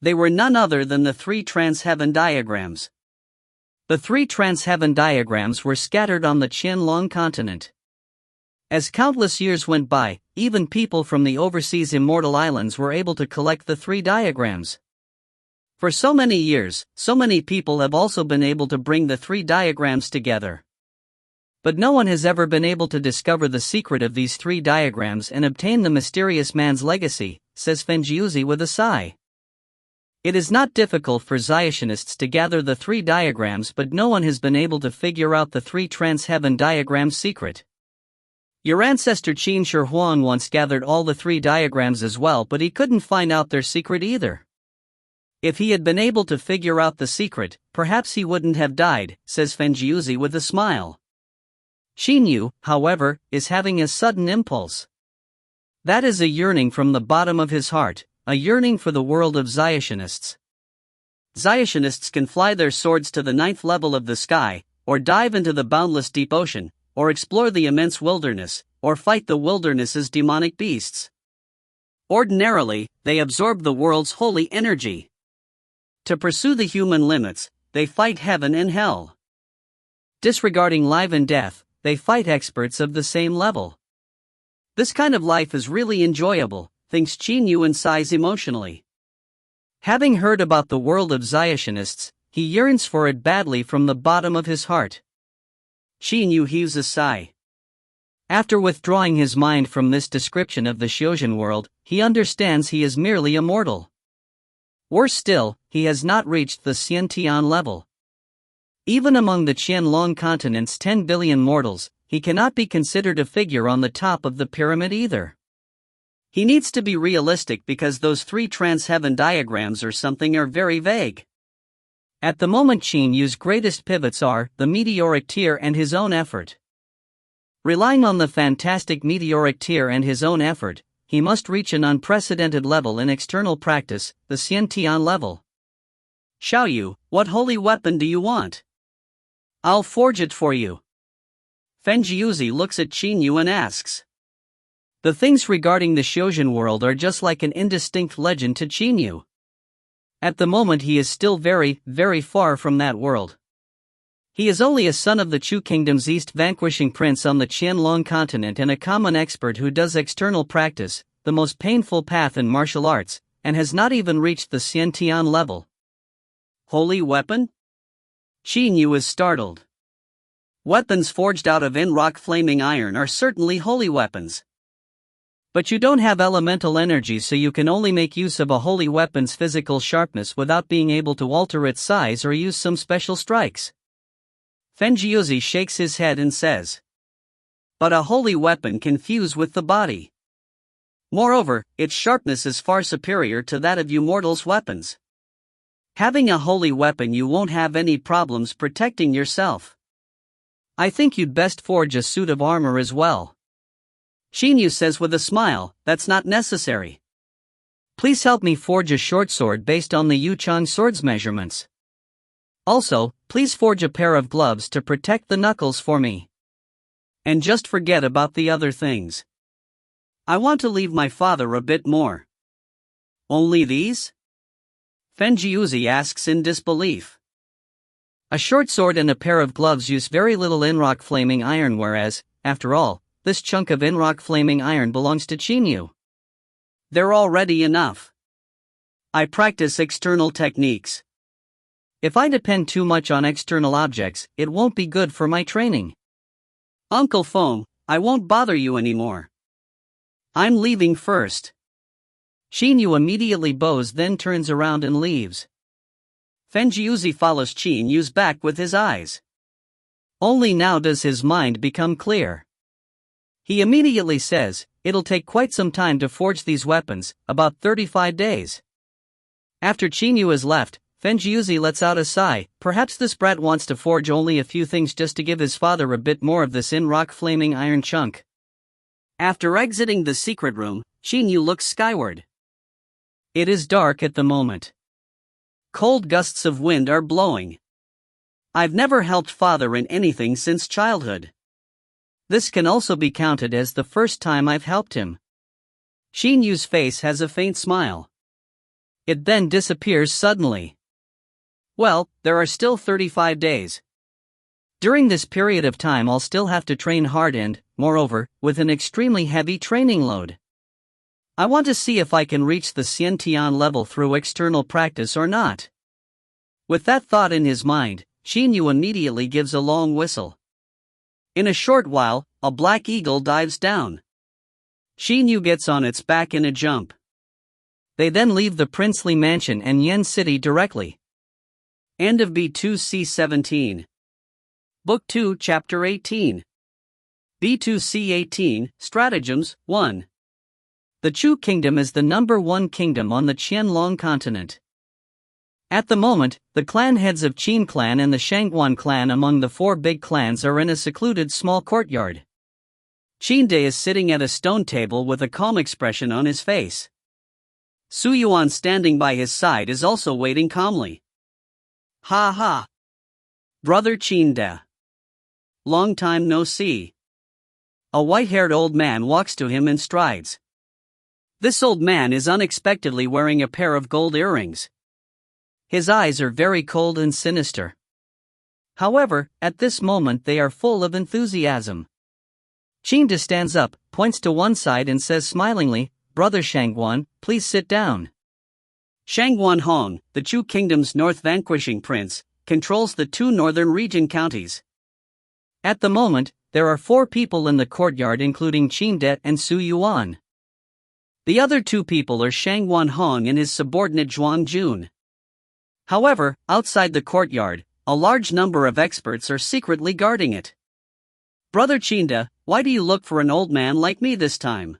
They were none other than the three trans-heaven diagrams. The three trans-heaven diagrams were scattered on the Qianlong continent. As countless years went by, even people from the overseas immortal islands were able to collect the three diagrams. For so many years, so many people have also been able to bring the three diagrams together. But no one has ever been able to discover the secret of these three diagrams and obtain the mysterious man's legacy, says Fenjiuzi with a sigh. It is not difficult for Zionist to gather the three diagrams, but no one has been able to figure out the three trans-heaven diagrams' secret. Your ancestor Qin Shi Huang once gathered all the three diagrams as well, but he couldn't find out their secret either. If he had been able to figure out the secret, perhaps he wouldn't have died, says Fenjiuzi with a smile. Qin Yu, however, is having a sudden impulse. That is a yearning from the bottom of his heart, a yearning for the world of Zionists. Zionists can fly their swords to the ninth level of the sky, or dive into the boundless deep ocean, or explore the immense wilderness, or fight the wilderness's demonic beasts. Ordinarily, they absorb the world's holy energy. To pursue the human limits, they fight heaven and hell. Disregarding life and death, they fight experts of the same level. This kind of life is really enjoyable, thinks Qin Yu and sighs emotionally. Having heard about the world of Zionists, he yearns for it badly from the bottom of his heart. Qin Yu heaves a sigh. After withdrawing his mind from this description of the Xiuzhen world, he understands he is merely a mortal. Worse still, he has not reached the Xiantian level. Even among the Qianlong continent's 10 billion mortals, he cannot be considered a figure on the top of the pyramid either. He needs to be realistic because those three trans-heaven diagrams or something are very vague. At the moment, Qin Yu's greatest pivots are the meteoric tear and his own effort. Relying on the fantastic meteoric tear and his own effort, he must reach an unprecedented level in external practice, the Xiantian level. Xiao Yu, what holy weapon do you want? I'll forge it for you. Fenjiuzi looks at Qin Yu and asks. The things regarding the Xiuzhen world are just like an indistinct legend to Qin Yu. At the moment he is still very, very far from that world. He is only a son of the Chu Kingdom's East Vanquishing Prince on the Qianlong continent and a common expert who does external practice, the most painful path in martial arts, and has not even reached the Xiantian level. Holy weapon? Qin Yu is startled. Weapons forged out of in-rock flaming iron are certainly holy weapons. But you don't have elemental energy, so you can only make use of a holy weapon's physical sharpness without being able to alter its size or use some special strikes. Fenjiuzi shakes his head and says. But a holy weapon can fuse with the body. Moreover, its sharpness is far superior to that of you mortals' weapons. Having a holy weapon, you won't have any problems protecting yourself. I think you'd best forge a suit of armor as well. Qin Yu says with a smile, that's not necessary. Please help me forge a short sword based on the Yuchang sword's measurements. Also, please forge a pair of gloves to protect the knuckles for me. And just forget about the other things. I want to leave my father a bit more. Only these? Fenjiuzi asks in disbelief. A short sword and a pair of gloves use very little in-rock flaming iron, whereas, after all, this chunk of in-rock flaming iron belongs to Qin Yu. They're already enough. I practice external techniques. If I depend too much on external objects, it won't be good for my training. Uncle Feng, I won't bother you anymore. I'm leaving first. Qin Yu immediately bows, then turns around and leaves. Fenjiuzi follows Qin Yu's back with his eyes. Only now does his mind become clear. He immediately says, "It'll take quite some time to forge these weapons, about 35 days. After Qin Yu has left, Fenjiuzi lets out a sigh. Perhaps this brat wants to forge only a few things just to give his father a bit more of this in-rock flaming iron chunk. After exiting the secret room, Qin Yu looks skyward. It is dark at the moment. Cold gusts of wind are blowing. I've never helped father in anything since childhood. This can also be counted as the first time I've helped him. Qin Yu's face has a faint smile. It then disappears suddenly. Well, there are still 35 days. During this period of time I'll still have to train hard and, moreover, with an extremely heavy training load. I want to see if I can reach the Xiantian level through external practice or not. With that thought in his mind, Qin Yu immediately gives a long whistle. In a short while, a black eagle dives down. Qin Yu gets on its back in a jump. They then leave the princely mansion and Yen City directly. End of B2C17. Book 2, Chapter 18. B2C18, Stratagems, 1. The Chu Kingdom is the number 1 kingdom on the Qianlong continent. At the moment, the clan heads of Qin clan and the Shangguan clan among the 4 big clans are in a secluded small courtyard. Qin De is sitting at a stone table with a calm expression on his face. Su Yuan standing by his side is also waiting calmly. Ha ha! Brother Qin De. Long time no see. A white-haired old man walks to him in strides. This old man is unexpectedly wearing a pair of gold earrings. His eyes are very cold and sinister. However, at this moment they are full of enthusiasm. Qin De stands up, points to one side and says smilingly, "Brother Shangguan, please sit down." Shangguan Hong, the Chu Kingdom's North Vanquishing Prince, controls the 2 northern region counties. At the moment, there are 4 people in the courtyard including Qin De and Su Yuan. The other 2 people are Shangguan Hong and his subordinate Zhuang Jun. However, outside the courtyard, a large number of experts are secretly guarding it. Brother Qin De, why do you look for an old man like me this time?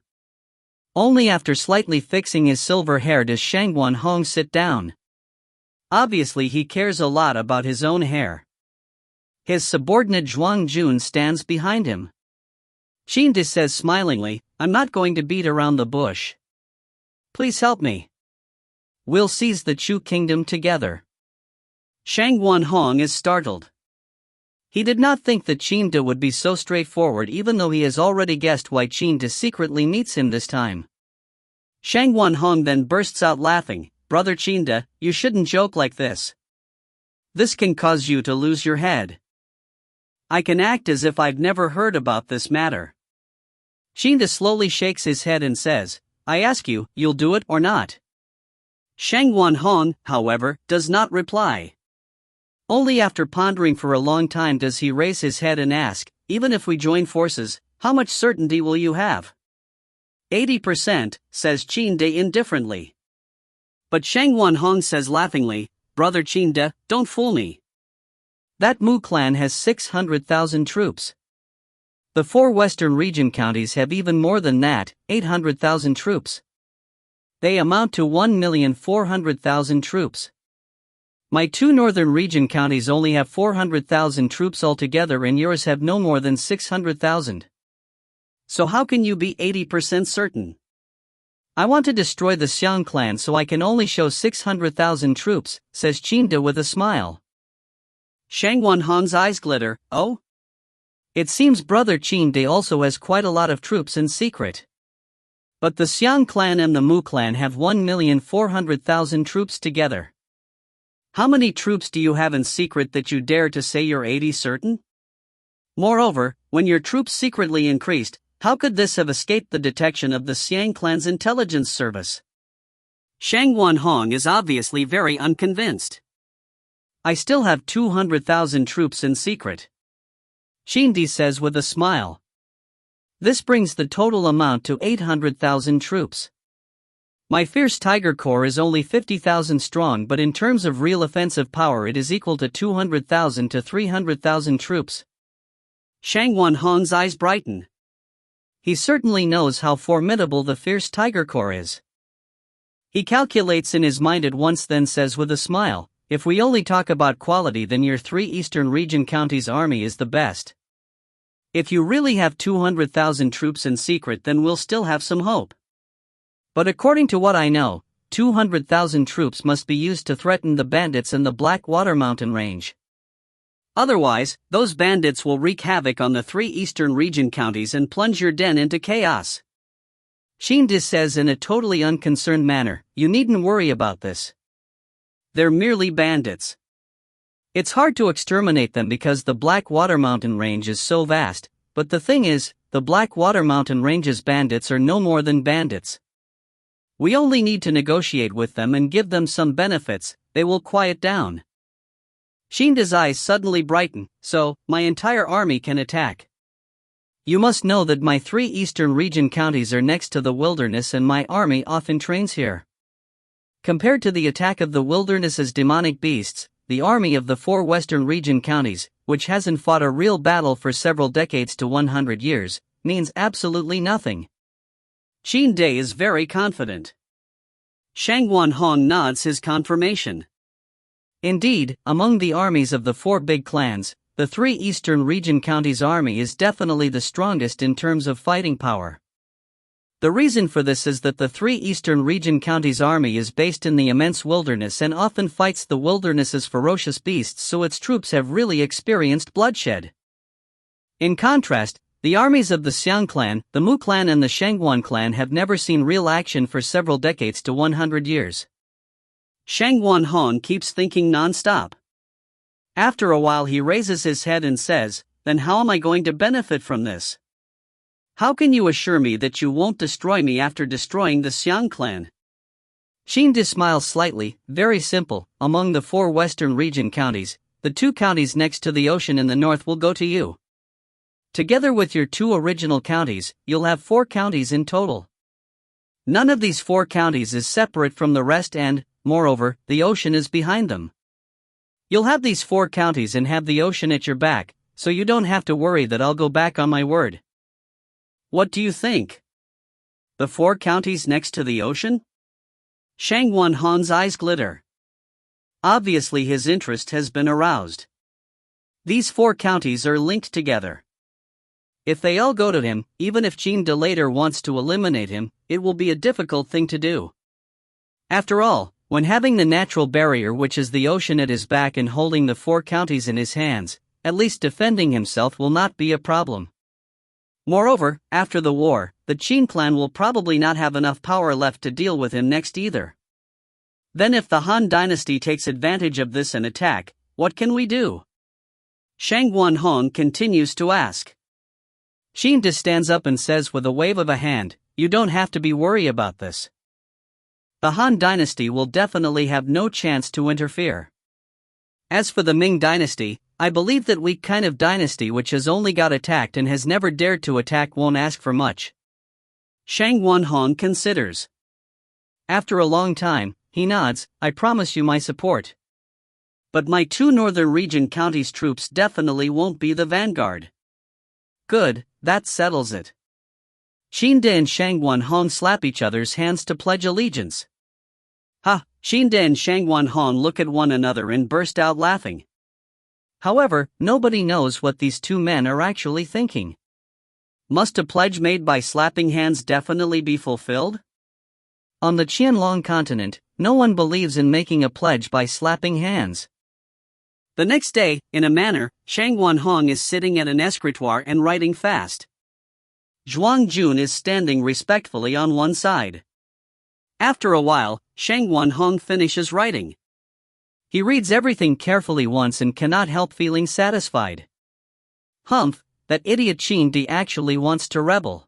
Only after slightly fixing his silver hair does Shangguan Hong sit down. Obviously he cares a lot about his own hair. His subordinate Zhuang Jun stands behind him. Qin De says smilingly, "I'm not going to beat around the bush. Please help me. We'll seize the Chu Kingdom together." Shangguan Hong is startled. He did not think that Qin De would be so straightforward, even though he has already guessed why Qin De secretly meets him this time. Shangguan Hong then bursts out laughing, "Brother Qin De, you shouldn't joke like this. This can cause you to lose your head. I can act as if I've never heard about this matter." Qin De slowly shakes his head and says, "I ask you, you'll do it or not?" Shangguan Hong, however, does not reply. Only after pondering for a long time does he raise his head and ask, "Even if we join forces, how much certainty will you have?" 80%, says Qin De indifferently. But Shangguan Hong says laughingly, "Brother Qin De, don't fool me. That Mu clan has 600,000 troops. The 4 western region counties have even more than that, 800,000 troops. They amount to 1,400,000 troops. My 2 northern region counties only have 400,000 troops altogether and yours have no more than 600,000. So how can you be 80% certain? I want to destroy the Xiang clan so I can only show 600,000 troops," says Qin De with a smile. Shangguan Hong's eyes glitter. "Oh? It seems Brother Qin De also has quite a lot of troops in secret. But the Xiang clan and the Mu clan have 1,400,000 troops together. How many troops do you have in secret that you dare to say you're 80 certain? Moreover, when your troops secretly increased, how could this have escaped the detection of the Xiang clan's intelligence service?" Shangguan Hong is obviously very unconvinced. "I still have 200,000 troops in secret. Qin says with a smile. This brings the total amount to 800,000 troops. My fierce tiger corps is only 50,000 strong, but in terms of real offensive power it is equal to 200,000 to 300,000 troops. Shang Wanhong's eyes brighten. He certainly knows how formidable the fierce tiger corps is. He calculates in his mind at once, then says with a smile, if we only talk about quality, then your 3 Eastern Region counties' army is the best. If you really have 200,000 troops in secret, then we'll still have some hope. But according to what I know, 200,000 troops must be used to threaten the bandits in the Blackwater Mountain Range. Otherwise, those bandits will wreak havoc on the 3 Eastern Region counties and plunge your den into chaos. Qin says in a totally unconcerned manner, you needn't worry about this. They're merely bandits. It's hard to exterminate them because the Blackwater Mountain Range is so vast, but the thing is, the Blackwater Mountain Range's bandits are no more than bandits. We only need to negotiate with them and give them some benefits, they will quiet down. Qin's eyes suddenly brighten, so, my entire army can attack. You must know that my 3 Eastern Region counties are next to the wilderness and my army often trains here. Compared to the attack of the wilderness's demonic beasts, the army of the 4 Western Region counties, which hasn't fought a real battle for several decades to 100 years, means absolutely nothing. Qin is very confident. Shang Wanhong nods his confirmation. Indeed, among the armies of the 4 big clans, the 3 Eastern Region counties' army is definitely the strongest in terms of fighting power. The reason for this is that the 3 Eastern Region counties' army is based in the immense wilderness and often fights the wilderness's ferocious beasts, so its troops have really experienced bloodshed. In contrast, the armies of the Xiang clan, the Mu clan and the Shangguan clan have never seen real action for several decades to 100 years. Shang Wanhong keeps thinking non-stop. After a while he raises his head and says, then how am I going to benefit from this? How can you assure me that you won't destroy me after destroying the Xiang clan? Qin smiles slightly, very simple, among the 4 Western Region counties, the 2 counties next to the ocean in the north will go to you. Together with your 2 original counties, you'll have 4 counties in total. None of these 4 counties is separate from the rest and, moreover, the ocean is behind them. You'll have these 4 counties and have the ocean at your back, so you don't have to worry that I'll go back on my word. What do you think? The 4 counties next to the ocean? Shang Wanhong's eyes glitter. Obviously his interest has been aroused. These 4 counties are linked together. If they all go to him, even if Qin later wants to eliminate him, it will be a difficult thing to do. After all, when having the natural barrier which is the ocean at his back and holding the 4 counties in his hands, at least defending himself will not be a problem. Moreover, after the war, the Qin clan will probably not have enough power left to deal with him next either. Then if the Han dynasty takes advantage of this and attack, what can we do? Shang Wanhong continues to ask. Qin stands up and says with a wave of a hand, you don't have to be worried about this. The Han dynasty will definitely have no chance to interfere. As for the Ming dynasty, I believe that weak kind of dynasty which has only got attacked and has never dared to attack won't ask for much. Shang Wanhong considers. After a long time, he nods, I promise you my support. But my 2 Northern Region counties' troops definitely won't be the vanguard. Good, that settles it. Qin and Shang Wanhong slap each other's hands to pledge allegiance. Ha! Qin and Shang Wanhong look at one another and burst out laughing. However, nobody knows what these 2 men are actually thinking. Must a pledge made by slapping hands definitely be fulfilled? On the Qianlong continent, no one believes in making a pledge by slapping hands. The next day, in a manner, Shang Wanhong is sitting at an escritoire and writing fast. Zhuang Jun is standing respectfully on one side. After a while, Shang Wanhong finishes writing. He reads everything carefully once and cannot help feeling satisfied. Humph, that idiot Qin actually wants to rebel.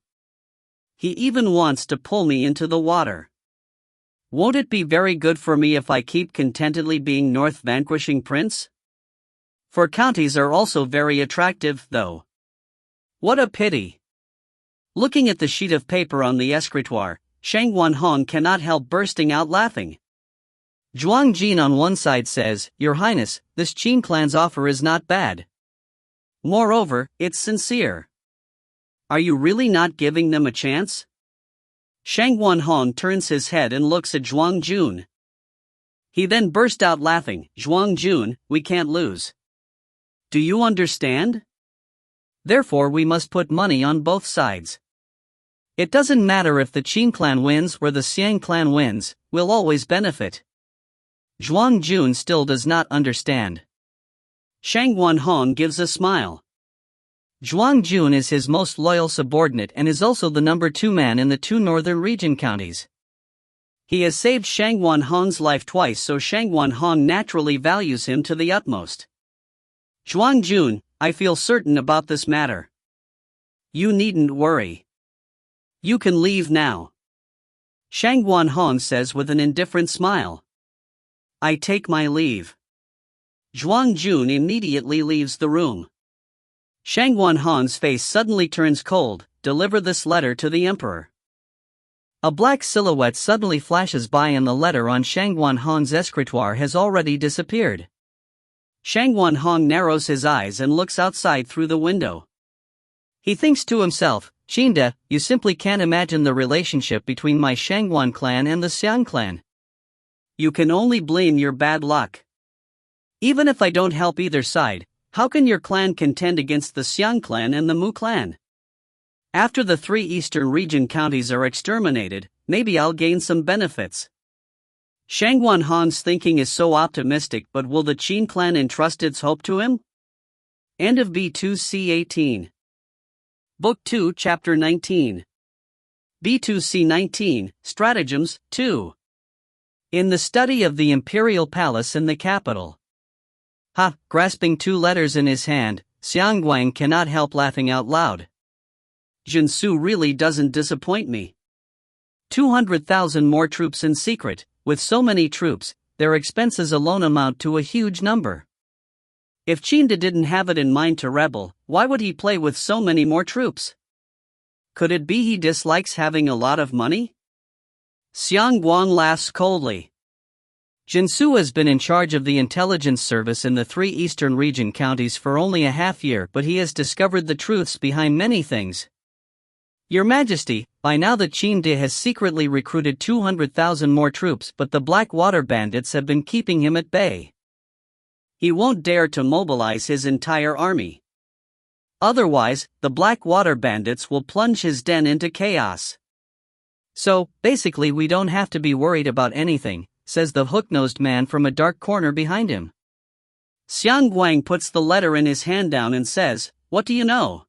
He even wants to pull me into the water. Won't it be very good for me if I keep contentedly being North Vanquishing Prince? 4 counties are also very attractive, though. What a pity. Looking at the sheet of paper on the escritoire, Shang Wanhong cannot help bursting out laughing. Zhuang Jin on one side says, "Your Highness, this Qin clan's offer is not bad. Moreover, it's sincere. Are you really not giving them a chance?" Shang Wanhong turns his head and looks at Zhuang Jun. He then burst out laughing. "Zhuang Jun, we can't lose. Do you understand? Therefore we must put money on both sides. It doesn't matter if the Qin clan wins or the Xiang clan wins, we'll always benefit." Zhuang Jun still does not understand. Shang Wanhong gives a smile. Zhuang Jun is his most loyal subordinate and is also the number 2 man in the 2 northern region counties. He has saved Shang Wanhong's life twice, so Shang Wanhong naturally values him to the utmost. "Zhuang Jun, I feel certain about this matter. You needn't worry. You can leave now," Shang Wanhong says with an indifferent smile. "I take my leave." Zhuang Jun immediately leaves the room. Shang Wanhong's face suddenly turns cold. "Deliver this letter to the emperor." A black silhouette suddenly flashes by and the letter on Shang Wanhong's escritoire has already disappeared. Shang Wanhong narrows his eyes and looks outside through the window. He thinks to himself, "Qinda, you simply can't imagine the relationship between my Shangwan clan and the Xiang clan. You can only blame your bad luck. Even if I don't help either side, how can your clan contend against the Xiang clan and the Mu clan? After the 3 eastern region counties are exterminated, maybe I'll gain some benefits." Shang Wanhong's thinking is so optimistic, but will the Qin clan entrust its hope to him? End of B2C18. Book 2, Chapter 19. B2C19, Stratagems, 2. In the study of the imperial palace in the capital. Grasping 2 letters in his hand, Xiang Guang cannot help laughing out loud. Jinsu really doesn't disappoint me. 200,000 more troops in secret. With so many troops, their expenses alone amount to a huge number. If Qinda didn't have it in mind to rebel, why would he play with so many more troops? Could it be he dislikes having a lot of money? Xiang Guang laughs coldly. Jinsu has been in charge of the intelligence service in the 3 eastern region counties for only a half year, but he has discovered the truths behind many things. Your Majesty, by now the Qinda has secretly recruited 200,000 more troops, but the Black Water Bandits have been keeping him at bay. He won't dare to mobilize his entire army. Otherwise, the Black Water Bandits will plunge his den into chaos. So, basically we don't have to be worried about anything, says the hook-nosed man from a dark corner behind him. Xiang Guang puts the letter in his hand down and says, "What do you know?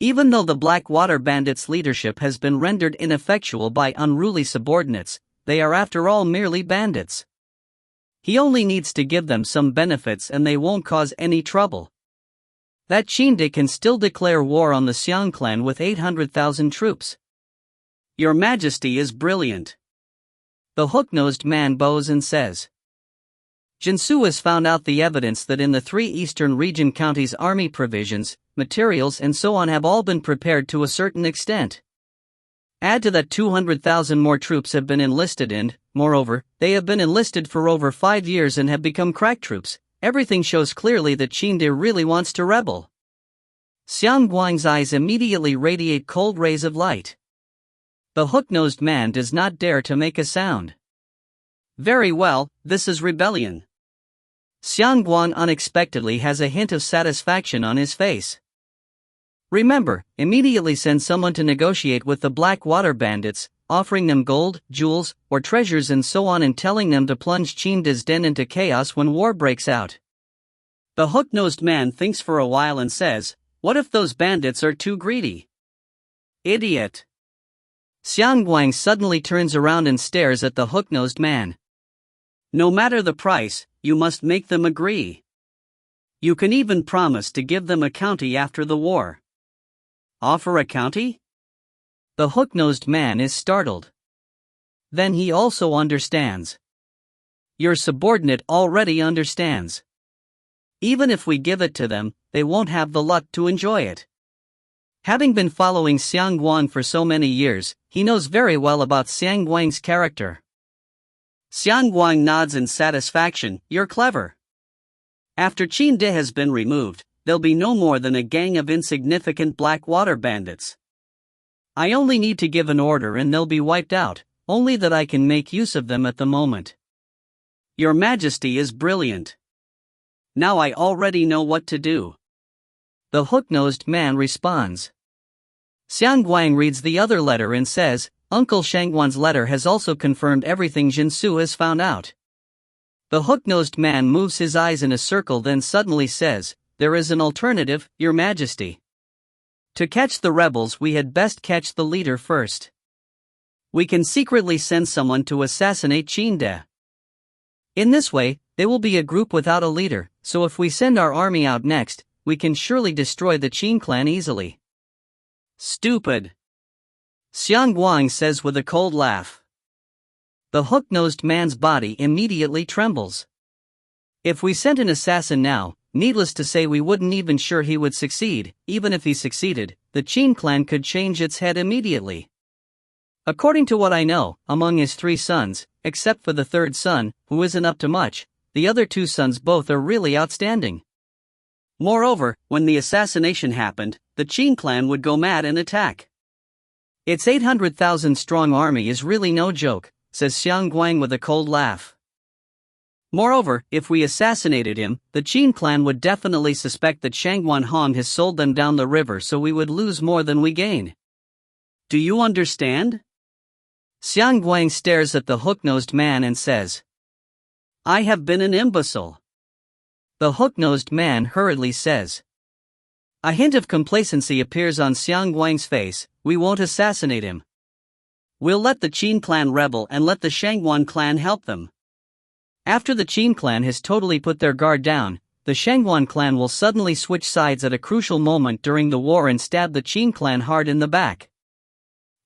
Even though the Black Water Bandits' leadership has been rendered ineffectual by unruly subordinates, they are after all merely bandits. He only needs to give them some benefits and they won't cause any trouble. That Qinda can still declare war on the Xiang clan with 800,000 troops. Your Majesty is brilliant." The hook-nosed man bows and says. Jinsu has found out the evidence that in the 3 eastern region counties army provisions, materials and so on have all been prepared to a certain extent. Add to that 200,000 more troops have been enlisted and, moreover, they have been enlisted for over 5 years and have become crack troops. Everything shows clearly that Qinda really wants to rebel. Xiang Guang's eyes immediately radiate cold rays of light. The hook-nosed man does not dare to make a sound. Very well, this is rebellion. Xiang Guang unexpectedly has a hint of satisfaction on his face. Remember, immediately send someone to negotiate with the Black Water Bandits, offering them gold, jewels, or treasures and so on and telling them to plunge Qinda's den into chaos when war breaks out. The hook-nosed man thinks for a while and says, "What if those bandits are too greedy?" Idiot. Xiang Guang suddenly turns around and stares at the hook-nosed man. No matter the price, you must make them agree. You can even promise to give them a county after the war. Offer a county? The hook-nosed man is startled. Then he also understands. Your subordinate already understands. Even if we give it to them, they won't have the luck to enjoy it. Having been following Xiang Guang for so many years, he knows very well about Xiang Guang's character. Xiang Guang nods in satisfaction. You're clever. After Qin Yu has been removed, there'll be no more than a gang of insignificant black water bandits. I only need to give an order and they'll be wiped out, only that I can make use of them at the moment. Your Majesty is brilliant. Now I already know what to do. The hook-nosed man responds. Xiang Guang reads the other letter and says, Uncle Shangguan's letter has also confirmed everything Jinsu has found out. The hook-nosed man moves his eyes in a circle, then suddenly says, there is an alternative, Your Majesty. To catch the rebels, we had best catch the leader first. We can secretly send someone to assassinate Qin Yu. In this way, they will be a group without a leader, so if we send our army out next, we can surely destroy the Qin clan easily. Stupid. Xiang Guang says with a cold laugh. The hook-nosed man's body immediately trembles. If we sent an assassin now, needless to say we wouldn't even sure he would succeed. Even if he succeeded, the Qin clan could change its head immediately. According to what I know, among his 3 sons, except for the 3rd son, who isn't up to much, the other 2 sons both are really outstanding. Moreover, when the assassination happened, the Qin clan would go mad and attack. Its 800,000 strong army is really no joke, says Xiang Guang with a cold laugh. Moreover, if we assassinated him, the Qin clan would definitely suspect that Shangguan Hong has sold them down the river, so we would lose more than we gain. Do you understand? Xiang Guang stares at the hook-nosed man and says, I have been an imbecile. The hook-nosed man hurriedly says. A hint of complacency appears on Xiang Guang's face. We won't assassinate him. We'll let the Qin clan rebel and let the Shangguan clan help them. After the Qin clan has totally put their guard down, the Shangguan clan will suddenly switch sides at a crucial moment during the war and stab the Qin clan hard in the back.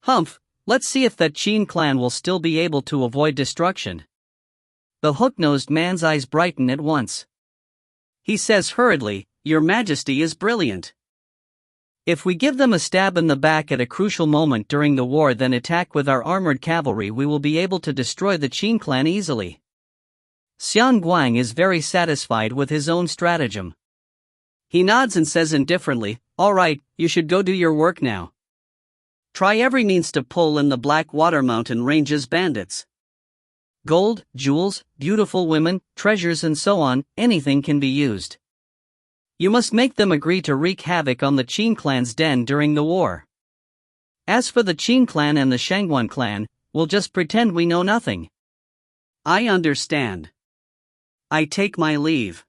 Humph, let's see if that Qin clan will still be able to avoid destruction. The hook-nosed man's eyes brighten at once. He says hurriedly, Your Majesty is brilliant. If we give them a stab in the back at a crucial moment during the war, then attack with our armored cavalry, we will be able to destroy the Qin clan easily. Xiang Guang is very satisfied with his own stratagem. He nods and says indifferently, All right, you should go do your work now. Try every means to pull in the Black Water Mountain Range's bandits. Gold, jewels, beautiful women, treasures and so on, anything can be used. You must make them agree to wreak havoc on the Qin clan's den during the war. As for the Qin clan and the Shangguan clan, we'll just pretend we know nothing. I understand. I take my leave.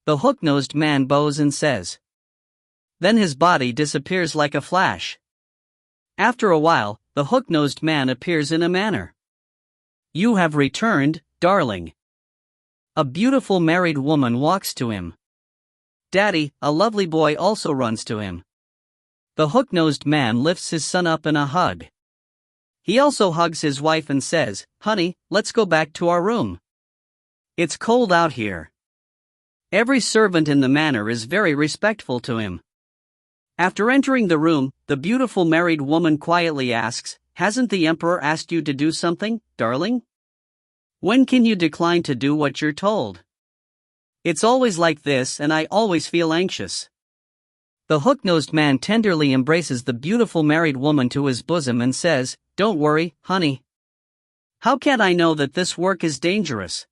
The hook-nosed man bows and says. Then his body disappears like a flash. After a while, the hook-nosed man appears in a manner. You have returned, darling. A beautiful married woman walks to him. Daddy, a lovely boy also runs to him. The hook-nosed man lifts his son up in a hug. He also hugs his wife and says, Honey, let's go back to our room. It's cold out here. Every servant in the manor is very respectful to him. After entering the room, the beautiful married woman quietly asks, Hasn't the emperor asked you to do something, darling? When can you decline to do what you're told? It's always like this and I always feel anxious. The hook-nosed man tenderly embraces the beautiful married woman to his bosom and says, Don't worry, honey. How can I know that this work is dangerous?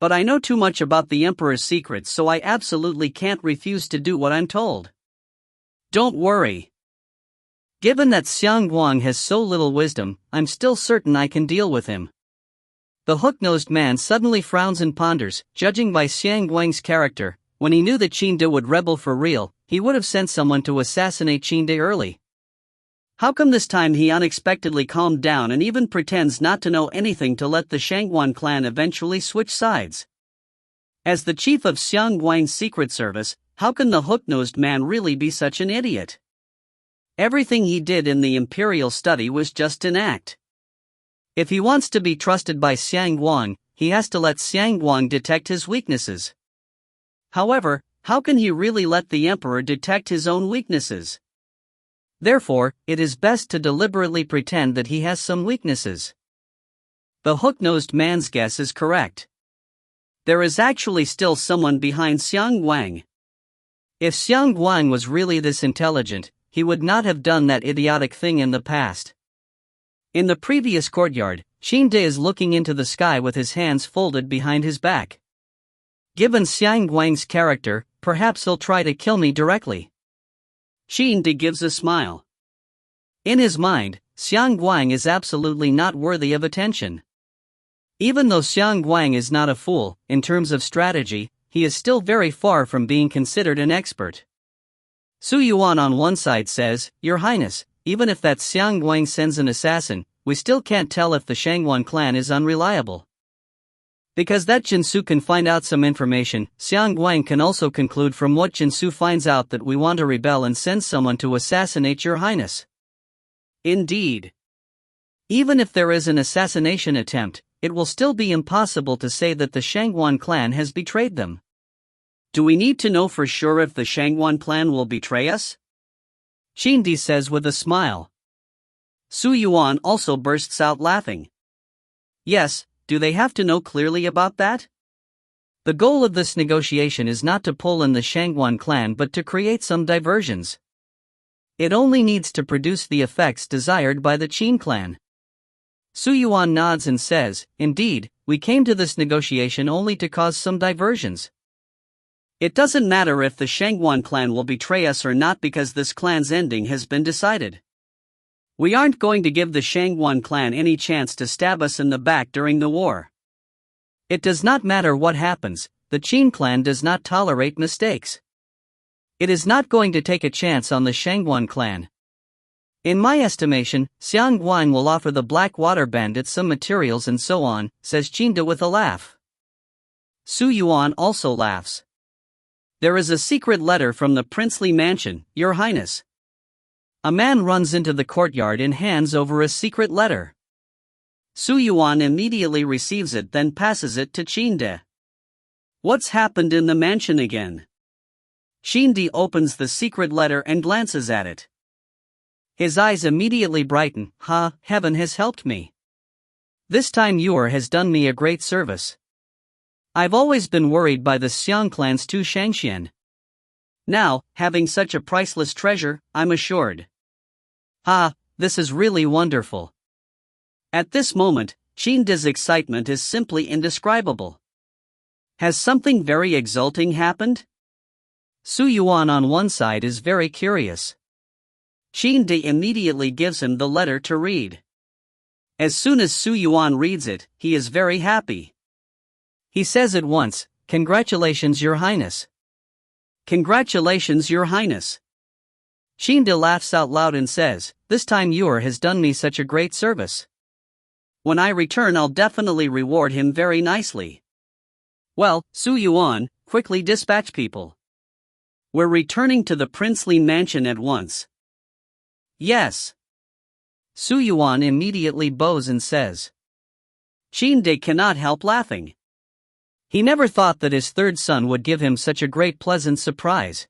But I know too much about the emperor's secrets, so I absolutely can't refuse to do what I'm told. Don't worry. Given that Xiang Guang has so little wisdom, I'm still certain I can deal with him. The hook-nosed man suddenly frowns and ponders. Judging by Xiang Guang's character, when he knew that Qin Yu would rebel for real, he would have sent someone to assassinate Qin Yu early. How come this time he unexpectedly calmed down and even pretends not to know anything to let the Shangguan clan eventually switch sides? As the chief of Xiang Guang's secret service, how can the hook-nosed man really be such an idiot? Everything he did in the imperial study was just an act. If he wants to be trusted by Xiang Guang, he has to let Xiang Guang detect his weaknesses. However, how can he really let the emperor detect his own weaknesses? Therefore, it is best to deliberately pretend that he has some weaknesses. The hook-nosed man's guess is correct. There is actually still someone behind Xiang Guang. If Xiang Guang was really this intelligent, he would not have done that idiotic thing in the past. In the previous courtyard, Qin De is looking into the sky with his hands folded behind his back. Given Xiang Guang's character, perhaps he'll try to kill me directly. Qin De gives a smile. In his mind, Xiang Guang is absolutely not worthy of attention. Even though Xiang Guang is not a fool, in terms of strategy, he is still very far from being considered an expert. Su Yuan on one side says, "Your Highness, even if that Xiang Guang sends an assassin, we still can't tell if the Shangguan clan is unreliable. Because that Jinsu can find out some information, Xiang Guang can also conclude from what Jinsu finds out that we want to rebel and send someone to assassinate your Highness." Indeed. Even if there is an assassination attempt, it will still be impossible to say that the Shangguan clan has betrayed them. Do we need to know for sure if the Shangguan clan will betray us? Qin De says with a smile. Su Yuan also bursts out laughing. Yes, do they have to know clearly about that? The goal of this negotiation is not to pull in the Shangguan clan but to create some diversions. It only needs to produce the effects desired by the Qin clan. Su Yuan nods and says, "Indeed, we came to this negotiation only to cause some diversions. It doesn't matter if the Shangguan clan will betray us or not because this clan's ending has been decided. We aren't going to give the Shangguan clan any chance to stab us in the back during the war. It does not matter what happens, the Qin clan does not tolerate mistakes. It is not going to take a chance on the Shangguan clan. In my estimation, Xiang Guang will offer the Black Water Bandits some materials and so on," says Qin De with a laugh. Su Yuan also laughs. "There is a secret letter from the princely mansion, Your Highness." A man runs into the courtyard and hands over a secret letter. Su Yuan immediately receives it, then passes it to Qin De. "What's happened in the mansion again?" Qin De opens the secret letter and glances at it. His eyes immediately brighten. Heaven has helped me. This time Yuer has done me a great service. I've always been worried by the Xiang clan's two Shangxian. Now, having such a priceless treasure, I'm assured. This is really wonderful." At this moment, Qin De's excitement is simply indescribable. Has something very exulting happened? Su Yuan on one side is very curious. Qin De immediately gives him the letter to read. As soon as Su Yuan reads it, he is very happy. He says at once, "Congratulations, Your Highness." "Congratulations, Your Highness." Qin De laughs out loud and says, "This time Yuer has done me such a great service. When I return I'll definitely reward him very nicely." Well, Su Yuan, quickly dispatch people. We're returning to the princely mansion at once. Yes. Su Yuan immediately bows and says. Qin De cannot help laughing. He never thought that his third son would give him such a great pleasant surprise.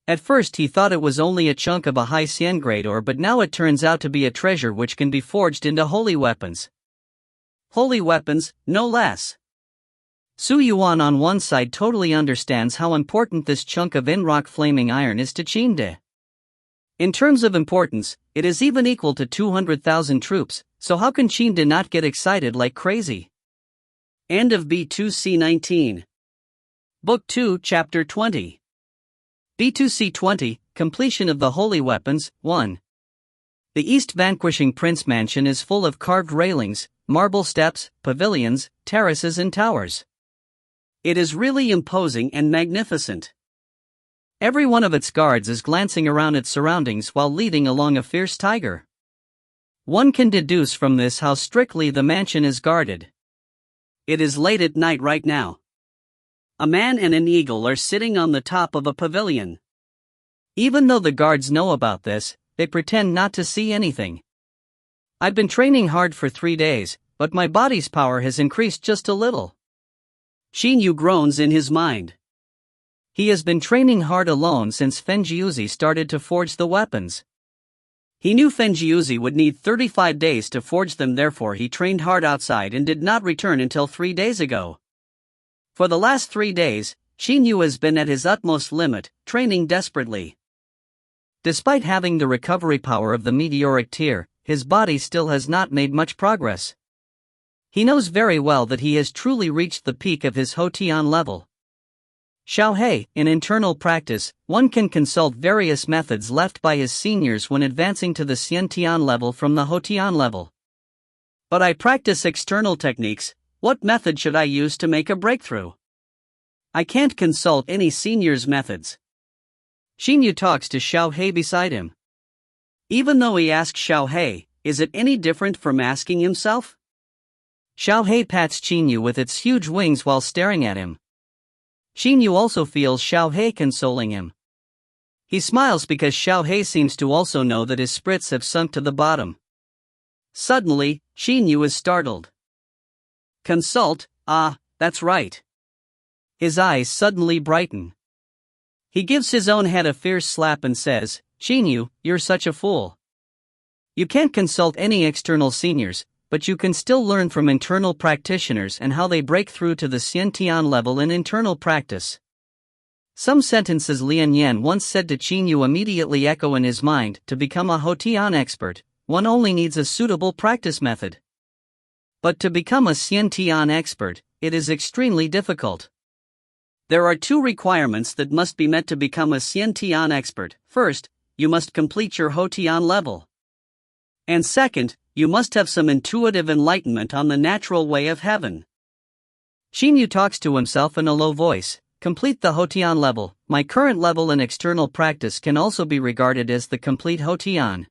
At first he thought it was only a chunk of a high Xian grade ore, but now it turns out to be a treasure which can be forged into holy weapons. Holy weapons, no less. Su Yuan on one side totally understands how important this chunk of in-rock flaming iron is to Qin De. In terms of importance, it is even equal to 200,000 troops, so how can Qin De not get excited like crazy? End of B2C19. Book 2, Chapter 20. B2C20, Completion of the Holy Weapons, 1. The East Vanquishing Prince Mansion is full of carved railings, marble steps, pavilions, terraces and towers. It is really imposing and magnificent. Every one of its guards is glancing around its surroundings while leading along a fierce tiger. One can deduce from this how strictly the mansion is guarded. It is late at night right now. A man and an eagle are sitting on the top of a pavilion. Even though the guards know about this, they pretend not to see anything. I've been training hard for 3 days, but my body's power has increased just a little. Qin Yu groans in his mind. He has been training hard alone since Feng Jiuzi started to forge the weapons. He knew Fenjiuzi would need 35 days to forge them, therefore he trained hard outside and did not return until 3 days ago. For the last 3 days, Qin Yu has been at his utmost limit, training desperately. Despite having the recovery power of the meteoric tier, his body still has not made much progress. He knows very well that he has truly reached the peak of his Hotian level. Xiaohei, in internal practice, one can consult various methods left by his seniors when advancing to the Xiantian level from the Hotian level. But I practice external techniques. What method should I use to make a breakthrough? I can't consult any senior's methods. Qin Yu talks to Xiaohei beside him. Even though he asks Xiaohei, is it any different from asking himself? Xiaohei pats Qin Yu with its huge wings while staring at him. Qin Yu also feels Xiaohei consoling him. He smiles because Xiaohei seems to also know that his spirits have sunk to the bottom. Suddenly, Qin Yu is startled. Consult? Ah, that's right. His eyes suddenly brighten. He gives his own head a fierce slap and says, Qin Yu, you're such a fool. You can't consult any external seniors, but you can still learn from internal practitioners and how they break through to the Xiantian level in internal practice. Some sentences Lian Yan once said to Qin Yu immediately echo in his mind. To become a Hotian expert, one only needs a suitable practice method. But to become a Xiantian expert, it is extremely difficult. There are 2 requirements that must be met to become a Xiantian expert. First, you must complete your Hotian level. And second, you must have some intuitive enlightenment on the natural way of heaven. Qin Yu talks to himself in a low voice. Complete the Hotian level. My current level in external practice can also be regarded as the complete Hotian.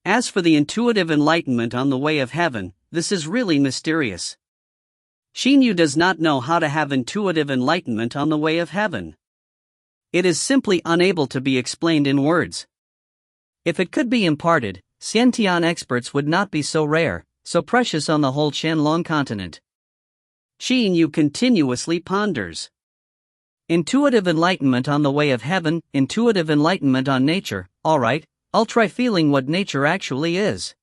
As for the intuitive enlightenment on the way of heaven, this is really mysterious. Qin Yu does not know how to have intuitive enlightenment on the way of heaven. It is simply unable to be explained in words. If it could be imparted, Xiantian experts would not be so rare, so precious on the whole Qianlong continent. Qin Yu continuously ponders. Intuitive enlightenment on the way of heaven, intuitive enlightenment on nature. Alright, I'll try feeling what nature actually is.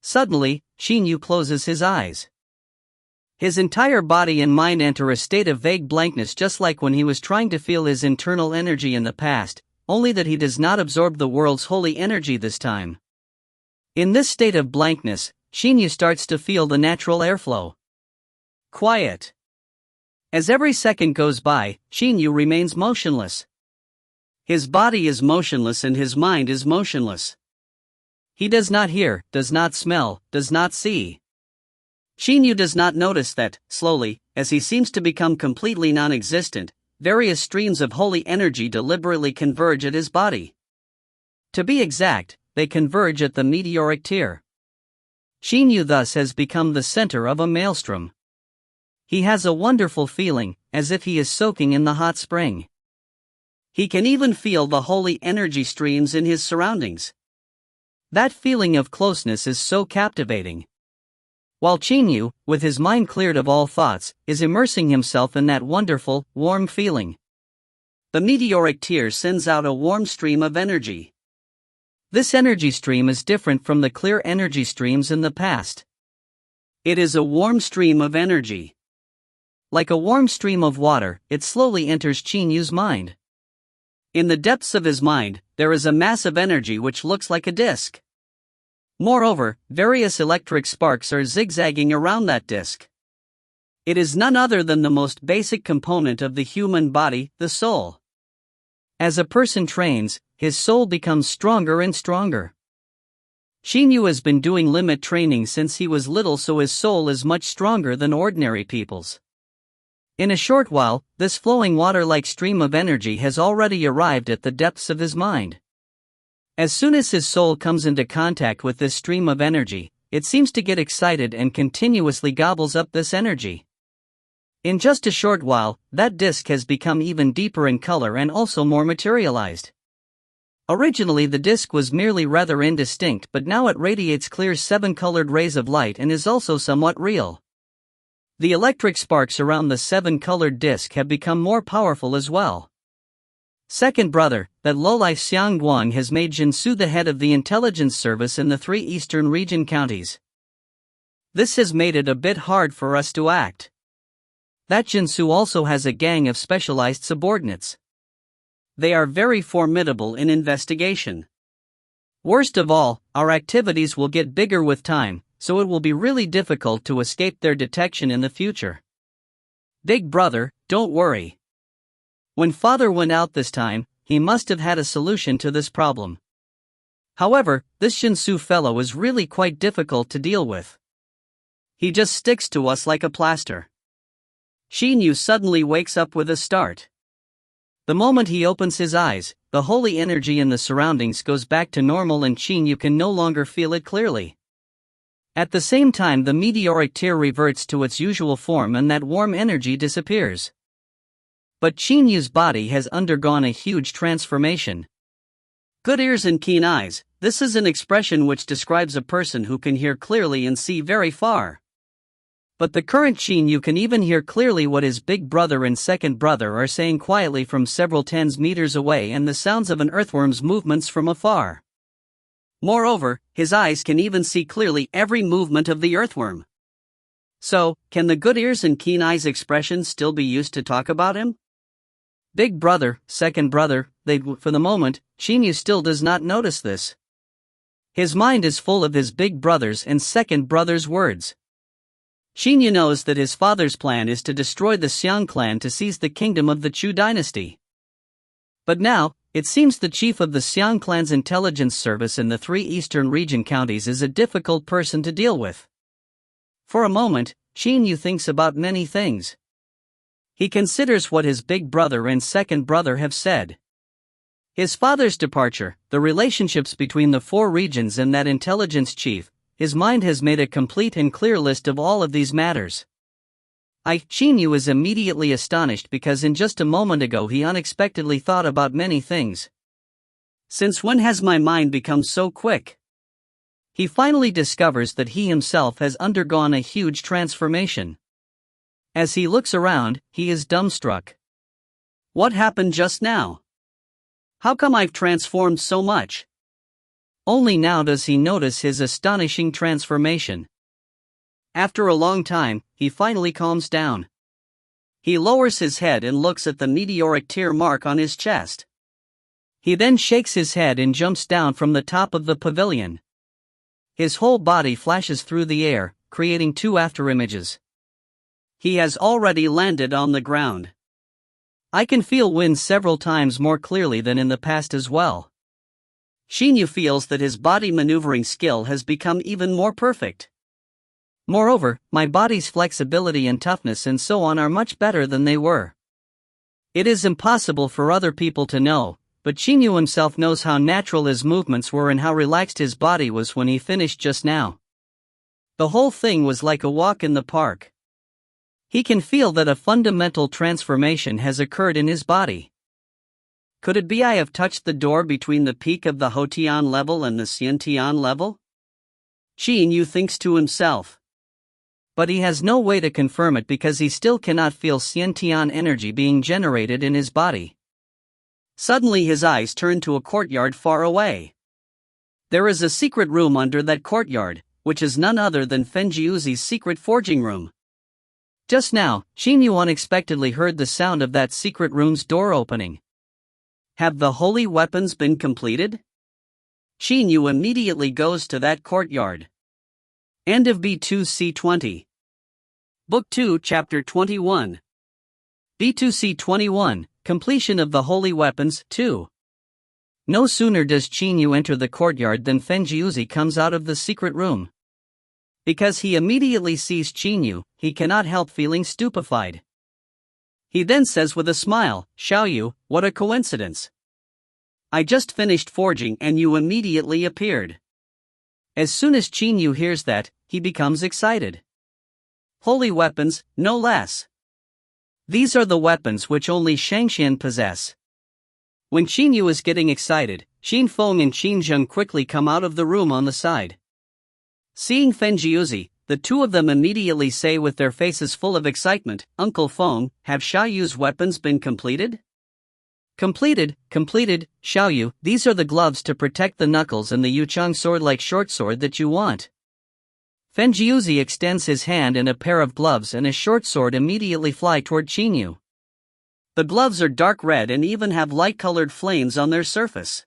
Suddenly, Qin Yu closes his eyes. His entire body and mind enter a state of vague blankness, just like when he was trying to feel his internal energy in the past, only that he does not absorb the world's holy energy this time. In this state of blankness, Qin Yu starts to feel the natural airflow. Quiet. As every second goes by, Qin Yu remains motionless. His body is motionless and his mind is motionless. He does not hear, does not smell, does not see. Qin Yu does not notice that, slowly, as he seems to become completely non-existent, various streams of holy energy deliberately converge at his body. To be exact, they converge at the meteoric tier. Qin Yu thus has become the center of a maelstrom. He has a wonderful feeling, as if he is soaking in the hot spring. He can even feel the holy energy streams in his surroundings. That feeling of closeness is so captivating. While Qin Yu, with his mind cleared of all thoughts, is immersing himself in that wonderful, warm feeling. The meteoric tier sends out a warm stream of energy. This energy stream is different from the clear energy streams in the past. It is a warm stream of energy. Like a warm stream of water, it slowly enters Qin Yu's mind. In the depths of his mind, there is a mass of energy which looks like a disk. Moreover, various electric sparks are zigzagging around that disk. It is none other than the most basic component of the human body, the soul. As a person trains, his soul becomes stronger and stronger. Qin Yu has been doing limit training since he was little, so his soul is much stronger than ordinary people's. In a short while, this flowing water-like stream of energy has already arrived at the depths of his mind. As soon as his soul comes into contact with this stream of energy, it seems to get excited and continuously gobbles up this energy. In just a short while, that disk has become even deeper in color and also more materialized. Originally the disk was merely rather indistinct, but now it radiates clear 7-colored rays of light and is also somewhat real. The electric sparks around the 7-colored disk have become more powerful as well. Second brother, that lowlife Xiang Guang has made Jinsu the head of the intelligence service in the 3 eastern region counties. This has made it a bit hard for us to act. That Jinsu also has a gang of specialized subordinates. They are very formidable in investigation. Worst of all, our activities will get bigger with time, so it will be really difficult to escape their detection in the future. Big brother, don't worry. When father went out this time, he must have had a solution to this problem. However, this Jinsu fellow is really quite difficult to deal with. He just sticks to us like a plaster. Qin Yu suddenly wakes up with a start. The moment he opens his eyes, the holy energy in the surroundings goes back to normal and Qin Yu can no longer feel it clearly. At the same time, the meteoric tear reverts to its usual form and that warm energy disappears. But Qin Yu's body has undergone a huge transformation. Good ears and keen eyes, this is an expression which describes a person who can hear clearly and see very far. But the current Qin Yu can even hear clearly what his big brother and second brother are saying quietly from several tens meters away and the sounds of an earthworm's movements from afar. Moreover, his eyes can even see clearly every movement of the earthworm. So, can the good ears and keen eyes expression still be used to talk about him? Big brother, second brother, for the moment, Qin Yu still does not notice this. His mind is full of his big brother's and second brother's words. Qin Yu knows that his father's plan is to destroy the Xiang clan to seize the kingdom of the Chu dynasty. But now, it seems the chief of the Xiang clan's intelligence service in the 3 eastern region counties is a difficult person to deal with. For a moment, Qin Yu thinks about many things. He considers what his big brother and second brother have said. His father's departure, the relationships between the 4 regions and that intelligence chief. His mind has made a complete and clear list of all of these matters. Qin Yu is immediately astonished because in just a moment ago he unexpectedly thought about many things. Since when has my mind become so quick? He finally discovers that he himself has undergone a huge transformation. As he looks around, he is dumbstruck. What happened just now? How come I've transformed so much? Only now does he notice his astonishing transformation. After a long time, he finally calms down. He lowers his head and looks at the meteoric tear mark on his chest. He then shakes his head and jumps down from the top of the pavilion. His whole body flashes through the air, creating 2 afterimages. He has already landed on the ground. I can feel wind several times more clearly than in the past as well. Qin Yu feels that his body maneuvering skill has become even more perfect. Moreover, my body's flexibility and toughness and so on are much better than they were. It is impossible for other people to know, but Qin Yu himself knows how natural his movements were and how relaxed his body was when he finished just now. The whole thing was like a walk in the park. He can feel that a fundamental transformation has occurred in his body. Could it be I have touched the door between the peak of the Hotian level and the Xiantian level? Qin Yu thinks to himself. But he has no way to confirm it because he still cannot feel Xiantian energy being generated in his body. Suddenly his eyes turn to a courtyard far away. There is a secret room under that courtyard, which is none other than Fenjiuzi's secret forging room. Just now, Qin Yu unexpectedly heard the sound of that secret room's door opening. Have the holy weapons been completed? Qin Yu immediately goes to that courtyard. End of B2C20. Book 2, Chapter 21. B2C21, Completion of the Holy Weapons, 2. No sooner does Qin Yu enter the courtyard than Fenjiuzi comes out of the secret room. Because he immediately sees Qin Yu, he cannot help feeling stupefied. He then says with a smile, "Xiao Yu, what a coincidence. I just finished forging and you immediately appeared." As soon as Qin Yu hears that, he becomes excited. Holy weapons, no less. These are the weapons which only Shangxian possess. When Qin Yu is getting excited, Qin Feng and Qin Zheng quickly come out of the room on the side. Seeing Fenjiuzi, the 2 of them immediately say with their faces full of excitement, "Uncle Feng, have Xiao Yu's weapons been completed?" Completed, Xiao Yu, these are the gloves to protect the knuckles and the Yuchang sword-like short sword that you want. Fenjiuzi extends his hand and a pair of gloves and a short sword immediately fly toward Qin Yu. The gloves are dark red and even have light-colored flames on their surface.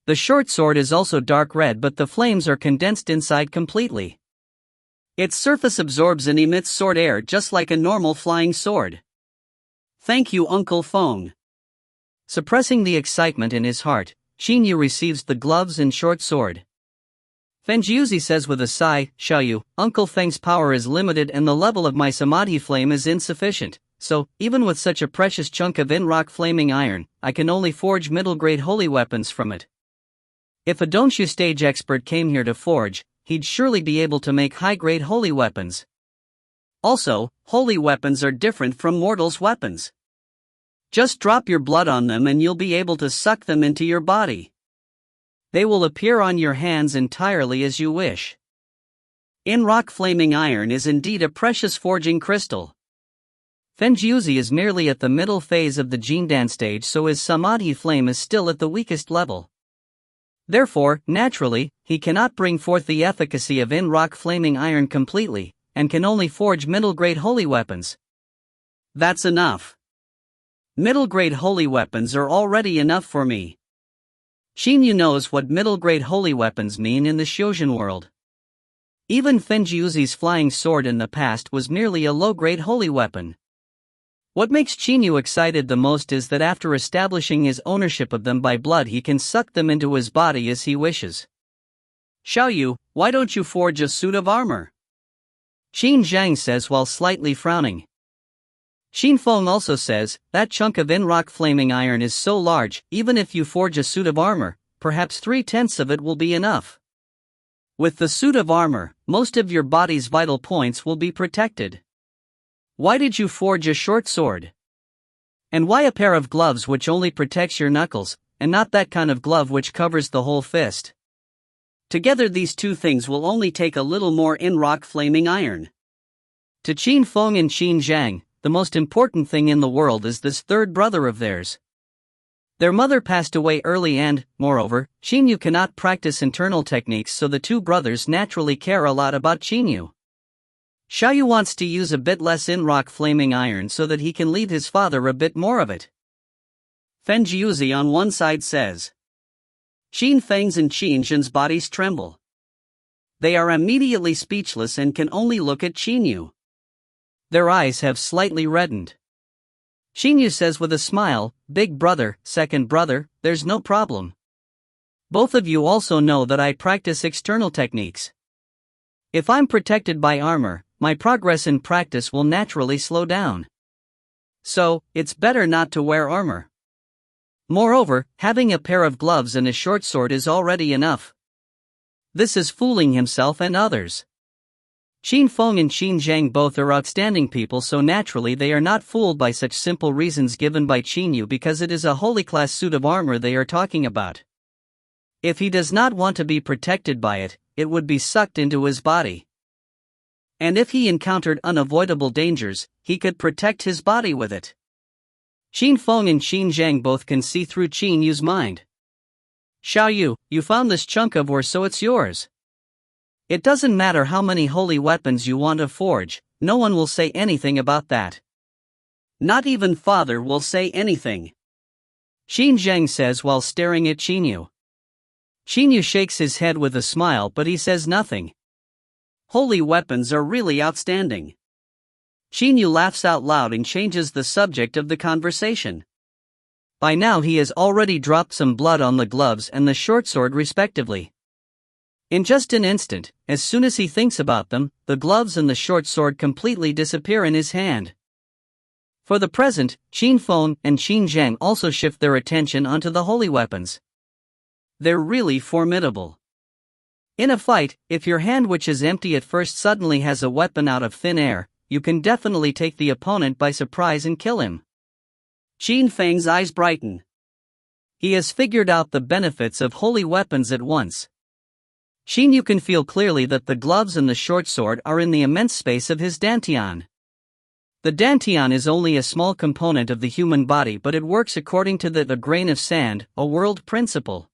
The short sword is also dark red, but the flames are condensed inside completely. Its surface absorbs and emits sword air just like a normal flying sword. Thank you, Uncle Feng. Suppressing the excitement in his heart, Qin Yu receives the gloves and short sword. Fenjiuzi says with a sigh, Xiao Yu, Uncle Feng's power is limited and the level of my samadhi flame is insufficient, so, even with such a precious chunk of in-rock flaming iron, I can only forge middle-grade holy weapons from it. If a Dongxu stage expert came here to forge, he'd surely be able to make high-grade holy weapons. Also, holy weapons are different from mortals' weapons. Just drop your blood on them and you'll be able to suck them into your body. They will appear on your hands entirely as you wish. In-rock flaming iron is indeed a precious forging crystal. Fenjiuzi is merely at the middle phase of the Jindan stage, so his samadhi flame is still at the weakest level. Therefore, naturally, he cannot bring forth the efficacy of in-rock flaming iron completely, and can only forge middle-grade holy weapons. That's enough. Middle-grade holy weapons are already enough for me. Qin Yu knows what middle-grade holy weapons mean in the Xiuzhen world. Even Fenjiuzi's flying sword in the past was merely a low-grade holy weapon. What makes Qin Yu excited the most is that after establishing his ownership of them by blood, he can suck them into his body as he wishes. Xiao Yu, why don't you forge a suit of armor? Qin Zhang says while slightly frowning. Xin Feng also says, that chunk of in-rock flaming iron is so large, even if you forge a suit of armor, perhaps 3/10 of it will be enough. With the suit of armor, most of your body's vital points will be protected. Why did you forge a short sword? And why a pair of gloves which only protects your knuckles, and not that kind of glove which covers the whole fist? Together these two things will only take a little more in-rock flaming iron. To Qin Feng and Qin Zhang, the most important thing in the world is this third brother of theirs. Their mother passed away early and, moreover, Qin Yu cannot practice internal techniques, so the two brothers naturally care a lot about Qin Yu. Xiao Yu wants to use a bit less in-rock flaming iron so that he can leave his father a bit more of it. Fenjiuzi on one side says. Qin Feng's and Qin Zhen's bodies tremble. They are immediately speechless and can only look at Qin Yu. Their eyes have slightly reddened. Qin Yu says with a smile, Big brother, second brother, there's no problem. Both of you also know that I practice external techniques. If I'm protected by armor, my progress in practice will naturally slow down. So, it's better not to wear armor. Moreover, having a pair of gloves and a short sword is already enough. This is fooling himself and others. Qin Feng and Qin Zhang both are outstanding people, so naturally they are not fooled by such simple reasons given by Qin Yu, because it is a holy class suit of armor they are talking about. If he does not want to be protected by it, it would be sucked into his body. And if he encountered unavoidable dangers, he could protect his body with it. Qin Feng and Qin Zhang both can see through Qin Yu's mind. Xiao Yu, you found this chunk of ore, so it's yours. It doesn't matter how many holy weapons you want to forge, no one will say anything about that. Not even father will say anything. Qin Zhang says while staring at Qin Yu. Qin Yu shakes his head with a smile, but he says nothing. Holy weapons are really outstanding. Qin Yu laughs out loud and changes the subject of the conversation. By now he has already dropped some blood on the gloves and the short sword respectively. In just an instant, as soon as he thinks about them, the gloves and the short sword completely disappear in his hand. For the present, Qin Feng and Qin Zhang also shift their attention onto the holy weapons. They're really formidable. In a fight, if your hand which is empty at first suddenly has a weapon out of thin air, you can definitely take the opponent by surprise and kill him. Qin Feng's eyes brighten. He has figured out the benefits of holy weapons at once. Qin Yu can feel clearly that the gloves and the short sword are in the immense space of his dantian. The dantian is only a small component of the human body, but it works according to the grain of sand, a world principle.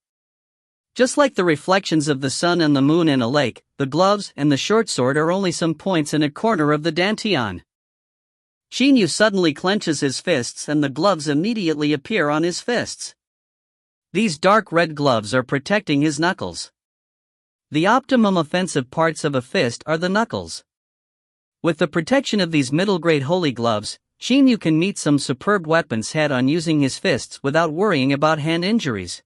Just like the reflections of the sun and the moon in a lake, the gloves and the short sword are only some points in a corner of the dantian. Qin Yu suddenly clenches his fists and the gloves immediately appear on his fists. These dark red gloves are protecting his knuckles. The optimum offensive parts of a fist are the knuckles. With the protection of these middle-grade holy gloves, Qin Yu can meet some superb weapons head-on using his fists without worrying about hand injuries.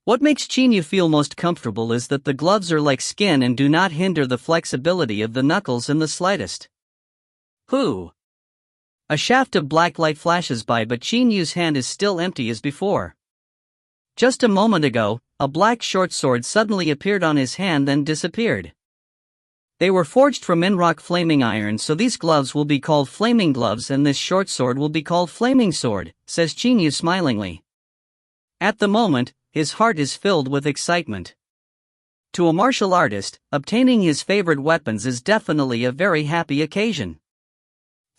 What makes Qin Yu feel most comfortable is that the gloves are like skin and do not hinder the flexibility of the knuckles in the slightest. Hoo! A shaft of black light flashes by, but Qin Yu's hand is still empty as before. Just a moment ago, a black short sword suddenly appeared on his hand then disappeared. They were forged from in-rock flaming iron, so these gloves will be called flaming gloves and this short sword will be called flaming sword, says Qin Yu smilingly. At the moment, his heart is filled with excitement. To a martial artist, obtaining his favorite weapons is definitely a very happy occasion.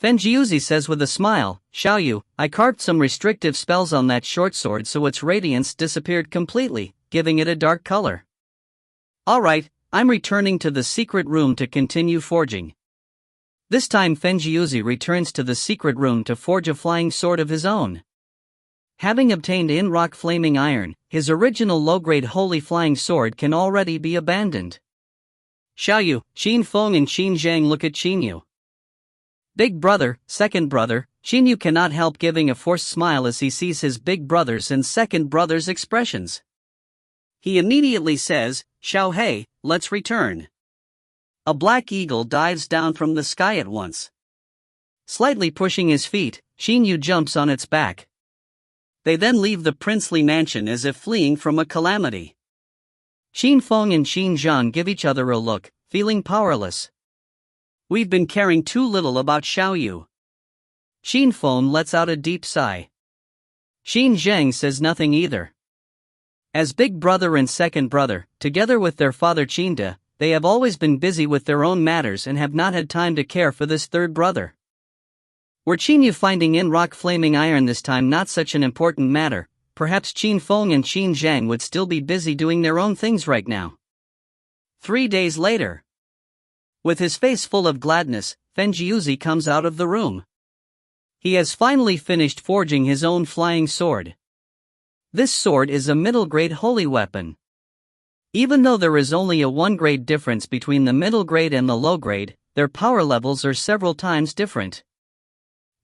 Fenjiuzi says with a smile, Xiaoyu, I carved some restrictive spells on that short sword so its radiance disappeared completely, giving it a dark color. Alright, I'm returning to the secret room to continue forging. This time Fenjiuzi returns to the secret room to forge a flying sword of his own. Having obtained in-rock flaming iron, his original low-grade holy flying sword can already be abandoned. Xiaoyu, Qin Feng and Qin Zhang look at Qin Yu. Big brother, second brother, Qin Yu cannot help giving a forced smile as he sees his big brother's and second brother's expressions. He immediately says, Xiao Hei, let's return. A black eagle dives down from the sky at once. Slightly pushing his feet, Qin Yu jumps on its back. They then leave the princely mansion as if fleeing from a calamity. Qin Feng and Qin Zhang give each other a look, feeling powerless. We've been caring too little about Xiaoyu. Qin Feng lets out a deep sigh. Qin Zhang says nothing either. As big brother and second brother, together with their father Qinda, they have always been busy with their own matters and have not had time to care for this third brother. Were Qin Yu finding in-rock flaming iron this time not such an important matter, perhaps Qin Feng and Qin Zhang would still be busy doing their own things right now. 3 days later. With his face full of gladness, Fenjiuzi comes out of the room. He has finally finished forging his own flying sword. This sword is a middle-grade holy weapon. Even though there is only a 1-grade difference between the middle grade and the low grade, their power levels are several times different.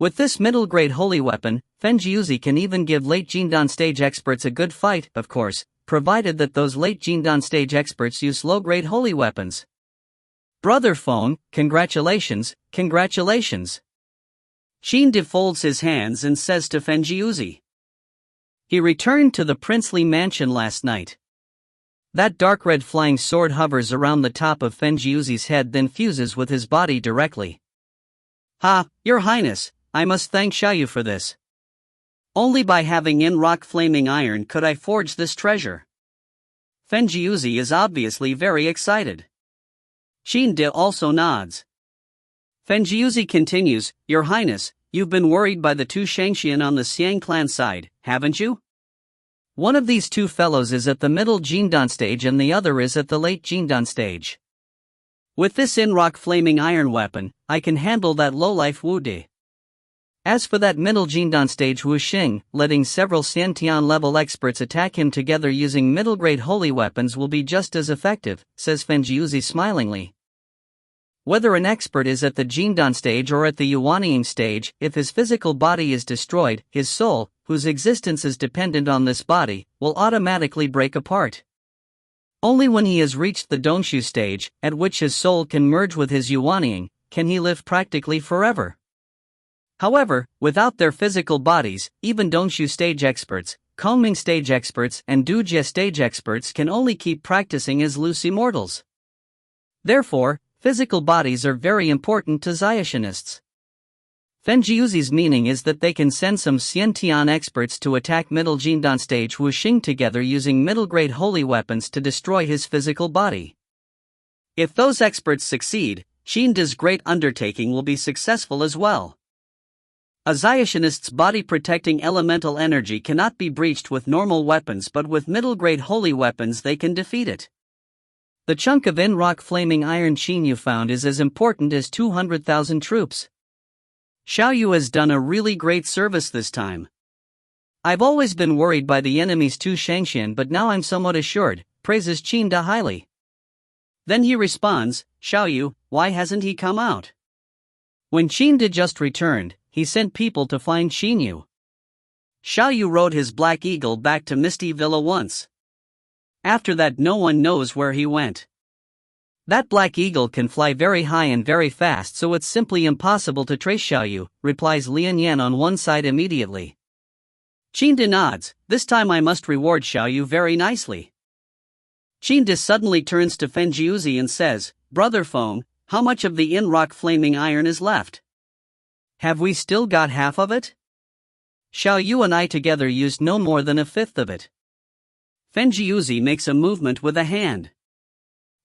With this middle-grade holy weapon, Fenjiuzi can even give late Jindan stage experts a good fight, of course, provided that those late Jindan stage experts use low-grade holy weapons. Brother Feng, congratulations, congratulations. Qin De folds his hands and says to Fenjiuzi. He returned to the princely mansion last night. That dark red flying sword hovers around the top of Fenjiuzi's head then fuses with his body directly. Ha, Your Highness, I must thank Xiaoyu for this. Only by having in-rock flaming iron could I forge this treasure. Fenjiuzi is obviously very excited. Qin De also nods. Fenjiuzi continues, Your Highness, you've been worried by the two Shangxian on the Xiang clan side, haven't you? One of these two fellows is at the middle Jindan stage and the other is at the late Jindan stage. With this in-rock flaming iron weapon, I can handle that lowlife Wu De. As for that middle Jindan stage Wu Xing, letting several Xiantian level experts attack him together using middle-grade holy weapons will be just as effective, says Fenjiuzi smilingly. Whether an expert is at the Jindan stage or at the Unyielding stage, if his physical body is destroyed, his soul, whose existence is dependent on this body, will automatically break apart. Only when he has reached the Dongxu stage, at which his soul can merge with his Unyielding, can he live practically forever. However, without their physical bodies, even Dongxu stage experts, Kongming stage experts and Dujie stage experts can only keep practicing as loose immortals. Therefore, physical bodies are very important to Zayashinists. Fenjiuzi's meaning is that they can send some Xiantian experts to attack middle Jindan stage Wu Xing together using middle-grade holy weapons to destroy his physical body. If those experts succeed, Qin De's great undertaking will be successful as well. A Zionist's body-protecting elemental energy cannot be breached with normal weapons, but with middle-grade holy weapons they can defeat it. The chunk of in-rock flaming iron Qin Yu found is as important as 200,000 troops. Xiao Yu has done a really great service this time. I've always been worried by the enemy's Tu Shangxian, but now I'm somewhat assured, praises Qin De highly. Then he responds, Xiao Yu, why hasn't he come out? When Qin De just returned, he sent people to find Qin Yu. Xiao Yu rode his black eagle back to Misty Villa once. After that no one knows where he went. That black eagle can fly very high and very fast, so it's simply impossible to trace Xiao Yu, replies Lian Yan on one side immediately. Qin De nods, this time I must reward Xiao Yu very nicely. Qin De suddenly turns to Fenjiuzi and says, Brother Feng, how much of the in-rock flaming iron is left? Have we still got half of it? Xiao Yu and I together used no more than a fifth of it. Fenjiuzi makes a movement with a hand.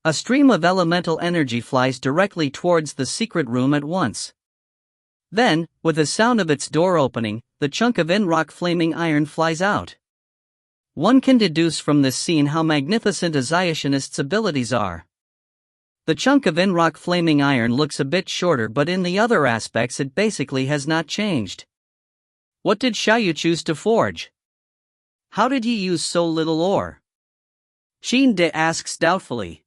A stream of elemental energy flies directly towards the secret room at once. Then, with the sound of its door opening, the chunk of in-rock flaming iron flies out. One can deduce from this scene how magnificent a Zionist's abilities are. The chunk of in-rock flaming iron looks a bit shorter, but in the other aspects it basically has not changed. What did Xiao Yu choose to forge? How did he use so little ore? Qin De asks doubtfully.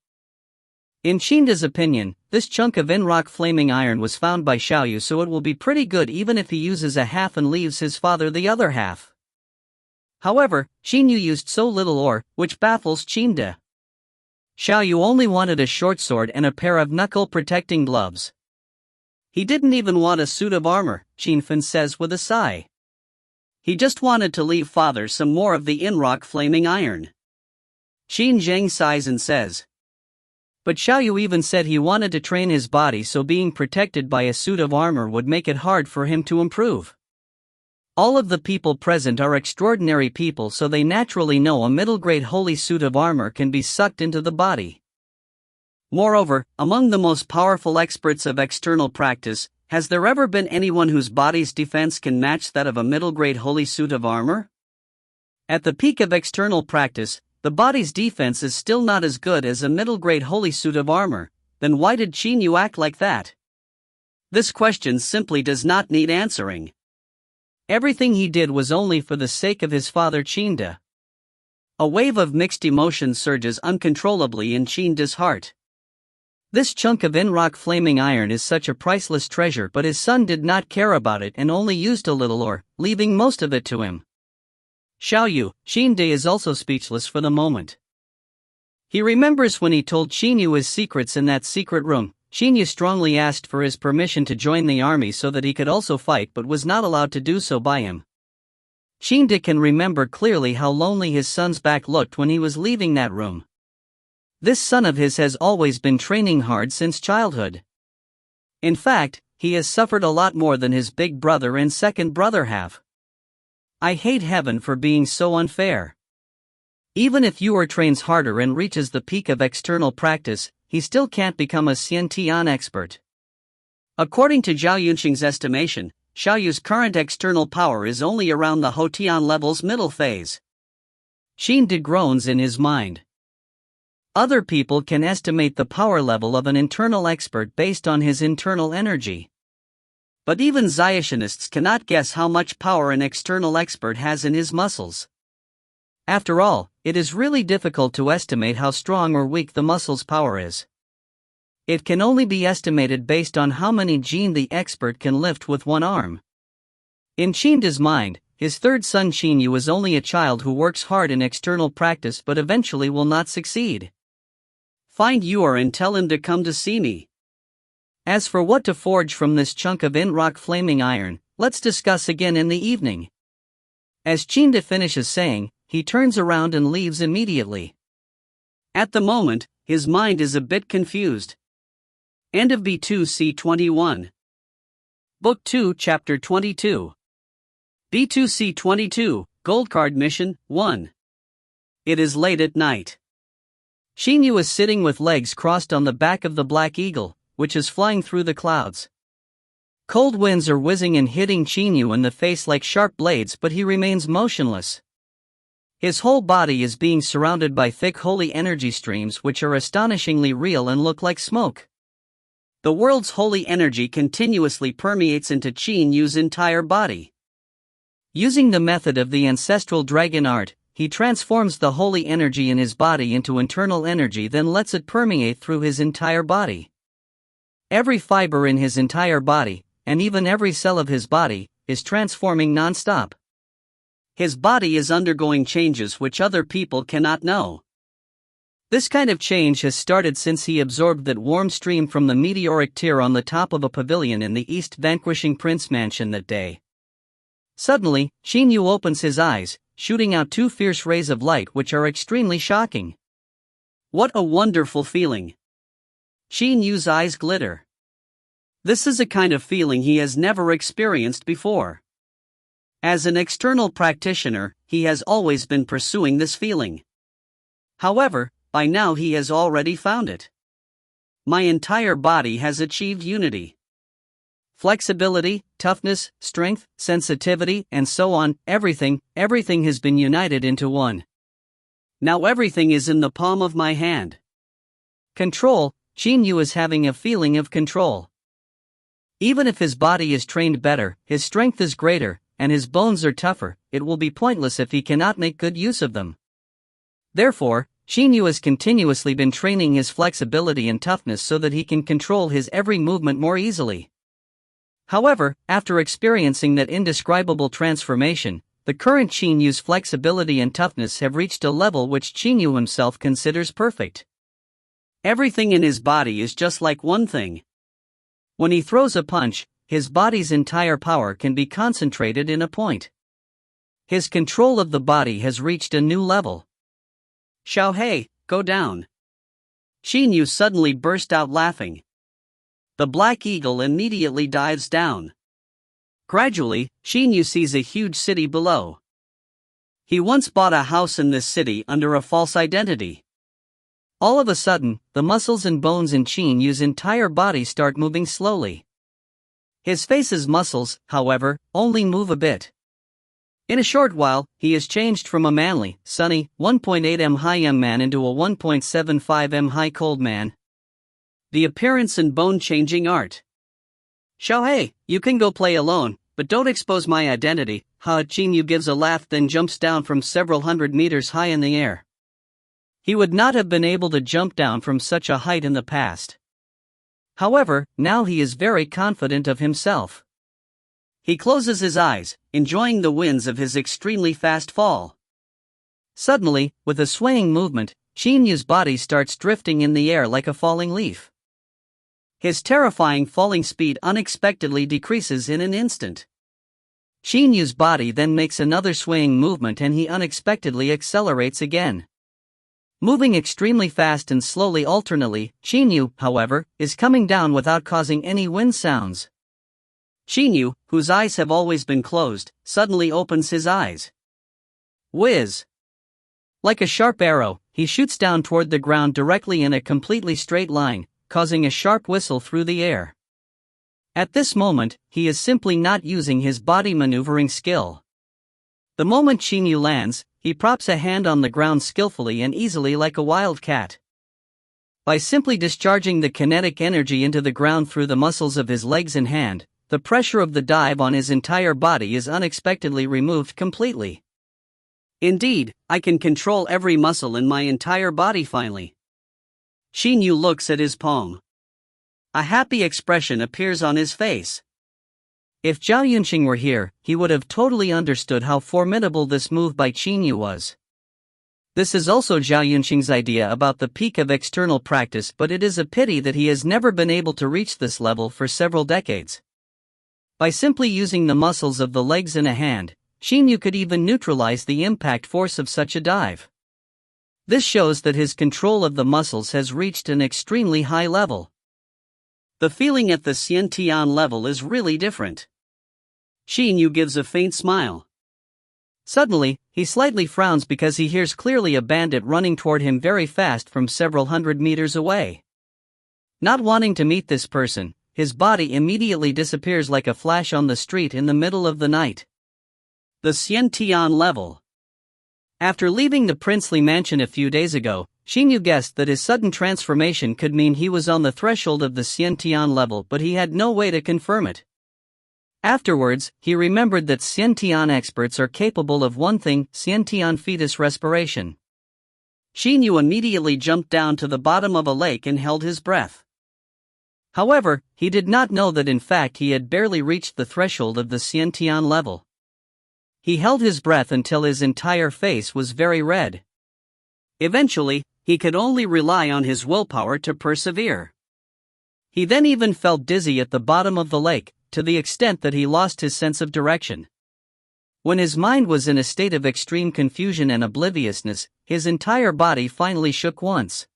In Qin De's opinion, this chunk of in-rock flaming iron was found by Xiao Yu, so it will be pretty good even if he uses a half and leaves his father the other half. However, Qin Yu used so little ore, which baffles Qin De. Xiao Yu only wanted a short sword and a pair of knuckle-protecting gloves. He didn't even want a suit of armor, Qin Fen says with a sigh. He just wanted to leave father some more of the in-rock flaming iron. Qin Zheng sighs and says. But Xiao Yu even said he wanted to train his body, so being protected by a suit of armor would make it hard for him to improve. All of the people present are extraordinary people, so they naturally know a middle-grade holy suit of armor can be sucked into the body. Moreover, among the most powerful experts of external practice, has there ever been anyone whose body's defense can match that of a middle-grade holy suit of armor? At the peak of external practice, the body's defense is still not as good as a middle-grade holy suit of armor. Then why did Qin Yu act like that? This question simply does not need answering. Everything he did was only for the sake of his father Qin De. A wave of mixed emotions surges uncontrollably in Qin De's heart. This chunk of in-rock flaming iron is such a priceless treasure, but his son did not care about it and only used a little ore, leaving most of it to him. Xiao Yu, Qin De is also speechless for the moment. He remembers when he told Qin Yu his secrets in that secret room. Qin Yu strongly asked for his permission to join the army so that he could also fight, but was not allowed to do so by him. Qin De can remember clearly how lonely his son's back looked when he was leaving that room. This son of his has always been training hard since childhood. In fact, he has suffered a lot more than his big brother and second brother have. I hate heaven for being so unfair. Even if Yu trains harder and reaches the peak of external practice, he still can't become a Xian Tian expert. According to Zhao Yunxing's estimation, Xiao Yu's current external power is only around the Hotian level's middle phase. Qin De groans in his mind. Other people can estimate the power level of an internal expert based on his internal energy. But even Zionists cannot guess how much power an external expert has in his muscles. After all, it is really difficult to estimate how strong or weak the muscle's power is. It can only be estimated based on how many Qin the expert can lift with one arm. In Qin De's mind, his third son Qin Yu is only a child who works hard in external practice but eventually will not succeed. Find Yu and tell him to come to see me. As for what to forge from this chunk of in-rock flaming iron, let's discuss again in the evening. As Qin De finishes saying, he turns around and leaves immediately. At the moment, his mind is a bit confused. End of B2C 21. Book 2 Chapter 22. B2C 22, Gold Card Mission 1. It is late at night. Qin Yu is sitting with legs crossed on the back of the Black Eagle, which is flying through the clouds. Cold winds are whizzing and hitting Qin Yu in the face like sharp blades, but he remains motionless. His whole body is being surrounded by thick holy energy streams which are astonishingly real and look like smoke. The world's holy energy continuously permeates into Qin Yu's entire body. Using the method of the ancestral dragon art, he transforms the holy energy in his body into internal energy, then lets it permeate through his entire body. Every fiber in his entire body, and even every cell of his body, is transforming non-stop. His body is undergoing changes which other people cannot know. This kind of change has started since he absorbed that warm stream from the meteoric tear on the top of a pavilion in the East Vanquishing Prince mansion that day. Suddenly, Qin Yu opens his eyes, shooting out two fierce rays of light which are extremely shocking. What a wonderful feeling! Qin Yu's eyes glitter. This is a kind of feeling he has never experienced before. As an external practitioner, he has always been pursuing this feeling. However, by now he has already found it. My entire body has achieved unity. Flexibility, toughness, strength, sensitivity, and so on, everything has been united into one. Now everything is in the palm of my hand. Control, Qin Yu is having a feeling of control. Even if his body is trained better, his strength is greater, and his bones are tougher, it will be pointless if he cannot make good use of them. Therefore, Qin Yu has continuously been training his flexibility and toughness so that he can control his every movement more easily. However, after experiencing that indescribable transformation, the current Qin Yu's flexibility and toughness have reached a level which Qin Yu himself considers perfect. Everything in his body is just like one thing. When he throws a punch, his body's entire power can be concentrated in a point. His control of the body has reached a new level. Xiao Hei, go down. Qin Yu suddenly burst out laughing. The black eagle immediately dives down. Gradually, Qin Yu sees a huge city below. He once bought a house in this city under a false identity. All of a sudden, the muscles and bones in Qin Yu's entire body start moving slowly. His face's muscles, however, only move a bit. In a short while, he is changed from a manly, sunny, 1.8 m high young man into a 1.75 m high cold man. The appearance and bone-changing art. Xiao Hei, you can go play alone, but don't expose my identity. Qin Yu gives a laugh, then jumps down from several hundred meters high in the air. He would not have been able to jump down from such a height in the past. However, now he is very confident of himself. He closes his eyes, enjoying the winds of his extremely fast fall. Suddenly, with a swaying movement, Qin Yu's body starts drifting in the air like a falling leaf. His terrifying falling speed unexpectedly decreases in an instant. Qin Yu's body then makes another swaying movement and he unexpectedly accelerates again. Moving extremely fast and slowly alternately, Qin Yu, however, is coming down without causing any wind sounds. Qin Yu, whose eyes have always been closed, suddenly opens his eyes. Whiz! Like a sharp arrow, he shoots down toward the ground directly in a completely straight line, causing a sharp whistle through the air. At this moment, he is simply not using his body maneuvering skill. The moment Qin Yu lands, he props a hand on the ground skillfully and easily like a wild cat. By simply discharging the kinetic energy into the ground through the muscles of his legs and hand, the pressure of the dive on his entire body is unexpectedly removed completely. Indeed, I can control every muscle in my entire body finally. Qin Yu looks at his palm. A happy expression appears on his face. If Zhao Yunqing were here, he would have totally understood how formidable this move by Qin Yu was. This is also Zhao Yunqing's idea about the peak of external practice, but it is a pity that he has never been able to reach this level for several decades. By simply using the muscles of the legs in a hand, Qin Yu could even neutralize the impact force of such a dive. This shows that his control of the muscles has reached an extremely high level. The feeling at the Xiantian level is really different. Qin Yu gives a faint smile. Suddenly, he slightly frowns because he hears clearly a bandit running toward him very fast from several hundred meters away. Not wanting to meet this person, his body immediately disappears like a flash on the street in the middle of the night. The Xiantian level. After leaving the princely mansion a few days ago, Qin Yu guessed that his sudden transformation could mean he was on the threshold of the Xiantian level, but he had no way to confirm it. Afterwards, he remembered that Xiantian experts are capable of one thing: Xiantian fetus respiration. Qin Yu immediately jumped down to the bottom of a lake and held his breath. However, he did not know that in fact he had barely reached the threshold of the Xiantian level. He held his breath until his entire face was very red. Eventually, he could only rely on his willpower to persevere. He then even felt dizzy at the bottom of the lake, to the extent that he lost his sense of direction. When his mind was in a state of extreme confusion and obliviousness, his entire body finally shook once.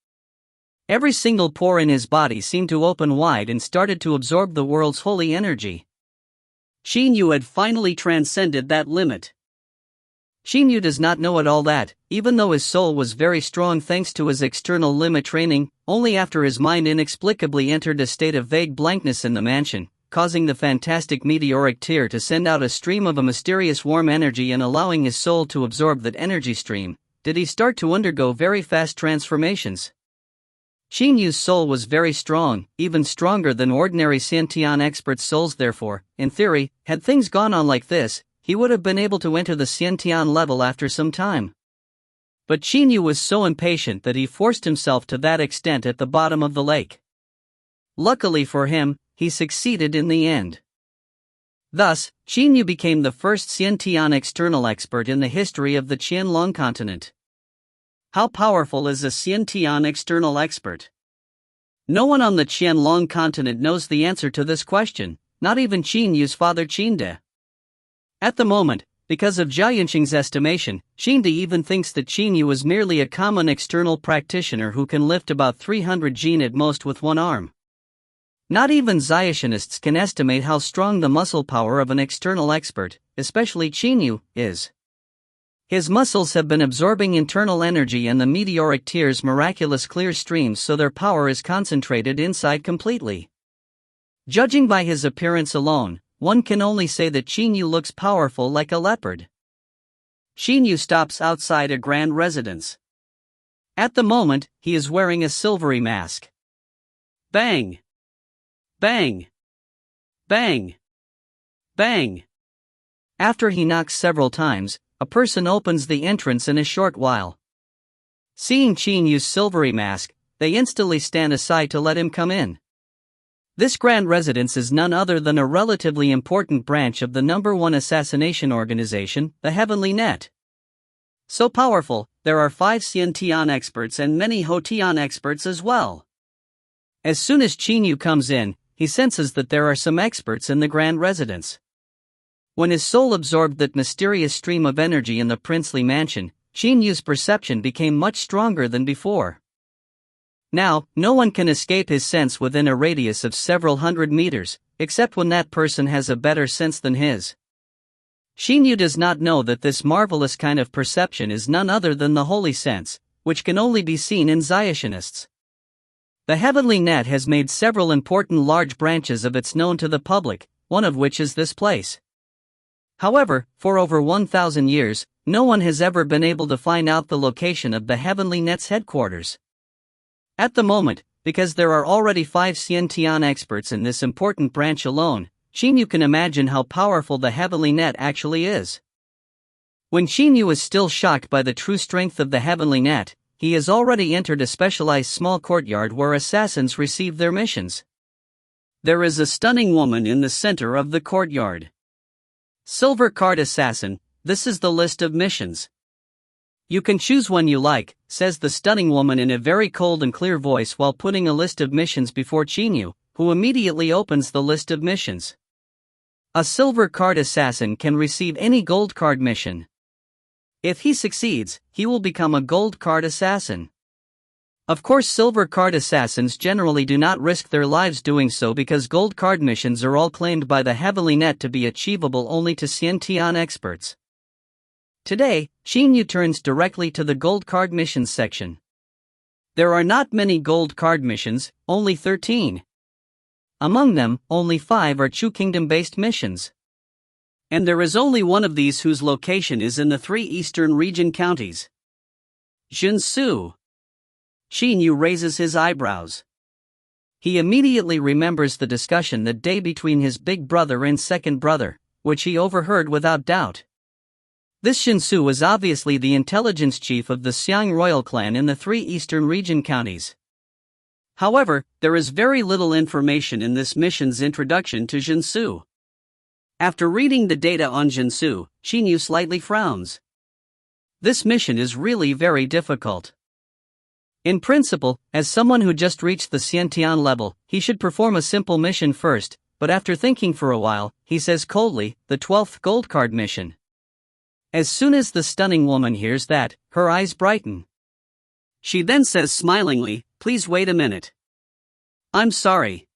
Every single pore in his body seemed to open wide and started to absorb the world's holy energy. Qin Yu had finally transcended that limit. Qin Yu does not know at all that, even though his soul was very strong thanks to his external limit training, only after his mind inexplicably entered a state of vague blankness in the mansion, causing the fantastic meteoric tear to send out a stream of a mysterious warm energy and allowing his soul to absorb that energy stream, did he start to undergo very fast transformations. Qin Yu's soul was very strong, even stronger than ordinary Xiantian experts' souls. Therefore, in theory, had things gone on like this, he would have been able to enter the Xiantian level after some time. But Qin Yu was so impatient that he forced himself to that extent at the bottom of the lake. Luckily for him, he succeeded in the end. Thus, Qin Yu became the first Xiantian external expert in the history of the Qianlong continent. How powerful is a Xiantian external expert? No one on the Qianlong continent knows the answer to this question, not even Qin Yu's father Qin De. At the moment, because of Jia Yinxing's estimation, Qin De even thinks that Qin Yu is merely a common external practitioner who can lift about 300 jin at most with one arm. Not even Xiaotianists can estimate how strong the muscle power of an external expert, especially Qin Yu, is. His muscles have been absorbing internal energy and the meteoric tear's miraculous clear streams, so their power is concentrated inside completely. Judging by his appearance alone, one can only say that Qin Yu looks powerful like a leopard. Qin Yu stops outside a grand residence. At the moment, he is wearing a silvery mask. Bang! Bang! Bang! Bang! After he knocks several times, a person opens the entrance in a short while. Seeing Qin Yu's silvery mask, they instantly stand aside to let him come in. This grand residence is none other than a relatively important branch of the #1 assassination organization, the Heavenly Net. So powerful, there are 5 Xiantian experts and many Hotian experts as well. As soon as Qin Yu comes in, he senses that there are some experts in the grand residence. When his soul absorbed that mysterious stream of energy in the princely mansion, Qin Yu's perception became much stronger than before. Now, no one can escape his sense within a radius of several hundred meters, except when that person has a better sense than his. Qin Yu does not know that this marvelous kind of perception is none other than the holy sense, which can only be seen in Xiaotianists. The Heavenly Net has made several important large branches of its known to the public, one of which is this place. However, for over 1,000 years, no one has ever been able to find out the location of the Heavenly Net's headquarters. At the moment, because there are already 5 Xiantian experts in this important branch alone, Qin Yu can imagine how powerful the Heavenly Net actually is. When Qin Yu is still shocked by the true strength of the Heavenly Net, he has already entered a specialized small courtyard where assassins receive their missions. There is a stunning woman in the center of the courtyard. Silver Card Assassin, this is the list of missions. You can choose one you like, says the stunning woman in a very cold and clear voice while putting a list of missions before Qin Yu, who immediately opens the list of missions. A Silver Card Assassin can receive any gold card mission. If he succeeds, he will become a Gold Card Assassin. Of course, Silver Card Assassins generally do not risk their lives doing so because Gold Card missions are all claimed by the Heavenly Net to be achievable only to Xiantian experts. Today, Qin Yu turns directly to the Gold Card Missions section. There are not many Gold Card missions, only 13. Among them, only 5 are Chu Kingdom-based missions. And there is only one of these whose location is in the 3 eastern region counties. Jinsu. Qin Yu raises his eyebrows. He immediately remembers the discussion that day between his big brother and second brother, which he overheard without doubt. This Jinsu is obviously the intelligence chief of the Xiang royal clan in the 3 eastern region counties. However, there is very little information in this mission's introduction to Jinsu. After reading the data on Jinsu, Qin Yu slightly frowns. This mission is really very difficult. In principle, as someone who just reached the Xiantian level, he should perform a simple mission first, but after thinking for a while, he says coldly, the 12th gold card mission. As soon as the stunning woman hears that, her eyes brighten. She then says smilingly, "Please wait a minute. I'm sorry.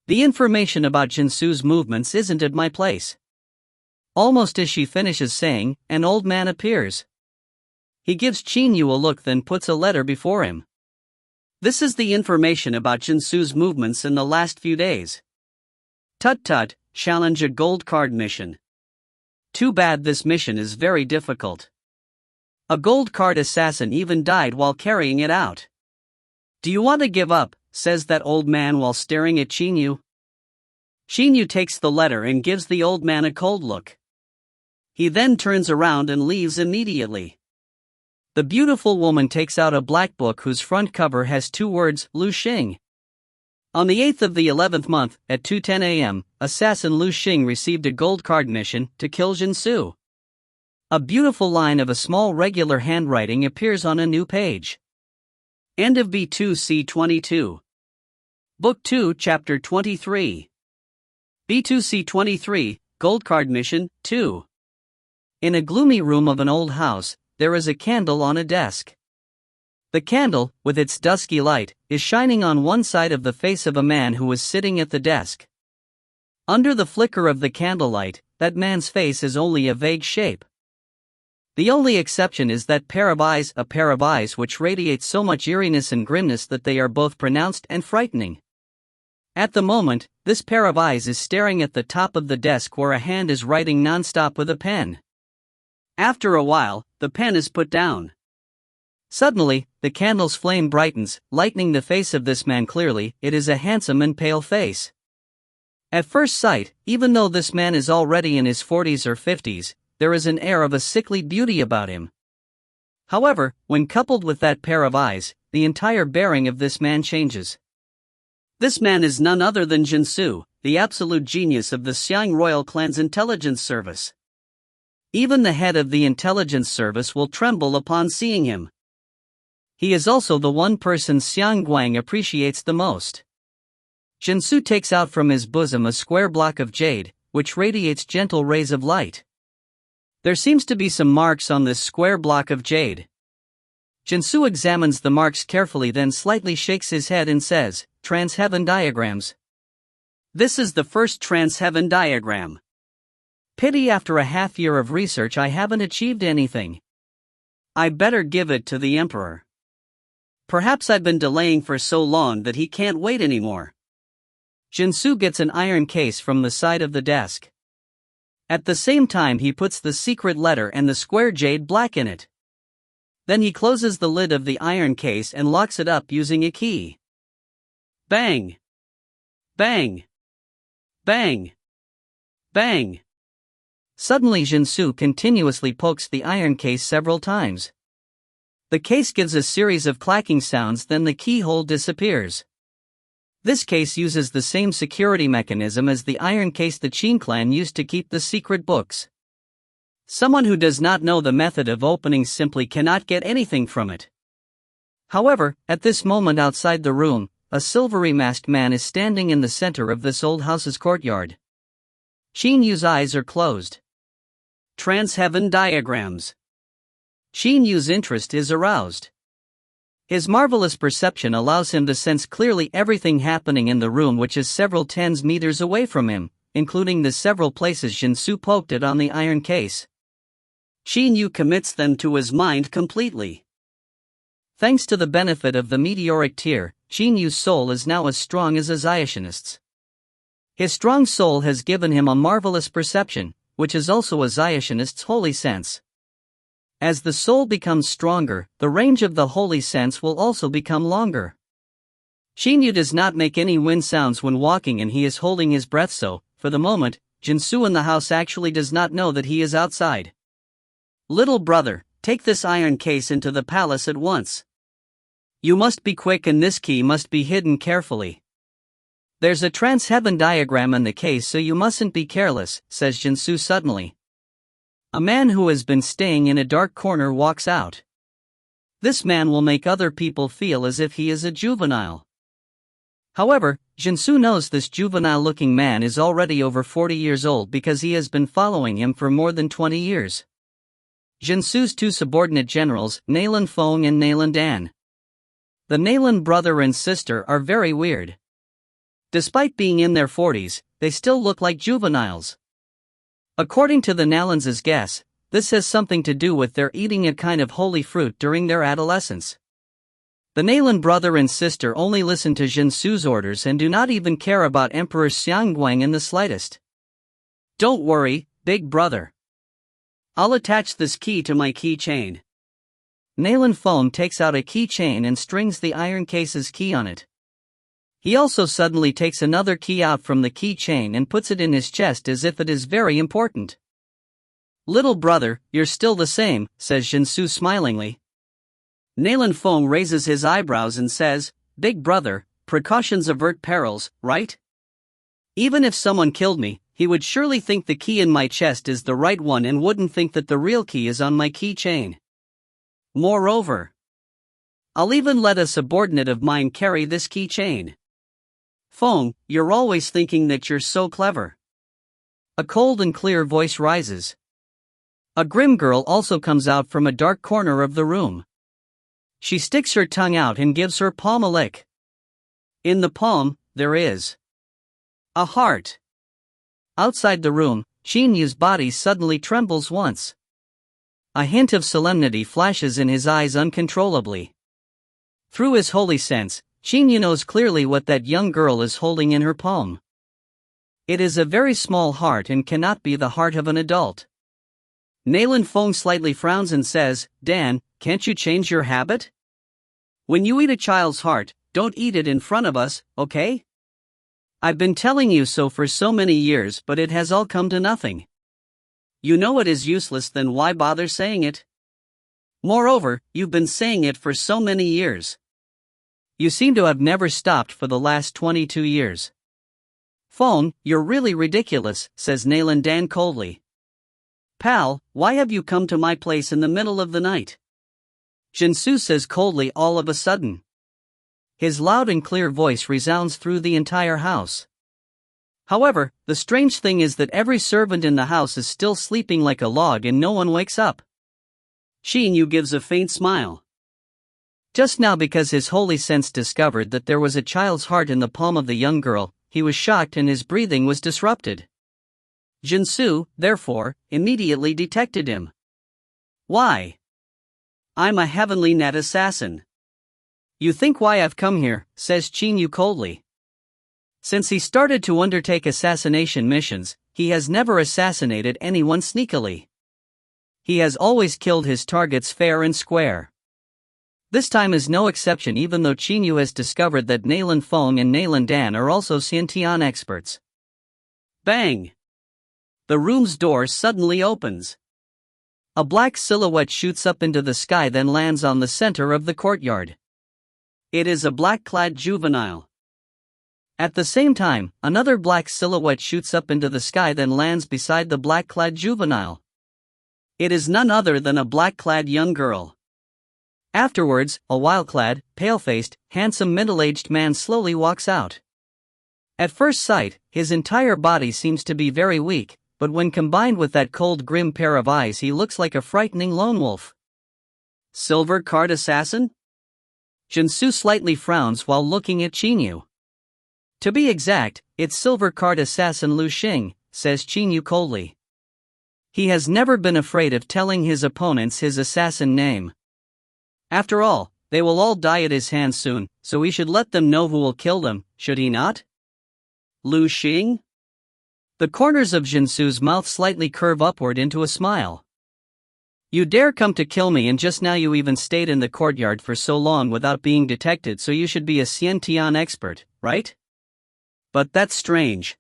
The information about Jinsu's movements isn't at my place." Almost as she finishes saying, an old man appears. He gives Qin Yu a look, then puts a letter before him. This is the information about Jinsu's movements in the last few days. Tut, challenge a gold card mission. Too bad this mission is very difficult. A gold card assassin even died while carrying it out. Do you want to give up? Says that old man while staring at Qin Yu. Qin Yu takes the letter and gives the old man a cold look. He then turns around and leaves immediately. The beautiful woman takes out a black book whose front cover has 2 words, Lu Xing. On the 8th of the 11th month, at 2:10 a.m., assassin Lu Xing received a gold card mission to kill Jinsu. A beautiful line of a small regular handwriting appears on a new page. End of B2C22. Book 2, Chapter 23. B2C23, Gold Card Mission, 2. In a gloomy room of an old house, there is a candle on a desk. The candle, with its dusky light, is shining on one side of the face of a man who is sitting at the desk. Under the flicker of the candlelight, that man's face is only a vague shape. The only exception is that a pair of eyes which radiate so much eeriness and grimness that they are both pronounced and frightening. At the moment, this pair of eyes is staring at the top of the desk where a hand is writing non-stop with a pen. After a while, the pen is put down. Suddenly, the candle's flame brightens, lightening the face of this man clearly. It is a handsome and pale face. At first sight, even though this man is already in his 40s or 50s, there is an air of a sickly beauty about him. However, when coupled with that pair of eyes, the entire bearing of this man changes. This man is none other than Jinsu, the absolute genius of the Xiang royal clan's intelligence service. Even the head of the intelligence service will tremble upon seeing him. He is also the one person Xiang Guang appreciates the most. Jinsu takes out from his bosom a square block of jade, which radiates gentle rays of light. There seems to be some marks on this square block of jade. Jinsu examines the marks carefully, then slightly shakes his head and says, "Trans-heaven diagrams. This is the first trans-heaven diagram. Pity after a half year of research I haven't achieved anything. I better give it to the emperor. Perhaps I've been delaying for so long that he can't wait anymore." Jinsu gets an iron case from the side of the desk. At the same time he puts the secret letter and the square jade black in it. Then he closes the lid of the iron case and locks it up using a key. Bang! Bang! Bang! Bang! Suddenly Jinsu continuously pokes the iron case several times. The case gives a series of clacking sounds, then the keyhole disappears. This case uses the same security mechanism as the iron case the Qin clan used to keep the secret books. Someone who does not know the method of opening simply cannot get anything from it. However, at this moment outside the room, a silvery masked man is standing in the center of this old house's courtyard. Qin Yu's eyes are closed. Trans-heaven diagrams. Qin Yu's interest is aroused. His marvelous perception allows him to sense clearly everything happening in the room, which is several tens meters away from him, including the several places Jinsu poked it on the iron case. Qin Yu commits them to his mind completely. Thanks to the benefit of the meteoric tear, Qin Yu's soul is now as strong as a Zionist's. His strong soul has given him a marvelous perception, which is also a Zionist's holy sense. As the soul becomes stronger, the range of the holy sense will also become longer. Qin Yu does not make any wind sounds when walking and he is holding his breath, so, for the moment, Jinsu in the house actually does not know that he is outside. Little brother, take this iron case into the palace at once. You must be quick and this key must be hidden carefully. There's a trans-heaven diagram in the case, so you mustn't be careless, says Jinsu suddenly. A man who has been staying in a dark corner walks out. This man will make other people feel as if he is a juvenile. However, Jinsu knows this juvenile-looking man is already over 40 years old because he has been following him for more than 20 years. Jinsu's two subordinate generals, Nalan Feng and Nalan Dan. The Nalan brother and sister are very weird. Despite being in their 40s, they still look like juveniles. According to the Nalans' guess, this has something to do with their eating a kind of holy fruit during their adolescence. The Nalan brother and sister only listen to Jinsu's orders and do not even care about Emperor Xiangguang in the slightest. Don't worry, big brother. I'll attach this key to my keychain. Nalan Feng takes out a keychain and strings the iron case's key on it. He also suddenly takes another key out from the keychain and puts it in his chest as if it is very important. Little brother, you're still the same, says Jinsu smilingly. Nalan Feng raises his eyebrows and says, Big brother, precautions avert perils, right? Even if someone killed me, he would surely think the key in my chest is the right one and wouldn't think that the real key is on my keychain. Moreover, I'll even let a subordinate of mine carry this keychain. Feng, you're always thinking that you're so clever. A cold and clear voice rises. A grim girl also comes out from a dark corner of the room. She sticks her tongue out and gives her palm a lick. In the palm, there is a heart. Outside the room, Qin Yu's body suddenly trembles once. A hint of solemnity flashes in his eyes uncontrollably. Through his holy sense, Qin Yu knows clearly what that young girl is holding in her palm. It is a very small heart and cannot be the heart of an adult. Nalan Feng slightly frowns and says, Dan, can't you change your habit? When you eat a child's heart, don't eat it in front of us, okay? I've been telling you so for so many years, but it has all come to nothing. You know it is useless, then why bother saying it? Moreover, you've been saying it for so many years. You seem to have never stopped for the last 22 years. Feng, you're really ridiculous, says Nalan Dan coldly. Pal, why have you come to my place in the middle of the night? Jinsu says coldly all of a sudden. His loud and clear voice resounds through the entire house. However, the strange thing is that every servant in the house is still sleeping like a log and no one wakes up. Qin Yu gives a faint smile. Just now, because his holy sense discovered that there was a child's heart in the palm of the young girl, he was shocked and his breathing was disrupted. Jinsu, therefore, immediately detected him. Why? I'm a heavenly net assassin. You think why I've come here, says Qin Yu coldly. Since he started to undertake assassination missions, he has never assassinated anyone sneakily. He has always killed his targets fair and square. This time is no exception, even though Qin Yu has discovered that Nalan Feng and Nalan Dan are also Xiantian experts. Bang! The room's door suddenly opens. A black silhouette shoots up into the sky, then lands on the center of the courtyard. It is a black-clad juvenile. At the same time, another black silhouette shoots up into the sky, then lands beside the black-clad juvenile. It is none other than a black-clad young girl. Afterwards, a wild-clad, pale-faced, handsome middle-aged man slowly walks out. At first sight, his entire body seems to be very weak, but when combined with that cold, grim pair of eyes, he looks like a frightening lone wolf. Silver card assassin? Jinsu slightly frowns while looking at Qin Yu. To be exact, it's silver card assassin Lu Xing, says Qin Yu coldly. He has never been afraid of telling his opponents his assassin name. After all, they will all die at his hands soon, so he should let them know who will kill them, should he not? Lu Xing? The corners of Jinsu's mouth slightly curve upward into a smile. You dare come to kill me, and just now you even stayed in the courtyard for so long without being detected, so you should be a Xiantian expert, right? But that's strange.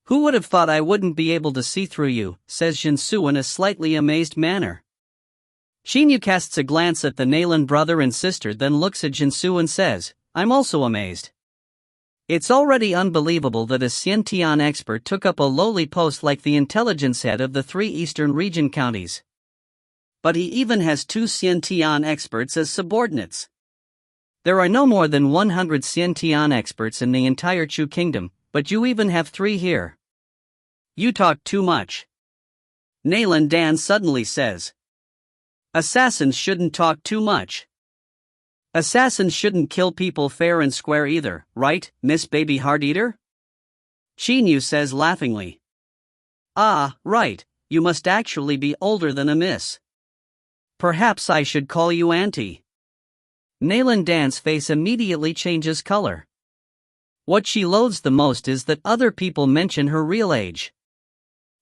Who would have thought I wouldn't be able to see through you, says Jinsu in a slightly amazed manner. Qin Yu casts a glance at the Nalan brother and sister, then looks at Jinsu and says, I'm also amazed. It's already unbelievable that a Xiantian expert took up a lowly post like the intelligence head of the 3 eastern region counties. But he even has 2 Xiantian experts as subordinates. There are no more than 100 Xiantian experts in the entire Chu kingdom, but you even have 3 here. You talk too much. Nalan Dan suddenly says. Assassins shouldn't talk too much. Assassins shouldn't kill people fair and square either, right, Miss Baby Heart Eater? Qin Yu says laughingly. Ah, right, you must actually be older than a miss. Perhaps I should call you Auntie. Nalan Dan's face immediately changes color. What she loathes the most is that other people mention her real age.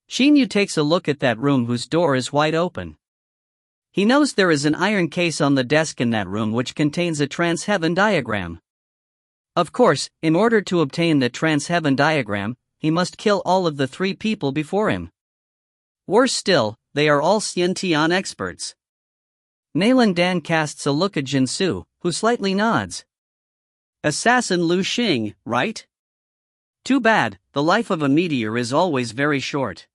Qin Yu takes a look at that room whose door is wide open. He knows there is an iron case on the desk in that room which contains a trans-heaven diagram. Of course, in order to obtain the trans-heaven diagram, he must kill all of the 3 people before him. Worse still, they are all Xiantian experts. Nalan Dan casts a look at Jinsu, who slightly nods. Assassin Lu Xing, right? Too bad, the life of a meteor is always very short.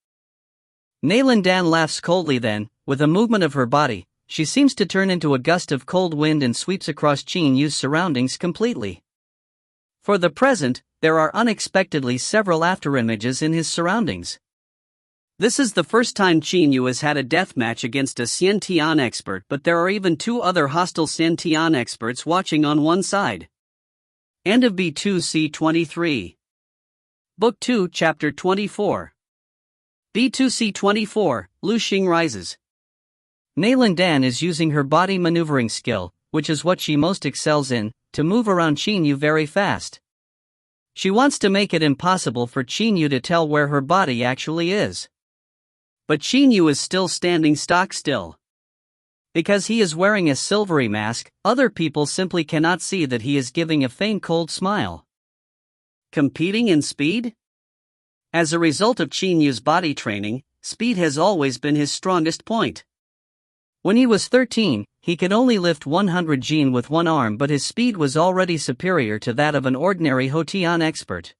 Nalan Dan laughs coldly, then, with a movement of her body, she seems to turn into a gust of cold wind and sweeps across Qin Yu's surroundings completely. For the present, there are unexpectedly several afterimages in his surroundings. This is the first time Qin Yu has had a deathmatch against a Xiantian expert, but there are even 2 other hostile Xiantian experts watching on one side. End of B2C23. Book 2, Chapter 24. B2C24, Lu Xing rises. Nalan Dan is using her body maneuvering skill, which is what she most excels in, to move around Qin Yu very fast. She wants to make it impossible for Qin Yu to tell where her body actually is. But Qin Yu is still standing stock still. Because he is wearing a silvery mask, other people simply cannot see that he is giving a faint cold smile. Competing in speed? As a result of Qin Yu's body training, speed has always been his strongest point. When he was 13, he could only lift 100 jin with one arm, but his speed was already superior to that of an ordinary Hotian expert.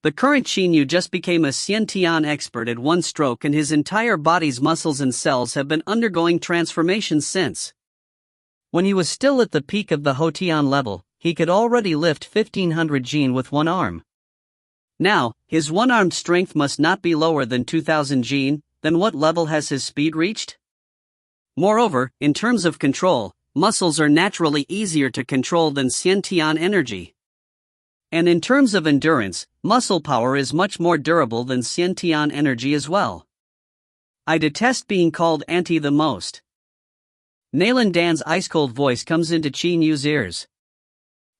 The current Qin Yu just became a Xiantian expert at one stroke, and his entire body's muscles and cells have been undergoing transformations since. When he was still at the peak of the Hotian level, he could already lift 1500 jin with one arm. Now, his one-armed strength must not be lower than 2000 jin, then what level has his speed reached? Moreover, in terms of control, muscles are naturally easier to control than Xiantian energy. And in terms of endurance, muscle power is much more durable than Xiantian energy as well. I detest being called Auntie the most. Nalan Dan's ice-cold voice comes into Qin Yu's ears.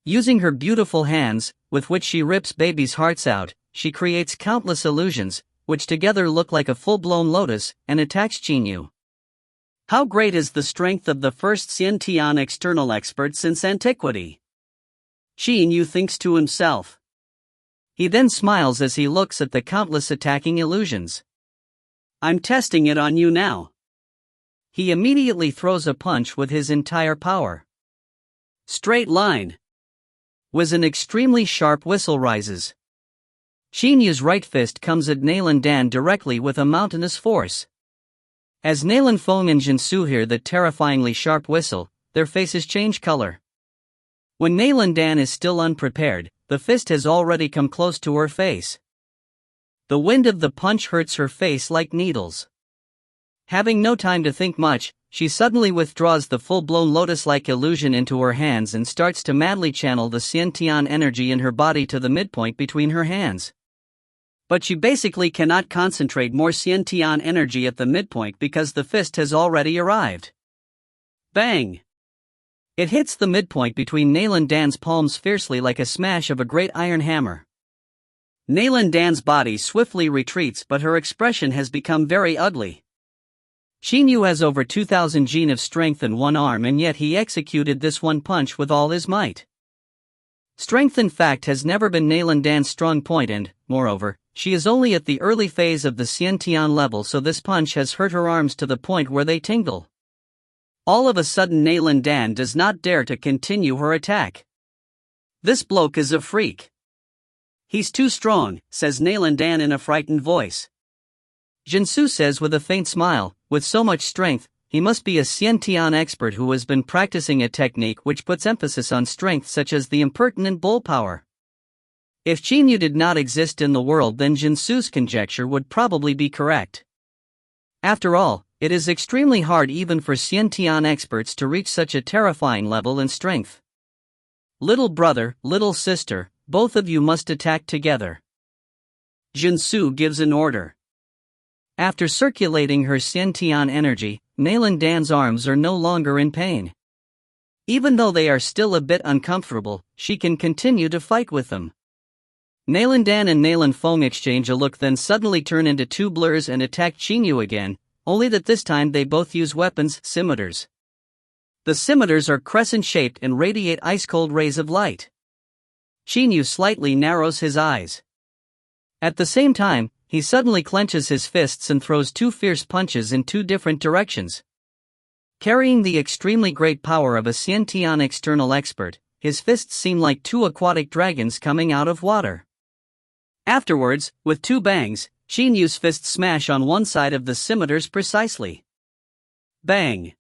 Using her beautiful hands, with which she rips babies' hearts out, she creates countless illusions, which together look like a full-blown lotus, and attacks Qin Yu. How great is the strength of the first Xiantian external expert since antiquity? Qin Yu thinks to himself. He then smiles as he looks at the countless attacking illusions. I'm testing it on you now. He immediately throws a punch with his entire power. Straight line. With an extremely sharp whistle rises. Qin Yu's right fist comes at Nalan Dan directly with a mountainous force. As Nalan Feng and Jinsu hear the terrifyingly sharp whistle, their faces change color. When Nalan Dan is still unprepared, the fist has already come close to her face. The wind of the punch hurts her face like needles. Having no time to think much, she suddenly withdraws the full-blown lotus-like illusion into her hands and starts to madly channel the Xiantian energy in her body to the midpoint between her hands. But she basically cannot concentrate more Xiantian energy at the midpoint because the fist has already arrived. Bang! It hits the midpoint between Nalan Dan's palms fiercely like a smash of a great iron hammer. Nalan Dan's body swiftly retreats, but her expression has become very ugly. Qin Yu has over 2,000 gene of strength in one arm, and yet he executed this one punch with all his might. Strength in fact has never been Nalan Dan's strong point, and, moreover, she is only at the early phase of the Xiantian level, so this punch has hurt her arms to the point where they tingle. All of a sudden Nalan Dan does not dare to continue her attack. "This bloke is a freak. He's too strong," says Nalan Dan in a frightened voice. Jinsu says with a faint smile, "With so much strength, he must be a Xiantian expert who has been practicing a technique which puts emphasis on strength, such as the impertinent bull power." If Qin Yu did not exist in the world, then Jinsu's conjecture would probably be correct. After all, it is extremely hard even for Xiantian experts to reach such a terrifying level in strength. "Little brother, little sister, both of you must attack together." Jinsu gives an order. After circulating her Xiantian energy, Nalan Dan's arms are no longer in pain. Even though they are still a bit uncomfortable, she can continue to fight with them. Nalan Dan and Nalan Feng exchange a look, then suddenly turn into two blurs and attack Qin Yu again, only that this time they both use weapons, scimitars. The scimitars are crescent-shaped and radiate ice-cold rays of light. Qin Yu slightly narrows his eyes. At the same time, he suddenly clenches his fists and throws two fierce punches in two different directions. Carrying the extremely great power of a Xiantian external expert, his fists seem like two aquatic dragons coming out of water. Afterwards, with two bangs, Qin Yu's fists smash on one side of the scimitars precisely. Bang!